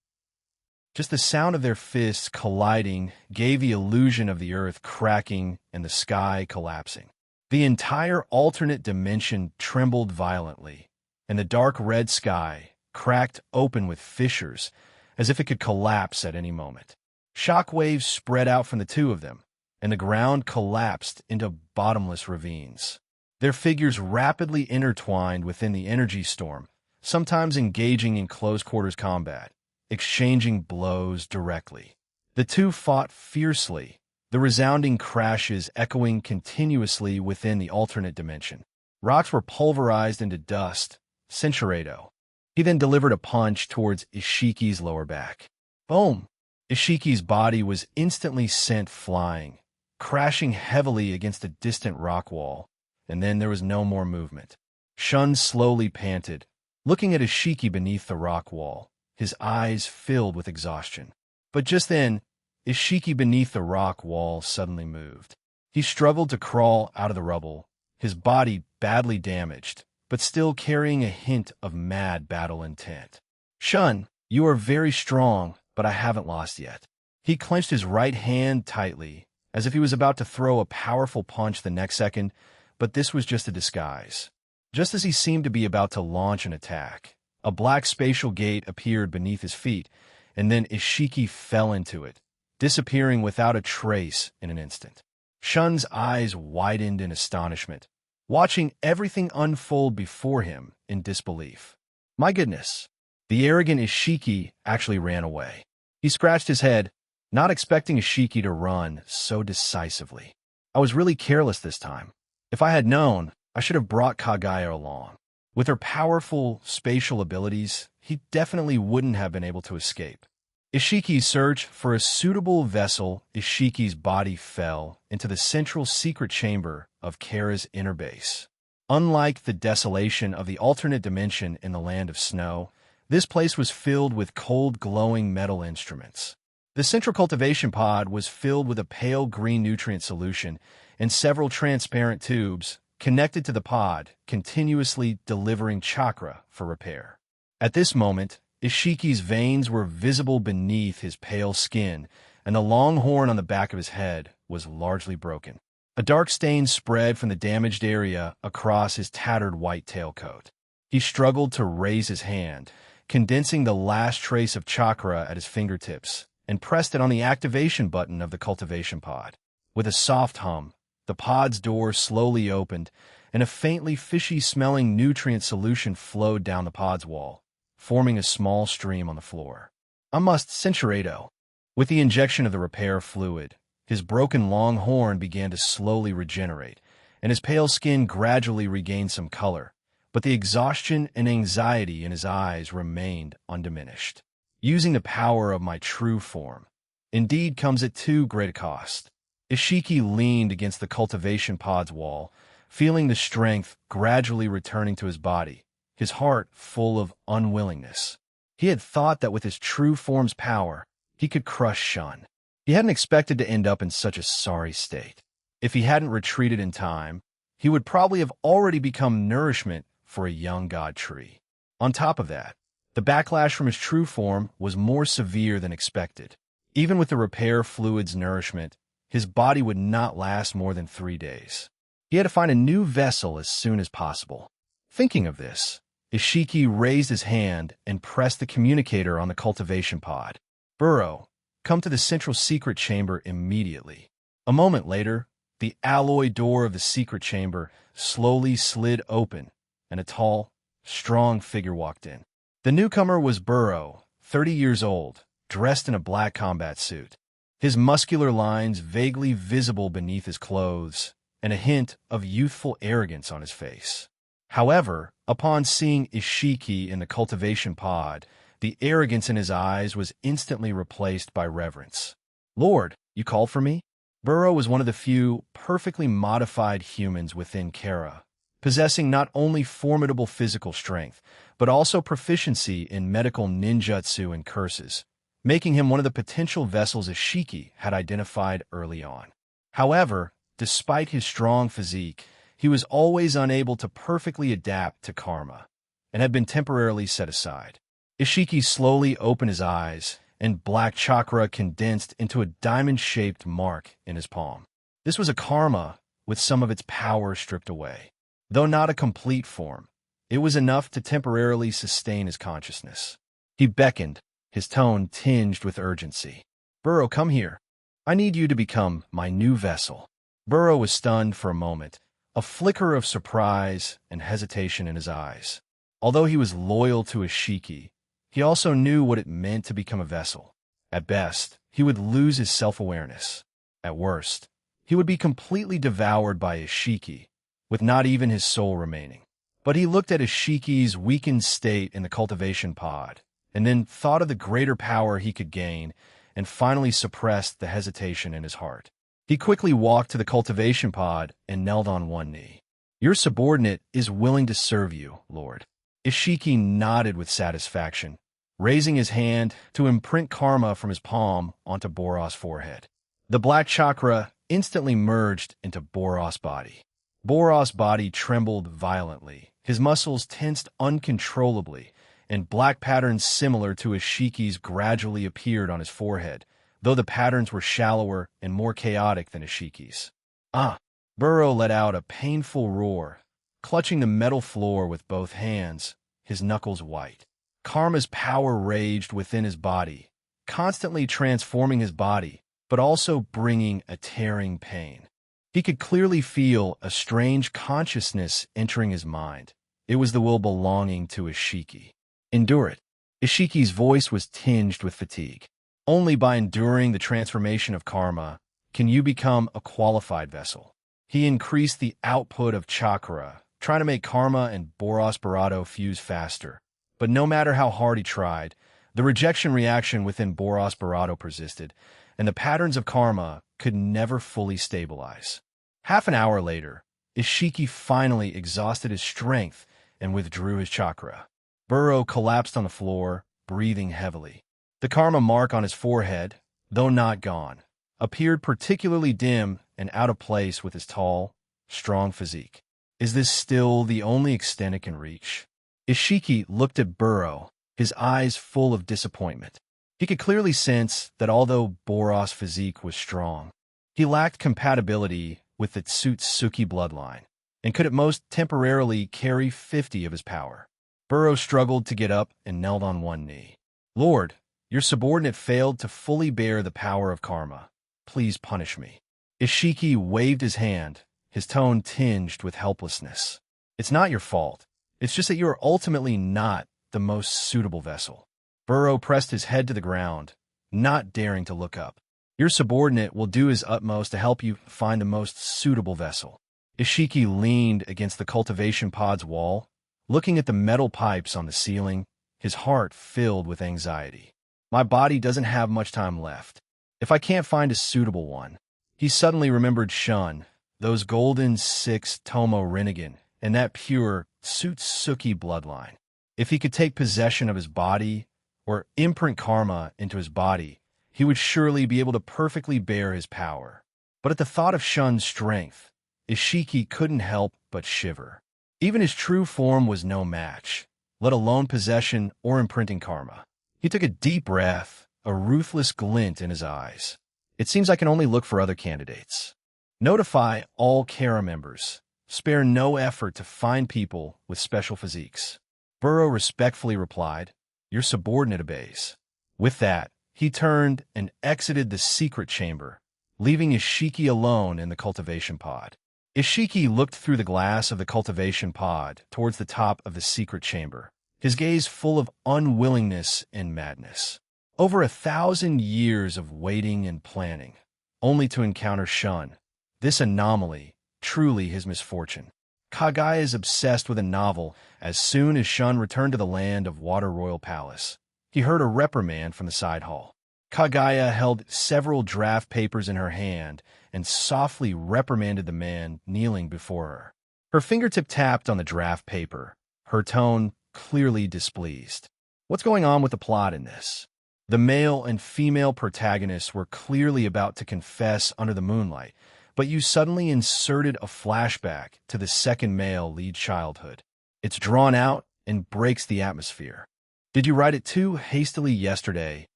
Just the sound of their fists colliding gave the illusion of the earth cracking and the sky collapsing. The entire alternate dimension trembled violently, and the dark red sky cracked open with fissures as if it could collapse at any moment. Shock waves spread out from the two of them, and the ground collapsed into bottomless ravines. Their figures rapidly intertwined within the energy storm, sometimes engaging in close-quarters combat, exchanging blows directly. The two fought fiercely, the resounding crashes echoing continuously within the alternate dimension. Rocks were pulverized into dust. Cincherato. He then delivered a punch towards Ishiki's lower back. Boom! Ishiki's body was instantly sent flying, crashing heavily against a distant rock wall, and then there was no more movement. Shun slowly panted, looking at Ishiki beneath the rock wall, his eyes filled with exhaustion. But just then, Ishiki beneath the rock wall suddenly moved. He struggled to crawl out of the rubble, his body badly damaged, but still carrying a hint of mad battle intent. Shun, you are very strong, but I haven't lost yet. He clenched his right hand tightly, as if he was about to throw a powerful punch the next second, but this was just a disguise. Just as he seemed to be about to launch an attack, a black spatial gate appeared beneath his feet, and then Ishiki fell into it, disappearing without a trace in an instant. Shun's eyes widened in astonishment, watching everything unfold before him in disbelief. My goodness, the arrogant Ishiki actually ran away. He scratched his head, not expecting Ishiki to run so decisively. I was really careless this time. If I had known, I should have brought Kagaya along. With her powerful spatial abilities, he definitely wouldn't have been able to escape. Ishiki's search for a suitable vessel, Ishiki's body fell into the central secret chamber of Kara's inner base. Unlike the desolation of the alternate dimension in the land of snow, this place was filled with cold, glowing metal instruments. The central cultivation pod was filled with a pale green nutrient solution and several transparent tubes connected to the pod, continuously delivering chakra for repair. At this moment, Ishiki's veins were visible beneath his pale skin, and the long horn on the back of his head was largely broken. A dark stain spread from the damaged area across his tattered white tailcoat. He struggled to raise his hand, condensing the last trace of chakra at his fingertips, and pressed it on the activation button of the cultivation pod. With a soft hum, the pod's door slowly opened, and a faintly fishy-smelling nutrient solution flowed down the pod's wall, forming a small stream on the floor. I must Cincherato. With the injection of the repair fluid, his broken long horn began to slowly regenerate, and his pale skin gradually regained some color, but the exhaustion and anxiety in his eyes remained undiminished. Using the power of my true form indeed comes at too great a cost. Ishiki leaned against the cultivation pod's wall, feeling the strength gradually returning to his body, his heart full of unwillingness. He had thought that with his true form's power, he could crush Shun. He hadn't expected to end up in such a sorry state. If he hadn't retreated in time, he would probably have already become nourishment for a young god tree. On top of that, the backlash from his true form was more severe than expected. Even with the repair fluid's nourishment, his body would not last more than 3 days. He had to find a new vessel as soon as possible. Thinking of this, Ishiki raised his hand and pressed the communicator on the cultivation pod. Burrow, come to the central secret chamber immediately. A moment later, the alloy door of the secret chamber slowly slid open, and a tall, strong figure walked in. The newcomer was Burrow, 30 years old, dressed in a black combat suit. His muscular lines vaguely visible beneath his clothes, and a hint of youthful arrogance on his face. However, upon seeing Ishiki in the cultivation pod, the arrogance in his eyes was instantly replaced by reverence. "Lord, you called for me?" Burrow was one of the few perfectly modified humans within Kara, possessing not only formidable physical strength, but also proficiency in medical ninjutsu and curses, making him one of the potential vessels Ishiki had identified early on. However, despite his strong physique, he was always unable to perfectly adapt to karma, and had been temporarily set aside. Ishiki slowly opened his eyes, and black chakra condensed into a diamond-shaped mark in his palm. This was a karma with some of its power stripped away. Though not a complete form, it was enough to temporarily sustain his consciousness. He beckoned, his tone tinged with urgency. "Burrow, come here. I need you to become my new vessel." Burrow was stunned for a moment, a flicker of surprise and hesitation in his eyes. Although he was loyal to Ishiki, he also knew what it meant to become a vessel. At best, he would lose his self-awareness. At worst, he would be completely devoured by Ishiki, with not even his soul remaining. But he looked at Ishiki's weakened state in the cultivation pod, and then thought of the greater power he could gain, and finally suppressed the hesitation in his heart. He quickly walked to the cultivation pod and knelt on one knee. "Your subordinate is willing to serve you, Lord." Ishiki nodded with satisfaction, raising his hand to imprint karma from his palm onto Boros' forehead. The black chakra instantly merged into Boros' body. Boros' body trembled violently, his muscles tensed uncontrollably, and black patterns similar to Ishiki's gradually appeared on his forehead, though the patterns were shallower and more chaotic than Ishiki's. "Ah!" Burrow let out a painful roar, clutching the metal floor with both hands, his knuckles white. Karma's power raged within his body, constantly transforming his body, but also bringing a tearing pain. He could clearly feel a strange consciousness entering his mind. It was the will belonging to Ishiki. "Endure it." Ishiki's voice was tinged with fatigue. "Only by enduring the transformation of karma can you become a qualified vessel." He increased the output of chakra, trying to make karma and Boros Barado fuse faster. But no matter how hard he tried, the rejection reaction within Boros Barado persisted, and the patterns of karma could never fully stabilize. Half an hour later, Ishiki finally exhausted his strength and withdrew his chakra. Burrow collapsed on the floor, breathing heavily. The karma mark on his forehead, though not gone, appeared particularly dim and out of place with his tall, strong physique. Is this still the only extent it can reach? Ishiki looked at Burrow, his eyes full of disappointment. He could clearly sense that although Boros' physique was strong, he lacked compatibility with the Tsutsuki bloodline, and could at most temporarily carry 50 of his power. Burrow struggled to get up and knelt on one knee. "Lord, your subordinate failed to fully bear the power of karma. Please punish me." Ishiki waved his hand, his tone tinged with helplessness. "It's not your fault. It's just that you are ultimately not the most suitable vessel." Burrow pressed his head to the ground, not daring to look up. "Your subordinate will do his utmost to help you find the most suitable vessel." Ishiki leaned against the cultivation pod's wall, looking at the metal pipes on the ceiling, his heart filled with anxiety. "My body doesn't have much time left. If I can't find a suitable one." He suddenly remembered Shun, those golden 6 Tomo Rinnegan, and that pure Tsutsuki bloodline. If he could take possession of his body, or imprint karma into his body, he would surely be able to perfectly bear his power. But at the thought of Shun's strength, Ishiki couldn't help but shiver. Even his true form was no match, let alone possession or imprinting karma. He took a deep breath, a ruthless glint in his eyes. "It seems I can only look for other candidates. Notify all Kara members. Spare no effort to find people with special physiques." Burrow respectfully replied, "Your subordinate obeys." With that, he turned and exited the secret chamber, leaving Ishiki alone in the cultivation pod. Ishiki looked through the glass of the cultivation pod towards the top of the secret chamber, his gaze full of unwillingness and madness. Over 1,000 years of waiting and planning, only to encounter Shun, this anomaly, truly his misfortune. Kagaya is obsessed with a novel. As soon as Shun returned to the land of Water Royal Palace, he heard a reprimand from the side hall. Kagaya held several draft papers in her hand and softly reprimanded the man kneeling before her. Her fingertip tapped on the draft paper, her tone clearly displeased. "What's going on with the plot in this?" The male and female protagonists were clearly about to confess under the moonlight, but you suddenly inserted a flashback to the second male lead childhood. It's drawn out and breaks the atmosphere. Did you write it too hastily yesterday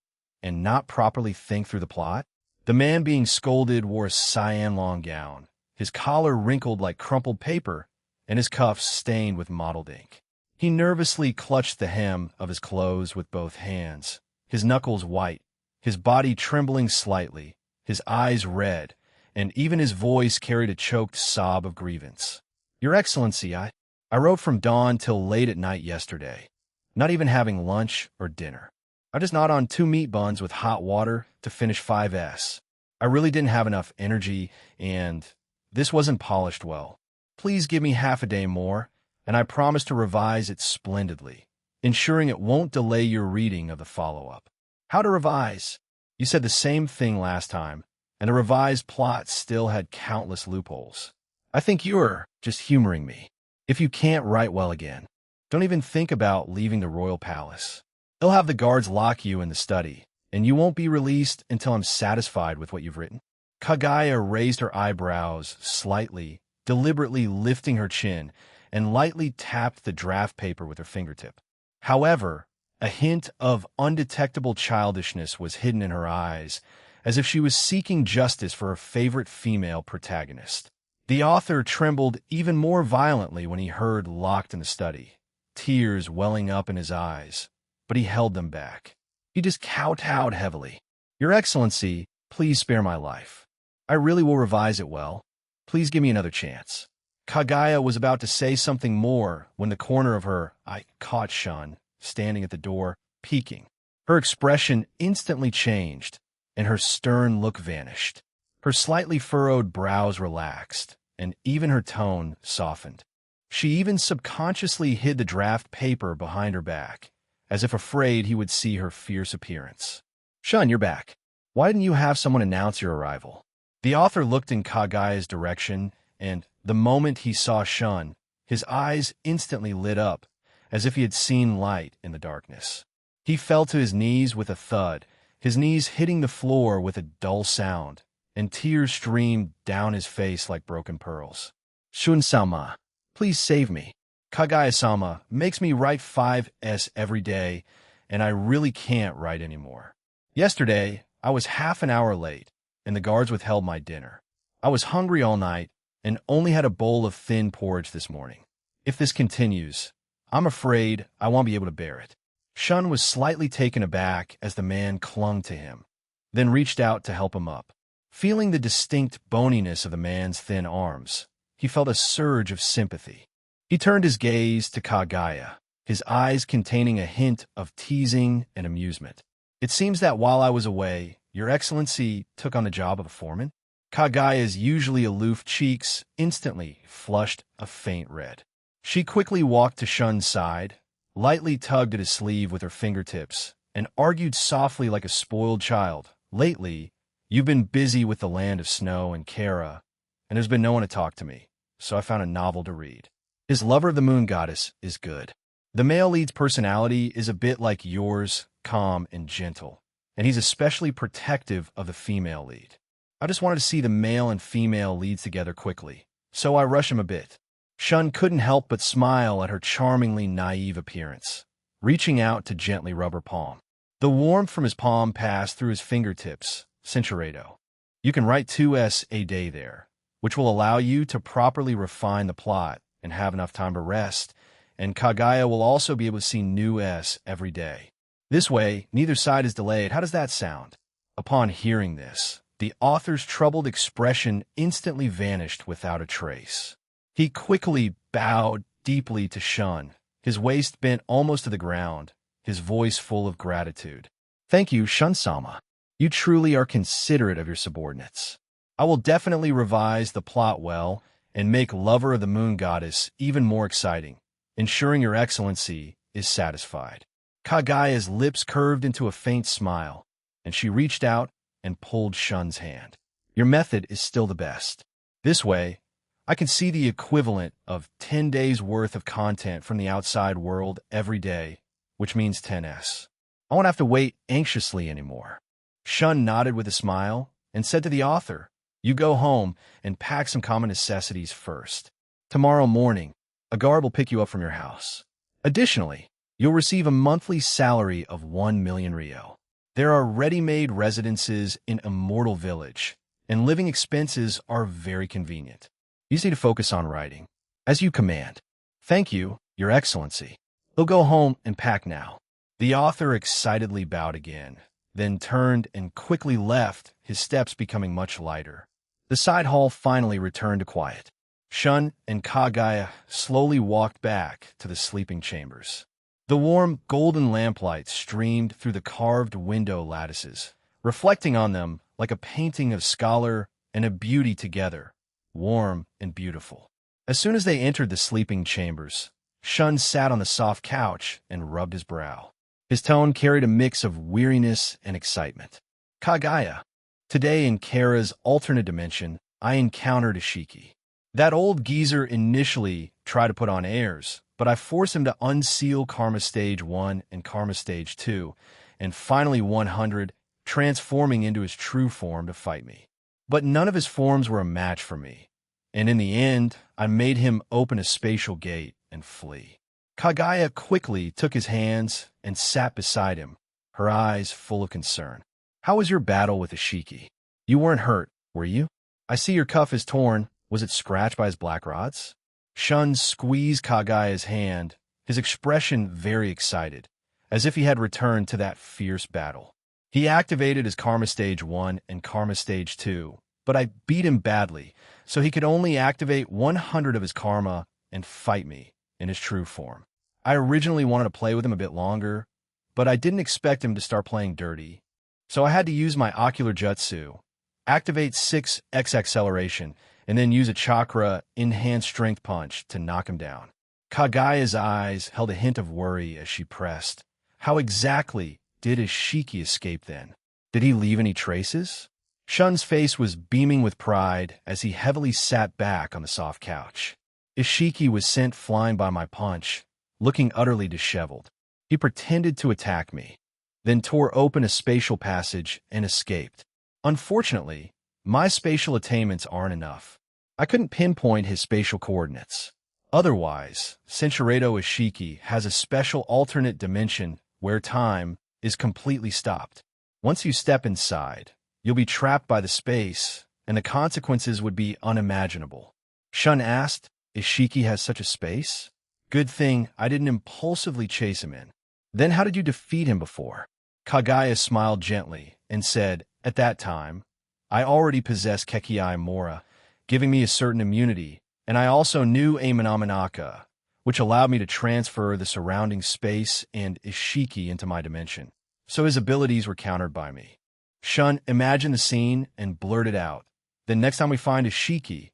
and not properly think through the plot? The man being scolded wore a cyan long gown, his collar wrinkled like crumpled paper, and his cuffs stained with mottled ink. He nervously clutched the hem of his clothes with both hands, his knuckles white, his body trembling slightly, his eyes red, and even his voice carried a choked sob of grievance. "Your Excellency, I wrote from dawn till late at night yesterday, not even having lunch or dinner. I just gnawed on 2 meat buns with hot water to finish 5S. I really didn't have enough energy, and this wasn't polished well. Please give me half a day more, and I promise to revise it splendidly, ensuring it won't delay your reading of the follow-up." How to revise? You said the same thing last time, and the revised plot still had countless loopholes. I think you're just humoring me. If you can't write well again, don't even think about leaving the royal palace. They'll have the guards lock you in the study, and you won't be released until I'm satisfied with what you've written. Kagaya raised her eyebrows slightly, deliberately lifting her chin, and lightly tapped the draft paper with her fingertip. However, a hint of undetectable childishness was hidden in her eyes, as if she was seeking justice for her favorite female protagonist. The author trembled even more violently when he heard "locked in the study," tears welling up in his eyes, but he held them back. He just kowtowed heavily. "Your Excellency, please spare my life. I really will revise it well. Please give me another chance." Kagaya was about to say something more when the corner of her eye caught Shun, standing at the door, peeking. Her expression instantly changed, and her stern look vanished. Her slightly furrowed brows relaxed, and even her tone softened. She even subconsciously hid the draft paper behind her back, as if afraid he would see her fierce appearance. "Shun, you're back. Why didn't you have someone announce your arrival?" The author looked in Kagaya's direction, and the moment he saw Shun, his eyes instantly lit up, as if he had seen light in the darkness. He fell to his knees with a thud, his knees hitting the floor with a dull sound, and tears streamed down his face like broken pearls. "Shun-sama, please save me. Kagaya-sama makes me write 5S every day, and I really can't write anymore. Yesterday, I was half an hour late, and the guards withheld my dinner. I was hungry all night, and only had a bowl of thin porridge this morning. If this continues, I'm afraid I won't be able to bear it." Shun was slightly taken aback as the man clung to him, then reached out to help him up. Feeling the distinct boniness of the man's thin arms, he felt a surge of sympathy. He turned his gaze to Kagaya, his eyes containing a hint of teasing and amusement. "It seems that while I was away, Your Excellency took on the job of a foreman?" Kagaya's usually aloof cheeks instantly flushed a faint red. She quickly walked to Shun's side, lightly tugged at his sleeve with her fingertips, and argued softly like a spoiled child. "Lately, you've been busy with the land of snow and Kara, and there's been no one to talk to me, so I found a novel to read. His Lover of the Moon Goddess is good. The male lead's personality is a bit like yours, calm and gentle, and he's especially protective of the female lead. I just wanted to see the male and female leads together quickly, so I rush him a bit." Shun couldn't help but smile at her charmingly naive appearance, reaching out to gently rub her palm. The warmth from his palm passed through his fingertips. "Cinchuredo. You can write 2S a day there, which will allow you to properly refine the plot and have enough time to rest and Kagaya will also be able to see new S every day. This way, neither side is delayed. How does that sound? Upon hearing this, the author's troubled expression instantly vanished without a trace. He quickly bowed deeply to Shun, his waist bent almost to the ground, his voice full of gratitude. Thank you, Shun-sama. You truly are considerate of your subordinates. I will definitely revise the plot well and make Lover of the Moon Goddess even more exciting, ensuring your excellency is satisfied. Kagaya's lips curved into a faint smile, and she reached out and pulled Shun's hand. Your method is still the best. This way, I can see the equivalent of 10 days' worth of content from the outside world every day, which means 10s. I won't have to wait anxiously anymore. Shun nodded with a smile and said to the author, You go home and pack some common necessities first. Tomorrow morning, a guard will pick you up from your house. Additionally, you'll receive a monthly salary of 1 million Rio. There are ready-made residences in Immortal Village, and living expenses are very convenient. You just need to focus on writing. As you command. Thank you, Your Excellency. He'll go home and pack now. The author excitedly bowed again, then turned and quickly left, his steps becoming much lighter. The side hall finally returned to quiet. Shun and Kagaya slowly walked back to the sleeping chambers. The warm, golden lamplight streamed through the carved window lattices, reflecting on them like a painting of scholar and a beauty together, warm and beautiful. As soon as they entered the sleeping chambers, Shun sat on the soft couch and rubbed his brow. His tone carried a mix of weariness and excitement. Kagaya, today in Kara's alternate dimension, I encountered Ishiki. That old geezer initially tried to put on airs, but I forced him to unseal Karma Stage 1 and Karma Stage 2, and finally 100, transforming into his true form to fight me. But none of his forms were a match for me, and in the end, I made him open a spatial gate and flee. Kagaya quickly took his hands and sat beside him, her eyes full of concern. How was your battle with Ishiki? You weren't hurt, were you? I see your cuff is torn. Was it scratched by his black rods? Shun squeezed Kagaya's hand, his expression very excited, as if he had returned to that fierce battle. He activated his Karma Stage 1 and Karma Stage 2, but I beat him badly, so he could only activate 100 of his Karma and fight me in his true form. I originally wanted to play with him a bit longer, but I didn't expect him to start playing dirty, so I had to use my Ocular Jutsu, activate 6x acceleration, and then use a chakra enhanced strength punch to knock him down. Kagaya's eyes held a hint of worry as she pressed. How exactly did Ishiki escape then? Did he leave any traces? Shun's face was beaming with pride as he heavily sat back on the soft couch. Ishiki was sent flying by my punch, looking utterly disheveled. He pretended to attack me, then tore open a spatial passage and escaped. Unfortunately, my spatial attainments aren't enough. I couldn't pinpoint his spatial coordinates. Otherwise, Senshirato Ishiki has a special alternate dimension where time is completely stopped. Once you step inside, you'll be trapped by the space, and the consequences would be unimaginable. Shun asked, Ishiki has such a space? Good thing I didn't impulsively chase him in. Then how did you defeat him before? Kagaya smiled gently and said, At that time, I already possessed Kekiai Mora, giving me a certain immunity, and I also knew Amanamanaka, which allowed me to transfer the surrounding space and Ishiki into my dimension. So his abilities were countered by me. Shun imagined the scene and blurted out, Then next time we find Ishiki,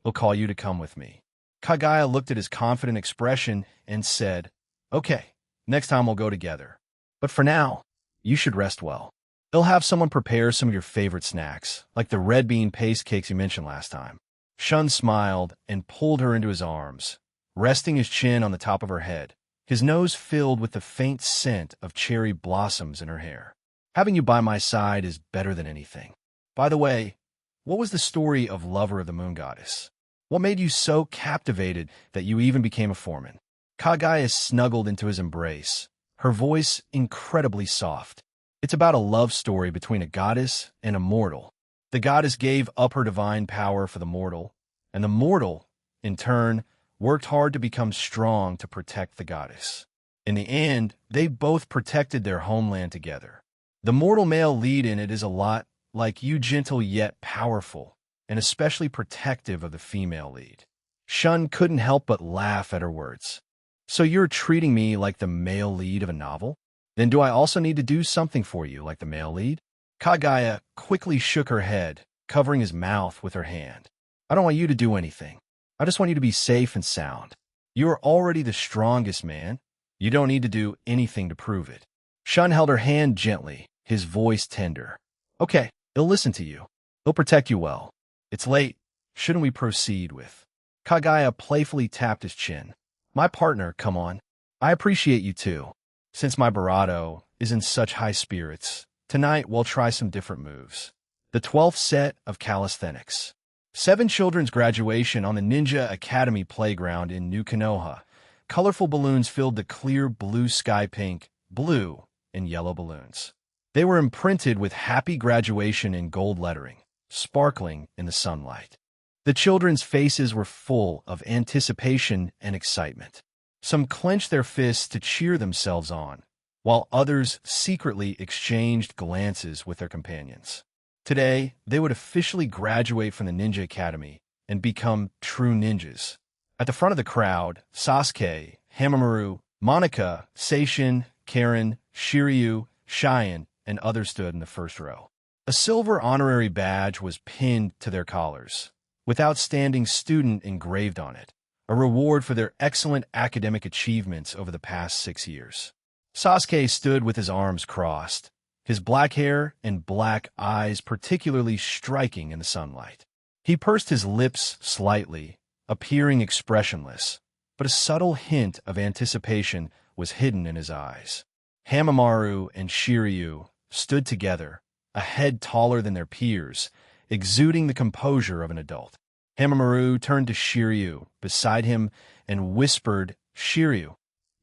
we'll call you to come with me. Kagaya looked at his confident expression and said, Okay, next time we'll go together. But for now, you should rest well. They'll have someone prepare some of your favorite snacks, like the red bean paste cakes you mentioned last time. Shun smiled and pulled her into his arms, resting his chin on the top of her head, his nose filled with the faint scent of cherry blossoms in her hair. Having you by my side is better than anything. By the way, what was the story of Lover of the Moon Goddess? What made you so captivated that you even became a foreman? Kagaya snuggled into his embrace, her voice incredibly soft. It's about a love story between a goddess and a mortal. The goddess gave up her divine power for the mortal, and the mortal, in turn, worked hard to become strong to protect the goddess. In the end, they both protected their homeland together. The mortal male lead in it is a lot like you, gentle yet powerful, and especially protective of the female lead. Shun couldn't help but laugh at her words. So you're treating me like the male lead of a novel? Then do I also need to do something for you like the male lead? Kagaya quickly shook her head, covering his mouth with her hand. I don't want you to do anything. I just want you to be safe and sound. You are already the strongest man. You don't need to do anything to prove it. Shun held her hand gently, his voice tender. Okay, he'll listen to you. He'll protect you well. It's late. Shouldn't we proceed with? Kagaya playfully tapped his chin. My partner, come on. I appreciate you too. Since my Barato is in such high spirits, tonight we'll try some different moves. The 12th set of calisthenics. 7 children's graduation on the Ninja Academy playground in New Konoha. Colorful balloons filled the clear blue sky, pink, blue, and yellow balloons. They were imprinted with happy graduation in gold lettering, sparkling in the sunlight. The children's faces were full of anticipation and excitement. Some clenched their fists to cheer themselves on, while others secretly exchanged glances with their companions. Today, they would officially graduate from the Ninja Academy and become true ninjas. At the front of the crowd, Sasuke, Hamamaru, Monica, Seishin, Karen, Shiryu, Cheyenne, and others stood in the first row. A silver honorary badge was pinned to their collars, with outstanding student engraved on it, a reward for their excellent academic achievements over the past 6 years. Sasuke stood with his arms crossed, his black hair and black eyes particularly striking in the sunlight. He pursed his lips slightly, appearing expressionless, but a subtle hint of anticipation was hidden in his eyes. Hamamaru and Shiryu stood together, a head taller than their peers, exuding the composure of an adult. Hamamaru turned to Shiryu beside him and whispered, Shiryu,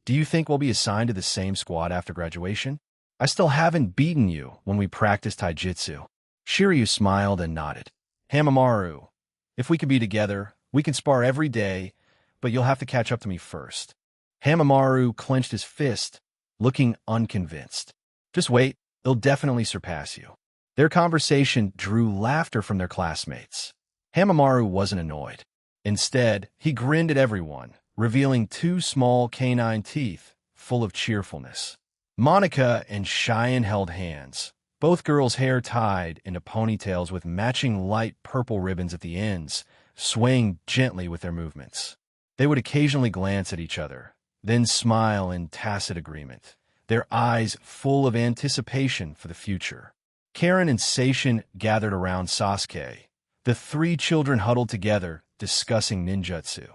do you think we'll be assigned to the same squad after graduation? I still haven't beaten you when we practiced taijutsu. Shiryu smiled and nodded. Hamamaru, if we could be together, we can spar every day, but you'll have to catch up to me first. Hamamaru clenched his fist, looking unconvinced. Just wait, they'll definitely surpass you. Their conversation drew laughter from their classmates. Hamamaru wasn't annoyed. Instead, he grinned at everyone, revealing 2 small canine teeth full of cheerfulness. Monica and Cheyenne held hands, both girls' hair tied into ponytails with matching light purple ribbons at the ends, swaying gently with their movements. They would occasionally glance at each other, then smile in tacit agreement, their eyes full of anticipation for the future. Karen and Seishin gathered around Sasuke. The 3 children huddled together, discussing ninjutsu.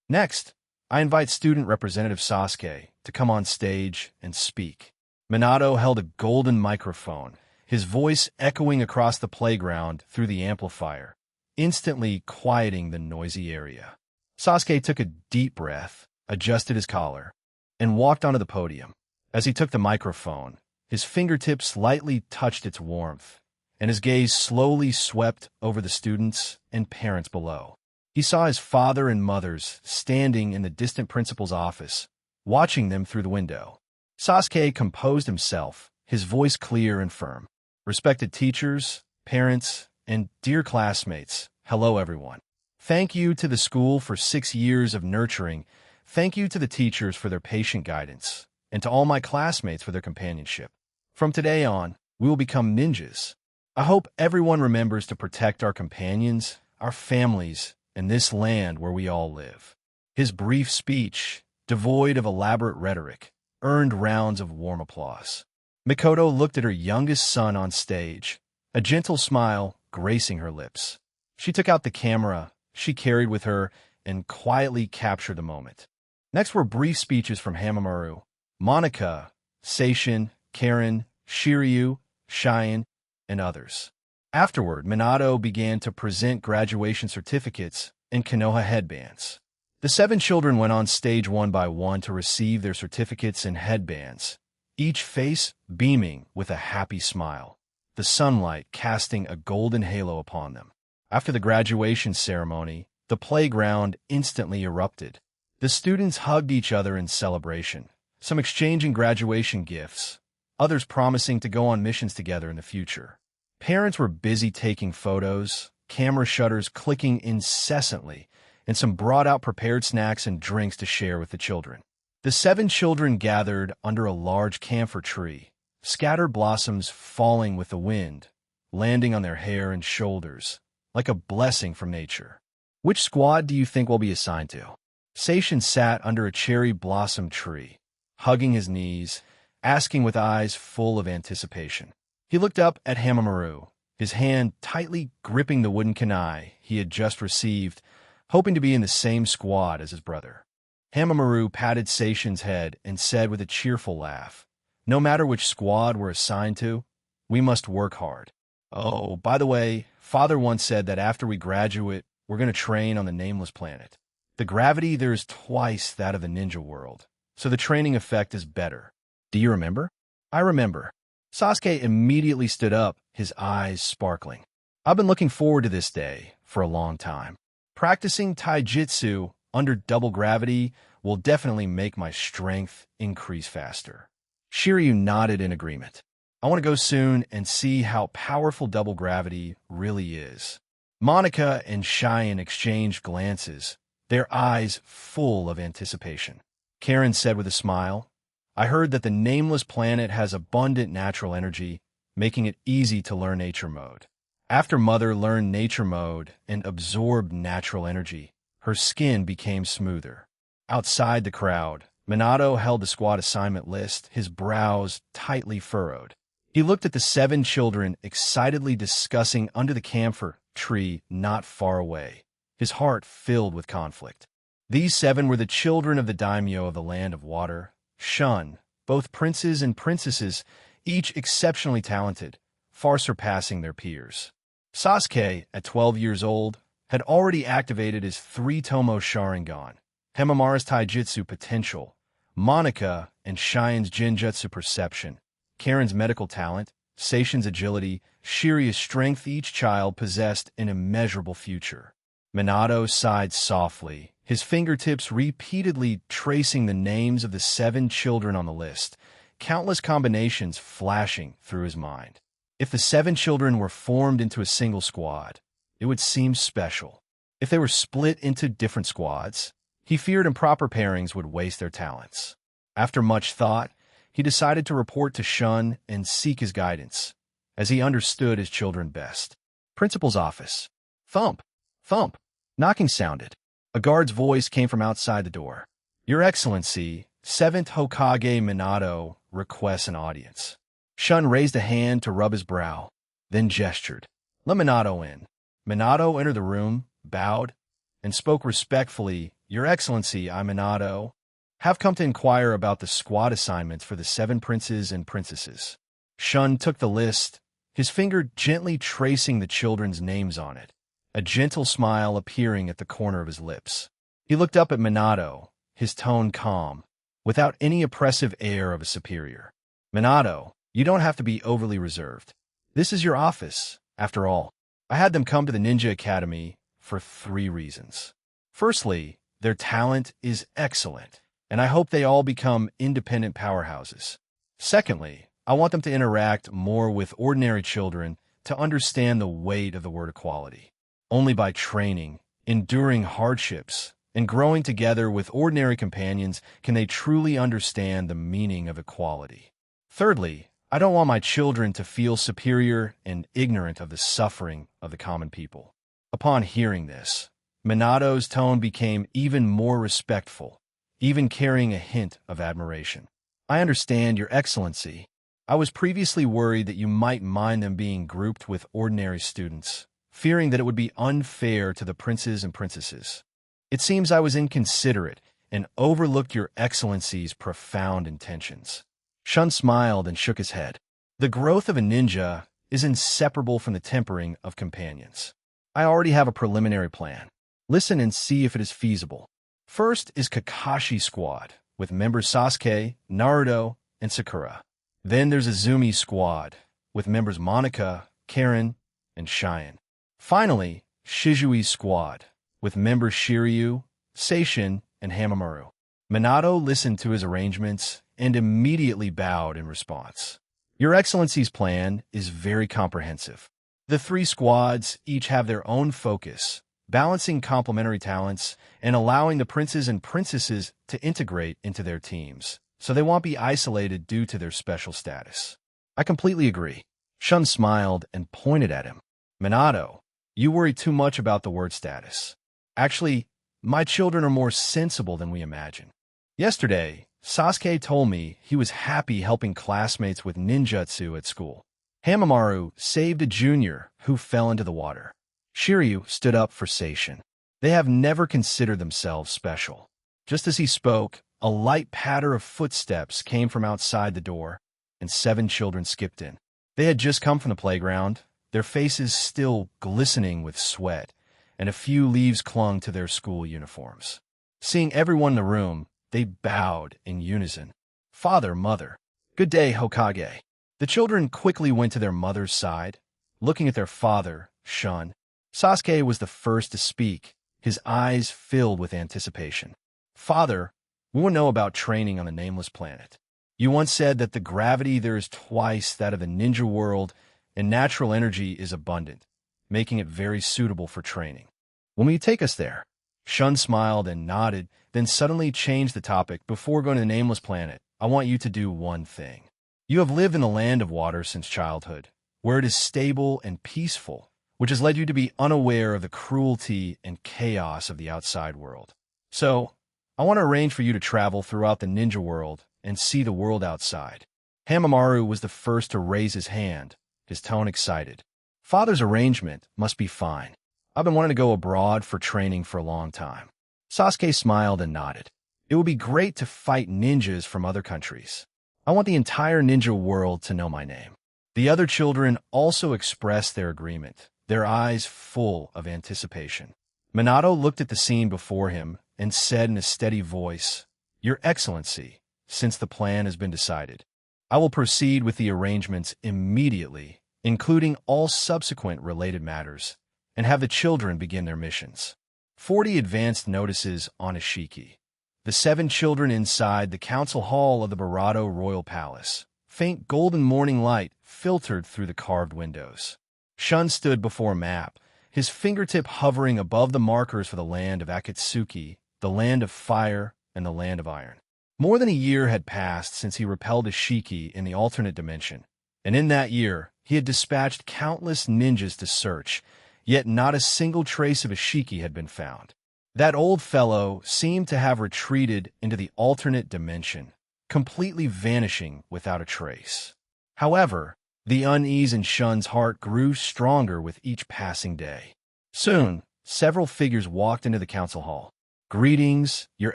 Next, I invite student representative Sasuke to come on stage and speak. Minato held a golden microphone, his voice echoing across the playground through the amplifier, instantly quieting the noisy area. Sasuke took a deep breath, adjusted his collar, and walked onto the podium. As he took the microphone, his fingertips lightly touched its warmth, and his gaze slowly swept over the students and parents below. He saw his father and mothers standing in the distant principal's office, watching them through the window. Sasuke composed himself, his voice clear and firm. Respected teachers, parents, and dear classmates, hello everyone. Thank you to the school for 6 years of nurturing. Thank you to the teachers for their patient guidance, and to all my classmates for their companionship. From today on, we will become ninjas. I hope everyone remembers to protect our companions, our families, and this land where we all live. His brief speech, devoid of elaborate rhetoric, earned rounds of warm applause. Mikoto looked at her youngest son on stage, a gentle smile gracing her lips. She took out the camera she carried with her and quietly captured the moment. Next were brief speeches from Hamamaru, Monica, Seishin, Karen, Shiryu, Cheyenne, and others. Afterward, Minato began to present graduation certificates and Konoha headbands. The 7 children went on stage one by one to receive their certificates and headbands, each face beaming with a happy smile, the sunlight casting a golden halo upon them. After the graduation ceremony, the playground instantly erupted. The students hugged each other in celebration, some exchanging graduation gifts, others promising to go on missions together in the future. Parents were busy taking photos, camera shutters clicking incessantly, and some brought out prepared snacks and drinks to share with the children. The 7 children gathered under a large camphor tree, scattered blossoms falling with the wind, landing on their hair and shoulders, like a blessing from nature. Which squad do you think we'll be assigned to? Seishin sat under a cherry blossom tree, hugging his knees, asking with eyes full of anticipation. He looked up at Hamamaru, his hand tightly gripping the wooden kunai he had just received, hoping to be in the same squad as his brother. Hamamaru patted Seishin's head and said with a cheerful laugh, "No matter which squad we're assigned to, we must work hard. Oh, by the way, Father once said that after we graduate, we're going to train on the nameless planet. The gravity there is twice that of the ninja world, so the training effect is better. Do you remember?" "I remember." Sasuke immediately stood up, his eyes sparkling. "I've been looking forward to this day for a long time. Practicing taijutsu under double gravity will definitely make my strength increase faster." Shiryu nodded in agreement. "I want to go soon and see how powerful double gravity really is." Monica and Cheyenne exchanged glances, their eyes full of anticipation. Karen said with a smile, "I heard that the nameless planet has abundant natural energy, making it easy to learn nature mode." After Mother learned nature mode and absorbed natural energy, her skin became smoother. Outside the crowd, Minato held the squad assignment list, his brows tightly furrowed. He looked at the 7 children excitedly discussing under the camphor tree not far away, his heart filled with conflict. These 7 were the children of the daimyo of the land of water, Shun, both princes and princesses, each exceptionally talented, far surpassing their peers. Sasuke, at 12 years old, had already activated his 3-tomo Sharingan, Himamara's taijutsu potential, Monica and Cheyenne's Genjutsu perception, Karen's medical talent, Seishin's agility, Shiryu's strength. Each child possessed an immeasurable future. Minato sighed softly, his fingertips repeatedly tracing the names of the 7 children on the list, countless combinations flashing through his mind. If the 7 children were formed into a single squad, it would seem special. If they were split into different squads, he feared improper pairings would waste their talents. After much thought, he decided to report to Shun and seek his guidance, as he understood his children best. Principal's office. Thump, thump. Knocking sounded. A guard's voice came from outside the door. "Your Excellency, 7th Hokage Minato requests an audience." Shun raised a hand to rub his brow, then gestured. "Let Minato in." Minato entered the room, bowed, and spoke respectfully. "Your Excellency, I, Minato, have come to inquire about the squad assignments for the 7 princes and princesses." Shun took the list, his finger gently tracing the children's names on it, a gentle smile appearing at the corner of his lips. He looked up at Minato, his tone calm, without any oppressive air of a superior. "Minato, you don't have to be overly reserved. This is your office, after all. I had them come to the Ninja Academy for 3 reasons. Firstly, their talent is excellent, and I hope they all become independent powerhouses. Secondly, I want them to interact more with ordinary children to understand the weight of the word equality. Only by training, enduring hardships, and growing together with ordinary companions can they truly understand the meaning of equality. Thirdly, I don't want my children to feel superior and ignorant of the suffering of the common people." Upon hearing this, Minato's tone became even more respectful, even carrying a hint of admiration. "I understand, Your Excellency. I was previously worried that you might mind them being grouped with ordinary students, fearing that it would be unfair to the princes and princesses. It seems I was inconsiderate and overlooked Your Excellency's profound intentions." Shun smiled and shook his head. "The growth of a ninja is inseparable from the tempering of companions. I already have a preliminary plan. Listen and see if it is feasible. First is Kakashi's squad, with members Sasuke, Naruto, and Sakura. Then there's Azumi's squad, with members Monica, Karen, and Cheyenne. Finally, Shizui's squad, with members Shiryu, Seishin, and Hamamaru. Minato listened to his arrangements and immediately bowed in response. Your Excellency's plan is very comprehensive. The three squads each have their own focus, balancing complementary talents and allowing the princes and princesses to integrate into their teams, so they won't be isolated due to their special status. I completely agree. Shun smiled and pointed at him. Minato, you worry too much about the word status. Actually, my children are more sensible than we imagine. Yesterday, Sasuke told me he was happy helping classmates with ninjutsu at school. Hamamaru saved a junior who fell into the water. Shiryu stood up for Seishin. They have never considered themselves special. Just as he spoke, a light patter of footsteps came from outside the door, and 7 children skipped in. They had just come from the playground, their faces still glistening with sweat, and a few leaves clung to their school uniforms. Seeing everyone in the room, they bowed in unison. Father, mother. Good day, Hokage. The children quickly went to their mother's side, looking at their father, Shun. Sasuke was the first to speak, his eyes filled with anticipation. Father, we want to know about training on the Nameless Planet. You once said that the gravity there is twice that of the ninja world, and natural energy is abundant, making it very suitable for training. When will you take us there? Shun smiled and nodded, then suddenly changed the topic. Before going to the Nameless Planet, I want you to do one thing. You have lived in the land of water since childhood, where it is stable and peaceful, which has led you to be unaware of the cruelty and chaos of the outside world. So, I want to arrange for you to travel throughout the ninja world and see the world outside. Hamamaru was the first to raise his hand, his tone excited. Father's arrangement must be fine. I've been wanting to go abroad for training for a long time. Sasuke smiled and nodded. It would be great to fight ninjas from other countries. I want the entire ninja world to know my name. The other children also expressed their agreement, their eyes full of anticipation. Minato looked at the scene before him and said in a steady voice, Your Excellency, since the plan has been decided, I will proceed with the arrangements immediately, including all subsequent related matters, and have the children begin their missions. 40 advanced notices on Ishiki. The 7 children inside the council hall of the Barato Royal Palace. Faint golden morning light filtered through the carved windows. Shun stood before a map, his fingertip hovering above the markers for the land of Akatsuki, the land of fire, and the land of iron. More than a year had passed since he repelled Ishiki in the alternate dimension, and in that year he had dispatched countless ninjas to search, yet not a single trace of Ishiki had been found. That old fellow seemed to have retreated into the alternate dimension, completely vanishing without a trace. However, the unease in Shun's heart grew stronger with each passing day. Soon, several figures walked into the council hall. Greetings, Your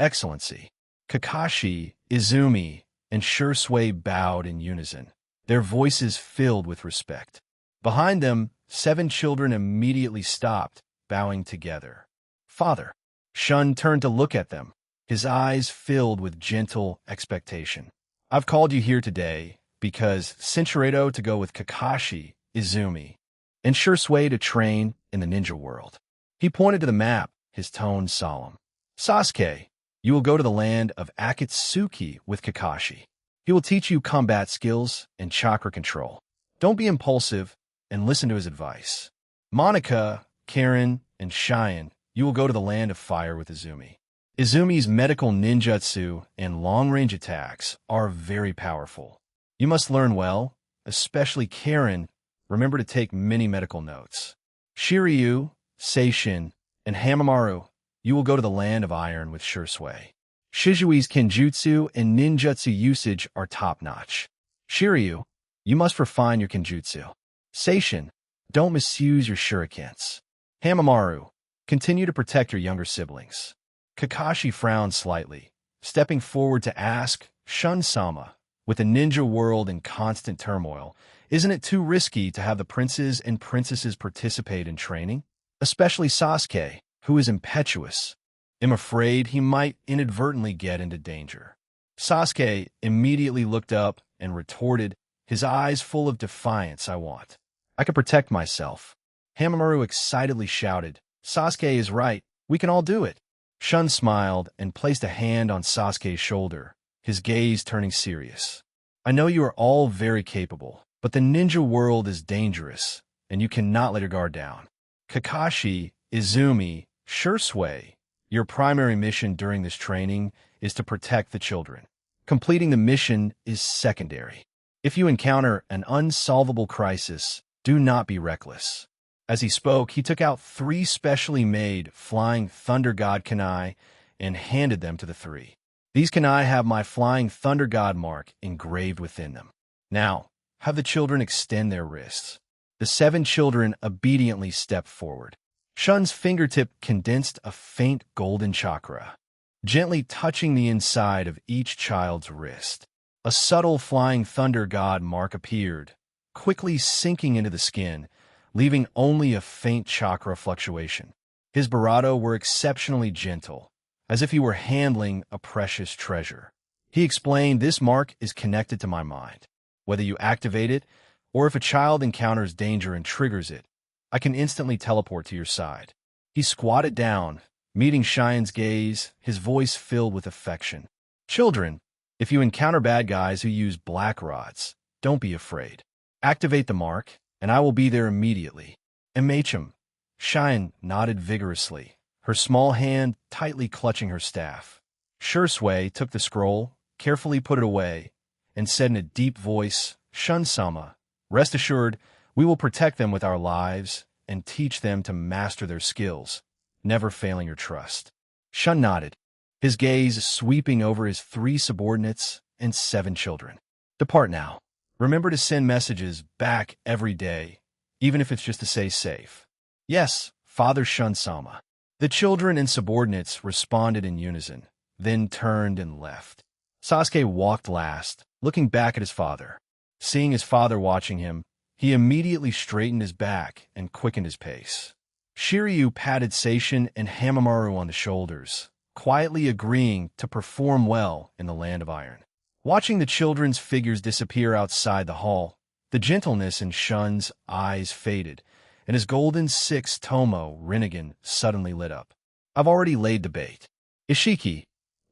Excellency. Kakashi, Izumi, and Shursui bowed in unison, their voices filled with respect. Behind them, 7 children immediately stopped, bowing together. Father. Shun turned to look at them, his eyes filled with gentle expectation. I've called you here today because Shinchurado to go with Kakashi, Izumi, and Shursui to train in the ninja world. He pointed to the map, his tone solemn. Sasuke, you will go to the land of Akatsuki with Kakashi. He will teach you combat skills and chakra control. Don't be impulsive and listen to his advice. Monica, Karen, and Cheyenne, you will go to the land of fire with Izumi. Izumi's medical ninjutsu and long-range attacks are very powerful. You must learn well, especially Karen. Remember to take many medical notes. Shiryu, Seishin, and Hamamaru, you will go to the land of iron with Shursui. Shizui's kenjutsu and ninjutsu usage are top-notch. Shiryu, you must refine your kenjutsu. Seishin, don't misuse your shurikens. Hamamaru, continue to protect your younger siblings. Kakashi frowned slightly, stepping forward to ask, Shun-sama, with the ninja world in constant turmoil, isn't it too risky to have the princes and princesses participate in training? Especially Sasuke, who is impetuous. I'm afraid he might inadvertently get into danger. Sasuke immediately looked up and retorted, his eyes full of defiance. I can protect myself. Hamamaru excitedly shouted, Sasuke is right, we can all do it. Shun smiled and placed a hand on Sasuke's shoulder, his gaze turning serious. I know you are all very capable, but the ninja world is dangerous, and you cannot let your guard down. Kakashi, Izumi, Shursui, your primary mission during this training is to protect the children. Completing the mission is secondary. If you encounter an unsolvable crisis, do not be reckless. As he spoke, he took out 3 specially made Flying Thunder God kunai and handed them to the 3. These kunai have my Flying Thunder God mark engraved within them. Now, have the children extend their wrists. The 7 children obediently stepped forward. Shun's fingertip condensed a faint golden chakra, gently touching the inside of each child's wrist. A subtle Flying Thunder God mark appeared, quickly sinking into the skin, leaving only a faint chakra fluctuation. His barato were exceptionally gentle, as if he were handling a precious treasure. He explained, this mark is connected to my mind. Whether you activate it, or if a child encounters danger and triggers it, I can instantly teleport to your side. He squatted down, meeting Shine's gaze, his voice filled with affection. Children, if you encounter bad guys who use black rods, don't be afraid. Activate the mark, and I will be there immediately. MHM. Shine nodded vigorously, her small hand tightly clutching her staff. Shursui took the scroll, carefully put it away, and said in a deep voice, Shun-sama, rest assured, we will protect them with our lives and teach them to master their skills, never failing your trust. Shun nodded, his gaze sweeping over his 3 subordinates and 7 children. Depart now. Remember to send messages back every day, even if it's just to say safe. Yes, Father Shun-sama. The children and subordinates responded in unison, then turned and left. Sasuke walked last, looking back at his father. Seeing his father watching him, he immediately straightened his back and quickened his pace. Shiryu patted Seishin and Hamamaru on the shoulders, quietly agreeing to perform well in the Land of Iron. Watching the children's figures disappear outside the hall, the gentleness in Shun's eyes faded, and his golden 6 Tomo Rinnegan suddenly lit up. I've already laid the bait. Ishiki,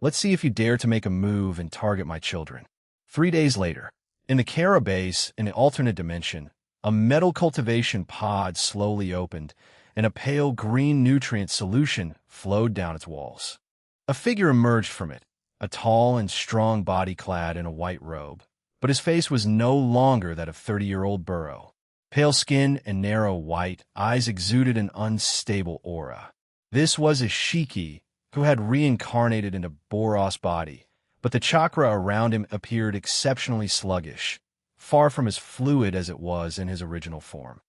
let's see if you dare to make a move and target my children. 3 days later, in the Kara base in an alternate dimension, a metal cultivation pod slowly opened, and a pale green nutrient solution flowed down its walls. A figure emerged from it, a tall and strong body clad in a white robe, but his face was no longer that of 30-year-old Burrow. Pale skin and narrow white eyes exuded an unstable aura. This was Ishiki, who had reincarnated into Boros' body, but the chakra around him appeared exceptionally sluggish, far from as fluid as it was in his original form.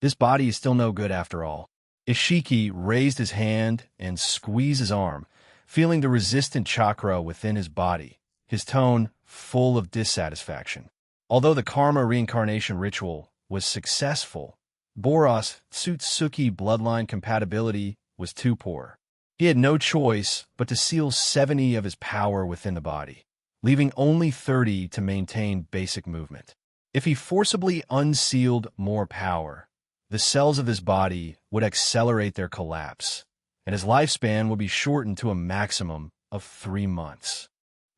This body is still no good after all. Ishiki raised his hand and squeezed his arm, feeling the resistant chakra within his body, his tone full of dissatisfaction. Although the karma reincarnation ritual was successful, Boros' Tsutsuki bloodline compatibility was too poor. He had no choice but to seal 70 of his power within the body, leaving only 30 to maintain basic movement. If he forcibly unsealed more power, the cells of his body would accelerate their collapse, and his lifespan would be shortened to a maximum of 3 months.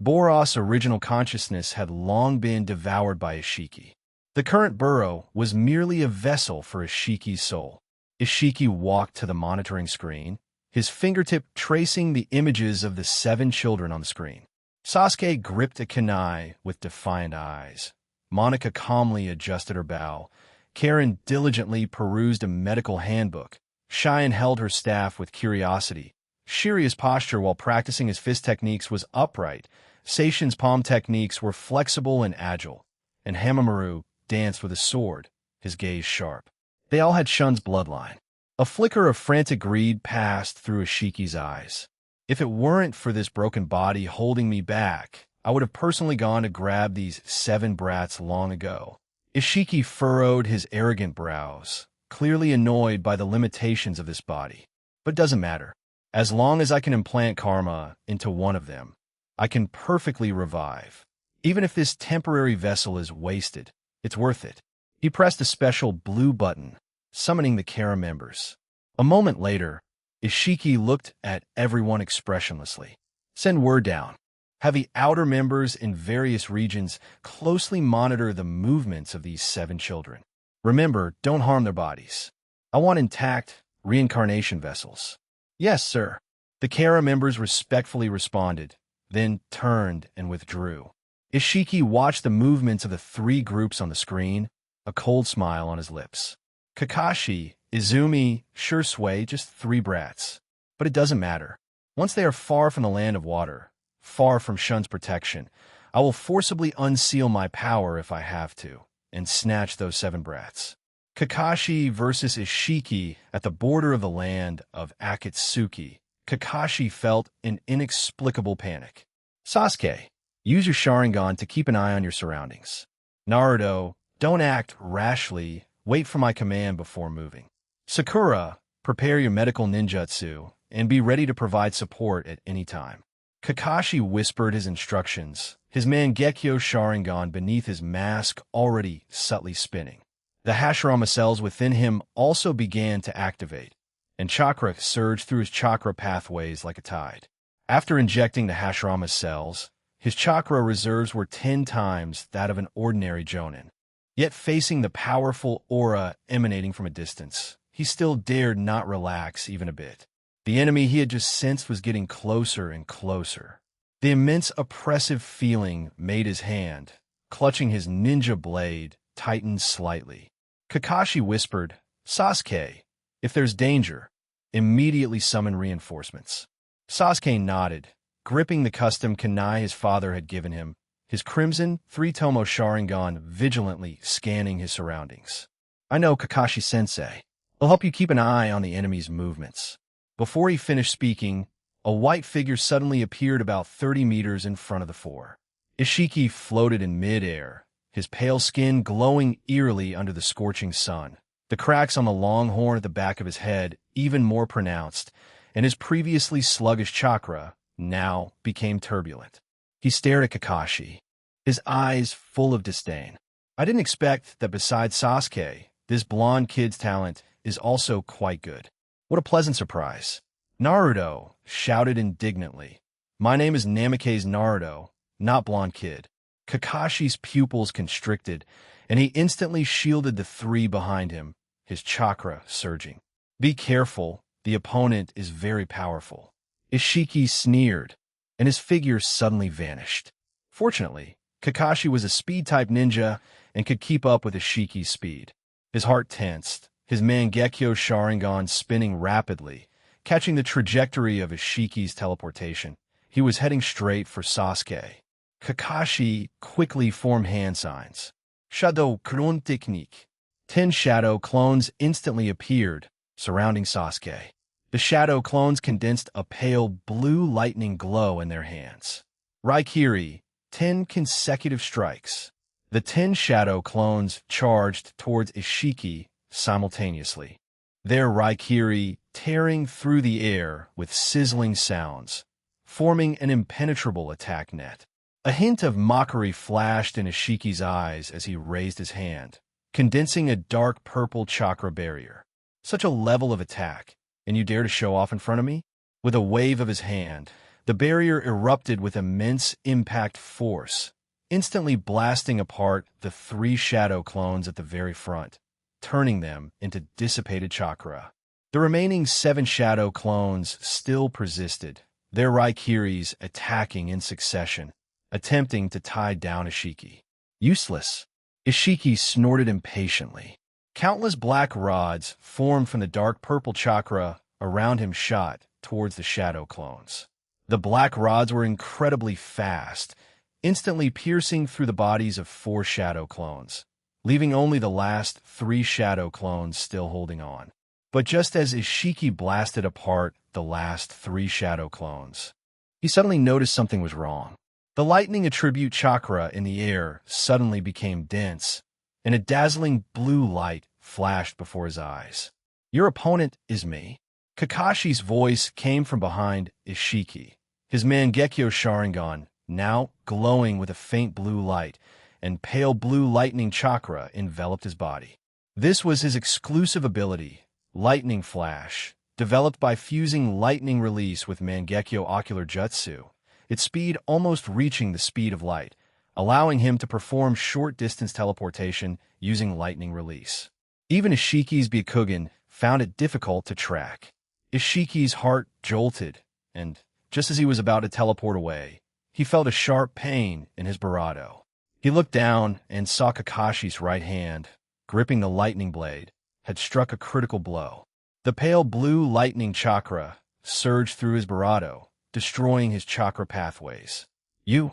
Boros' original consciousness had long been devoured by Ishiki. The current Burrow was merely a vessel for Ishiki's soul. Ishiki walked to the monitoring screen, his fingertip tracing the images of the 7 children on the screen. Sasuke gripped a kunai with defiant eyes. Monica calmly adjusted her bow. Karen diligently perused a medical handbook. Cheyenne held her staff with curiosity. Shirya's posture while practicing his fist techniques was upright. Seishin's palm techniques were flexible and agile. And Hamamaru danced with a sword, his gaze sharp. They all had Shun's bloodline. A flicker of frantic greed passed through Ishiki's eyes. If it weren't for this broken body holding me back, I would have personally gone to grab these 7 brats long ago. Ishiki furrowed his arrogant brows, clearly annoyed by the limitations of this body. But it doesn't matter. As long as I can implant karma into one of them, I can perfectly revive. Even if this temporary vessel is wasted, it's worth it. He pressed a special blue button, summoning the Kara members. A moment later, Ishiki looked at everyone expressionlessly. Send word down. Have the outer members in various regions closely monitor the movements of these 7 children. Remember, don't harm their bodies. I want intact reincarnation vessels. Yes, sir. The Kara members respectfully responded, then turned and withdrew. Ishiki watched the movements of the 3 groups on the screen, a cold smile on his lips. Kakashi, Izumi, sure sway, just 3 brats. But it doesn't matter. Once they are far from the land of water, far from Shun's protection, I will forcibly unseal my power if I have to, and snatch those 7 brats. Kakashi versus Ishiki at the border of the land of Akatsuki. Kakashi felt an inexplicable panic. Sasuke, use your Sharingan to keep an eye on your surroundings. Naruto, don't act rashly. Wait for my command before moving. Sakura, prepare your medical ninjutsu and be ready to provide support at any time. Kakashi whispered his instructions, his Mangekyo Sharingan beneath his mask already subtly spinning. The Hashirama cells within him also began to activate, and chakra surged through his chakra pathways like a tide. After injecting the Hashirama cells, his chakra reserves were 10 times that of an ordinary Jonin. Yet facing the powerful aura emanating from a distance, he still dared not relax even a bit. The enemy he had just sensed was getting closer and closer. The immense oppressive feeling made his hand, clutching his ninja blade, tighten slightly. Kakashi whispered, Sasuke, if there's danger, immediately summon reinforcements. Sasuke nodded, gripping the custom kunai his father had given him, his crimson 3-tomo Sharingan vigilantly scanning his surroundings. I know, Kakashi-sensei. I'll help you keep an eye on the enemy's movements. Before he finished speaking, a white figure suddenly appeared about 30 meters in front of the 4. Ishiki floated in mid-air, his pale skin glowing eerily under the scorching sun. The cracks on the long horn at the back of his head even more pronounced, and his previously sluggish chakra now became turbulent. He stared at Kakashi, his eyes full of disdain. I didn't expect that besides Sasuke, this blonde kid's talent is also quite good. What a pleasant surprise. Naruto shouted indignantly. My name is Namake's Naruto, not blonde kid. Kakashi's pupils constricted, and he instantly shielded the 3 behind him, his chakra surging. Be careful, the opponent is very powerful. Ishiki sneered, and his figure suddenly vanished. Fortunately, Kakashi was a speed-type ninja and could keep up with Ishiki's speed. His heart tensed, his Mangekyo Sharingan spinning rapidly, catching the trajectory of Ishiki's teleportation. He was heading straight for Sasuke. Kakashi quickly formed hand signs. Shadow Clone Technique. 10 shadow clones instantly appeared, surrounding Sasuke. The shadow clones condensed a pale blue lightning glow in their hands. Raikiri, 10 consecutive strikes. The 10 shadow clones charged towards Ishiki simultaneously, their Raikiri tearing through the air with sizzling sounds, forming an impenetrable attack net. A hint of mockery flashed in Ishiki's eyes as he raised his hand, condensing a dark purple chakra barrier. Such a level of attack, and you dare to show off in front of me? With a wave of his hand, the barrier erupted with immense impact force, instantly blasting apart the 3 shadow clones at the very front, turning them into dissipated chakra. The remaining 7 shadow clones still persisted, their Raikiris attacking in succession, attempting to tie down Ishiki. Useless. Ishiki snorted impatiently. Countless black rods formed from the dark purple chakra around him shot towards the shadow clones. The black rods were incredibly fast, instantly piercing through the bodies of 4 shadow clones, leaving only the last 3 shadow clones still holding on. But just as Ishiki blasted apart the last 3 shadow clones, he suddenly noticed something was wrong. The lightning attribute chakra in the air suddenly became dense, and a dazzling blue light flashed before his eyes. Your opponent is me. Kakashi's voice came from behind Ishiki, his Mangekyo Sharingan now glowing with a faint blue light, and pale blue lightning chakra enveloped his body. This was his exclusive ability, Lightning Flash, Developed by fusing lightning release with Mangekyo ocular jutsu, its speed almost reaching the speed of light, allowing him to perform short-distance teleportation using lightning release. Even Ishiki's Byakugan found it difficult to track. Ishiki's heart jolted, and just as he was about to teleport away, he felt a sharp pain in his Barato. He looked down and saw Kakashi's right hand, gripping the lightning blade, had struck a critical blow. The pale blue lightning chakra surged through his Barato, destroying his chakra pathways. You,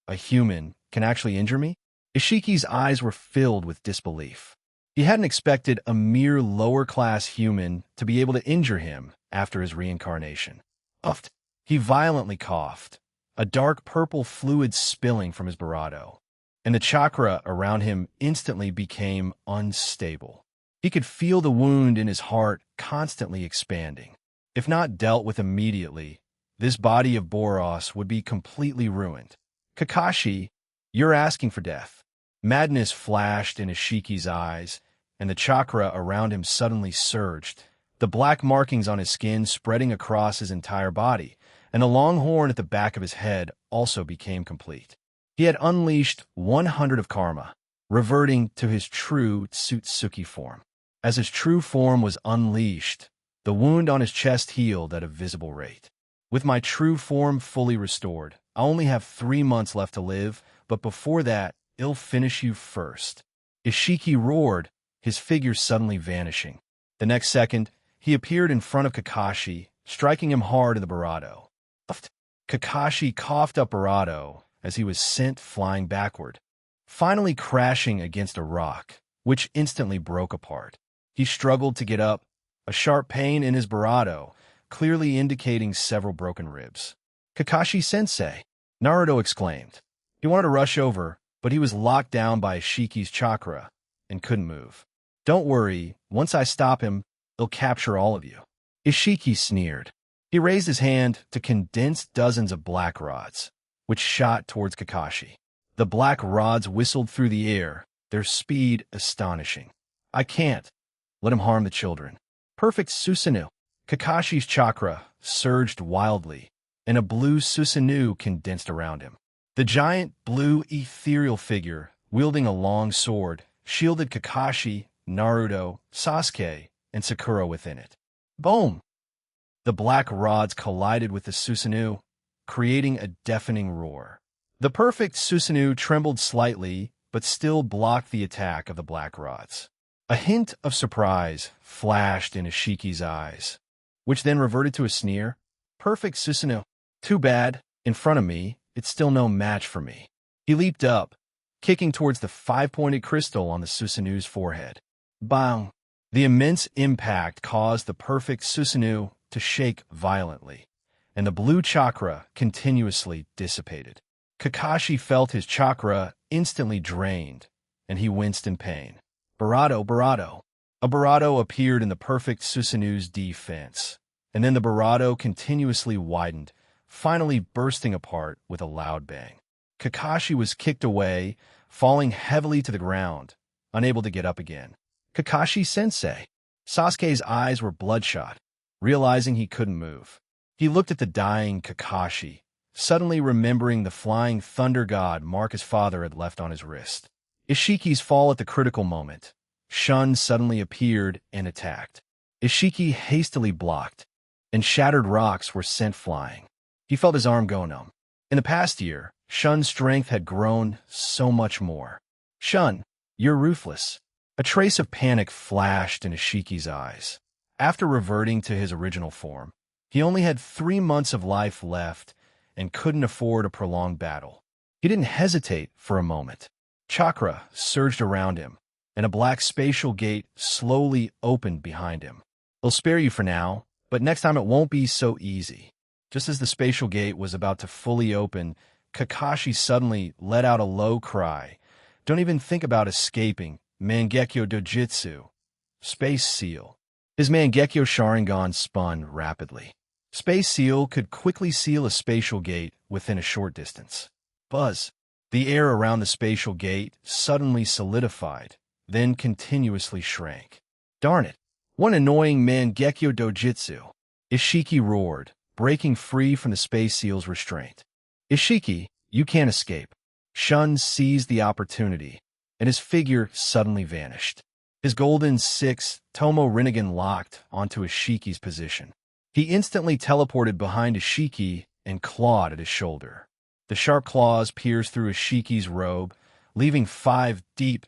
a human, can actually injure me? Ishiki's eyes were filled with disbelief. He hadn't expected a mere lower-class human to be able to injure him after his reincarnation. Uffed. He violently coughed, a dark purple fluid spilling from his Barato, and the chakra around him instantly became unstable. He could feel the wound in his heart constantly expanding. If not dealt with immediately, this body of Boros would be completely ruined. Kakashi, you're asking for death. Madness flashed in Ishiki's eyes, and the chakra around him suddenly surged, the black markings on his skin spreading across his entire body, and the long horn at the back of his head also became complete. He had unleashed 100 of karma, reverting to his true Tsutsuki form. As his true form was unleashed, the wound on his chest healed at a visible rate. With my true form fully restored, I only have 3 months left to live, but before that, I'll finish you first. Ishiki roared, his figure suddenly vanishing. The next second, he appeared in front of Kakashi, striking him hard in the Barato. Kakashi coughed up Barato as he was sent flying backward, finally crashing against a rock, which instantly broke apart. He struggled to get up, a sharp pain in his Barato, clearly indicating several broken ribs. Kakashi-sensei, Naruto exclaimed. He wanted to rush over, but he was locked down by Ishiki's chakra and couldn't move. Don't worry, once I stop him, he'll capture all of you. Ishiki sneered. He raised his hand to condense dozens of black rods, which shot towards Kakashi. The black rods whistled through the air, their speed astonishing. I can't. Let him harm the children. Perfect Susanoo. Kakashi's chakra surged wildly, and a blue Susanoo condensed around him. The giant blue ethereal figure, wielding a long sword, shielded Kakashi, Naruto, Sasuke, and Sakura within it. Boom! The black rods collided with the Susanoo, creating a deafening roar. The perfect Susanoo trembled slightly, but still blocked the attack of the black rods. A hint of surprise flashed in Ishiki's eyes, which then reverted to a sneer. Perfect Susanoo. Too bad, in front of me, it's still no match for me. He leaped up, kicking towards the 5-pointed crystal on the Susanoo's forehead. Bang! The immense impact caused the perfect Susanoo to shake violently, and the blue chakra continuously dissipated. Kakashi felt his chakra instantly drained, and he winced in pain. Barato. A Barato appeared in the perfect Susanoo's defense, and then the Barato continuously widened, finally bursting apart with a loud bang. Kakashi was kicked away, falling heavily to the ground, unable to get up again. Kakashi-sensei. Sasuke's eyes were bloodshot, realizing he couldn't move. He looked at the dying Kakashi, suddenly remembering the flying thunder god Marcus' father had left on his wrist. Ishiki's fall at the critical moment. Shun suddenly appeared and attacked. Ishiki hastily blocked, and shattered rocks were sent flying. He felt his arm go numb. In the past year, Shun's strength had grown so much more. Shun, you're ruthless. A trace of panic flashed in Ishiki's eyes. After reverting to his original form, he only had 3 months of life left and couldn't afford a prolonged battle. He didn't hesitate for a moment. Chakra surged around him, and a black spatial gate slowly opened behind him. I'll spare you for now, but next time it won't be so easy. Just as the spatial gate was about to fully open, Kakashi suddenly let out a low cry. Don't even think about escaping. Mangekyo Dojutsu. Space Seal. His Mangekyo Sharingan spun rapidly. Space Seal could quickly seal a spatial gate within a short distance. Buzz. The air around the spatial gate suddenly solidified, then continuously shrank. Darn it. What annoying Mangekyo Dojutsu. Ishiki roared, breaking free from the space seal's restraint. Ishiki, you can't escape. Shun seized the opportunity, and his figure suddenly vanished. His golden six Tomo Rinnegan locked onto Ishiki's position. He instantly teleported behind Ishiki and clawed at his shoulder. The sharp claws pierced through Ishiki's robe, leaving 5 deep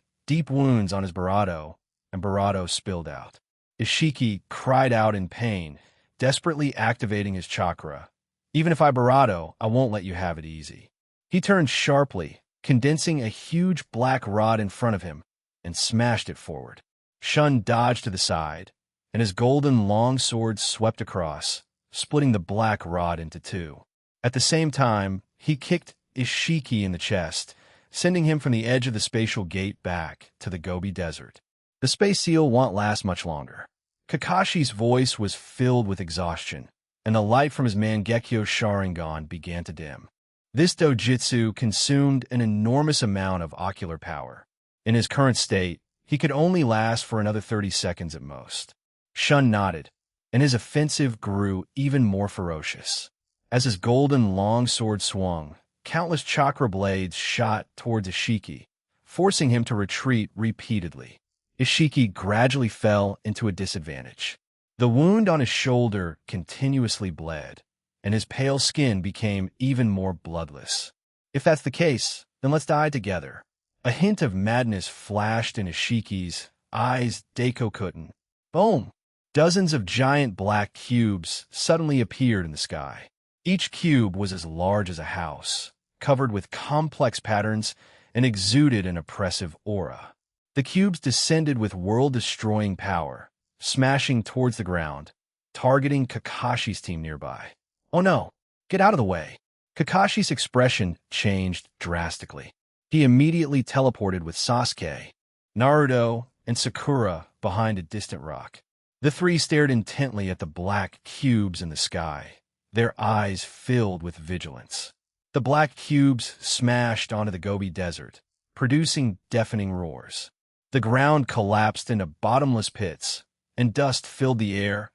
wounds on his Barato, and Barato spilled out. Ishiki cried out in pain, desperately activating his chakra. Even if I Barato, I won't let you have it easy. He turned sharply, condensing a huge black rod in front of him, and smashed it forward. Shun dodged to the side, and his golden long sword swept across, splitting the black rod into 2. At the same time, he kicked Ishiki in the chest, sending him from the edge of the spatial gate back to the Gobi Desert. The space seal won't last much longer. Kakashi's voice was filled with exhaustion, and the light from his Mangekyo Sharingan began to dim. This dojutsu consumed an enormous amount of ocular power. In his current state, he could only last for another 30 seconds at most. Shun nodded, and his offensive grew even more ferocious. As his golden long sword swung, countless chakra blades shot towards Ishiki, forcing him to retreat repeatedly. Ishiki gradually fell into a disadvantage. The wound on his shoulder continuously bled, and his pale skin became even more bloodless. If that's the case, then let's die together. A hint of madness flashed in Ishiki's eyes. Daikokutten. Boom! Dozens of giant black cubes suddenly appeared in the sky. Each cube was as large as a house, covered with complex patterns, and exuded an oppressive aura. The cubes descended with world-destroying power, smashing towards the ground, targeting Kakashi's team nearby. Oh no! Get out of the way! Kakashi's expression changed drastically. He immediately teleported with Sasuke, Naruto, and Sakura behind a distant rock. The 3 stared intently at the black cubes in the sky, their eyes filled with vigilance. The black cubes smashed onto the Gobi Desert, producing deafening roars. The ground collapsed into bottomless pits, and dust filled the air,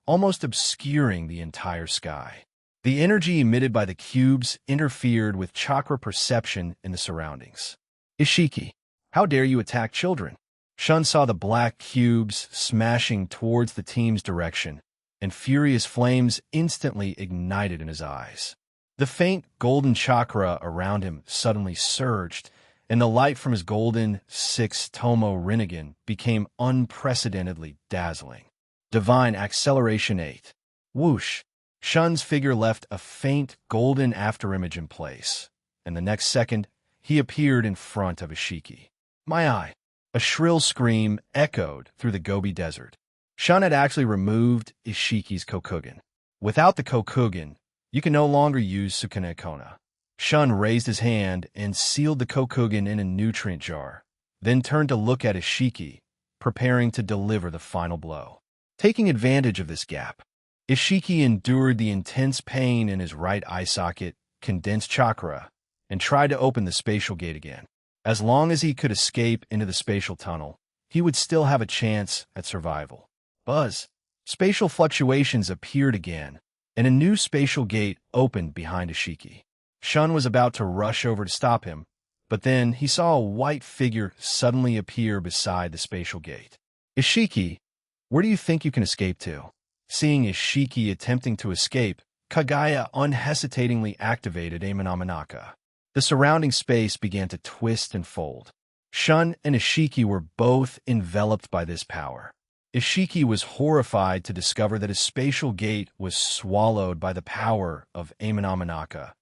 almost obscuring the entire sky. The energy emitted by the cubes interfered with chakra perception in the surroundings. Ishiki, how dare you attack children? Shun saw the black cubes smashing towards the team's direction, and furious flames instantly ignited in his eyes. The faint golden chakra around him suddenly surged, and the light from his golden 6 Tomo Rinnegan became unprecedentedly dazzling. Divine Acceleration 8. Whoosh! Shun's figure left a faint golden afterimage in place, and the next second, he appeared in front of Ishiki. My eye! A shrill scream echoed through the Gobi Desert. Shun had actually removed Ishiki's Kokugen. Without the Kokugen, you can no longer use Sukune Kona. Shun raised his hand and sealed the Kokugen in a nutrient jar, then turned to look at Ishiki, preparing to deliver the final blow. Taking advantage of this gap, Ishiki endured the intense pain in his right eye socket, condensed chakra, and tried to open the spatial gate again. As long as he could escape into the spatial tunnel, he would still have a chance at survival. Buzz! Spatial fluctuations appeared again, and a new spatial gate opened behind Ishiki. Shun was about to rush over to stop him, but then he saw a white figure suddenly appear beside the spatial gate. Ishiki, where do you think you can escape to? Seeing Ishiki attempting to escape, Kagaya unhesitatingly activated Amanamanaka. The surrounding space began to twist and fold. Shun and Ishiki were both enveloped by this power. Ishiki was horrified to discover that his spatial gate was swallowed by the power of Amanamanaka,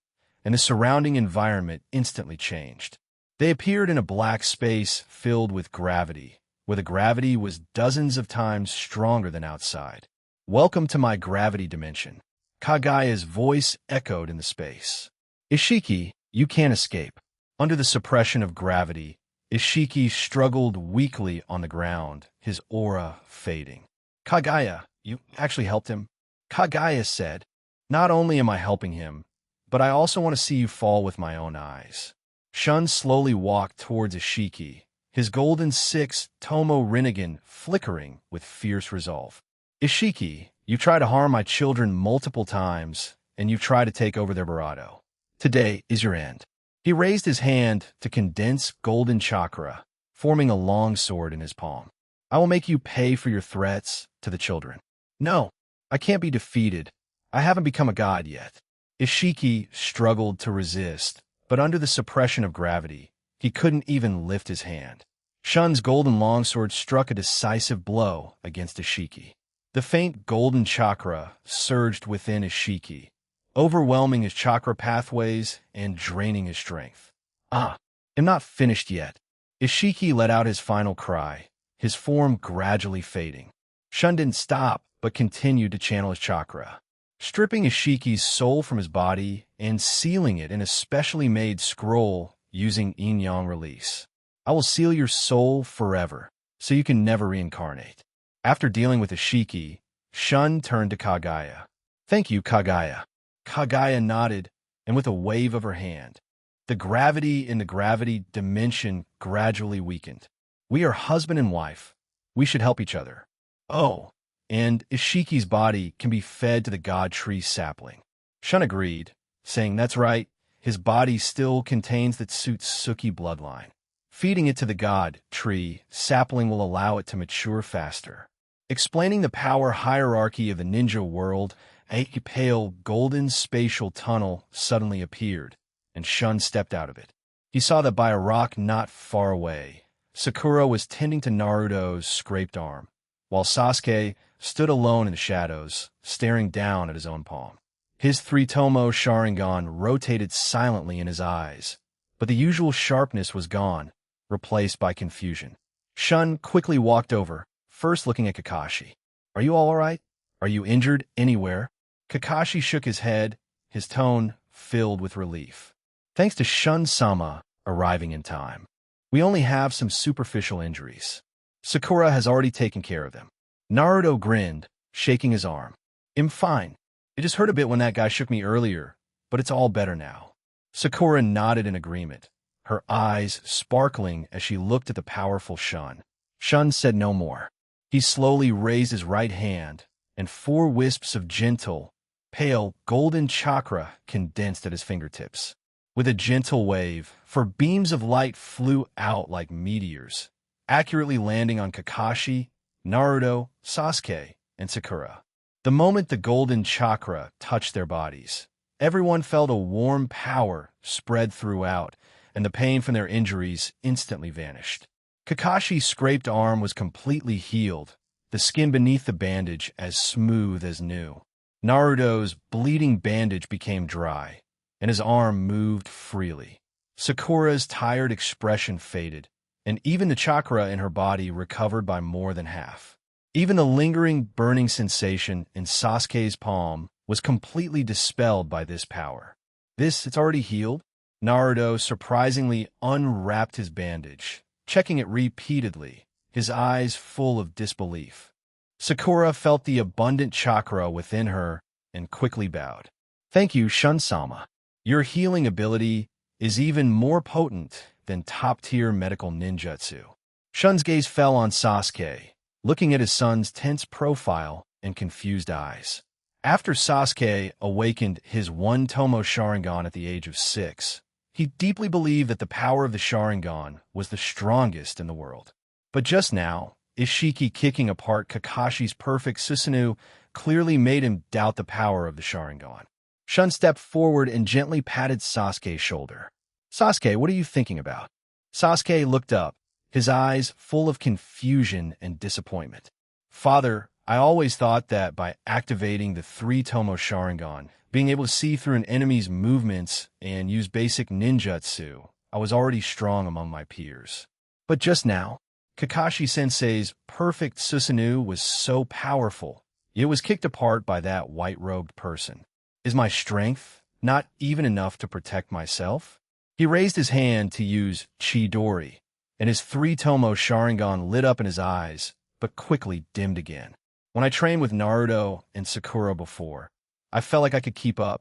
and the surrounding environment instantly changed. They appeared in a black space filled with gravity, where the gravity was dozens of times stronger than outside. Welcome to my gravity dimension. Kagaya's voice echoed in the space. Ishiki, you can't escape. Under the suppression of gravity, Ishiki struggled weakly on the ground, his aura fading. Kagaya, you actually helped him? Kagaya said, not only am I helping him, but I also want to see you fall with my own eyes. Shun slowly walked towards Ishiki, his golden 6 Tomo Rinnegan flickering with fierce resolve. Ishiki, You've tried to harm my children multiple times, and you've tried to take over their Barato. Today is your end. He raised his hand to condense golden chakra, forming a long sword in his palm. I will make you pay for your threats to the children. No, I can't be defeated. I haven't become a god yet. Ishiki struggled to resist, but under the suppression of gravity, he couldn't even lift his hand. Shun's golden longsword struck a decisive blow against Ishiki. The faint golden chakra surged within Ishiki, overwhelming his chakra pathways and draining his strength. I'm not finished yet. Ishiki let out his final cry, his form gradually fading. Shun didn't stop, but continued to channel his chakra, stripping Ishiki's soul from his body and sealing it in a specially made scroll using yin-yang release. I will seal your soul forever, so you can never reincarnate. After dealing with Ishiki, Shun turned to Kaguya. Thank you, Kaguya. Kaguya nodded, and with a wave of her hand, the gravity in the gravity dimension gradually weakened. We are husband and wife. We should help each other. Oh, and Ishiki's body can be fed to the god tree sapling. Shun agreed, saying that's right, his body still contains the Tsutsuki bloodline. Feeding it to the god tree sapling will allow it to mature faster. Explaining the power hierarchy of the ninja world, a pale golden spatial tunnel suddenly appeared, and Shun stepped out of it. He saw that by a rock not far away, Sakura was tending to Naruto's scraped arm, while Sasuke stood alone in the shadows, staring down at his own palm. His three-tomo Sharingan rotated silently in his eyes, but the usual sharpness was gone, replaced by confusion. Shun quickly walked over, first looking at Kakashi. Are you all right? Are you injured anywhere? Kakashi shook his head, his tone filled with relief. Thanks to Shun-sama arriving in time, we only have some superficial injuries. Sakura has already taken care of them. Naruto grinned, shaking his arm. I'm fine. It just hurt a bit when that guy shook me earlier, but it's all better now. Sakura nodded in agreement, her eyes sparkling as she looked at the powerful Shun. Shun said no more. He slowly raised his right hand, and 4 wisps of gentle, pale, golden chakra condensed at his fingertips. With a gentle wave, 4 beams of light flew out like meteors, accurately landing on Kakashi, Naruto, Sasuke, and Sakura. The moment the golden chakra touched their bodies, everyone felt a warm power spread throughout, and the pain from their injuries instantly vanished. Kakashi's scraped arm was completely healed, the skin beneath the bandage as smooth as new. Naruto's bleeding bandage became dry, and his arm moved freely. Sakura's tired expression faded, and even the chakra in her body recovered by more than half. Even the lingering burning sensation in Sasuke's palm was completely dispelled by this power. It's already healed? Naruto surprisingly unwrapped his bandage, checking it repeatedly, his eyes full of disbelief. Sakura felt the abundant chakra within her and quickly bowed. Thank you, Shun-sama. Your healing ability is even more potent than top-tier medical ninjutsu. Shun's gaze fell on Sasuke, looking at his son's tense profile and confused eyes. After Sasuke awakened his one-tomo Sharingan at the age of 6, he deeply believed that the power of the Sharingan was the strongest in the world. But just now, Ishiki kicking apart Kakashi's perfect Susanoo clearly made him doubt the power of the Sharingan. Shun stepped forward and gently patted Sasuke's shoulder. Sasuke, what are you thinking about? Sasuke looked up, his eyes full of confusion and disappointment. Father, I always thought that by activating the three-tomo Sharingan, being able to see through an enemy's movements and use basic ninjutsu, I was already strong among my peers. But just now, Kakashi-sensei's perfect Susanoo was so powerful, it was kicked apart by that white-robed person. Is my strength not even enough to protect myself? He raised his hand to use Chidori, and his three-tomo Sharingan lit up in his eyes, but quickly dimmed again. When I trained with Naruto and Sakura before, I felt like I could keep up.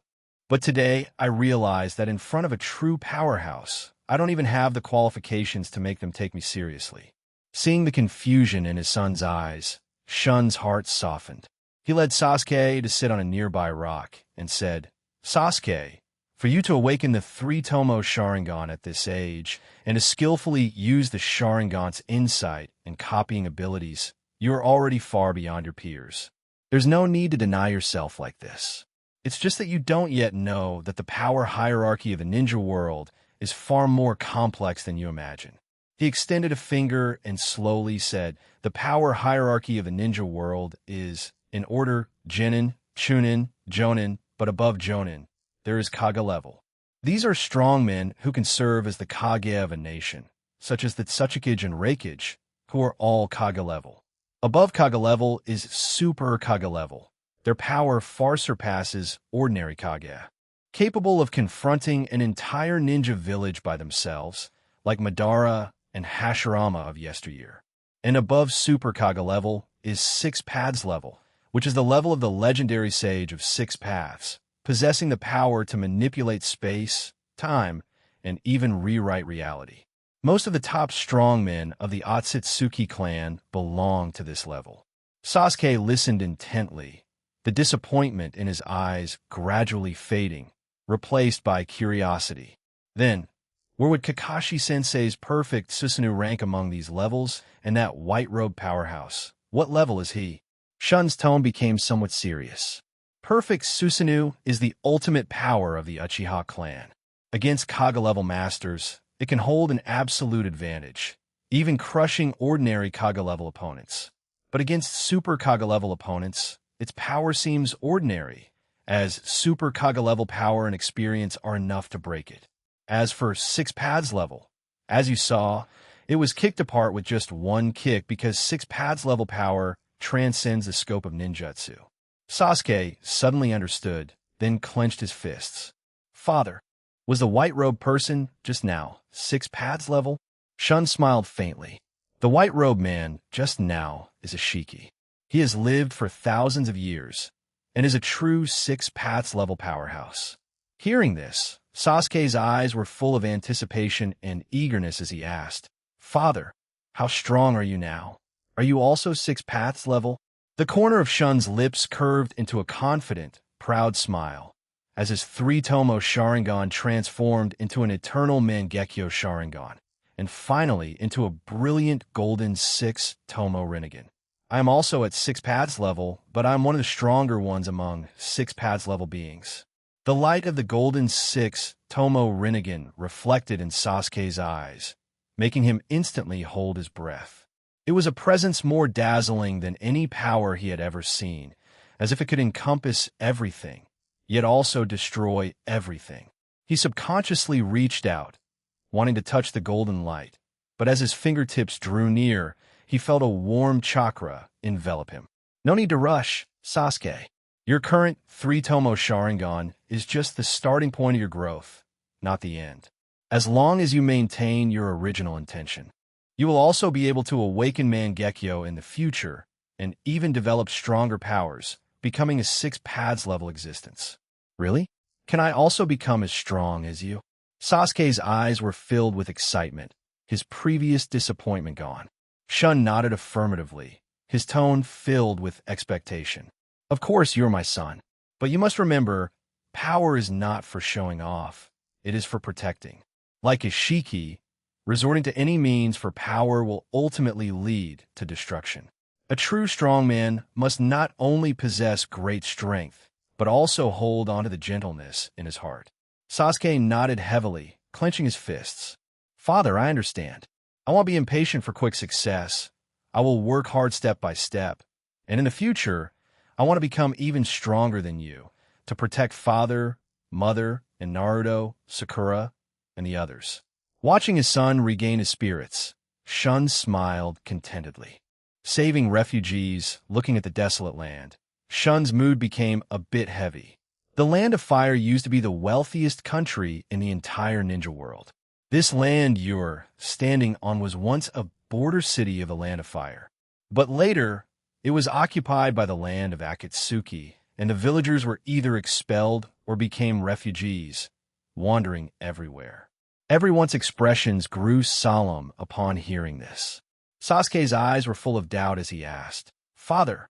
But today, I realized that in front of a true powerhouse, I don't even have the qualifications to make them take me seriously. Seeing the confusion in his son's eyes, Shun's heart softened. He led Sasuke to sit on a nearby rock and said, "Sasuke, for you to awaken the three-tomo Sharingan at this age and to skillfully use the Sharingan's insight and copying abilities, you are already far beyond your peers. There's no need to deny yourself like this. It's just that you don't yet know that the power hierarchy of the ninja world is far more complex than you imagine." He extended a finger and slowly said, "The power hierarchy of the ninja world is, in order, Genin, Chunin, Jonin, but above Jonin, there is Kage level. These are strong men who can serve as the Kage of a nation, such as the Tsuchikage and Reikage, who are all Kage level. Above Kage level is Super Kage level. Their power far surpasses ordinary Kage, capable of confronting an entire ninja village by themselves, like Madara and Hashirama of yesteryear. And above Super Kage level is Six Paths level, which is the level of the legendary sage of Six Paths, possessing the power to manipulate space, time, and even rewrite reality. Most of the top strongmen of the Otsutsuki clan belong to this level." Sasuke listened intently, the disappointment in his eyes gradually fading, replaced by curiosity. Then, where would Kakashi-sensei's perfect Susanoo rank among these levels and that white-robed powerhouse? What level is he? Shun's tone became somewhat serious. Perfect Susanoo is the ultimate power of the Uchiha clan. Against Kage-level masters, it can hold an absolute advantage, even crushing ordinary Kage-level opponents. But against Super Kage-level opponents, its power seems ordinary, as Super Kage-level power and experience are enough to break it. As for Six Paths level, as you saw, it was kicked apart with just one kick because Six Paths level power transcends the scope of ninjutsu. Sasuke suddenly understood, then clenched his fists. "Father, was the white-robed person just now Six Paths level?" Shun smiled faintly. "The white-robed man just now is a Shiki. He has lived for thousands of years and is a true Six Paths level powerhouse." Hearing this, Sasuke's eyes were full of anticipation and eagerness as he asked, "Father, how strong are you now? Are you also Six Paths level?" The corner of Shun's lips curved into a confident, proud smile, as his three-tomo Sharingan transformed into an eternal Mangekyo Sharingan, and finally into a brilliant golden six-tomo Rinnegan. "I am also at Six Paths level, but I am one of the stronger ones among Six Paths level beings." The light of the golden six-tomo Rinnegan reflected in Sasuke's eyes, making him instantly hold his breath. It was a presence more dazzling than any power he had ever seen, as if it could encompass everything, yet also destroy everything. He subconsciously reached out, wanting to touch the golden light, but as his fingertips drew near, he felt a warm chakra envelop him. "No need to rush, Sasuke. Your current three-tomo Sharingan is just the starting point of your growth, not the end. As long as you maintain your original intention, you will also be able to awaken Mangekyo in the future and even develop stronger powers, becoming a Six Paths level existence." "Really? Can I also become as strong as you?" Sasuke's eyes were filled with excitement, his previous disappointment gone. Shun nodded affirmatively, his tone filled with expectation. "Of course you're my son, but you must remember, power is not for showing off, it is for protecting. Like a Shiki, resorting to any means for power will ultimately lead to destruction. A true strongman must not only possess great strength, but also hold on to the gentleness in his heart." Sasuke nodded heavily, clenching his fists. "Father, I understand. I won't be impatient for quick success. I will work hard step by step. And in the future, I want to become even stronger than you, to protect father, mother, and Naruto, Sakura, and the others." Watching his son regain his spirits, Shun smiled contentedly. Saving refugees, looking at the desolate land, Shun's mood became a bit heavy. The Land of Fire used to be the wealthiest country in the entire ninja world. This land you're standing on was once a border city of the Land of Fire. But later, it was occupied by the land of Akatsuki, and the villagers were either expelled or became refugees, wandering everywhere. Everyone's expressions grew solemn upon hearing this. Sasuke's eyes were full of doubt as he asked, "Father,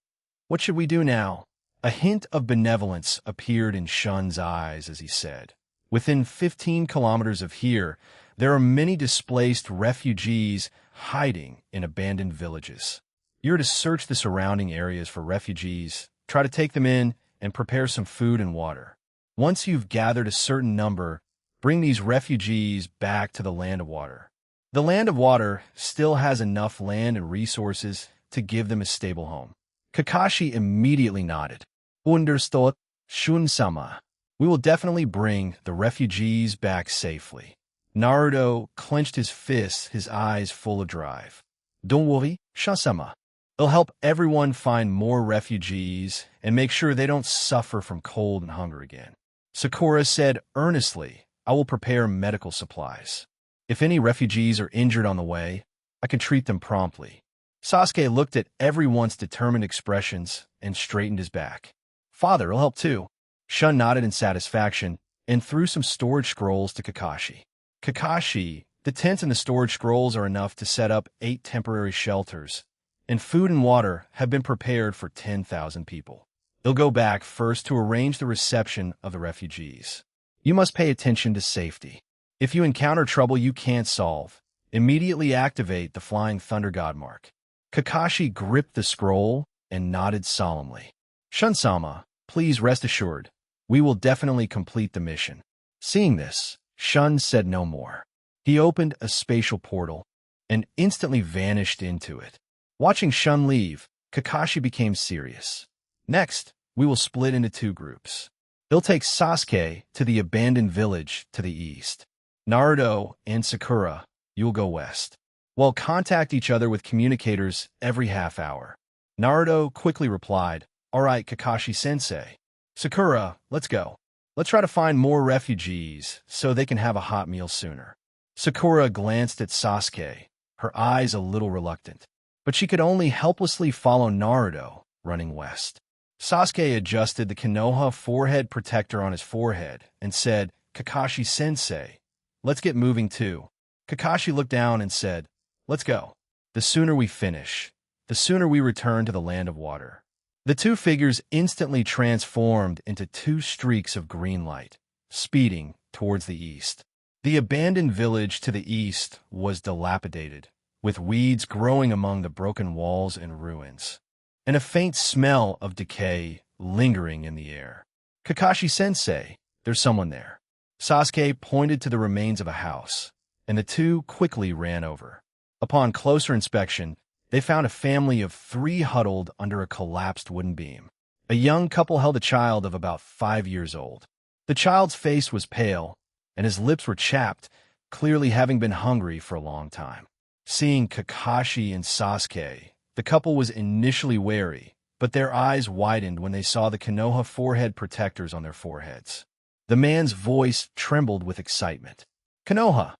What should we do now? A hint of benevolence appeared in Shun's eyes as he said, within 15 kilometers of here, there are many displaced refugees hiding in abandoned villages. You're to search the surrounding areas for refugees, try to take them in, and prepare some food and water. Once you've gathered a certain number, bring these refugees back to the Land of Water. The Land of Water still has enough land and resources to give them a stable home. Kakashi immediately nodded. Understood, Shun-sama. We will definitely bring the refugees back safely. Naruto clenched his fists, his eyes full of drive. Don't worry, Shun-sama. It'll help everyone find more refugees and make sure they don't suffer from cold and hunger again. Sakura said earnestly, I will prepare medical supplies. If any refugees are injured on the way, I can treat them promptly. Sasuke looked at everyone's determined expressions and straightened his back. Father will help too. Shun nodded in satisfaction and threw some storage scrolls to Kakashi. Kakashi, the tents and the storage scrolls are enough to set up 8 temporary shelters, and food and water have been prepared for 10,000 people. They'll go back first to arrange the reception of the refugees. You must pay attention to safety. If you encounter trouble you can't solve, immediately activate the Flying Thunder God mark. Kakashi gripped the scroll and nodded solemnly. Shun-sama, please rest assured, we will definitely complete the mission. Seeing this, Shun said no more. He opened a spatial portal and instantly vanished into it. Watching Shun leave, Kakashi became serious. Next, we will split into 2 groups. They'll take Sasuke to the abandoned village to the east. Naruto and Sakura, you will go west. We'll contact each other with communicators every half hour. Naruto quickly replied, All right, Kakashi-sensei. Sakura, let's go. Let's try to find more refugees so they can have a hot meal sooner. Sakura glanced at Sasuke, her eyes a little reluctant, but she could only helplessly follow Naruto, running west. Sasuke adjusted the Konoha forehead protector on his forehead and said, Kakashi-sensei, let's get moving too. Kakashi looked down and said, Let's go. The sooner we finish, the sooner we return to the Land of Water. The 2 figures instantly transformed into 2 streaks of green light, speeding towards the east. The abandoned village to the east was dilapidated, with weeds growing among the broken walls and ruins, and a faint smell of decay lingering in the air. Kakashi-sensei, there's someone there. Sasuke pointed to the remains of a house, and the 2 quickly ran over. Upon closer inspection, they found a family of 3 huddled under a collapsed wooden beam. A young couple held a child of about 5 years old. The child's face was pale, and his lips were chapped, clearly having been hungry for a long time. Seeing Kakashi and Sasuke, the couple was initially wary, but their eyes widened when they saw the Konoha forehead protectors on their foreheads. The man's voice trembled with excitement. Konoha!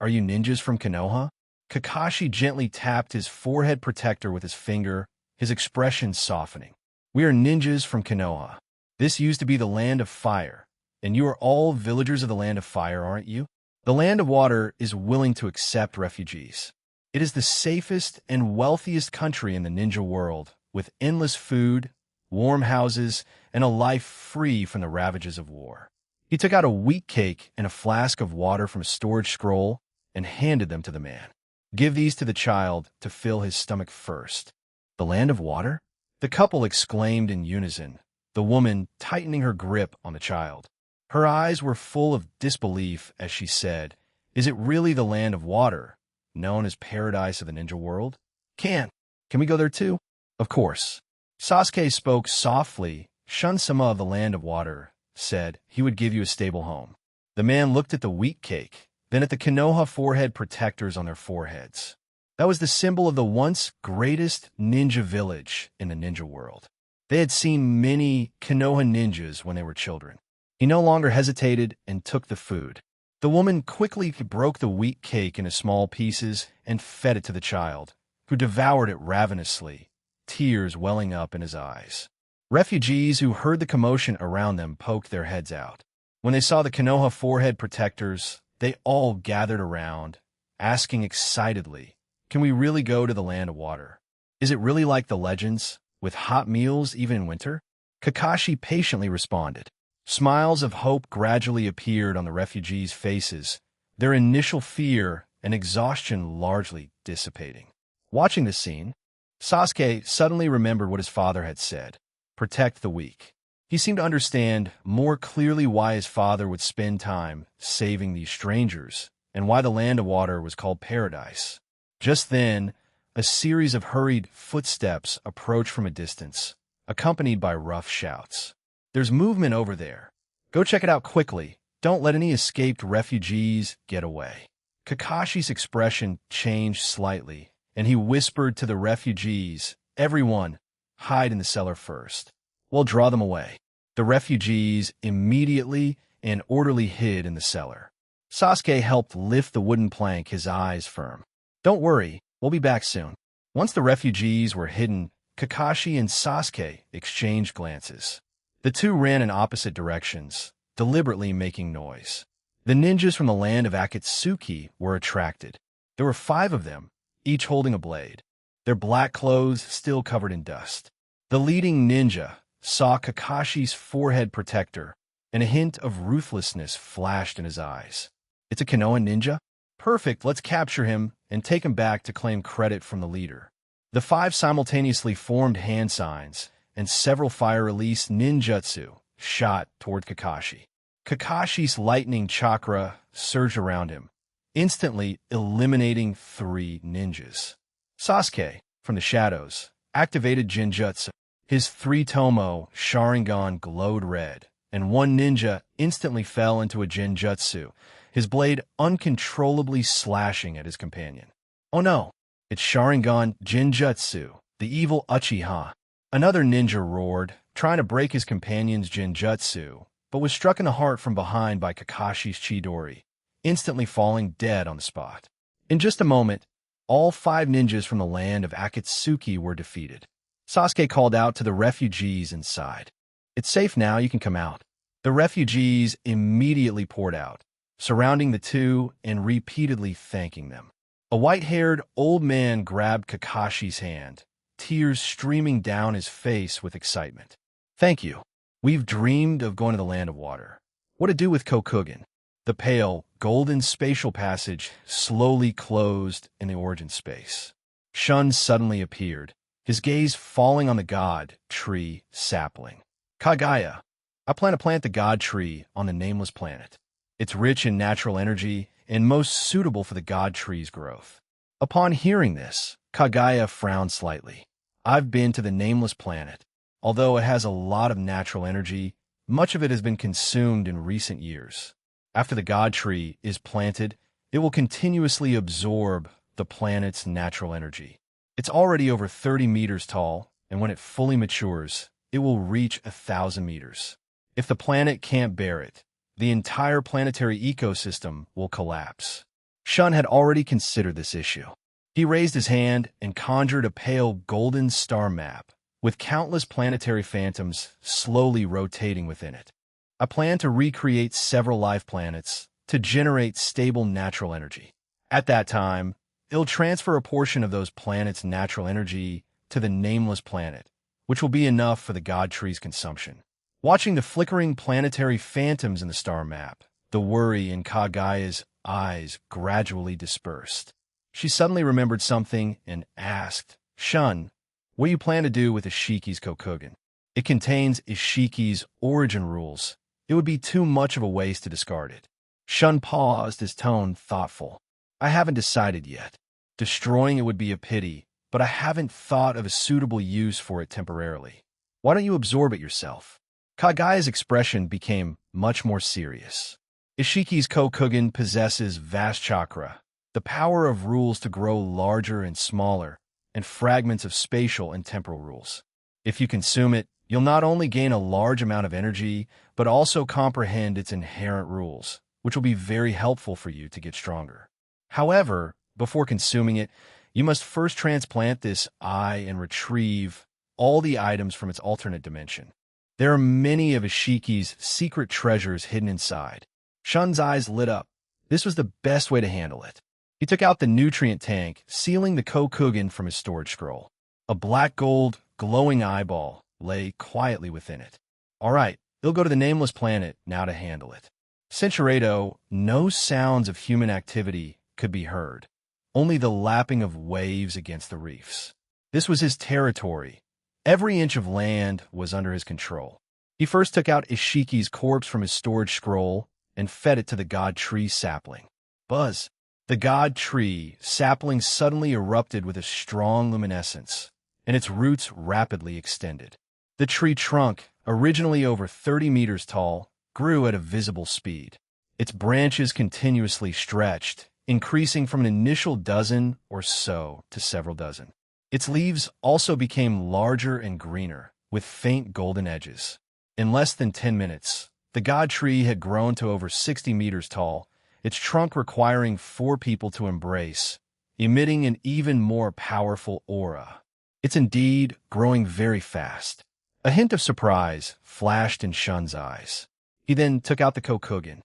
Are you ninjas from Konoha? Kakashi gently tapped his forehead protector with his finger, his expression softening. We are ninjas from Konoha. This used to be the Land of Fire, and you are all villagers of the Land of Fire, aren't you? The Land of Water is willing to accept refugees. It is the safest and wealthiest country in the ninja world, with endless food, warm houses, and a life free from the ravages of war. He took out a wheat cake and a flask of water from a storage scroll and handed them to the man. Give these to the child to fill his stomach first. The Land of Water? The couple exclaimed in unison, the woman tightening her grip on the child. Her eyes were full of disbelief as she said, Is it really the Land of Water, known as Paradise of the Ninja World? Can we go there too? Of course. Sasuke spoke softly. Shun-sama of the Land of Water said he would give you a stable home. The man looked at the wheat cake, then at the Konoha forehead protectors on their foreheads. That was the symbol of the once greatest ninja village in the ninja world. They had seen many Konoha ninjas when they were children. He no longer hesitated and took the food. The woman quickly broke the wheat cake into small pieces and fed it to the child, who devoured it ravenously, tears welling up in his eyes. Refugees who heard the commotion around them poked their heads out. When they saw the Konoha forehead protectors, they all gathered around, asking excitedly, Can we really go to the Land of Water? Is it really like the legends? with hot meals even in winter? Kakashi patiently responded. Smiles of hope gradually appeared on the refugees' faces, their initial fear and exhaustion largely dissipating. Watching the scene, Sasuke suddenly remembered what his father had said, protect the weak. He seemed to understand more clearly why his father would spend time saving these strangers, and why the land of water was called paradise. Just then, a series of hurried footsteps approached from a distance, accompanied by rough shouts. There's movement over there. Go check it out quickly. Don't let any escaped refugees get away. Kakashi's expression changed slightly, and he whispered to the refugees, everyone, hide in the cellar first. We'll draw them away. The refugees immediately and orderly hid in the cellar. Sasuke helped lift the wooden plank, his eyes firm. Don't worry, we'll be back soon. Once the refugees were hidden, Kakashi and Sasuke exchanged glances. The two ran in opposite directions, deliberately making noise. The ninjas from the land of Akatsuki were attracted. There were 5 of them, each holding a blade, their black clothes still covered in dust. The leading ninja saw Kakashi's forehead protector, and a hint of ruthlessness flashed in his eyes. It's a Konoha ninja? Perfect, let's capture him and take him back to claim credit from the leader. The 5 simultaneously formed hand signs, and several fire-release ninjutsu shot toward Kakashi. Kakashi's lightning chakra surged around him, instantly eliminating 3 ninjas. Sasuke, from the shadows, activated Genjutsu. His 3-tomo Sharingan glowed red, and one ninja instantly fell into a Genjutsu, his blade uncontrollably slashing at his companion. Oh no, it's Sharingan Genjutsu, the evil Uchih. Another ninja roared, trying to break his companion's Genjutsu, but was struck in the heart from behind by Kakashi's Chidori, instantly falling dead on the spot. In just a moment, all 5 ninjas from the land of Akatsuki were defeated. Sasuke called out to the refugees inside. It's safe now, you can come out. The refugees immediately poured out, surrounding the two and repeatedly thanking them. A white-haired old man grabbed Kakashi's hand, tears streaming down his face with excitement. Thank you. We've dreamed of going to the land of water. What to do with Kokugen? The pale, golden spatial passage slowly closed in the origin space. Shun suddenly appeared, his gaze falling on the god tree sapling. Kagaya, I plan to plant the god tree on the nameless planet. It's rich in natural energy and most suitable for the god tree's growth. Upon hearing this, Kagaya frowned slightly. I've been to the nameless planet. Although it has a lot of natural energy, much of it has been consumed in recent years. After the god tree is planted, it will continuously absorb the planet's natural energy. It's already over 30 meters tall, and when it fully matures, it will reach 1,000 meters. If the planet can't bear it, the entire planetary ecosystem will collapse. Shun had already considered this issue. He raised his hand and conjured a pale golden star map, with countless planetary phantoms slowly rotating within it. I plan to recreate several life planets to generate stable natural energy. At that time, it'll transfer a portion of those planets' natural energy to the nameless planet, which will be enough for the god tree's consumption. Watching the flickering planetary phantoms in the star map, the worry in Kagaya's eyes gradually dispersed. She suddenly remembered something and asked, Shun, what do you plan to do with Ishiki's Kokugen? It contains Ishiki's origin rules. It would be too much of a waste to discard it. Shun paused, his tone thoughtful. I haven't decided yet. Destroying it would be a pity, but I haven't thought of a suitable use for it temporarily. Why don't you absorb it yourself? Kagaya's expression became much more serious. Ishiki's Kokugen possesses vast chakra, the power of rules to grow larger and smaller, and fragments of spatial and temporal rules. If you consume it, you'll not only gain a large amount of energy, but also comprehend its inherent rules, which will be very helpful for you to get stronger. However, before consuming it, you must first transplant this eye and retrieve all the items from its alternate dimension. There are many of Ishiki's secret treasures hidden inside. Shun's eyes lit up. This was the best way to handle it. He took out the nutrient tank, sealing the Kokugen from his storage scroll. A black gold glowing eyeball lay quietly within it. All right, they'll go to the nameless planet now to handle it. Centuredo, no sounds of human activity could be heard, only the lapping of waves against the reefs. This was his territory. Every inch of land was under his control. He first took out Ishiki's corpse from his storage scroll and fed it to the god tree sapling. Buzz! The god tree sapling suddenly erupted with a strong luminescence, and its roots rapidly extended. The tree trunk, originally over 30 meters tall, grew at a visible speed. Its branches continuously stretched, increasing from an initial dozen or so to several dozen. Its leaves also became larger and greener, with faint golden edges. In less than 10 minutes, the god tree had grown to over 60 meters tall, its trunk requiring 4 people to embrace, emitting an even more powerful aura. It's indeed growing very fast. A hint of surprise flashed in Shun's eyes. He then took out the Kokugan,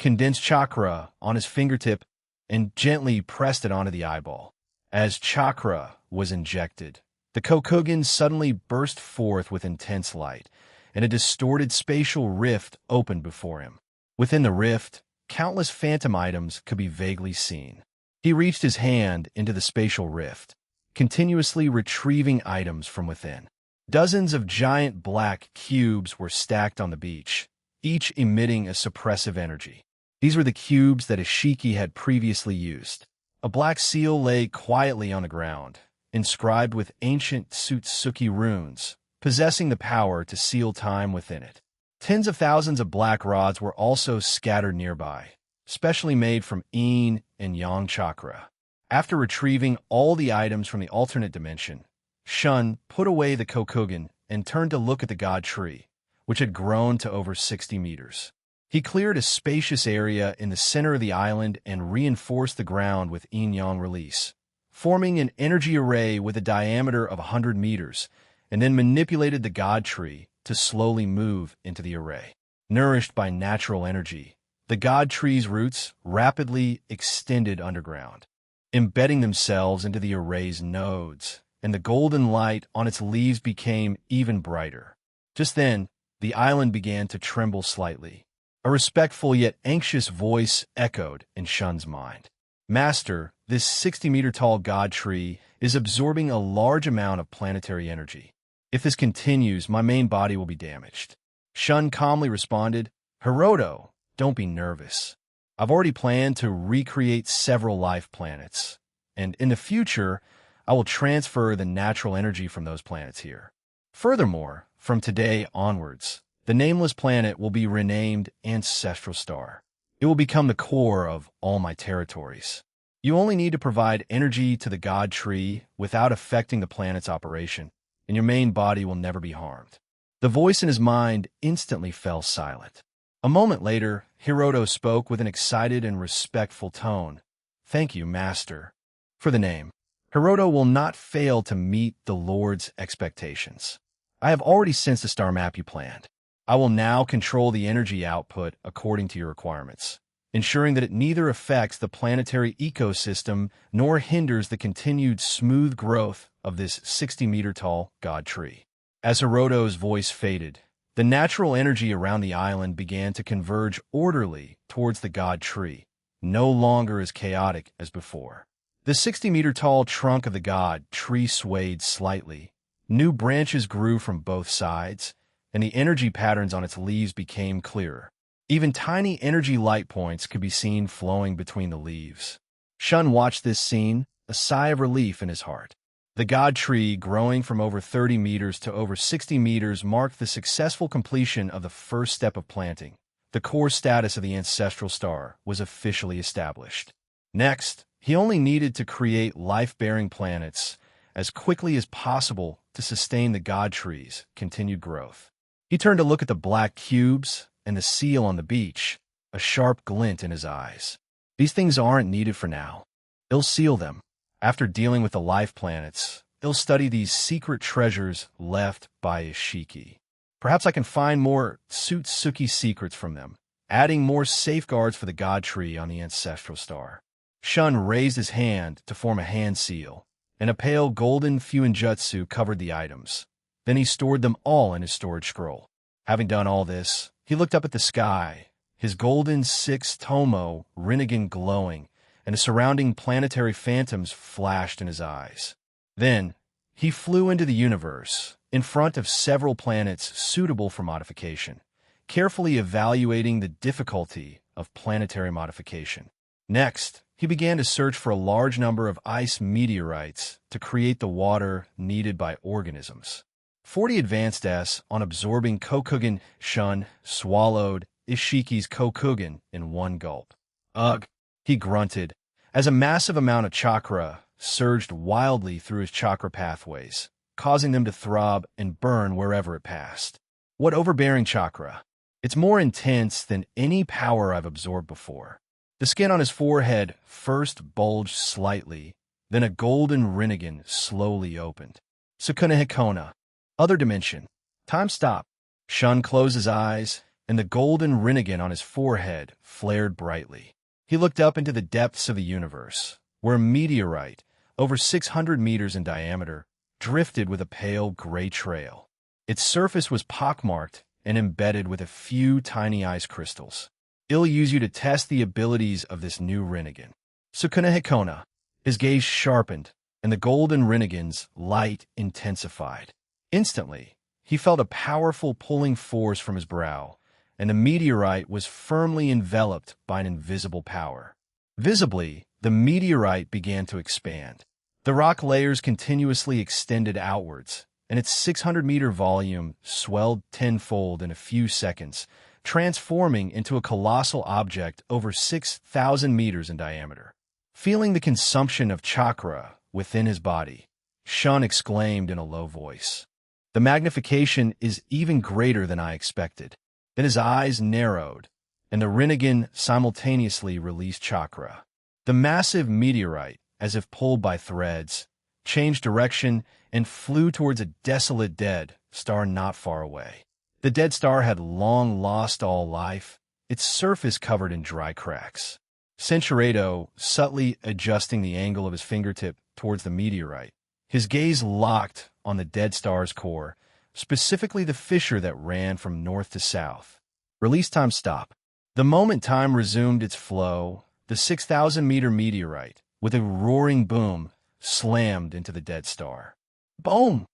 condensed chakra on his fingertip, and gently pressed it onto the eyeball. As chakra was injected, the Kokugan suddenly burst forth with intense light, and a distorted spatial rift opened before him. Within the rift, countless phantom items could be vaguely seen. He reached his hand into the spatial rift, continuously retrieving items from within. Dozens of giant black cubes were stacked on the beach, each emitting a suppressive energy. These were the cubes that Ishiki had previously used. A black seal lay quietly on the ground, inscribed with ancient Tsutsuki runes, possessing the power to seal time within it. Tens of thousands of black rods were also scattered nearby, specially made from yin and yang chakra. After retrieving all the items from the alternate dimension, Shun put away the Kokugan and turned to look at the god tree, which had grown to over 60 meters. He cleared a spacious area in the center of the island and reinforced the ground with yin-yang release, forming an energy array with a diameter of 100 meters, and then manipulated the god tree to slowly move into the array. Nourished by natural energy, the god tree's roots rapidly extended underground, embedding themselves into the array's nodes, and the golden light on its leaves became even brighter. Just then, the island began to tremble slightly. A respectful yet anxious voice echoed in Shun's mind. Master, this 60-meter-tall god tree is absorbing a large amount of planetary energy. If this continues, my main body will be damaged. Shun calmly responded, Hiroto, don't be nervous. I've already planned to recreate several life planets, and in the future, I will transfer the natural energy from those planets here. Furthermore, from today onwards, the nameless planet will be renamed Ancestral Star. It will become the core of all my territories. You only need to provide energy to the god tree without affecting the planet's operation, and your main body will never be harmed. The voice in his mind instantly fell silent. A moment later, Hiroto spoke with an excited and respectful tone. Thank you, Master, for the name. Hiroto will not fail to meet the Lord's expectations. I have already sensed the star map you planned. I will now control the energy output according to your requirements, ensuring that it neither affects the planetary ecosystem nor hinders the continued smooth growth of this 60-meter-tall god tree. As Hiroto's voice faded, the natural energy around the island began to converge orderly towards the god tree, no longer as chaotic as before. The 60-meter-tall trunk of the god tree swayed slightly. New branches grew from both sides, and the energy patterns on its leaves became clearer. Even tiny energy light points could be seen flowing between the leaves. Shun watched this scene, a sigh of relief in his heart. The god tree, growing from over 30 meters to over 60 meters, marked the successful completion of the first step of planting. The core status of the ancestral star was officially established. Next, he only needed to create life-bearing planets as quickly as possible to sustain the god tree's continued growth. He turned to look at the black cubes and the seal on the beach, a sharp glint in his eyes. These things aren't needed for now. He'll seal them. After dealing with the life planets, he'll study these secret treasures left by Ishiki. Perhaps I can find more Tsutsuki secrets from them, adding more safeguards for the god tree on the ancestral star. Shun raised his hand to form a hand seal, and a pale golden fuinjutsu covered the items, Then he stored them all in his storage scroll. Having done all this, he looked up at the sky, his golden six-tomo Rinnegan glowing, and the surrounding planetary phantoms flashed in his eyes. Then, he flew into the universe, in front of several planets suitable for modification, carefully evaluating the difficulty of planetary modification. Next, he began to search for a large number of ice meteorites to create the water needed by organisms. 40 advanced S on absorbing Kokugan. Shun swallowed Ishiki's Kokugan in one gulp. Ugh, he grunted, as a massive amount of chakra surged wildly through his chakra pathways, causing them to throb and burn wherever it passed. What overbearing chakra! It's more intense than any power I've absorbed before. The skin on his forehead first bulged slightly, then a golden Rinnegan slowly opened. Sukuna Hikona. Other dimension. Time stop. Shun closed his eyes, and the golden Rinnegan on his forehead flared brightly. He looked up into the depths of the universe, where a meteorite, over 600 meters in diameter, drifted with a pale gray trail. Its surface was pockmarked and embedded with a few tiny ice crystals. It'll use you to test the abilities of this new Rinnegan. Sukuna Hikona. His gaze sharpened, and the golden Rinnegan's light intensified. Instantly, he felt a powerful pulling force from his brow, and the meteorite was firmly enveloped by an invisible power. Visibly, the meteorite began to expand. The rock layers continuously extended outwards, and its 600-meter volume swelled tenfold in a few seconds, transforming into a colossal object over 6,000 meters in diameter. Feeling the consumption of chakra within his body, Shun exclaimed in a low voice, "The magnification is even greater than I expected." Then his eyes narrowed, and the Rinnegan simultaneously released chakra. The massive meteorite, as if pulled by threads, changed direction and flew towards a desolate dead star not far away. The dead star had long lost all life, its surface covered in dry cracks. Centurato, subtly adjusting the angle of his fingertip towards the meteorite, his gaze locked on the dead star's core, specifically the fissure that ran from north to south. Release time stop. The moment time resumed its flow, the 6,000-meter meteorite, with a roaring boom, slammed into the dead star. Boom!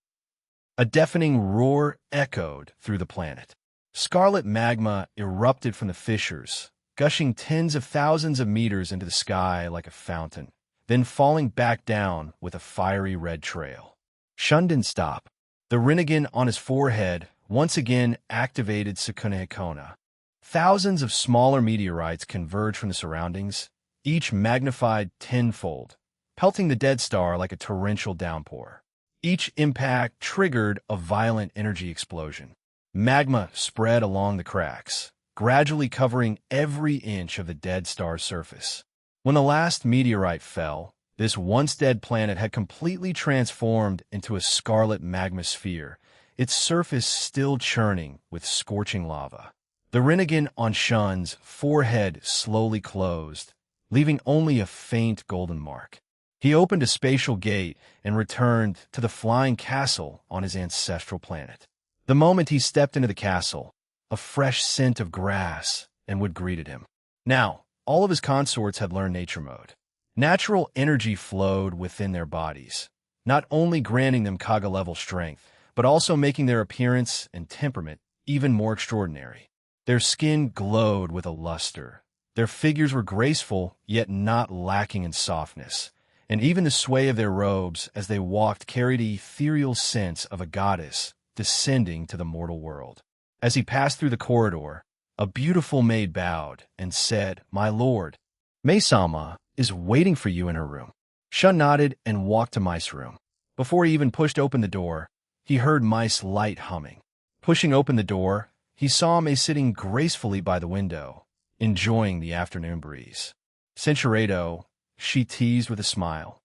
A deafening roar echoed through the planet. Scarlet magma erupted from the fissures, gushing tens of thousands of meters into the sky like a fountain, then falling back down with a fiery red trail. Shun didn't stop. The Rinnegan on his forehead once again activated Sukuna Hikona. Thousands of smaller meteorites converged from the surroundings, each magnified tenfold, pelting the dead star like a torrential downpour. Each impact triggered a violent energy explosion. Magma spread along the cracks, gradually covering every inch of the dead star's surface. When the last meteorite fell, this once dead planet had completely transformed into a scarlet magma sphere, its surface still churning with scorching lava. The Rinnegan on Shun's forehead slowly closed, leaving only a faint golden mark. He opened a spatial gate and returned to the flying castle on his ancestral planet. The moment he stepped into the castle, a fresh scent of grass and wood greeted him. Now, all of his consorts had learned nature mode. Natural energy flowed within their bodies, not only granting them Kaga-level strength, but also making their appearance and temperament even more extraordinary. Their skin glowed with a luster. Their figures were graceful, yet not lacking in softness, and even the sway of their robes as they walked carried an ethereal sense of a goddess descending to the mortal world. As he passed through the corridor, a beautiful maid bowed and said, "My lord, Mei-sama is waiting for you in her room." Shun nodded and walked to Mai's room. Before he even pushed open the door, he heard Mai's light humming. Pushing open the door, he saw Mei sitting gracefully by the window, enjoying the afternoon breeze. Centurato, she teased with a smile.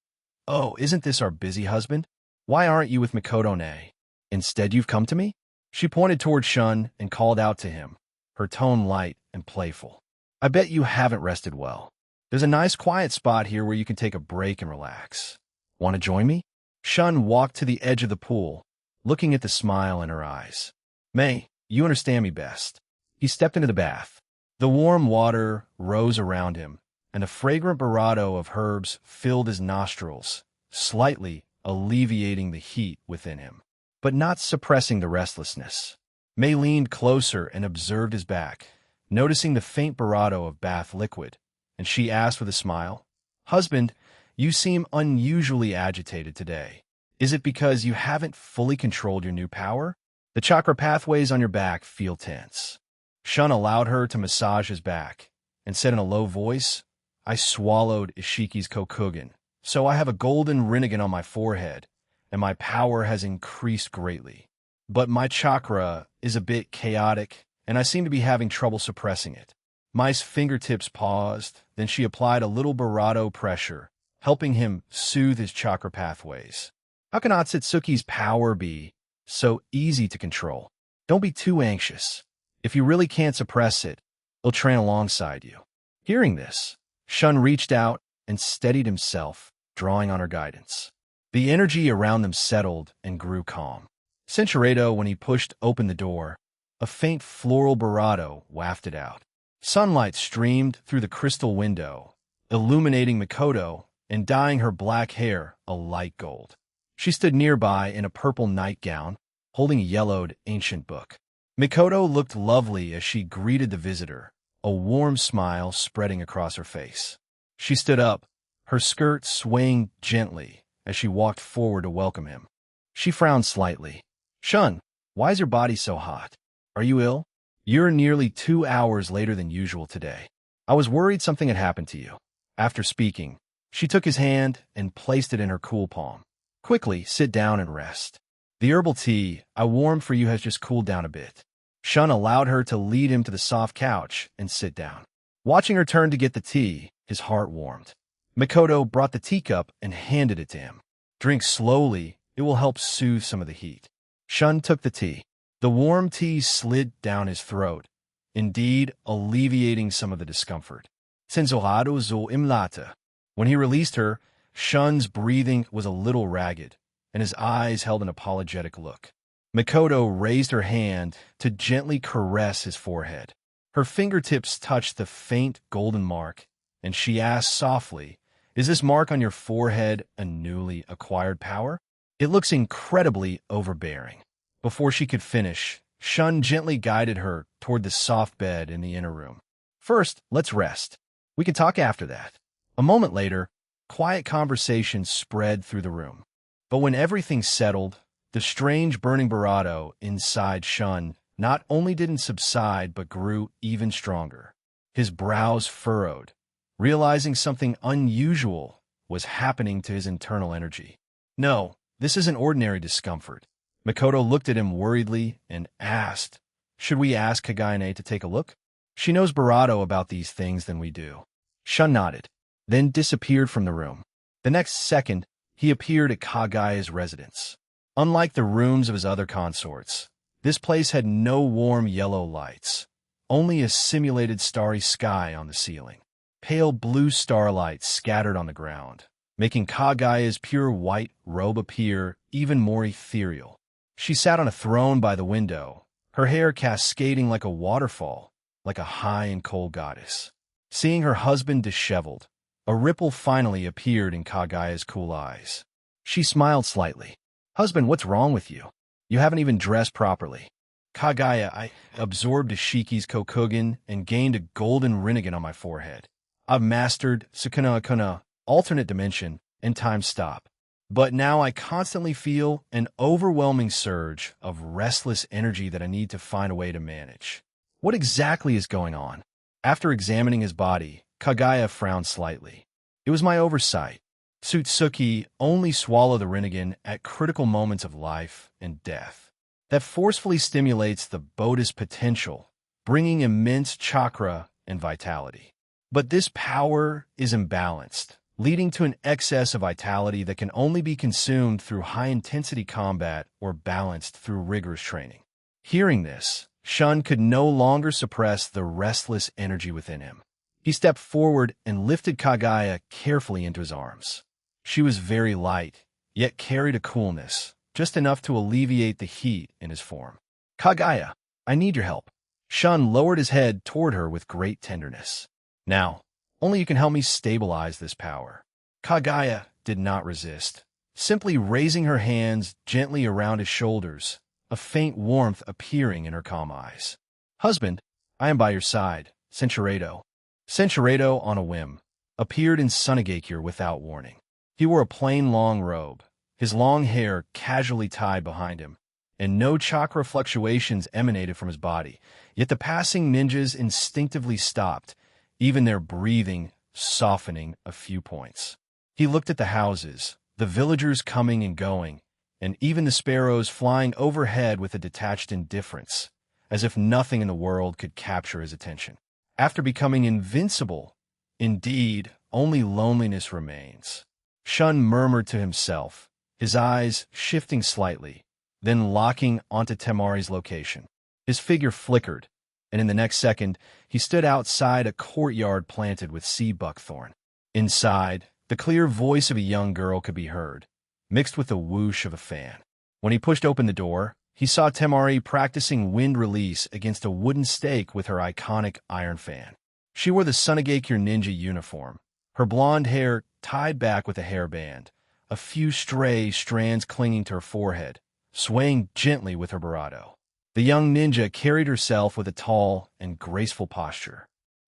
"Oh, isn't this our busy husband? Why aren't you with Mikoto-ne? Instead, you've come to me?" She pointed toward Shun and called out to him, her tone light and playful. "I bet you haven't rested well. There's a nice quiet spot here where you can take a break and relax. Want to join me?" Shun walked to the edge of the pool, looking at the smile in her eyes. May, you understand me best. He stepped into the bath. The warm water rose around him, and a fragrant barato of herbs filled his nostrils, slightly alleviating the heat within him, but not suppressing the restlessness. May leaned closer and observed his back, noticing the faint barato of bath liquid, and she asked with a smile, "Husband, you seem unusually agitated today. Is it because you haven't fully controlled your new power? The chakra pathways on your back feel tense." Shun allowed her to massage his back, and said in a low voice, "I swallowed Ishiki's Kokugan, so I have a golden rinnegan on my forehead, and my power has increased greatly. But my chakra is a bit chaotic, and I seem to be having trouble suppressing it." Mai's fingertips paused, then she applied a little barato pressure, helping him soothe his chakra pathways. How can Otsutsuki's power be so easy to control? Don't be too anxious. If you really can't suppress it, it'll train alongside you. Hearing this, Shun reached out and steadied himself, drawing on her guidance. The energy around them settled and grew calm. Cinchuredo, when he pushed open the door, a faint floral barato wafted out. Sunlight streamed through the crystal window, illuminating Mikoto and dyeing her black hair a light gold. She stood nearby in a purple nightgown, holding a yellowed ancient book. Mikoto looked lovely as she greeted the visitor, a warm smile spreading across her face. She stood up, her skirt swaying gently as she walked forward to welcome him. She frowned slightly. "Shun, why is your body so hot? Are you ill? You're nearly 2 hours later than usual today. I was worried something had happened to you." After speaking, she took his hand and placed it in her cool palm. "Quickly, sit down and rest. The herbal tea I warmed for you has just cooled down a bit." Shun allowed her to lead him to the soft couch and sit down. Watching her turn to get the tea, his heart warmed. Mikoto brought the teacup and handed it to him. "Drink slowly, it will help soothe some of the heat." Shun took the tea. The warm tea slid down his throat, indeed alleviating some of the discomfort. Senzorado zo imlata. When he released her, Shun's breathing was a little ragged, and his eyes held an apologetic look. Mikoto raised her hand to gently caress his forehead. Her fingertips touched the faint golden mark, and she asked softly, "Is this mark on your forehead a newly acquired power? It looks incredibly overbearing." Before she could finish, Shun gently guided her toward the soft bed in the inner room. "First, let's rest. We can talk after that." A moment later, quiet conversation spread through the room. But when everything settled, the strange burning barato inside Shun not only didn't subside but grew even stronger. His brows furrowed, realizing something unusual was happening to his internal energy. "No, this isn't ordinary discomfort." Mikoto looked at him worriedly and asked, "Should we ask Kagane to take a look? She knows barato about these things than we do." Shun nodded, then disappeared from the room. The next second, he appeared at Kagaya's residence. Unlike the rooms of his other consorts, this place had no warm yellow lights, only a simulated starry sky on the ceiling. Pale blue starlight scattered on the ground, making Kagaya's pure white robe appear even more ethereal. She sat on a throne by the window, her hair cascading like a waterfall, like a high and cold goddess. Seeing her husband disheveled, a ripple finally appeared in Kagaya's cool eyes. She smiled slightly. "Husband, what's wrong with you? You haven't even dressed properly." "Kagaya, I absorbed Ishiki's Kokugan and gained a golden rinnegan on my forehead. I've mastered Sukuna, alternate dimension, and time stop. But now I constantly feel an overwhelming surge of restless energy that I need to find a way to manage. What exactly is going on?" After examining his body, Kagaya frowned slightly. "It was my oversight. Tsutsuki only swallow the rinnegan at critical moments of life and death. That forcefully stimulates the Bodhi's potential, bringing immense chakra and vitality. But this power is imbalanced, leading to an excess of vitality that can only be consumed through high-intensity combat or balanced through rigorous training." Hearing this, Shun could no longer suppress the restless energy within him. He stepped forward and lifted Kagaya carefully into his arms. She was very light, yet carried a coolness, just enough to alleviate the heat in his form. Kagaya, I need your help. Shun lowered his head toward her with great tenderness. Now, only you can help me stabilize this power. Kagaya did not resist, simply raising her hands gently around his shoulders, a faint warmth appearing in her calm eyes. Husband, I am by your side, Senchurado. Senchurado, on a whim, appeared in Sunagakure without warning. He wore a plain long robe, his long hair casually tied behind him, and no chakra fluctuations emanated from his body. Yet the passing ninjas instinctively stopped, even their breathing softening a few points. He looked at the houses, the villagers coming and going, and even the sparrows flying overhead with a detached indifference, as if nothing in the world could capture his attention. After becoming invincible, indeed, only loneliness remains. Shun murmured to himself, his eyes shifting slightly, then locking onto Temari's location. His figure flickered, and in the next second, he stood outside a courtyard planted with sea buckthorn. Inside, the clear voice of a young girl could be heard, mixed with the whoosh of a fan. When he pushed open the door, he saw Temari practicing wind release against a wooden stake with her iconic iron fan. She wore the Sunagakure ninja uniform, her blonde hair tied back with a hairband, a few stray strands clinging to her forehead, swaying gently with her bravado. The young ninja carried herself with a tall and graceful posture.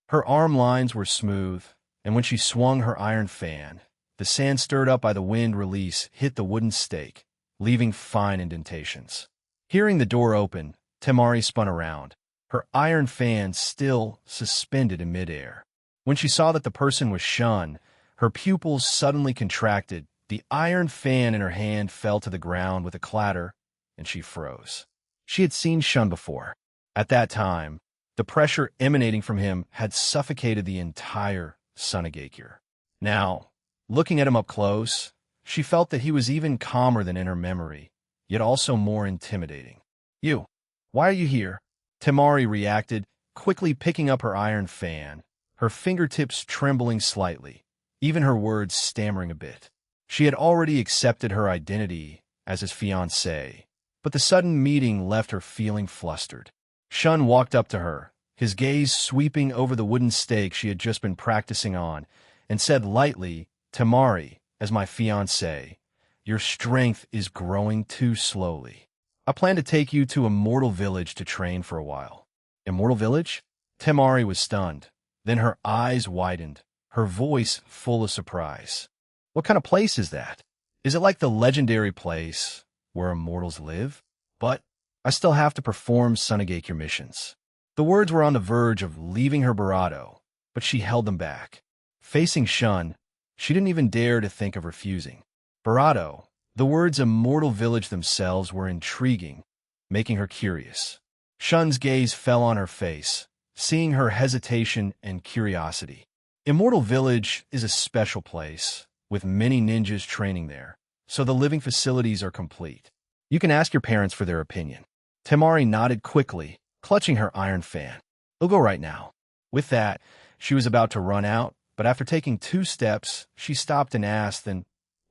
Her arm lines were smooth, and when she swung her iron fan, the sand stirred up by the wind release hit the wooden stake, leaving fine indentations. Hearing the door open, Temari spun around, her iron fan still suspended in midair. When she saw that the person was Shun, her pupils suddenly contracted, the iron fan in her hand fell to the ground with a clatter, and she froze. She had seen Shun before. At that time, the pressure emanating from him had suffocated the entire Sunagakure. Now, looking at him up close, she felt that he was even calmer than in her memory, yet also more intimidating. You, why are you here? Temari reacted, quickly picking up her iron fan, her fingertips trembling slightly, even her words stammering a bit. She had already accepted her identity as his fiancée, but the sudden meeting left her feeling flustered. Shun walked up to her, his gaze sweeping over the wooden stake she had just been practicing on, and said lightly, Temari, as my fiancée, your strength is growing too slowly. I plan to take you to Immortal Village to train for a while. Immortal Village? Temari was stunned. Then her eyes widened, her voice full of surprise. What kind of place is that? Is it like the legendary place where immortals live? But I still have to perform Sunagakure missions. The words were on the verge of leaving her bravado, but she held them back. Facing Shun, she didn't even dare to think of refusing. Bravado, the words Immortal Village themselves were intriguing, making her curious. Shun's gaze fell on her face, seeing her hesitation and curiosity. Immortal Village is a special place, with many ninjas training there, so the living facilities are complete. You can ask your parents for their opinion. Temari nodded quickly, clutching her iron fan. We'll go right now. With that, she was about to run out, but after taking 2 steps, she stopped and asked, then,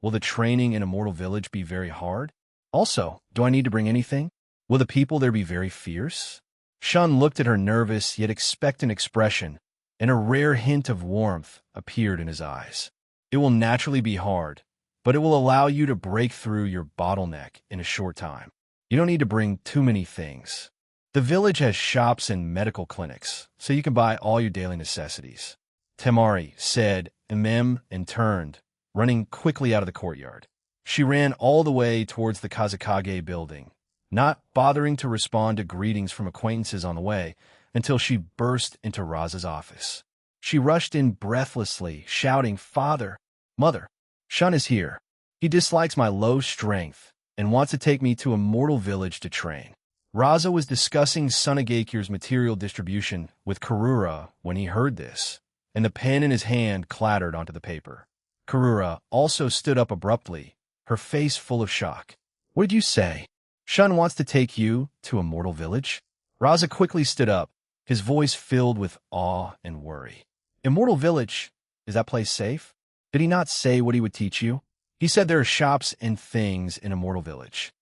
will the training in Immortal Village be very hard? Also, do I need to bring anything? Will the people there be very fierce? Shun looked at her nervous yet expectant expression, and a rare hint of warmth appeared in his eyes. It will naturally be hard, but it will allow you to break through your bottleneck in a short time. You don't need to bring too many things. The village has shops and medical clinics, so you can buy all your daily necessities. Temari said, and turned, running quickly out of the courtyard. She ran all the way towards the Kazakage building, not bothering to respond to greetings from acquaintances on the way until she burst into Raza's office. She rushed in breathlessly, shouting, Father, Mother, Shun is here. He dislikes my low strength and wants to take me to Immortal Village to train. Raza was discussing Sunagakure's material distribution with Karura when he heard this, and the pen in his hand clattered onto the paper. Karura also stood up abruptly, her face full of shock. What did you say? Shun wants to take you to Immortal Village? Raza quickly stood up, his voice filled with awe and worry. Immortal Village? Is that place safe? Did he not say what he would teach you? He said there are shops and things in Immortal Village.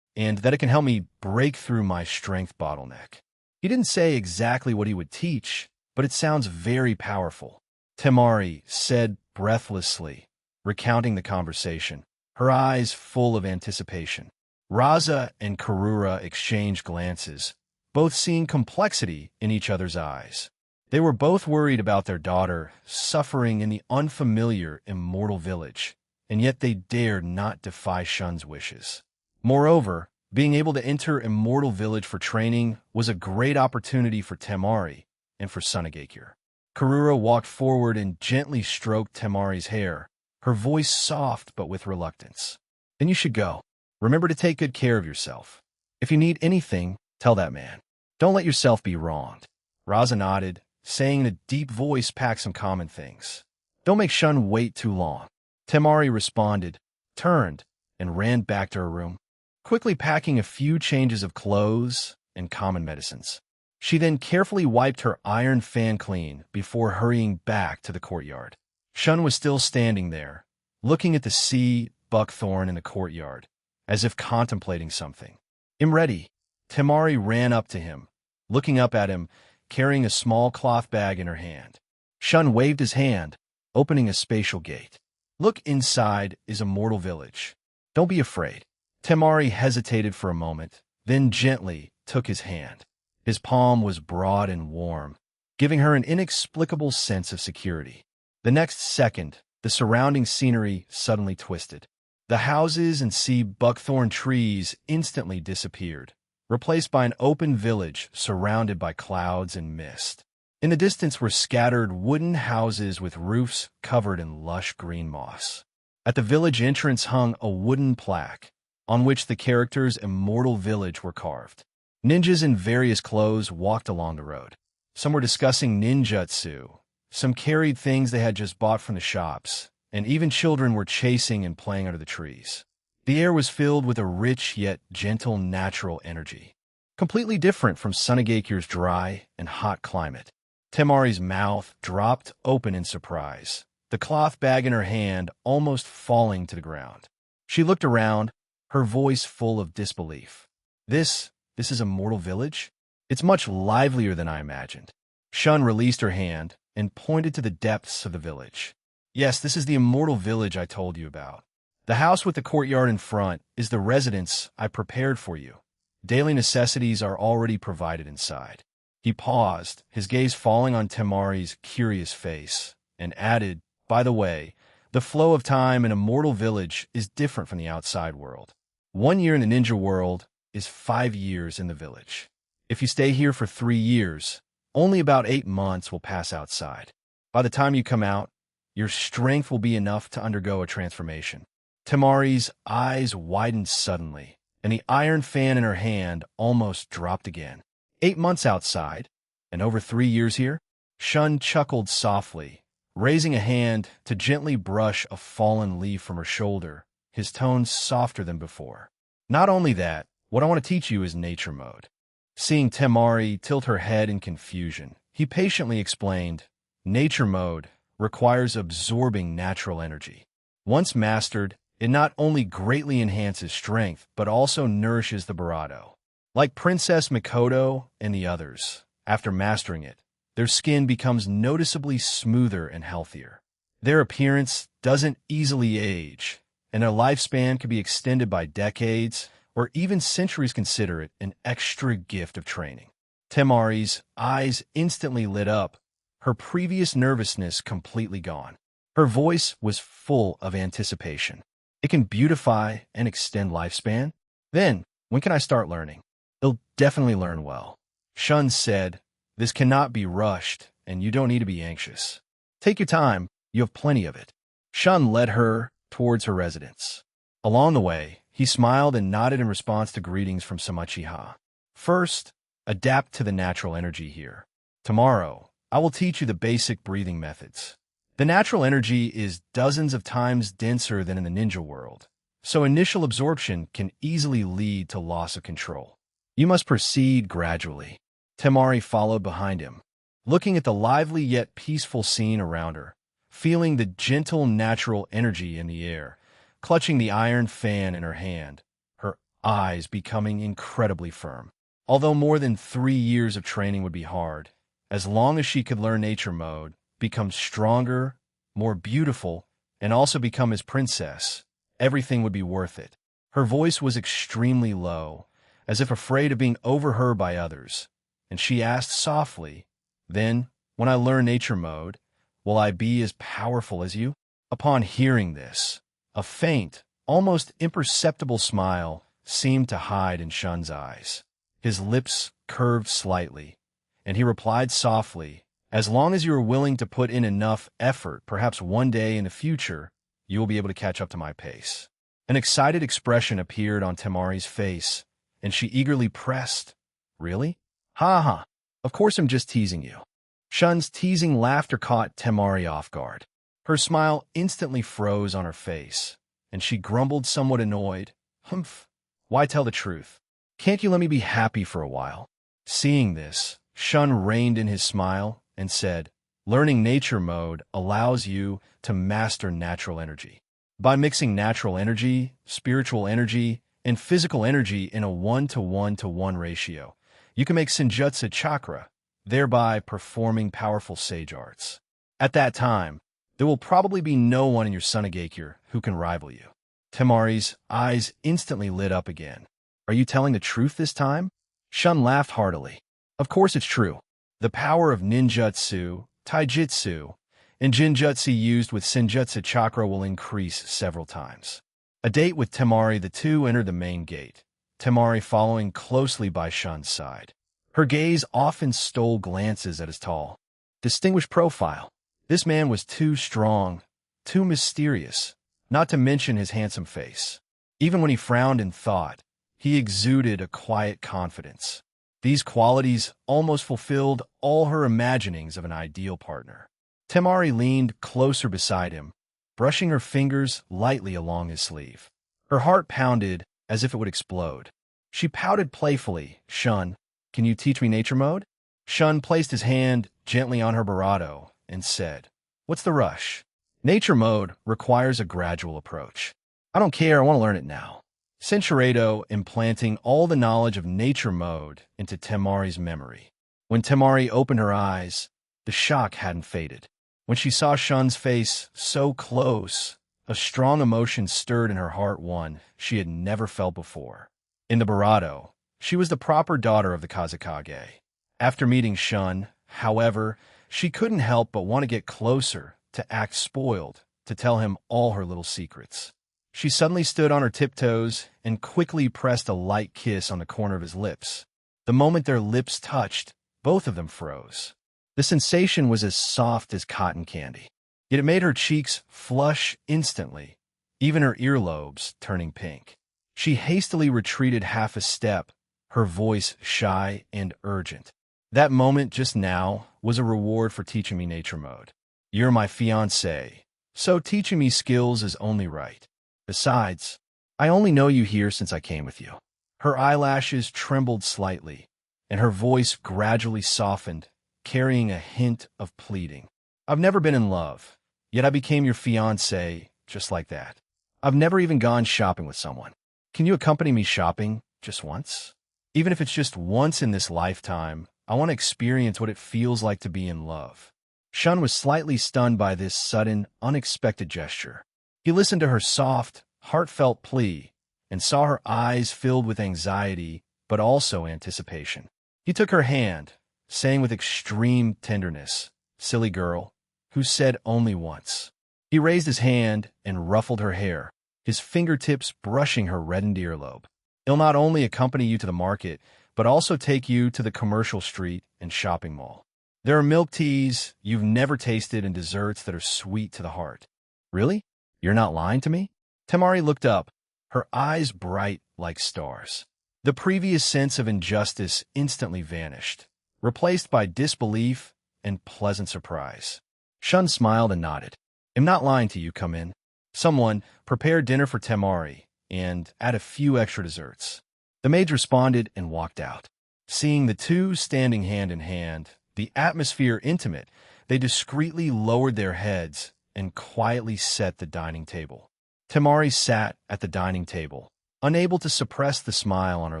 and that it can help me break through my strength bottleneck. He didn't say exactly what he would teach, but it sounds very powerful. Temari said breathlessly, recounting the conversation, her eyes full of anticipation. Raza and Karura exchanged glances, both seeing complexity in each other's eyes. They were both worried about their daughter suffering in the unfamiliar immortal village, and yet they dared not defy Shun's wishes. Moreover, being able to enter Immortal Village for training was a great opportunity for Temari and for Sunagakure. Karura walked forward and gently stroked Temari's hair, her voice soft but with reluctance. "Then you should go. Remember to take good care of yourself. If you need anything, tell that man. Don't let yourself be wronged." Raza nodded, saying in a deep voice packed some common things. "Don't make Shun wait too long." Temari responded, turned, and ran back to her room, quickly packing a few changes of clothes and common medicines. She then carefully wiped her iron fan clean before hurrying back to the courtyard. Shun was still standing there, looking at the sea buckthorn in the courtyard, as if contemplating something. "I'm ready." Temari ran up to him, looking up at him, carrying a small cloth bag in her hand. Shun waved his hand, opening a spatial gate. "Look inside is Immortal Village. Don't be afraid." Temari hesitated for a moment, then gently took his hand. His palm was broad and warm, giving her an inexplicable sense of security. The next second, the surrounding scenery suddenly twisted. The houses and sea buckthorn trees instantly disappeared, replaced by an open village surrounded by clouds and mist. In the distance were scattered wooden houses with roofs covered in lush green moss. At the village entrance hung a wooden plaque, on which the characters Immortal Village were carved. Ninjas in various clothes walked along the road. Some were discussing ninjutsu, some carried things they had just bought from the shops, and even children were chasing and playing under the trees. The air was filled with a rich yet gentle natural energy, completely different from Sunagakure's dry and hot climate. Temari's mouth dropped open in surprise, the cloth bag in her hand almost falling to the ground. She looked around, her voice full of disbelief. This is Immortal Village? It's much livelier than I imagined." Shun released her hand and pointed to the depths of the village. "Yes, this is the Immortal Village I told you about. The house with the courtyard in front is the residence I prepared for you. Daily necessities are already provided inside." He paused, his gaze falling on Temari's curious face, and added, "By the way, the flow of time in Immortal Village is different from the outside world. 1 year in the ninja world is 5 years in the village. If you stay here for 3 years, only about 8 months will pass outside. By the time you come out, your strength will be enough to undergo a transformation." Temari's eyes widened suddenly, and the iron fan in her hand almost dropped again. 8 months outside, and over 3 years here? Shun chuckled softly, raising a hand to gently brush a fallen leaf from her shoulder, his tone softer than before. "Not only that, what I want to teach you is nature mode." Seeing Temari tilt her head in confusion, he patiently explained, "Nature mode requires absorbing natural energy. Once mastered, it not only greatly enhances strength, but also nourishes the Barado. Like Princess Mikoto and the others, after mastering it, their skin becomes noticeably smoother and healthier. Their appearance doesn't easily age, and their lifespan can be extended by decades or even centuries. Consider it an extra gift of training." Temari's eyes instantly lit up, her previous nervousness completely gone. Her voice was full of anticipation. "It can beautify and extend lifespan? Then, when can I start learning?" "You'll definitely learn well." Shun said, "This cannot be rushed, and you don't need to be anxious. Take your time, you have plenty of it." Shun led her towards her residence. Along the way, he smiled and nodded in response to greetings from some Uchiha. "First, adapt to the natural energy here. Tomorrow, I will teach you the basic breathing methods. The natural energy is dozens of times denser than in the ninja world, so initial absorption can easily lead to loss of control. You must proceed gradually." Temari followed behind him, looking at the lively yet peaceful scene around her, feeling the gentle natural energy in the air, clutching the iron fan in her hand, her eyes becoming incredibly firm. Although more than 3 years of training would be hard, as long as she could learn nature mode, become stronger, more beautiful, and also become his princess, everything would be worth it. Her voice was extremely low, as if afraid of being overheard by others, and she asked softly, "Then, when I learn nature mode, will I be as powerful as you?" Upon hearing this, a faint, almost imperceptible smile seemed to hide in Shun's eyes. His lips curved slightly, and he replied softly, "As long as you are willing to put in enough effort, perhaps one day in the future, you will be able to catch up to my pace." An excited expression appeared on Temari's face, and she eagerly pressed, "Really? Ha ha. Of course I'm just teasing you." Shun's teasing laughter caught Temari off guard. Her smile instantly froze on her face, and she grumbled somewhat annoyed, "Humph. Why tell the truth? Can't you let me be happy for a while?" Seeing this, Shun reined in his smile and said, "Learning nature mode allows you to master natural energy. By mixing natural energy, spiritual energy, and physical energy in a 1-to-1-to-1 ratio, you can make Senjutsu chakra, thereby performing powerful sage arts. At that time, there will probably be no one in your Sunagakure who can rival you." Temari's eyes instantly lit up again. "Are you telling the truth this time?" Shun laughed heartily. "Of course it's true. The power of ninjutsu, taijutsu, and jinjutsu used with Senjutsu chakra will increase several times." A date with Temari, the two entered the main gate, Temari following closely by Shun's side. Her gaze often stole glances at his tall, distinguished profile. This man was too strong, too mysterious, not to mention his handsome face. Even when he frowned in thought, he exuded a quiet confidence. These qualities almost fulfilled all her imaginings of an ideal partner. Temari leaned closer beside him, brushing her fingers lightly along his sleeve. Her heart pounded as if it would explode. She pouted playfully, "Shun, can you teach me nature mode?" Shun placed his hand gently on her barato and said, "What's the rush? Nature mode requires a gradual approach. I don't care, I want to learn it now." Senshirado implanting all the knowledge of nature mode into Temari's memory. When Temari opened her eyes, the shock hadn't faded. When she saw Shun's face so close, a strong emotion stirred in her heart, one she had never felt before. In the barato, she was the proper daughter of the Kazekage. After meeting Shun, however, she couldn't help but want to get closer, to act spoiled, to tell him all her little secrets. She suddenly stood on her tiptoes and quickly pressed a light kiss on the corner of his lips. The moment their lips touched, both of them froze. The sensation was as soft as cotton candy, yet it made her cheeks flush instantly, even her earlobes turning pink. She hastily retreated half a step, her voice shy and urgent. "That moment just now was a reward for teaching me nature mode. You're my fiancé, so teaching me skills is only right. Besides, I only know you here since I came with you." Her eyelashes trembled slightly, and her voice gradually softened, carrying a hint of pleading. "I've never been in love, yet I became your fiancé just like that. I've never even gone shopping with someone. Can you accompany me shopping just once? Even if it's just once in this lifetime, I want to experience what it feels like to be in love." Shun was slightly stunned by this sudden, unexpected gesture. He listened to her soft, heartfelt plea and saw her eyes filled with anxiety, but also anticipation. He took her hand, saying with extreme tenderness, "Silly girl," who said only once. He raised his hand and ruffled her hair, his fingertips brushing her reddened earlobe. "He'll not only accompany you to the market, but also take you to the commercial street and shopping mall. There are milk teas you've never tasted and desserts that are sweet to the heart." "Really? You're not lying to me?" Temari looked up, her eyes bright like stars. The previous sense of injustice instantly vanished, replaced by disbelief and pleasant surprise. Shun smiled and nodded. "I'm not lying to you, come in." Someone prepared dinner for Temari and add a few extra desserts. The maids responded and walked out. Seeing the two standing hand in hand, the atmosphere intimate, they discreetly lowered their heads and quietly set the dining table. Temari sat at the dining table, unable to suppress the smile on her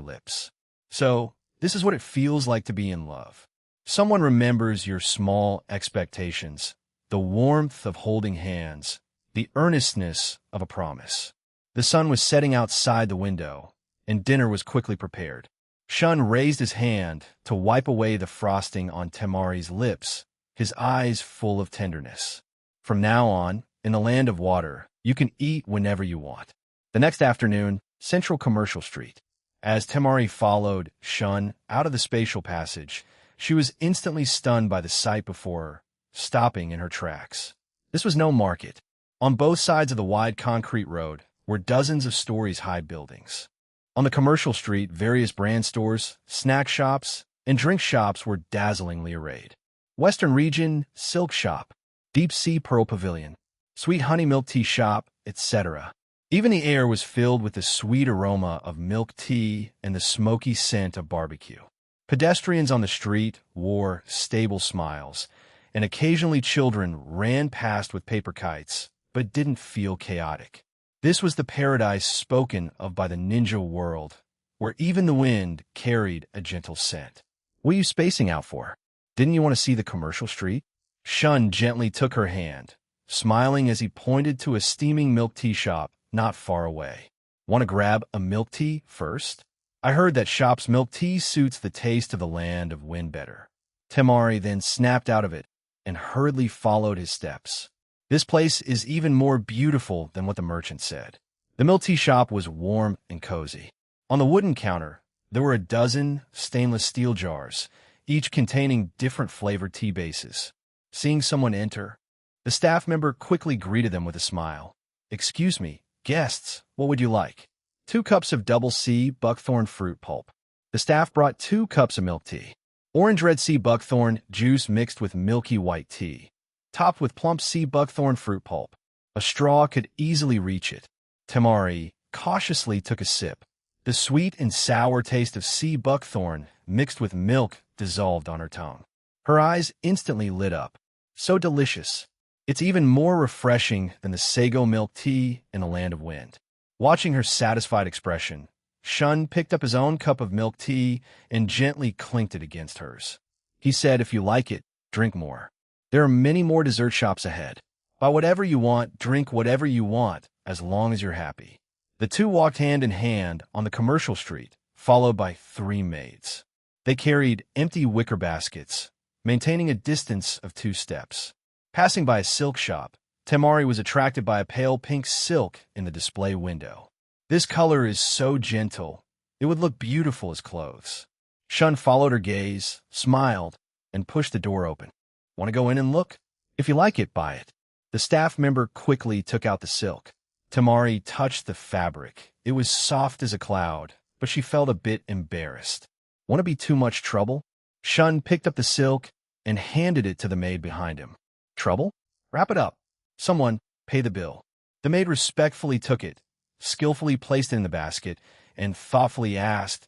lips. So, this is what it feels like to be in love. Someone remembers your small expectations, the warmth of holding hands, the earnestness of a promise. The sun was setting outside the window, and dinner was quickly prepared. Shun raised his hand to wipe away the frosting on Temari's lips, his eyes full of tenderness. From now on, in the land of water, you can eat whenever you want. The next afternoon, Central Commercial Street. As Temari followed Shun out of the spatial passage, she was instantly stunned by the sight before her, stopping in her tracks. This was no market. On both sides of the wide concrete road were dozens of stories-high buildings. On the commercial street, various brand stores, snack shops, and drink shops were dazzlingly arrayed. Western Region Silk Shop, Deep Sea Pearl Pavilion, Sweet Honey Milk Tea Shop, etc. Even the air was filled with the sweet aroma of milk tea and the smoky scent of barbecue. Pedestrians on the street wore stable smiles, and occasionally children ran past with paper kites, but didn't feel chaotic. This was the paradise spoken of by the ninja world, where even the wind carried a gentle scent. What are you spacing out for? Didn't you want to see the commercial street? Shun gently took her hand, smiling as he pointed to a steaming milk tea shop not far away. Want to grab a milk tea first? I heard that shop's milk tea suits the taste of the land of wind better. Temari then snapped out of it and hurriedly followed his steps. This place is even more beautiful than what the merchant said. The milk tea shop was warm and cozy. On the wooden counter, there were a dozen stainless steel jars, each containing different flavored tea bases. Seeing someone enter, the staff member quickly greeted them with a smile. "Excuse me, guests, what would you like?" 2 cups of double C buckthorn fruit pulp. The staff brought 2 cups of milk tea. Orange red sea buckthorn juice mixed with milky white tea, topped with plump sea buckthorn fruit pulp. A straw could easily reach it. Temari cautiously took a sip. The sweet and sour taste of sea buckthorn mixed with milk dissolved on her tongue. Her eyes instantly lit up. So delicious. It's even more refreshing than the sago milk tea in the land of wind. Watching her satisfied expression, Shun picked up his own cup of milk tea and gently clinked it against hers. He said, "If you like it, drink more. There are many more dessert shops ahead. Buy whatever you want, drink whatever you want, as long as you're happy." The two walked hand in hand on the commercial street, followed by 3 maids. They carried empty wicker baskets, maintaining a distance of 2 steps. Passing by a silk shop, Temari was attracted by a pale pink silk in the display window. This color is so gentle, it would look beautiful as clothes. Shun followed her gaze, smiled, and pushed the door open. "Want to go in and look? If you like it, buy it." The staff member quickly took out the silk. Temari touched the fabric. It was soft as a cloud, but she felt a bit embarrassed. "Want to be too much trouble?" Shun picked up the silk and handed it to the maid behind him. "Trouble? Wrap it up. Someone, pay the bill." The maid respectfully took it, skillfully placed it in the basket, and thoughtfully asked,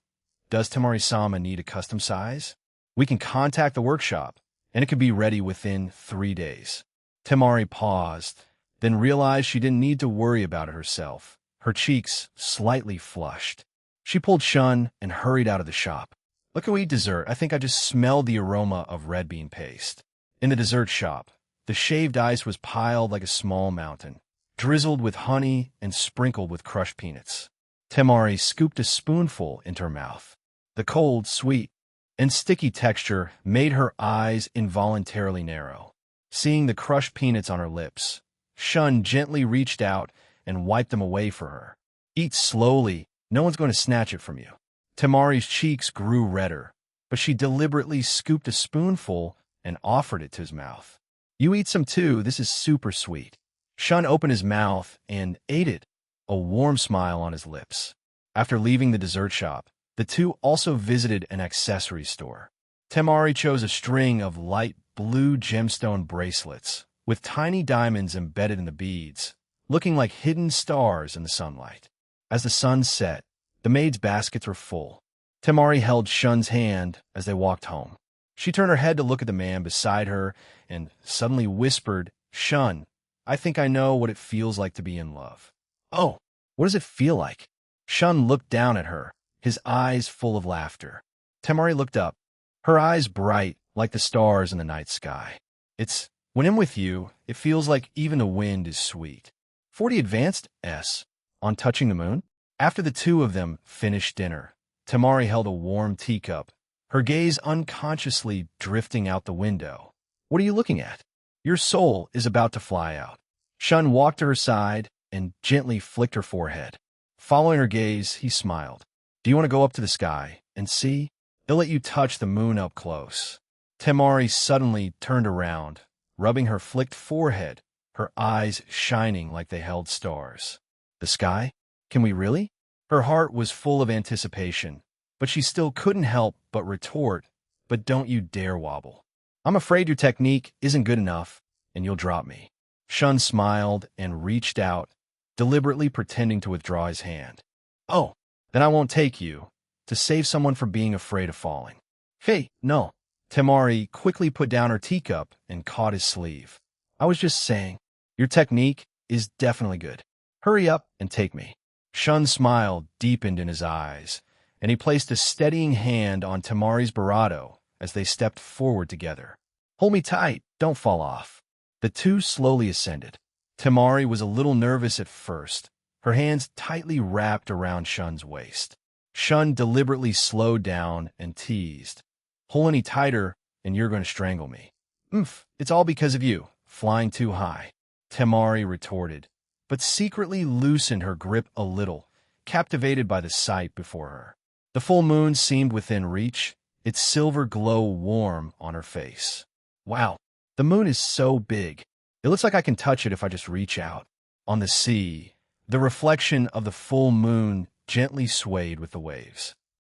"Does Temari-sama need a custom size? We can contact the workshop, and it can be ready within 3 days." Temari paused, then realized she didn't need to worry about it herself. Her cheeks slightly flushed. She pulled Shun and hurried out of the shop. "Look who eat dessert. I think I just smelled the aroma of red bean paste." In the dessert shop, the shaved ice was piled like a small mountain, drizzled with honey and sprinkled with crushed peanuts. Temari scooped a spoonful into her mouth. The cold, sweet, and sticky texture made her eyes involuntarily narrow. Seeing the crushed peanuts on her lips, Shun gently reached out and wiped them away for her. "Eat slowly. No one's going to snatch it from you." Temari's cheeks grew redder, but she deliberately scooped a spoonful and offered it to his mouth. "You eat some too. This is super sweet." Shun opened his mouth and ate it, a warm smile on his lips. After leaving the dessert shop, the two also visited an accessory store. Temari chose a string of light blue gemstone bracelets with tiny diamonds embedded in the beads, looking like hidden stars in the sunlight. As the sun set, the maids' baskets were full. Temari held Shun's hand as they walked home. She turned her head to look at the man beside her and suddenly whispered, "Shun, I think I know what it feels like to be in love." "Oh, what does it feel like?" Shun looked down at her, his eyes full of laughter. Temari looked up, her eyes bright like the stars in the night sky. When I'm with you, it feels like even the wind is sweet. 40 advanced S on touching the moon. After the two of them finished dinner, Temari held a warm teacup, her gaze unconsciously drifting out the window. What are you looking at? Your soul is about to fly out. Shun walked to her side and gently flicked her forehead. Following her gaze, he smiled. Do you want to go up to the sky and see? They'll let you touch the moon up close. Temari suddenly turned around, rubbing her flicked forehead, her eyes shining like they held stars. The sky? Can we really? Her heart was full of anticipation, but she still couldn't help but retort, but don't you dare wobble. I'm afraid your technique isn't good enough, and you'll drop me. Shun smiled and reached out, deliberately pretending to withdraw his hand. Oh, then I won't take you, to save someone from being afraid of falling. Hey, no. Temari quickly put down her teacup and caught his sleeve. I was just saying, your technique is definitely good. Hurry up and take me. Shun's smile deepened in his eyes, and he placed a steadying hand on Temari's barato as they stepped forward together. Hold me tight, don't fall off. The two slowly ascended. Temari was a little nervous at first, her hands tightly wrapped around Shun's waist. Shun deliberately slowed down and teased. Pull any tighter, and you're going to strangle me. It's all because of you, flying too high. Temari retorted, but secretly loosened her grip a little, captivated by the sight before her. The full moon seemed within reach, its silver glow warm on her face. Wow, the moon is so big. It looks like I can touch it if I just reach out. On the sea, the reflection of the full moon gently swayed with the waves.